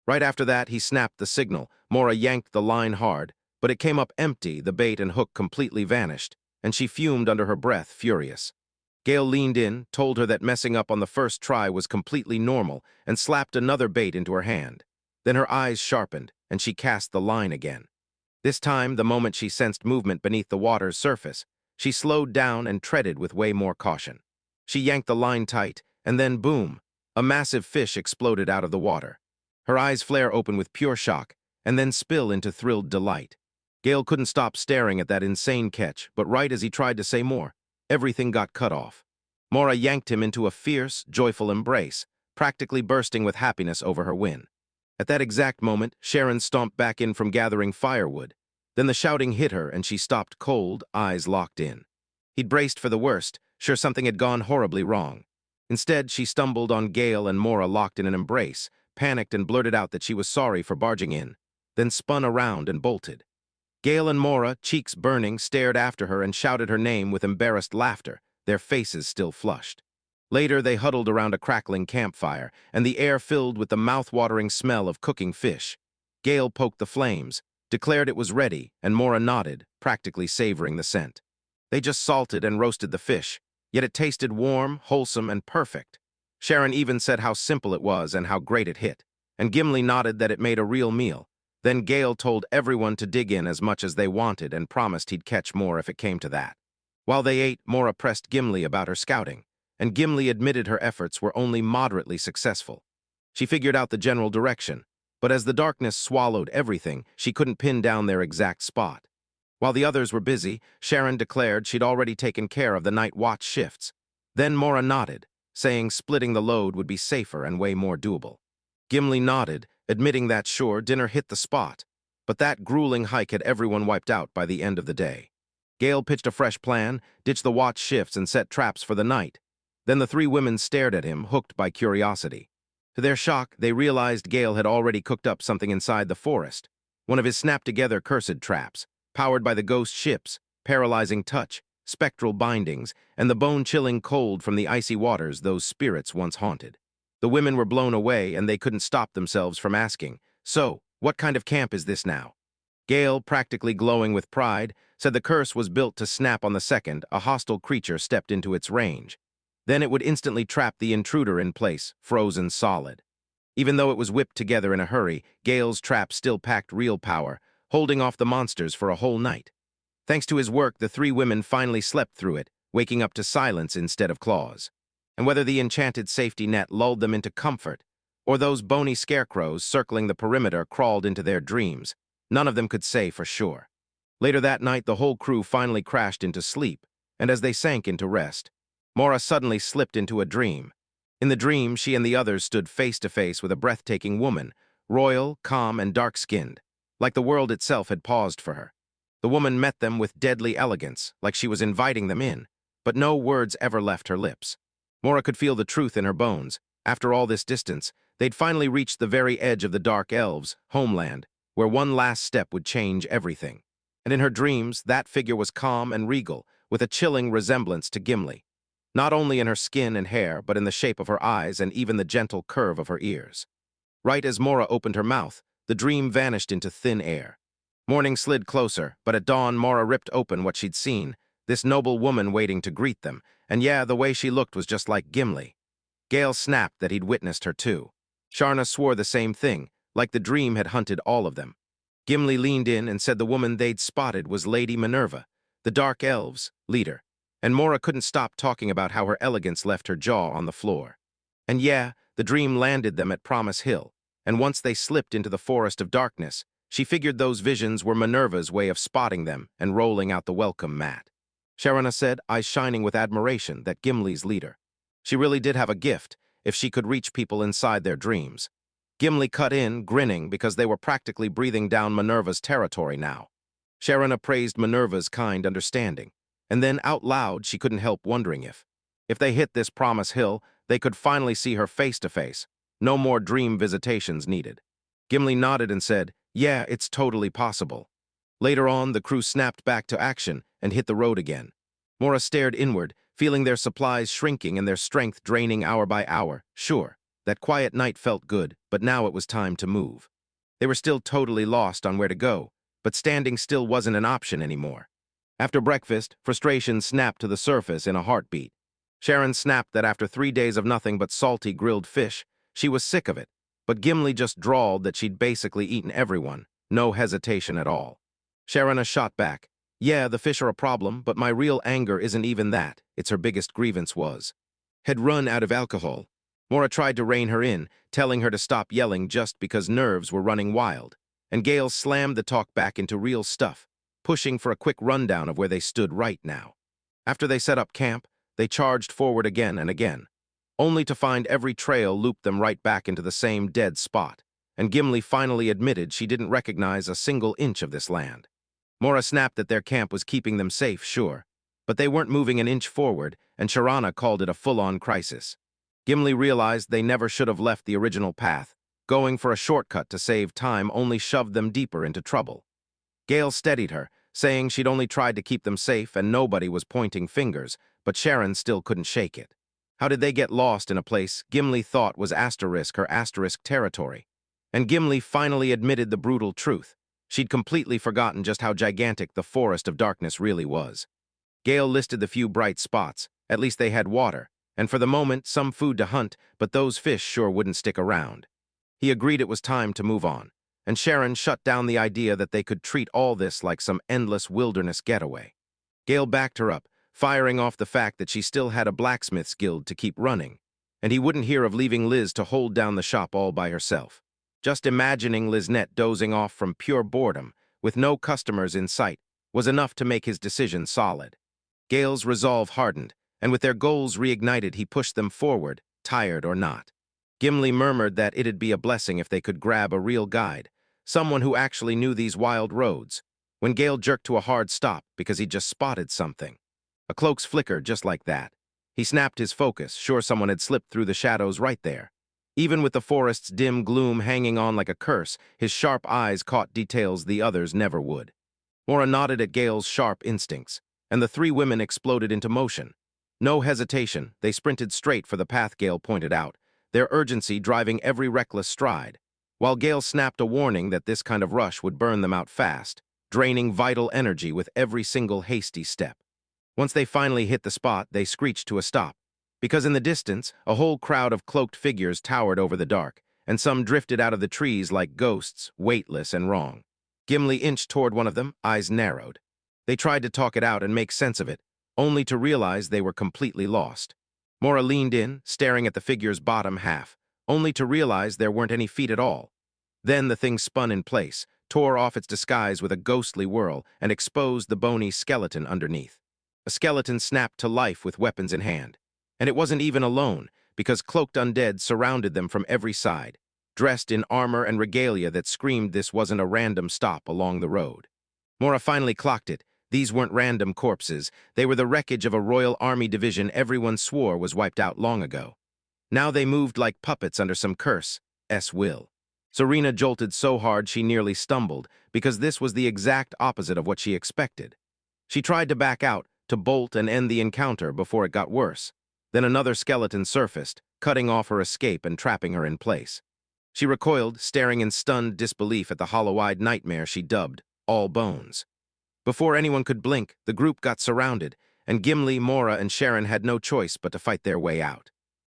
Right after that, he snapped the signal. Mora yanked the line hard, but it came up empty, the bait and hook completely vanished, and she fumed under her breath, furious. Gale leaned in, told her that messing up on the first try was completely normal, and slapped another bait into her hand. Then her eyes sharpened, and she cast the line again. This time, the moment she sensed movement beneath the water's surface, she slowed down and treaded with way more caution. She yanked the line tight, and then boom, a massive fish exploded out of the water. Her eyes flare open with pure shock, and then spill into thrilled delight. Gale couldn't stop staring at that insane catch, but right as he tried to say more, everything got cut off. Mora yanked him into a fierce, joyful embrace, practically bursting with happiness over her win. At that exact moment, Sharon stomped back in from gathering firewood. Then the shouting hit her, and she stopped cold, eyes locked in. He'd braced for the worst, sure something had gone horribly wrong. Instead, she stumbled on Gale and Mora locked in an embrace, panicked and blurted out that she was sorry for barging in, then spun around and bolted. Gale and Mora, cheeks burning, stared after her and shouted her name with embarrassed laughter, their faces still flushed. Later, they huddled around a crackling campfire, and the air filled with the mouth-watering smell of cooking fish. Gale poked the flames, declared it was ready, and Mora nodded, practically savoring the scent. They just salted and roasted the fish, yet it tasted warm, wholesome, and perfect. Sharon even said how simple it was and how great it hit, and Gimli nodded that it made a real meal. Then Gale told everyone to dig in as much as they wanted and promised he'd catch more if it came to that. While they ate, Mora pressed Gimli about her scouting, and Gimli admitted her efforts were only moderately successful. She figured out the general direction, but as the darkness swallowed everything, she couldn't pin down their exact spot. While the others were busy, Sharon declared she'd already taken care of the night watch shifts. Then Mora nodded, saying splitting the load would be safer and way more doable. Gimli nodded, admitting that sure, dinner hit the spot, but that grueling hike had everyone wiped out by the end of the day. Gale pitched a fresh plan, ditched the watch shifts and set traps for the night. Then the three women stared at him, hooked by curiosity. To their shock, they realized Gale had already cooked up something inside the forest, one of his snap-together cursed traps, powered by the ghost ships, paralyzing touch, spectral bindings, and the bone-chilling cold from the icy waters those spirits once haunted. The women were blown away, and they couldn't stop themselves from asking, "So, what kind of camp is this now?" Gale, practically glowing with pride, said the curse was built to snap on the second a hostile creature stepped into its range. Then it would instantly trap the intruder in place, frozen solid. Even though it was whipped together in a hurry, Gale's trap still packed real power, holding off the monsters for a whole night. Thanks to his work, the three women finally slept through it, waking up to silence instead of claws. And whether the enchanted safety net lulled them into comfort, or those bony scarecrows circling the perimeter crawled into their dreams, none of them could say for sure. Later that night, the whole crew finally crashed into sleep, and as they sank into rest, Mora suddenly slipped into a dream. In the dream, she and the others stood face to face with a breathtaking woman, royal, calm, and dark-skinned, like the world itself had paused for her. The woman met them with deadly elegance, like she was inviting them in, but no words ever left her lips. Mora could feel the truth in her bones. After all this distance, they'd finally reached the very edge of the Dark Elves' homeland, where one last step would change everything. And in her dreams, that figure was calm and regal, with a chilling resemblance to Gimli. Not only in her skin and hair, but in the shape of her eyes and even the gentle curve of her ears. Right as Mora opened her mouth, the dream vanished into thin air. Morning slid closer, but at dawn Mora ripped open what she'd seen, this noble woman waiting to greet them, and yeah, the way she looked was just like Gimli. Gale snapped that he'd witnessed her too. Sharna swore the same thing, like the dream had hunted all of them. Gimli leaned in and said the woman they'd spotted was Lady Minerva, the Dark Elves' leader, and Mora couldn't stop talking about how her elegance left her jaw on the floor. And yeah, the dream landed them at Promise Hill, and once they slipped into the forest of darkness, she figured those visions were Minerva's way of spotting them and rolling out the welcome mat. Sharana said, eyes shining with admiration, that Gimli's leader. She really did have a gift if she could reach people inside their dreams. Gimli cut in, grinning, because they were practically breathing down Minerva's territory now. Sharana praised Minerva's kind understanding, and then out loud she couldn't help wondering if they hit this Promise Hill, they could finally see her face to face. No more dream visitations needed. Gimli nodded and said, yeah, it's totally possible. Later on, the crew snapped back to action and hit the road again. Mora stared inward, feeling their supplies shrinking and their strength draining hour by hour. Sure, that quiet night felt good, but now it was time to move. They were still totally lost on where to go, but standing still wasn't an option anymore. After breakfast, frustration snapped to the surface in a heartbeat. Sharon snapped that after 3 days of nothing but salty grilled fish, she was sick of it, but Gimli just drawled that she'd basically eaten everyone, no hesitation at all. Sharana shot back, yeah, the fish are a problem, but my real anger isn't even that, it's her biggest grievance was. Had run out of alcohol. Mora tried to rein her in, telling her to stop yelling just because nerves were running wild, and Gale slammed the talk back into real stuff, pushing for a quick rundown of where they stood right now. After they set up camp, they charged forward again and again, only to find every trail looped them right back into the same dead spot, and Gimli finally admitted she didn't recognize a single inch of this land. Mora snapped that their camp was keeping them safe, sure, but they weren't moving an inch forward, and Sharana called it a full-on crisis. Gimli realized they never should have left the original path. Going for a shortcut to save time only shoved them deeper into trouble. Gale steadied her, saying she'd only tried to keep them safe and nobody was pointing fingers, but Sharon still couldn't shake it. How did they get lost in a place Gimli thought was her asterisk territory? And Gimli finally admitted the brutal truth. She'd completely forgotten just how gigantic the Forest of Darkness really was. Gale listed the few bright spots, at least they had water, and for the moment some food to hunt, but those fish sure wouldn't stick around. He agreed it was time to move on, and Sharon shut down the idea that they could treat all this like some endless wilderness getaway. Gale backed her up, firing off the fact that she still had a blacksmith's guild to keep running, and he wouldn't hear of leaving Liz to hold down the shop all by herself. Just imagining Liznette dozing off from pure boredom, with no customers in sight, was enough to make his decision solid. Gale's resolve hardened, and with their goals reignited he pushed them forward, tired or not. Gimli murmured that it'd be a blessing if they could grab a real guide, someone who actually knew these wild roads, when Gale jerked to a hard stop because he'd just spotted something. A cloak's flicker just like that. He snapped his focus, sure someone had slipped through the shadows right there. Even with the forest's dim gloom hanging on like a curse, his sharp eyes caught details the others never would. Mora nodded at Gale's sharp instincts, and the three women exploded into motion. No hesitation, they sprinted straight for the path Gale pointed out, their urgency driving every reckless stride, while Gale snapped a warning that this kind of rush would burn them out fast, draining vital energy with every single hasty step. Once they finally hit the spot, they screeched to a stop, because in the distance, a whole crowd of cloaked figures towered over the dark, and some drifted out of the trees like ghosts, weightless and wrong. Gimli inched toward one of them, eyes narrowed. They tried to talk it out and make sense of it, only to realize they were completely lost. Mora leaned in, staring at the figure's bottom half, only to realize there weren't any feet at all. Then the thing spun in place, tore off its disguise with a ghostly whirl, and exposed the bony skeleton underneath. A skeleton snapped to life with weapons in hand. And it wasn't even alone, because cloaked undead surrounded them from every side, dressed in armor and regalia that screamed this wasn't a random stop along the road. Mora finally clocked it. These weren't random corpses. They were the wreckage of a Royal Army division everyone swore was wiped out long ago. Now they moved like puppets under some curse's will. Serena jolted so hard she nearly stumbled, because this was the exact opposite of what she expected. She tried to back out, to bolt and end the encounter before it got worse. Then another skeleton surfaced, cutting off her escape and trapping her in place. She recoiled, staring in stunned disbelief at the hollow-eyed nightmare she dubbed all bones. Before anyone could blink, the group got surrounded, and Gimli, Mora, and Sharon had no choice but to fight their way out.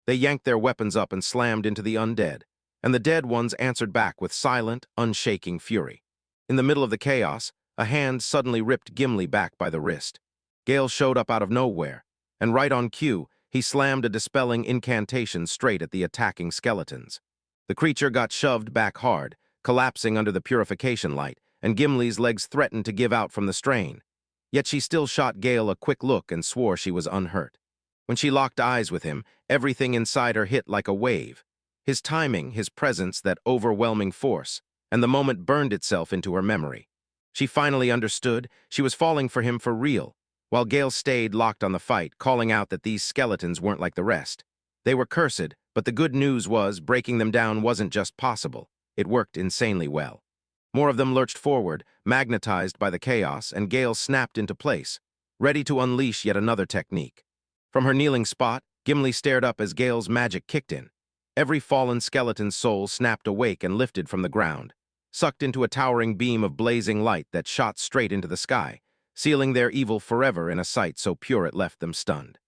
They yanked their weapons up and slammed into the undead, and the dead ones answered back with silent, unshaking fury. In the middle of the chaos, a hand suddenly ripped Gimli back by the wrist. Gale showed up out of nowhere, and right on cue, he slammed a dispelling incantation straight at the attacking skeletons. The creature got shoved back hard, collapsing under the purification light, and Gimli's legs threatened to give out from the strain. Yet she still shot Gale a quick look and swore she was unhurt. When she locked eyes with him, everything inside her hit like a wave. His timing, his presence, that overwhelming force, and the moment burned itself into her memory. She finally understood she was falling for him for real, while Gale stayed locked on the fight, calling out that these skeletons weren't like the rest. They were cursed, but the good news was breaking them down wasn't just possible. It worked insanely well. More of them lurched forward, magnetized by the chaos, and Gale snapped into place, ready to unleash yet another technique. From her kneeling spot, Gimli stared up as Gale's magic kicked in. Every fallen skeleton's soul snapped awake and lifted from the ground, sucked into a towering beam of blazing light that shot straight into the sky, sealing their evil forever in a sight so pure it left them stunned.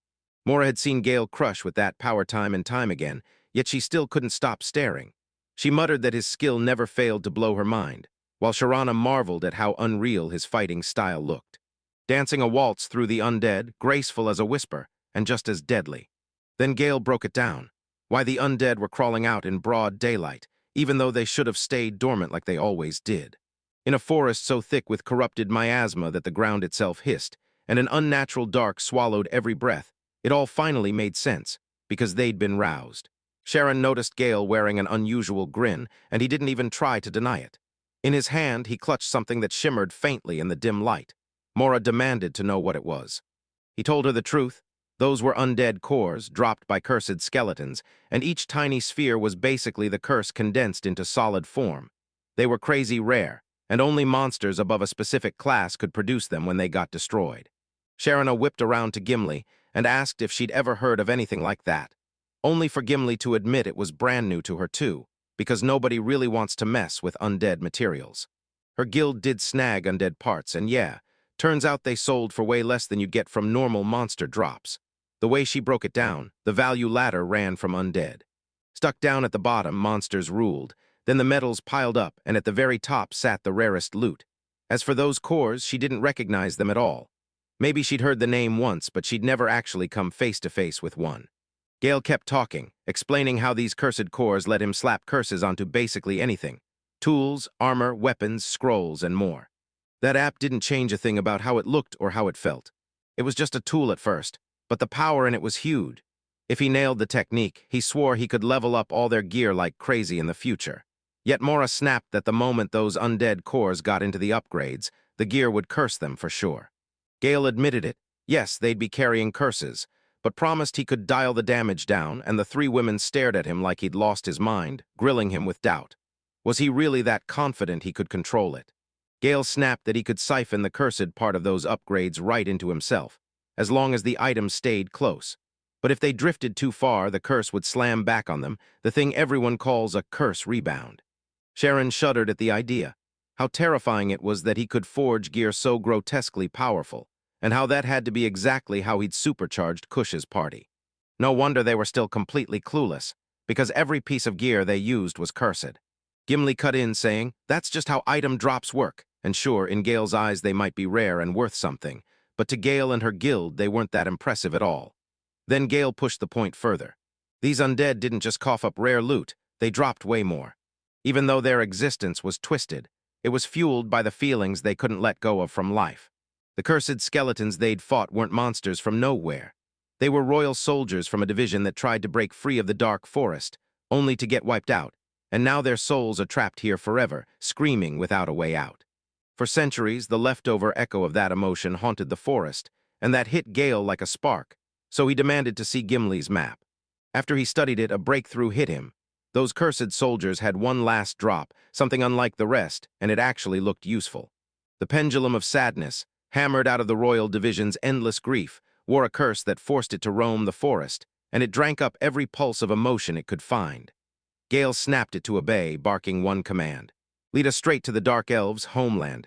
Mora had seen Gale crush with that power time and time again, yet she still couldn't stop staring. She muttered that his skill never failed to blow her mind, while Sharana marveled at how unreal his fighting style looked. Dancing a waltz through the undead, graceful as a whisper, and just as deadly. Then Gale broke it down. Why the undead were crawling out in broad daylight, even though they should have stayed dormant like they always did. In a forest so thick with corrupted miasma that the ground itself hissed, and an unnatural dark swallowed every breath, it all finally made sense, because they'd been roused. Sharon noticed Gale wearing an unusual grin, and he didn't even try to deny it. In his hand, he clutched something that shimmered faintly in the dim light. Mora demanded to know what it was. He told her the truth. Those were undead cores, dropped by cursed skeletons, and each tiny sphere was basically the curse condensed into solid form. They were crazy rare, and only monsters above a specific class could produce them when they got destroyed. Sharana whipped around to Gimli and asked if she'd ever heard of anything like that, only for Gimli to admit it was brand new to her too, because nobody really wants to mess with undead materials. Her guild did snag undead parts, and yeah, turns out they sold for way less than you'd get from normal monster drops. The way she broke it down, the value ladder ran from undead. Stuck down at the bottom, monsters ruled. Then the metals piled up, and at the very top sat the rarest loot. As for those cores, she didn't recognize them at all. Maybe she'd heard the name once, but she'd never actually come face to face with one. Gale kept talking, explaining how these cursed cores let him slap curses onto basically anything. Tools, armor, weapons, scrolls, and more. That app didn't change a thing about how it looked or how it felt. It was just a tool at first, but the power in it was huge. If he nailed the technique, he swore he could level up all their gear like crazy in the future. Yet Mora snapped that the moment those undead cores got into the upgrades, the gear would curse them for sure. Gale admitted it. Yes, they'd be carrying curses, but promised he could dial the damage down, and the three women stared at him like he'd lost his mind, grilling him with doubt. Was he really that confident he could control it? Gale snapped that he could siphon the cursed part of those upgrades right into himself, as long as the items stayed close. But if they drifted too far, the curse would slam back on them, the thing everyone calls a curse rebound. Sharon shuddered at the idea. How terrifying it was that he could forge gear so grotesquely powerful, and how that had to be exactly how he'd supercharged Kush's party. No wonder they were still completely clueless, because every piece of gear they used was cursed. Gimli cut in, saying, "That's just how item drops work," and sure, in Gale's eyes they might be rare and worth something, but to Gale and her guild they weren't that impressive at all. Then Gale pushed the point further. These undead didn't just cough up rare loot, they dropped way more. Even though their existence was twisted, it was fueled by the feelings they couldn't let go of from life. The cursed skeletons they'd fought weren't monsters from nowhere. They were royal soldiers from a division that tried to break free of the dark forest, only to get wiped out, and now their souls are trapped here forever, screaming without a way out. For centuries, the leftover echo of that emotion haunted the forest, and that hit Gale like a spark, so he demanded to see Gimli's map. After he studied it, a breakthrough hit him. Those cursed soldiers had one last drop, something unlike the rest, and it actually looked useful. The pendulum of sadness, hammered out of the royal division's endless grief, wore a curse that forced it to roam the forest, and it drank up every pulse of emotion it could find. Gale snapped it to obey, barking one command: "Lead us straight to the Dark Elves' homeland."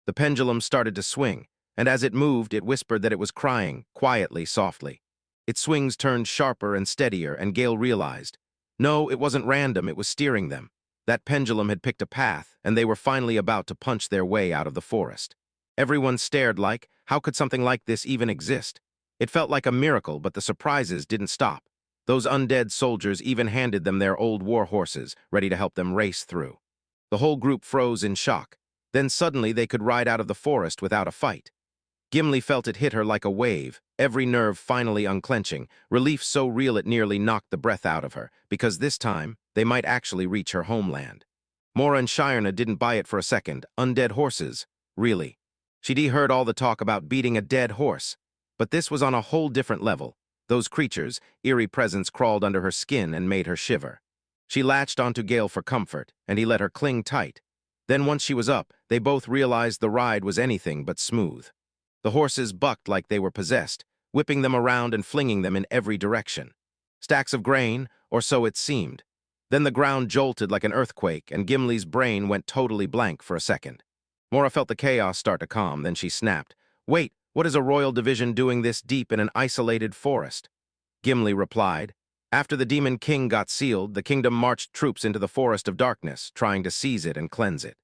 The pendulum started to swing, and as it moved, it whispered that it was crying, quietly, softly. Its swings turned sharper and steadier, and Gale realized. No, it wasn't random, it was steering them. That pendulum had picked a path, and they were finally about to punch their way out of the forest. Everyone stared like, how could something like this even exist? It felt like a miracle, but the surprises didn't stop. Those undead soldiers even handed them their old war horses, ready to help them race through. The whole group froze in shock. Then suddenly they could ride out of the forest without a fight. Gimli felt it hit her like a wave, every nerve finally unclenching, relief so real it nearly knocked the breath out of her, because this time, they might actually reach her homeland. Mora and Shirna didn't buy it for a second. Undead horses? Really? She'd heard all the talk about beating a dead horse. But this was on a whole different level. Those creatures, eerie presence crawled under her skin and made her shiver. She latched onto Gale for comfort, and he let her cling tight. Then once she was up, they both realized the ride was anything but smooth. The horses bucked like they were possessed, whipping them around and flinging them in every direction. Stacks of grain, or so it seemed. Then the ground jolted like an earthquake, and Gimli's brain went totally blank for a second. Mora felt the chaos start to calm, then she snapped. Wait, what is a royal division doing this deep in an isolated forest? Gimli replied. After the Demon King got sealed, the kingdom marched troops into the Forest of Darkness, trying to seize it and cleanse it.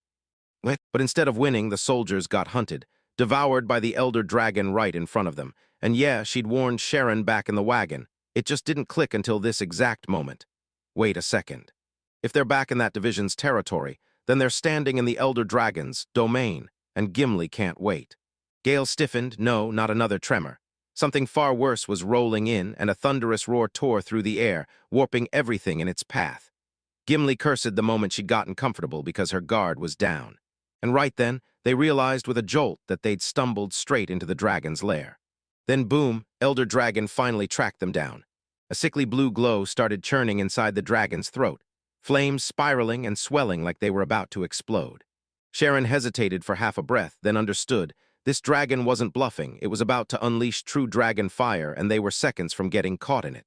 But instead of winning, the soldiers got hunted, devoured by the elder dragon right in front of them. And yeah, she'd warned Sharon back in the wagon. It just didn't click until this exact moment. Wait a second. If they're back in that division's territory, then they're standing in the elder dragon's domain, and Gimli can't wait. Gale stiffened, no, not another tremor. Something far worse was rolling in, and a thunderous roar tore through the air, warping everything in its path. Gimli cursed the moment she'd gotten comfortable because her guard was down. And right then, they realized with a jolt that they'd stumbled straight into the dragon's lair. Then boom, Elder Dragon finally tracked them down. A sickly blue glow started churning inside the dragon's throat, flames spiraling and swelling like they were about to explode. Sharon hesitated for half a breath, then understood. This dragon wasn't bluffing, it was about to unleash true dragon fire, and they were seconds from getting caught in it.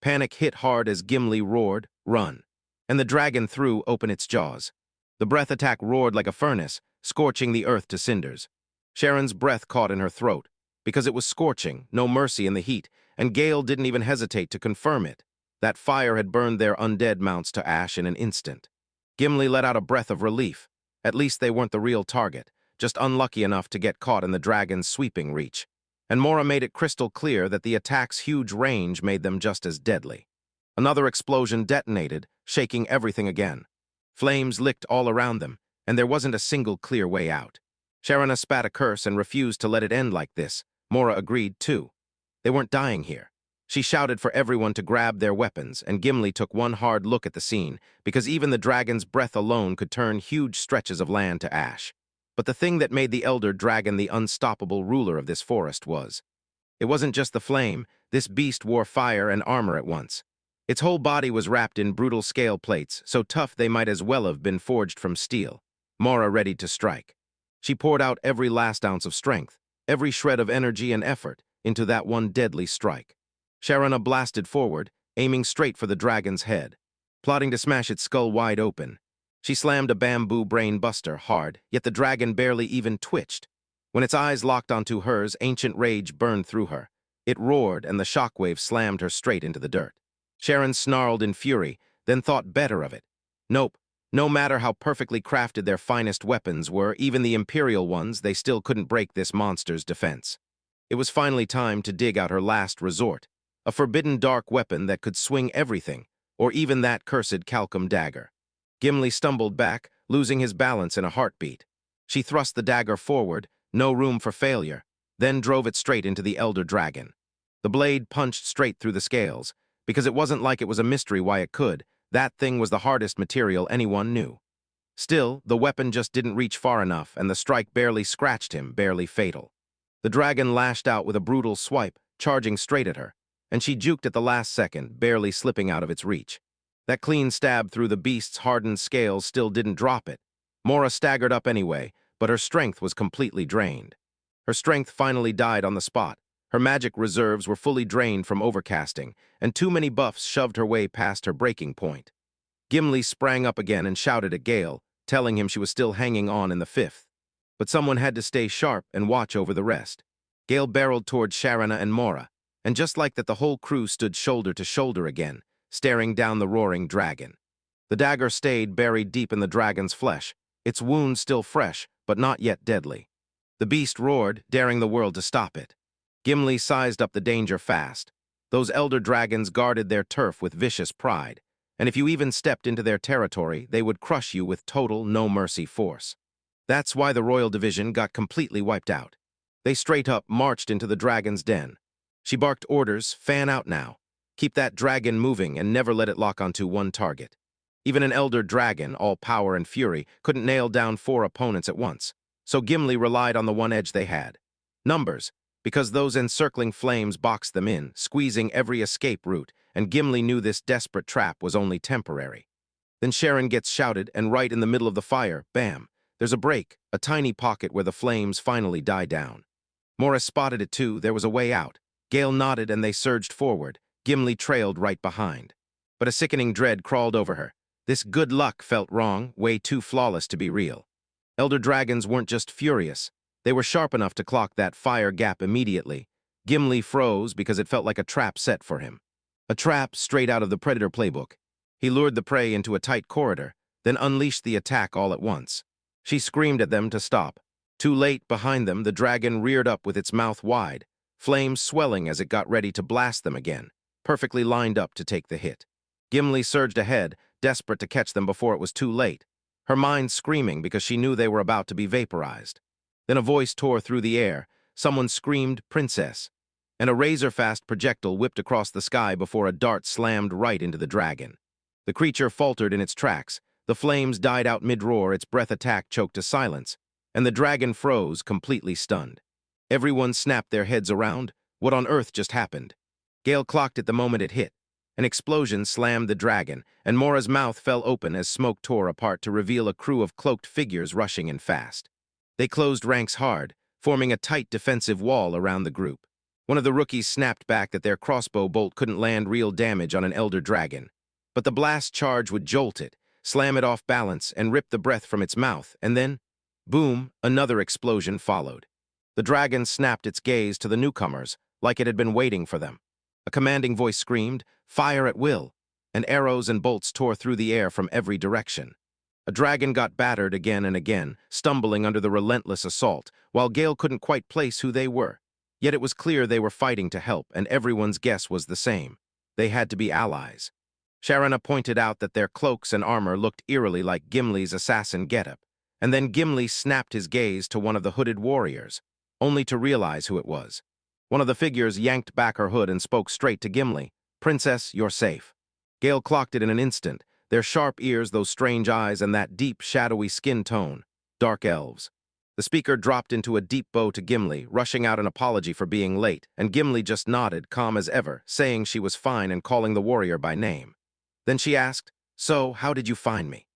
Panic hit hard as Gimli roared, "Run!" And the dragon threw open its jaws. The breath attack roared like a furnace, scorching the earth to cinders. Sharon's breath caught in her throat, because it was scorching, no mercy in the heat, and Gale didn't even hesitate to confirm it. That fire had burned their undead mounts to ash in an instant. Gimli let out a breath of relief. At least they weren't the real target, just unlucky enough to get caught in the dragon's sweeping reach. And Mora made it crystal clear that the attack's huge range made them just as deadly. Another explosion detonated, shaking everything again. Flames licked all around them, and there wasn't a single clear way out. Sharana spat a curse and refused to let it end like this. Mora agreed, too. They weren't dying here. She shouted for everyone to grab their weapons, and Gimli took one hard look at the scene, because even the dragon's breath alone could turn huge stretches of land to ash. But the thing that made the Elder Dragon the unstoppable ruler of this forest was, it wasn't just the flame, this beast wore fire and armor at once. Its whole body was wrapped in brutal scale plates, so tough they might as well have been forged from steel. Mora readied to strike. She poured out every last ounce of strength, every shred of energy and effort, into that one deadly strike. Sharana blasted forward, aiming straight for the dragon's head, plotting to smash its skull wide open. She slammed a bamboo brain buster hard, yet the dragon barely even twitched. When its eyes locked onto hers, ancient rage burned through her. It roared, and the shockwave slammed her straight into the dirt. Sharon snarled in fury, then thought better of it. Nope, no matter how perfectly crafted their finest weapons were, even the Imperial ones, they still couldn't break this monster's defense. It was finally time to dig out her last resort, a forbidden dark weapon that could swing everything, or even that cursed Calcum dagger. Gimli stumbled back, losing his balance in a heartbeat. She thrust the dagger forward, no room for failure, then drove it straight into the Elder Dragon. The blade punched straight through the scales, because it wasn't like it was a mystery why it could. That thing was the hardest material anyone knew. Still, the weapon just didn't reach far enough, and the strike barely scratched him, barely fatal. The dragon lashed out with a brutal swipe, charging straight at her, and she juked at the last second, barely slipping out of its reach. That clean stab through the beast's hardened scales still didn't drop it. Mora staggered up anyway, but her strength was completely drained. Her strength finally died on the spot. Her magic reserves were fully drained from overcasting, and too many buffs shoved her way past her breaking point. Gimli sprang up again and shouted at Gale, telling him she was still hanging on in the fifth. but someone had to stay sharp and watch over the rest. Gale barreled toward Sharana and Mora, and just like that the whole crew stood shoulder to shoulder again, staring down the roaring dragon. The dagger stayed buried deep in the dragon's flesh, its wound still fresh, but not yet deadly. The beast roared, daring the world to stop it. Gimli sized up the danger fast. Those elder dragons guarded their turf with vicious pride, and if you even stepped into their territory, they would crush you with total no-mercy force. That's why the royal division got completely wiped out. They straight up marched into the dragon's den. She barked orders, fan out now. Keep that dragon moving and never let it lock onto one target. Even an elder dragon, all power and fury, couldn't nail down 4 opponents at once, so Gimli relied on the one edge they had. Numbers, because those encircling flames boxed them in, squeezing every escape route, and Gimli knew this desperate trap was only temporary. Then Sharon gets shouted, and right in the middle of the fire, bam, there's a break, a tiny pocket where the flames finally die down. Morris spotted it too, there was a way out. Gale nodded and they surged forward. Gimli trailed right behind. But a sickening dread crawled over her. This good luck felt wrong, way too flawless to be real. Elder dragons weren't just furious. They were sharp enough to clock that fire gap immediately. Gimli froze because it felt like a trap set for him. A trap straight out of the Predator playbook. He lured the prey into a tight corridor, then unleashed the attack all at once. She screamed at them to stop. Too late, behind them, the dragon reared up with its mouth wide, flames swelling as it got ready to blast them again, perfectly lined up to take the hit. Gimli surged ahead, desperate to catch them before it was too late, her mind screaming because she knew they were about to be vaporized. Then a voice tore through the air. Someone screamed, "Princess," and a razor-fast projectile whipped across the sky before a dart slammed right into the dragon. The creature faltered in its tracks, the flames died out mid-roar, its breath attack choked to silence, and the dragon froze, completely stunned. Everyone snapped their heads around. What on earth just happened? Gale clocked it the moment it hit. An explosion slammed the dragon, and Mora's mouth fell open as smoke tore apart to reveal a crew of cloaked figures rushing in fast. They closed ranks hard, forming a tight defensive wall around the group. One of the rookies snapped back that their crossbow bolt couldn't land real damage on an elder dragon. But the blast charge would jolt it, slam it off balance, and rip the breath from its mouth, and then, boom, another explosion followed. The dragon snapped its gaze to the newcomers, like it had been waiting for them. A commanding voice screamed, "Fire at will," and arrows and bolts tore through the air from every direction. A dragon got battered again and again, stumbling under the relentless assault, while Gale couldn't quite place who they were. Yet it was clear they were fighting to help, and everyone's guess was the same. They had to be allies. Sharana pointed out that their cloaks and armor looked eerily like Gimli's assassin getup, and then Gimli snapped his gaze to one of the hooded warriors, only to realize who it was. One of the figures yanked back her hood and spoke straight to Gimli. "Princess, you're safe." Gale clocked it in an instant, their sharp ears, those strange eyes, and that deep, shadowy skin tone. Dark elves. The speaker dropped into a deep bow to Gimli, rushing out an apology for being late, and Gimli just nodded, calm as ever, saying she was fine and calling the warrior by name. Then she asked, "So, how did you find me?"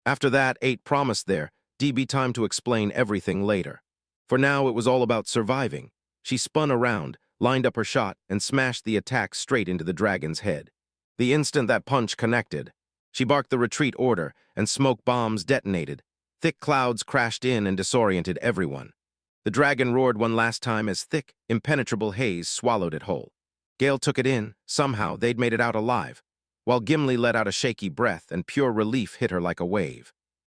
After that, 8 promised there'd be time to explain everything later. For now, it was all about surviving. She spun around, lined up her shot, and smashed the attack straight into the dragon's head. The instant that punch connected, she barked the retreat order, and smoke bombs detonated. Thick clouds crashed in and disoriented everyone. The dragon roared one last time as thick, impenetrable haze swallowed it whole. Gale took it in. Somehow, they'd made it out alive, while Gimli let out a shaky breath and pure relief hit her like a wave.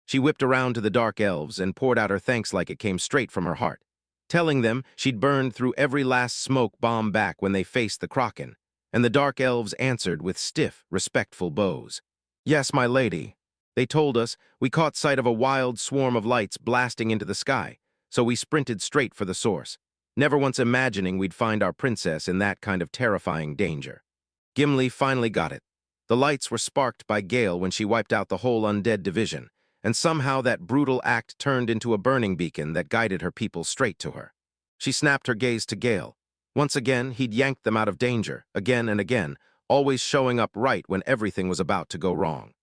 She whipped around to the dark elves and poured out her thanks like it came straight from her heart, telling them she'd burned through every last smoke bomb back when they faced the Kraken, and the dark elves answered with stiff, respectful bows. "Yes, my lady." They told us, "We caught sight of a wild swarm of lights blasting into the sky, so we sprinted straight for the source, never once imagining we'd find our princess in that kind of terrifying danger." Gimli finally got it. The lights were sparked by Gale when she wiped out the whole undead division, and somehow that brutal act turned into a burning beacon that guided her people straight to her. She snapped her gaze to Gale. Once again, he'd yanked them out of danger, again and again, always showing up right when everything was about to go wrong.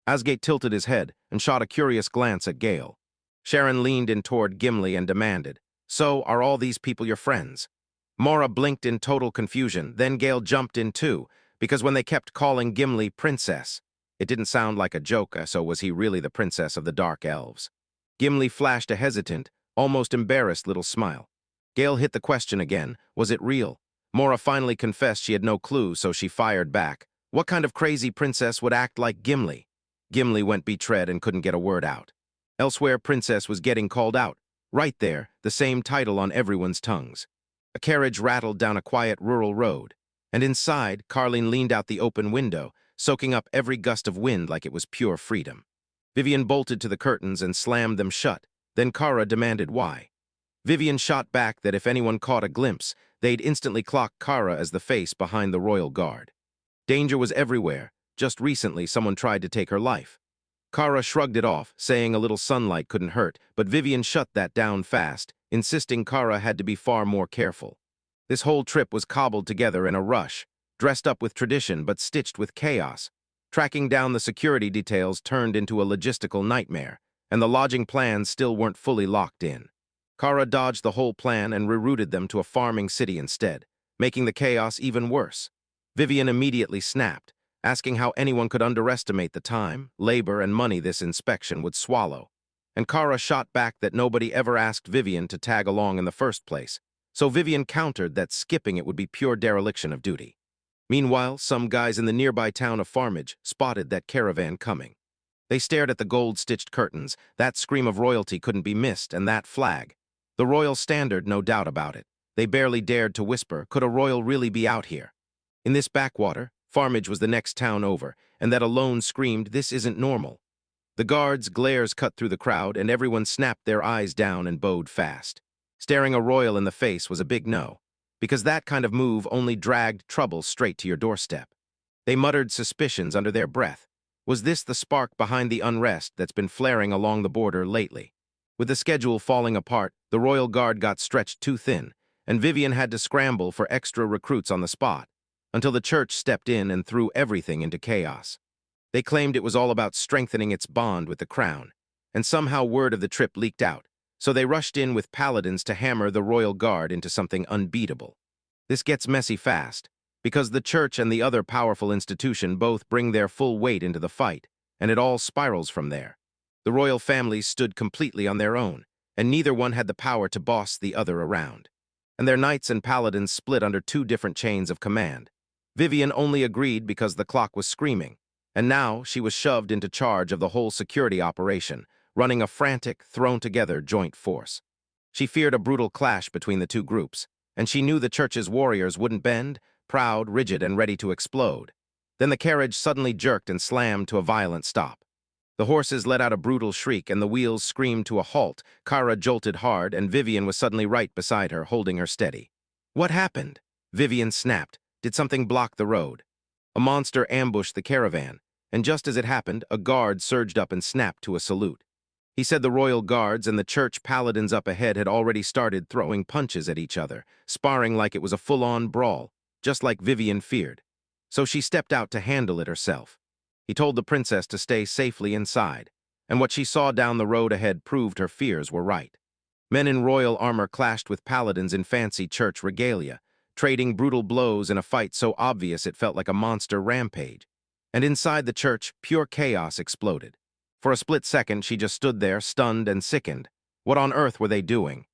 Asgate tilted his head and shot a curious glance at Gale. Sharon leaned in toward Gimli and demanded, "So, are all these people your friends?" Mora blinked in total confusion, then Gale jumped in too, because when they kept calling Gimli princess, it didn't sound like a joke, so was he really the princess of the Dark Elves? Gimli flashed a hesitant, almost embarrassed little smile. Gale hit the question again. Was it real? Mora finally confessed she had no clue, so she fired back. What kind of crazy princess would act like Gimli? Gimli went betrayed and couldn't get a word out. Elsewhere, Princess was getting called out. Right there, the same title on everyone's tongues. A carriage rattled down a quiet rural road, and inside, Carlene leaned out the open window, soaking up every gust of wind like it was pure freedom. Vivian bolted to the curtains and slammed them shut. Then Kara demanded why. Vivian shot back that if anyone caught a glimpse, they'd instantly clock Kara as the face behind the royal guard. Danger was everywhere. Just recently, someone tried to take her life. Kara shrugged it off, saying a little sunlight couldn't hurt, but Vivian shut that down fast, insisting Kara had to be far more careful. This whole trip was cobbled together in a rush, dressed up with tradition but stitched with chaos. Tracking down the security details turned into a logistical nightmare, and the lodging plans still weren't fully locked in. Kara dodged the whole plan and rerouted them to a farming city instead, making the chaos even worse. Vivian immediately snapped, asking how anyone could underestimate the time, labor, and money this inspection would swallow. And Kara shot back that nobody ever asked Vivian to tag along in the first place, so Vivian countered that skipping it would be pure dereliction of duty. Meanwhile, some guys in the nearby town of Farmage spotted that caravan coming. They stared at the gold-stitched curtains. That scream of royalty couldn't be missed, and that flag. The royal standard, no doubt about it. They barely dared to whisper, could a royal really be out here? In this backwater, Farmage was the next town over, and that alone screamed, this isn't normal. The guards' glares cut through the crowd, and everyone snapped their eyes down and bowed fast. Staring a royal in the face was a big no, because that kind of move only dragged trouble straight to your doorstep. They muttered suspicions under their breath. Was this the spark behind the unrest that's been flaring along the border lately? With the schedule falling apart, the royal guard got stretched too thin, and Vivian had to scramble for extra recruits on the spot, until the church stepped in and threw everything into chaos. They claimed it was all about strengthening its bond with the crown, and somehow word of the trip leaked out, so they rushed in with paladins to hammer the royal guard into something unbeatable. This gets messy fast, because the church and the other powerful institution both bring their full weight into the fight, and it all spirals from there. The royal families stood completely on their own, and neither one had the power to boss the other around. And their knights and paladins split under two different chains of command. Vivian only agreed because the clock was screaming, and now she was shoved into charge of the whole security operation, running a frantic, thrown-together joint force. She feared a brutal clash between the two groups, and she knew the church's warriors wouldn't bend, proud, rigid, and ready to explode. Then the carriage suddenly jerked and slammed to a violent stop. The horses let out a brutal shriek, and the wheels screamed to a halt. Kara jolted hard, and Vivian was suddenly right beside her, holding her steady. What happened? Vivian snapped. Did something block the road? A monster ambushed the caravan, and just as it happened, a guard surged up and snapped to a salute. He said the royal guards and the church paladins up ahead had already started throwing punches at each other, sparring like it was a full-on brawl, just like Vivian feared. So she stepped out to handle it herself. He told the princess to stay safely inside, and what she saw down the road ahead proved her fears were right. Men in royal armor clashed with paladins in fancy church regalia, trading brutal blows in a fight so obvious it felt like a monster rampage. And inside the church, pure chaos exploded. For a split second, she just stood there, stunned and sickened. What on earth were they doing?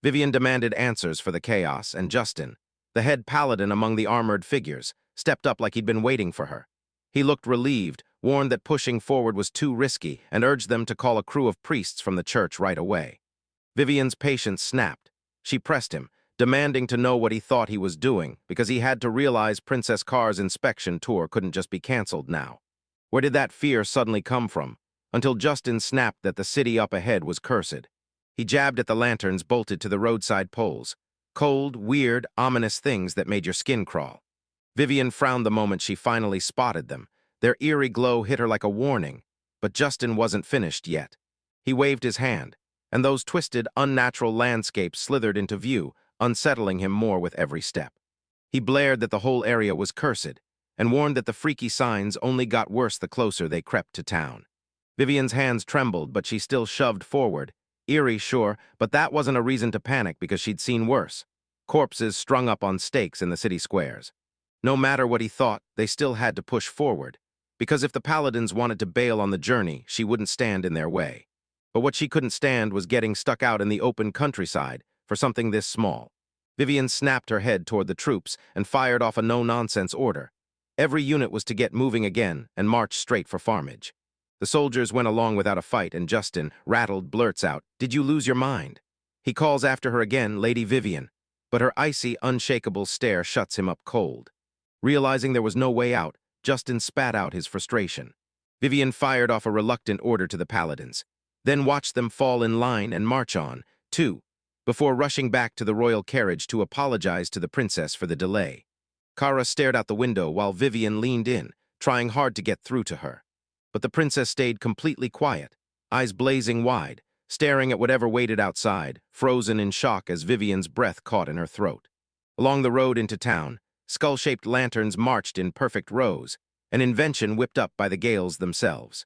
Vivian demanded answers for the chaos, and Justin, the head paladin among the armored figures, stepped up like he'd been waiting for her. He looked relieved, warned that pushing forward was too risky, and urged them to call a crew of priests from the church right away. Vivian's patience snapped. She pressed him, demanding to know what he thought he was doing, because he had to realize Princess Car's inspection tour couldn't just be canceled now. Where did that fear suddenly come from? Until Justin snapped that the city up ahead was cursed. He jabbed at the lanterns bolted to the roadside poles. Cold, weird, ominous things that made your skin crawl. Vivian frowned the moment she finally spotted them. Their eerie glow hit her like a warning, but Justin wasn't finished yet. He waved his hand, and those twisted, unnatural landscapes slithered into view, unsettling him more with every step. He blared that the whole area was cursed, and warned that the freaky signs only got worse the closer they crept to town. Vivian's hands trembled, but she still shoved forward. Eerie, sure, but that wasn't a reason to panic because she'd seen worse. Corpses strung up on stakes in the city squares. No matter what he thought, they still had to push forward, because if the paladins wanted to bail on the journey, she wouldn't stand in their way. But what she couldn't stand was getting stuck out in the open countryside for something this small. Vivian snapped her head toward the troops and fired off a no-nonsense order. Every unit was to get moving again and march straight for farmage. The soldiers went along without a fight, and Justin, rattled, blurts out, "Did you lose your mind?" He calls after her again, "Lady Vivian," but her icy, unshakable stare shuts him up cold. Realizing there was no way out, Justin spat out his frustration. Vivian fired off a reluctant order to the paladins, then watched them fall in line and march on, too, before rushing back to the royal carriage to apologize to the princess for the delay. Kara stared out the window while Vivian leaned in, trying hard to get through to her. But the princess stayed completely quiet, eyes blazing wide, staring at whatever waited outside, frozen in shock as Vivian's breath caught in her throat. Along the road into town, skull-shaped lanterns marched in perfect rows, an invention whipped up by the Gales themselves.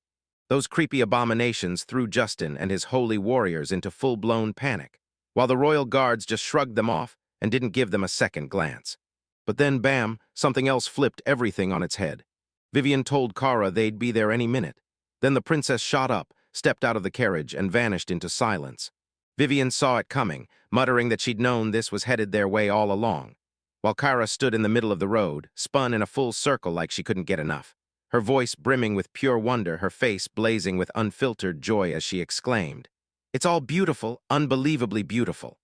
Those creepy abominations threw Justin and his holy warriors into full-blown panic, while the royal guards just shrugged them off and didn't give them a second glance. But then, bam, something else flipped everything on its head. Vivian told Kara they'd be there any minute. Then the princess shot up, stepped out of the carriage, and vanished into silence. Vivian saw it coming, muttering that she'd known this was headed their way all along, while Kara stood in the middle of the road, spun in a full circle like she couldn't get enough. Her voice brimming with pure wonder, her face blazing with unfiltered joy as she exclaimed, "It's all beautiful, unbelievably beautiful."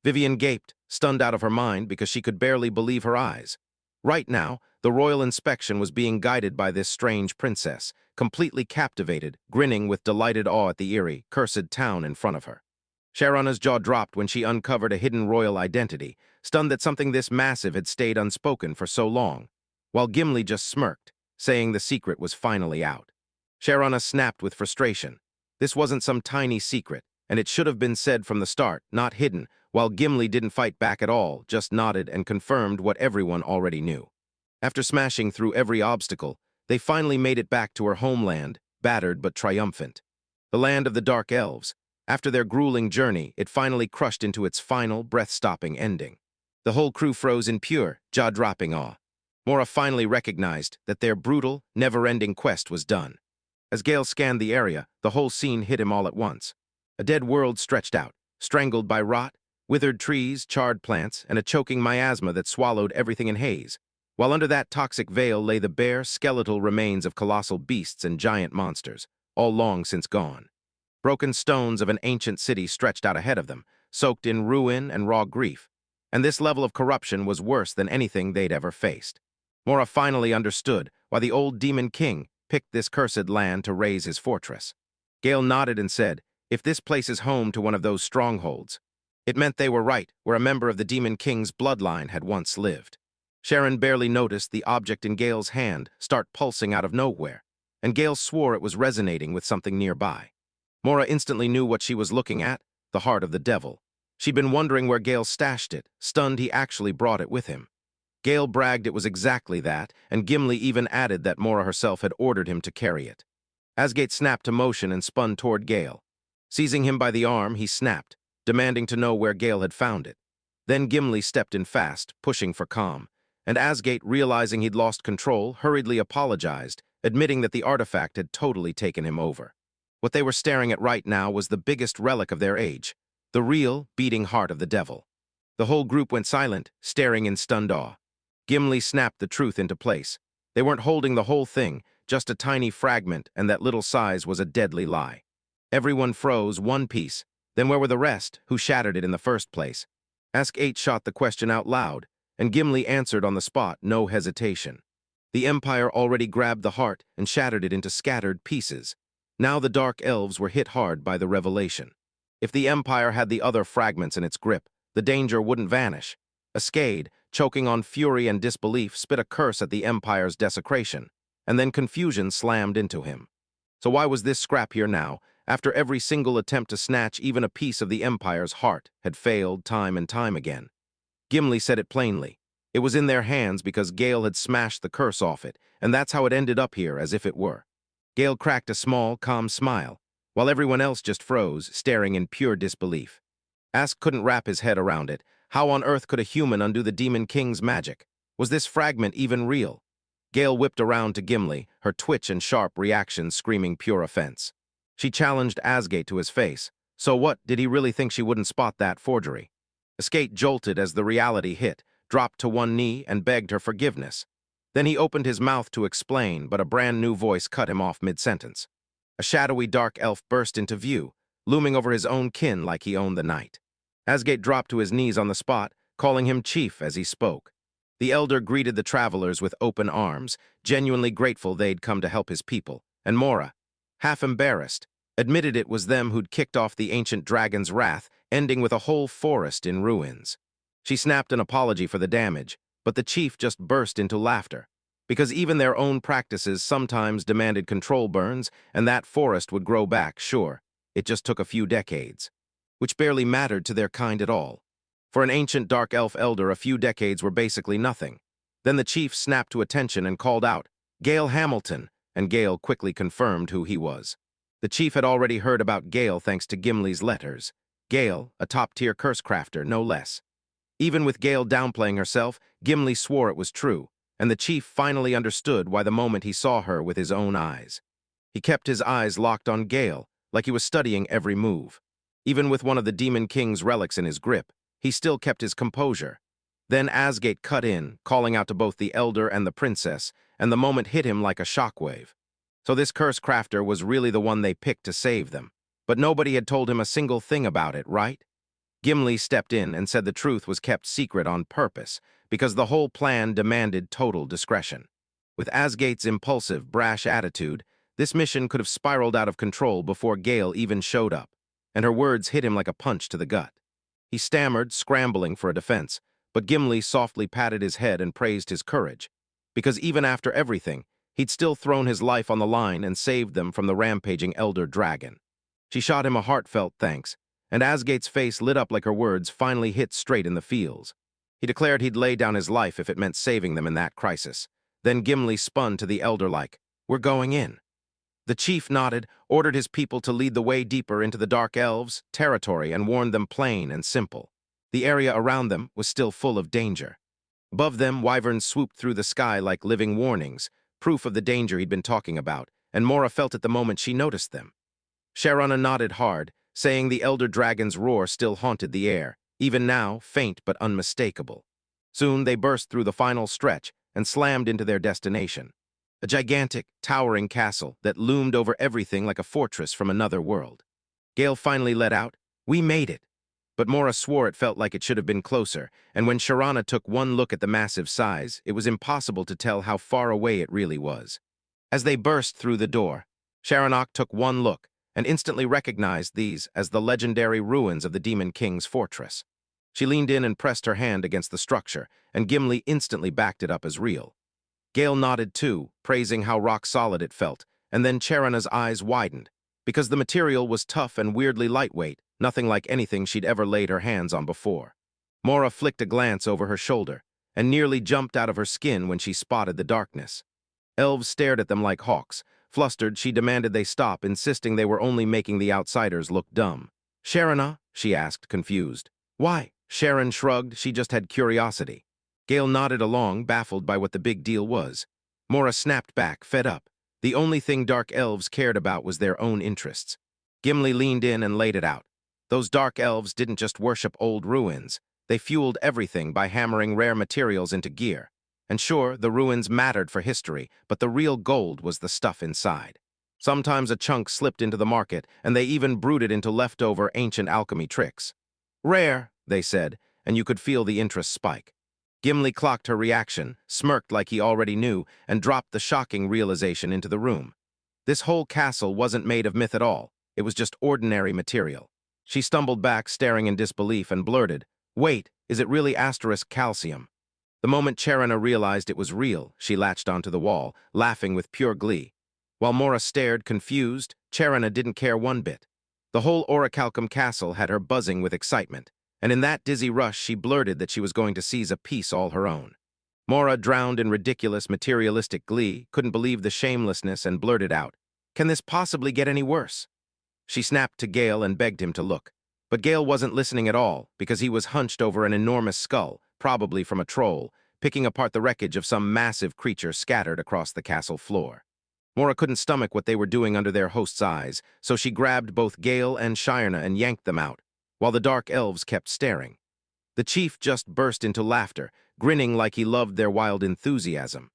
Vivian gaped, stunned out of her mind because she could barely believe her eyes. Right now, the royal inspection was being guided by this strange princess, completely captivated, grinning with delighted awe at the eerie, cursed town in front of her. Sharana's jaw dropped when she uncovered a hidden royal identity, stunned that something this massive had stayed unspoken for so long, while Gimli just smirked, saying the secret was finally out. Sharana snapped with frustration. This wasn't some tiny secret, and it should have been said from the start, not hidden, while Gimli didn't fight back at all, just nodded and confirmed what everyone already knew. After smashing through every obstacle, they finally made it back to her homeland, battered but triumphant. The land of the Dark Elves. After their grueling journey, it finally crushed into its final, breath-stopping ending. The whole crew froze in pure, jaw-dropping awe. Mora finally recognized that their brutal, never-ending quest was done. As Gale scanned the area, the whole scene hit him all at once. A dead world stretched out, strangled by rot, withered trees, charred plants, and a choking miasma that swallowed everything in haze, while under that toxic veil lay the bare, skeletal remains of colossal beasts and giant monsters, all long since gone. Broken stones of an ancient city stretched out ahead of them, soaked in ruin and raw grief, and this level of corruption was worse than anything they'd ever faced. Mora finally understood why the old demon king picked this cursed land to raise his fortress. Gale nodded and said, "If this place is home to one of those strongholds," it meant they were right, where a member of the demon king's bloodline had once lived. Sharon barely noticed the object in Gale's hand start pulsing out of nowhere, and Gale swore it was resonating with something nearby. Mora instantly knew what she was looking at, the heart of the devil. She'd been wondering where Gale stashed it, stunned he actually brought it with him. Gale bragged it was exactly that, and Gimli even added that Mora herself had ordered him to carry it. Asgate snapped to motion and spun toward Gale. Seizing him by the arm, he snapped, demanding to know where Gale had found it. Then Gimli stepped in fast, pushing for calm, and Asgate, realizing he'd lost control, hurriedly apologized, admitting that the artifact had totally taken him over. What they were staring at right now was the biggest relic of their age, the real, beating heart of the devil. The whole group went silent, staring in stunned awe. Gimli snapped the truth into place. They weren't holding the whole thing, just a tiny fragment, and that little size was a deadly lie. Everyone froze, one piece. Then where were the rest, who shattered it in the first place? Ask-8 shot the question out loud, and Gimli answered on the spot, no hesitation. The Empire already grabbed the heart and shattered it into scattered pieces. Now the Dark Elves were hit hard by the revelation. If the Empire had the other fragments in its grip, the danger wouldn't vanish. Asgade, choking on fury and disbelief, spit a curse at the Empire's desecration, and then confusion slammed into him. So why was this scrap here now, after every single attempt to snatch even a piece of the Empire's heart had failed time and time again? Gimli said it plainly. It was in their hands because Gale had smashed the curse off it, and that's how it ended up here, as if it were. Gale cracked a small, calm smile, while everyone else just froze, staring in pure disbelief. Ask couldn't wrap his head around it. How on earth could a human undo the Demon King's magic? Was this fragment even real? Gale whipped around to Gimli, her twitch and sharp reaction screaming pure offense. She challenged Asgate to his face. So what, did he really think she wouldn't spot that forgery? Asgate jolted as the reality hit, dropped to one knee, and begged her forgiveness. Then he opened his mouth to explain, but a brand new voice cut him off mid-sentence. A shadowy dark elf burst into view, looming over his own kin like he owned the night. Asgate dropped to his knees on the spot, calling him chief as he spoke. The elder greeted the travelers with open arms, genuinely grateful they'd come to help his people, and Mora, half embarrassed, admitted it was them who'd kicked off the ancient dragon's wrath, ending with a whole forest in ruins. She snapped an apology for the damage, but the chief just burst into laughter, because even their own practices sometimes demanded control burns, and that forest would grow back, sure. It just took a few decades, which barely mattered to their kind at all. For an ancient dark elf elder, a few decades were basically nothing. Then the chief snapped to attention and called out, "Gale Hamilton," and Gale quickly confirmed who he was. The chief had already heard about Gale thanks to Gimli's letters. Gale, a top-tier curse crafter, no less. Even with Gale downplaying herself, Gimli swore it was true, and the chief finally understood why the moment he saw her with his own eyes. He kept his eyes locked on Gale, like he was studying every move. Even with one of the Demon King's relics in his grip, he still kept his composure. Then Asgate cut in, calling out to both the elder and the princess, and the moment hit him like a shockwave. So this curse crafter was really the one they picked to save them. But nobody had told him a single thing about it, right? Gimli stepped in and said the truth was kept secret on purpose, because the whole plan demanded total discretion. With Asgate's impulsive, brash attitude, this mission could have spiraled out of control before Gale even showed up, and her words hit him like a punch to the gut. He stammered, scrambling for a defense, but Gimli softly patted his head and praised his courage, because even after everything, he'd still thrown his life on the line and saved them from the rampaging elder dragon. She shot him a heartfelt thanks, and Asgate's face lit up like her words finally hit straight in the feels. He declared he'd lay down his life if it meant saving them in that crisis. Then Gimli spun to the elder like, "We're going in." The chief nodded, ordered his people to lead the way deeper into the Dark Elves' territory, and warned them plain and simple. The area around them was still full of danger. Above them, wyverns swooped through the sky like living warnings, proof of the danger he'd been talking about, and Mora felt it the moment she noticed them. Sharana nodded hard, saying the elder dragon's roar still haunted the air, even now faint but unmistakable. Soon they burst through the final stretch and slammed into their destination. A gigantic, towering castle that loomed over everything like a fortress from another world. Gale finally let out, "We made it." But Mora swore it felt like it should have been closer, and when Sharana took one look at the massive size, it was impossible to tell how far away it really was. As they burst through the door, Sharanok took one look and instantly recognized these as the legendary ruins of the Demon King's fortress. She leaned in and pressed her hand against the structure, and Gimli instantly backed it up as real. Gale nodded too, praising how rock-solid it felt, and then Sharana's eyes widened, because the material was tough and weirdly lightweight, nothing like anything she'd ever laid her hands on before. Mora flicked a glance over her shoulder, and nearly jumped out of her skin when she spotted the darkness. Elves stared at them like hawks. Flustered, she demanded they stop, insisting they were only making the outsiders look dumb. "Sharana?" she asked, confused. "Why?" Sharon shrugged, she just had curiosity. Gale nodded along, baffled by what the big deal was. Mora snapped back, fed up. The only thing dark elves cared about was their own interests. Gimli leaned in and laid it out. Those dark elves didn't just worship old ruins. They fueled everything by hammering rare materials into gear. And sure, the ruins mattered for history, but the real gold was the stuff inside. Sometimes a chunk slipped into the market, and they even brewed it into leftover ancient alchemy tricks. "Rare," they said, and you could feel the interest spike. Gimli clocked her reaction, smirked like he already knew, and dropped the shocking realization into the room. This whole castle wasn't made of myth at all. It was just ordinary material. She stumbled back, staring in disbelief, and blurted, "Wait, is it really asterisk calcium?" The moment Charana realized it was real, she latched onto the wall, laughing with pure glee. While Mora stared, confused, Charana didn't care one bit. The whole Orichalcum castle had her buzzing with excitement, and in that dizzy rush she blurted that she was going to seize a piece all her own. Mora, drowned in ridiculous materialistic glee, couldn't believe the shamelessness and blurted out, "Can this possibly get any worse?" She snapped to Gale and begged him to look. But Gale wasn't listening at all, because he was hunched over an enormous skull, probably from a troll, picking apart the wreckage of some massive creature scattered across the castle floor. Mora couldn't stomach what they were doing under their host's eyes, so she grabbed both Gale and Shirna and yanked them out, while the dark elves kept staring. The chief just burst into laughter, grinning like he loved their wild enthusiasm.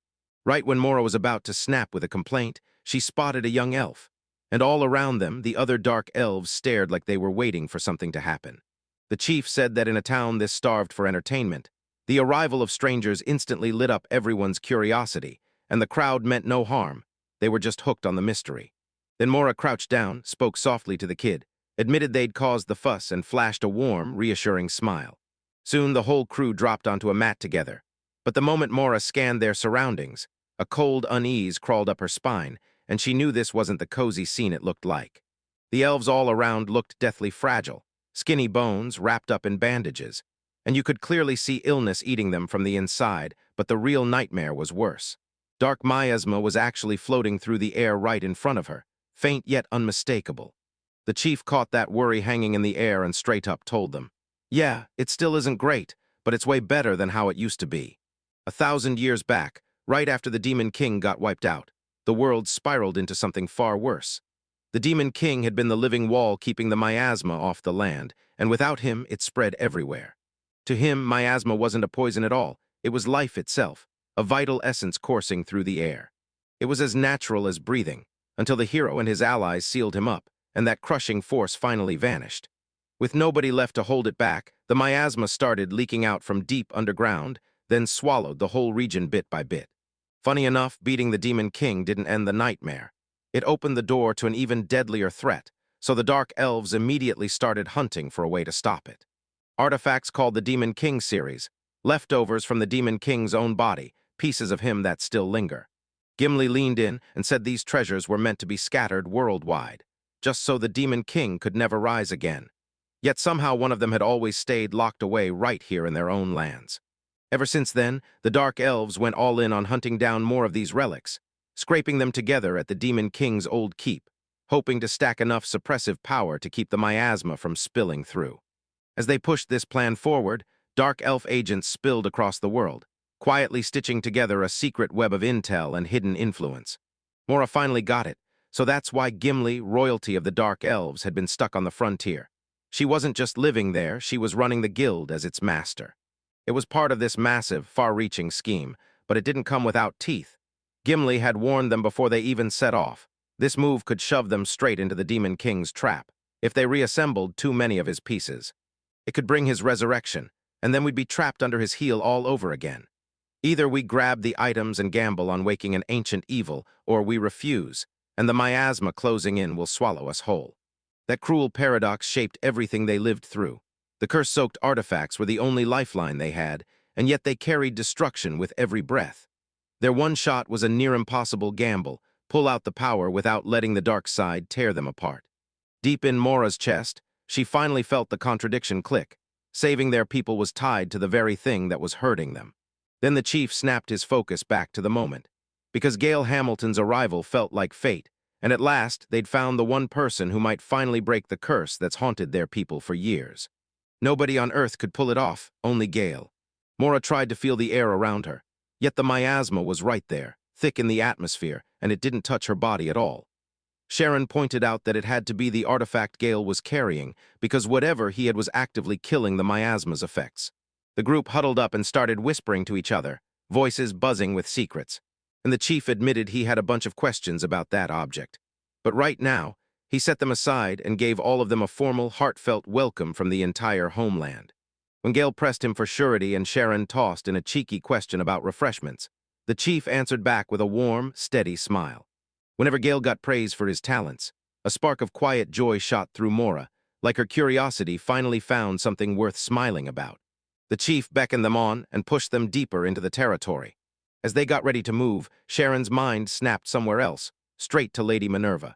Right when Mora was about to snap with a complaint, she spotted a young elf, and all around them, the other dark elves stared like they were waiting for something to happen. The chief said that in a town this starved for entertainment, the arrival of strangers instantly lit up everyone's curiosity, and the crowd meant no harm. They were just hooked on the mystery. Then Mora crouched down, spoke softly to the kid, admitted they'd caused the fuss, and flashed a warm, reassuring smile. Soon the whole crew dropped onto a mat together. But the moment Mora scanned their surroundings, a cold unease crawled up her spine, and she knew this wasn't the cozy scene it looked like. The elves all around looked deathly fragile, skinny bones wrapped up in bandages, and you could clearly see illness eating them from the inside, but the real nightmare was worse. Dark miasma was actually floating through the air right in front of her, faint yet unmistakable. The chief caught that worry hanging in the air and straight up told them, "Yeah, it still isn't great, but it's way better than how it used to be." 1,000 years back, right after the Demon King got wiped out, the world spiraled into something far worse. The Demon King had been the living wall keeping the miasma off the land, and without him, it spread everywhere. To him, miasma wasn't a poison at all. It was life itself, a vital essence coursing through the air. It was as natural as breathing, until the hero and his allies sealed him up, and that crushing force finally vanished. With nobody left to hold it back, the miasma started leaking out from deep underground, then swallowed the whole region bit by bit. Funny enough, beating the Demon King didn't end the nightmare. It opened the door to an even deadlier threat, so the Dark Elves immediately started hunting for a way to stop it. Artifacts called the Demon King series, leftovers from the Demon King's own body, pieces of him that still linger. Gimli leaned in and said these treasures were meant to be scattered worldwide, just so the Demon King could never rise again. Yet somehow one of them had always stayed locked away right here in their own lands. Ever since then, the Dark Elves went all in on hunting down more of these relics, scraping them together at the Demon King's old keep, hoping to stack enough suppressive power to keep the miasma from spilling through. As they pushed this plan forward, Dark Elf agents spilled across the world, quietly stitching together a secret web of intel and hidden influence. Mora finally got it, so that's why Gimli, royalty of the Dark Elves, had been stuck on the frontier. She wasn't just living there, she was running the guild as its master. It was part of this massive, far-reaching scheme, but it didn't come without teeth. Gimli had warned them before they even set off. This move could shove them straight into the Demon King's trap, if they reassembled too many of his pieces. It could bring his resurrection, and then we'd be trapped under his heel all over again. Either we grab the items and gamble on waking an ancient evil, or we refuse, and the miasma closing in will swallow us whole. That cruel paradox shaped everything they lived through. The curse-soaked artifacts were the only lifeline they had, and yet they carried destruction with every breath. Their one shot was a near-impossible gamble, pull out the power without letting the dark side tear them apart. Deep in Mora's chest, she finally felt the contradiction click. Saving their people was tied to the very thing that was hurting them. Then the chief snapped his focus back to the moment. Because Gale Hamilton's arrival felt like fate, and at last they'd found the one person who might finally break the curse that's haunted their people for years. Nobody on Earth could pull it off, only Gale. Mora tried to feel the air around her, yet the miasma was right there, thick in the atmosphere, and it didn't touch her body at all. Sharon pointed out that it had to be the artifact Gale was carrying, because whatever he had was actively killing the miasma's effects. The group huddled up and started whispering to each other, voices buzzing with secrets, and the chief admitted he had a bunch of questions about that object. But right now, he set them aside and gave all of them a formal, heartfelt welcome from the entire homeland. When Gale pressed him for surety and Sharon tossed in a cheeky question about refreshments, the chief answered back with a warm, steady smile. Whenever Gale got praise for his talents, a spark of quiet joy shot through Mora, like her curiosity finally found something worth smiling about. The chief beckoned them on and pushed them deeper into the territory. As they got ready to move, Sharon's mind snapped somewhere else, straight to Lady Minerva.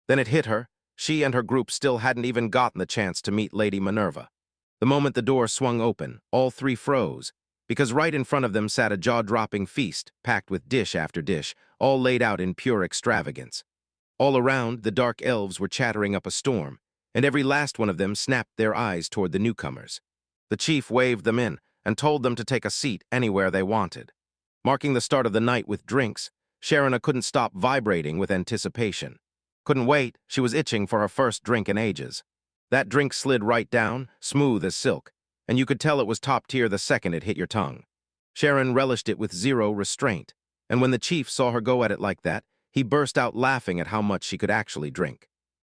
Then it hit her. She and her group still hadn't even gotten the chance to meet Lady Minerva. The moment the door swung open, all three froze, because right in front of them sat a jaw-dropping feast, packed with dish after dish, all laid out in pure extravagance. All around, the Dark Elves were chattering up a storm, and every last one of them snapped their eyes toward the newcomers. The chief waved them in and told them to take a seat anywhere they wanted. Marking the start of the night with drinks, Sharona couldn't stop vibrating with anticipation. Couldn't wait, she was itching for her first drink in ages. That drink slid right down, smooth as silk, and you could tell it was top tier the second it hit your tongue. Sharon relished it with zero restraint, and when the chief saw her go at it like that, he burst out laughing at how much she could actually drink.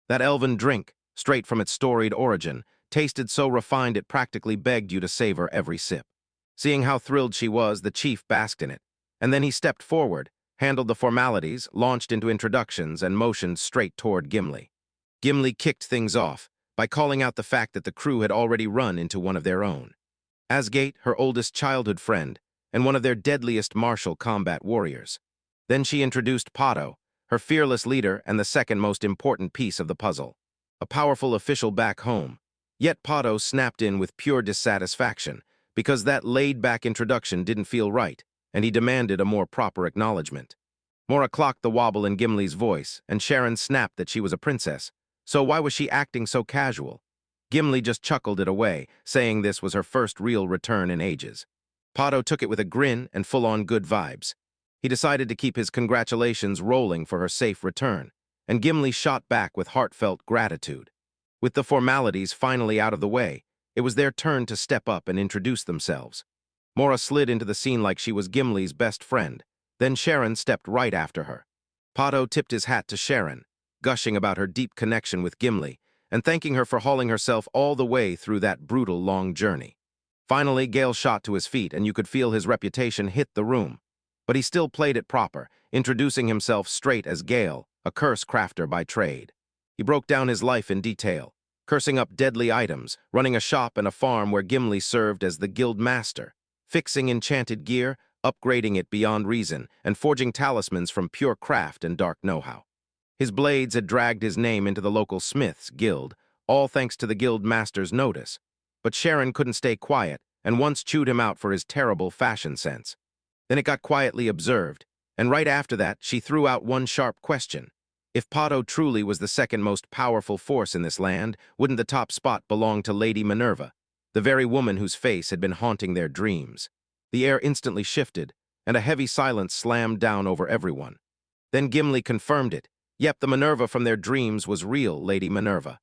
That elven drink, straight from its storied origin, tasted so refined it practically begged you to savor every sip. Seeing how thrilled she was, the chief basked in it, and then he stepped forward, handled the formalities, launched into introductions, and motioned straight toward Gimli. Gimli kicked things off by calling out the fact that the crew had already run into one of their own. Asgate, her oldest childhood friend, and one of their deadliest martial combat warriors. Then she introduced Pato, her fearless leader and the second most important piece of the puzzle. A powerful official back home. Yet Pato snapped in with pure dissatisfaction, because that laid-back introduction didn't feel right, and he demanded a more proper acknowledgement. Mora clocked the wobble in Gimli's voice, and Sharon snapped that she was a princess, so why was she acting so casual? Gimli just chuckled it away, saying this was her first real return in ages. Pato took it with a grin and full-on good vibes. He decided to keep his congratulations rolling for her safe return, and Gimli shot back with heartfelt gratitude. With the formalities finally out of the way, it was their turn to step up and introduce themselves. Mora slid into the scene like she was Gimli's best friend, then Sharon stepped right after her. Pato tipped his hat to Sharon, gushing about her deep connection with Gimli, and thanking her for hauling herself all the way through that brutal long journey. Finally, Gale shot to his feet, and you could feel his reputation hit the room. But he still played it proper, introducing himself straight as Gale, a curse crafter by trade. He broke down his life in detail, cursing up deadly items, running a shop and a farm where Gimli served as the guild master, fixing enchanted gear, upgrading it beyond reason, and forging talismans from pure craft and dark know-how. His blades had dragged his name into the local smith's guild, all thanks to the guild master's notice. But Sharon couldn't stay quiet, and once chewed him out for his terrible fashion sense. Then it got quietly observed, and right after that she threw out one sharp question. If Pato truly was the second most powerful force in this land, wouldn't the top spot belong to Lady Minerva, the very woman whose face had been haunting their dreams? The air instantly shifted, and a heavy silence slammed down over everyone. Then Gimli confirmed it. Yep, the Minerva from their dreams was real Lady Minerva.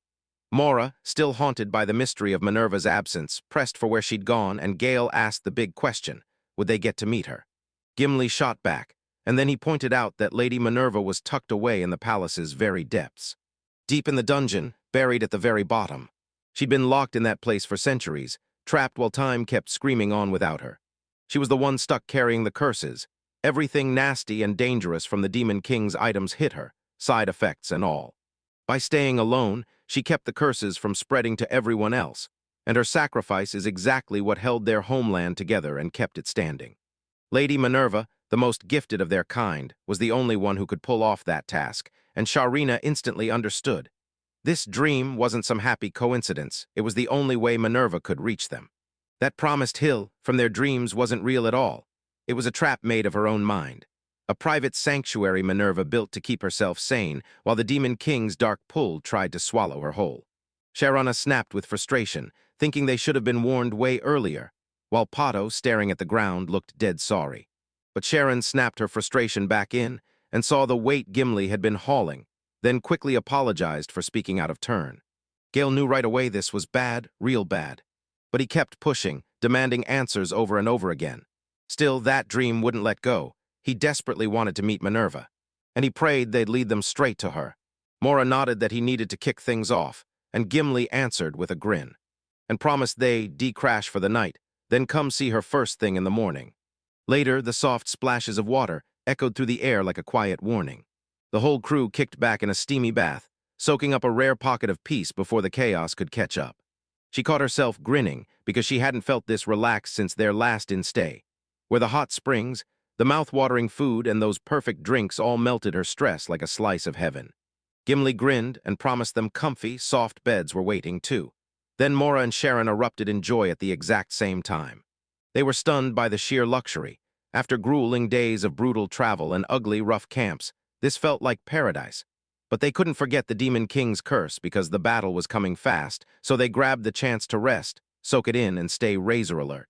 Mora, still haunted by the mystery of Minerva's absence, pressed for where she'd gone, and Gale asked the big question, would they get to meet her? Gimli shot back, and then he pointed out that Lady Minerva was tucked away in the palace's very depths. Deep in the dungeon, buried at the very bottom. She'd been locked in that place for centuries, trapped while time kept screaming on without her. She was the one stuck carrying the curses. Everything nasty and dangerous from the Demon King's items hit her, side effects and all. By staying alone, she kept the curses from spreading to everyone else, and her sacrifice is exactly what held their homeland together and kept it standing. Lady Minerva, the most gifted of their kind, was the only one who could pull off that task, and Sharina instantly understood. This dream wasn't some happy coincidence, it was the only way Minerva could reach them. That promised hill from their dreams wasn't real at all. It was a trap made of her own mind. A private sanctuary Minerva built to keep herself sane, while the Demon King's dark pull tried to swallow her whole. Sharona snapped with frustration, thinking they should have been warned way earlier, while Pato, staring at the ground, looked dead sorry. But Sharon snapped her frustration back in and saw the weight Gimli had been hauling, then quickly apologized for speaking out of turn. Gale knew right away this was bad, real bad. But he kept pushing, demanding answers over and over again. Still, that dream wouldn't let go. He desperately wanted to meet Minerva, and he prayed they'd lead them straight to her. Mora nodded that he needed to kick things off, and Gimli answered with a grin, and promised they'd decrash for the night, then come see her first thing in the morning. Later, the soft splashes of water echoed through the air like a quiet warning. The whole crew kicked back in a steamy bath, soaking up a rare pocket of peace before the chaos could catch up. She caught herself grinning because she hadn't felt this relaxed since their last in-stay, where the hot springs, the mouth-watering food, and those perfect drinks all melted her stress like a slice of heaven. Gimli grinned and promised them comfy, soft beds were waiting, too. Then Mora and Sharon erupted in joy at the exact same time. They were stunned by the sheer luxury. After grueling days of brutal travel and ugly, rough camps, this felt like paradise. But they couldn't forget the Demon King's curse because the battle was coming fast, so they grabbed the chance to rest, soak it in, and stay razor alert.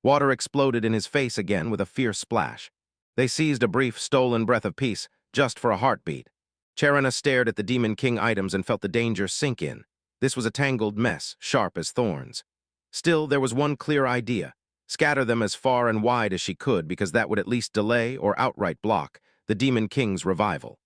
Water exploded in his face again with a fierce splash. They seized a brief, stolen breath of peace, just for a heartbeat. Charana stared at the Demon King items and felt the danger sink in. This was a tangled mess, sharp as thorns. Still, there was one clear idea. Scatter them as far and wide as she could, because that would at least delay or outright block the Demon King's revival.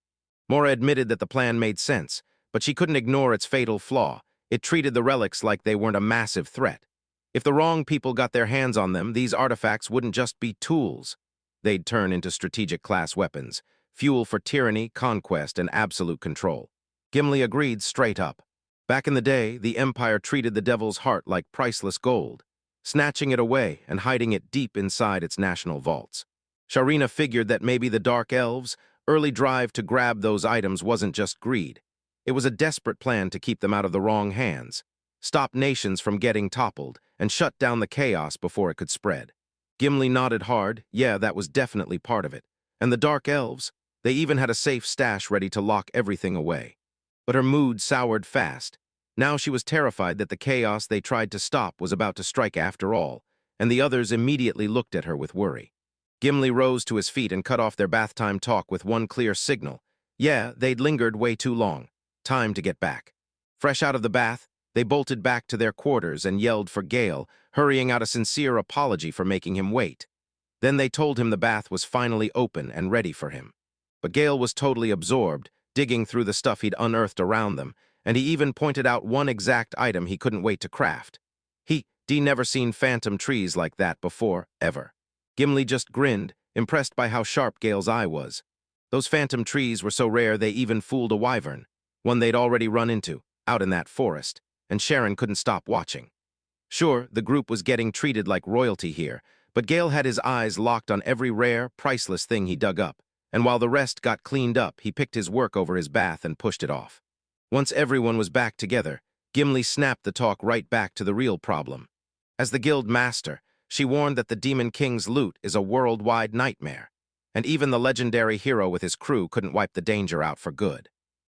Mora admitted that the plan made sense, but she couldn't ignore its fatal flaw. It treated the relics like they weren't a massive threat. If the wrong people got their hands on them, these artifacts wouldn't just be tools. They'd turn into strategic class weapons, fuel for tyranny, conquest, and absolute control. Gimli agreed straight up. Back in the day, the Empire treated the Devil's Heart like priceless gold, snatching it away and hiding it deep inside its national vaults. Sharina figured that maybe the Dark Elves' early drive to grab those items wasn't just greed. It was a desperate plan to keep them out of the wrong hands, stop nations from getting toppled, and shut down the chaos before it could spread. Gimli nodded hard. Yeah, that was definitely part of it. And the Dark Elves, they even had a safe stash ready to lock everything away. But her mood soured fast. Now she was terrified that the chaos they tried to stop was about to strike after all, and the others immediately looked at her with worry. Gimli rose to his feet and cut off their bath time talk with one clear signal. Yeah, they'd lingered way too long. Time to get back. Fresh out of the bath, they bolted back to their quarters and yelled for Gale, hurrying out a sincere apology for making him wait. Then they told him the bath was finally open and ready for him. But Gale was totally absorbed, digging through the stuff he'd unearthed around them, and he even pointed out one exact item he couldn't wait to craft. He'd never seen phantom trees like that before, ever. Gimli just grinned, impressed by how sharp Gale's eye was. Those phantom trees were so rare they even fooled a wyvern, one they'd already run into, out in that forest, and Sharon couldn't stop watching. Sure, the group was getting treated like royalty here, but Gale had his eyes locked on every rare, priceless thing he dug up, and while the rest got cleaned up, he picked his work over his bath and pushed it off. Once everyone was back together, Gimli snapped the talk right back to the real problem. As the guild master, she warned that the Demon King's loot is a worldwide nightmare, and even the legendary hero with his crew couldn't wipe the danger out for good.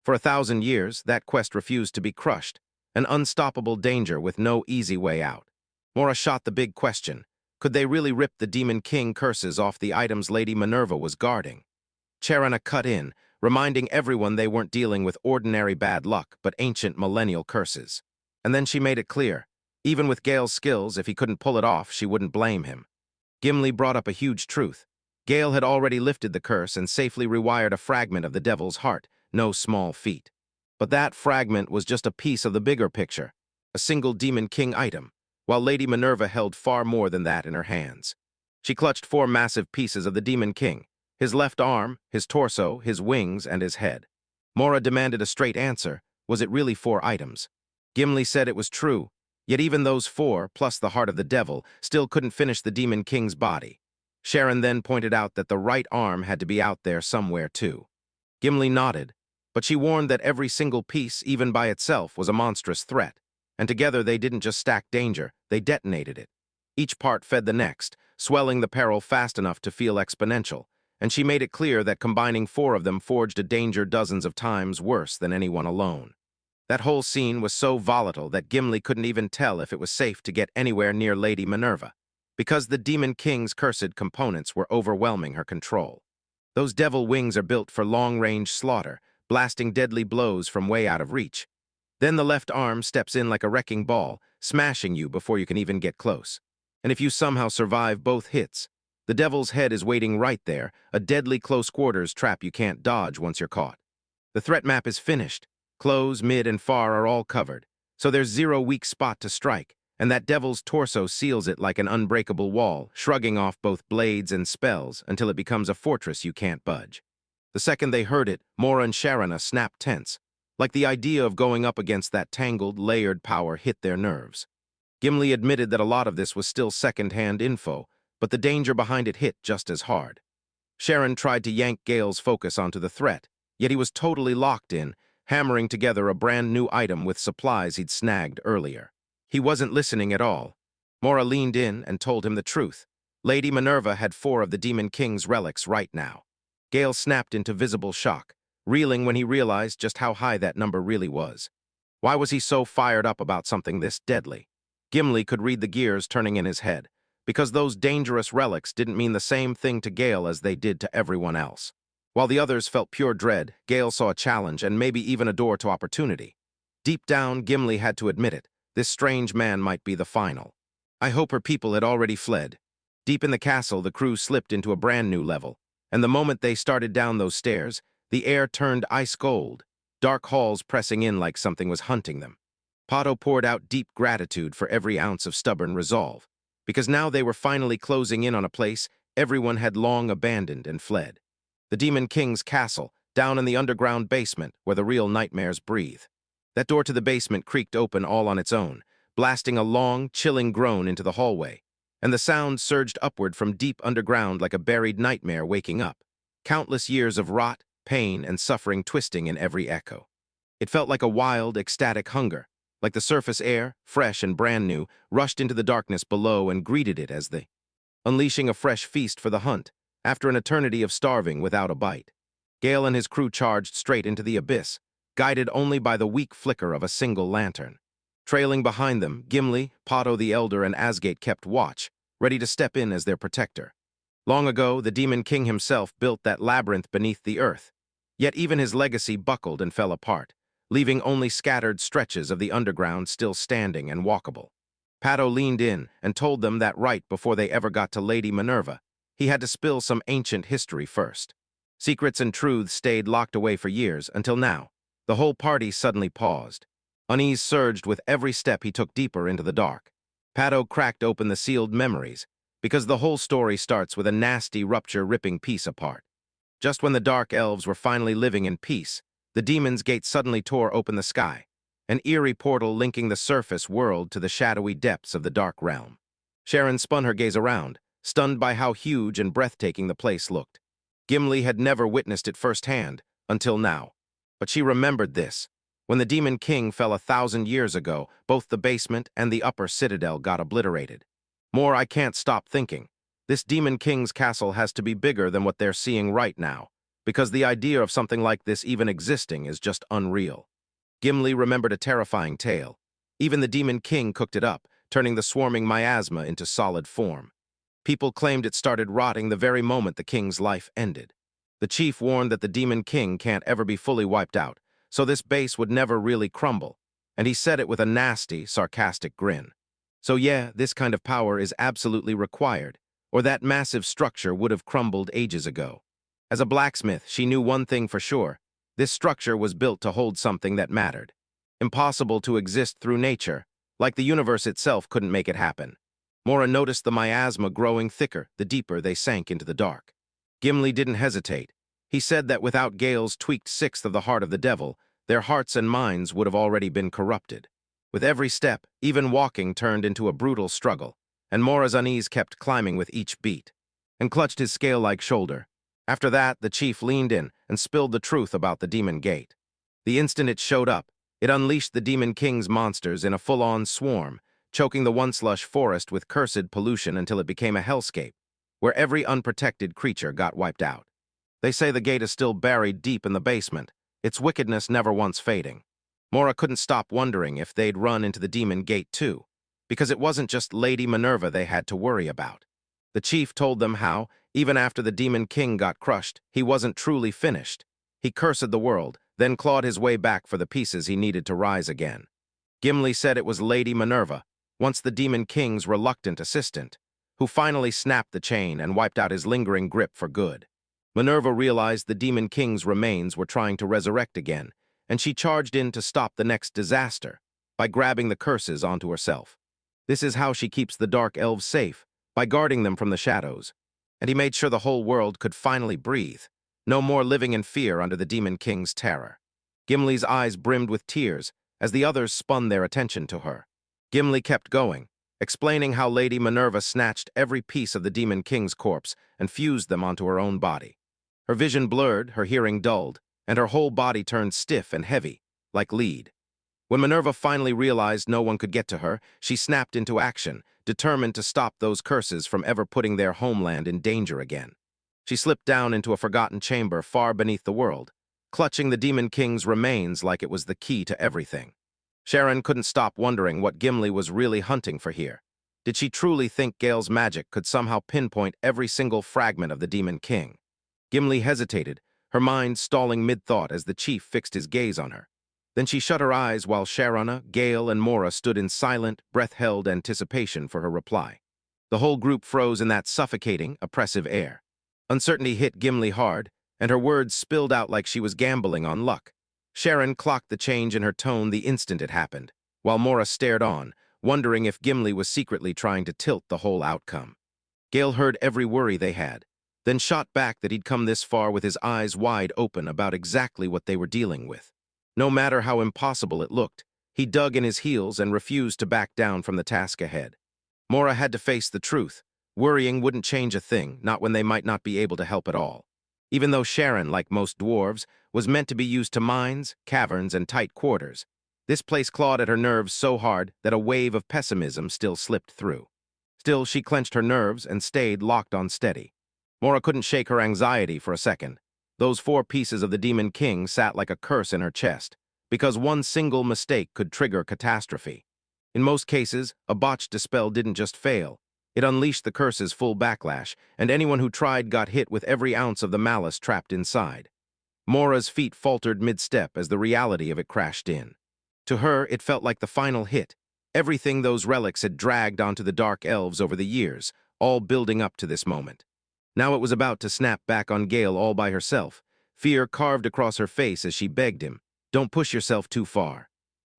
For 1,000 years, that quest refused to be crushed, an unstoppable danger with no easy way out. Mora shot the big question. Could they really rip the Demon King curses off the items Lady Minerva was guarding? Charana cut in, reminding everyone they weren't dealing with ordinary bad luck, but ancient millennial curses. And then she made it clear, even with Gale's skills, if he couldn't pull it off, she wouldn't blame him. Gimli brought up a huge truth. Gale had already lifted the curse and safely rewired a fragment of the Devil's Heart, no small feat. But that fragment was just a piece of the bigger picture, a single Demon King item, while Lady Minerva held far more than that in her hands. She clutched 4 massive pieces of the Demon King, his left arm, his torso, his wings, and his head. Mora demanded a straight answer. Was it really 4 items? Gimli said it was true, yet even those 4, plus the heart of the devil, still couldn't finish the Demon King's body. Sharon then pointed out that the right arm had to be out there somewhere too. Gimli nodded, but she warned that every single piece, even by itself, was a monstrous threat, and together they didn't just stack danger, they detonated it. Each part fed the next, swelling the peril fast enough to feel exponential, and she made it clear that combining 4 of them forged a danger dozens of times worse than any one alone. That whole scene was so volatile that Gimli couldn't even tell if it was safe to get anywhere near Lady Minerva, because the Demon King's cursed components were overwhelming her control. Those devil wings are built for long-range slaughter, blasting deadly blows from way out of reach. Then the left arm steps in like a wrecking ball, smashing you before you can even get close. And if you somehow survive both hits, the devil's head is waiting right there, a deadly close-quarters trap you can't dodge once you're caught. The threat map is finished. Close, mid, and far are all covered, so there's 0 weak spot to strike, and that devil's torso seals it like an unbreakable wall, shrugging off both blades and spells until it becomes a fortress you can't budge. The second they heard it, Mora and Sharana snapped tense, like the idea of going up against that tangled, layered power hit their nerves. Gimli admitted that a lot of this was still second-hand info, but the danger behind it hit just as hard. Sharon tried to yank Gale's focus onto the threat, yet he was totally locked in, hammering together a brand-new item with supplies he'd snagged earlier. He wasn't listening at all. Mora leaned in and told him the truth. Lady Minerva had 4 of the Demon King's relics right now. Gale snapped into visible shock, reeling when he realized just how high that number really was. Why was he so fired up about something this deadly? Gimli could read the gears turning in his head. because those dangerous relics didn't mean the same thing to Gale as they did to everyone else. While the others felt pure dread, Gale saw a challenge and maybe even a door to opportunity. Deep down, Gimli had to admit it. This strange man might be the final. I hope her people had already fled. Deep in the castle, the crew slipped into a brand new level, and the moment they started down those stairs, the air turned ice cold, dark halls pressing in like something was hunting them. Pato poured out deep gratitude for every ounce of stubborn resolve, because now they were finally closing in on a place everyone had long abandoned and fled. The Demon King's castle, down in the underground basement where the real nightmares breathe. That door to the basement creaked open all on its own, blasting a long, chilling groan into the hallway, and the sound surged upward from deep underground like a buried nightmare waking up. Countless years of rot, pain, and suffering twisting in every echo. It felt like a wild, ecstatic hunger, like the surface air, fresh and brand new, rushed into the darkness below and greeted it as the unleashing a fresh feast for the hunt, after an eternity of starving without a bite. Gale and his crew charged straight into the abyss, guided only by the weak flicker of a single lantern. Trailing behind them, Gimli, Pato the Elder, and Asgate kept watch, ready to step in as their protector. Long ago, the Demon King himself built that labyrinth beneath the earth, yet even his legacy buckled and fell apart, leaving only scattered stretches of the underground still standing and walkable. Pato leaned in and told them that right before they ever got to Lady Minerva, he had to spill some ancient history first. Secrets and truths stayed locked away for years, until now. The whole party suddenly paused. Unease surged with every step he took deeper into the dark. Pato cracked open the sealed memories, because the whole story starts with a nasty rupture ripping peace apart. Just when the dark elves were finally living in peace, the demon's gate suddenly tore open the sky, an eerie portal linking the surface world to the shadowy depths of the dark realm. Sharon spun her gaze around, stunned by how huge and breathtaking the place looked. Gimli had never witnessed it firsthand, until now. But she remembered this. When the Demon King fell 1,000 years ago, both the basement and the upper citadel got obliterated. More, I can't stop thinking. This Demon King's castle has to be bigger than what they're seeing right now, because the idea of something like this even existing is just unreal. Gimli remembered a terrifying tale. Even the Demon King cooked it up, turning the swarming miasma into solid form. People claimed it started rotting the very moment the king's life ended. The chief warned that the Demon King can't ever be fully wiped out, so this base would never really crumble, and he said it with a nasty, sarcastic grin. So yeah, this kind of power is absolutely required, or that massive structure would have crumbled ages ago. As a blacksmith, she knew one thing for sure. This structure was built to hold something that mattered. Impossible to exist through nature, like the universe itself couldn't make it happen. Mora noticed the miasma growing thicker the deeper they sank into the dark. Gimli didn't hesitate. He said that without Gale's tweaked sixth of the heart of the devil, their hearts and minds would have already been corrupted. With every step, even walking turned into a brutal struggle, and Mora's unease kept climbing with each beat, and clutched his scale-like shoulder. After that, the chief leaned in and spilled the truth about the Demon Gate. The instant it showed up, it unleashed the Demon King's monsters in a full-on swarm, choking the once lush forest with cursed pollution until it became a hellscape, where every unprotected creature got wiped out. They say the gate is still buried deep in the basement, its wickedness never once fading. Mora couldn't stop wondering if they'd run into the Demon Gate too, because it wasn't just Lady Minerva they had to worry about. The chief told them how, even after the Demon King got crushed, he wasn't truly finished. He cursed the world, then clawed his way back for the pieces he needed to rise again. Gimli said it was Lady Minerva, once the Demon King's reluctant assistant, who finally snapped the chain and wiped out his lingering grip for good. Minerva realized the Demon King's remains were trying to resurrect again, and she charged in to stop the next disaster by grabbing the curses onto herself. This is how she keeps the Dark Elves safe, by guarding them from the shadows. And he made sure the whole world could finally breathe, no more living in fear under the Demon King's terror. Gimli's eyes brimmed with tears as the others spun their attention to her. Gimli kept going, explaining how Lady Minerva snatched every piece of the Demon King's corpse and fused them onto her own body. Her vision blurred, her hearing dulled, and her whole body turned stiff and heavy, like lead. When Minerva finally realized no one could get to her, she snapped into action, determined to stop those curses from ever putting their homeland in danger again. She slipped down into a forgotten chamber far beneath the world, clutching the Demon King's remains like it was the key to everything. Sharon couldn't stop wondering what Gimli was really hunting for here. Did she truly think Gale's magic could somehow pinpoint every single fragment of the Demon King? Gimli hesitated, her mind stalling mid-thought as the chief fixed his gaze on her. Then she shut her eyes while Sharona, Gale, and Mora stood in silent, breath-held anticipation for her reply. The whole group froze in that suffocating, oppressive air. Uncertainty hit Gimli hard, and her words spilled out like she was gambling on luck. Sharon clocked the change in her tone the instant it happened, while Mora stared on, wondering if Gimli was secretly trying to tilt the whole outcome. Gale heard every worry they had, then shot back that he'd come this far with his eyes wide open about exactly what they were dealing with. No matter how impossible it looked, he dug in his heels and refused to back down from the task ahead. Mora had to face the truth. Worrying wouldn't change a thing, not when they might not be able to help at all. Even though Sharon, like most dwarves, was meant to be used to mines, caverns, and tight quarters, this place clawed at her nerves so hard that a wave of pessimism still slipped through. Still, she clenched her nerves and stayed locked on steady. Mora couldn't shake her anxiety for a second. Those 4 pieces of the Demon King sat like a curse in her chest, because one single mistake could trigger catastrophe. In most cases, a botched dispel didn't just fail. It unleashed the curse's full backlash, and anyone who tried got hit with every ounce of the malice trapped inside. Mora's feet faltered mid-step as the reality of it crashed in. To her, it felt like the final hit. Everything those relics had dragged onto the Dark Elves over the years, all building up to this moment. Now it was about to snap back on Gale all by herself. Fear carved across her face as she begged him, "Don't push yourself too far."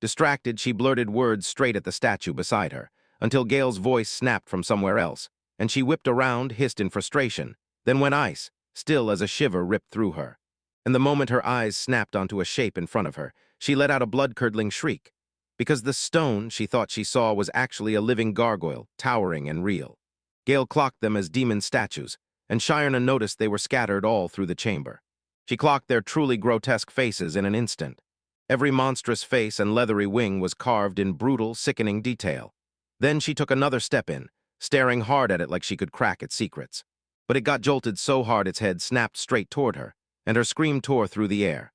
Distracted, she blurted words straight at the statue beside her, until Gale's voice snapped from somewhere else, and she whipped around, hissed in frustration, then went ice, still as a shiver ripped through her. And the moment her eyes snapped onto a shape in front of her, she let out a blood-curdling shriek, because the stone she thought she saw was actually a living gargoyle, towering and real. Gale clocked them as demon statues, and Shirna noticed they were scattered all through the chamber. She clocked their truly grotesque faces in an instant. Every monstrous face and leathery wing was carved in brutal, sickening detail. Then she took another step in, staring hard at it like she could crack its secrets. But it got jolted so hard its head snapped straight toward her, and her scream tore through the air.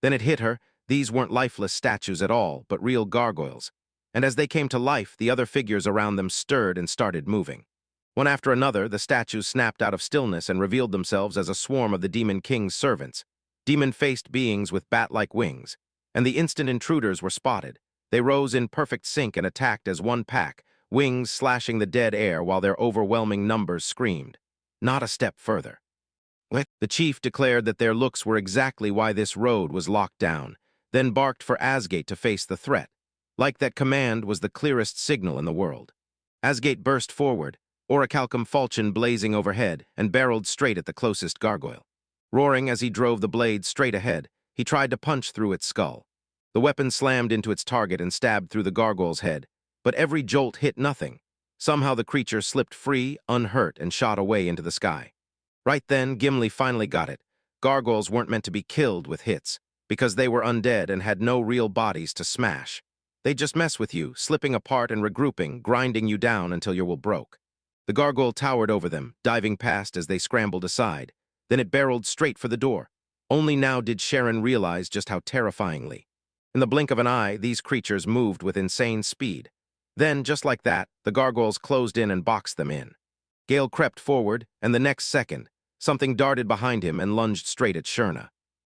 Then it hit her. These weren't lifeless statues at all, but real gargoyles. And as they came to life, the other figures around them stirred and started moving. One after another, the statues snapped out of stillness and revealed themselves as a swarm of the Demon King's servants, demon-faced beings with bat-like wings. And the instant intruders were spotted. They rose in perfect sync and attacked as one pack, wings slashing the dead air while their overwhelming numbers screamed. Not a step further. The chief declared that their looks were exactly why this road was locked down, then barked for Asgate to face the threat, like that command was the clearest signal in the world. Asgate burst forward, orichalcum falchion blazing overhead, and barreled straight at the closest gargoyle. Roaring as he drove the blade straight ahead, he tried to punch through its skull. The weapon slammed into its target and stabbed through the gargoyle's head, but every jolt hit nothing. Somehow the creature slipped free, unhurt, and shot away into the sky. Right then, Gimli finally got it. Gargoyles weren't meant to be killed with hits, because they were undead and had no real bodies to smash. They just mess with you, slipping apart and regrouping, grinding you down until you were broke. The gargoyle towered over them, diving past as they scrambled aside. Then it barreled straight for the door. Only now did Sharon realize just how terrifyingly. In the blink of an eye, these creatures moved with insane speed. Then, just like that, the gargoyles closed in and boxed them in. Gale crept forward, and the next second, something darted behind him and lunged straight at Shirna.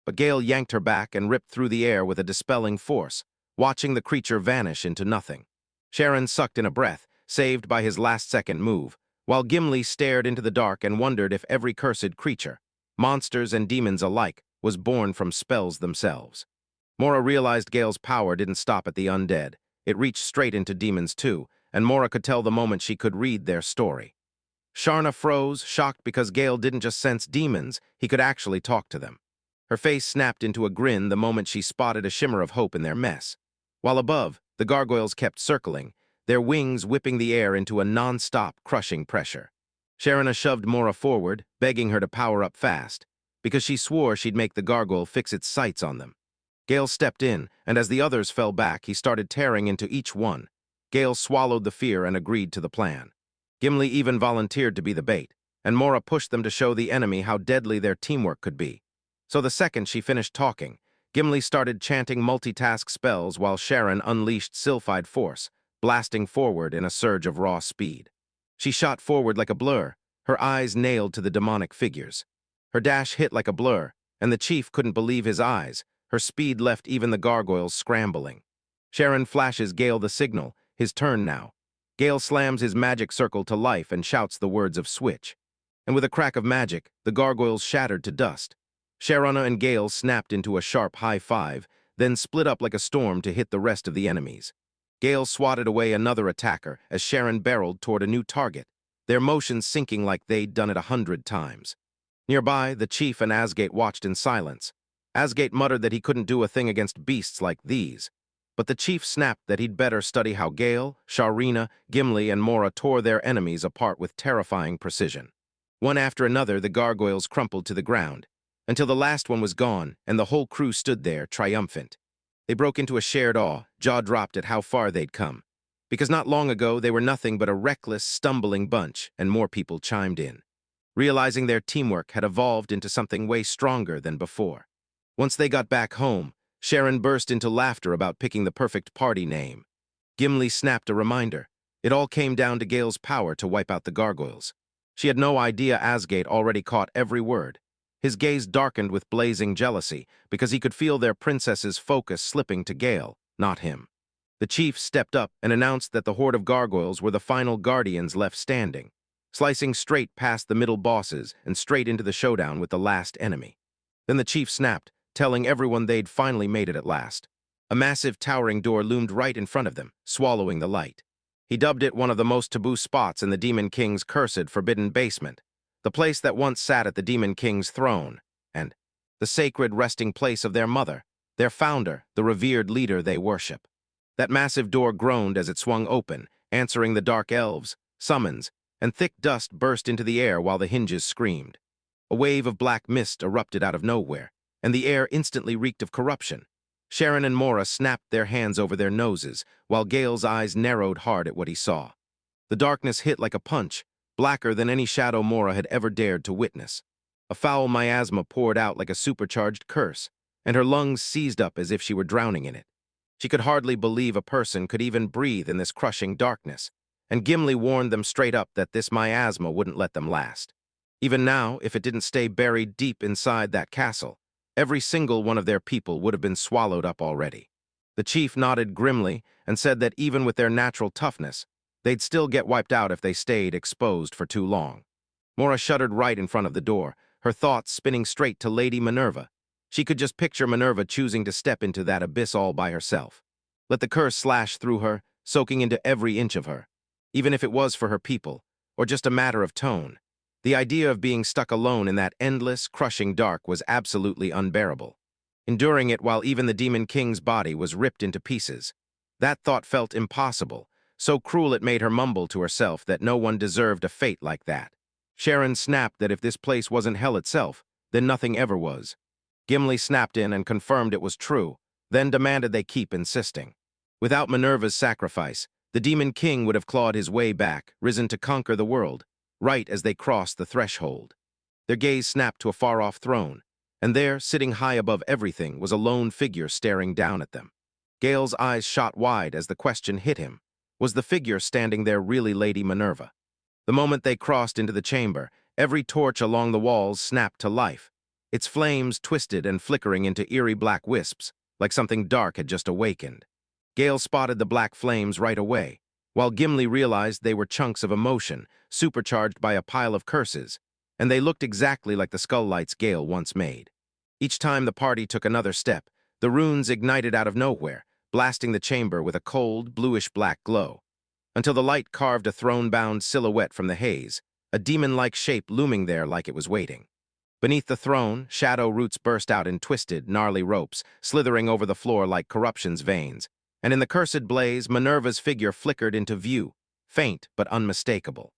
But Gale yanked her back and ripped through the air with a dispelling force, watching the creature vanish into nothing. Sharon sucked in a breath, saved by his last-second move, while Gimli stared into the dark and wondered if every cursed creature, monsters and demons alike, was born from spells themselves. Mora realized Gale's power didn't stop at the undead. It reached straight into demons too, and Mora could tell the moment she could read their story. Sharna froze, shocked because Gale didn't just sense demons, he could actually talk to them. Her face snapped into a grin the moment she spotted a shimmer of hope in their mess. While above, the gargoyles kept circling, their wings whipping the air into a non-stop crushing pressure. Sharna shoved Mora forward, begging her to power up fast, because she swore she'd make the gargoyle fix its sights on them. Gale stepped in, and as the others fell back, he started tearing into each one. Gale swallowed the fear and agreed to the plan. Gimli even volunteered to be the bait, and Mora pushed them to show the enemy how deadly their teamwork could be. So the second she finished talking, Gimli started chanting multitask spells while Sharon unleashed sylphide force, blasting forward in a surge of raw speed. She shot forward like a blur, her eyes nailed to the demonic figures. Her dash hit like a blur, and the chief couldn't believe his eyes. Her speed left even the gargoyles scrambling. Sharon flashes Gale the signal, his turn now. Gale slams his magic circle to life and shouts the words of switch. And with a crack of magic, the gargoyles shattered to dust. Sharon and Gale snapped into a sharp high five, then split up like a storm to hit the rest of the enemies. Gale swatted away another attacker as Sharon barreled toward a new target, their motions sinking like they'd done it 100 times. Nearby, the chief and Asgate watched in silence. Asgate muttered that he couldn't do a thing against beasts like these, but the chief snapped that he'd better study how Gale, Sharina, Gimli, and Mora tore their enemies apart with terrifying precision. One after another, the gargoyles crumpled to the ground, until the last one was gone and the whole crew stood there, triumphant. They broke into a shared awe, jaw dropped at how far they'd come. Because not long ago, they were nothing but a reckless, stumbling bunch, and more people chimed in, realizing their teamwork had evolved into something way stronger than before. Once they got back home, Sharon burst into laughter about picking the perfect party name. Gimli snapped a reminder. It all came down to Gale's power to wipe out the gargoyles. She had no idea Asgate already caught every word. His gaze darkened with blazing jealousy because he could feel their princess's focus slipping to Gale, not him. The chief stepped up and announced that the horde of gargoyles were the final guardians left standing, slicing straight past the middle bosses and straight into the showdown with the last enemy. Then the chief snapped, telling everyone they'd finally made it at last. A massive towering door loomed right in front of them, swallowing the light. He dubbed it one of the most taboo spots in the Demon King's cursed, forbidden basement, the place that once sat at the Demon King's throne, and the sacred resting place of their mother, their founder, the revered leader they worship. That massive door groaned as it swung open, answering the dark elves' summons, and thick dust burst into the air while the hinges screamed. A wave of black mist erupted out of nowhere, and the air instantly reeked of corruption. Sharon and Mora snapped their hands over their noses, while Gale's eyes narrowed hard at what he saw. The darkness hit like a punch, blacker than any shadow Mora had ever dared to witness. A foul miasma poured out like a supercharged curse, and her lungs seized up as if she were drowning in it. She could hardly believe a person could even breathe in this crushing darkness, and Gimli warned them straight up that this miasma wouldn't let them last. Even now, if it didn't stay buried deep inside that castle, every single one of their people would have been swallowed up already. The chief nodded grimly and said that even with their natural toughness, they'd still get wiped out if they stayed exposed for too long. Mora shuddered right in front of the door, her thoughts spinning straight to Lady Minerva. She could just picture Minerva choosing to step into that abyss all by herself. Let the curse slash through her, soaking into every inch of her. Even if it was for her people, or just a matter of tone. The idea of being stuck alone in that endless, crushing dark was absolutely unbearable. Enduring it while even the Demon King's body was ripped into pieces. That thought felt impossible, so cruel it made her mumble to herself that no one deserved a fate like that. Sharon snapped that if this place wasn't hell itself, then nothing ever was. Gimli snapped in and confirmed it was true, then demanded they keep insisting. Without Minerva's sacrifice, the Demon King would have clawed his way back, risen to conquer the world, right as they crossed the threshold. Their gaze snapped to a far-off throne, and there, sitting high above everything, was a lone figure staring down at them. Gale's eyes shot wide as the question hit him. Was the figure standing there really Lady Minerva? The moment they crossed into the chamber, every torch along the walls snapped to life, its flames twisted and flickering into eerie black wisps, like something dark had just awakened. Gale spotted the black flames right away, while Gimli realized they were chunks of emotion, supercharged by a pile of curses, and they looked exactly like the skull lights Gale once made. Each time the party took another step, the runes ignited out of nowhere, blasting the chamber with a cold, bluish-black glow, until the light carved a throne-bound silhouette from the haze, a demon-like shape looming there like it was waiting. Beneath the throne, shadow roots burst out in twisted, gnarly ropes, slithering over the floor like corruption's veins, and in the cursed blaze, Minerva's figure flickered into view, faint but unmistakable.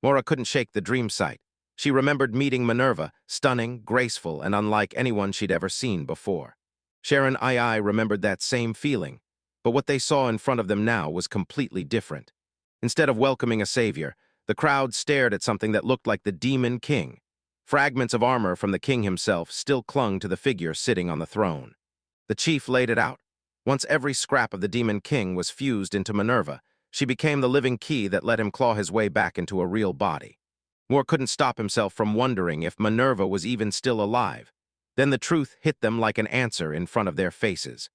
Mora couldn't shake the dream sight. She remembered meeting Minerva, stunning, graceful, and unlike anyone she'd ever seen before. Sharon II remembered that same feeling, but what they saw in front of them now was completely different. Instead of welcoming a savior, the crowd stared at something that looked like the Demon King. Fragments of armor from the king himself still clung to the figure sitting on the throne. The chief laid it out. Once every scrap of the Demon King was fused into Minerva, She became the living key that let him claw his way back into a real body. Moore couldn't stop himself from wondering if Minerva was even still alive. Then the truth hit them like an answer in front of their faces.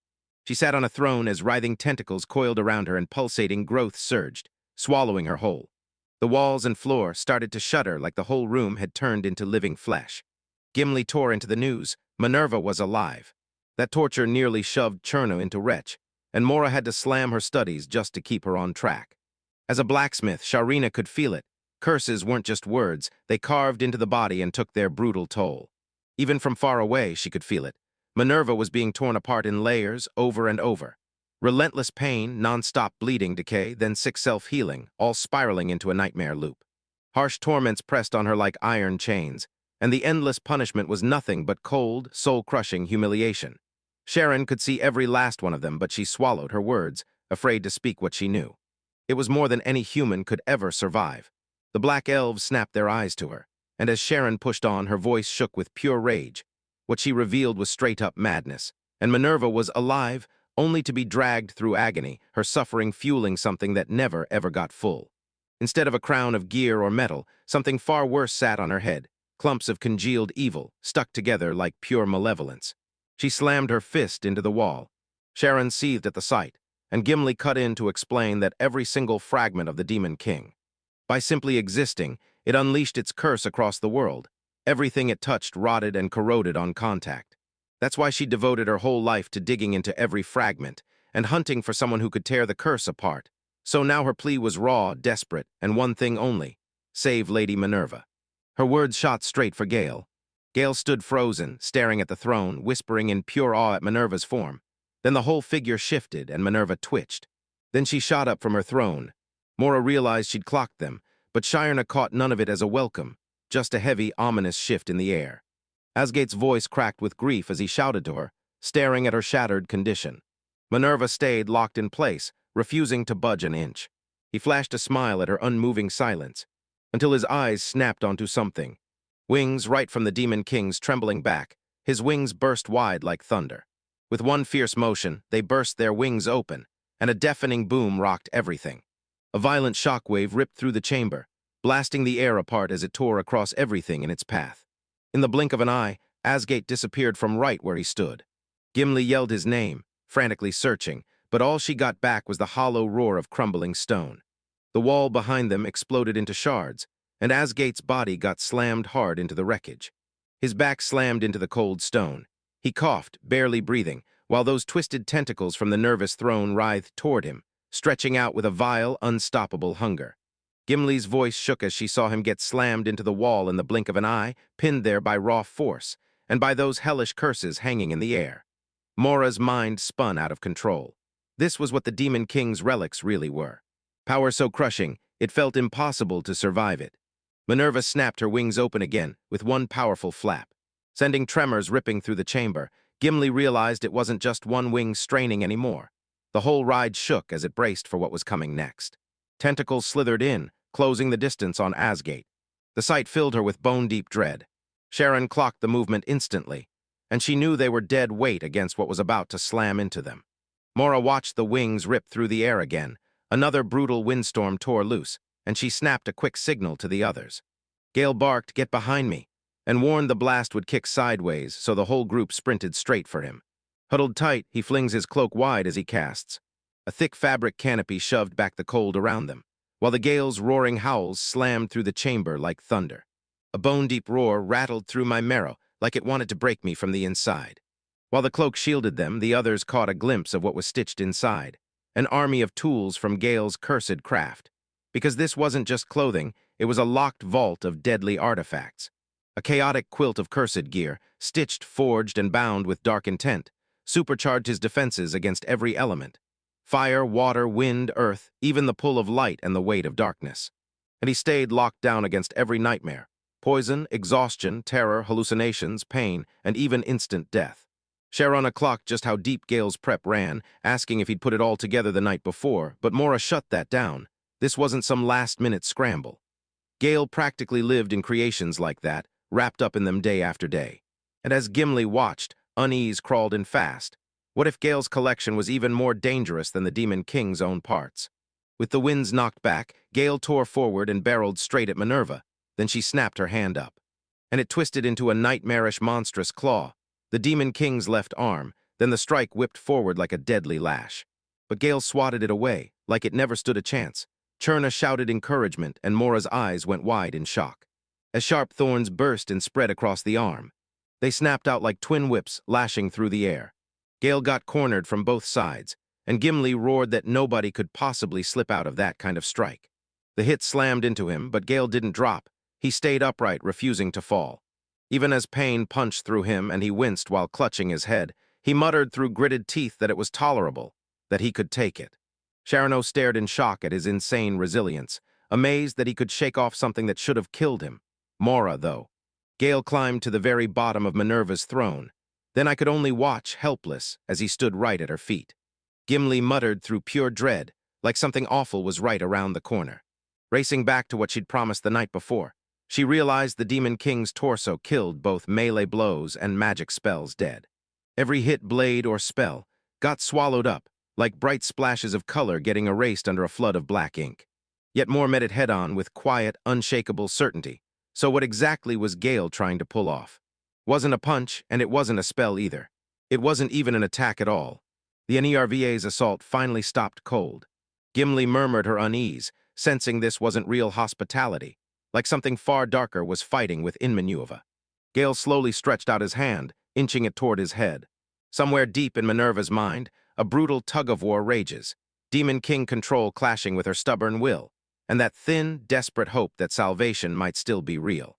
She sat on a throne as writhing tentacles coiled around her and pulsating growth surged, swallowing her whole. The walls and floor started to shudder like the whole room had turned into living flesh. Gimli tore into the news. Minerva was alive. That torture nearly shoved Cherno into retch, and Mora had to slam her studies just to keep her on track. As a blacksmith, Sharina could feel it. Curses weren't just words, they carved into the body and took their brutal toll. Even from far away, she could feel it. Minerva was being torn apart in layers, over and over. Relentless pain, non-stop bleeding, decay, then sick self-healing, all spiraling into a nightmare loop. Harsh torments pressed on her like iron chains, and the endless punishment was nothing but cold, soul-crushing humiliation. Sharon could see every last one of them, but she swallowed her words, afraid to speak what she knew. It was more than any human could ever survive. The black elves snapped their eyes to her, and as Sharon pushed on, her voice shook with pure rage. What she revealed was straight-up madness, and Minerva was alive, only to be dragged through agony, her suffering fueling something that never, ever got full. Instead of a crown of gear or metal, something far worse sat on her head, clumps of congealed evil, stuck together like pure malevolence. She slammed her fist into the wall. Sharon seethed at the sight, and Gimli cut in to explain that every single fragment of the Demon King. By simply existing, it unleashed its curse across the world. Everything it touched rotted and corroded on contact. That's why she devoted her whole life to digging into every fragment and hunting for someone who could tear the curse apart. So now her plea was raw, desperate, and one thing only: save Lady Minerva. Her words shot straight for Gale. Gale stood frozen, staring at the throne, whispering in pure awe at Minerva's form. Then the whole figure shifted and Minerva twitched. Then she shot up from her throne. Mora realized she'd clocked them, but Shirna caught none of it as a welcome, just a heavy, ominous shift in the air. Asgate's voice cracked with grief as he shouted to her, staring at her shattered condition. Minerva stayed locked in place, refusing to budge an inch. He flashed a smile at her unmoving silence, until his eyes snapped onto something. Wings right from the Demon King's trembling back, his wings burst wide like thunder. With one fierce motion, they burst their wings open, and a deafening boom rocked everything. A violent shockwave ripped through the chamber, blasting the air apart as it tore across everything in its path. In the blink of an eye, Asgate disappeared from right where he stood. Gimli yelled his name, frantically searching, but all she got back was the hollow roar of crumbling stone. The wall behind them exploded into shards, and Asgate's body got slammed hard into the wreckage. His back slammed into the cold stone. He coughed, barely breathing, while those twisted tentacles from the nervous throne writhed toward him, stretching out with a vile, unstoppable hunger. Gimli's voice shook as she saw him get slammed into the wall in the blink of an eye, pinned there by raw force, and by those hellish curses hanging in the air. Mora's mind spun out of control. This was what the Demon King's relics really were. Power so crushing, it felt impossible to survive it. Minerva snapped her wings open again with one powerful flap. Sending tremors ripping through the chamber, Gimli realized it wasn't just one wing straining anymore. The whole ride shook as it braced for what was coming next. Tentacles slithered in, closing the distance on Asgate. The sight filled her with bone-deep dread. Sharon clocked the movement instantly, and she knew they were dead weight against what was about to slam into them. Mora watched the wings rip through the air again. Another brutal windstorm tore loose, and she snapped a quick signal to the others. Gale barked, "Get behind me," and warned the blast would kick sideways, so the whole group sprinted straight for him. Huddled tight, he flings his cloak wide as he casts. A thick fabric canopy shoved back the cold around them, while the gale's roaring howls slammed through the chamber like thunder. A bone-deep roar rattled through my marrow, like it wanted to break me from the inside. While the cloak shielded them, the others caught a glimpse of what was stitched inside, an army of tools from Gale's cursed craft. Because this wasn't just clothing, it was a locked vault of deadly artifacts. A chaotic quilt of cursed gear, stitched, forged, and bound with dark intent, supercharged his defenses against every element. Fire, water, wind, earth, even the pull of light and the weight of darkness. And he stayed locked down against every nightmare: poison, exhaustion, terror, hallucinations, pain, and even instant death. Sharona clocked just how deep Gale's prep ran, asking if he'd put it all together the night before, but Mora shut that down. This wasn't some last-minute scramble. Gale practically lived in creations like that, wrapped up in them day after day. And as Gimli watched, unease crawled in fast. What if Gale's collection was even more dangerous than the Demon King's own parts? With the winds knocked back, Gale tore forward and barreled straight at Minerva. Then she snapped her hand up, and it twisted into a nightmarish monstrous claw, the Demon King's left arm. Then the strike whipped forward like a deadly lash. But Gale swatted it away, like it never stood a chance. Cherna shouted encouragement, and Mora's eyes went wide in shock, as sharp thorns burst and spread across the arm. They snapped out like twin whips, lashing through the air. Gale got cornered from both sides, and Gimli roared that nobody could possibly slip out of that kind of strike. The hit slammed into him, but Gale didn't drop. He stayed upright, refusing to fall. Even as pain punched through him and he winced while clutching his head, he muttered through gritted teeth that it was tolerable, that he could take it. Sharon stared in shock at his insane resilience, amazed that he could shake off something that should have killed him. Mora, though. Gale climbed to the very bottom of Minerva's throne. Then I could only watch, helpless, as he stood right at her feet. Gimli muttered through pure dread, like something awful was right around the corner. Racing back to what she'd promised the night before, she realized the Demon King's torso killed both melee blows and magic spells dead. Every hit, blade, or spell got swallowed up, like bright splashes of color getting erased under a flood of black ink. Yet Moore met it head-on with quiet, unshakable certainty. So what exactly was Gale trying to pull off? Wasn't a punch, and it wasn't a spell either. It wasn't even an attack at all. The Nerva's assault finally stopped cold. Gimli murmured her unease, sensing this wasn't real hospitality, like something far darker was fighting within Minerva. Gale slowly stretched out his hand, inching it toward his head. Somewhere deep in Minerva's mind, a brutal tug-of-war rages, Demon King control clashing with her stubborn will, and that thin, desperate hope that salvation might still be real.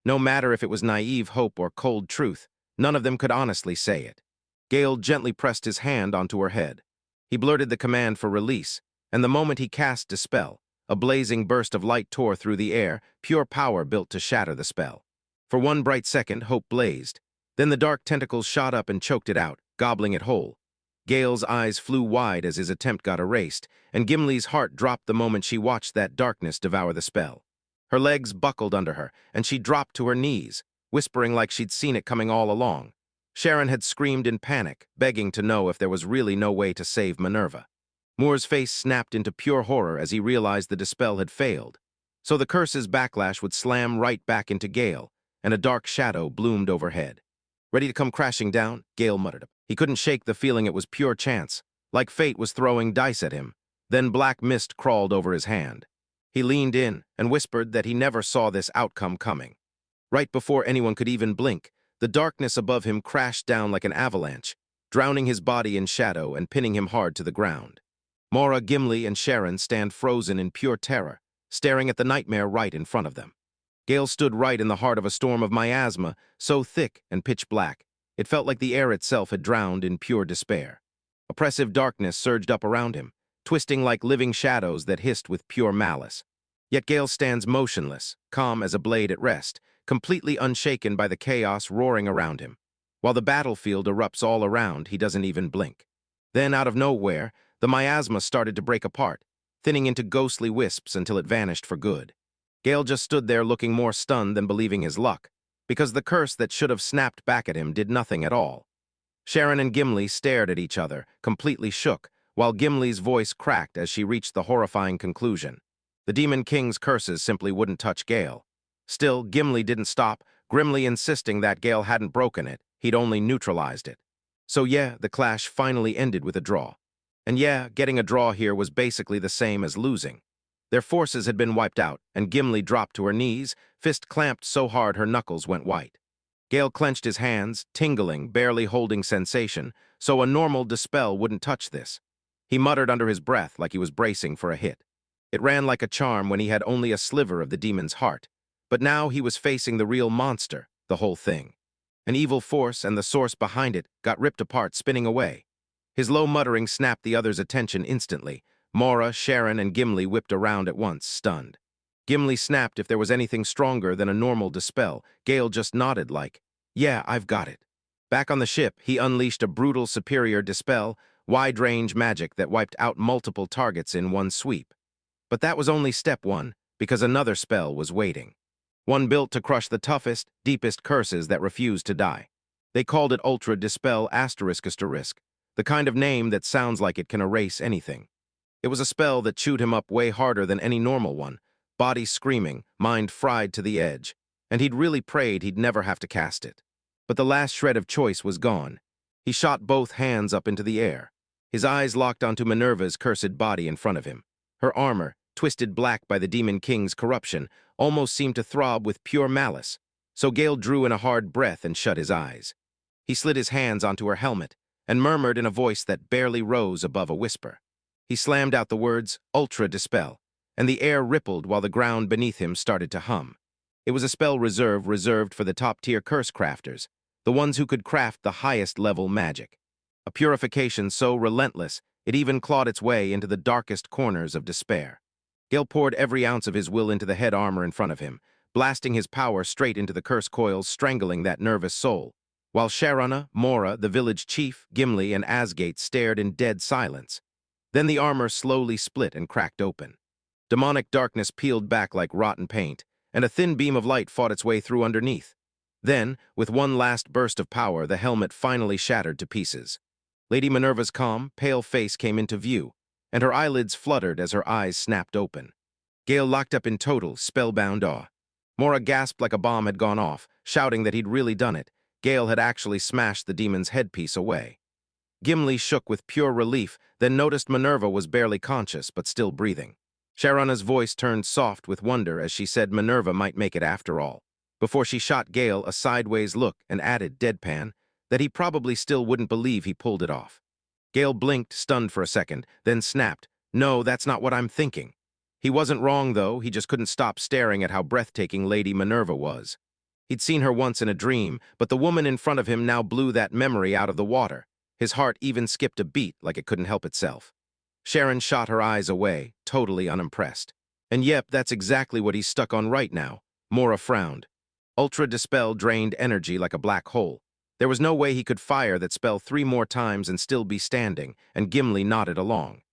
No matter if it was naive hope or cold truth, none of them could honestly say it. Gale gently pressed his hand onto her head. He blurted the command for release, and the moment he cast Dispel, a blazing burst of light tore through the air, pure power built to shatter the spell. For one bright second, hope blazed. Then the dark tentacles shot up and choked it out, gobbling it whole. Gale's eyes flew wide as his attempt got erased, and Gimli's heart dropped the moment she watched that darkness devour the spell. Her legs buckled under her, and she dropped to her knees, whispering like she'd seen it coming all along. Sharon had screamed in panic, begging to know if there was really no way to save Minerva. Moore's face snapped into pure horror as he realized the dispel had failed. So the curse's backlash would slam right back into Gale, and a dark shadow bloomed overhead. Ready to come crashing down? Gale muttered. He couldn't shake the feeling it was pure chance, like fate was throwing dice at him. Then black mist crawled over his hand. He leaned in and whispered that he never saw this outcome coming. Right before anyone could even blink, the darkness above him crashed down like an avalanche, drowning his body in shadow and pinning him hard to the ground. Mora, Gimli, and Sharon stand frozen in pure terror, staring at the nightmare right in front of them. Gale stood right in the heart of a storm of miasma, so thick and pitch black, it felt like the air itself had drowned in pure despair. Oppressive darkness surged up around him, twisting like living shadows that hissed with pure malice. Yet Gale stands motionless, calm as a blade at rest, completely unshaken by the chaos roaring around him. While the battlefield erupts all around, he doesn't even blink. Then, out of nowhere, the miasma started to break apart, thinning into ghostly wisps until it vanished for good. Gale just stood there looking more stunned than believing his luck, because the curse that should have snapped back at him did nothing at all. Sharon and Gimli stared at each other, completely shook, while Gimli's voice cracked as she reached the horrifying conclusion. The Demon King's curses simply wouldn't touch Gale. Still, Gimli didn't stop, grimly insisting that Gale hadn't broken it, he'd only neutralized it. So yeah, the clash finally ended with a draw. And yeah, getting a draw here was basically the same as losing. Their forces had been wiped out, and Gimli dropped to her knees, fist clamped so hard her knuckles went white. Gale clenched his hands, tingling, barely holding sensation, so a normal dispel wouldn't touch this. He muttered under his breath like he was bracing for a hit. It ran like a charm when he had only a sliver of the demon's heart, but now he was facing the real monster, the whole thing. An evil force and the source behind it got ripped apart, spinning away. His low muttering snapped the others' attention instantly. Mora, Sharon, and Gimli whipped around at once, stunned. Gimli snapped if there was anything stronger than a normal dispel. Gale just nodded like, "Yeah, I've got it." Back on the ship, he unleashed a brutal superior dispel, wide-range magic that wiped out multiple targets in one sweep. But that was only step one, because another spell was waiting. One built to crush the toughest, deepest curses that refused to die. They called it Ultra Dispel ***, the kind of name that sounds like it can erase anything. It was a spell that chewed him up way harder than any normal one, body screaming, mind fried to the edge, and he'd really prayed he'd never have to cast it. But the last shred of choice was gone. He shot both hands up into the air. His eyes locked onto Minerva's cursed body in front of him. Her armor, twisted black by the Demon King's corruption, almost seemed to throb with pure malice, so Gale drew in a hard breath and shut his eyes. He slid his hands onto her helmet and murmured in a voice that barely rose above a whisper. He slammed out the words, "Ultra Dispel," and the air rippled while the ground beneath him started to hum. It was a spell reserved for the top-tier curse crafters, the ones who could craft the highest-level magic. A purification so relentless, it even clawed its way into the darkest corners of despair. Gale poured every ounce of his will into the head armor in front of him, blasting his power straight into the curse coils, strangling that nervous soul, while Sharana, Mora, the village chief, Gimli, and Asgate stared in dead silence. Then the armor slowly split and cracked open. Demonic darkness peeled back like rotten paint, and a thin beam of light fought its way through underneath. Then, with one last burst of power, the helmet finally shattered to pieces. Lady Minerva's calm, pale face came into view, and her eyelids fluttered as her eyes snapped open. Gale locked up in total, spellbound awe. Mora gasped like a bomb had gone off, shouting that he'd really done it. Gale had actually smashed the demon's headpiece away. Gimli shook with pure relief, then noticed Minerva was barely conscious but still breathing. Sharana's voice turned soft with wonder as she said Minerva might make it after all, before she shot Gale a sideways look and added, deadpan, that he probably still wouldn't believe he pulled it off. Gale blinked, stunned for a second, then snapped, "No, that's not what I'm thinking." He wasn't wrong, though. He just couldn't stop staring at how breathtaking Lady Minerva was. He'd seen her once in a dream, but the woman in front of him now blew that memory out of the water. His heart even skipped a beat like it couldn't help itself. Sharon shot her eyes away, totally unimpressed. And yep, that's exactly what he's stuck on right now. Mora frowned. Ultra Dispel drained energy like a black hole. There was no way he could fire that spell 3 more times and still be standing, and Gimli nodded along.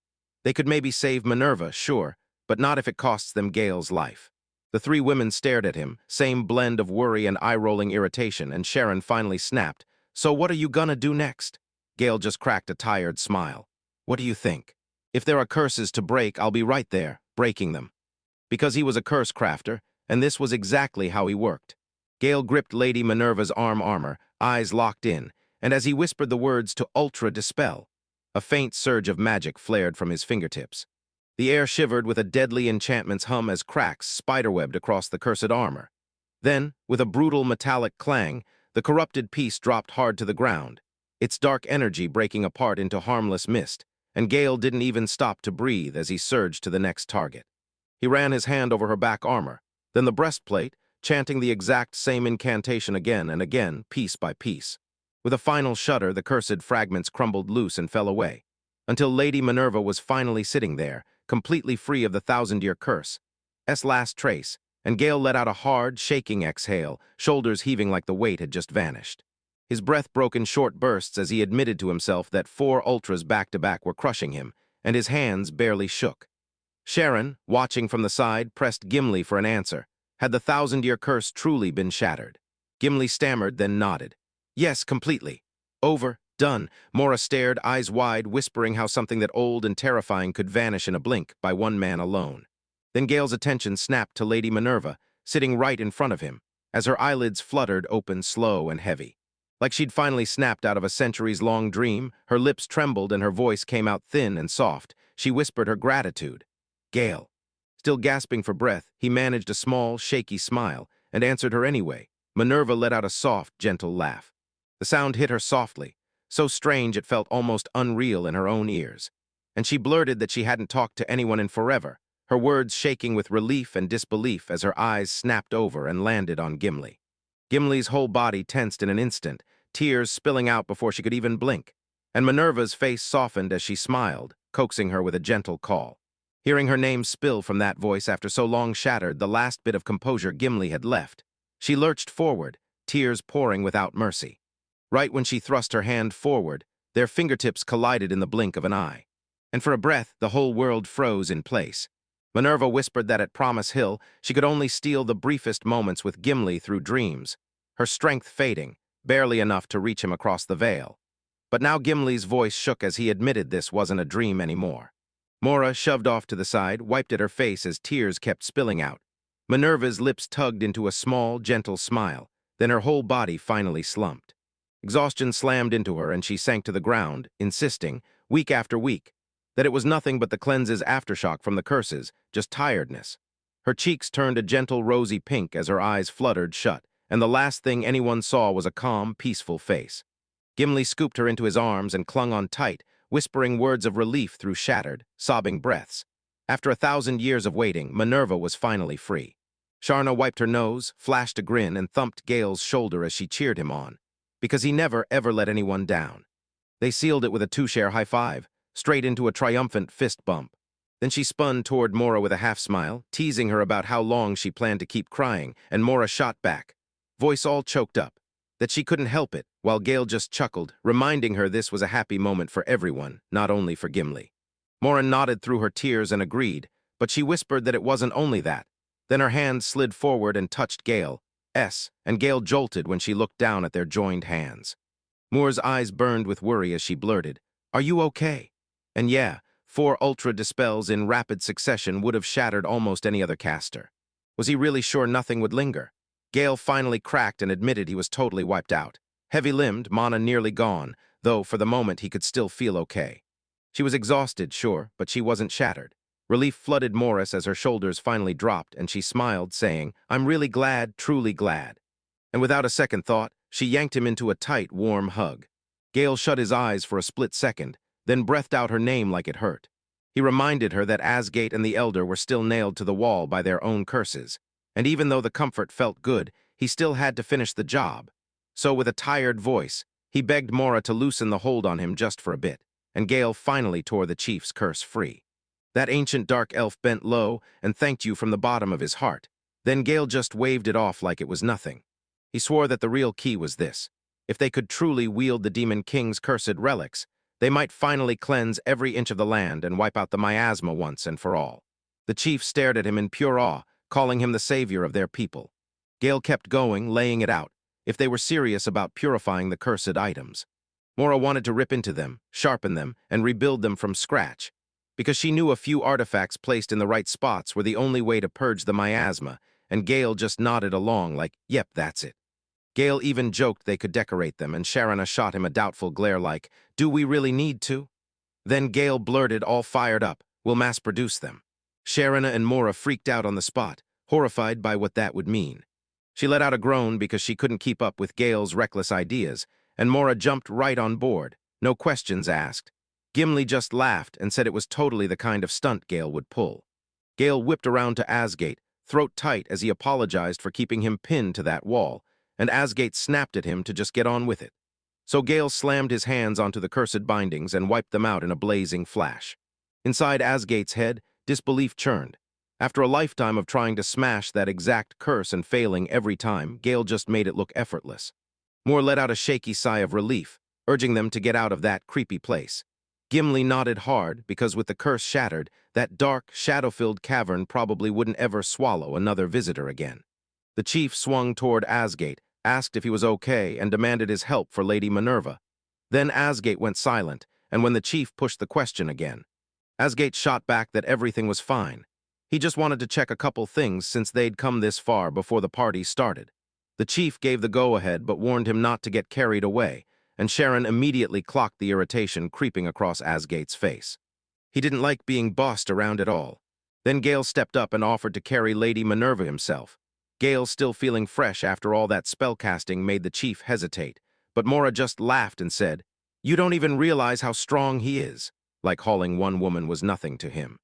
They could maybe save Minerva, sure, but not if it costs them Gale's life. The 3 women stared at him, same blend of worry and eye-rolling irritation, and Sharon finally snapped, "So what are you gonna do next?" Gale just cracked a tired smile. "What do you think? If there are curses to break, I'll be right there, breaking them." Because he was a curse crafter, and this was exactly how he worked. Gale gripped Lady Minerva's armor, eyes locked in, and as he whispered the words to Ultra Dispel, a faint surge of magic flared from his fingertips. The air shivered with a deadly enchantment's hum as cracks spiderwebbed across the cursed armor. Then, with a brutal metallic clang, the corrupted piece dropped hard to the ground, its dark energy breaking apart into harmless mist, and Gale didn't even stop to breathe as he surged to the next target. He ran his hand over her back armor, then the breastplate, chanting the exact same incantation again and again, piece by piece. With a final shudder, the cursed fragments crumbled loose and fell away, until Lady Minerva was finally sitting there, completely free of the 1,000-year curse's last trace, and Gale let out a hard, shaking exhale, shoulders heaving like the weight had just vanished. His breath broke in short bursts as he admitted to himself that 4 ultras back-to-back were crushing him, and his hands barely shook. Sharon, watching from the side, pressed Gimli for an answer. Had the 1,000-year curse truly been shattered? Gimli stammered, then nodded. "Yes, completely. Over. Done." Mora stared, eyes wide, whispering how something that old and terrifying could vanish in a blink by one man alone. Then Gale's attention snapped to Lady Minerva, sitting right in front of him, as her eyelids fluttered open slow and heavy. Like she'd finally snapped out of a centuries-long dream, her lips trembled and her voice came out thin and soft. She whispered her gratitude. "Gale." Still gasping for breath, he managed a small, shaky smile and answered her anyway. Minerva let out a soft, gentle laugh. The sound hit her softly, so strange it felt almost unreal in her own ears. And she blurted that she hadn't talked to anyone in forever, her words shaking with relief and disbelief as her eyes snapped over and landed on Gimli. Gimli's whole body tensed in an instant, tears spilling out before she could even blink, and Minerva's face softened as she smiled, coaxing her with a gentle call. Hearing her name spill from that voice after so long shattered the last bit of composure Gimli had left, she lurched forward, tears pouring without mercy. Right when she thrust her hand forward, their fingertips collided in the blink of an eye. And for a breath, the whole world froze in place. Minerva whispered that at Promise Hill, she could only steal the briefest moments with Gimli through dreams, her strength fading, barely enough to reach him across the veil. But now Gimli's voice shook as he admitted this wasn't a dream anymore. Mora shoved off to the side, wiped at her face as tears kept spilling out. Minerva's lips tugged into a small, gentle smile, then her whole body finally slumped. Exhaustion slammed into her and she sank to the ground, insisting, week after week, that it was nothing but the cleanse's aftershock from the curses, just tiredness. Her cheeks turned a gentle rosy pink as her eyes fluttered shut, and the last thing anyone saw was a calm, peaceful face. Gimli scooped her into his arms and clung on tight, whispering words of relief through shattered, sobbing breaths. After 1,000 years of waiting, Minerva was finally free. Sharna wiped her nose, flashed a grin, and thumped Gale's shoulder as she cheered him on, because he never, ever let anyone down. They sealed it with a two-share high-five, straight into a triumphant fist bump. Then she spun toward Mora with a half-smile, teasing her about how long she planned to keep crying, and Mora shot back, voice all choked up, that she couldn't help it, while Gale just chuckled, reminding her this was a happy moment for everyone, not only for Gimli. Mora nodded through her tears and agreed, but she whispered that it wasn't only that. Then her hand slid forward and touched Gale's, and Gale jolted when she looked down at their joined hands. Moore's eyes burned with worry as she blurted, "Are you okay?" And yeah, 4 ultra dispels in rapid succession would have shattered almost any other caster. Was he really sure nothing would linger? Gale finally cracked and admitted he was totally wiped out. Heavy-limbed, mana nearly gone, though for the moment he could still feel okay. She was exhausted, sure, but she wasn't shattered. Relief flooded Morris as her shoulders finally dropped, and she smiled, saying, "I'm really glad, truly glad." And without a second thought, she yanked him into a tight, warm hug. Gale shut his eyes for a split second, then breathed out her name like it hurt. He reminded her that Asgate and the Elder were still nailed to the wall by their own curses, and even though the comfort felt good, he still had to finish the job. So with a tired voice, he begged Mora to loosen the hold on him just for a bit, and Gale finally tore the chief's curse free. That ancient dark elf bent low and thanked you from the bottom of his heart. Then Gale just waved it off like it was nothing. He swore that the real key was this: if they could truly wield the Demon King's cursed relics, they might finally cleanse every inch of the land and wipe out the miasma once and for all. The chief stared at him in pure awe, calling him the savior of their people. Gale kept going, laying it out, if they were serious about purifying the cursed items. Mora wanted to rip into them, sharpen them, and rebuild them from scratch, because she knew a few artifacts placed in the right spots were the only way to purge the miasma, and Gale just nodded along like, "Yep, that's it." Gale even joked they could decorate them, and Sharana shot him a doubtful glare like, "Do we really need to?" Then Gale blurted, all fired up, "We'll mass-produce them." Sharana and Mora freaked out on the spot, horrified by what that would mean. She let out a groan because she couldn't keep up with Gale's reckless ideas, and Mora jumped right on board, no questions asked. Gimli just laughed and said it was totally the kind of stunt Gale would pull. Gale whipped around to Asgate, throat tight as he apologized for keeping him pinned to that wall, and Asgate snapped at him to just get on with it. So Gale slammed his hands onto the cursed bindings and wiped them out in a blazing flash. Inside Asgate's head, disbelief churned. After a lifetime of trying to smash that exact curse and failing every time, Gale just made it look effortless. Moore let out a shaky sigh of relief, urging them to get out of that creepy place. Gimli nodded hard because with the curse shattered, that dark, shadow-filled cavern probably wouldn't ever swallow another visitor again. The chief swung toward Asgate, asked if he was okay, and demanded his help for Lady Minerva. Then Asgate went silent, and when the chief pushed the question again, Asgate shot back that everything was fine. He just wanted to check a couple things since they'd come this far before the party started. The chief gave the go-ahead but warned him not to get carried away, and Sharon immediately clocked the irritation creeping across Asgate's face. He didn't like being bossed around at all. Then Gale stepped up and offered to carry Lady Minerva himself. Gale, still feeling fresh after all that spellcasting, made the chief hesitate, but Mora just laughed and said, "You don't even realize how strong he is," like hauling one woman was nothing to him.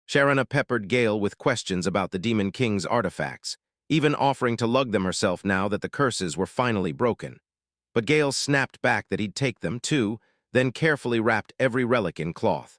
Sharana peppered Gale with questions about the Demon King's artifacts, even offering to lug them herself now that the curses were finally broken. But Gale snapped back that he'd take them, too, then carefully wrapped every relic in cloth,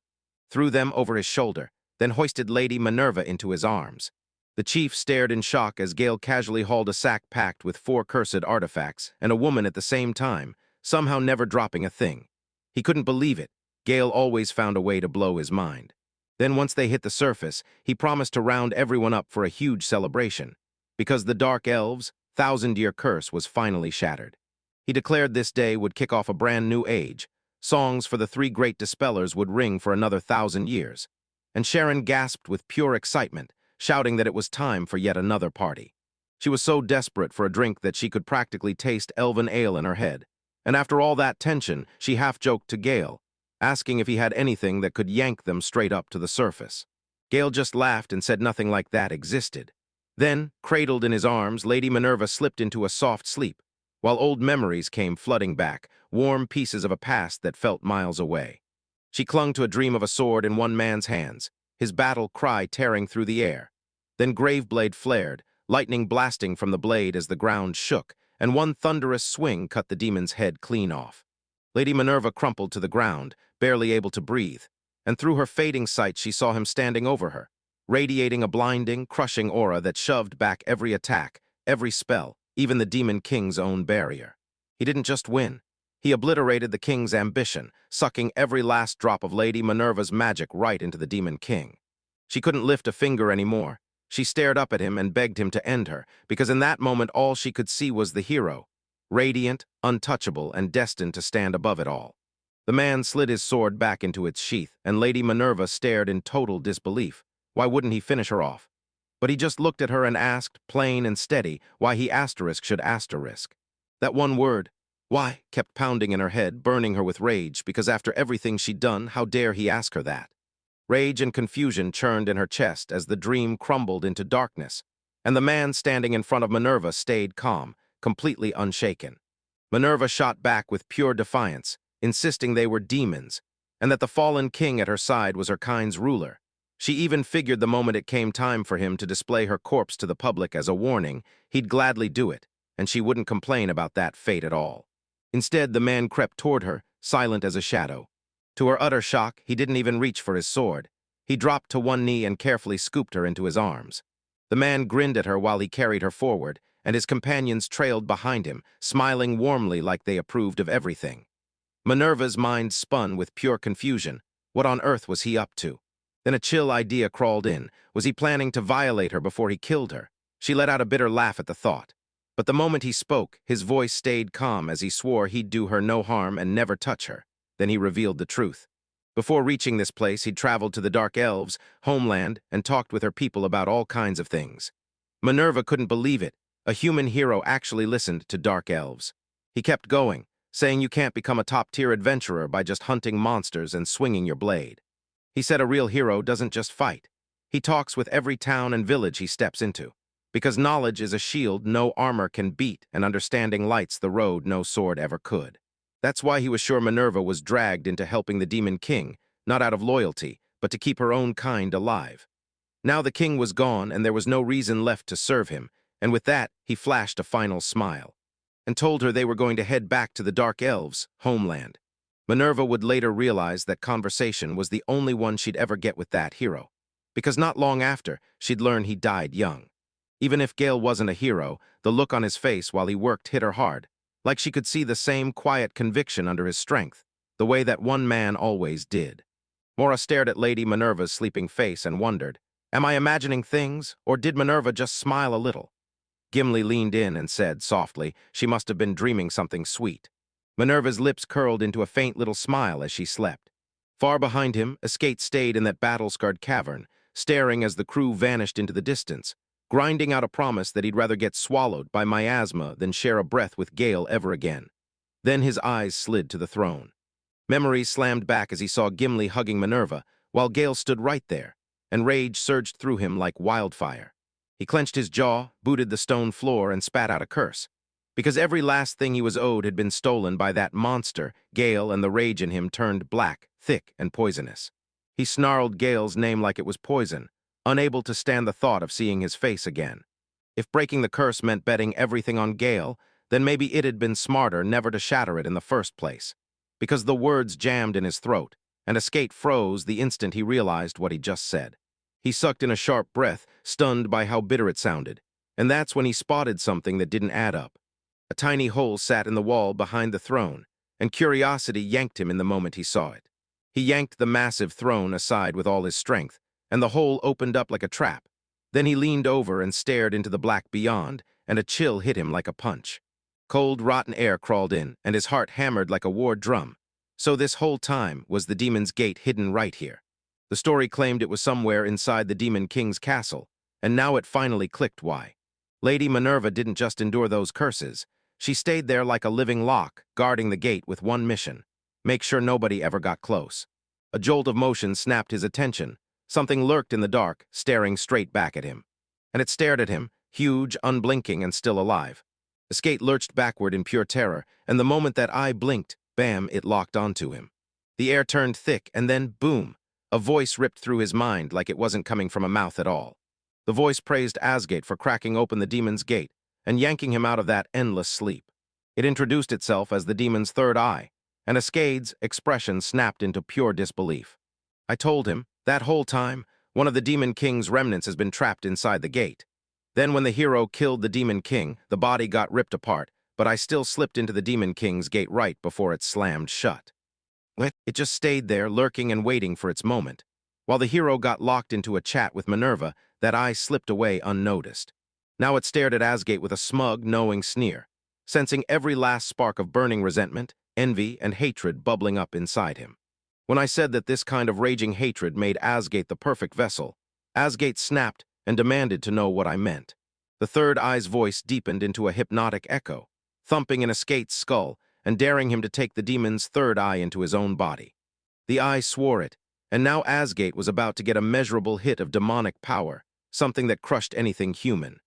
threw them over his shoulder, then hoisted Lady Minerva into his arms. The chief stared in shock as Gale casually hauled a sack packed with 4 cursed artifacts and a woman at the same time, somehow never dropping a thing. He couldn't believe it. Gale always found a way to blow his mind. Then once they hit the surface, he promised to round everyone up for a huge celebration, because the Dark Elves' 1,000-year curse was finally shattered. He declared this day would kick off a brand new age. Songs for the 3 great dispellers would ring for another 1,000 years. and Sharon gasped with pure excitement, shouting that it was time for yet another party. She was so desperate for a drink that she could practically taste elven ale in her head, and after all that tension, she half-joked to Gale, asking if he had anything that could yank them straight up to the surface. Gale just laughed and said nothing like that existed. Then, cradled in his arms, Lady Minerva slipped into a soft sleep, while old memories came flooding back, warm pieces of a past that felt miles away. She clung to a dream of a sword in one man's hands, his battle cry tearing through the air. Then Graveblade flared, lightning blasting from the blade as the ground shook, and one thunderous swing cut the demon's head clean off. Lady Minerva crumpled to the ground, barely able to breathe, and through her fading sight she saw him standing over her, radiating a blinding, crushing aura that shoved back every attack, every spell, even the Demon King's own barrier. He didn't just win. He obliterated the King's ambition, sucking every last drop of Lady Minerva's magic right into the Demon King. She couldn't lift a finger anymore. She stared up at him and begged him to end her, because in that moment all she could see was the hero, radiant, untouchable, and destined to stand above it all. The man slid his sword back into its sheath, and Lady Minerva stared in total disbelief. Why wouldn't he finish her off? But he just looked at her and asked, plain and steady, why he should asterisk. That one word, why, kept pounding in her head, burning her with rage, because after everything she'd done, how dare he ask her that? Rage and confusion churned in her chest as the dream crumbled into darkness, and the man standing in front of Minerva stayed calm, completely unshaken. Minerva shot back with pure defiance, insisting they were demons, and that the fallen king at her side was her kind's ruler. She even figured the moment it came time for him to display her corpse to the public as a warning, he'd gladly do it, and she wouldn't complain about that fate at all. Instead, the man crept toward her, silent as a shadow. To her utter shock, he didn't even reach for his sword. He dropped to one knee and carefully scooped her into his arms. The man grinned at her while he carried her forward, and his companions trailed behind him, smiling warmly like they approved of everything. Minerva's mind spun with pure confusion. What on earth was he up to? Then a chill idea crawled in. Was he planning to violate her before he killed her? She let out a bitter laugh at the thought. But the moment he spoke, his voice stayed calm as he swore he'd do her no harm and never touch her. Then he revealed the truth. Before reaching this place, he'd traveled to the Dark Elves' homeland and talked with her people about all kinds of things. Minerva couldn't believe it. A human hero actually listened to Dark Elves. He kept going, saying you can't become a top-tier adventurer by just hunting monsters and swinging your blade. He said a real hero doesn't just fight. He talks with every town and village he steps into. Because knowledge is a shield no armor can beat, and understanding lights the road no sword ever could. That's why he was sure Minerva was dragged into helping the Demon King, not out of loyalty, but to keep her own kind alive. Now the king was gone, and there was no reason left to serve him, and with that, he flashed a final smile, and told her they were going to head back to the Dark Elves' homeland. Minerva would later realize that conversation was the only one she'd ever get with that hero, because not long after, she'd learn he died young. Even if Gale wasn't a hero, the look on his face while he worked hit her hard, like she could see the same quiet conviction under his strength, the way that one man always did. Mora stared at Lady Minerva's sleeping face and wondered, am I imagining things, or did Minerva just smile a little? Gimli leaned in and said softly, she must have been dreaming something sweet. Minerva's lips curled into a faint little smile as she slept. Far behind him, Escate stayed in that battle-scarred cavern, staring as the crew vanished into the distance, grinding out a promise that he'd rather get swallowed by miasma than share a breath with Gale ever again. Then his eyes slid to the throne. Memories slammed back as he saw Gimli hugging Minerva, while Gale stood right there, and rage surged through him like wildfire. He clenched his jaw, booted the stone floor, and spat out a curse. Because every last thing he was owed had been stolen by that monster, Gale, and the rage in him turned black, thick, and poisonous. He snarled Gale's name like it was poison, unable to stand the thought of seeing his face again. If breaking the curse meant betting everything on Gale, then maybe it had been smarter never to shatter it in the first place. Because the words jammed in his throat, and Escate froze the instant he realized what he'd just said. He sucked in a sharp breath, stunned by how bitter it sounded, and that's when he spotted something that didn't add up. A tiny hole sat in the wall behind the throne, and curiosity yanked him in the moment he saw it. He yanked the massive throne aside with all his strength, and the hole opened up like a trap. Then he leaned over and stared into the black beyond, and a chill hit him like a punch. Cold, rotten air crawled in, and his heart hammered like a war drum. So this whole time was the demon's gate hidden right here. The story claimed it was somewhere inside the Demon King's castle, and now it finally clicked why. Lady Minerva didn't just endure those curses. She stayed there like a living lock, guarding the gate with one mission: make sure nobody ever got close. A jolt of motion snapped his attention. Something lurked in the dark, staring straight back at him. And it stared at him, huge, unblinking, and still alive. The skate lurched backward in pure terror, and the moment that eye blinked, bam, it locked onto him. The air turned thick, and then, boom, a voice ripped through his mind like it wasn't coming from a mouth at all. The voice praised Asgate for cracking open the demon's gate and yanking him out of that endless sleep. It introduced itself as the demon's third eye, and Asgade's expression snapped into pure disbelief. I told him, that whole time, one of the Demon King's remnants has been trapped inside the gate. Then when the hero killed the Demon King, the body got ripped apart, but I still slipped into the Demon King's gate right before it slammed shut. It just stayed there, lurking and waiting for its moment. While the hero got locked into a chat with Minerva, that eye slipped away unnoticed. Now it stared at Asgate with a smug, knowing sneer, sensing every last spark of burning resentment, envy, and hatred bubbling up inside him. When I said that this kind of raging hatred made Asgate the perfect vessel, Asgate snapped and demanded to know what I meant. The third eye's voice deepened into a hypnotic echo, thumping in Asgate's skull and daring him to take the demon's third eye into his own body. The eye swore it, and now Asgate was about to get a measurable hit of demonic power, something that crushed anything human.